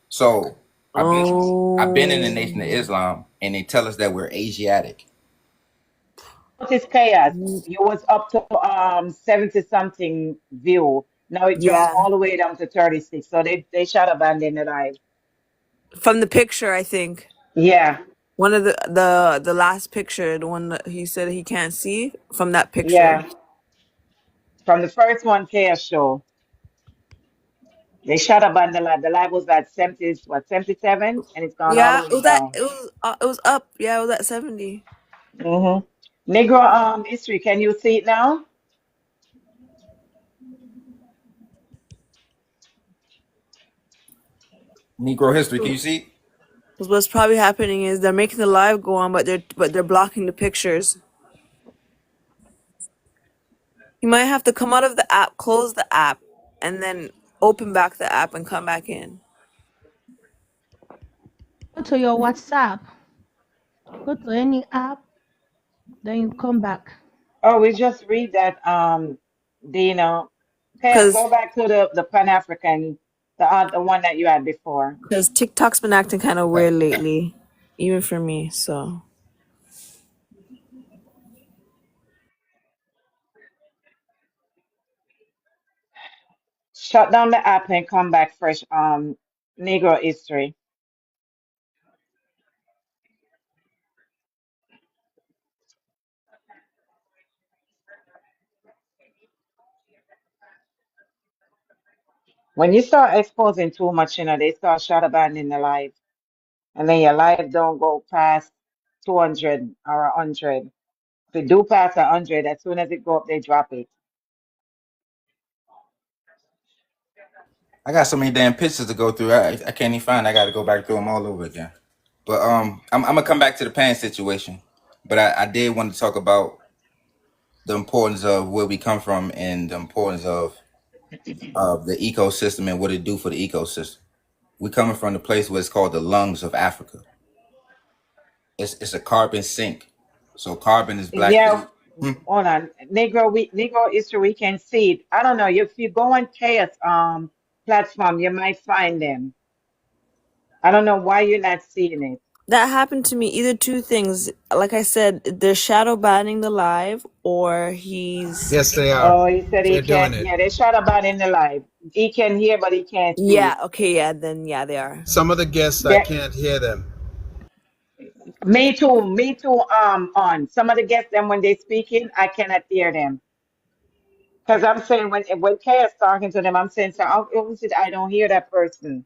So I've been in the Nation of Oh. Islam, and they tell us that we're Asiatic. Notice chaos. You was up to 70 something view. Now it jumped Yeah. all the way down to 36. So they shot a band in the live. From the picture, I think. Yeah, One of the last picture, the one that he said he can't see from that picture. yeah. From the first one chaos show. They shot a band the live. The live was at 70, what, 77? And it's gone all the Yeah, way down. it was up. Yeah, it was at 70. Mm-hmm. Negro history, can you see it now? Negro history, can you see? Because what's probably happening is they're making the live go on, but they're blocking the pictures. You might have to come out of the app, close the app, and then open back the app and come back in. Go to your WhatsApp. Go to any app, then you come back. Oh, we just read that, Dina. Chaos, go back to the Pan-African, the one that you had before. Because TikTok's been acting kind of weird lately, even for me. So Shut down the app and come back fresh. Negro history. When you start exposing too much, they start shadow banning the live. And then your live don't go past 200 or 100. If it do pass 100, as soon as it go up, they drop it. I got so many damn pictures to go through. I can't even find. I got to go back through them all over again. But I'm gonna come back to the Pan situation. But I did want to talk about the importance of where we come from and the importance of the ecosystem and what it do for the ecosystem. We coming from the place where it's called the lungs of Africa. It's a carbon sink. So carbon is black. Yeah, hold on. Negro history, we can see it. I don't know. If you go on Chaos platform, you might find them. I don't know why you're not seeing it. that happened to me. Either two things. Like I said, they're shadow banning the live, or he's. Yes, they are. Oh, he said he They're doing can't. it. Yeah, they shot about in the live. He can hear, but he can't see. Yeah. Okay. Yeah. Then yeah, they are. Some of the guests, I can't hear them. Me too. Me too. On some of the guests, them when they speaking, I cannot hear them. Because I'm saying when Chaos talking to them, I'm saying, so opposite, I don't hear that person.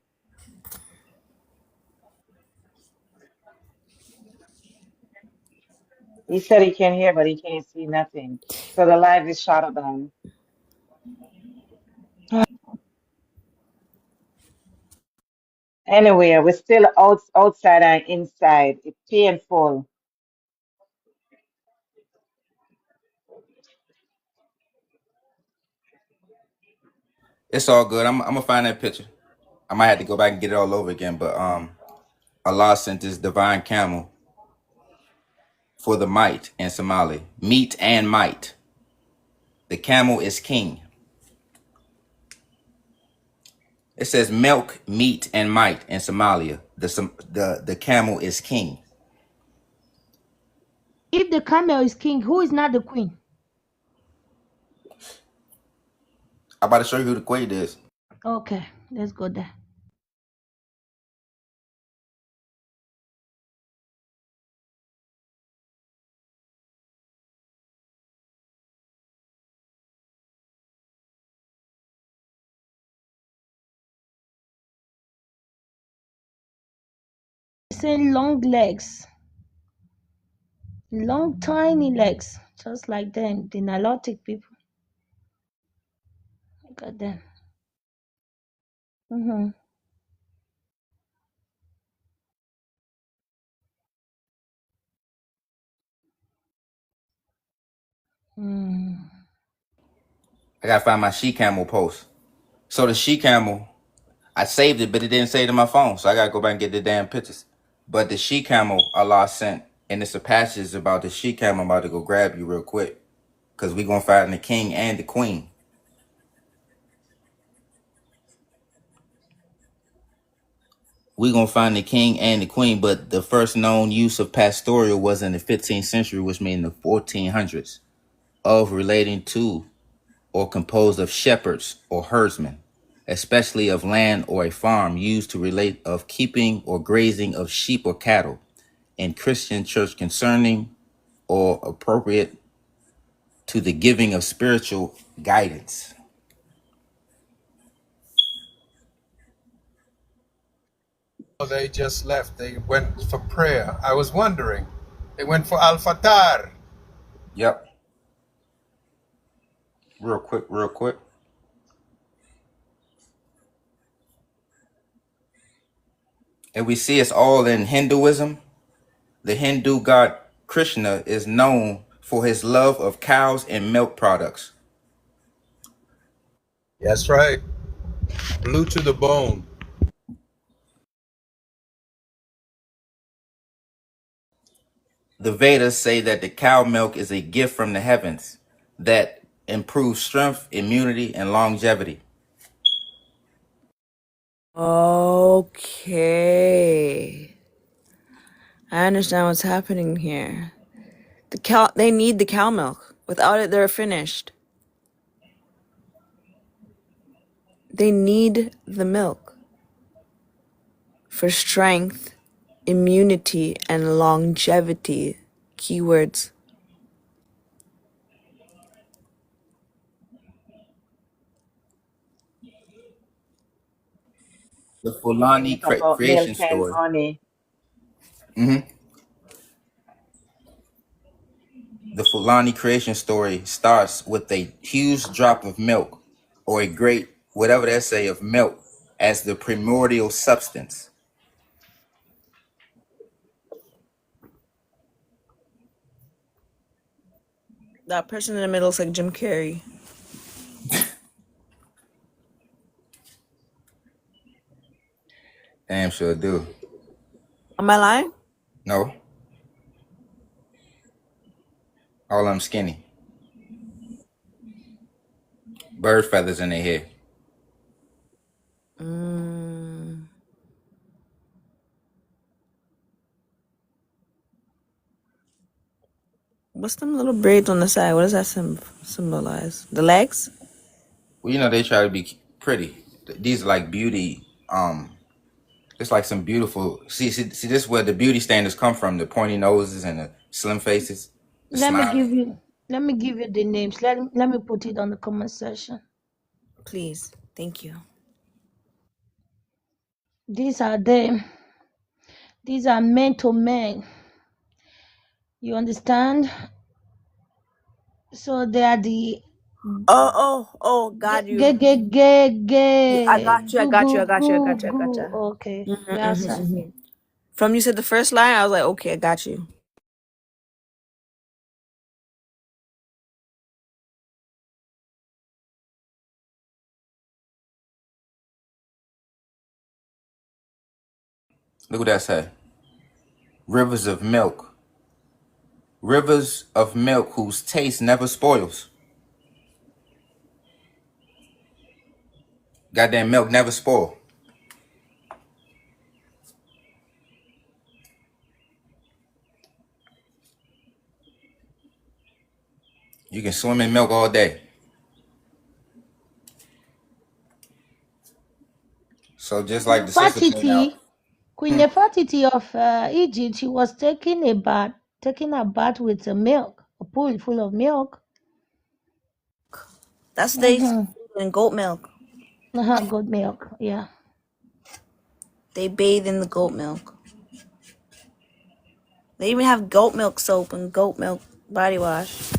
He said he can hear, but he can't see nothing. So the live is shut down. Anyway, we're still outside and inside. It's painful. It's all good. I'm gonna find that picture. I might have to go back and get it all over again. But Allah sent this divine camel for the might in Somali. Meat and might. The camel is king. It says milk, meat, and might in Somalia. The camel is king. If the camel is king, who is not the queen? I'm about to show you who the queen is. Okay, let's go there. Say long legs, long tiny legs, just like them, the Nilotic people. Look at them. Mm-hmm. I gotta find my she camel post. So the she camel, I saved it, but it didn't save it to my phone. So I gotta go back and get the damn pictures. But the she camel Allah sent And it's a passage about the she camel. I'm about to go grab you real quick. Because we're going to find the king and the queen. We're going to find the king and the queen. But the first known use of pastoral was in the 15th century, which means the 1400s. Of relating to or composed of shepherds or herdsmen, especially of land or a farm, used to relate of keeping or grazing of sheep or cattle in Christian church, concerning or appropriate to the giving of spiritual guidance. They just left. They went for prayer. I was wondering. They went for Al-Fatar. Yep. Real quick. And we see it's all in Hinduism. The Hindu god Krishna is known for his love of cows and milk products. That's right. Blue to the bone. The Vedas say that the cow milk is a gift from the heavens that improves strength, immunity, and longevity. Okay. I understand what's happening here. They need the cow milk. Without it, they're finished. They need the milk for strength, immunity, and longevity. Keywords. The They Fulani make about milk creation and story. honey. The Fulani creation story starts with a huge drop of milk, or a great, whatever they say, of milk as the primordial substance. That person in the middle looks like Jim Carrey. Damn sure do. Am I lying? No. All of them skinny. Bird feathers in their hair. What's them little braids on the side? What does that symbolize? The legs? Well, you know, they try to be pretty. These are like beauty. It's like some beautiful. See, this is where the beauty standards come from: the pointy noses and the slim faces, the Let me smiling. give you the names. Let me put it on the comment section. Please. Thank you. These are them. These are men to men. You understand? So they are the got you. Gay. I got you. Okay, that's right. From you said the first line, I was like, okay, I got you. Look what that say. Rivers of milk. Rivers of milk whose taste never spoils. Goddamn milk never spoil. You can swim in milk all day. So just like the sister pointed out. Queen Nefertiti of Egypt, she was taking a bath with the milk, a pool full of milk. That's they in goat milk. Goat milk, yeah. They bathe in the goat milk. They even have goat milk soap and goat milk body wash.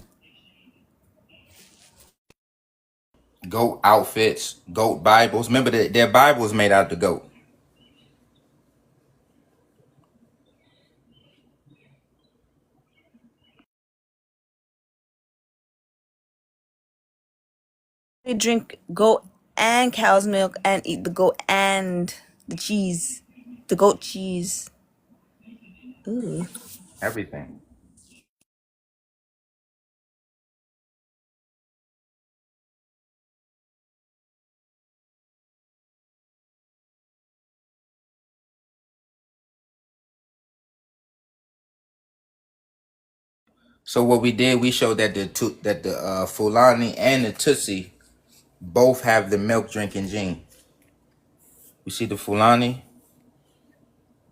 Goat outfits, goat Bibles. Remember that their Bibles made out of the goat. They drink goat and cow's milk and eat the goat and the cheese. The goat cheese. Ooh. Everything. So what we did, we showed that the Fulani and the Tutsi both have the milk drinking gene. You see the Fulani?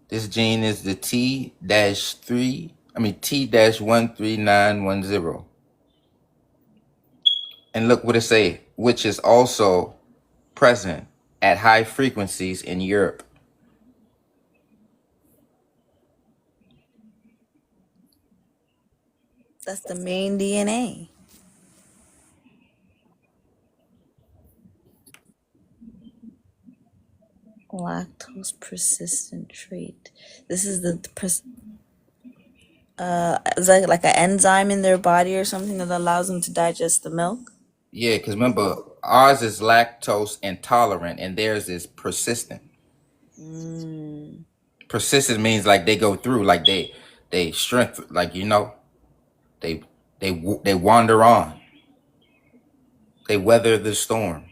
This gene is the T-13910. And look what it say, which is also present at high frequencies in Europe. That's the main DNA. Lactose persistent trait. This is is that like an enzyme in their body or something that allows them to digest the milk? Yeah, because remember, ours is lactose intolerant and theirs is persistent. Persistent means like they go through, like they strength, like they wander on. They weather the storm.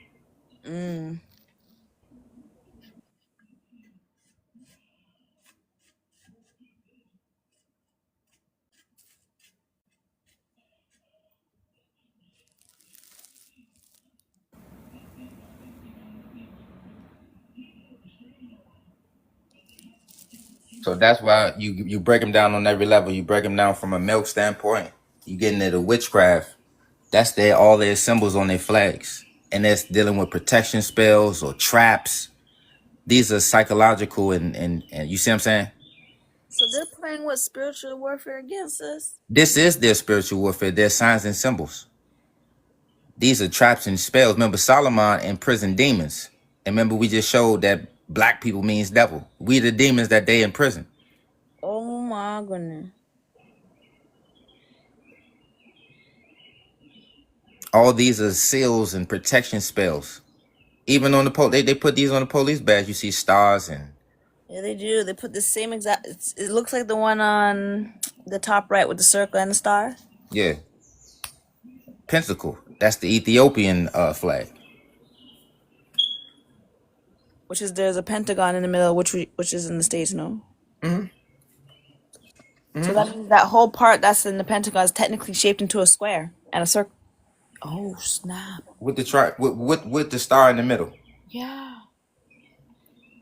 So that's why you break them down on every level. You break them down from a milk standpoint. You get into the witchcraft. That's all their symbols on their flags. And that's dealing with protection spells or traps. These are psychological and you see what I'm saying? So they're playing with spiritual warfare against us? This is their spiritual warfare, their signs and symbols. These are traps and spells. Remember, Solomon imprisoned demons. And remember, we just showed that black people means devil. We the demons that they in prison. Oh my goodness. All these are seals and protection spells. Even on the they put these on the police badge. You see stars and Yeah, they do. They put the same exact. It looks like the one on the top right with the circle and the star. yeah, pentacle. That's the Ethiopian flag. Which is there's a pentagon in the middle, which is in the States, no? So that means that whole part that's in the pentagon is technically shaped into a square and a circle. Oh snap! With the with the star in the middle. Yeah.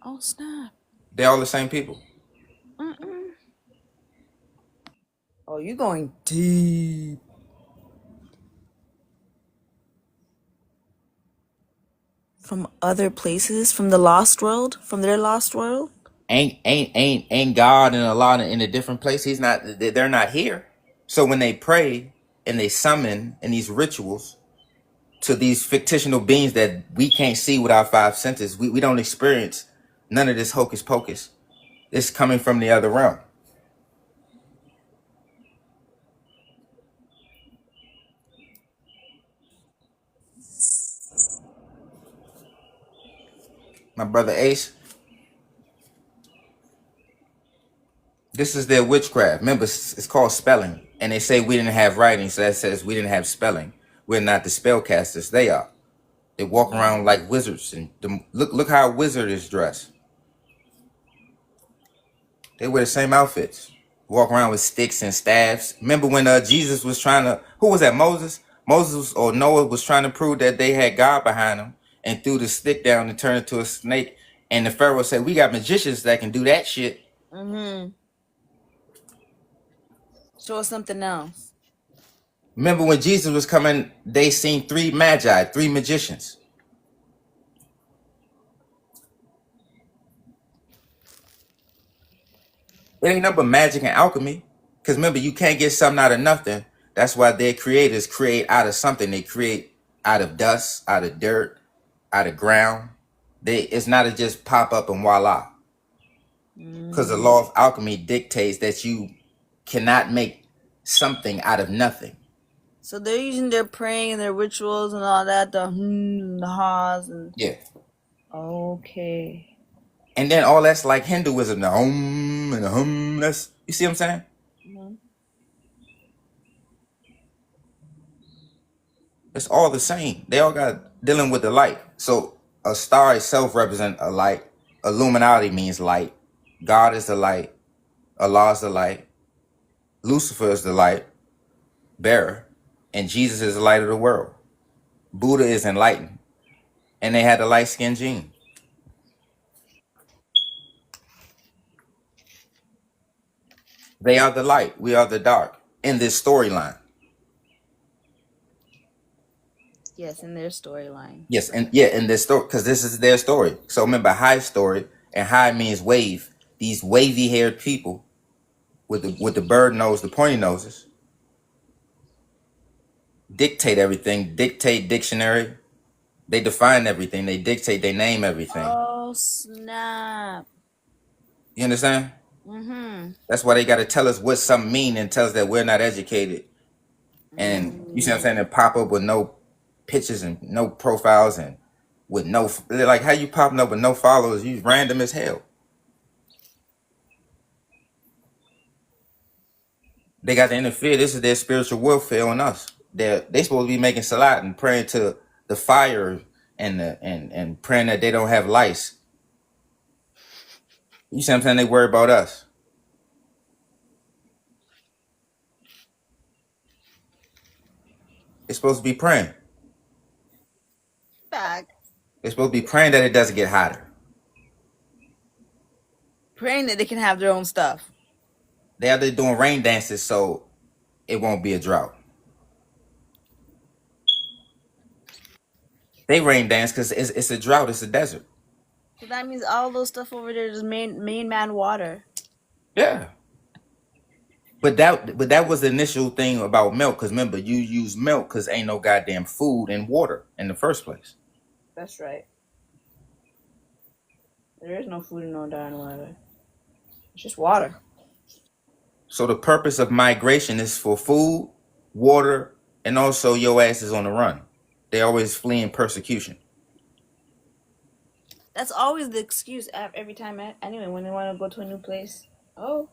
Oh snap! They're all the same people. Oh, you going deep. From other places, from the lost world, from their lost world. Ain't God and Allah in a different place? He's not. They're not here. So when they pray and they summon in these rituals to these fictional beings that we can't see with our five senses, we don't experience none of this hocus pocus. It's coming from the other realm. My brother Ace, this is their witchcraft. Remember, it's called spelling. And they say we didn't have writing, so that says we didn't have spelling. We're not the spellcasters. They are. They walk around like wizards. And look how a wizard is dressed. They wear the same outfits. Walk around with sticks and staffs. Remember when Jesus was trying to, who was that, Moses? Moses or Noah was trying to prove that they had God behind them and threw the stick down and turned it to a snake. And the Pharaoh said, we got magicians that can do that shit. Show us something else. Remember when Jesus was coming, they seen three magi, three magicians. It ain't nothing but magic and alchemy. Because remember, you can't get something out of nothing. That's why their creators create out of something. They create out of dust, out of dirt, out of ground. It's not to just pop up and voila. Because the law of alchemy dictates that you cannot make something out of nothing. So they're using their praying and their rituals and all that, the the ha's and yeah. Okay. And then all that's like Hinduism, the and the that's, you see what I'm saying? It's all the same. They all got dealing with the light. So a star itself represents a light. Illuminati means light. God is the light. Allah is the light. Lucifer is the light bearer. And Jesus is the light of the world. Buddha is enlightened. And they had the light-skinned gene. They are the light. We are the dark in this storyline. Yes, in their storyline. Yes, and yeah, in this story, because this is their story. So remember, Hive's story, and Hive means wave. These wavy-haired people with the bird nose, the pointy noses, dictate everything. Dictate dictionary. They define everything. They dictate. They name everything. Oh snap! You understand? Mm-hmm. That's why they got to tell us what something mean and tell us that we're not educated. And you see what I'm saying? And pop up with no pictures and no profiles and with no, like, how you popping up with no followers? You random as hell. They got to interfere. This is their spiritual warfare on us. They supposed to be making salat and praying to the fire and praying that they don't have lice. You see what I'm saying? They worry about us. It's supposed to be praying. Back. It's supposed to be praying that it doesn't get hotter. Praying that they can have their own stuff. They're doing rain dances so it won't be a drought. They rain dance because it's a drought. It's a desert. So that means all those stuff over there is main man water. Yeah. But that was the initial thing about milk, because remember, you use milk because ain't no goddamn food and water in the first place. That's right. There is no food and no darn water. It's just water. So the purpose of migration is for food, water, and also your ass is on the run. They always fleeing persecution. That's always the excuse every time. Anyway, when they want to go to a new place. Oh.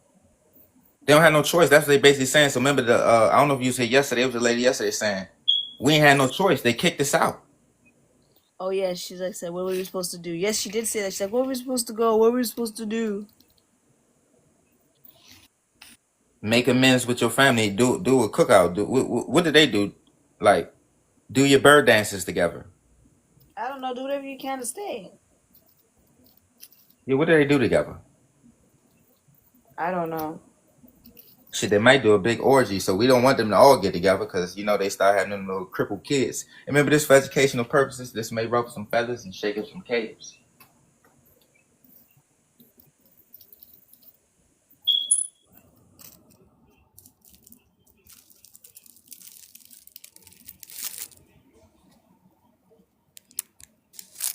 They don't have no choice. That's what they basically saying. So remember I don't know if you said yesterday, it was a lady yesterday saying, we ain't had no choice. They kicked us out. Oh yeah, she's like said, what were we supposed to do? Yes, she did say that. She's like, where were we supposed to go? What were we supposed to do? Make amends with your family. Do a cookout. What did they do? Like, do your bird dances together. I don't know. Do whatever you can to stay. Yeah, what did they do together? I don't know. Shit, they might do a big orgy, so we don't want them to all get together because, they start having them little crippled kids. And remember, this for educational purposes. This may ruffle some feathers and shake up some caves.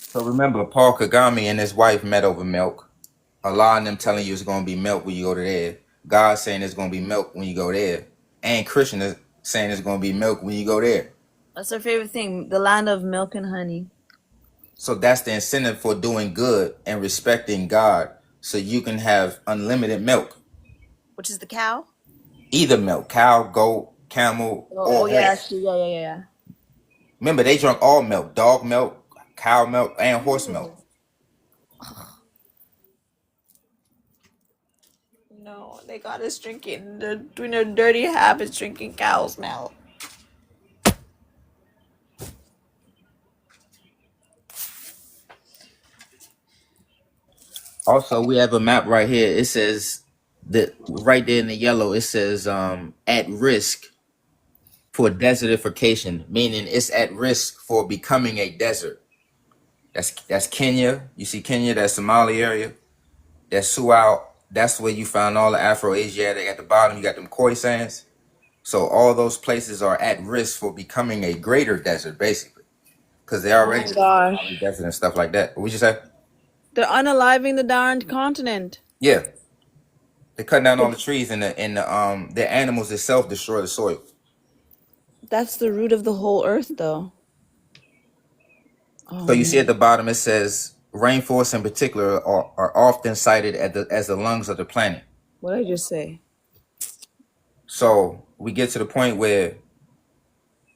So remember, Paul Kagame and his wife met over milk. Allah and them telling you it's going to be milk when you go to there. God saying it's going to be milk when you go there. And Krishna saying it's going to be milk when you go there. That's her favorite thing, the land of milk and honey. So that's the incentive for doing good and respecting God, so you can have unlimited milk. Which is the cow? Either milk, cow, goat, camel, or horse. Yeah. Remember, they drunk all milk, dog milk, cow milk, and horse milk. No, they got us drinking, doing their dirty habits, drinking cow's milk. Also, we have a map right here. It says that right there in the yellow, it says at risk for desertification, meaning it's at risk for becoming a desert. That's Kenya. You see Kenya, that's Somali area. That's Suau. That's where you find all the Afro-Asiatic. At the bottom, you got them Khoisans. So all those places are at risk for becoming a greater desert, basically, because they're already desert and stuff like that. What would you say? They're unaliving the darned continent. Yeah, they're cutting down all the trees, and the animals itself destroy the soil. That's the root of the whole earth, though. So you see at the bottom, it says rainforests in particular are often cited as the lungs of the planet. What did I just say? So we get to the point where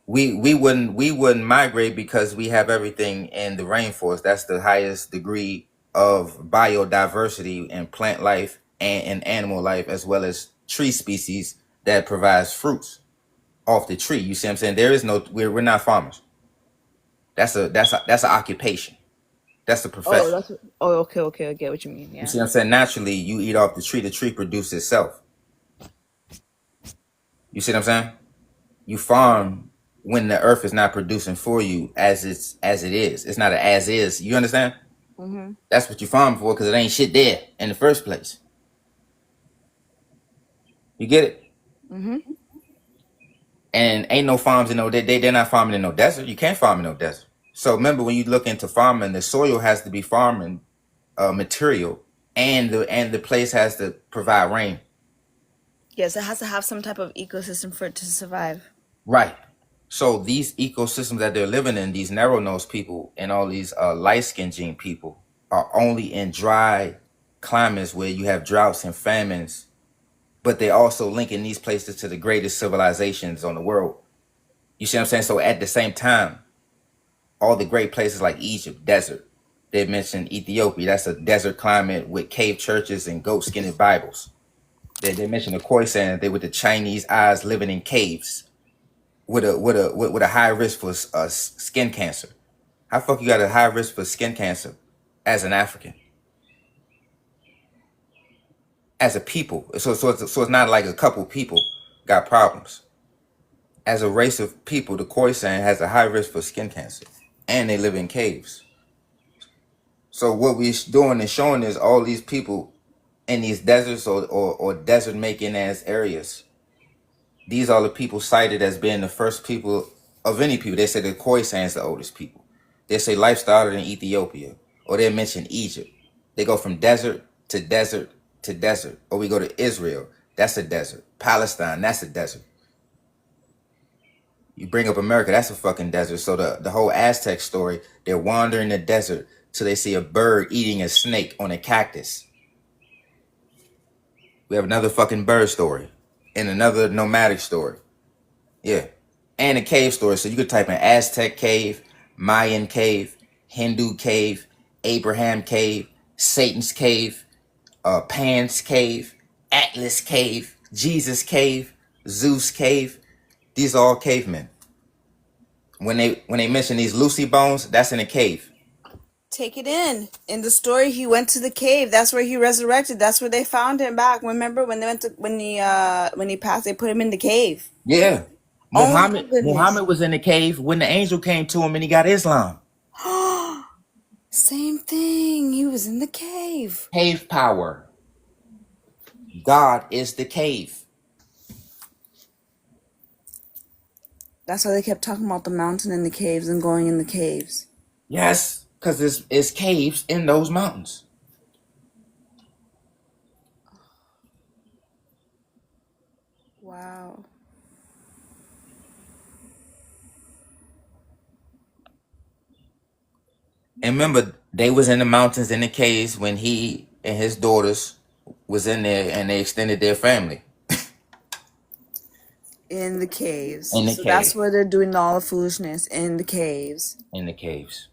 we wouldn't migrate because we have everything in the rainforest. That's the highest degree of biodiversity in plant life and in animal life, as well as tree species that provides fruits off the tree. You see what I'm saying? There is no, we're not farmers. That's an occupation. That's a Oh, profession. that's what, oh, okay, okay, I get what you mean. You Yeah. see what I'm saying? Naturally, you eat off the tree produces itself. You see what I'm saying? You farm when the earth is not producing for you as it is. It's not an as is. You understand? Mm-hmm. That's what you farm for, because it ain't shit there in the first place. You get it? Mm-hmm. And ain't no farms in no they're not farming in no desert. You can't farm in no desert. So remember, when you look into farming, the soil has to be farming material, and the place has to provide rain. Yes, it has to have some type of ecosystem for it to survive. Right. So these ecosystems that they're living in, these narrow nosed people and all these light skinned gene people, are only in dry climates where you have droughts and famines, but they also linking these places to the greatest civilizations on the world. You see what I'm saying? So at the same time, all the great places like Egypt, desert. They mentioned Ethiopia, that's a desert climate with cave churches and goat skinned Bibles. They mentioned the Khoisan, they with the Chinese eyes living in caves with a high risk for skin cancer. How fuck you got a high risk for skin cancer as an African, as a people? So it's not like a couple people got problems. As a race of people, the Khoisan has a high risk for skin cancer, and they live in caves. So what we're doing is showing is all these people in these deserts or desert making ass areas. These are the people cited as being the first people of any people. They say the Khoisan is the oldest people. They say life started in Ethiopia, or they mention Egypt. They go from desert to desert to desert. Or we go to Israel, that's a desert. Palestine, that's a desert. You bring up America, that's a fucking desert. So the whole Aztec story, they're wandering the desert till they see a bird eating a snake on a cactus. We have another fucking bird story and another nomadic story. Yeah. And a cave story. So you could type in Aztec cave, Mayan cave, Hindu cave, Abraham cave, Satan's cave, Pan's cave, Atlas cave, Jesus cave, Zeus cave. These are all cavemen. When they mention these Lucy bones, that's in a cave. Take it in. In the story, he went to the cave. That's where he resurrected. That's where they found him back. Remember when they went to when he passed, they put him in the cave. Yeah. Oh my goodness. Muhammad was in the cave when the angel came to him and he got Islam. Same thing. He was in the cave. Cave power. God is the cave. That's why they kept talking about the mountain and the caves and going in the caves. Yes, because it's caves in those mountains. Wow. And remember, they was in the mountains in the caves when he and his daughters was in there, and they extended their family. In the caves. In the So cave. that's where they're doing all the foolishness, in the caves. In the caves.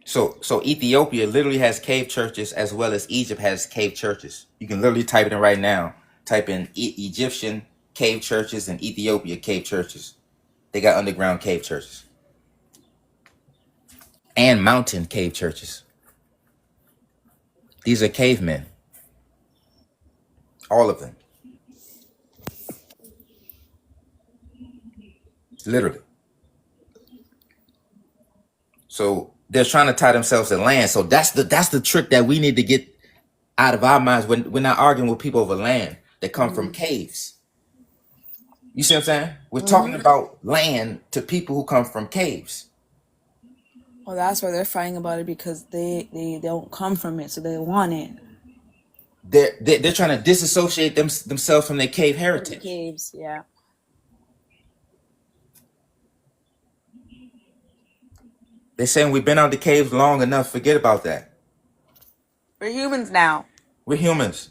So Ethiopia literally has cave churches, as well as Egypt has cave churches. You can literally type it in right now. Type in Egyptian cave churches and Ethiopia cave churches. They got underground cave churches. And mountain cave churches. These are cavemen. All of them. Literally. So they're trying to tie themselves to land. So that's the trick that we need to get out of our minds when we're not arguing with people over land that come from caves. You see what I'm saying? We're talking about land to people who come from caves. Well, that's why they're fighting about it, because they don't come from it, so they want it. They're trying to disassociate themselves from their cave heritage. Caves, yeah. They're saying we've been out the caves long enough. Forget about that. We're humans now. We're humans.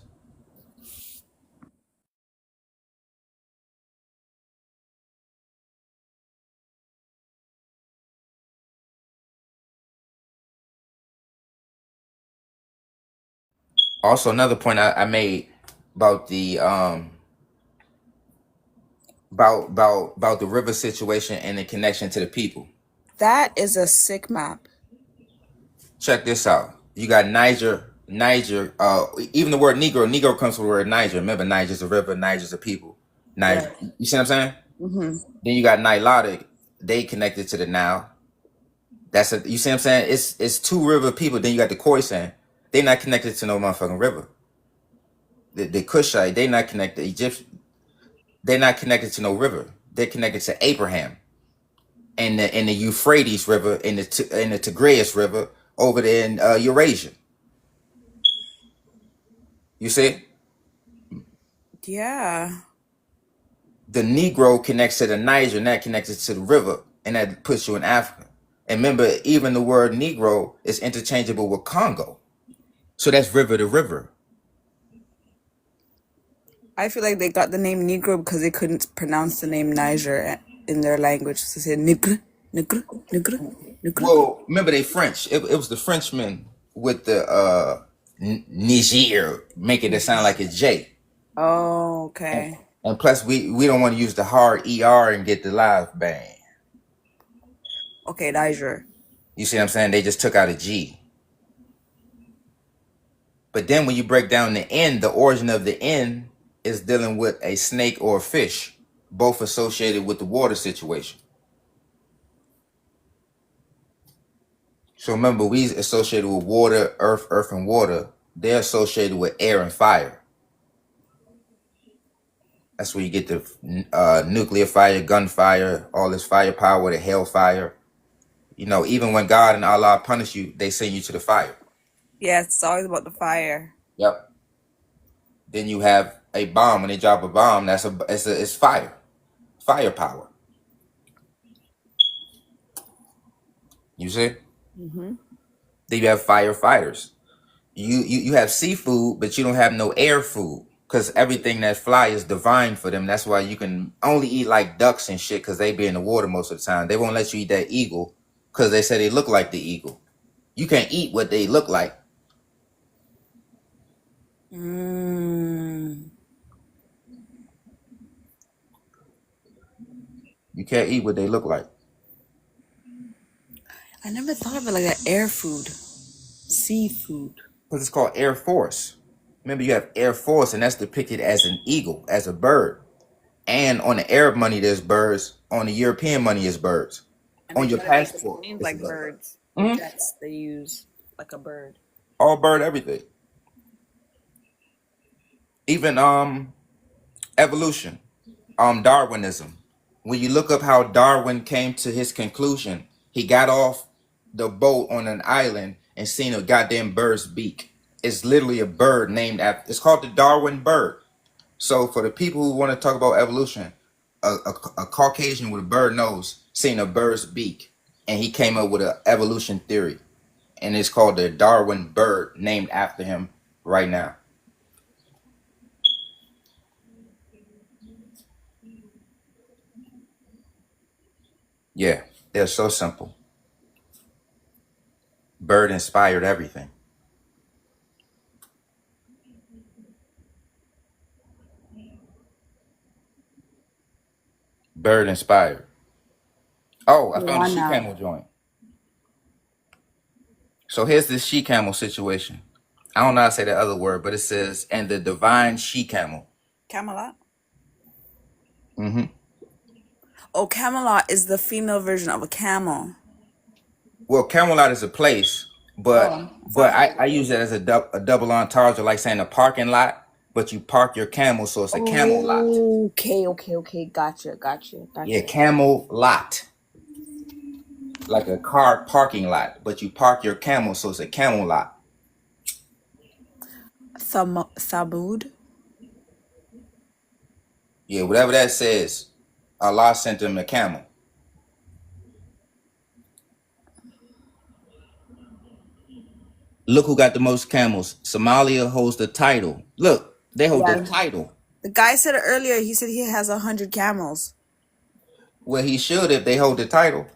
Also, another point I made about the about the river situation and the connection to the people. That is a sick map. Check this out. You got Niger. Even the word Negro comes from the word Niger. Remember, Niger's a river, Niger's a people. Niger, Right. you see what I'm saying? Mm-hmm. Then you got Nilotic. They connected to the Nile. You see what I'm saying? It's two river people. Then you got the Khoisan. They not connected to no motherfucking river. The Kushite, they not connected. Egyptian, they not connected to no river. They're connected to Abraham and the Euphrates River and the Tigris River over there in Eurasia. You see? Yeah. The Negro connects to the Niger, and that connects to the river, and that puts you in Africa. And remember, even the word Negro is interchangeable with Congo. So that's river to river. I feel like they got the name Negro because they couldn't pronounce the name Niger in their language. So they said Nigre, Nigre, Nigre, Nigre. Well, remember they French. It was the Frenchmen with the Niger making it sound like a J. Oh, okay. And plus, we don't want to use the hard ER and get the live bang. Okay, Niger. You see what I'm saying? They just took out a G. But then when you break down the N, the origin of the N is dealing with a snake or a fish, both associated with the water situation. So remember, we associated with water, earth, and water. They're associated with air and fire. That's where you get the nuclear fire, gunfire, all this firepower, the hellfire. You know, even when God and Allah punish you, they send you to the fire. Yeah, it's always about the fire. Yep. Then you have a bomb. When they drop a bomb, it's fire, firepower. You see? Mm-hmm. Then you have firefighters. You have seafood, but you don't have no air food because everything that fly is divine for them. That's why you can only eat like ducks and shit because they be in the water most of the time. They won't let you eat that eagle because they say they look like the eagle. You can't eat what they look like. Mm. You can't eat what they look like. I never thought of it like that. Air food, seafood. Because it's called Air Force. Remember, you have Air Force, and that's depicted as an eagle, as a bird. And on the Arab money, there's birds. On the European money, is birds. And On they your try to make passport, planes it's a like bird. birds. Mhm. Jets they use like a bird. All bird, everything. Even evolution, Darwinism. When you look up how Darwin came to his conclusion, he got off the boat on an island and seen a goddamn bird's beak. It's literally a bird named after. It's called the Darwin bird. So for the people who want to talk about evolution, a Caucasian with a bird nose seen a bird's beak, and he came up with an evolution theory, and it's called the Darwin bird, named after him right now. Yeah, they're so simple. Bird inspired everything. Bird inspired. Oh, I found a she camel joint. So here's this she camel situation. I don't know how to say the other word, but it says, and the divine she camel. Camelot. Mm-hmm. Oh, Camelot is the female version of a camel. Well, Camelot is a place, but I use it as a double entendre, like saying a parking lot, but you park your camel, so it's a camel lot. Okay. Gotcha. Yeah, camel lot. Like a car parking lot, but you park your camel, so it's a camel lot. Thamud. Yeah, whatever that says, Allah sent him a camel. Look who got the most camels. Somalia holds the title. Look, they hold the title. The guy said it earlier. He said he has 100 camels. Well, he should if they hold the title.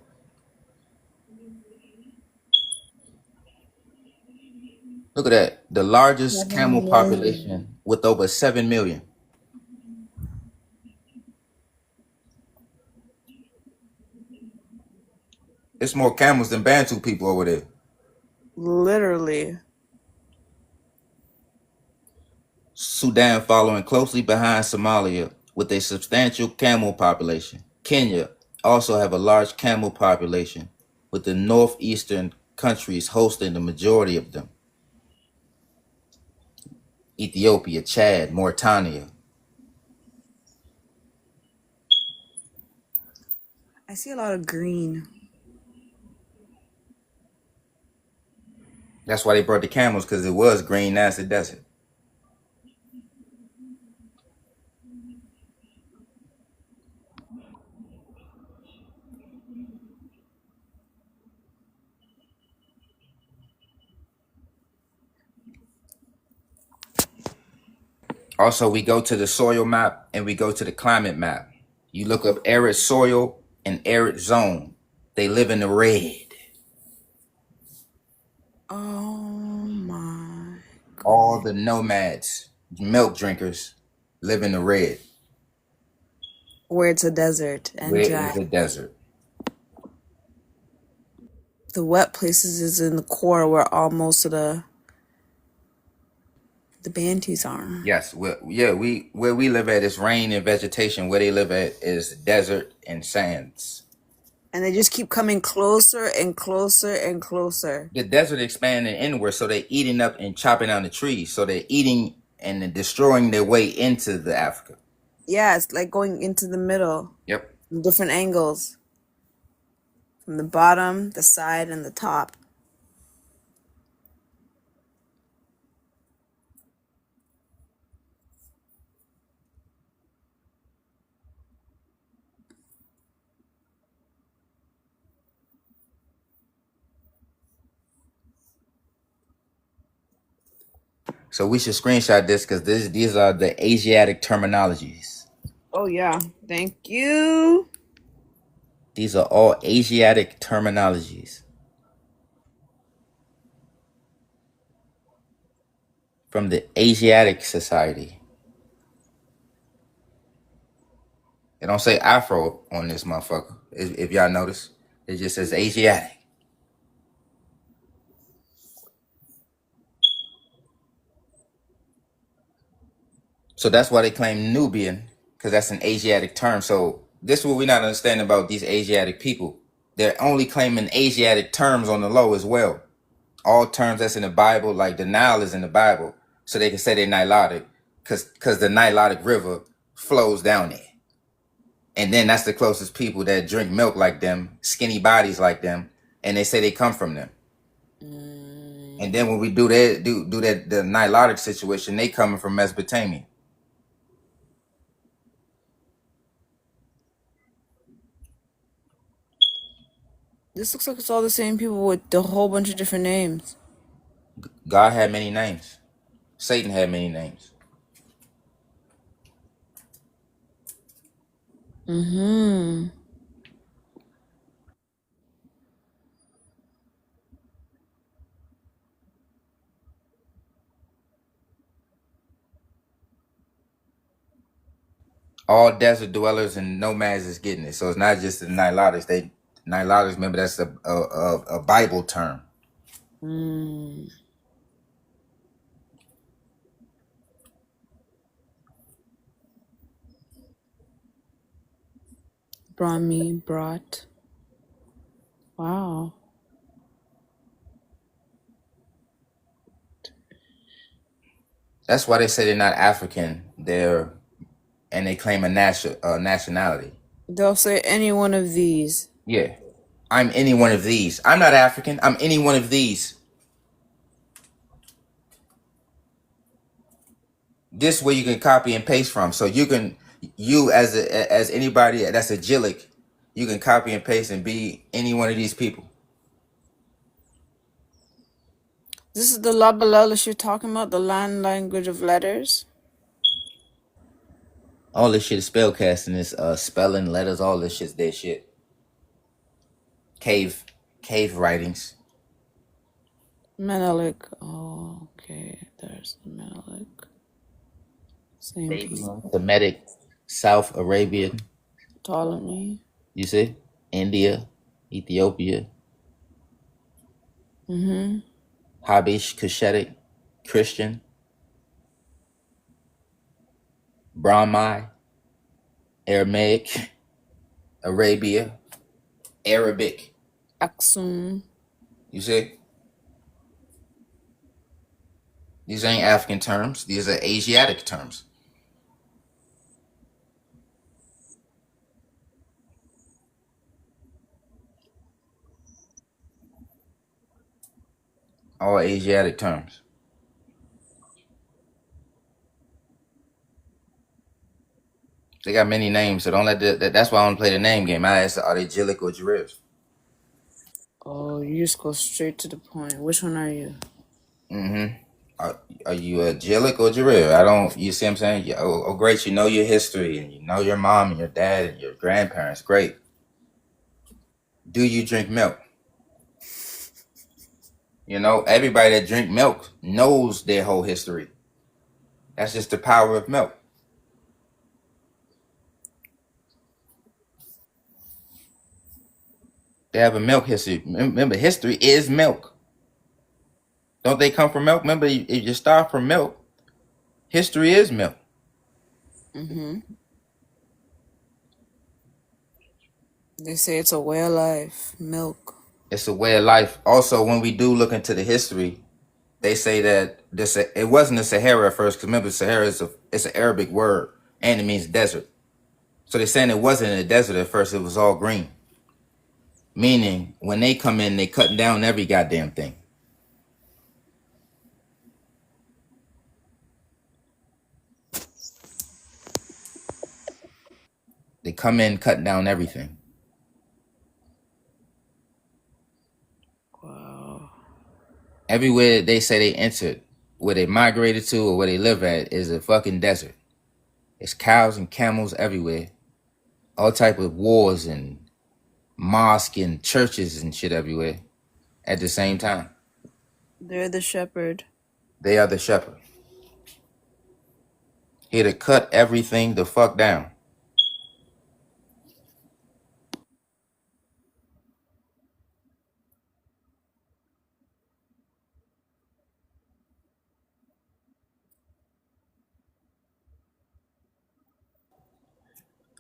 Look at that. The largest 7 camel million. population with over 7 million. It's more camels than Bantu people over there. Literally. Sudan following closely behind Somalia with a substantial camel population. Kenya also have a large camel population, with the northeastern countries hosting the majority of them. Ethiopia, Chad, Mauritania. I see a lot of green. That's why they brought the camels, because it was green, now it's a desert. Also, we go to the soil map and we go to the climate map. You look up arid soil and arid zone. They live in the red. Oh my. All the nomads, milk drinkers, live in the red, Where it's a desert and where dry. is the desert. The wet places is in the core where all most of the Bantus are. Yes, where we live at is rain and vegetation. Where they live at is desert and sands. And they just keep coming closer and closer and closer. The desert expanding inward, so they're eating up and chopping down the trees. So they're eating and then destroying their way into the Africa. Yeah, it's like going into the middle. Yep. From different angles. From the bottom, the side, and the top. So we should screenshot this because these are the Asiatic terminologies. Oh yeah, thank you. These are all Asiatic terminologies from the Asiatic Society. It don't say Afro on this motherfucker. If y'all notice, it just says Asiatic. So that's why they claim Nubian, because that's an Asiatic term. So this is what we're not understanding about these Asiatic people. They're only claiming Asiatic terms on the low as well. All terms that's in the Bible, like the Nile is in the Bible, so they can say they're Nilotic, because the Nilotic River flows down there. And then that's the closest people that drink milk like them, skinny bodies like them, and they say they come from them. And then when we do that, the Nilotic situation, they coming from Mesopotamia. This looks like it's all the same people with a whole bunch of different names. God had many names. Satan had many names. Mm-hmm. All desert dwellers and nomads is getting it. So it's not just the Nilotics. Nilotics, remember, that's a Bible term. Brahmi, Brat. Wow. That's why they say they're not African. And they claim a nationality. They'll say any one of these. Yeah. I'm any one of these. I'm not African. I'm any one of these. This where you can copy and paste from. So you as anybody that's a Gillic, you can copy and paste and be any one of these people. This is the Labalalish you're talking about, the land language of letters. All this shit is spellcasting, this spelling, letters, all this shit's their shit. Cave writings. Menelik. Oh, okay. There's the Menelik. Same people. Semitic, South Arabian. Ptolemy. You see, India, Ethiopia, Mm-hmm. Habish, Cushitic, Christian, Brahmi, Aramaic, Arabia, Arabic. Aksum. You see, these ain't African terms. These are Asiatic terms. All Asiatic terms. They got many names, so don't let that's why I don't play the name game. I ask, are they Jillik or Jarif? Oh, you just go straight to the point. Which one are you? Mm-hmm. Are you a Jillik or Jarif? I don't. You see what I'm saying? Oh, great. You know your history and you know your mom and your dad and your grandparents. Great. Do you drink milk? You know, everybody that drink milk knows their whole history. That's just the power of milk. They have a milk history. Remember, history is milk. Don't they come from milk? Remember, if you start from milk, history is milk. Mm-hmm. They say it's a way of life. Milk. It's a way of life. Also, when we do look into the history, they say that it wasn't the Sahara at first, because remember, Sahara it's an Arabic word, and it means desert. So they're saying it wasn't in the desert at first, it was all green. Meaning, when they come in, they cutting down every goddamn thing. They come in cutting down everything. Wow. Everywhere they say they entered, where they migrated to or where they live at, is a fucking desert. It's cows and camels everywhere. All type of wars and mosques and churches and shit everywhere at the same time. They're the shepherd. They are the shepherd. Here to cut everything the fuck down.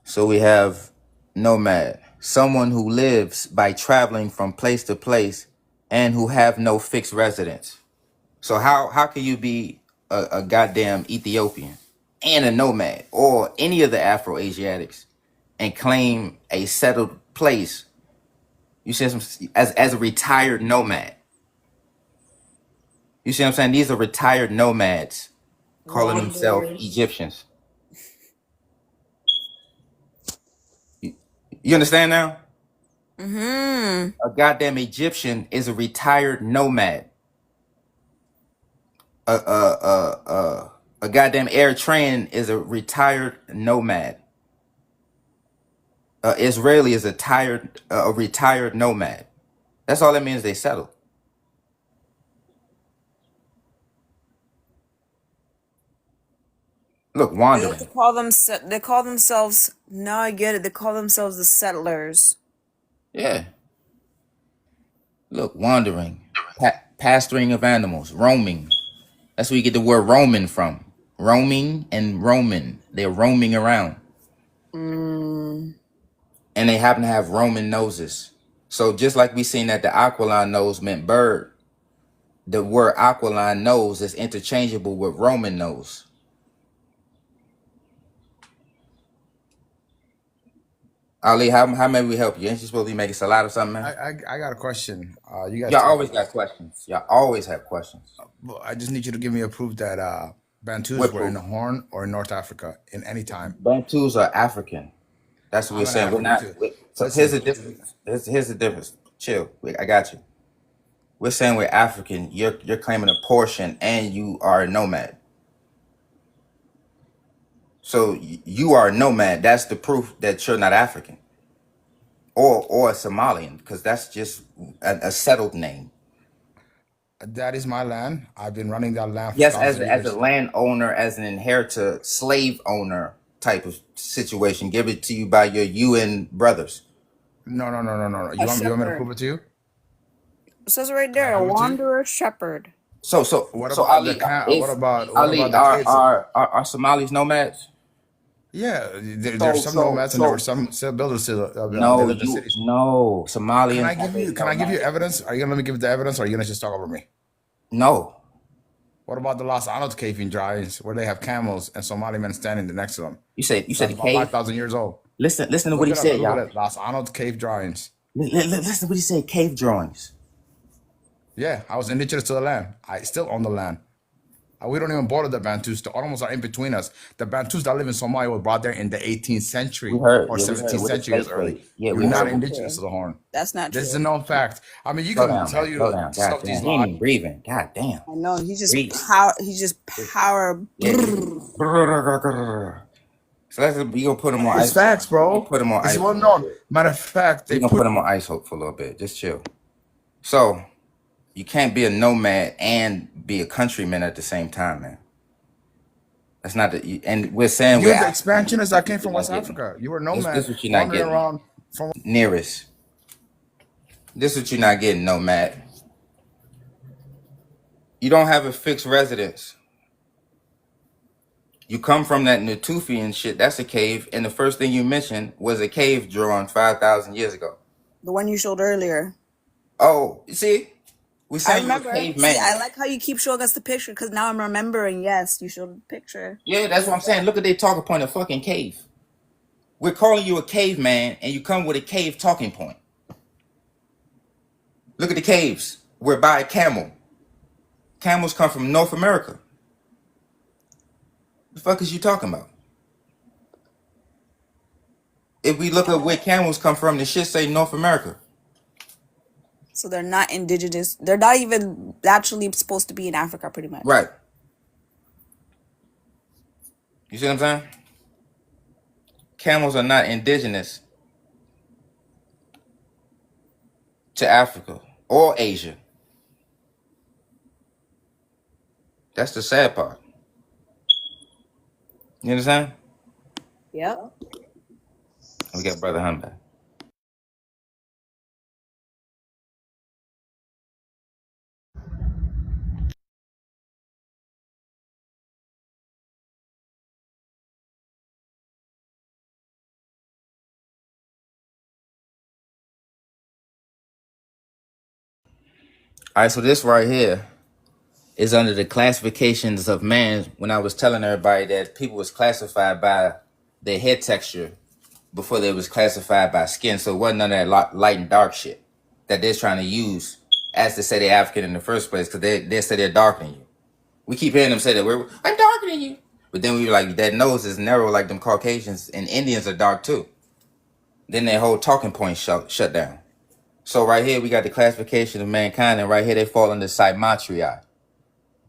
So we have nomad, someone who lives by traveling from place to place and who have no fixed residence. So how can you be a goddamn Ethiopian and a nomad or any of the Afro-Asiatics and claim a settled place? You see as a retired nomad. You see what I'm saying? These are retired nomads calling themselves Wanderers. Egyptians. You understand now? Mm-hmm. A goddamn Egyptian is a retired nomad. A goddamn Eritrean is a retired nomad. Israeli is a retired nomad. That's all that means. They settle. Look, They wandering. they call themselves. Now I get it. They call themselves the settlers. Yeah. Look, wandering. Pasturing of animals. Roaming. That's where you get the word Roman from. Roaming and Roman. They're roaming around. Mm. And they happen to have Roman noses. So just like we seen that the aquiline nose meant bird, the word aquiline nose is interchangeable with Roman nose. Ali, how may we help you? Ain't you supposed to be making salad or something, man? I got a question. You guys Y'all talk always got questions. Y'all always have questions. Well, I just need you to give me a proof that Bantus What were in the proof? Horn or in North Africa in any time. Bantus are African. That's what I'm we're an saying. We're not. African too. So here's the Listen, difference. Here's the difference. Chill. I got you. We're saying we're African. You're claiming a portion, and you are a nomad. So you are a nomad. That's the proof that you're not African or a Somalian, because that's just a settled name. That is my land. I've been running that land for Yes, thousands of as a years. landowner, as an inheritor, slave owner type of situation. Give it to you by your UN brothers. No. A You want me to shepherd. prove it to you? It says right Can I there, a prove it to you? wanderer shepherd. So What so about Ali, what is about Ali the kids? are Somalis nomads? Yeah, there's some nomads and there were some builders to they No, live in the cities. no Somalians. Can I give you evidence? Are you gonna let me give the evidence, or are you gonna just talk over me? No. What about the Los Angeles cave drawings where they have camels and Somali men standing next to them? You said That's the about cave. 5,000 years old. Listen to Look what he it up. said, Google y'all. it. Los Angeles cave drawings. Listen to what he said. Cave drawings. Yeah, I was indigenous to the land. I still own the land. We don't even border the Bantus. The Oromos are in between us. The Bantus that live in Somalia were brought there in the 18th century We heard. or Yeah, we heard 17th with the century as slave early. trade. Yeah, You're we not heard. indigenous to the Horn. That's not This is a true. known fact. I mean, you Slow can down, tell man. you Slow down. God stuff damn. these He ain't lies. even breathing. God damn. I know he's just Breathe. power. He's just power. Yeah. So we gonna put him on It's ice. facts, bro. Put him on It's ice. well known. Matter of fact, We're they gonna put him on ice for a little bit. Just chill. So you can't be a nomad and be a countryman at the same time, man. That's not the. And we're saying You're we're the expansionists that came from West Africa. You were nomad This what you're not wandering getting. around from. Nearest. This what you're not getting, nomad. You don't have a fixed residence. You come from that Natufian shit. That's a cave, and the first thing you mentioned was a cave drawn 5,000 years ago. The one you showed earlier. Oh, you see, we I saying you a remember. caveman. See, I like how you keep showing us the picture because now I'm remembering. Yes, you showed the picture. Yeah, that's what I'm saying. Look at their talking point, a fucking cave. We're calling you a caveman, and you come with a cave talking point. Look at the caves. We're by a camel. Camels come from North America. The fuck is you talking about? If we look at where camels come from, the shit say North America. So they're not indigenous. They're not even actually supposed to be in Africa, pretty much. Right. You see what I'm saying? Camels are not indigenous to Africa or Asia. That's the sad part. You understand? Yep. We got Brother Hunt back. All right, so this right here is under the classifications of man. When I was telling everybody that people was classified by their head texture before they was classified by skin, so it wasn't none of that light and dark shit that they're trying to use as to say they're African in the first place, because they say they're darker than you. We keep hearing them say that I'm darker than you, but then we were like, that nose is narrow like them Caucasians, and Indians are dark too. Then their whole talking point shut down. So right here we got the classification of mankind, and right here they fall under Cymatria.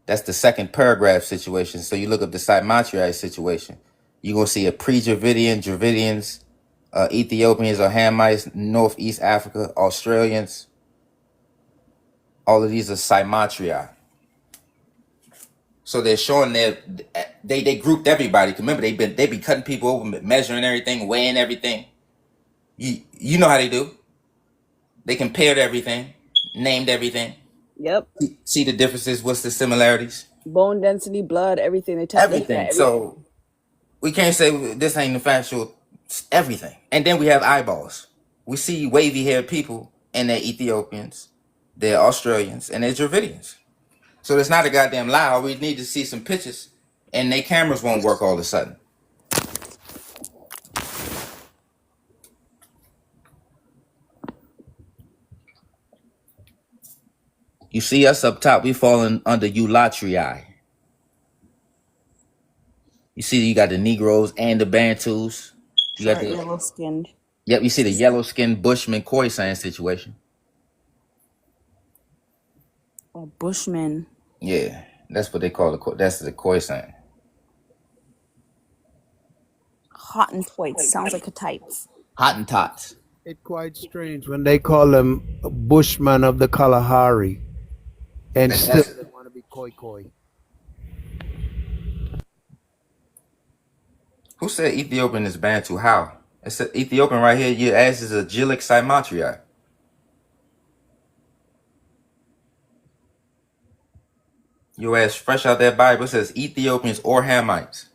That's the second paragraph situation. So you look up the Cymatria situation, you're going to see a pre-Dravidian, Dravidians, Ethiopians or Hamites, Northeast Africa, Australians. All of these are Cymatria. So they're showing that they grouped everybody. Remember, they be cutting people over, measuring everything, weighing everything. You know how they do. They compared everything, named everything. Yep. See the differences. What's the similarities? Bone density, blood, everything. They Everything. So we can't say this ain't the factual. Everything. And then we have eyeballs. We see wavy haired people, and they're Ethiopians, they're Australians, and they're Dravidians. So it's not a goddamn lie. All we need to see some pictures, and their cameras won't work all of a sudden. You see us up top, we falling under Eulatriae. You see, you got the Negroes and the Bantus. You got the yellow skinned. Yep, you see the yellow-skinned Bushman Khoisan situation. Oh, Bushman. Yeah, that's what they call it. That's the Khoisan. Hottentots. Sounds like Hittites. Hottentots. It's quite strange when they call them Bushman of the Kalahari. and And still that's they want to be koi koi. who said Ethiopian is Bantu? How? It said Ethiopian right here. Your ass is a Gilic Cymatria. Your ass fresh out that Bible. It says Ethiopians or Hamites.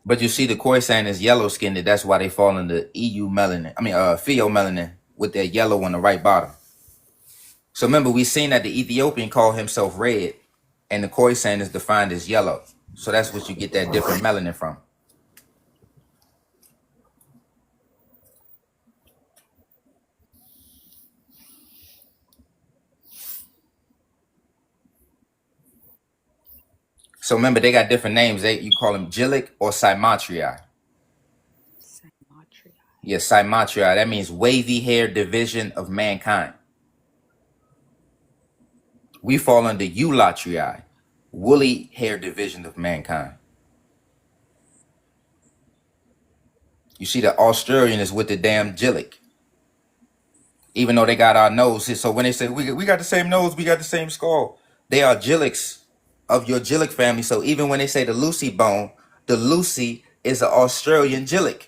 But you see, the Khoisan is yellow skinned. That's why they fall into EU melanin. I mean, pheomelanin with that yellow on the right bottom. So remember, we seen that the Ethiopian called himself red, and the Khoisan is defined as yellow. So that's what you get that different melanin from. So remember, they got different names. You call them Gilic or Cymatria. Yes, Cymatria. That means wavy hair division of mankind. We fall under Eulatria, woolly hair division of mankind. You see, the Australian is with the damn Gilic. Even though they got our nose. So when they say we got the same nose, we got the same skull, they are Gilics of your Gilic family. So even when they say the Lucy bone, the Lucy is an Australian Gilic.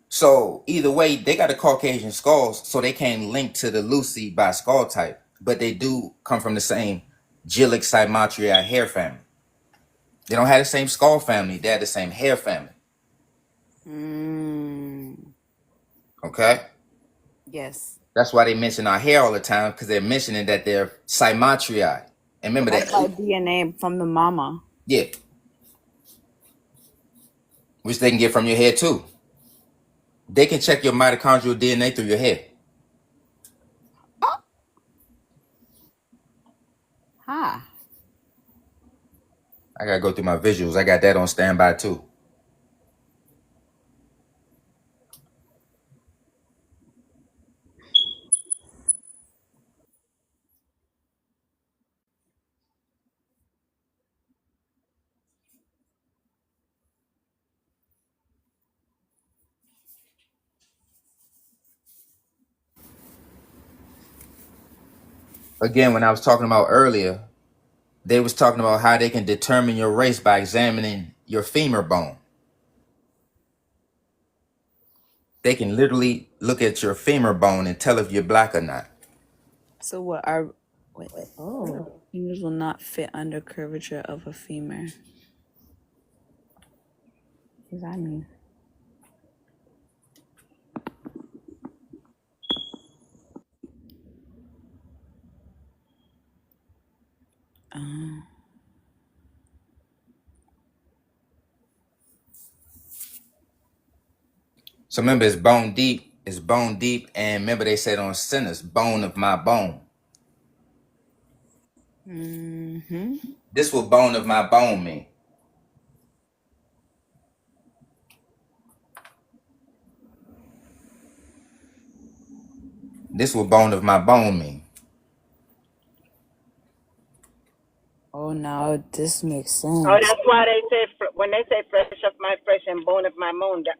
So either way, they got a Caucasian skulls, so they can't link to the Lucy by skull type, but they do come from the same Gilic Cymatria hair family. They don't have the same skull family, they have the same hair family. Okay? Yes. That's why they mention our hair all the time, because they're mentioning that they're Cymatria. And remember That's by that, DNA from the mama. yeah, which they can get from your hair too. They can check your mitochondrial DNA through your hair. Huh. I gotta go through my visuals. I got that on standby too. Again, when I was talking about earlier, they was talking about how they can determine your race by examining your femur bone. They can literally look at your femur bone and tell if you're black or not. So what are wait, oh, femurs will not fit under curvature of a femur. What does that mean? So remember, it's bone deep. It's bone deep. And remember, they said on sinners, bone of my bone. This will bone of my bone mean. This will bone of my bone mean. Oh, now this makes Oh, sense. that's why they say when they say flesh of my flesh and bone of my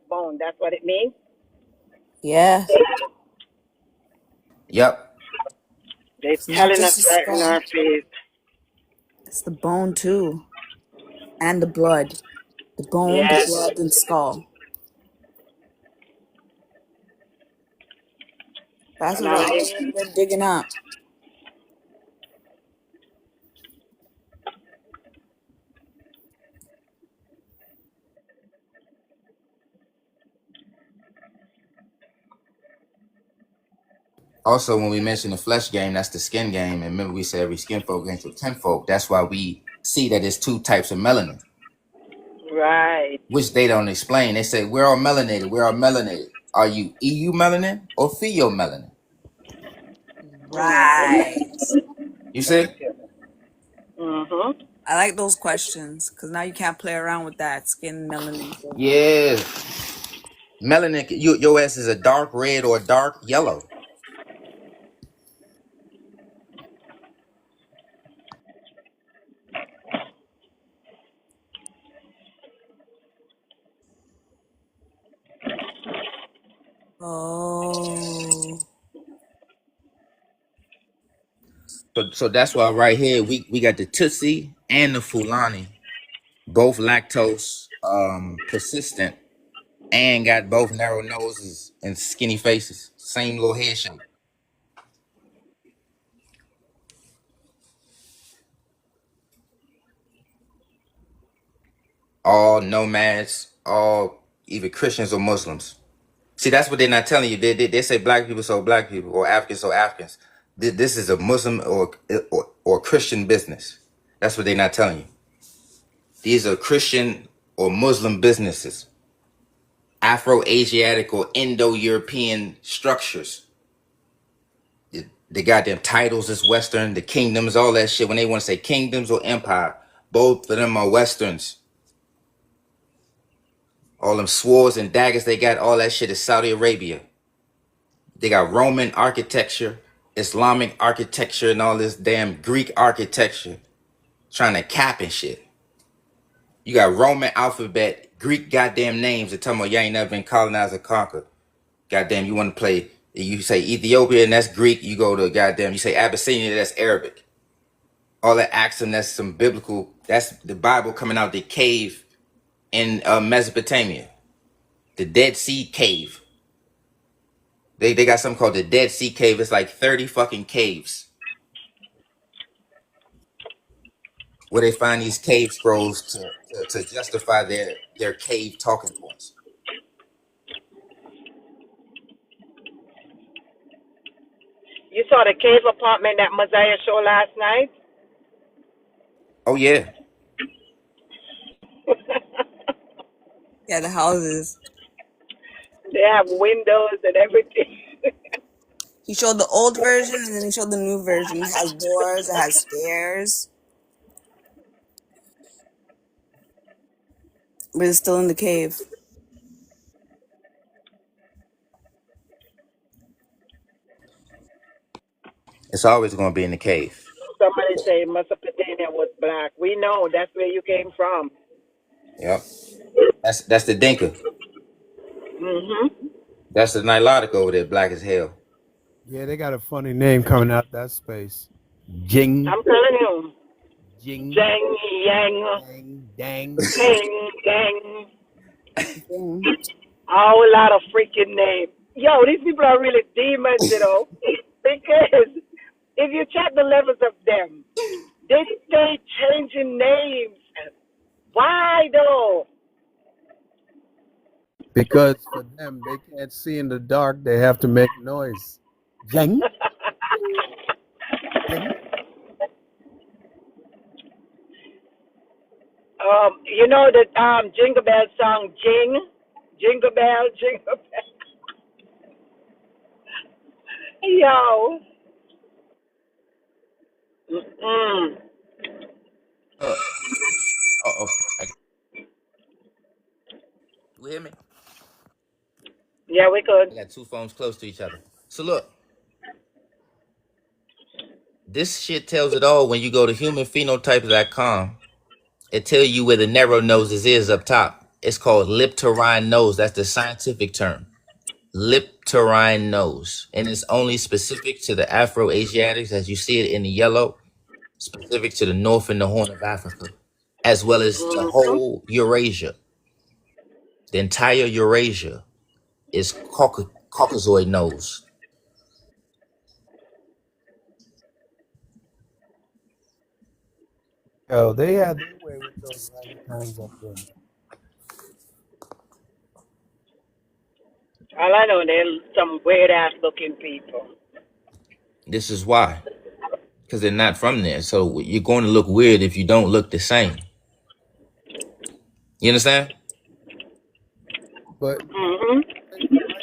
bone. That's what it means. Yeah. Yep. They're It's not telling just us the right in skull. our face. It's the bone too. And the blood. The bone, the Yes. blood, and skull. That's what Now, they're digging up. Also, when we mention the flesh game, that's the skin game. And remember, we said every skin folk into 10 folk. That's why we see that there's two types of melanin, right. which they don't explain. They say, we're all melanated. We're all melanated. Are you EU melanin or pheomelanin? Right. You see? I like those questions because now you can't play around with that skin melanin thing. Yeah. Melanin, your ass is a dark red or dark yellow. Oh. So that's why right here we got the Tutsi and the Fulani, both lactose persistent, and got both narrow noses and skinny faces, same little head shape. All nomads, all either Christians or Muslims. See, that's what they're not telling you. They say black people so black people, or Africans so Africans. This is a Muslim or Christian business. That's what they're not telling you. These are Christian or Muslim businesses, Afro-Asiatic or Indo-European structures. The goddamn titles is Western, the kingdoms, all that shit. When they want to say kingdoms or empire, both of them are Westerns. All them swords and daggers they got, all that shit is Saudi Arabia. They got Roman architecture, Islamic architecture, and all this damn Greek architecture trying to cap and shit. You got Roman alphabet, Greek goddamn names that talking about you ain't never been colonized or conquered. Goddamn, you want to play, you say Ethiopia and that's Greek, you go to goddamn, you say Abyssinia, that's Arabic. All that accent, that's some biblical, that's the Bible coming out the cave in Mesopotamia. The Dead Sea Cave. They got something called the Dead Sea Cave. It's like 30 fucking caves where they find these cave scrolls to justify their cave talking points. You saw the cave apartment that Messiah showed last night? Oh yeah. Yeah, the houses. They have windows and everything. He showed the old version and then he showed the new version. It has doors, it has stairs. But it's still in the cave. It's always going to be in the cave. Somebody say Mesopotamia was black. We know that's where you came from. Yep. That's the Dinka. Mm-hmm. That's the Nilotic over there, black as hell. Yeah, they got a funny name coming out that space. Jing. I'm telling you. Jing. Jang, yang. Dang. Dang, dang. A whole lot of freaking names. Yo, these people are really demons, you know. Because if you check the levels of them, they stay changing names. Why though? Because for them, they can't see in the dark. They have to make noise. Jing. Jing. You know the Jingle Bell song, Jing? Jingle Bell, Jingle Bell. Yo. Mm-mm. Uh-oh. You hear me? Yeah, we could. I got two phones close to each other. So look. This shit tells it all when you go to humanphenotype.com. It tells you where the narrow noses is up top. It's called lip terine nose. That's the scientific term. Lip terine nose. And it's only specific to the Afro-Asiatics, as you see it in the yellow, specific to the North and the Horn of Africa, as well as the whole Eurasia. The entire Eurasia is Caucasoid nose. Oh, they had their way with those kinds of them. All I know, they're some weird ass looking people. This is why. Because they're not from there. So you're going to look weird if you don't look the same. You understand? But why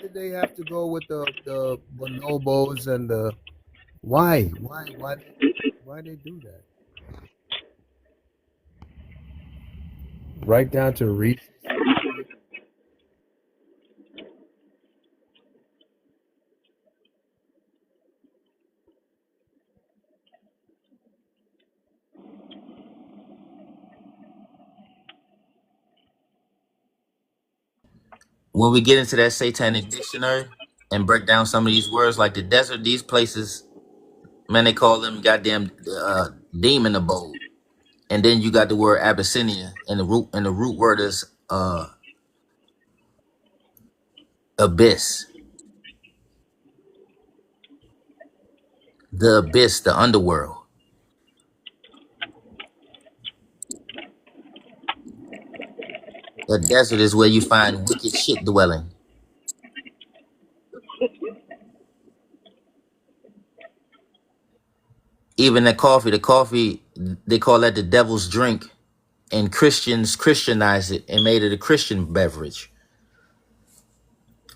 did they have to go with the bonobos and the why they do that? Right down to Reese. When we get into that satanic dictionary, and break down some of these words like the desert, these places, man, they call them goddamn demon abode. And then you got the word Abyssinia, and the root word is abyss. The abyss, the underworld. The desert is where you find wicked shit dwelling. Even the coffee, they call that the devil's drink. And Christians Christianized it and made it a Christian beverage.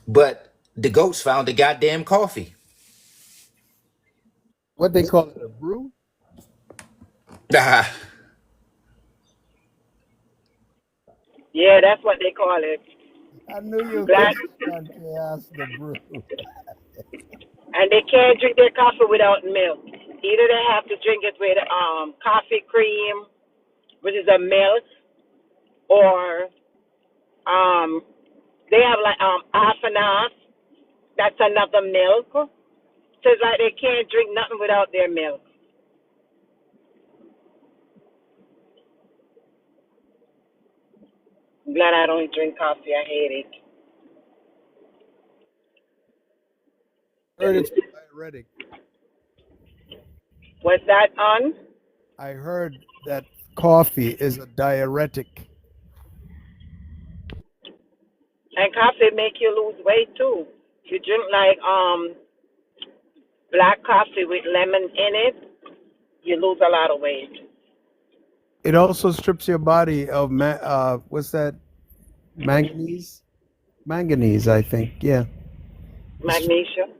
But the goats found the goddamn coffee. What they call it, a brew? Ah, Yeah, that's what they call it. I knew you were Black, going to start chaos the brew. and they can't drink their coffee without milk. Either they have to drink it with coffee cream, which is a milk, or they have like half and half. That's another milk. So it's like they can't drink nothing without their milk. I'm glad I don't drink coffee. I hate it. I heard it's diuretic. What's that on? I heard that coffee is a diuretic. And coffee make you lose weight too. If you drink like black coffee with lemon in it, you lose a lot of weight. It also strips your body of what's that? Manganese? Manganese, I think. Yeah. Magnesium.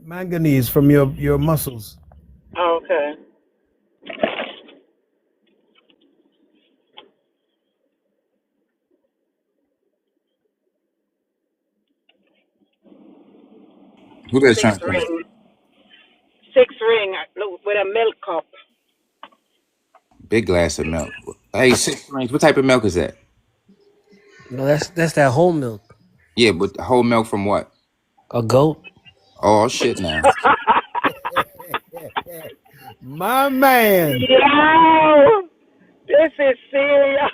Manganese from your muscles. Oh, okay. who they Six trying to come? ring. Six ring with a milk cup. Big glass of milk. Hey, 6 rings. What type of milk is that? No, that's that whole milk. Yeah, but whole milk from what? A goat. Oh shit! Now My man. Yo, this is serious.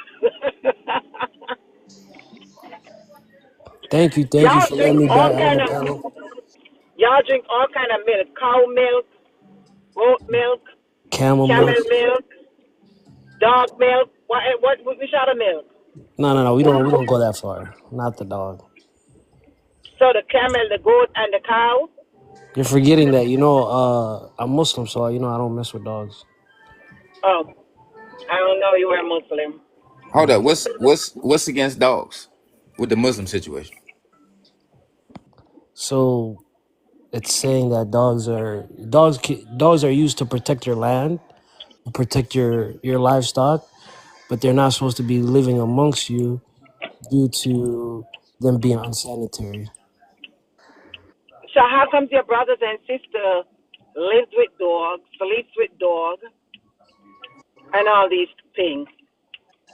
Thank you Y'all for letting drink me all back on kind the of panel. y'all drink all kind of milk. Cow milk, goat milk, Camel camel milk. milk, dog milk. What which other milk? No. We don't go that far. Not the dog. So the camel, the goat, and the cow. You're forgetting that I'm Muslim, so I don't mess with dogs. Oh, I don't know. You were a Muslim. hold up. What's against dogs with the Muslim situation? So it's saying that dogs are used to protect your land, protect your livestock, but they're not supposed to be living amongst you due to them being unsanitary. So how comes your brothers and sister lives with dogs, sleeps with dogs, and all these things?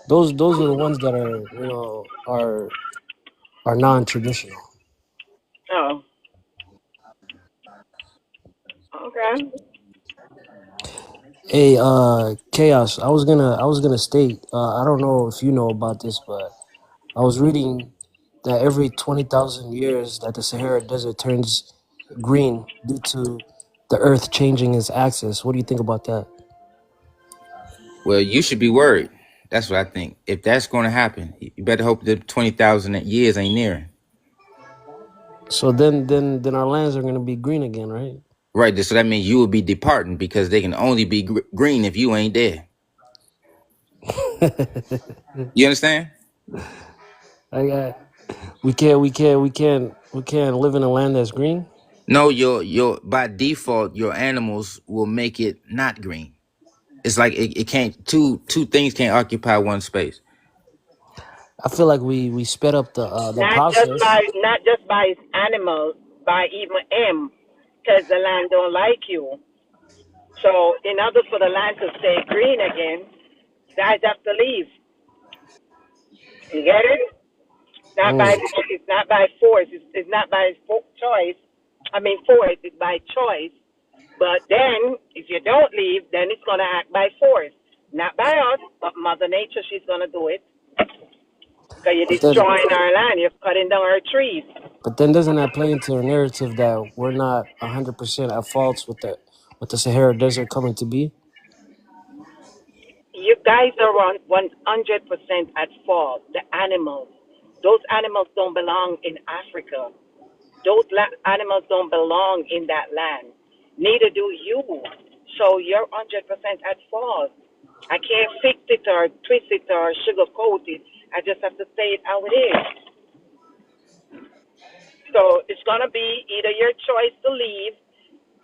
Those are the ones that are non-traditional. Oh, okay. Hey, Chaos. I was gonna state. I don't know if you know about this, but I was reading that every 20,000 years that the Sahara Desert turns green due to the Earth changing its axis. What do you think about that? Well, you should be worried. That's what I think. If that's going to happen, you better hope the 20,000 years ain't near. So then our lands are gonna be green again, right? Right. So that means you will be departing because they can only be green if you ain't there. You understand? We can't live in a land that's green. No, your by default your animals will make it not green. It's like it can't two things can't occupy one space. I feel like we sped up the process. Not just by animals, by even him, because the land don't like you. So in order for the land to stay green again, guys have to leave. You get it? Not by Mm. it's not by force. It's not by choice. I mean force. It's by choice. But then, if you don't leave, then it's gonna act by force. Not by us, but Mother Nature. She's gonna do it because you're But then, destroying our land. You're cutting down our trees. doesn't that play into a narrative that we're not 100% at fault with the Sahara Desert coming to be? You guys are on 100% at fault. The animals. Those animals don't belong in Africa. Those animals don't belong in that land. Neither do you. So you're 100% at fault. I can't fix it or twist it or sugarcoat it. I just have to say it how it is. So it's going to be either your choice to leave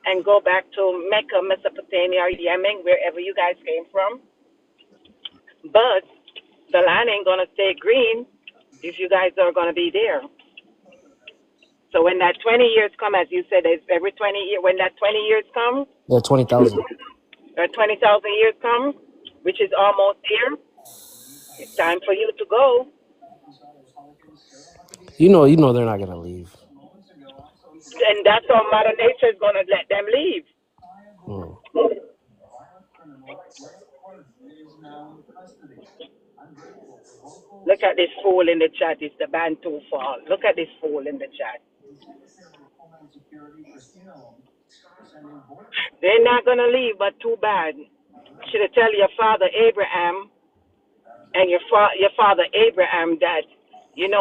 and go back to Mecca, Mesopotamia, or Yemen, wherever you guys came from. But the land ain't going to stay green if you guys are going to be there. So when that 20 years come, as you said, it's every 20 years, when that 20 years come, Yeah, 20,000. or 20,000 years come, which is almost here, it's time for you to go. You know they're not gonna leave. And that's how Mother Nature is going to let them leave. Mm. Look at this fool in the chat. It's the Bantu fall. Look at this fool in the chat. They're not going to leave, but too bad. Should have tell your father Abraham and your father Abraham that,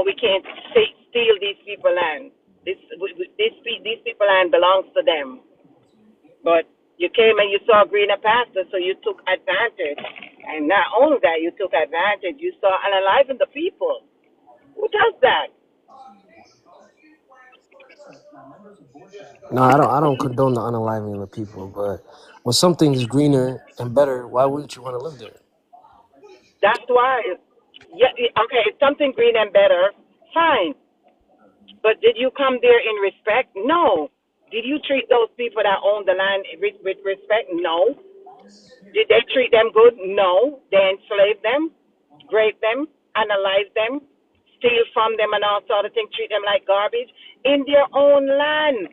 we can't steal these people land. These people land belongs to them. But you came and you saw greener pastures, so you took advantage. And not only that, you took advantage, you saw unaliven the people. Who does that? No, I don't condone the unaliving of people, but when something is greener and better, why wouldn't you want to live there? That's why. Yeah, okay, it's something green and better. Fine. But did you come there in respect? No. Did you treat those people that own the land with respect? No. Did they treat them good? No. They enslaved them, rape them, analyze them, steal from them and all sort of things, treat them like garbage in their own land.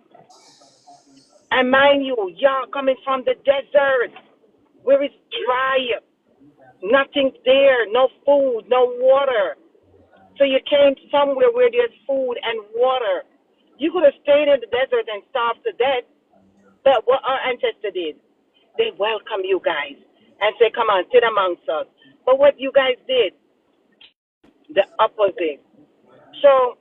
And mind you, y'all coming from the desert where it's dry, nothing's there, no food, no water. So you came somewhere where there's food and water. You could have stayed in the desert and starved to death. But what our ancestors did, they welcome you guys and say, come on, sit amongst us. But what you guys did, the opposite. So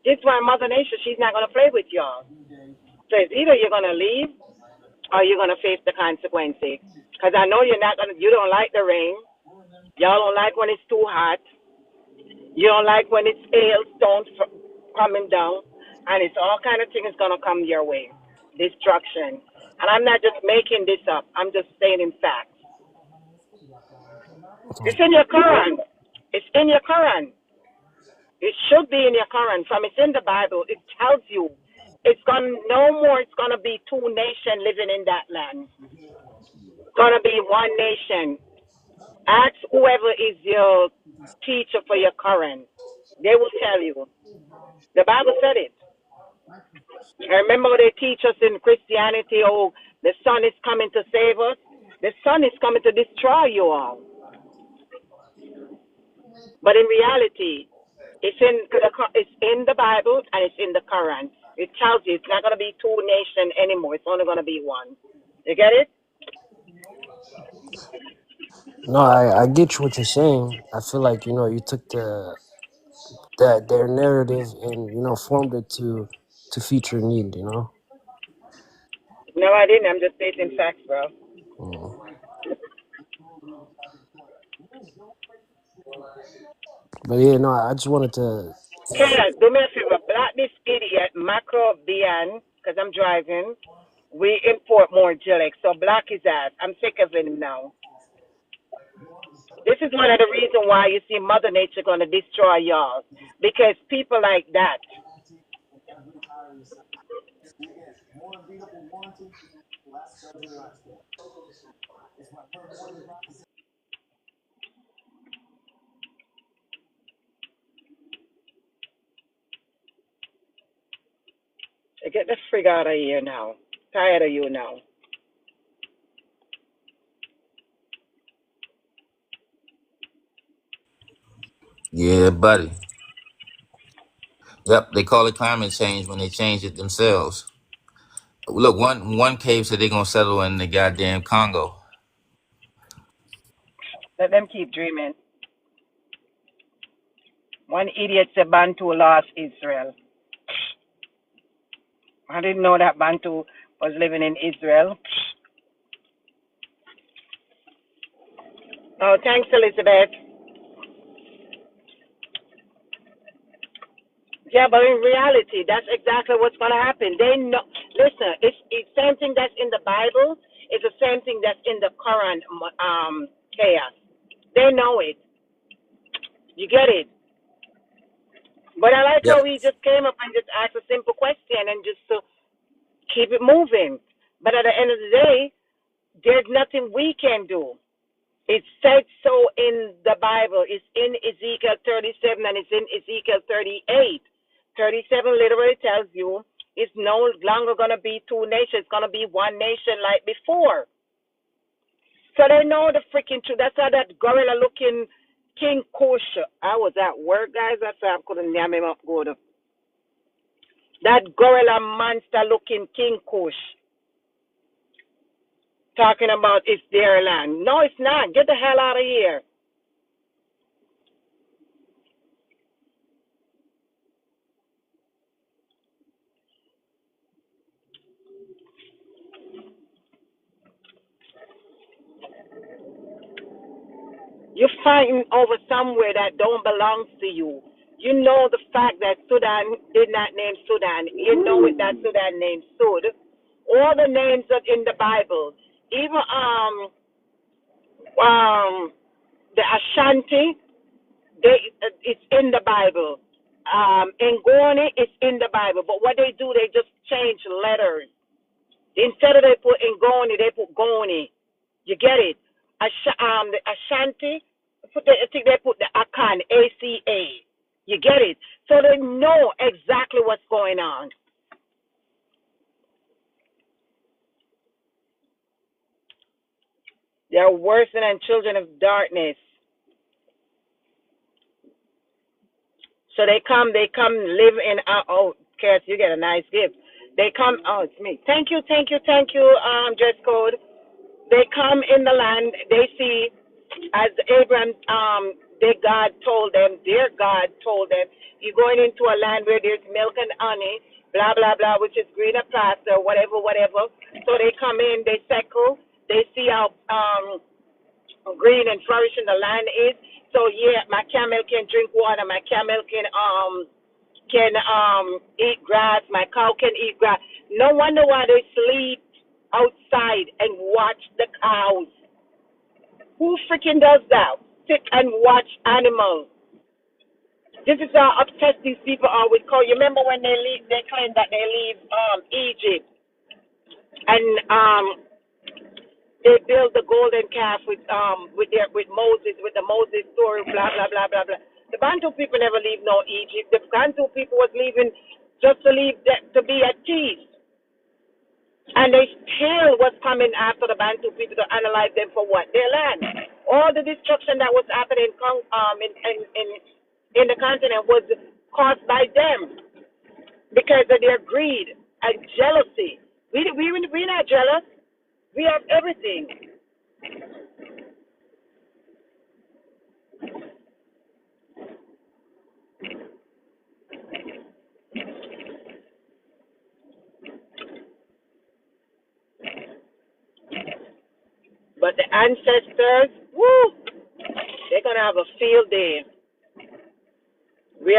this is why Mother Nature, she's not going to play with y'all. So it's either you're going to leave or you're going to face the consequences. Because I know you don't like the rain. Y'all don't like when it's too hot. You don't like when it's hailstones coming down. And it's all kind of things going to come your way. Destruction. And I'm not just making this up. I'm just saying in facts. It's in your Quran. It's in your Quran. It should be in your Quran. It's in the Bible. It tells you it's gonna be two nations living in that land. It's gonna be one nation. Ask whoever is your teacher for your Quran. They will tell you. The Bible said it. I remember they teach us in Christianity, the Son is coming to save us. The Son is coming to destroy you all. But in reality, it's in the Bible and it's in the Quran. It tells you it's not going to be two nations anymore. It's only going to be one. You get it? No, I get you what you're saying. I feel like you took their narrative and formed it to feature need. No, I didn't. I'm just stating facts, bro. Mm. But yeah, no, I just wanted to. Kaya, do me a favor. Block this idiot, Macro Bian, because I'm driving. We import more Gillick, so block his ass. I'm sick of him now. This is one of the reasons why you see Mother Nature going to destroy y'all. Because people like that. Get the frig out of here now. Tired of you now. Yeah, buddy. Yep, they call it climate change when they change it themselves. Look, one cave said they're gonna settle in the goddamn Congo. Let them keep dreaming. One idiot said Bantu lost Israel. I didn't know that Bantu was living in Israel. Oh, thanks, Elizabeth. Yeah, but in reality, that's exactly what's going to happen. They know. Listen, it's same thing that's in the Bible. It's the same thing that's in the Quran. Chaos. They know it. You get it. But I like how Yep. he just came up and just asked a simple question and just to keep it moving. But at the end of the day, there's nothing we can do. It said so in the Bible. It's in Ezekiel 37 and it's in Ezekiel 38. 37 literally tells you it's no longer going to be two nations. It's going to be one nation like before. So they know the freaking truth. That's how that gorilla looking King Kush. I was at work, guys. That's why I couldn't name him up good. That gorilla monster looking King Kush talking about it's their land. No, it's not. Get the hell out of here. You're fighting over somewhere that don't belong to you. You know the fact that Sudan did not name Sudan. You know it that Sudan named Sud. All the names that in the Bible, even the Ashanti, it's in the Bible. Ngoni, it's in the Bible. But what they do, they just change letters. Instead of they put Ngoni, they put Goni. You get it? The Ashanti, I think they put the Akan, ACA. You get it? So they know exactly what's going on. They're worse than children of darkness. So they come live in oh, Cass, you get a nice gift. They come, oh, it's me. Thank you, dress code. They come in the land, they see, as Abraham, their God told them, you're going into a land where there's milk and honey, blah, blah, blah, which is greener pasture, whatever, whatever. So they come in, they settle, they see how green and flourishing the land is. So yeah, my camel can drink water, my camel can eat grass, my cow can eat grass. No wonder why they sleep outside and watch the cows. Who freaking does that? Sit and watch animals. This is how obsessed these people are with cow. You remember when they claim that they leave Egypt and they build the golden calf with Moses, with the Moses story, blah blah blah blah blah. The Bantu people never leave no Egypt. The Bantu people was leaving just to leave to be at peace. And they still was coming after the Bantu people to analyze them for what? Their land. All the destruction that was happening in the continent was caused by them because of their greed and jealousy. We're not jealous. We have everything. But the ancestors, woo, they're gonna have a field day. We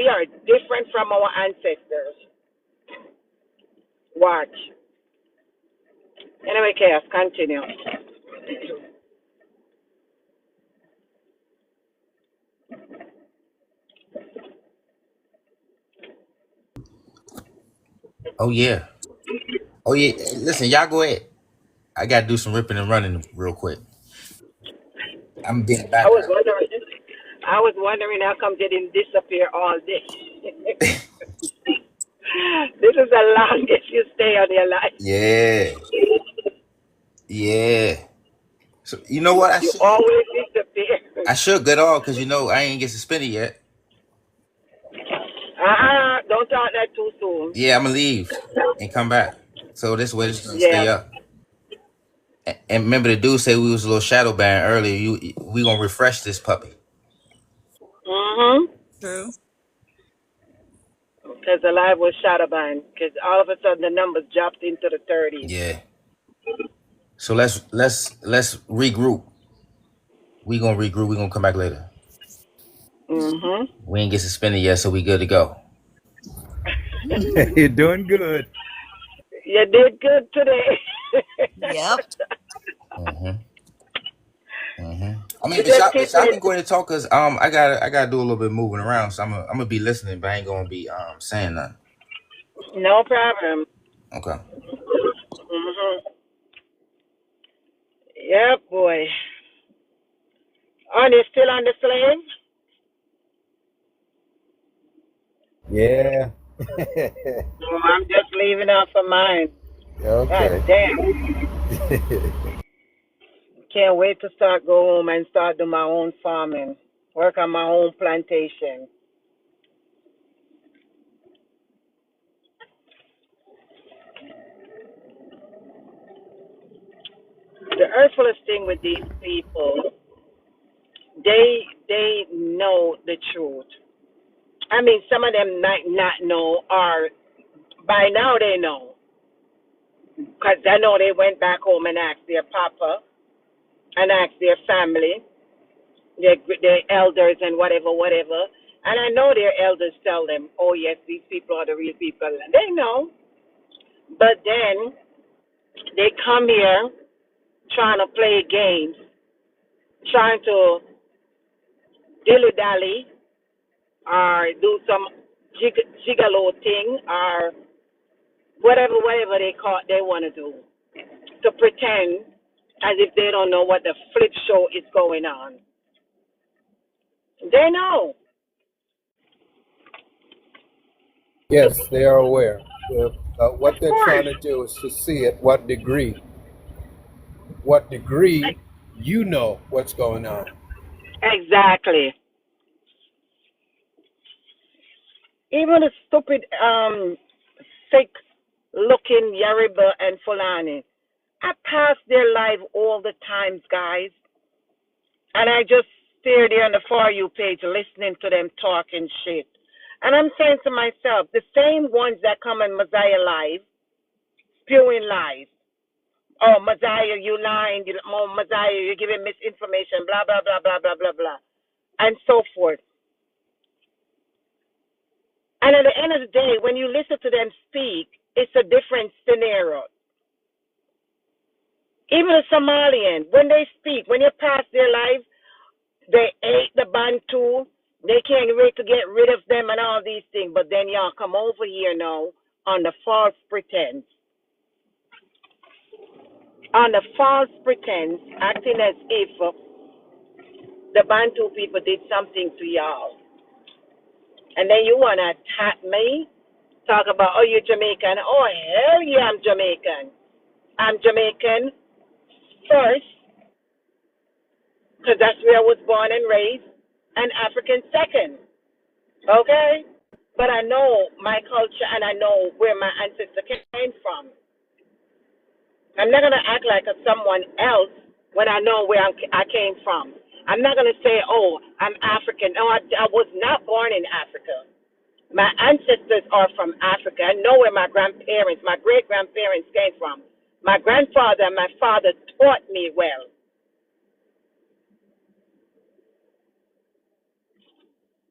are different from our ancestors. Watch. Anyway, Chaos, continue. Oh yeah. Oh yeah. Listen, y'all go ahead. I gotta do some ripping and running real quick. I'm being I was background. wondering how come they didn't disappear all day. They is the longest you stay on your life. Yeah. Yeah. So you know what? You always disappear. I should get off because I ain't get suspended yet. Don't talk that too soon. Yeah, I'm gonna leave and come back. So this way it's gonna Yeah. stay up. And remember the dude said we was a little shadow banned earlier. We gonna refresh this puppy. True. Because the live was shadowbanned. Because all of a sudden the numbers dropped into the 30s. Yeah. So let's regroup. We gonna regroup. We gonna come back later. We ain't get suspended yet, so we good to go. You're doing good. You did good today. Yep. I mean, but y'all can go ahead and talk because I gotta do a little bit of moving around, so I'm gonna be listening, but I ain't gonna be saying nothing. No problem. Okay. Yeah, boy. Are they still on the slave? Yeah. No, I'm just leaving out for mine. Okay. God damn. Can't wait to go home and start doing my own farming. Work on my own plantation. The earthfulest thing with these people, they know the truth. I mean, some of them might not know, or by now they know. Because I know they went back home and asked their papa and asked their family, their elders and whatever. And I know their elders tell them, oh, yes, these people are the real people. And they know. But then they come here trying to play games, trying to dilly-dally or do some gigolo thing or whatever they want to do, to pretend as if they don't know what the flip show is going on. They know. Yes, they are aware. What they're Of trying course. to do is to see at what degree you know what's going on. Exactly. Even the stupid, sick-looking Yoruba and Fulani, I pass their live all the times, guys. And I just stare there on the For You page listening to them talking shit. And I'm saying to myself, the same ones that come on Messiah Live, spewing lies. Oh, Messiah, you lying. Oh, Messiah, you're giving misinformation, blah, blah, blah, blah, blah, blah, blah, and so forth. And at the end of the day, when you listen to them speak, it's a different scenario. Even a Somalian, when they speak, when you pass their life, they ate the Bantu. They can't wait to get rid of them and all these things. But then y'all come over here now on the false pretense. On the false pretense, acting as if the Bantu people did something to y'all. And then you want to attack me? Talk about, oh, you're Jamaican. Oh, hell yeah, I'm Jamaican. I'm Jamaican first, because that's where I was born and raised, and African second. Okay? But I know my culture and I know where my ancestors came from. I'm not going to act like someone else when I know where I came from. I'm not going to say, oh, I'm African. No, I was not born in Africa. My ancestors are from Africa. I know where my grandparents, my great-grandparents came from. My grandfather and my father taught me well.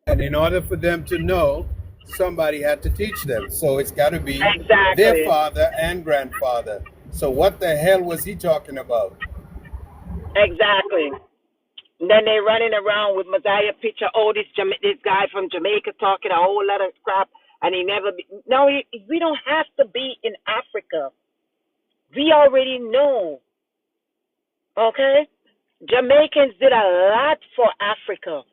And in order for them to know, somebody had to teach them. So it's got to be Exactly. their father and grandfather. So what the hell was he talking about? Exactly. And then they running around with Messiah picture. Oh, this guy from Jamaica talking a whole lot of crap, and he never. No, we don't have to be in Africa. We already know. Okay, Jamaicans did a lot for Africa.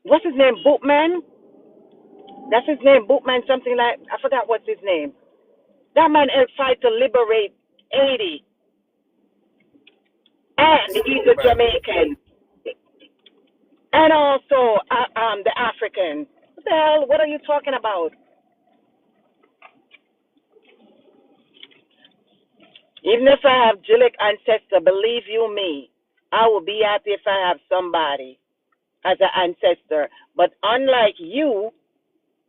What's his name? Bootman. That's his name, Bootman, something like, I forgot what's his name. That man helped fight to liberate Haiti. And he's a Right. Jamaican. And also the African. What the hell? What are you talking about? Even if I have Gillick ancestor, believe you me, I will be happy if I have somebody as an ancestor. But unlike you,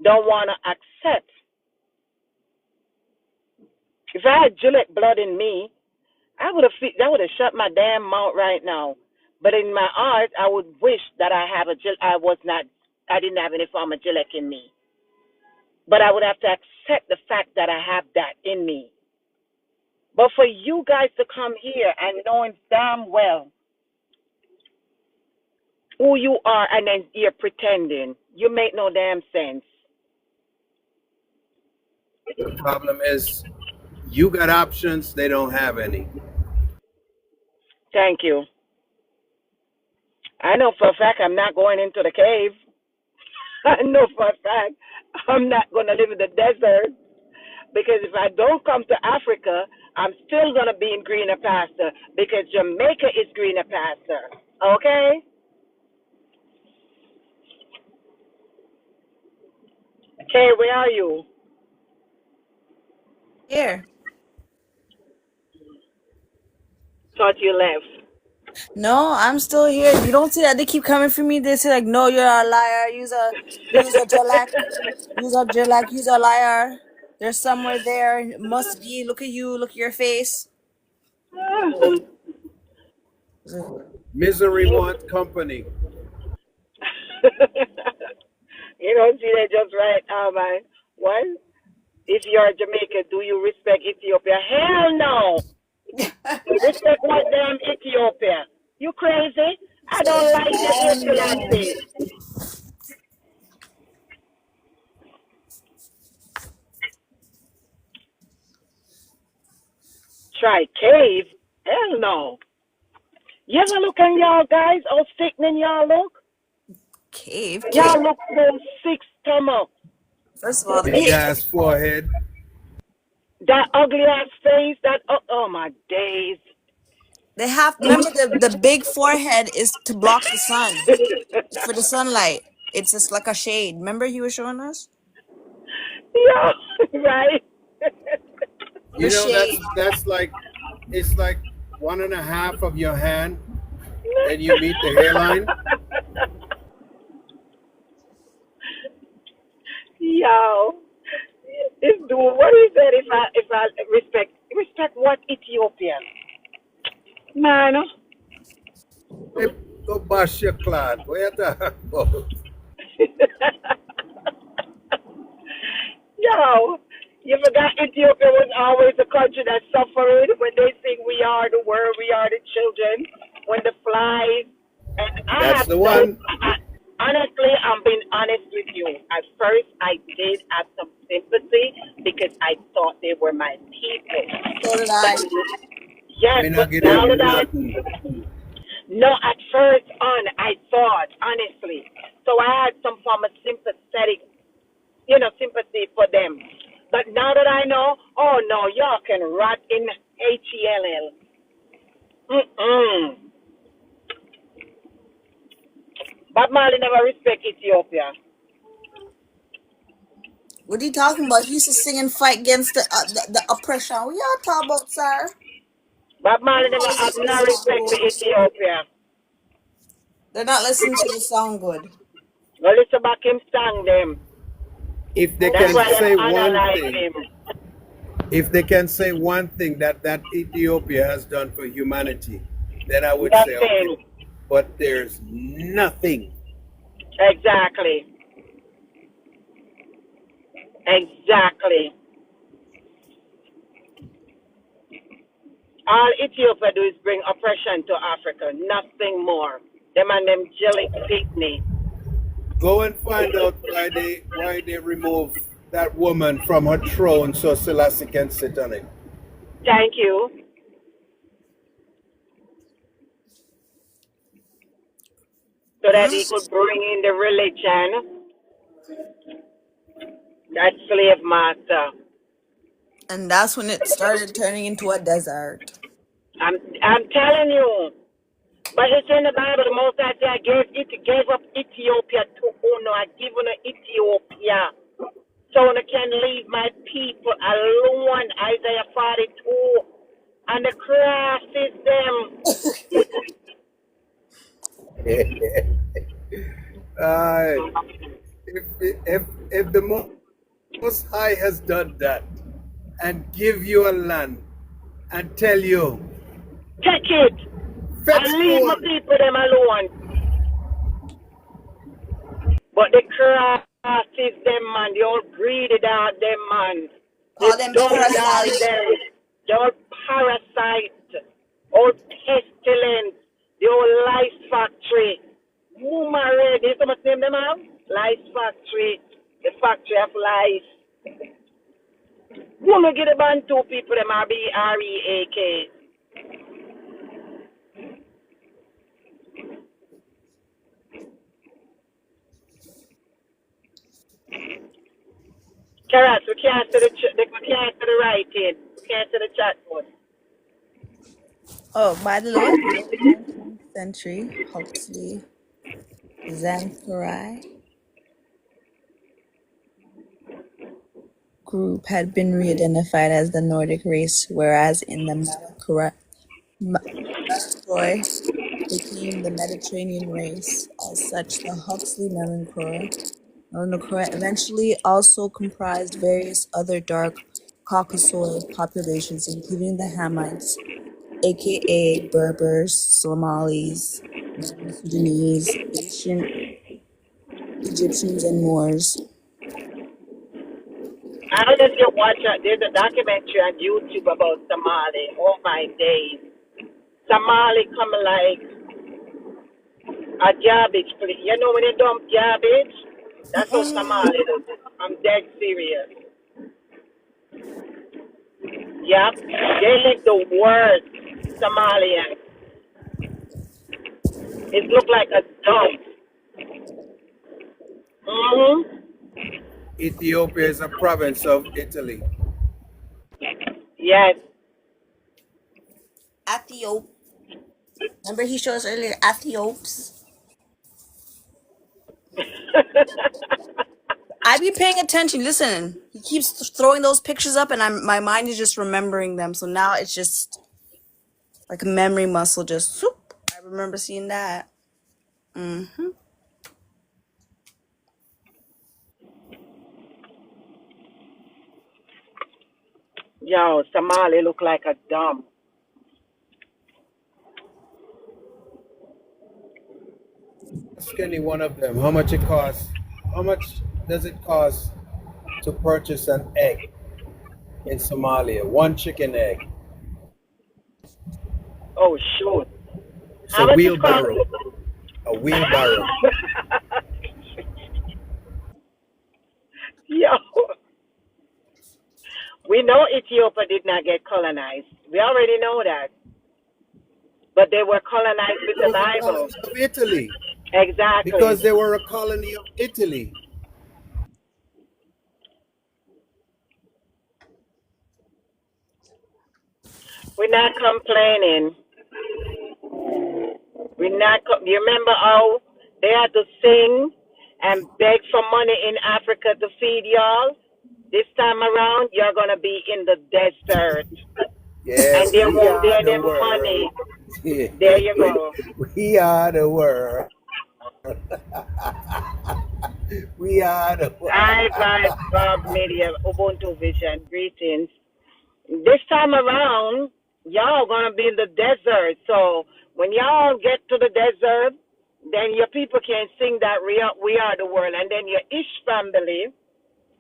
don't want to accept. If I had Gillick blood in me, I would have shut my damn mouth right now. But in my heart, I would wish that I didn't have any form of Gillick in me. But I would have to accept the fact that I have that in me. But for you guys to come here and knowing damn well who you are and then you're pretending, you make no damn sense. The problem is you got options, they don't have any. Thank you. I know for a fact I'm not going into the cave. I know for a fact I'm not going to live in the desert because if I don't come to Africa, I'm still going to be in greener pasture because Jamaica is greener pasture. Okay? Okay, where are you? Here. Thought you left. No, I'm still here. You don't see that they keep coming for me. They say like, no, you're a liar. Use a Jalak. Use a Jalak. Use a liar. There's somewhere there. It must be. Look at you. Look at your face. Misery wants company. You don't see that just right, man. What? If you're Jamaican, do you respect Ethiopia? Hell no. Respect what damn Ethiopia? You crazy? I don't like your Hell no. excellency. Try cave? Hell no. You ever look at y'all guys? How sickening y'all look? Cave. Y'all look so sick stomach. First of all, the Big cave. ass forehead. That ugly ass face. Oh my days. They have. Remember, the big forehead is to block the sun. It's for the sunlight. It's just like a shade. Remember you were showing us Yeah, right. the You know, shade. that's like, it's like 1.5 of your hand, and you meet the hairline. Yo, this dude, what is that? If I respect what Ethiopia, man? Hey, go bust your clot. Where the Yo, you forgot Ethiopia was always a country that suffered when they sing "We Are the World, We Are the Children." When the flies, and I That's have the some. one. Honestly, I'm being honest with you. At first, I did have some sympathy because I thought they were my people. So did But I. yes, Me not but give now that them nothing. no, at first I thought honestly. So I had some form of sympathy for them. But now that I know, oh no, y'all can rot in HELL. Mm-mm. Bob Marley never respect Ethiopia. What are you talking about? He used to sing and fight against the oppression. What y'all talking about, sir? Bob Marley They're never not have listening to no the song respect for good. Ethiopia. They're not listening to the song good. Well, it's about him song them. If they That's can why them say one analyze thing, him. if they can say one thing that Ethiopia has done for humanity, then I would say okay. Nothing. But there's nothing. Exactly. Exactly. All Ethiopia do is bring oppression to Africa. Nothing more. Them and them jelly picnic. Go and find out why they remove that woman from her throne so Selassie can sit on it. Thank you. So that he could bring in the religion. That slave master. And that's when it started turning into a desert. I'm telling you. But it's in the Bible, the Most High said, gave up Ethiopia to Uno. I give you Ethiopia. So I can leave my people alone. Isaiah 42. And the cross is Uh, if the Most High has done that and give you a land and tell you, take it. fetch And leave my gold, people them alone. But the cross is them, man. The old greedy dog, them, man. The Call them dumb dog, parasites. them. The old parasite. Old pestilence. The old lice factory. Mama Red, you know what name them have? Lice factory. The factory of lice. Wanna get a Bantu people, them are B-R-E-A-K. Karat, we can't see the writing. We can't see the chat board. Oh, by the way, 19th century, Huxley, Xanthorrhoea group had been re-identified as the Nordic race, whereas in the Malachroi became the Mediterranean race. As such, the Huxley Melancroi eventually also comprised various other dark Caucasoid populations, including the Hamites, aka Berbers, Somalis, Northern Sudanese, ancient Egyptians, and Moors. I don't know if you watch there's a documentary on YouTube about Somali. Oh my days. Somali come like a garbage place. You know when they dump garbage? That's how Somali does it. I'm dead serious. Yep. They like the worst Somalian. It look like a dump. Mm-hmm. Ethiopia is a province of Italy. Yes. Ethiop. Remember he showed us earlier, Ethiops. I be paying attention. Listen, he keeps throwing those pictures up, and my mind is just remembering them. So now it's just like a memory muscle. Just swoop. I remember seeing that. Mm-hmm. Yo, Somali look like a dump. Ask any one of them how much it costs. How much does it cost to purchase an egg in Somalia? One chicken egg. Oh shoot. It's How a much it cost? wheelbarrow. A wheelbarrow. Yo. We know Ethiopia did not get colonized. We already know that. But they were colonized with It the was a Bible. colony of Italy. Exactly. Because they were a colony of Italy. We're not complaining. You remember how they had to sing and beg for money in Africa to feed y'all? This time around, you're going to be in the desert. Yes, and there we won't be are any the world. money. There you go. We are the world. We are the world. Hi, guys. Bob Media, Ubuntu Vision. Greetings. This time around, y'all gonna be in the desert. So when y'all get to the desert, then your people can sing that we are the world, and then your Ish family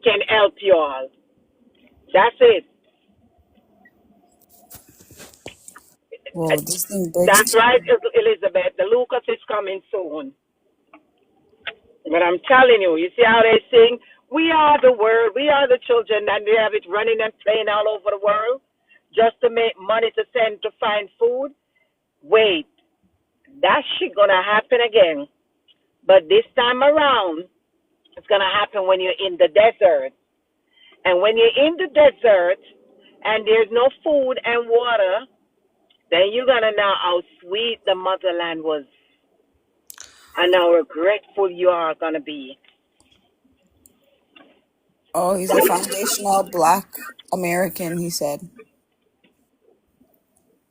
can help you all. That's it. Whoa, this thing breaks. That's right, Elizabeth. The Lucas is coming soon. But I'm telling you, you see how they sing? We are the world, we are the children, and they have it running and playing all over the world just to make money to send to find food. Wait, that shit gonna happen again. But this time around, it's gonna happen when you're in the desert. And when you're in the desert and there's no food and water, then you're gonna know how sweet the motherland was and how regretful you are gonna be. Oh, he's a foundational Black American. He said.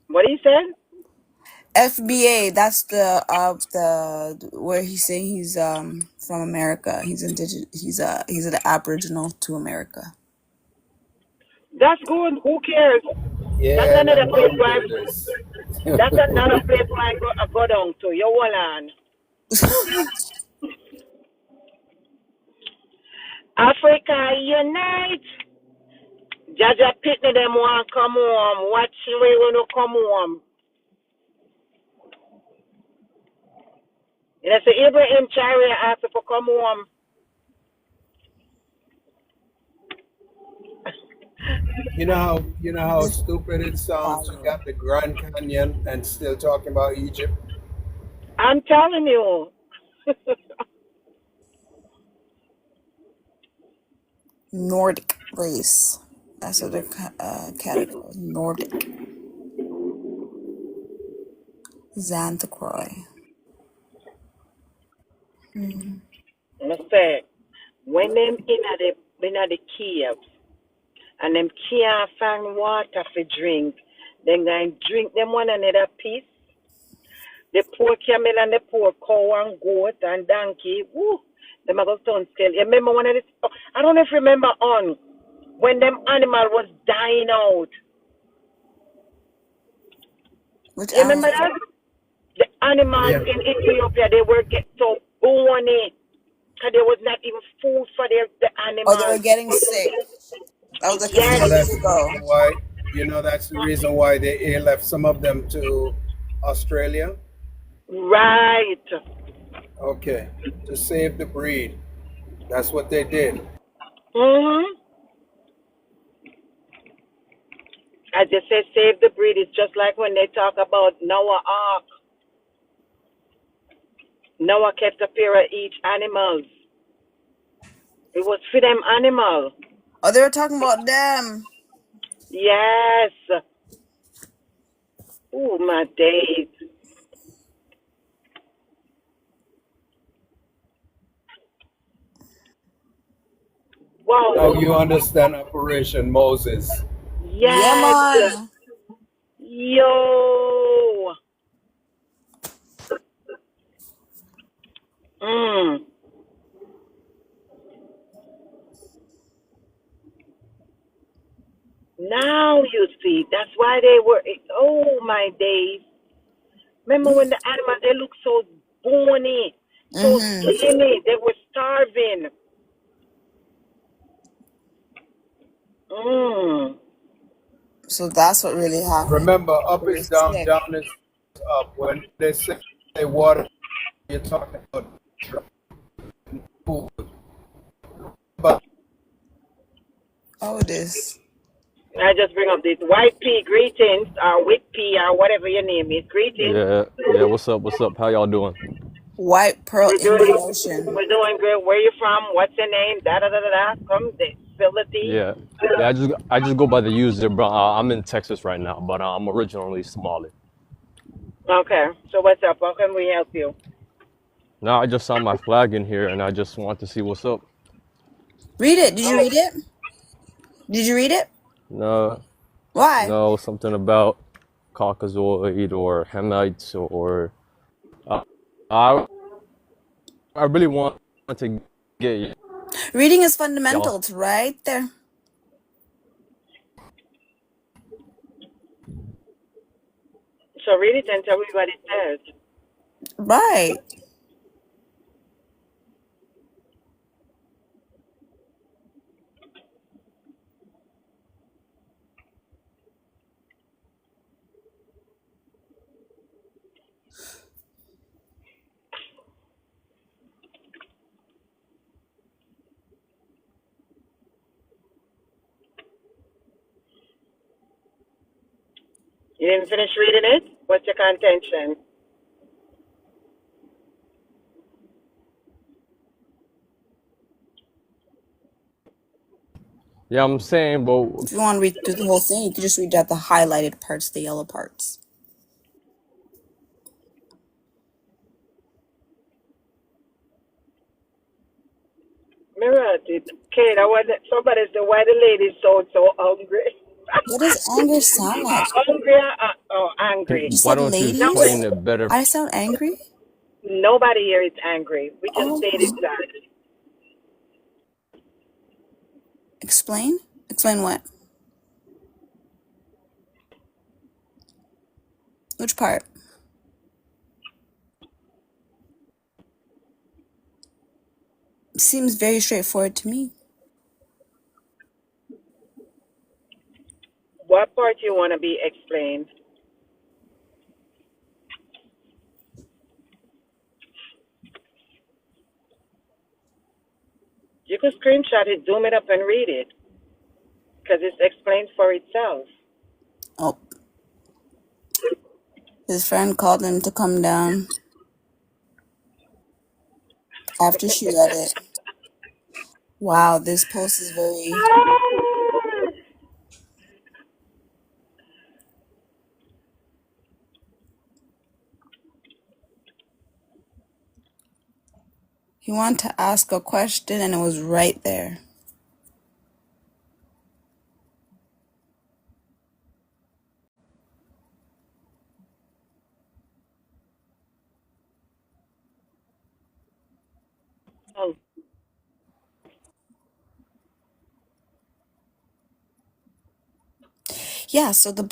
What he said? FBA. That's the where he's saying he's from America. He's indigenous. He's an Aboriginal to America. That's good. Who cares? That's Yeah, another them place mound where builders. that's another place where I go down to. You hold on. Africa unite. Jaja Pitney them want come home. Watch we wanna come home. You know, so Abraham Chariot asked for come home. You know how stupid it sounds. You got the Grand Canyon and still talking about Egypt. I'm telling you. Nordic race. That's what they're categorized. Nordic. Xanthocroy. I say when them in the caves and them can't find water for drink, then going drink them one another piece. The poor camel and the poor cow and goat and donkey. Woo, them are going to scale. You remember one of this? Oh, I don't know if you remember on when them animal was dying out. Which You remember animal? that? The animals Yeah. in Ethiopia, they were get so bony because there was not even food for the Oh, they were animals. getting sick. That was like a You few know Yes, years that's the ago. reason why. You know that's the reason why they left some of them to Australia. right. Okay, to save the breed. That's what they did. I just say save the breed. It's just like when they talk about Noah Ark. Noah kept a pair of each animals. It was for them animal. Oh, they were talking about them. Yes. Oh my days. Now Wow. you understand Operation Moses. Yeah, Yes. man. Yo. Mm. Now you see. That's why they were. Oh my days. Remember when the animals they look so bony, so Mm-hmm. skinny. They were starving. Mm. So that's what really happened. Remember, up They were is down, sick. down is up. When they say water, you're talking about food. But Oh, it is. I just bring up this white pea greetings, or white pea, or whatever your name is. Greetings. Yeah, yeah. What's up? What's up? How y'all doing? White pearl We're Indian doing, Ocean. we're doing good. Where you from? What's your name? Da da da da da. Come, spill the tea. Yeah, yeah. I just go by the user, bro. I'm in Texas right now, but I'm originally Somali. Okay. So what's up? How can we help you? Now I just saw my flag in here, and I just want to see what's up. Read it. Did you Oh, read it? Did you read it? No, Why? no, something about Caucasoid or Hamites or uh, I I really want to get Reading is y'all. fundamental. It's right there. so read it and tell me what it says. Right. You didn't finish reading it? What's your contention? Yeah, I'm saying, but If you want to read through the whole thing, you can just read out the highlighted parts, the yellow parts. Mirror did. Kate, I want somebody said why the lady so hungry. What does anger sound like? Hungry or angry? You why said don't you ladies? explain it better? I sound angry? Nobody here is angry. We just Oh, stated that. explain? Explain what? Which part? Seems very straightforward to me. What part you want to be explained? You could screenshot it, zoom it up, and read it because it's explained for itself. Oh. His friend called him to come down after she read it. Wow, this post is very... He wanted to ask a question and it was right there. Oh, Yeah, so the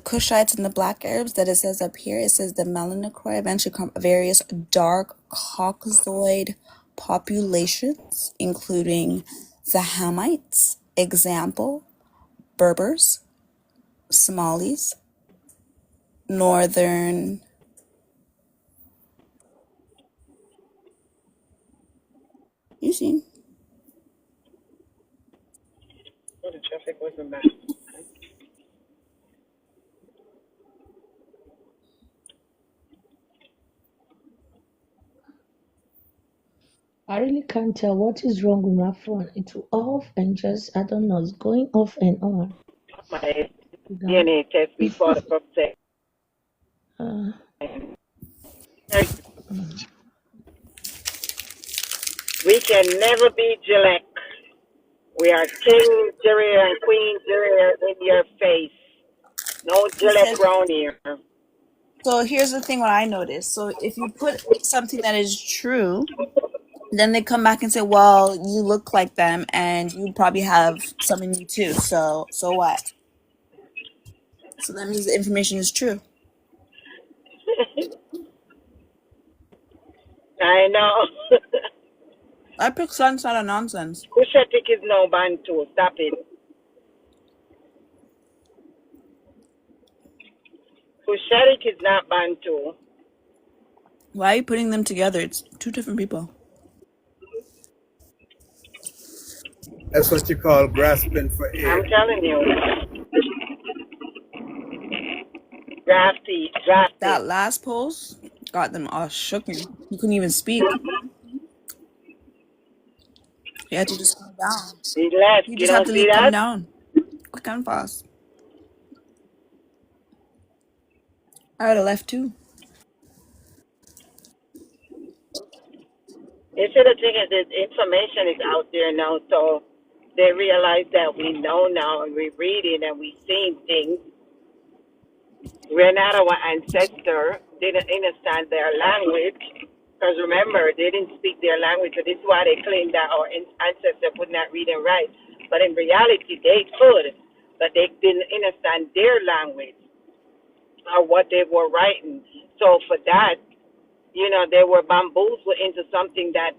Kushites and the black Arabs that it says up here, it says the Melanochroi eventually come various dark Caucasoid populations, including the Hamites, example, Berbers, Somalis, northern... You see? the traffic wasn't bad. I really can't tell what is wrong with my phone. It's off and just, I don't know, it's going off and on. My You know? DNA test report from Uh, We can never be Gillette. We are King Jerry and Queen Jerry in your face. No Gillette around here. So here's the thing what I noticed. So if you put something that is true, then they come back and say, well, you look like them and you probably have some in you too. So what? So that means the information is true. I know. I pick sense out of nonsense. Kushatik is no Bantu. Stop it. Kushatik is not Bantu. Why are you putting them together? It's two different people. That's what you call grasping for air. I'm telling you. Drafty. That last post got them all shook. You couldn't even speak. You had to just come down. He left. You You just have don't to see come that? down. Quick and fast. I would have left too. Instead of thinking that information is out there now, so they realize that we know now and we read it and we seen things. We're not our ancestor. They didn't understand their language. Because remember, they didn't speak their language, so this is why they claim that our ancestors could not read and write. But in reality, they could, but they didn't understand their language or what they were writing. So for that, they were bamboozled into something that,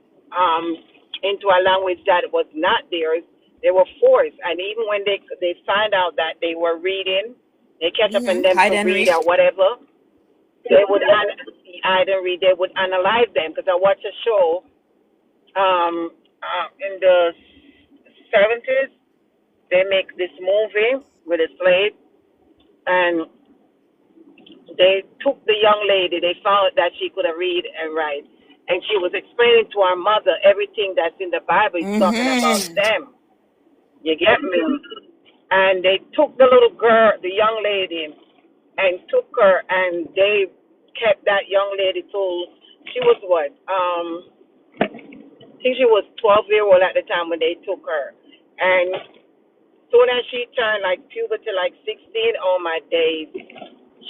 into a language that was not theirs. They were forced, and even when they find out that they were reading, they catch up on them to read or whatever. They would either read. They would analyze them because I watched a show, in the 70s. They make this movie with a slave, and they took the young lady. They found that she couldn't read and write, and she was explaining to her mother everything that's in the Bible is talking about them. You get me? And they took the little girl, the young lady, and took her, and they kept that young lady till she was what? I think she was 12 years old at the time when they took her. And soon as she turned like puberty, like 16, oh my days,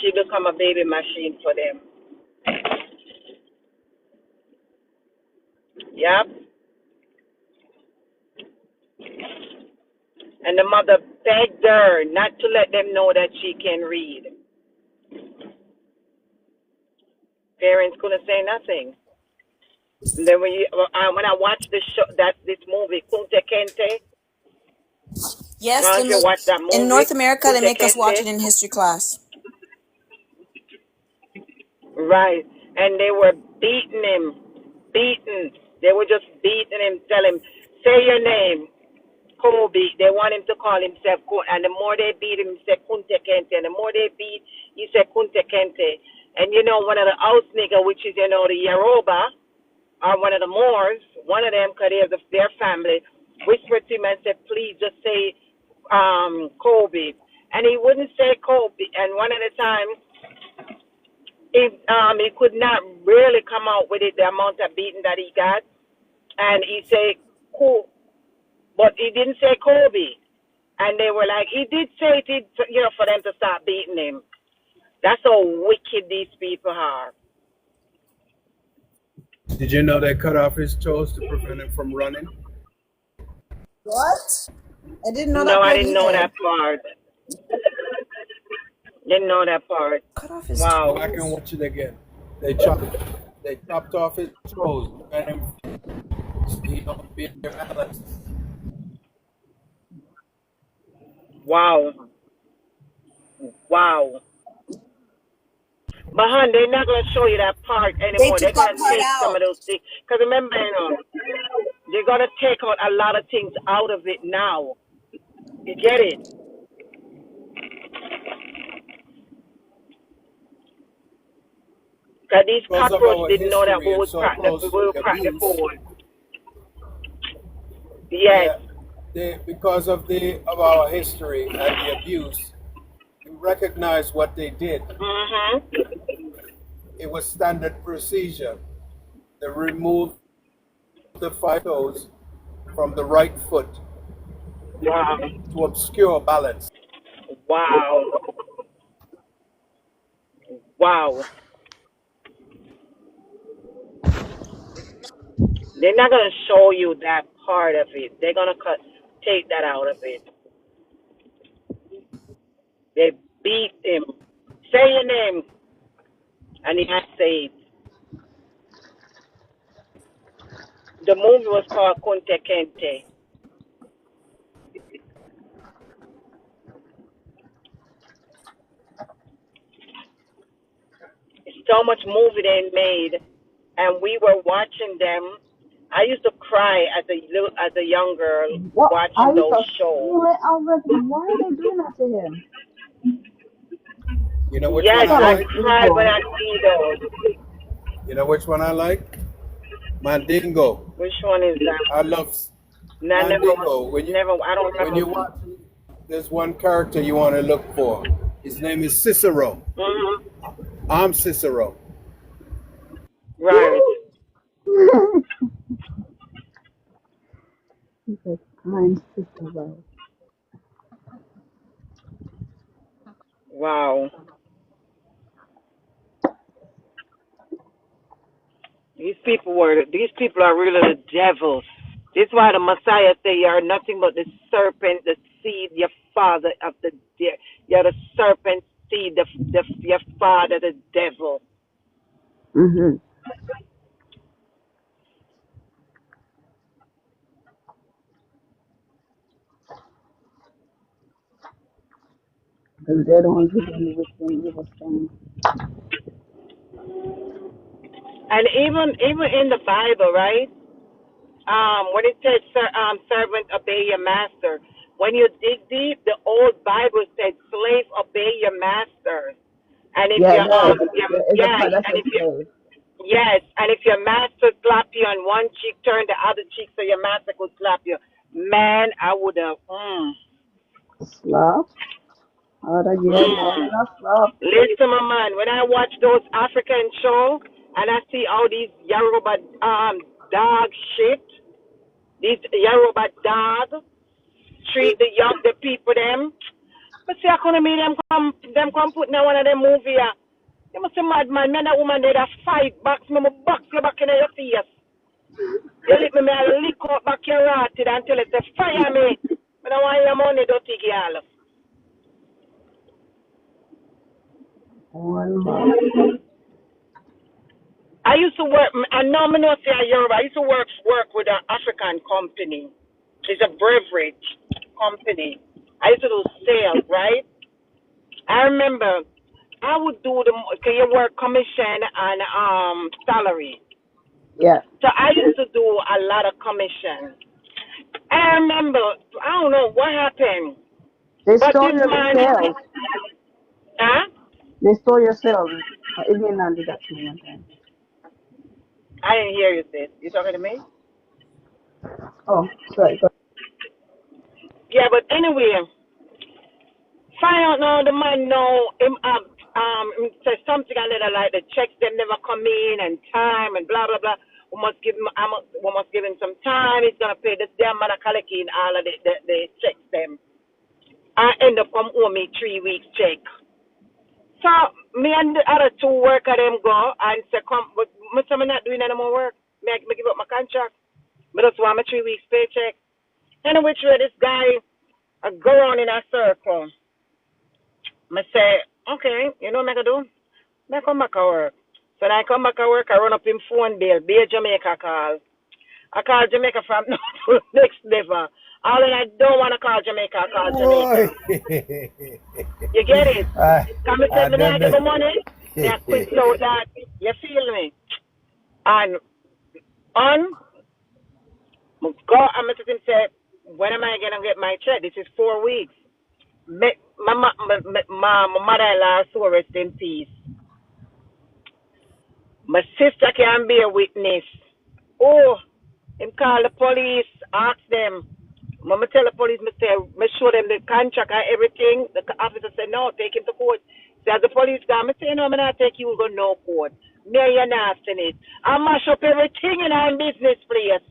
she become a baby machine for them. Yep. And the mother begged her not to let them know that she can read. Parents couldn't say nothing. And then when I watched this movie Kunte Kente, I Yes, don't know they if you make watched that in movie North America they Kunte make us watch it Kente, in history class. right? And they were beating him, beating. They were just beating him, tell him, say your name, Kobe. They want him to call himself Kobe. And the more they beat him, he said Kunte Kente. And the more they beat, he said Kunte Kente. And you know, one of the house nigga, which is, you know, the Yoruba, or one of the Moors, one of them, because their family, whispered to him and said, please just say Kobe. And he wouldn't say Kobe. And one at a time, he could not really come out with it, the amount of beating that he got. And he said, cool. But he didn't say Kobe. And they were like, he did say it, you know, for them to stop beating him. That's how wicked these people are. Did you know they cut off his toes to prevent him from running? What? I didn't know No, that I part didn't know either. that part. Didn't know that part. Cut off his Wow. Go back and watch it again. They chopped off his toes to prevent him he don't be their balance. Wow. Wow. But hon, they're not gonna show you that part They anymore. They're took that gonna part take some of out. those things. Cause remember, you know, they're gonna take out a lot of things out of it now. You get it? Cause these Because of cockroaches our didn't know that history and so close we to would the crack the abuse, code. Yes. because of our history and the abuse, we recognize what they did. Mhm. It was standard procedure. They removed the 5 toes from the right foot Wow. to obscure balance. Wow. Wow. They're not gonna show you that part of it. They're gonna take that out of it. They beat him. Say your name, and he had to say it. The movie was called Kunte Kente. So much movie they made, and we were watching them. I used to cry as a young girl What? I watching used those to shows. feel it already. Why are they doing that to him? You know which Yes, one I I like? cried when I see those. You know which one I like? Mandingo. Which one is that? I love No, I Mandingo. I don't When you remember. watch it, there's one character you want to look for. His name is Cicero. Mhm. I'm Cicero. Right. He said, I'm Cicero. Wow. These people are really the devils. This is why the Messiah say you are nothing but the serpent, the seed, your father of the you're the serpent seed, your father, the devil. Mm-hmm. Because they're the ones who done the wicked and evil thing. And even in the Bible, right? When it says servant obey your master, when you dig deep, the old Bible said slave obey your masters. And if Yeah, you it does. There is a yeah, part that and says if you slave. yes, and if your master slap you on one cheek, turn the other cheek so your master could slap you. Man, I would have. Slop. Out again, more than a slop. Listen, my man. When I watch those African shows and I see all these Yoruba dog shit, these Yoruba dog treat the people them. But see, I couldn't make them come put in one of them movie. You must be mad, man. Me and that woman did a fight box. Me box you back in your face. You lick me, I lick out back your rotted until it's a fire me. I don't want your money, dirty girl. One more. I used to work, I know me not say Yoruba. I used to work with an African company. It's a beverage company. I used to do sales, right? I remember I would do you work commission and salary. Yeah. So I used to do a lot of commission. I remember, I don't know what happened, They but stole this your man, sales. huh? They stole your sales. Indian man did that to me one time. I didn't hear you, sis. You talking to me? Oh, sorry. Go. Yeah, but anyway, find out now the man know him say something a little like the checks them never come in and time and blah blah blah. We must give him some time. He's gonna pay this damn man a collecting all of the checks them. I end up come owe me 3 weeks check. So me and the other two worker them go and say come, but I'm not doing any more work. Me give up my contract. But that's why my 3 weeks paycheck. And which way this guy go on in a circle. I say, okay, you know what I do? I come back to work. So when I come back to work, I run up in phone bill, be a Jamaica call. I call Jamaica from now to next level. All and I don't want to call Jamaica, I call Jamaica. You get it? Come and tell me that I get the money. Yeah, quick so that you feel me. And on go and I him say, when am I gonna get my check? This is 4 weeks. My mother-in-law, so rest in peace. My sister can be a witness. Oh, him call the police, ask them. Mama tell the police, me say, me show them the contract and everything. The officer said, no, take him to court. So as the police come, me say, no, I'm not take you, go no court. Me and you not in it. I mash up everything in our business place.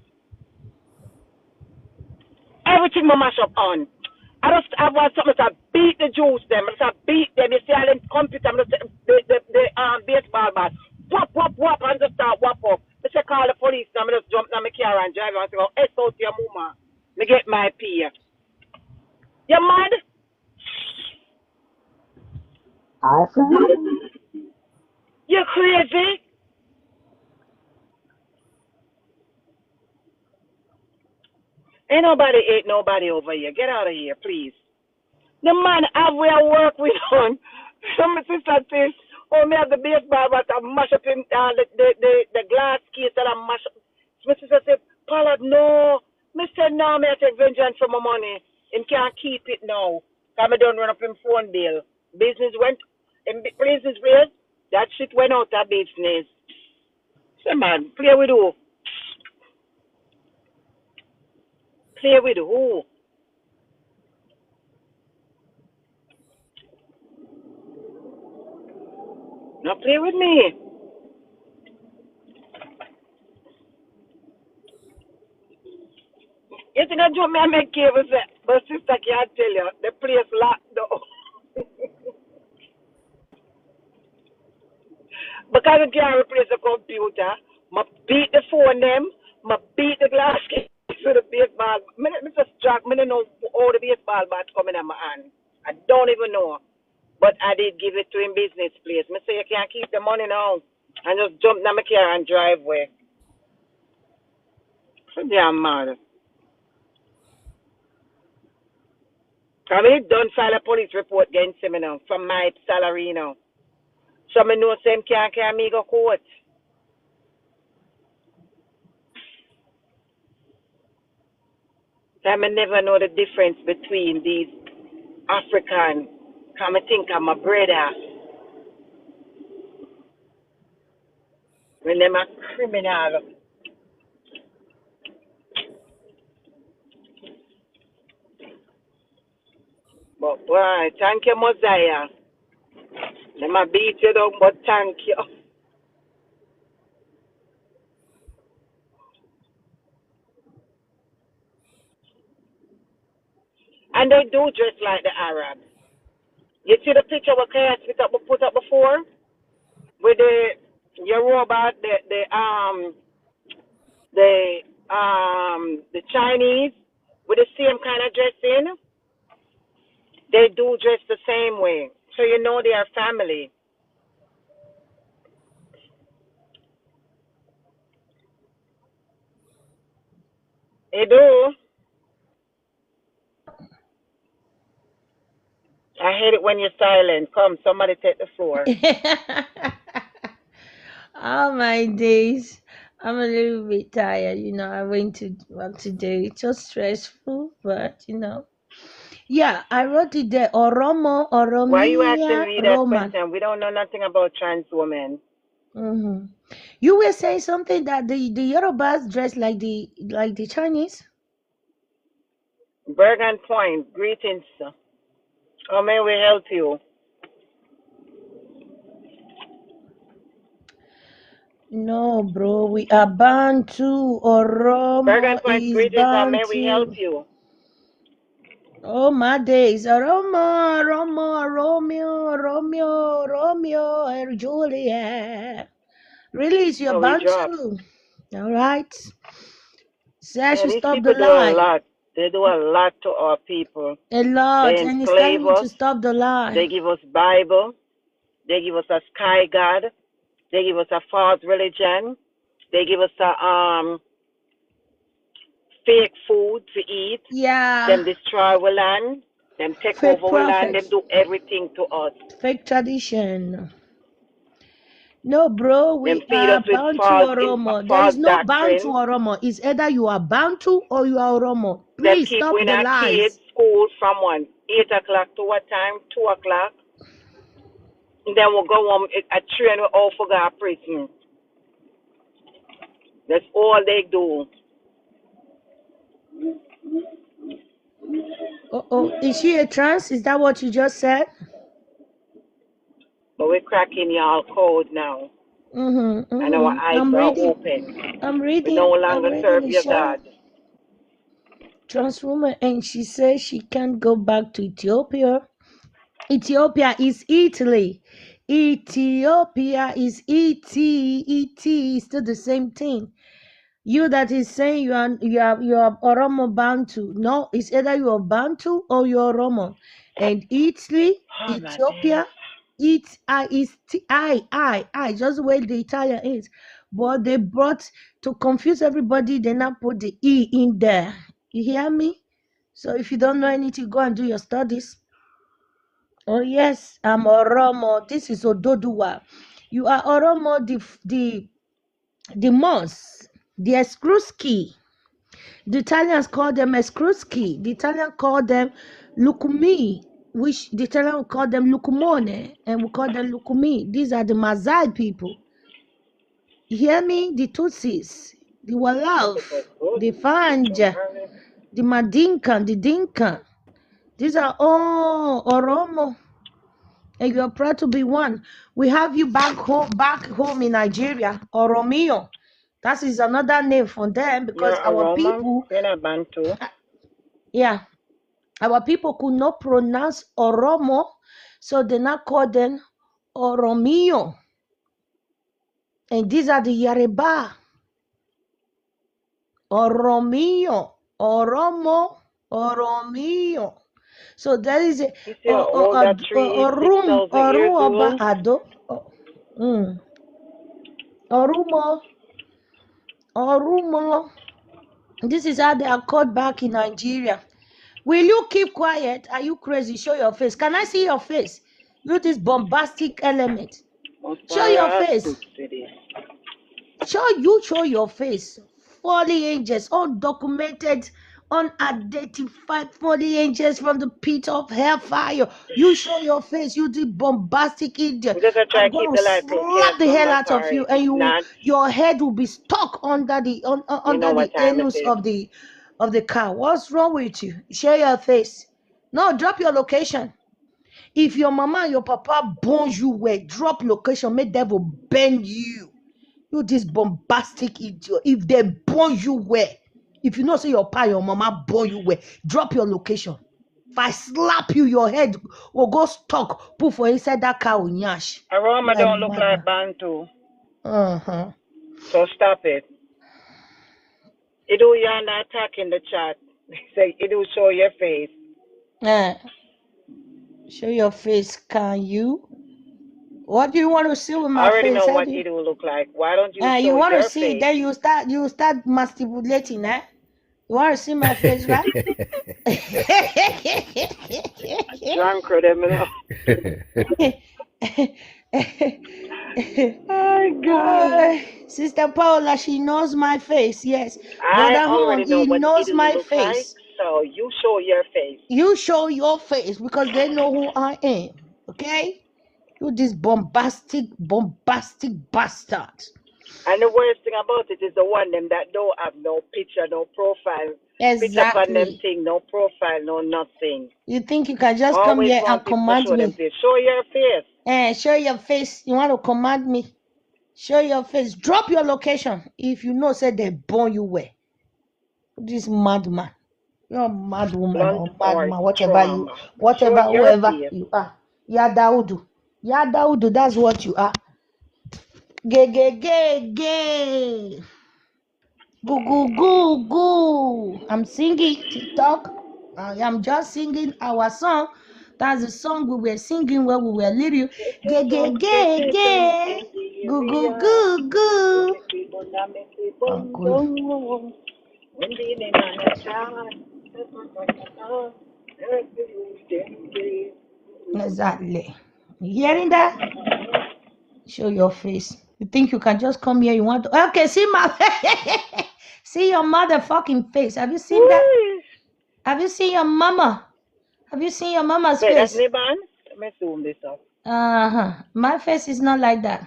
Everything I mash up on. I want something to beat the Jews them. I just beat them. You see all them computer, the baseball bat. Whop, whop, whop, and just start whop up. I say call the police now. I just jump in my car and drive and say, oh, escort your mama. Me get my pay. You mad? You crazy? Ain't nobody over here. Get out of here, please. The man have where work with on. Some sister says, oh, me have the baseball bat and mash up him, the glass case that I mash up. My sister said, Pollard, no. Me said, no, me I take vengeance for my money. Him can't keep it now. Because I don't run up him phone bill. Business went, in business raised, that shit went out of business. Say, man, play with who? Play with who? Not play with me. You think I jump me and make cable say, but sister can't tell you, the place locked down. Because I can't replace the computer, I beat the phone them, I beat the glass case with the baseball. I just drag, I don't know how the baseball bat coming in my hand. I don't even know. But I did give it to him business place. I say you can't keep the money now. And just jump in my car and drive away. So damn mad. I mean, don't file a police report against him now from my salary now. So I know him can't carry me go court. I never know the difference between these African. Come I think I'm a brother. When them a criminal. Why? Thank you, Mosiah. They might beat you down, but thank you. And they do dress like the Arabs. You see the picture what Chaos put up before? With the Yoruba, the Chinese with the same kind of dressing. They do dress the same way. So you know they are family. They do. I hate it when you're silent. Come, somebody take the floor. Oh my days. I'm a little bit tired. You know, I went to work today. It was stressful, but you know. Yeah, I wrote it there. Oromo, Why are you asking Oromia, me that Roman. question? We don't know nothing about trans women. Mm-hmm. You were saying something that the Yorubas dress like the Chinese. Bergen Point, greetings. How may we help you? No, bro, we are Bantu. Bergen Oromo Point, is greetings. How may we help Bantu. you? Oh my days, Oromo, Romeo, and Juliet. Really, it's your Oh, we dropped. Bantu. All right. Say I Yeah, should these stop the people do a lie. lot. They do a lot to our people. A They lot, and it's enslave time us. to stop the lie. They give us Bible. They give us a sky god. They give us a false religion. They give us a fake food to eat. Yeah. Them destroy our land. Them take Fake over our land. Them prophets. do everything to us. Fake tradition. No, bro, Them we feed us are with Bantu false Oromo. There false is no Bantu doctrine. Oromo. It's either you are Bantu or you are Oromo. Them Please keep stop with the our kids lies. school from 8 o'clock to what time? 2 o'clock. And then we'll go home at train we all forgot prison. That's all they do. Oh, is she a trans? Is that what you just said? But we're cracking y'all code now. And our eyes I'm are reading. open. I'm We no reading. I'm longer reading serve the your show. God. Trans woman, and she says she can't go back to Ethiopia. Ethiopia is Italy. Ethiopia is ET is still the same thing. You that is saying you are Oromo Bantu. No, it's either you are Bantu or you are Oromo. And Italy, Oh my Ethiopia, I just the way the Italian is. But they brought to confuse everybody, they now put the E in there. You hear me? So if you don't know anything, go and do your studies. Oh yes, I'm Oromo. This is Ododuwa. You are Oromo, the Mons, the Eskrusky. The Italians call them Eskrusky. The Italian call them Lukumi, which the Italian call them Lukumone, and we call them Lukumi. These are the Mazai people. You hear me? The Tutsis, the Walav, the Fanja, the Madinka, the Dinka. These are all Oromo. And you are proud to be one. We have you back home in Nigeria, Oromio. That is another name for them because You're a our Roman? people, You're not Bantu? yeah, our people could not pronounce Oromo, so they now call them Oromio. And these are the Yoruba. Oromio, Oromo, Oromio. So there is a You see how old that tree is? 6,000 years Oruoba old? Ado. Orumo. This is how they are called back in Nigeria. Will you keep quiet? Are you crazy? Show your face. Can I see your face? You this bombastic element. Show your face. Show your face. Fallen angels, undocumented, unidentified fallen angels from the pit of hellfire. You show your face. You the bombastic idiot. I'm just going to try I'm to keep going the to light in case slap the from hell my out car. of you, If and not, your head will be stuck under the you know under what the time it anus is. of the car. What's wrong with you? Show your face. No, drop your location. If your mama and your papa born you well, drop location, make devil bend you. You this bombastic idiot. If they born you well, if you know say your pa, your mama born you well, drop your location. If I slap you, your head will go stuck, put for inside that car with nyash. Aroma You're a don't look madman. like Bantu, Uh-huh. so stop it. Idu, you're not attacking the chat. Say, Idu, show your face. Show your face, can you? What do you want to see with I my already face? know How what do you? Idu look like. Why don't you You show want to your see? face? Then you start masturbating, eh? You want to see my face, right? Drunk them, you know. My God. Sister Paula, she knows my face. Yes, I Brother already Horn, know he what knows Idu my look like, face. so you show your face. You show your face because they know who I am. Okay? You this bombastic bastard. And the worst thing about it is the one them that don't have no picture, no profile. Picture on them Exactly. thing, no profile, no nothing. You think you can just come Always here and want people to command show them me? face. Show your face. Show your face. You want to command me? Show your face. Drop your location. If you know, say they born you where. This madman. You're a mad woman Blunt or or madman, whatever trauma. Show your whoever face. you are. Yadaudu. Yadaudu, that's what you are. Gay. Goo. I'm singing TikTok. I am just singing our song. That's the song we were singing when we were little. Gay. Goo. Uncle. Exactly. You hearing that? Show your face. You think you can just come here? You want to? Okay, see my see your motherfucking face. Have you seen that? Have you seen your mama? Have you seen your mama's Wait, that's face? Liban? Let me zoom this up. My face is not like that.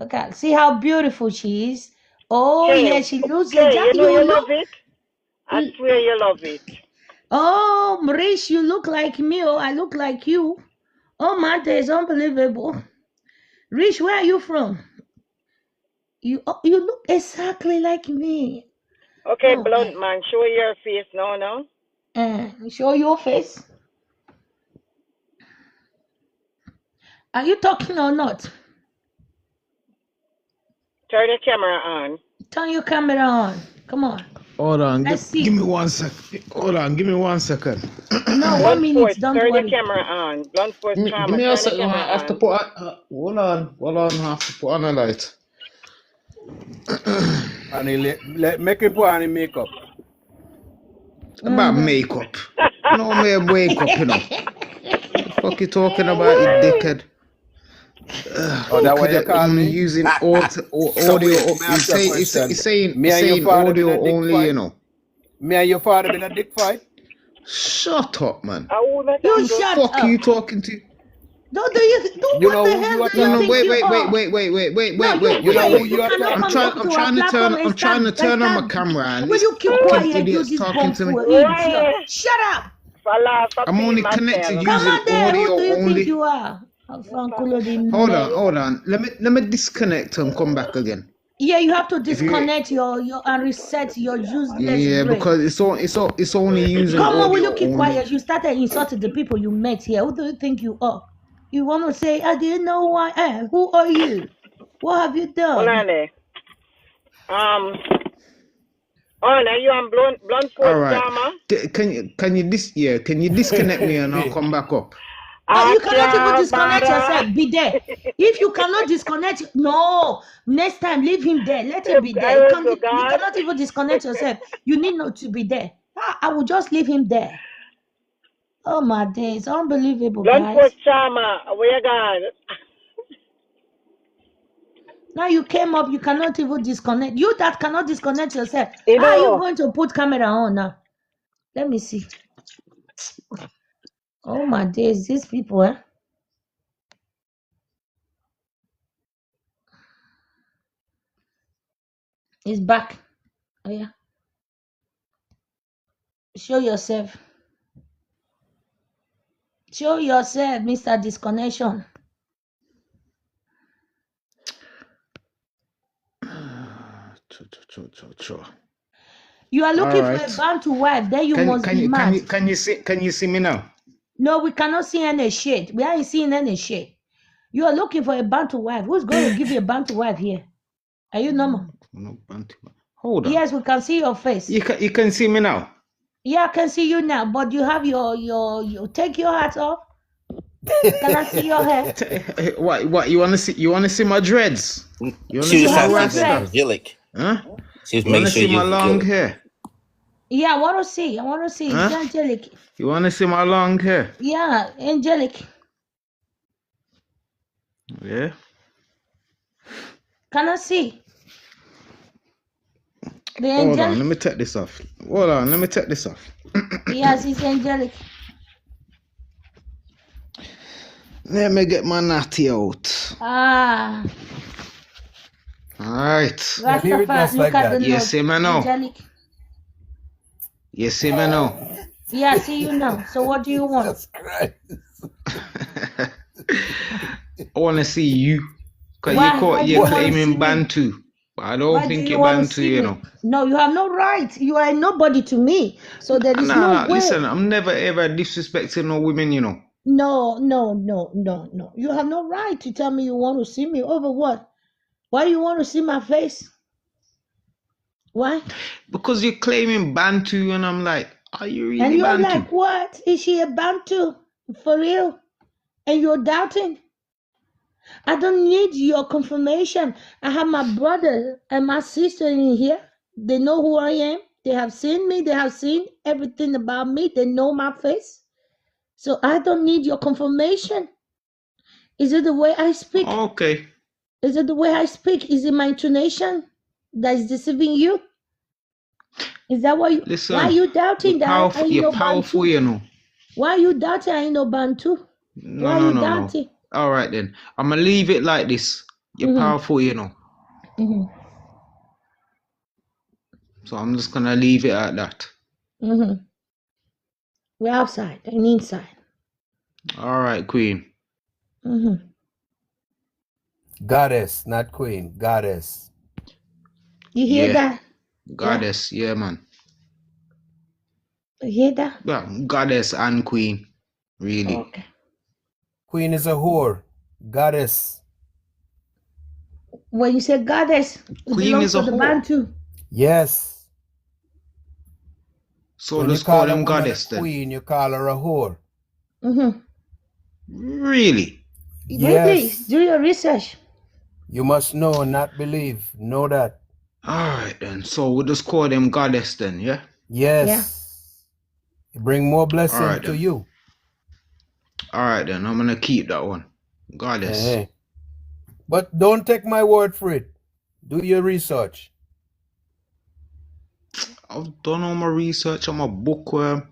Okay, see how beautiful she is. Oh Hey, yeah, she looks hey, you exactly. know you You love look. it? I swear you love it. Oh, Marish, you look like me. Oh, I look like you. Oh, my days, unbelievable. Rich, where are you from? You look exactly like me. Okay, Oh, blunt man, show your face now. show your face. Are you talking or not? Turn the camera on. Turn your camera on. Come on. Hold on, Let's see. give me 1 second. Hold on, give me 1 second. No, 1 Blunt minute. force, Don't turn worry. the camera on. Blunt force Give trauma, me a turn the second. camera I have to on. put. Hold on. I have to put on a light. And make him put on his makeup. About makeup. No, me wake up, you know. What the fuck you talking about, you dickhead? That why you call me? Using So audio. wait, me ask you a question. He's saying Me and your father been audio a dick only, fight? you know. Me and your father been a dick fight? Shut up, man. You shut fuck up. are you talking to? What the hell do you Wait. think you are? You know who you are I'm trying to turn on my camera and Will these you keep fucking quiet, you idiots this talking to me. idiot? Shut up. I'm only connected Come using on there. Who audio do you think only. you are? Hold on. Let me disconnect and come back again. Yeah, you have to disconnect your and reset your useless Yeah, brain. because it's only using Come on, will audio you keep only. quiet? You started insulting the people you met here. Who do you think you are? You want to say, I didn't know who I am. Who are you? What have you done? Now you on blunt force All right. trauma? Can you disconnect me and I'll come back up? Oh, you cannot even disconnect yourself. Be there. If you cannot disconnect, no. Next time, leave him there. Let him be there. You cannot even disconnect yourself. You need not to be there. I will just leave him there. Oh my days, unbelievable, Blunt guys. force trauma, where you gone? Now you came up, you cannot even disconnect. You that cannot disconnect yourself. You How are you know. going to put camera on now? Let me see. Oh my days, these people, eh? It's back. Oh yeah. Show yourself. Show yourself, Mr. Disconnection. You are looking for a Bantu wife, then you must be mad. Can you see me now? No, we cannot see any shit. We ain't seeing any shit. You are looking for a Bantu wife. Who's going to give you a Bantu wife here? Are you normal? No Bantu. Hold on. Yes, we can see your face. You can see me now. Yeah, I can see you now, but you have your take your hat off. Can I see your hair? What you wanna see? You wanna see my dreads? You wanna She see was my asking rasta? angelic. Huh? She was You wanna making sure see my you long hair? Yeah, I want to see. Huh? It's angelic. You wanna see my long hair? Yeah, angelic. Yeah. Can I see the Hold on, angelic? let me take this off. Hold on, let me take this off. Yes, it's angelic. Let me get my natty out. Ah, Alright. Rastafari, look at the You nose. see me now? Angelic. You see me now? Yeah, I see you now. So what do you want? I wanna see you. Cause Why do you you're wanna see claiming me? Bantu. But I don't Why do think you you're want to Bantu, see you me? know. No, you have no right. You are nobody to me. So there is no Nah, way. listen, I'm never ever disrespecting no women, you know. No. You have no right to tell me you want to see me over what? Why you want to see my face? Why? Because you're claiming Bantu, and I'm like, are you And really you're Bantu? like, what? Is she a Bantu? For real? And you're doubting? I don't need your confirmation. I have my brother and my sister in here. They know who I am. They have seen me. They have seen everything about me. They know my face. So I don't need your confirmation. Is it the way I speak? Okay. Is it the way I speak? Is it my intonation that is deceiving you? Is that why you? Listen, Why are you doubting that I ain't you're no powerful, Bantu? you know. Why are you doubting I ain't no Bantu? Why are you No. doubting? All right then. I'm gonna leave it like this. You're powerful, you know. So I'm just gonna leave it at that. We're outside and inside. All right, Queen. Goddess, not queen. Goddess. You hear Yeah. that? Goddess, yeah, man. You hear that? Yeah, goddess and queen, really. Okay. Queen is a whore. Goddess. When you say goddess, it Queen belongs is to a the whore. Bantu. Yes. So When you let's call call a them woman goddess a then. queen, you call her a whore. Really? Baby, Yes. do your research. You must know and not believe. Know that. All right then. So we'll just call them goddess then, yeah? Yes. You bring more All blessing right to then. you. All right then. I'm gonna keep that one. Goddess. Hey. But don't take my word for it. Do your research. I've done all my research. I'm a bookworm.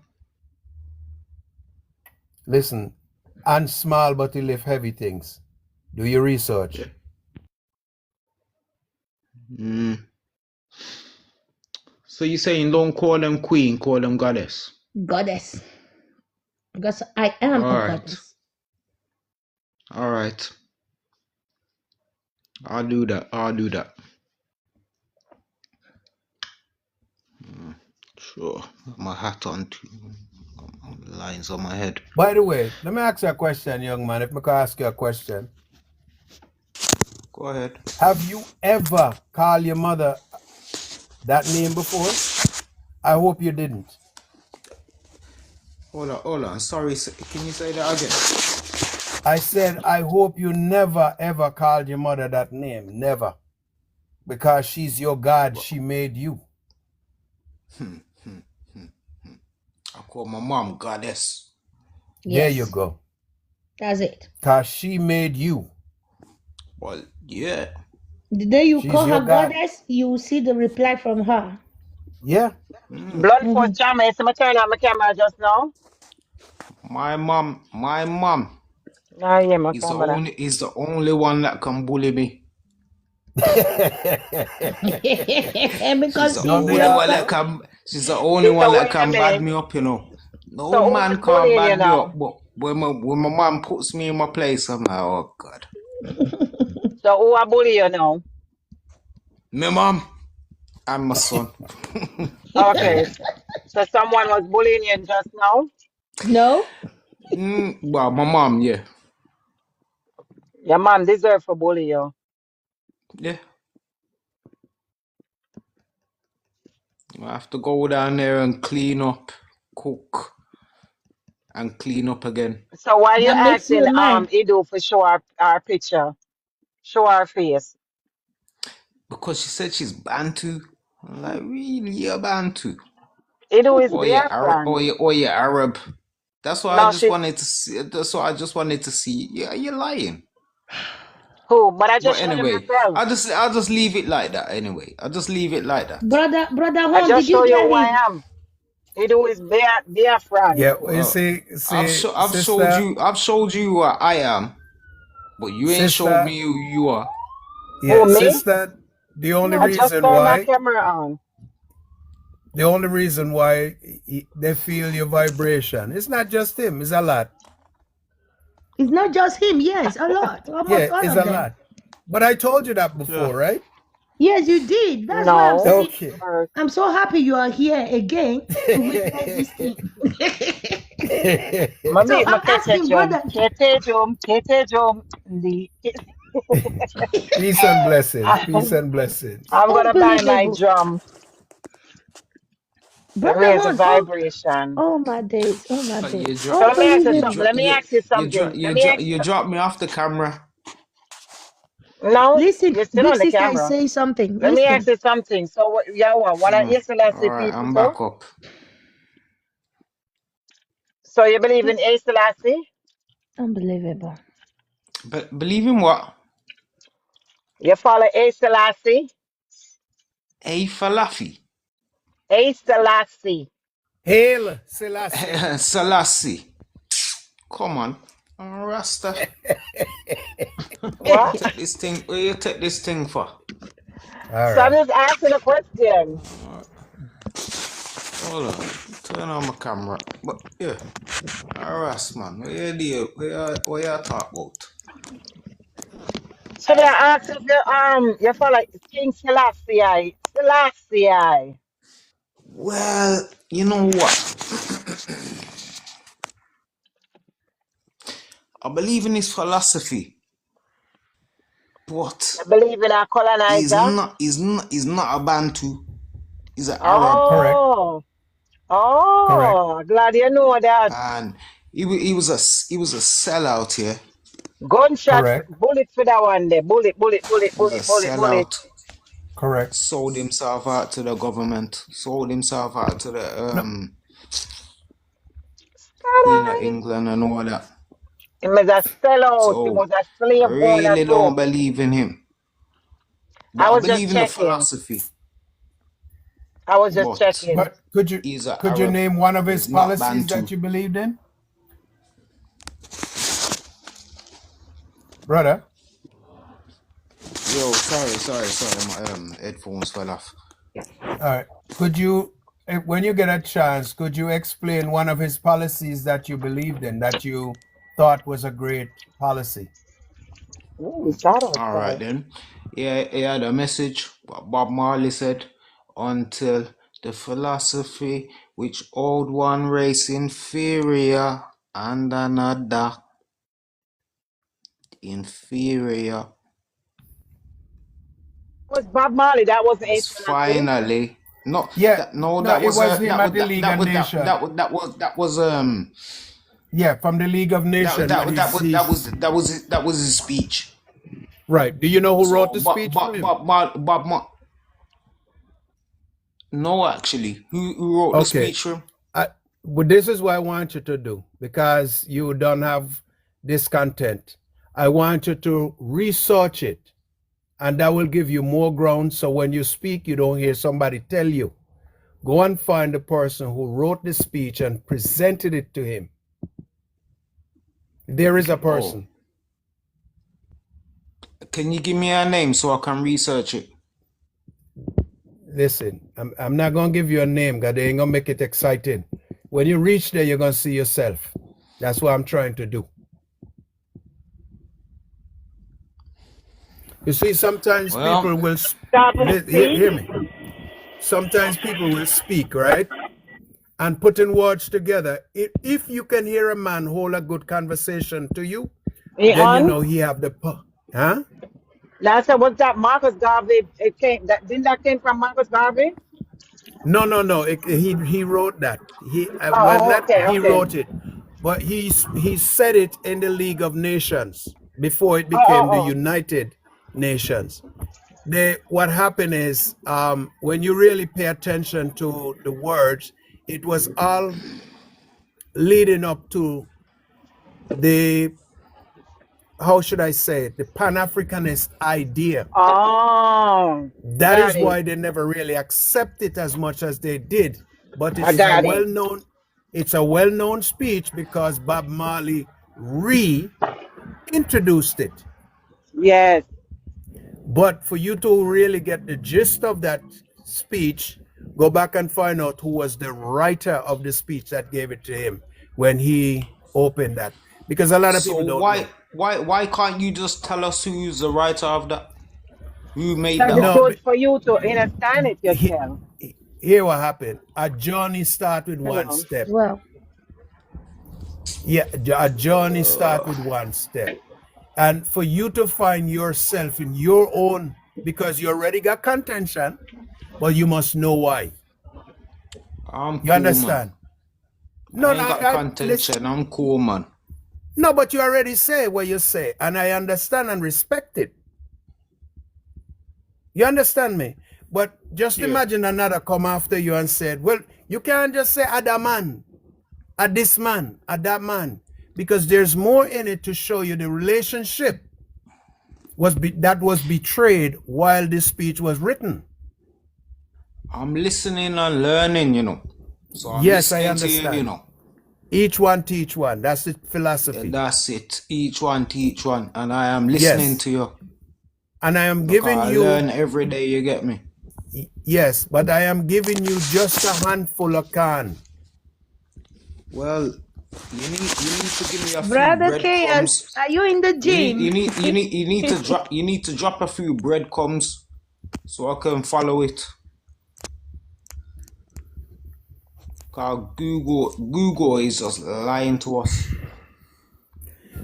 Listen, and small but he lift heavy things. Do your research. So you're saying don't call them queen, call them goddess? Goddess. Because I am All a right. goddess. All right. I'll do that. Sure. My hat on too. Lines on my head. By the way, let me ask you a question, young man. If I can ask you a question. Go ahead. Have you ever called your mother that name before? I hope you didn't. Hold on. Sorry, can you say that again? I said, I hope you never ever called your mother that name. Never. Because she's your God. She made you. I call my mom goddess. There Yes. you go. That's it. Because she made you. Well, yeah. The day you She's call your her God. goddess, you will see the reply from her. Yeah. Blood force charm. I see me turn on my camera just now. My mom Ah, yeah, my is camera. the only one that can bully me. Because She's the Don't only they one that can. She's the only So one that wait a can bad minute. me up, you know. No So man who's can't bullying you bad me now? up, when my mom puts me in my place, I'm like, oh God. So who a bully you now? My mom and my son. Okay. So someone was bullying you just now? No? Well, my mom, yeah. Your mom deserve to bully you. Yeah. I have to go down there and clean up, cook, and clean up again. So why you That makes you asking a man. Idu for show our picture? Show our face. Because she said she's Bantu. I'm like, really, you're Bantu? Idu is Or you're Arab? Biafran. Or you're Arab? That's why I No, just she wanted to see. That's why I just wanted to see. Yeah, you're lying. who? But I But just show you anyway, myself. I'll just leave it like that. Anyway, I'll just leave it like that. Brother I Hon, just did you show you get who him? I am. Idu is Biafran. Yeah, you Well, see, I've showed you who I am, but you ain't showed sister, me who you are. yeah, Who, me? sister, the only I just reason turned my why, camera on. they feel your vibration, it's not just him, it's a lot. It's not just him. Yes, a lot. Almost Yeah, all it's of a them. lot. But I told you that before, right? Yes, you did. That's why I'm No. saying Okay. I'm so happy you are here again to witness this thing. So I'm asking, brother. Ketejum. Peace and blessings. Peace and blessings. I'm gonna buy my Unbelievable. drum to Brother raise the Horn, vibration. oh my days. Oh my days. You So let me ask you Unbelievable. something. Let me ask you something. Let me ask you drop me off the camera. No, Listen, you're still big on the sister is camera. saying something. Let me ask Listen. you something. So what Yawa, what are you Selassie All right, people I'm too? back up. So you believe in A Selassie? Unbelievable. But believe in what? You follow A Selassie? A Falafi. A Selassie. Hail Selassie. Selassie. Come on. Rasta. What? Take this thing. Where you take this thing for? All So I'm right. just asking a question. Hold on. Turn on my camera. But yeah. Harass man. What you deal? What you talk about? So may I ask if you follow King Selassie? Selassie. Well, you know what? I believe in his philosophy, but You believe in a colonizer? he's not a Bantu. He's an Arab. Correct. Oh. Correct. Oh, glad you know that. And he was a sellout here. Gunshot, Correct. bullet for that one there. Bullet. He was a sellout. Correct. Sold himself out to the government. Sold himself out to the Queen of England and all that. He was a sellout. He So was a I slave owner really too. don't believe in him. But I I was just believe in the checking. philosophy. I was just But checking. But could he's a you Arab. name one of his He's not policies Bantu. that you believed in? Brother? Yo, sorry. My headphones fell off. All right. Could you, when you get a chance, could you explain one of his policies that you believed in, that you thought was a great policy? Ooh, shout out, All right then. Yeah, he had a message. What Bob Marley said, until the philosophy which old one race inferior and another inferior was Bob Marley. That wasn't is Ace Selassie. finally no. Yeah. That It was him at the League of Nations. that was Yeah, from the League of Nations. that was his speech. Right. Do you know who wrote the speech for him? No, actually, who wrote the speech for him? Well, this is what I want you to do, because you don't have this content. I want you to research it, and that will give you more ground, so when you speak, you don't hear somebody tell you. Go and find the person who wrote the speech and presented it to him. There is a person. Can you give me a name so I can research it? Listen, I'm not going to give you a name, because they ain't going to make it exciting. When you reach there, you're going to see yourself. That's what I'm trying to do. You see, sometimes people will hear me. Sometimes people will speak, right? And putting words together. If you can hear a man hold a good conversation to you, then you know he have the huh? Last time was that Marcus Garvey? Didn't that came from Marcus Garvey? No. He wrote that. He wrote it, but he said it in the League of Nations before it became the United Nations. What happened is when you really pay attention to the words, it was all leading up to the, how should I say it, the Pan-Africanist idea. Oh, that is why they never really accept it as much as they did. But it's a well-known speech because Bob Marley reintroduced it. Yes. But for you to really get the gist of that speech, go back and find out who was the writer of the speech that gave it to him when he opened that. Because a lot of people don't know. Why can't you just tell us who's the writer of that? Who made that? that? It's good for you to understand it yourself. Here what happened. A journey start with one step. Well. Yeah, a journey start with one step. And for you to find yourself in your own, because you already got contention, but you must know why. You understand? Man. I got contention. I'm cool, man. No, but you already say what you say, and I understand and respect it. You understand me? But just imagine another come after you and said, well, you can't just say a man, a this man, a that man, because there's more in it to show you the relationship that was betrayed while this speech was written. I'm listening and learning, you know. So yes, I understand. You know. Each one teach one. That's the philosophy. Yeah, that's it. Each one teach one. And I am listening to you. And I am giving you... I learn every day, you get me? Yes, but I am giving you just a handful of can. Well, you need to give me a few Brother breadcrumbs. Chaos, are you in the gym? You need to drop a few breadcrumbs so I can follow it. Cause Google is just lying to us.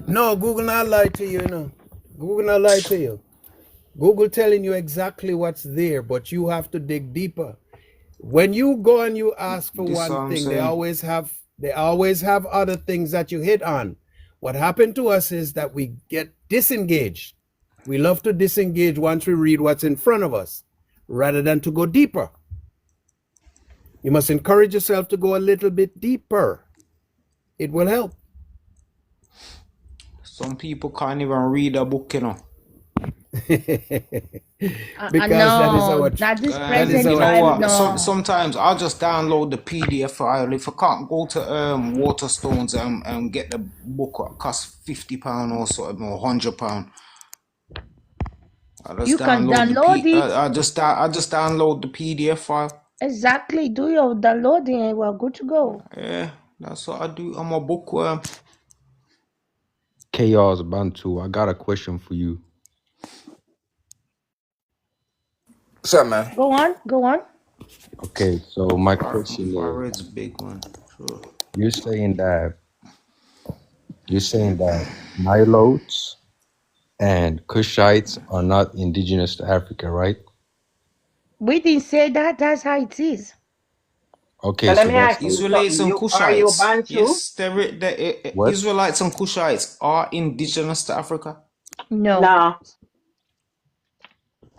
No, Google not lie to you, no. Google not lie to you. Google telling you exactly what's there, but you have to dig deeper. When you go and you ask for one thing, they always have other things that you hit on. What happened to us is that we get disengaged. We love to disengage once we read what's in front of us, rather than to go deeper. You must encourage yourself to go a little bit deeper. It will help. Some people can't even read a book, you know. Sometimes I'll just download the PDF file. If I can't go to Waterstones and get the book, it costs £50 or something, or £100. You can download it. I just download the PDF file. Exactly. Do your downloading and we're good to go. Yeah, that's what I do. I'm a bookworm. Chaos Bantu, I got a question for you. What's up, man? Go on. Okay, so my question is big one. Sure. You're saying that Nilotes and Kushites are not indigenous to Africa, right? We didn't say that. That's how it is. Okay, but so let me ask you, Israelites and Kushites. Are you Bantu? Yes, Israelites and Kushites are indigenous to Africa. No.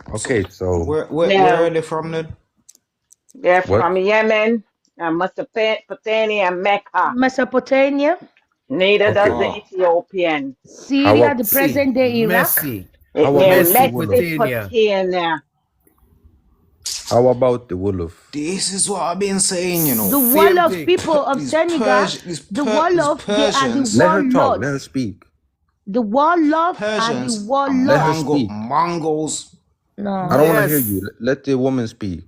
Okay, so where are they from then? They're from Yemen, Mesopotamia, and Mecca. Mesopotamia. Neither does the Ethiopian. Syria, the present day Iraq. Mesopotamia. How about the Wolof? This is what I've been saying, you know. The Wolof people of Senegal, the Wolof, they are the Let her talk, let her speak. The Wolof are the Wolof. Mongols. No. I don't want to hear you. Let the woman speak.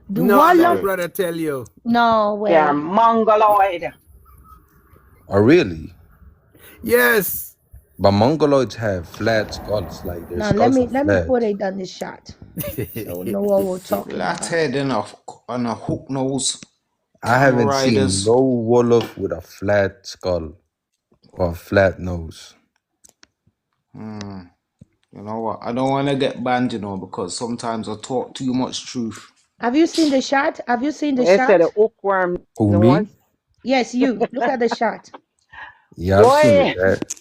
No, Wolof, brother, tell you. No way. They are Mongoloid. Oh, really? Yes. But Mongoloids have flat skulls, like their Now let skulls me are let me flat. put it on the shot. So know what we're talking Flat about. head and a hook nose. I Camel haven't seen riders. no Wolof with a flat skull or a flat nose. You know what? I don't want to get banned, because sometimes I talk too much truth. Have you seen the shot? Have you seen the They said a shot? hookworm Who, nose. me? Yes, you. Look at the shot. Yeah, I've seen it. Boy, That.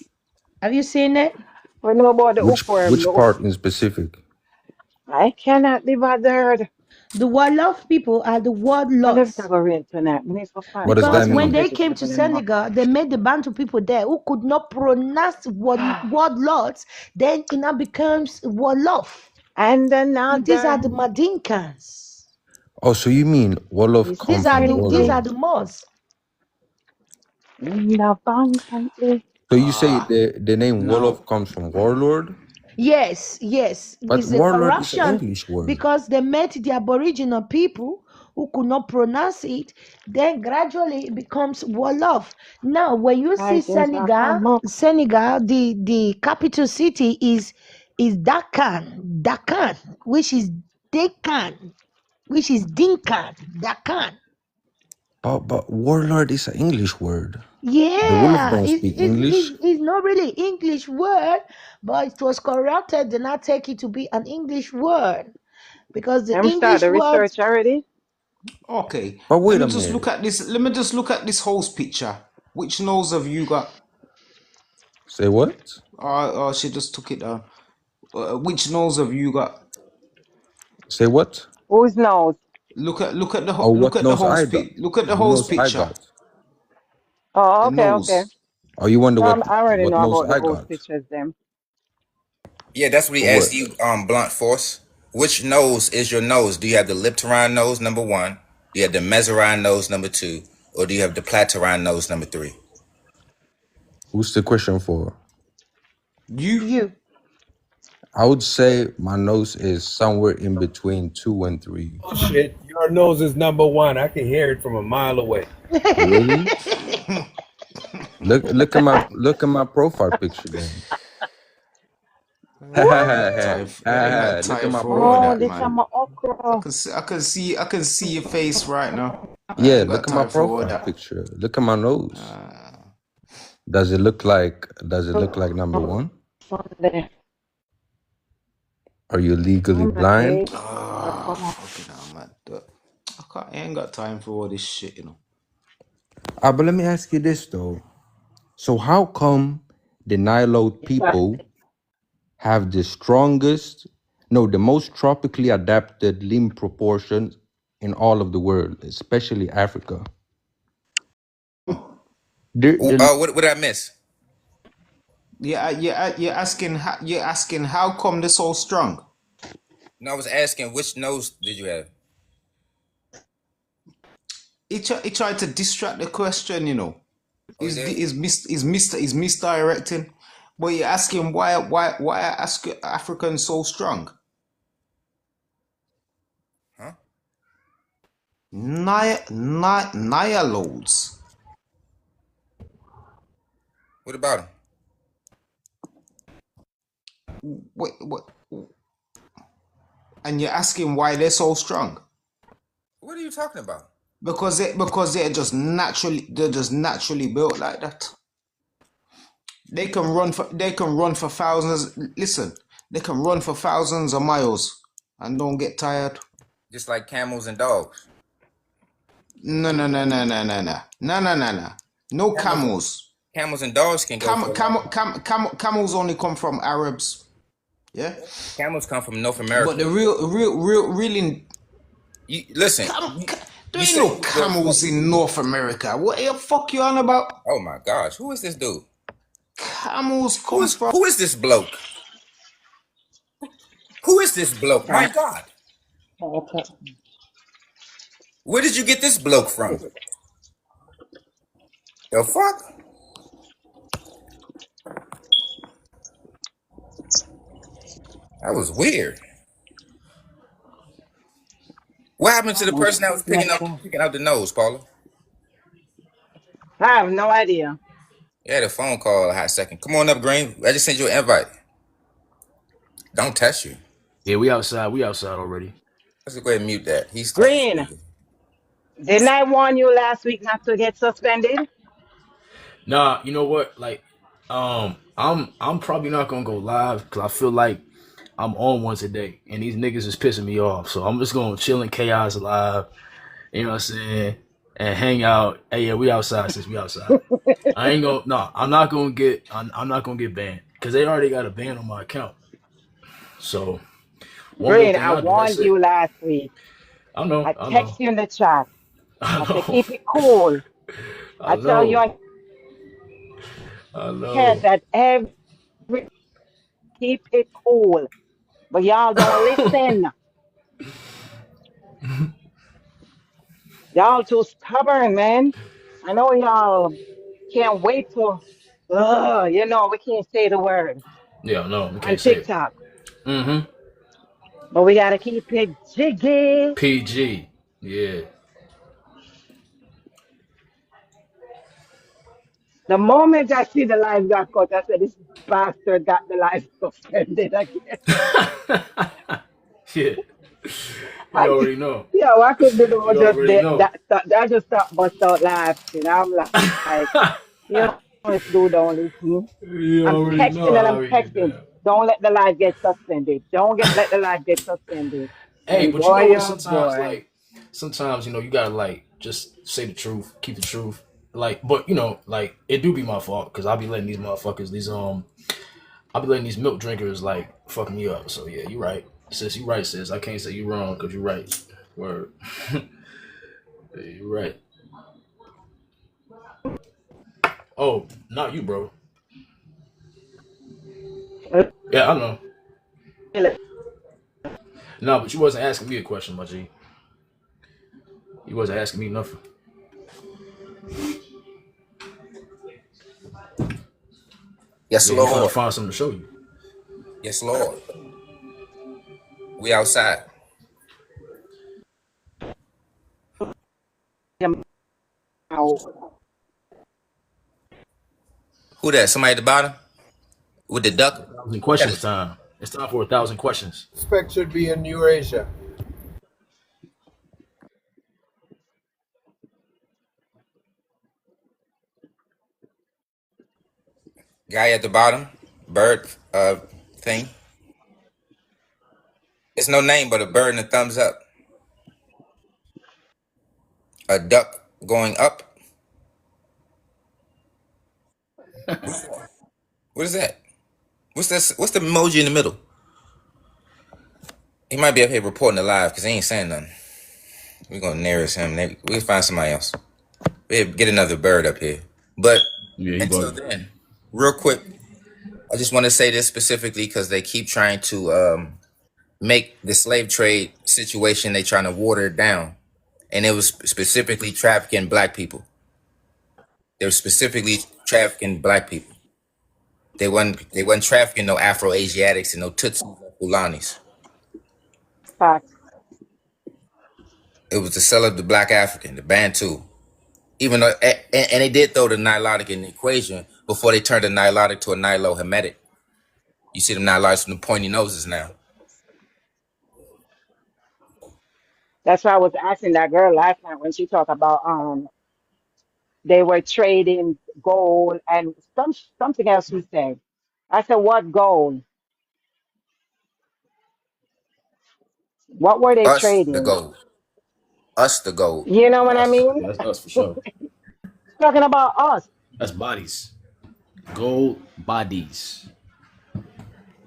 Have you seen it? we know about the hookworm Which nose. part in specific? I cannot be bothered. The Wolof people are the I live to warlords. go rain tonight. We need to find What does Because that water when and mean? they came to vegetable in my Senegal, they made the Bantu people there who could not pronounce word lords. Then it now becomes Wolof. and These are another. the Madinkans. Oh, so you mean Wolof This come These are from pretty the warlord? Moors. in abundantly. So you say the name No. Wolof comes from warlord? Yes, But it's a warlord is an corruption English word. because they met the Aboriginal people who could not pronounce it. Then gradually it becomes Wolof. Now, when you see Prices are Senegal, come up. the capital city is Dakar, which is Deccan, which is Dinkan, Dakar. But warlord is an English word. The Wolof Yeah, don't speak English. it's not really English word, but it was corrupted. They now take it to be an English word because the I'm start English the word. research already. Okay. But Let wait me a just look minute. at this. Let me just look at this host picture. Which nose have you got? Say what? She just took it down. Which nose have you got? Say what? Who's knows? Look at Oh, look what at the nose I host got? Look at the The host nose I picture. got. Oh, The okay, okay. nose. Oh, you wonder No, I already what know nose about the I host got? pictures them. Yeah, that's what he For what? asked you, Blunt Force. Which nose is your nose? Do you have the Lipterine nose, number one? Do you have the Mezzarine nose, number two? Or do you have the Platerine nose, number three? Who's the question for? You. I would say my nose is somewhere in between 2 and 3. Shit, your nose is number one. I can hear it from a mile away. Really? Look at my profile picture then. I ain't got time. I ain't got Look at time my for all profile Oh, that, this is picture. man. my okra. I can see your face right now. I Yeah, ain't got look at my time for all profile that. picture. Look at my nose. Does it look like number one? Sunday. Are you legally Oh, my blind? days are come up. Fucking hell, man. I ain't got time for all this shit. But let me ask you this though. So how come the Nilote people have the most tropically adapted limb proportions in all of the world, especially Africa? What did I miss? You're asking how come they're so strong? No, I was asking which nose did you have? He tried to distract the question. Oh, he did? He's misdirecting. But you're asking why are Africans so strong? Huh? Nyalodes. What about him? What? And you're asking why they're so strong? What are you talking about? Because they're just naturally built like that. They can run for thousands. Listen, they can run for thousands of miles and don't get tired. Just like camels and dogs. No. No camels. Camels and dogs can go for a long time. Camels only come from Arabs. Yeah. Camels come from North But America. the really Listen. there ain't no camels in North America. What the fuck you on about? Oh my gosh, who is this dude? Camels come from. Who is this bloke? Who is this bloke? My God. Okay. Where did you get this bloke from? The fuck? That was weird. What happened to the person that was picking out the nose, Paula? I have no idea. You had a phone call a hot second. Come on up, Green. I just sent you an invite. Don't test you. Yeah, we outside. We outside already. Let's go ahead and mute that. He's Green, didn't I warn you last week not to get suspended? Nah, you know what? Like, I'm probably not gonna go live because I feel like I'm on one today, and these niggas is pissing me off. So I'm just gonna chill in chaos live. You know what I'm saying? And hang out. Hey, yeah, we outside since we outside. I ain't gonna. No, I'm not gonna get. I'm not gonna get banned because they already got a ban on my account. So one more Green, thing I I do. That's warned it. you last week. I know. I I text know. you in the chat. I I said, know. keep it cool. I I tell you, know. I I said know. that every keep it cool. But y'all don't listen. Y'all too stubborn, man. I know y'all can't wait to, we can't say the word Yeah, no, we on can't say it. TikTok. Mm-hmm. But we got to keep it jiggy. PG. Yeah. The moment I see the live got cut, I said, this bastard got the live suspended again. Yeah. You already know. I could do the You just already that, know. that just start bust out laughing. I'm like, this dude don't listen. You I'm already know texting and how I'm we get texting. down. Don't let the live get suspended. Let the live get suspended. Hey, And but you know boy, what? oh Sometimes, boy. like, sometimes you gotta like just say the truth, keep the truth. Like, but like, it do be my fault because I'll be letting these motherfuckers, I'll be letting these milk drinkers like fucking me up. So yeah, you right, sis. You right, sis. I can't say you wrong because you right. Word. Yeah, you right. Oh, not you, bro. Yeah, I know. No, but you wasn't asking me a question, my G. You wasn't asking me nothing. Yes, Yeah, you trying to Lord. find something to show you. Yes, Lord. We outside. Who that? Somebody at the bottom? With the duck? 1,000 questions time. It's time for 1,000 questions. Suspect should be in Eurasia. Guy at the bottom? Bird thing? It's no name but a bird and a thumbs up. A duck going up. What is that? What's this? What's the emoji in the middle? He might be up here reporting it live because he ain't saying nothing. We're gonna nearest him. We'll find somebody else. We'll get another bird up here. But Yeah, until then, real quick, I just want to say this specifically because they keep trying to make the slave trade situation, they trying to water it down. And it was specifically trafficking black people. They were specifically trafficking black people. They wasn't trafficking no Afro-Asiatics and no Tutsis or Fulanis. Facts. It was the sale of the black African, the Bantu. Even though, and they did throw the Nilotic in the equation before they turned the Nilotic to a Nilo-Hamitic. You see them Nilotics from the pointy noses now. That's why I was asking that girl last night when she talked about they were trading gold and something else she said. I said, what gold? What were they Us, the trading? gold. Us, the gold. You know what I Us. mean? Yeah, that's us for sure. Talking about us. That's bodies. Gold bodies.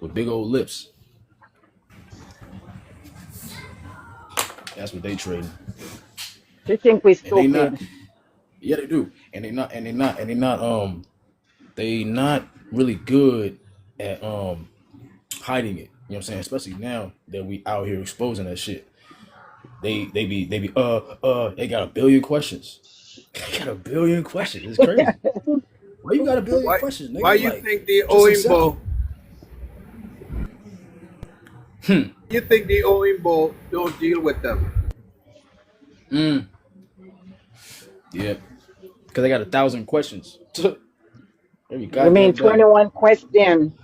With big old lips. That's what they trading. You think we And they not, stupid? yeah, they do. And they not really good at hiding it. You know what I'm saying? Especially now that we out here exposing that shit. They got 1 billion questions. They got 1 billion questions. It's crazy. Why you got 1 billion questions, nigga? Why you Like, think the just accept it. Oimbo? You think the Oimbo don't deal with them? Yeah. Because they got 1,000 questions. Every You mean goddamn day. 21 question?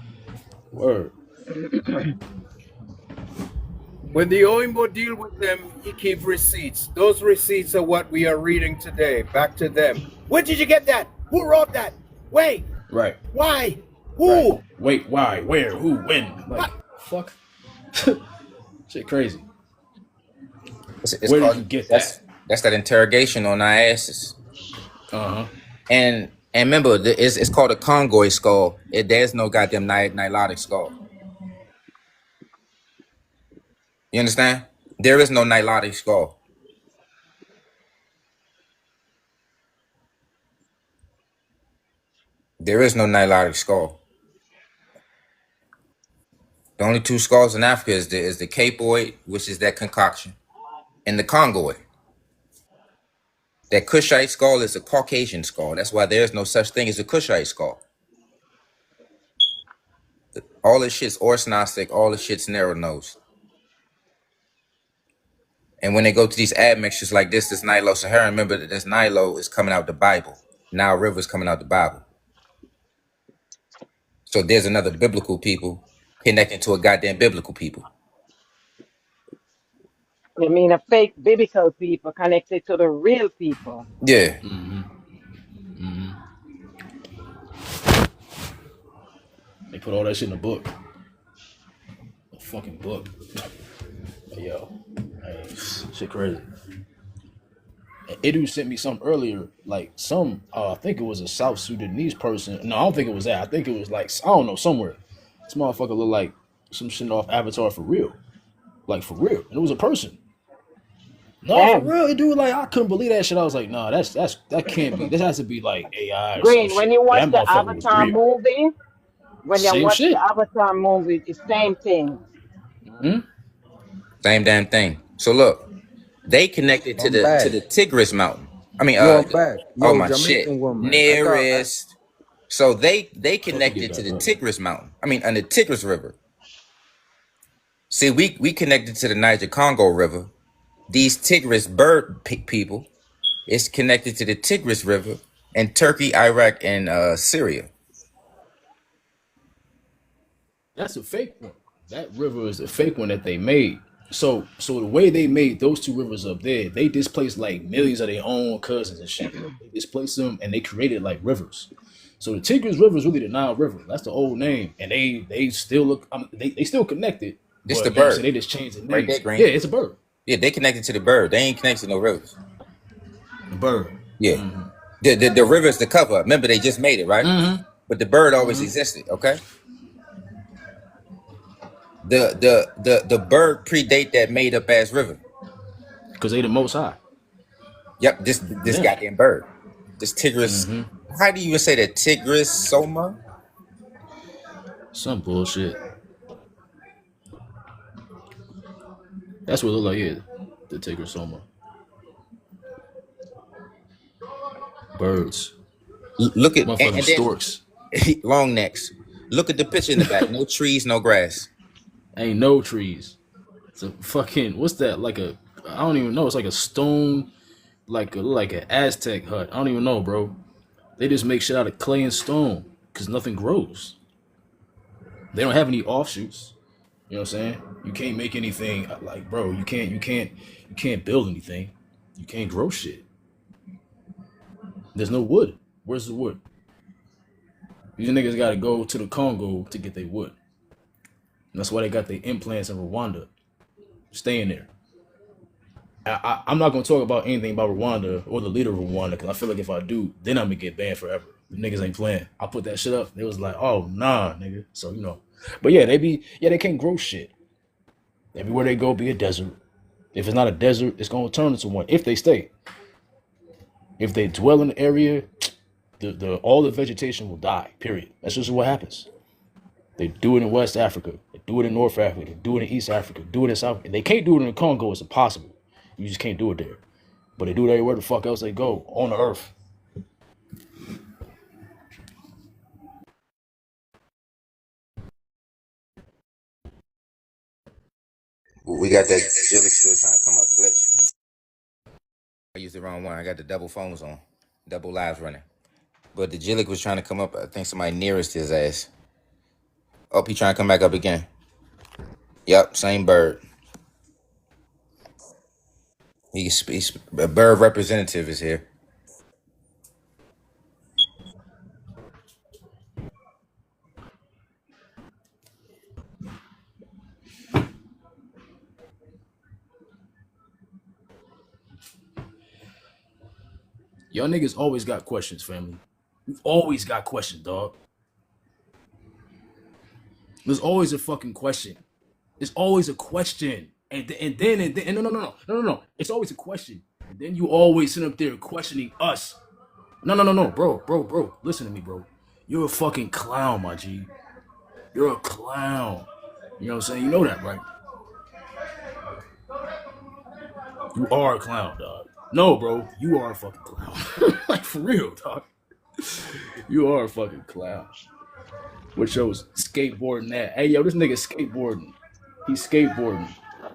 Word. When the Oimbo deal with them, he keep receipts. Those receipts are what we are reading today. Back to them. Where did you get that? Who wrote that? Wait. Right. Why? Who? Right. Wait, why, where, who, when? Like, fuck. Shit crazy. It's Where did called you get that? that's that interrogation on our asses. Uh-huh. And remember, it's called a Congoy skull. There's no goddamn Nilotic skull. You understand? There is no Nilotic skull. There is no Nilotic skull. The only two skulls in Africa is the Capoid, which is that concoction, and the Congoid. That Kushite skull is a Caucasian skull. That's why there's no such thing as a Kushite skull. All this shit's orthognostic. All this shit's narrow nosed. And when they go to these admixtures like this Nilo-Saharan, remember that this Nilo is coming out the Bible. Nile River is coming out the Bible. So there's another biblical people connecting to a goddamn biblical people. You mean a fake biblical people connected to the real people? Yeah. They put all that shit in a book. A fucking book. Yo. Hey, shit crazy. And Edu sent me some earlier, like some, I think it was a South Sudanese person. No, I don't think it was that. I think it was like, I don't know, somewhere. This motherfucker looked like some shit off Avatar for real. Like for real. And it was a person. No, Damn. for real, it dude, like I couldn't believe that shit. I was like, nah, that can't be. This has to be like AI or Green, some when shit. you watch That the motherfucker was Avatar real. movie, when you Same watch shit. the Avatar movie, it's the same thing. Same damn thing. So look, they connected to I'm the back. Tigris Mountain. I mean, Yo, I'm back. oh Yo, my Jamaican shit, woman. nearest. So they Don't connected forget to that, the bro. Tigris Mountain. I mean, on the Tigris River. See, we connected to the Niger Congo River. These Tigris bird people is connected to the Tigris River and Turkey, Iraq, and Syria. That's a fake one. That river is a fake one that they made. So the way they made those two rivers up there, they displaced like millions of their own cousins and shit. They displaced them and they created like rivers. So the Tigris River is really the Nile River. That's the old name, and they still look. They still connected. This But the you know what I'm bird. saying? They just changed the name. Right there, Green. Yeah, it's a bird. Yeah, they connected to the bird. They ain't connected to no rivers. The bird. Yeah. The river is the cover. Remember, they just made it, right? But the bird always existed, okay? The bird predate that made up ass river. Because they the most high. Yep, this Yeah. goddamn bird. This Tigris. How do you even say that? Tigris Soma? Some bullshit. That's what it look like, yeah. The Tigris Soma. Birds. Look at Motherfucking and then, storks. long necks. Look at the picture in the back. No trees, no grass. Ain't no trees. It's a fucking, what's that? Like a, I don't even know. It's like a stone, like an Aztec hut. I don't even know, bro. They just make shit out of clay and stone because nothing grows. They don't have any offshoots. You know what I'm saying? You can't make anything like, bro. You can't build anything. You can't grow shit. There's no wood. Where's the wood? These niggas got to go to the Congo to get their wood. And that's why they got their implants in Rwanda. Staying there. I'm not going to talk about anything about Rwanda or the leader of Rwanda because I feel like if I do, then I'm going to get banned forever. The niggas ain't playing. I put that shit up. They was like, oh, nah, nigga. So, you know. But yeah, they can't grow shit. Everywhere they go, be a desert. If it's not a desert, it's going to turn into one if they stay. If they dwell in the area, all the vegetation will die, period. That's just what happens. They do it in West Africa. They do it in North Africa. They do it in East Africa. Do it in South. They can't do it in the Congo. It's impossible. You just can't do it there. But they do it everywhere the fuck else they go on the earth. We got that Jillick still trying to come up glitch. I used the wrong one. I got the double phones on. Double lives running. But the Jillik was trying to come up. I think somebody nearest his ass. Oh, he trying to come back up again. Yep, same bird. He's a bird representative is here. Y'all niggas always got questions, family. We've always got questions, dog. There's always a fucking question. There's always a question. And then no. It's always a question. And then you always sit up there questioning us. No, bro. Listen to me, bro. You're a fucking clown, my G. You're a clown. You know what I'm saying? You know that, right? You are a clown, dog. No, bro. You are a fucking clown. Like, for real, dog. You are a fucking clown. What shows skateboarding that? Hey, yo, this nigga skateboarding. He's skateboarding.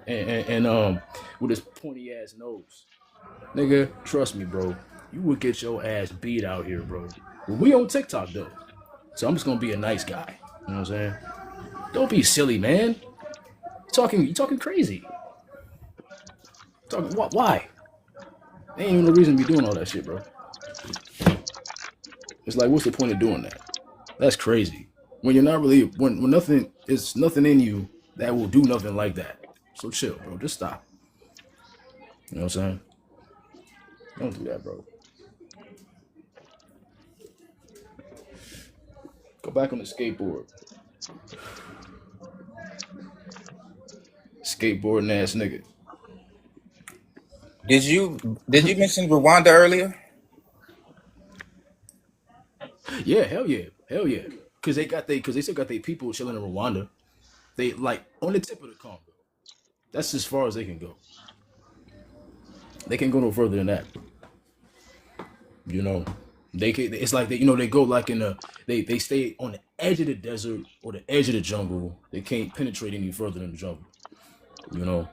And with his pointy ass nose. Nigga, trust me, bro. You would get your ass beat out here, bro. But we on TikTok, though. So I'm just gonna be a nice guy. You know what I'm saying? Don't be silly, man. You talking crazy. Why? There ain't even no reason to be doing all that shit, bro. It's like, what's the point of doing that? That's crazy. When you're not really, when nothing is nothing in you that will do nothing like that. So chill, bro. Just stop. You know what I'm saying? Don't do that, bro. Go back on the skateboard. Skateboarding ass nigga. Did you mention Rwanda earlier? Yeah, hell yeah. Cause they still got their people chilling in Rwanda. They like on the tip of the Congo. That's as far as they can go. They can't go no further than that. You know, they can. It's like they go like they stay on the edge of the desert or the edge of the jungle. They can't penetrate any further than the jungle. You know,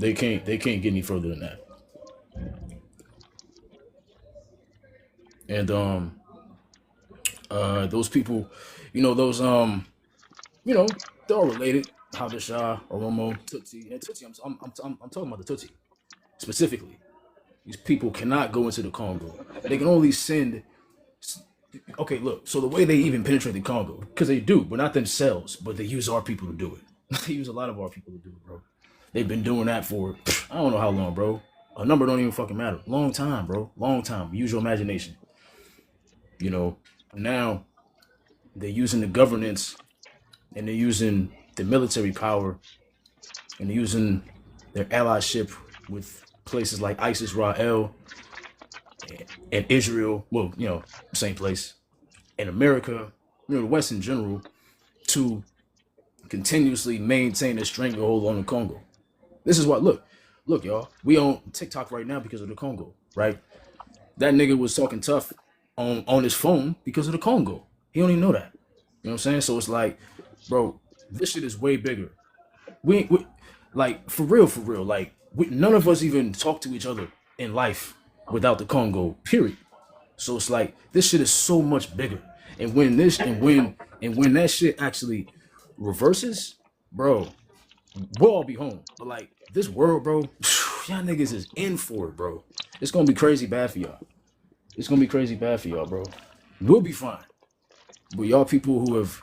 they can't get any further than that. And those people, those they're all related. Habesha, Oromo, Tutsi, and Tutsi. I'm talking about the Tutsi specifically. These people cannot go into the Congo. They can only send. Okay, look. So the way they even penetrate the Congo, because they do, but not themselves, but they use our people to do it. They use a lot of our people to do it, bro. They've been doing that for I don't know how long, bro. A number don't even fucking matter. Long time, bro. Long time. Use your imagination. Now they're using the governance and they're using the military power and they're using their allyship with places like ISIS, Rael, and Israel. Well, same place. And America, the West in general, to continuously maintain a stranglehold on the Congo. This is what, look, y'all. We on TikTok right now because of the Congo, right? That nigga was talking tough on his phone because of the Congo. He don't even know that. You know what I'm saying? So it's like, bro, this shit is way bigger. We like, for real, like, none of us even talk to each other in life without the Congo, period. So it's like, this shit is so much bigger. And when that shit actually reverses, bro, we'll all be home. But like, this world, bro, y'all niggas is in for it, bro. It's gonna be crazy bad for y'all. Bro. We'll be fine. But y'all people who have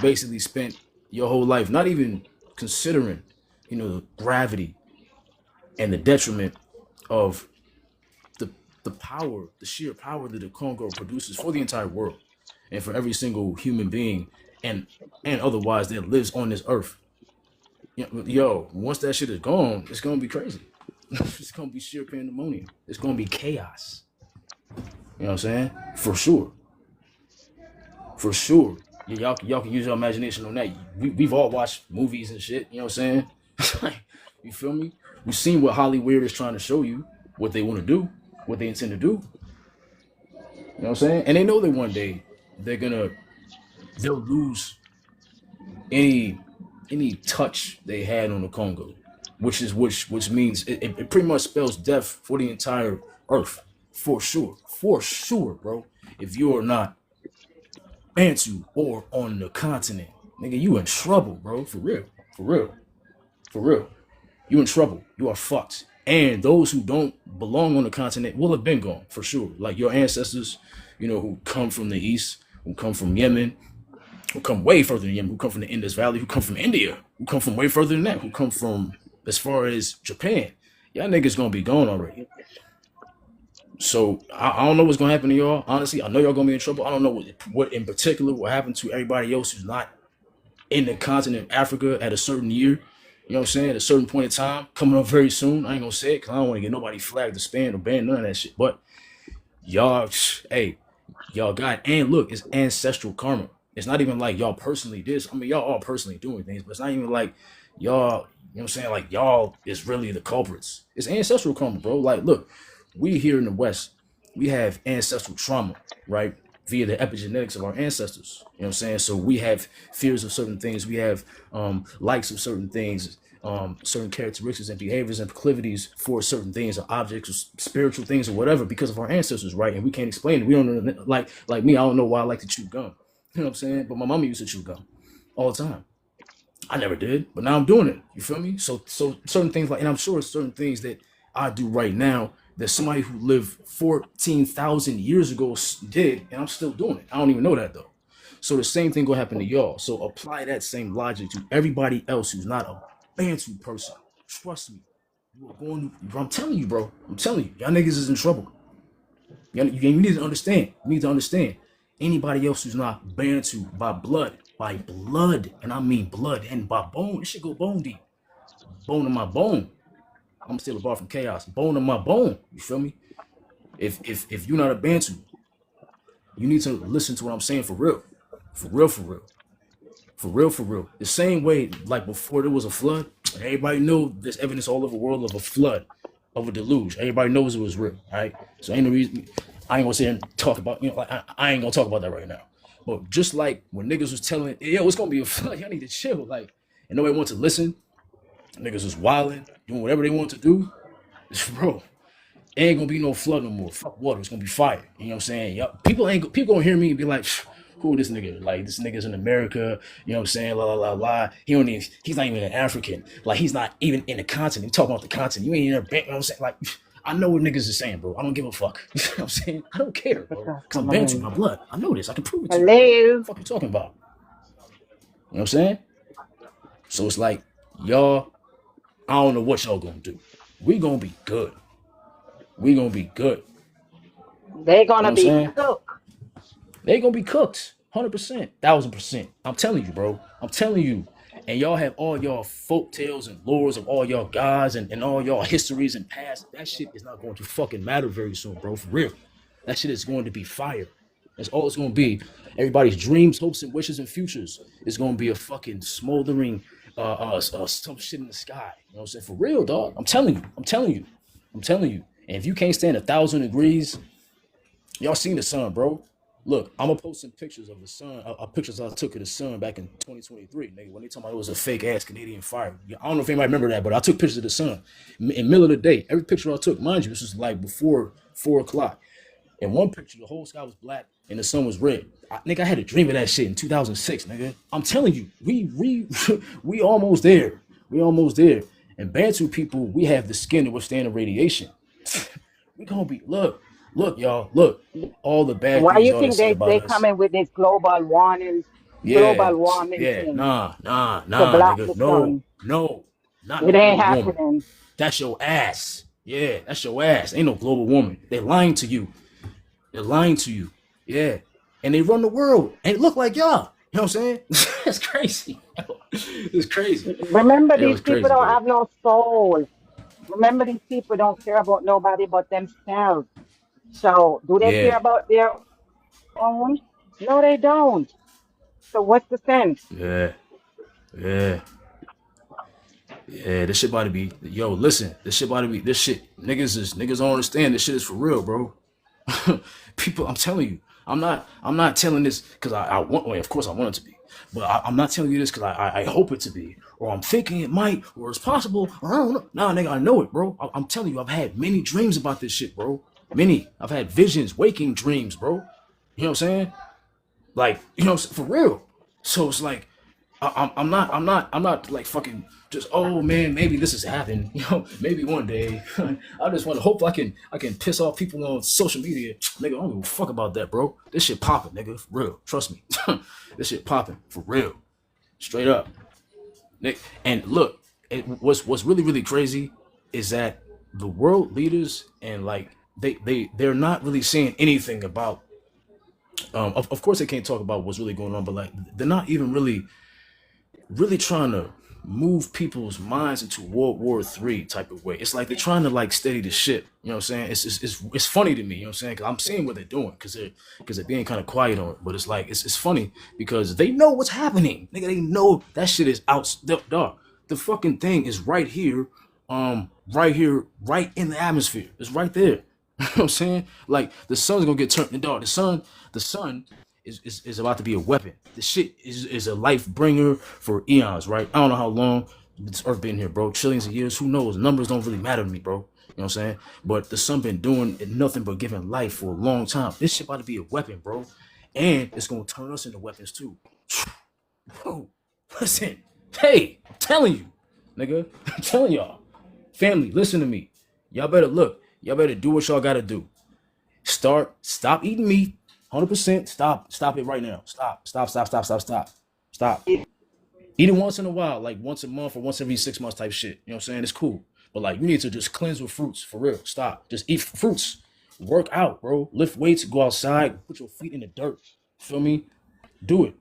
basically spent your whole life not even considering, the gravity and the detriment of the power, the sheer power that the Congo produces for the entire world and for every single human being and otherwise that lives on this earth. Yo, once that shit is gone, it's gonna be crazy. It's gonna be sheer pandemonium. It's gonna be chaos. You know what I'm saying? For sure. Yeah, y'all can use your imagination on that. We've all watched movies and shit. You know what I'm saying? You feel me? We've seen what Hollywood is trying to show you, what they want to do, what they intend to do. You know what I'm saying? And they know that one day they'll lose any touch they had on the Congo, which means it pretty much spells death for the entire earth. For sure, bro. if you are not Bantu or on the continent, nigga, you in trouble, bro. For real. For real. For real. You in trouble. You are fucked. And those who don't belong on the continent will have been gone, for sure. Like your ancestors, you know, who come from the east, who come from Yemen, who come way further than Yemen, who come from the Indus Valley, who come from India, who come from way further than that, who come from as far as Japan. Y'all niggas gonna be gone already. So I don't know what's gonna happen to y'all. Honestly, I know y'all gonna be in trouble. I don't know what in particular will happen to everybody else who's not in the continent of Africa at a certain year. You know what I'm saying? At a certain point in time, coming up very soon. I ain't gonna say it because I don't want to get nobody flagged to span or ban none of that shit. But y'all, hey, y'all got, and look, it's ancestral karma. It's not even like y'all personally did. I mean, y'all all personally doing things, but it's not even like y'all, you know what I'm saying? Like y'all is really the culprits. It's ancestral karma, bro. Like, look, we here in the West, we have ancestral trauma, right? Via the epigenetics of our ancestors. You know what I'm saying? So we have fears of certain things. We have likes of certain things, certain characteristics and behaviors and proclivities for certain things or objects or spiritual things or whatever because of our ancestors, right? And we can't explain it. We don't know, like me, I don't know why I like to chew gum. You know what I'm saying? But my mama used to chew gum all the time. I never did, but now I'm doing it. You feel me? So certain things like, and I'm sure certain things that I do right now that somebody who lived 14,000 years ago did, and I'm still doing it. I don't even know that though. So the same thing will happen to y'all. So apply that same logic to everybody else who's not a Bantu person. Trust me. You are going to, I'm telling you, bro. I'm telling you, y'all niggas is in trouble. You need to understand. You need to understand. Anybody else who's not Bantu by blood, and I mean blood, and by bone, this shit go bone deep. Bone to my bone. I'm still a bar from chaos. Bone to my bone. You feel me? If you're not a Bantu, you need to listen to what I'm saying for real. For real, for real. For real, for real. The same way, like before there was a flood, everybody knew there's evidence all over the world of a flood, of a deluge. Everybody knows it was real, all right? So ain't no reason, I ain't gonna sit here and talk about, you know, like I ain't gonna talk about that right now. But just like when niggas was telling, yo, it's gonna be a flood, y'all need to chill, like, and nobody wants to listen. Niggas was wilding, doing whatever they want to do. Bro, ain't gonna be no flood no more. Fuck water, it's gonna be fire. You know what I'm saying? People gonna hear me and be like, who this nigga? Like, this nigga's in America, you know what I'm saying? La la la la. He's not even an African. Like, he's not even in the continent. You talking about the continent. You ain't in there, you know what I'm saying? Like, I know what niggas is saying, bro. I don't give a fuck. You know what I'm saying? I don't care, bro. Because I'm Bantu, my blood. I know this. I can prove it to you. Hello. What the fuck you talking about? You know what I'm saying? So it's like, y'all, I don't know what y'all gonna do. We gonna be good. We gonna be good. They gonna You know be cooked. They gonna be cooked. 100%, 1000%. I'm telling you, bro. I'm telling you. And y'all have all y'all folk tales and lores of all y'all gods and all y'all histories and past. That shit is not going to fucking matter very soon, bro. For real. That shit is going to be fire. That's all it's gonna be. Everybody's dreams, hopes, and wishes and futures is gonna be a fucking smoldering some shit in the sky. You know what I'm saying? For real, dog. I'm telling you. I'm telling you. I'm telling you. And if you can't stand 1,000 degrees, y'all seen the sun, bro. Look, I'm gonna post some pictures of the sun, pictures I took of the sun back in 2023, nigga. When they told me it was a fake ass Canadian fire. I don't know if anybody remember that, but I took pictures of the sun in the middle of the day. Every picture I took, mind you, this was like before 4 o'clock. In one picture, the whole sky was black and the sun was red. Nigga, I had a dream of that shit in 2006, nigga. I'm telling you, we almost there. We almost there. And Bantu people, we have the skin to withstand the radiation. We gonna be, look, y'all, look, all the bad Why things you y'all think said about they us. coming with this global warming Yeah, thing nah, to block nigga, the no, sun? not It no ain't global warming. happening. That's your ass. Yeah, that's your ass. Ain't no global warming. They lying to you. They're lying to you. Yeah. And they run the world. And it look like y'all. You know what I'm saying? It's crazy. It's crazy. Remember, It these was people crazy, don't bro. have no soul. Remember, these people don't care about nobody but themselves. So, do they care Yeah. about their own? No, they don't. So, what's the sense? Yeah. Yeah. Yeah. This shit about to be, yo, listen, this shit about to be, this shit, niggas don't understand this shit is for real, bro. People, I'm telling you, I'm not telling this because I want, well, of course I want it to be, but I'm not telling you this because I hope it to be, or I'm thinking it might, or it's possible, or I don't know. Nah, nigga, I know it, bro. I'm telling you, I've had many dreams about this shit, bro. Many. I've had visions, waking dreams, bro. You know what I'm saying? Like, you know, for real. So it's like, I'm not like fucking just, oh man, maybe this has happened. You know, maybe one day. I just want to hope I can piss off people on social media. Nigga, I don't give a fuck about that, bro. This shit popping, nigga, for real. Trust me. This shit popping, for real. Straight up. And look, what's really, really crazy is that the world leaders and like they're not really saying anything about of course they can't talk about what's really going on, but like they're not even really trying to move people's minds into World War III type of way. It's like they're trying to like steady the ship. You know what I'm saying? It's funny to me. You know what I'm saying? Because I'm seeing what they're doing because they're being kind of quiet on it. But it's like it's funny because they know what's happening. Nigga, they know that shit is out. Dog, the fucking thing is right here, right in the atmosphere. It's right there. You know what I'm saying? Like the sun's gonna get turned. Dog, the sun is about to be a weapon. This shit is a life bringer for eons, right? I don't know how long this earth been here, bro. Trillions of years, who knows? Numbers don't really matter to me, bro. You know what I'm saying? But the sun been doing nothing but giving life for a long time. This shit about to be a weapon, bro. And it's gonna turn us into weapons too. Bro, listen. Hey, I'm telling you, nigga. I'm telling y'all. Family, listen to me. Y'all better look. Y'all better do what y'all gotta do. Stop eating meat. 100%. Stop it right now. Stop. Eat it once in a while, like once a month or once every 6 months type shit. You know what I'm saying? It's cool. But like you need to just cleanse with fruits for real. Stop. Just eat fruits. Work out, bro. Lift weights, go outside, put your feet in the dirt. Feel me? Do it.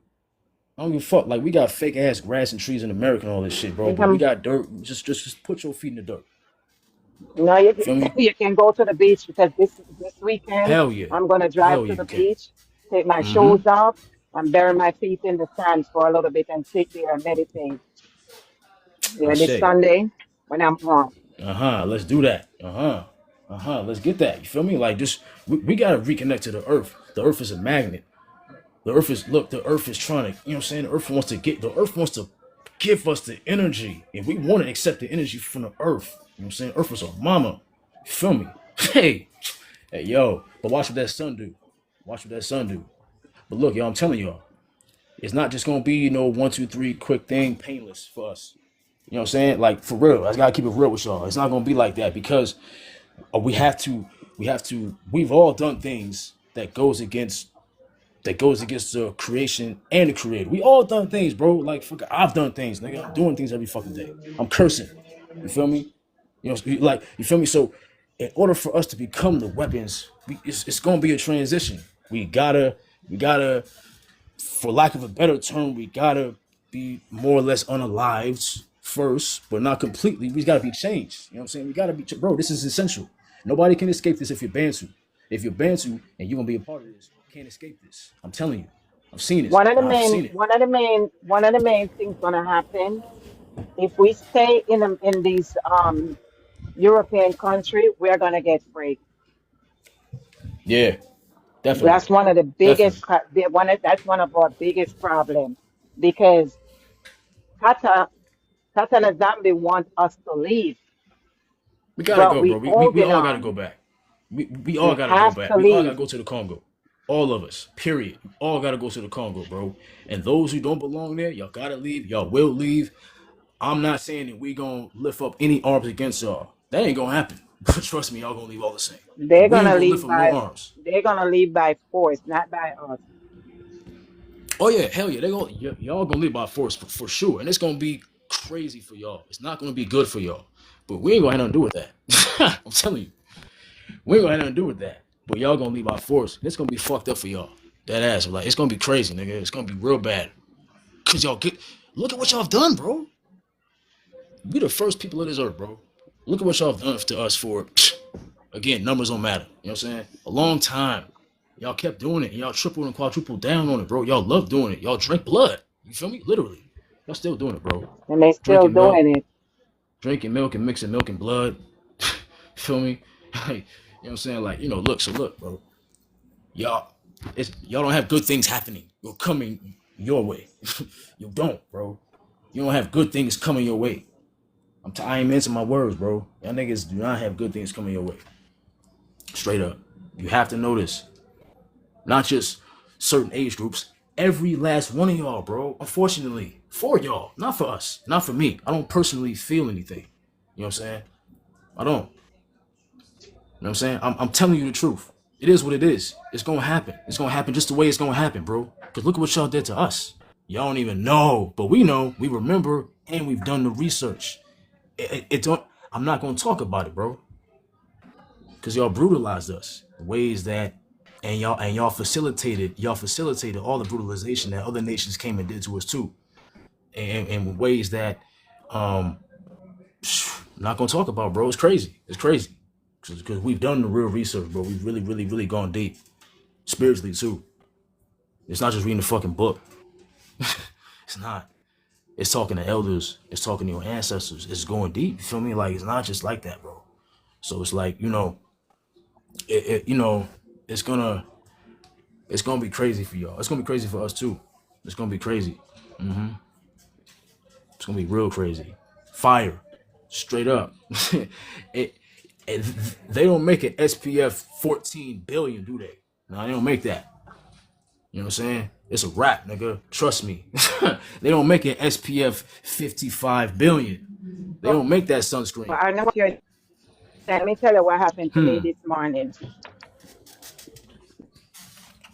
I don't give a fuck. Like we got fake ass grass and trees in America and all this shit, bro. But we got dirt. Just put your feet in the dirt. No, Feel me? you can go to the beach because this weekend Hell yeah. I'm gonna drive to You the can. beach, take my Mm-hmm. shoes off, and bury my feet in the sand for a little bit and sit there and meditate. Yeah, this Ashe. Sunday when I'm home. Let's do that. Let's get that. You feel me? Like just we gotta reconnect to the earth. The earth is a magnet. The earth is trying to, you know what I'm saying? The earth wants to give us the energy. And we want to accept the energy from the earth. You know what I'm saying? Earth is our mama. You feel me? Hey, yo. But watch what that sun do. But look, y'all, I'm telling y'all, it's not just gonna be, 1, 2, 3 quick thing, painless for us. You know what I'm saying? Like for real. I gotta keep it real with y'all. It's not gonna be like that because we've all done things that goes against the creation and the creator. We all done things, bro. Like I've done things, nigga. I'm doing things every fucking day. I'm cursing. You feel me? You feel me? So in order for us to become the weapons, it's gonna be a transition. We gotta, for lack of a better term, we gotta be more or less unalived first, but not completely. We gotta be changed. You know what I'm saying? We gotta be, bro. This is essential. Nobody can escape this if you're Bantu. If you're Bantu and you're gonna be a part of this, you can't escape this. I'm telling you. I've seen it. I've seen it. One of the main things gonna happen if we stay in these European country, we're gonna get free. Yeah, definitely. That's one of the biggest. That's one of our biggest problems because Tata Nzambi want us to leave, We gotta but go, bro. we We holding all gotta on. go back. We all We gotta go have back. to We all gotta leave. go to the Congo. All of us, period. We all gotta go to the Congo, bro. And those who don't belong there, y'all gotta leave. Y'all will leave. I'm not saying that we gonna lift up any arms against y'all. That ain't gonna happen. But trust me, y'all gonna leave all the same. They're We ain't gonna gonna lift leave up no by. arms. They're gonna leave by force, not by us. Oh yeah, hell yeah. Y'all gonna leave by force for sure. And it's gonna be crazy for y'all. It's not gonna be good for y'all. But we ain't gonna have nothing to do with that. I'm telling you. We ain't gonna have nothing to do with that. But y'all gonna leave by force. It's gonna be fucked up for y'all. That ass. Like, it's gonna be crazy, nigga. It's gonna be real bad. Cause look at what y'all have done, bro. We the first people of this earth, bro. Look at what y'all have done to us for, again, numbers don't matter. You know what I'm saying? A long time. Y'all kept doing it. And y'all tripled and quadrupled down on it, bro. Y'all love doing it. Y'all drink blood. You feel me? Literally. Y'all still doing it, bro. And they still Drinking milk. doing it. Drinking milk and mixing milk and blood. Feel me? Like, you know what I'm saying? Like, look, bro. Y'all don't have good things happening or coming your way. You don't, bro. You don't have good things coming your way. I ain't mincing my words, bro. Y'all niggas do not have good things coming your way. Straight up. You have to know this. Not just certain age groups. Every last one of y'all, bro. Unfortunately, for y'all, not for us, not for me. I don't personally feel anything. You know what I'm saying? I don't. You know what I'm saying? I'm telling you the truth. It is what it is. It's gonna happen. It's gonna happen just the way it's gonna happen, bro. Cause look at what y'all did to us. Y'all don't even know, but we know, we remember, and we've done the research. It don't. I'm not gonna talk about it, bro. Cause y'all brutalized us ways that, and y'all facilitated all the brutalization that other nations came and did to us too, and in ways that, I'm not gonna talk about, bro. It's crazy. It's crazy. Because we've done the real research, bro. We've really, really, really gone deep. Spiritually, too. It's not just reading the fucking book. It's not. It's talking to elders. It's talking to your ancestors. It's going deep. You feel me? Like, it's not just like that, bro. So it's like, you know, it's gonna be crazy for y'all. It's gonna be crazy for us, too. It's gonna be crazy. It's gonna be real crazy. Fire. Straight up. They don't make an SPF 14 billion, do they? No, they don't make that. You know what I'm saying? It's a wrap, nigga. Trust me. They don't make an SPF 55 billion. They don't make that sunscreen. Well, I know what you're saying. Let me tell you what happened to me this morning.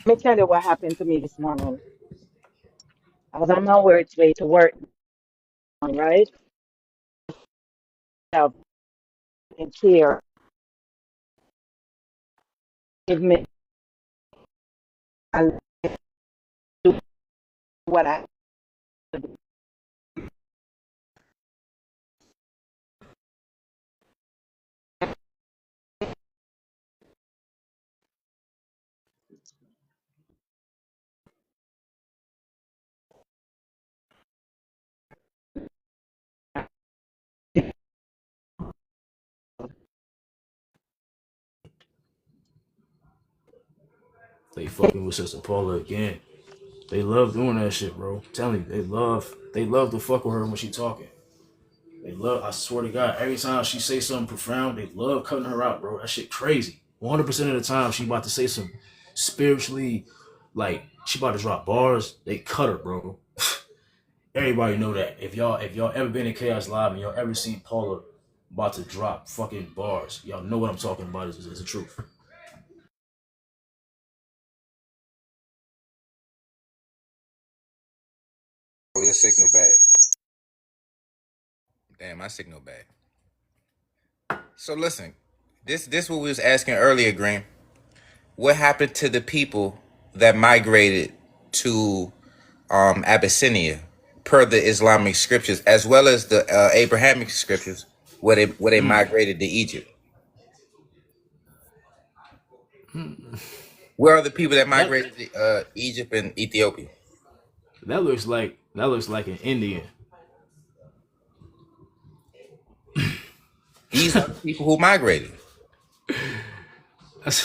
Let me tell you what happened to me this morning. I was on my way to work, right? So, in here, give me and do what I do. They fucking with Sister Paula again. They love doing that shit, bro. I'm telling you, they love to fuck with her when she talking. They love, I swear to God, every time she say something profound, they love cutting her out, bro. That shit crazy. 100% of the time she about to say some spiritually, like, she about to drop bars, they cut her, bro. Everybody know that. If y'all ever been in Chaos Live and y'all ever seen Paula about to drop fucking bars, y'all know what I'm talking about. Is the truth. Oh, your signal bad. Damn, my signal bad. So listen, this what we was asking earlier, Green. What happened to the people that migrated to Abyssinia per the Islamic scriptures, as well as the Abrahamic scriptures, where they migrated to Egypt? Where are the people that migrated to Egypt and Ethiopia? That looks like an Indian. These are the people who migrated. That's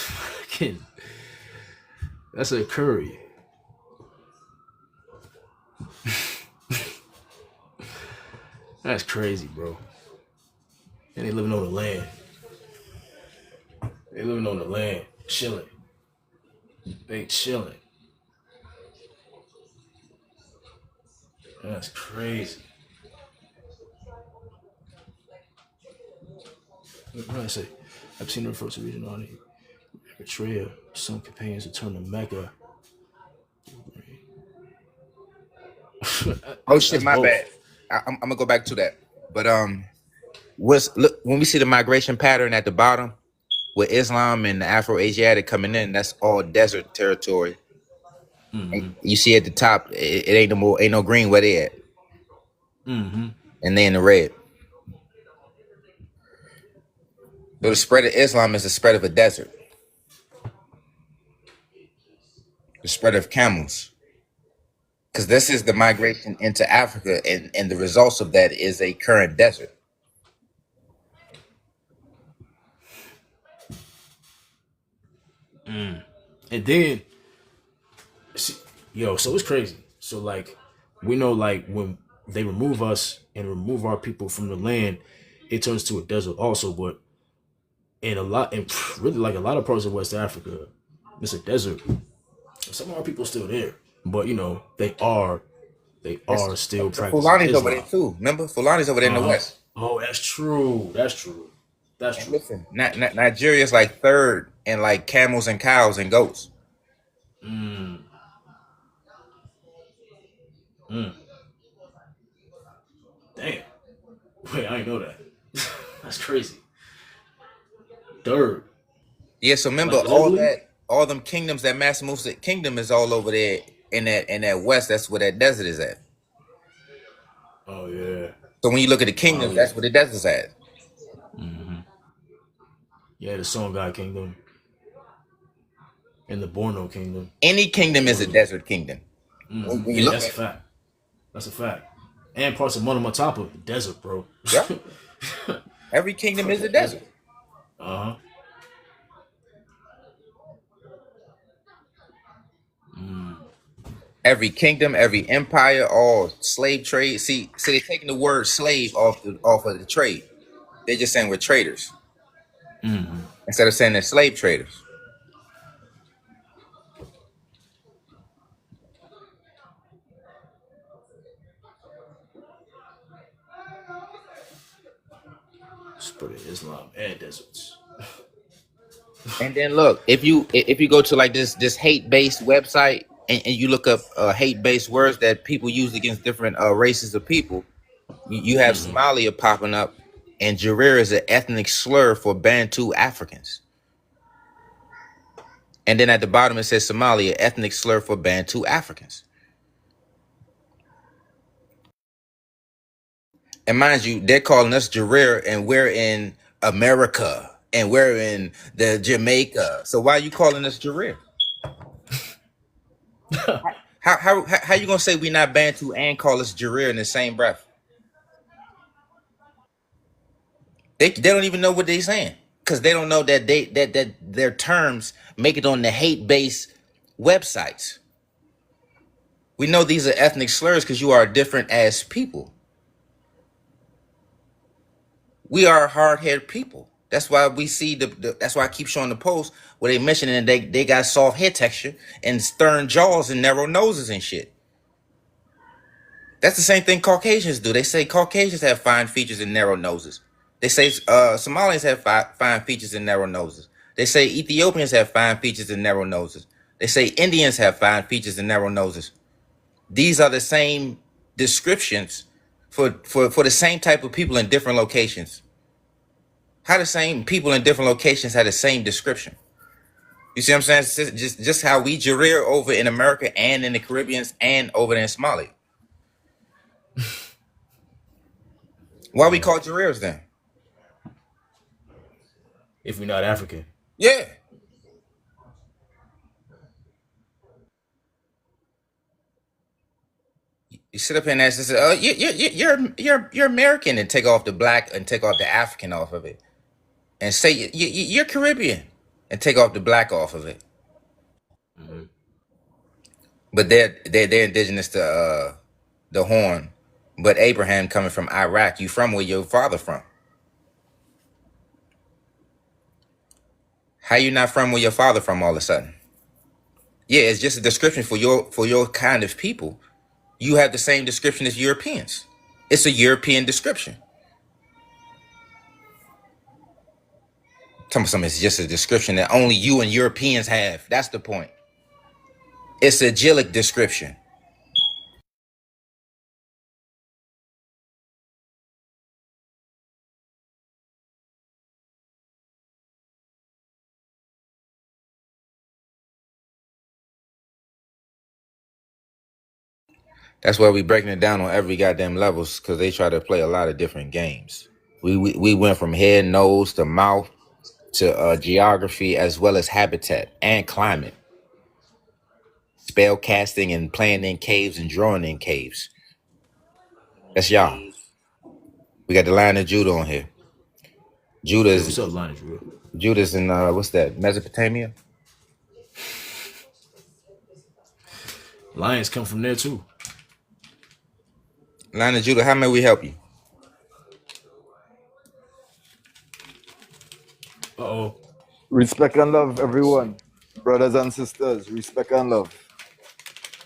a curry. That's crazy, bro. And they living on the land. They living on the land, chilling. They chilling. That's crazy. What did I say? I've seen the first region on Eritrea. Some companions to turn to Mecca. Oh shit, my bad. I'm gonna go back to that. But look, when we see the migration pattern at the bottom with Islam and the Afro-Asiatic coming in, that's all desert territory. And you see at the top, it ain't no green where they at, and they in the red. So the spread of Islam is the spread of a desert, the spread of camels. Because this is the migration into Africa, and the results of that is a current desert. And then, so it's crazy. So like, we know like when they remove us and remove our people from the land, it turns to a desert also. But in really like a lot of parts of West Africa, it's a desert. Some of our people still there, but you know they are still The practicing Fulani's over there Islam. too. Remember, Fulani's over there in the West. Oh, that's true. That's true. That's And true. listen, Nigeria's like third in like camels and cows and goats. Mm. Mm. Damn. Wait, I didn't know that. That's crazy. Third. Yeah, so remember Like globally? all them kingdoms, that Master Musa kingdom is all over there in that west. That's where that desert is at. Oh yeah. So when you look at the kingdoms, Somalia. that's where the desert's at. Mm-hmm. Yeah, the Songhai Kingdom and the Borno Kingdom. Any kingdom is a desert kingdom. Mm-hmm. When you Yeah, look that's a at it. fact. That's a fact. And parts of Monomatapa, desert, bro. Yeah. Every kingdom is a desert. Uh-huh. Every kingdom, every empire, all slave trade. See, they're taking the word slave off of the trade. They're just saying we're traders Mm-hmm. instead of saying they're slave traders. Spread Islam and deserts. And then look, if you go to like this hate based website and you look up hate based words that people use against different races of people, you have Somalia popping up, and Jareer is an ethnic slur for Bantu Africans. And then at the bottom it says Somalia, ethnic slur for Bantu Africans. And mind you, they're calling us Jareer, and we're in America, and we're in the Jamaica. So why are you calling us Jareer? How you gonna say we not Bantu and call us Jareer in the same breath? They don't even know what they're saying because they don't know that that their terms make it on the hate based websites. We know these are ethnic slurs because you are different as people. We are hard haired people. That's why we see that's why I keep showing the post where they mentioning that they got soft hair texture and stern jaws and narrow noses and shit. That's the same thing Caucasians do. They say Caucasians have fine features and narrow noses. They say Somalians have fine features and narrow noses. They say Ethiopians have fine features and narrow noses. They say Indians have fine features and narrow noses. These are the same descriptions for the same type of people in different locations. How the same people in different locations have the same description? You see what I'm saying? It's just how we Jareer over in America and in the Caribbean and over there in Somalia. Why we call Jareers then? If we're not African. Yeah. You sit up here and ask this, oh, you're American, and take off the black and take off the African off of it, and say you're Caribbean and take off the black off of it. Mm-hmm. But they're indigenous to the Horn. But Abraham coming from Iraq, you from where your father from? How you not from where your father from all of a sudden? Yeah, it's just a description for your kind of people. You have the same description as Europeans. It's a European description. Tell me something. It's just a description that only you and Europeans have. That's the point. It's a Gillic description. That's why we breaking it down on every goddamn levels, because they try to play a lot of different games. We went from head, nose to mouth to geography, as well as habitat and climate, spell casting and playing in caves and drawing in caves. That's y'all. We got the Lion of Judah on here. Judah's What's up, Lion of Judah? Judah's in what's that? Mesopotamia. Lions come from there too. Lion of Judah, how may we help you? Uh-oh. Respect and love, everyone. Brothers and sisters, respect and love.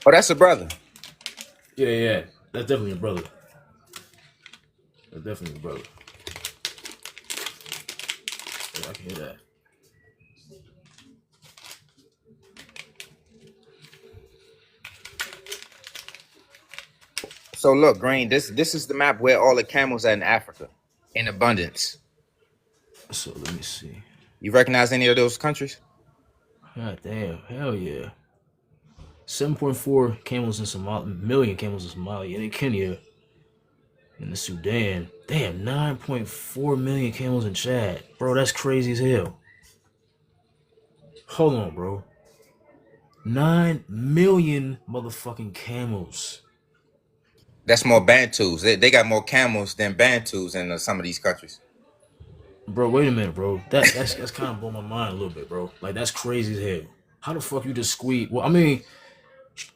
Oh, that's a brother. Yeah. That's definitely a brother. That's definitely a brother. Yeah, I can hear that. So look, Green, this is the map where all the camels are in Africa in abundance. So let me see. You recognize any of those countries? God damn, hell yeah. 7.4 camels in Somalia, million camels in Somalia, and in Kenya, in the Sudan. Damn, 9.4 million camels in Chad. Bro, that's crazy as hell. Hold on, bro. 9 million motherfucking camels. That's more Bantus. They got more camels than Bantus in some of these countries. Bro, wait a minute, bro. That's kind of blown my mind a little bit, bro. Like, that's crazy as hell. How the fuck you just squeeze? Well, I mean,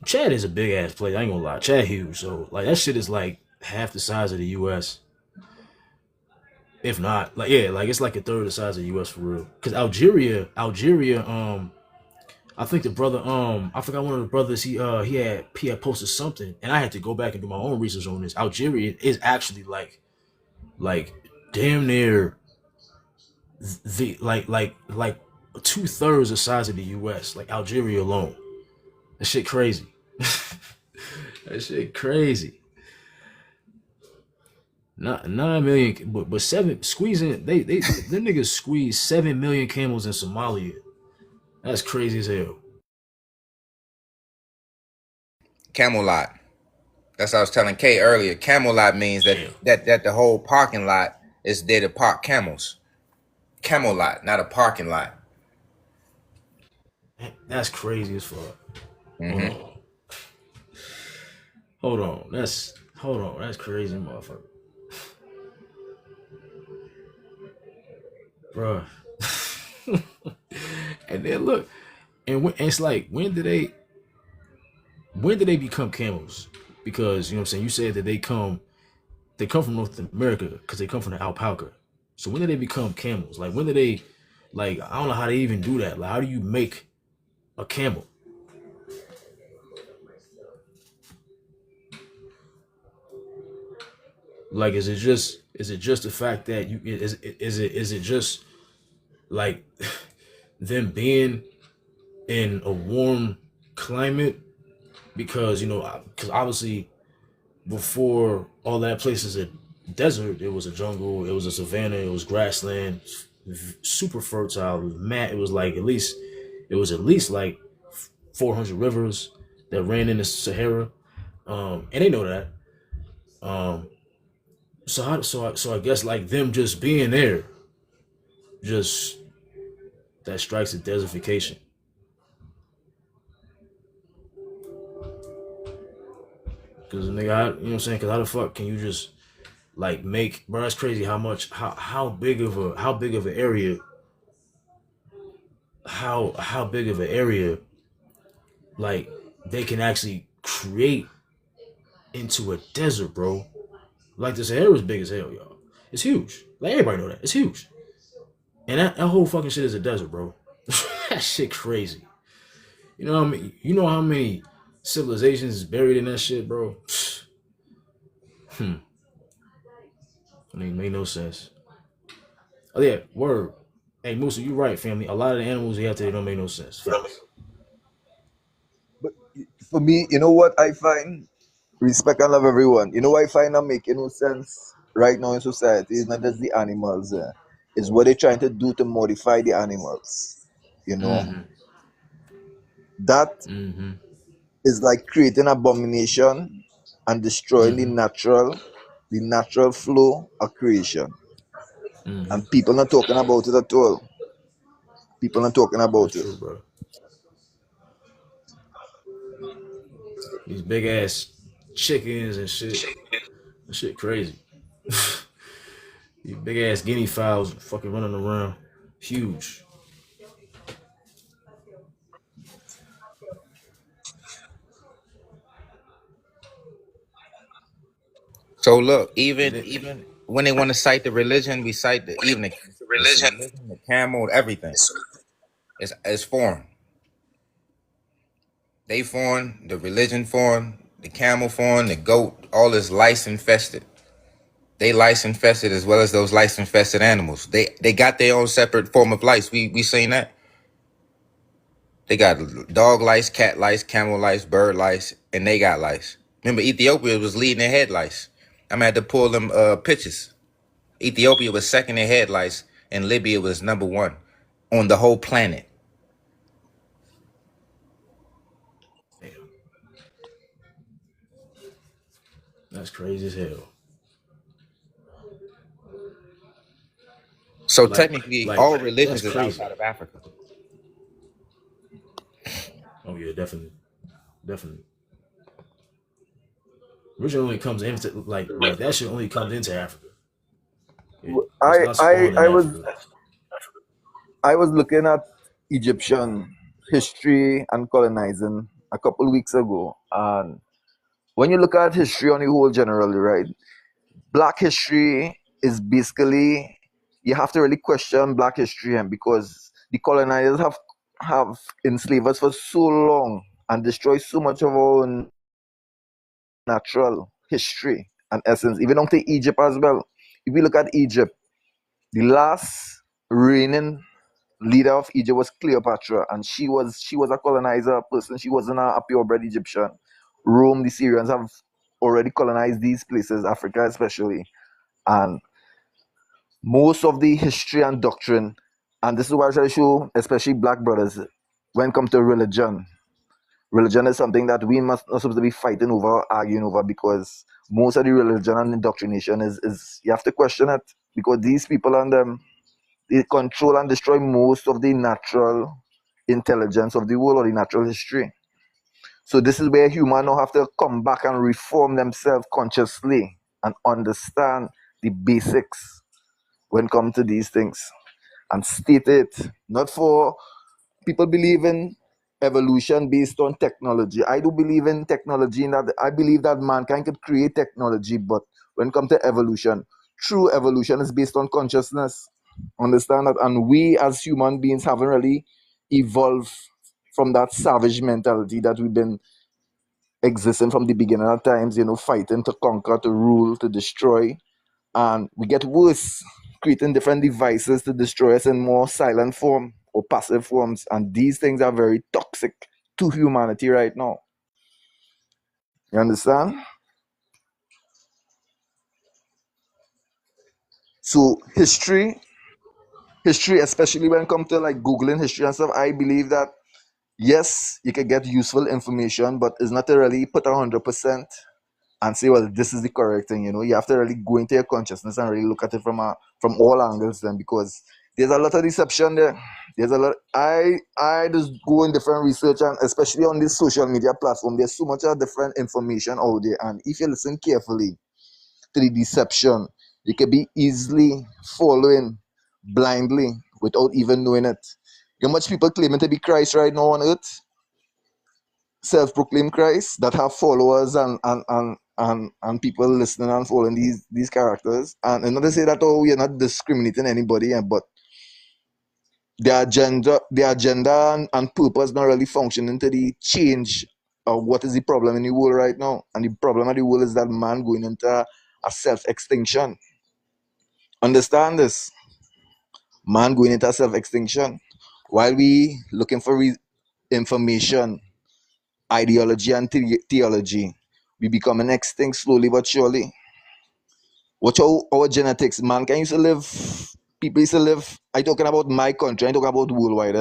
Chad is a big ass place. I ain't gonna lie. Chad huge. So, like, that shit is like half the size of the U.S. If not, like, yeah, like it's like a third the size of the U.S. for real. Cause Algeria, I think the brother, I forgot one of the brothers. He had posted something, and I had to go back and do my own research on this. Algeria is actually like damn near the like 2/3 the size of the U.S. Like Algeria alone. That shit crazy. That shit crazy. Not 9 million, but seven squeezing. They them niggas squeeze 7 million camels in Somalia. That's crazy as hell. Camelot. That's what I was telling Kay earlier. Camelot means that the whole parking lot is there to park camels. Camelot, not a parking lot. That's crazy as fuck. Mm-hmm. Hold on. That's crazy, motherfucker. Bruh. And then look, and it's like, when did they become camels? Because, you know what I'm saying, you said that they come from North America because they come from the alpaca. So when did they become camels? Like, when did they, like, I don't know how they even do that. Like, how do you make a camel? Like, is it just the fact that you is it just like them being in a warm climate? Because, you know, because obviously before all that place is a desert, it was a jungle, it was a savanna, it was grassland, super fertile. It was at least like 400 rivers that ran in the Sahara, and they know that. So I guess, like, them just being there, just that strikes a desertification. Cause nigga, you know what I'm saying? Cause how the fuck can you just like make, bro? That's crazy. How big of an area? How big of an area? Like, they can actually create into a desert, bro. Like, the Sahara is big as hell, y'all. It's huge. Like, everybody know that. It's huge. And that whole fucking shit is a desert, bro. That shit crazy. You know what I mean? You know how many civilizations is buried in that shit, bro? I mean, it made no sense. Oh yeah, word. Hey, Musa, you right, family. A lot of the animals you have today don't make no sense. Facts. But for me, you know what I find? Respect and love everyone. You know what I find that making no sense right now in society? It's not just the animals. It's what they're trying to do to modify the animals. You know? That is like creating abomination and destroying the natural flow of creation. And people not talking about it at all. People not talking about That's true, bro. These big ass chickens and shit. That shit crazy. These big ass guinea fowls fucking running around. Huge. So look, even when they want to cite the religion, we cite the religion, the camel, everything. It's foreign. They foreign, the religion foreign, the camel foreign, the goat, all is lice infested. They lice infested as well as those lice infested animals. They got their own separate form of lice. We seen that. They got dog lice, cat lice, camel lice, bird lice, and they got lice. Remember, Ethiopia was leading their head lice. I'm gonna have to pull them pictures. Ethiopia was second in head lice, and Libya was number one on the whole planet. Damn, that's crazy as hell. So technically, all That's religions is crazy. outside of Africa. Oh yeah, definitely. Religion only comes into like that shit only comes into Africa. It's I not I spawned in I was Africa. I was looking at Egyptian history and colonizing a couple weeks ago, and when you look at history on the whole generally, right? Black history is basically, you have to really question Black history, and because the colonizers have enslaved us for so long and destroyed so much of our natural history and essence, even down to Egypt as well. If we look at Egypt, the last reigning leader of Egypt was Cleopatra, and she was a colonizer person. She wasn't a purebred Egyptian. Rome, the Syrians have already colonized these places, Africa especially, and most of the history and doctrine, and this is why I try to show, especially Black brothers, when it comes to religion. Religion is something that we must not supposed to be fighting over, arguing over, because most of the religion and indoctrination is you have to question it, because these people and them, they control and destroy most of the natural intelligence of the world or the natural history. So this is where humans now have to come back and reform themselves consciously and understand the basics when it comes to these things and state it. Not for people believe in evolution based on technology. I do believe in technology, in that I believe that mankind could create technology, but when it comes to evolution, true evolution is based on consciousness. Understand that? And we as human beings haven't really evolved from that savage mentality that we've been existing from the beginning of times, fighting to conquer, to rule, to destroy. And we get worse, creating different devices to destroy us in more silent form or passive forms. And these things are very toxic to humanity right now. You understand? So history, especially when it comes to like Googling history and stuff, I believe that yes, you can get useful information, but it's not to really put 100% and say, well, this is the correct thing. You have to really go into your consciousness and really look at it from all angles then, because there's a lot of deception there. There's a lot. I just go in different research, and especially on this social media platform, there's so much of different information out there, and if you listen carefully to the deception, you can be easily following blindly without even knowing it. You know much people claiming to be Christ right now on earth, self-proclaimed Christ, that have followers and people listening and following these characters. And not to say that we're not discriminating anybody, but their agenda and purpose not really functioning to the change of what is the problem in the world right now. And the problem of the world is that man going into a self-extinction. Understand this? Man going into self-extinction. While we looking for information, ideology and theology, we becoming extinct slowly but surely. Watch our genetics. Mankind used to live, people used to live, I'm talking about my country, I'm talking about worldwide.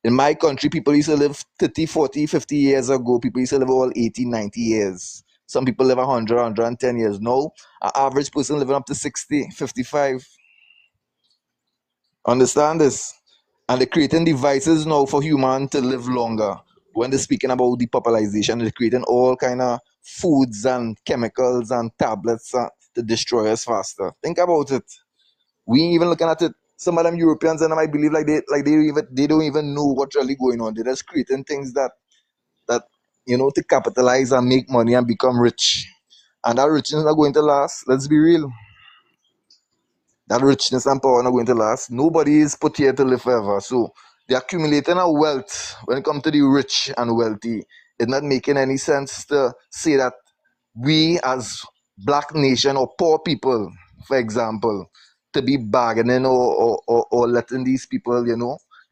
In my country, people used to live 30, 40, 50 years ago. People used to live all 80, 90 years. Some people live 100, 110 years. Now, an average person living up to 60, 55. Understand this? And they're creating devices now for humans to live longer. When they're speaking about depopulation, they're creating all kind of foods and chemicals and tablets to destroy us faster. Think about it. We ain't even looking at it. Some of them Europeans and them, I believe they don't even know what's really going on. They're just creating things that to capitalize and make money and become rich. And that richness is not going to last. Let's be real. That richness and power are not going to last. Nobody is put here to live forever. So The accumulating of wealth, when it comes to the rich and wealthy, it's not making any sense to say that we as black nation or poor people, for example, to be bargaining or letting these people,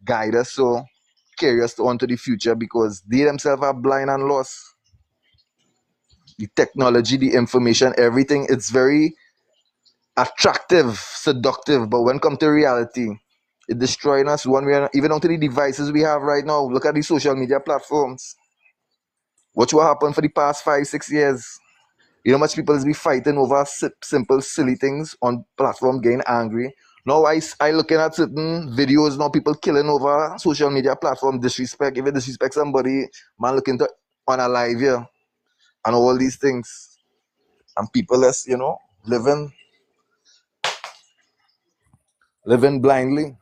guide us so carry us on to the future because they themselves are blind and lost. The technology, the information, everything, it's very attractive, seductive, but when it comes to reality, it's destroying us one way or even down to the devices we have right now. Look at the social media platforms. Watch what happened for the past 5-6 years. You know how much people is be fighting over simple, silly things on platform, getting angry. Now I looking at certain videos now, people killing over social media platform, disrespect. If you disrespect somebody, man looking to unalive you and all these things. And people less, living blindly.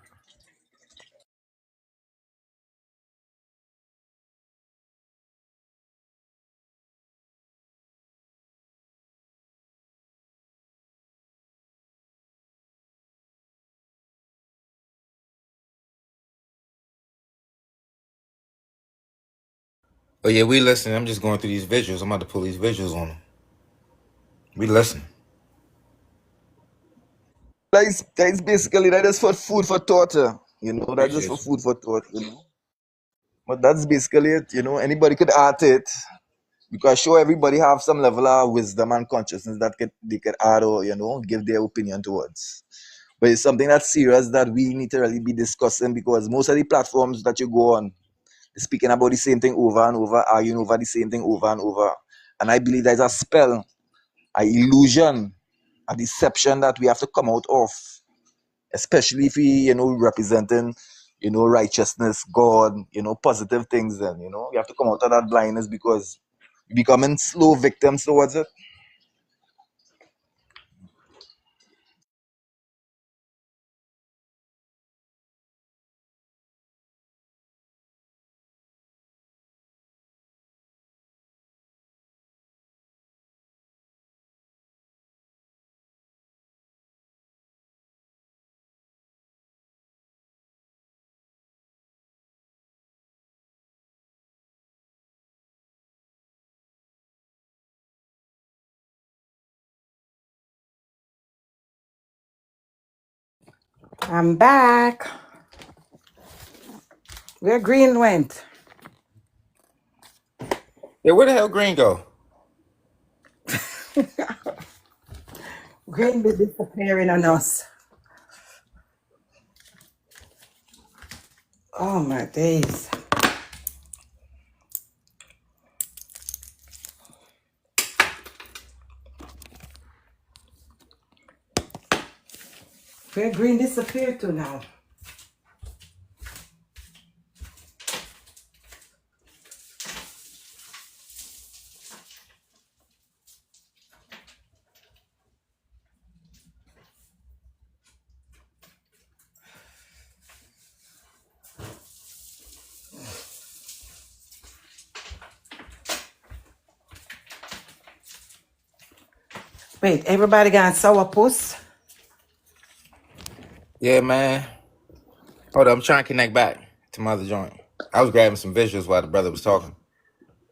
Oh yeah, we listening. I'm just going through these visuals. I'm about to pull these visuals on them. We listening. That's basically that is for food for thought. That's just Appreciate for you. food for thought. But that's basically it. Anybody could add it because sure everybody have some level of wisdom and consciousness that they could add or give their opinion towards. But it's something that's serious that we need to really be discussing because most of the platforms that you go on, they're speaking about the same thing over and over, arguing over the same thing over and over. And I believe there's a spell, an illusion, a deception that we have to come out of, especially if we, representing, righteousness, God, positive things. Then, we have to come out of that blindness because we're becoming slow victims towards it. I'm back. Where Green went? Yeah, where the hell Green go? Green be disappearing on us. Oh my days. Where Green disappeared to now? Wait, everybody got sourpuss? Yeah, man. Hold up, I'm trying to connect back to my other joint. I was grabbing some visuals while the brother was talking.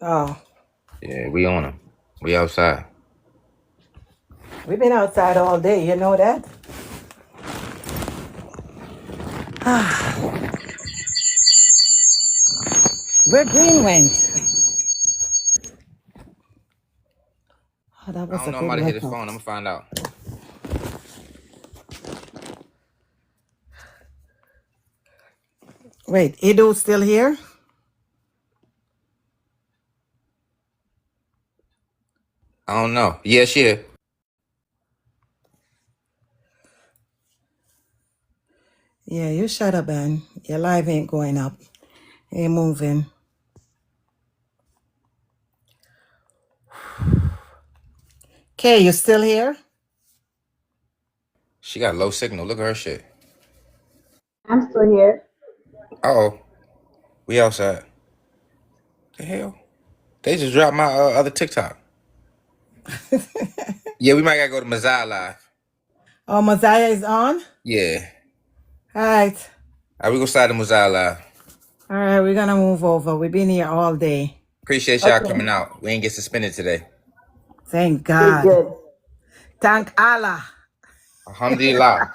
Oh, Yeah, we on him. We outside. we've been outside all day, you know that? Where Green went? Oh, that I was don't a know. I'm good about to hit his phone. workout. I'm gonna find out. Wait, Edo's still here? I don't know. Yeah, she here. Yeah, you shut up, man. Your live ain't going up. Ain't moving. Kay, you still here? She got low signal. Look at her shit. I'm still here. Uh-oh. We outside. The hell? They just dropped my other TikTok. Yeah, we might gotta go to Mazai Live. Oh, Mosiah is on? Yeah. All right. All right, we go slide to Mazai Live. All right, we're gonna move over. We've been here all day. Appreciate y'all Okay. coming out. We ain't get suspended today. Thank Be God. good. Thank Allah. Alhamdulillah.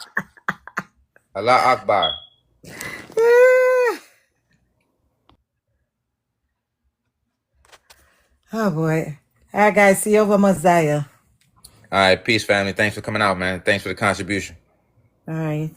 Allah Akbar. Oh boy. All right, guys. See you over Mosiah. All right, peace, family. Thanks for coming out, man. Thanks for the contribution. All right.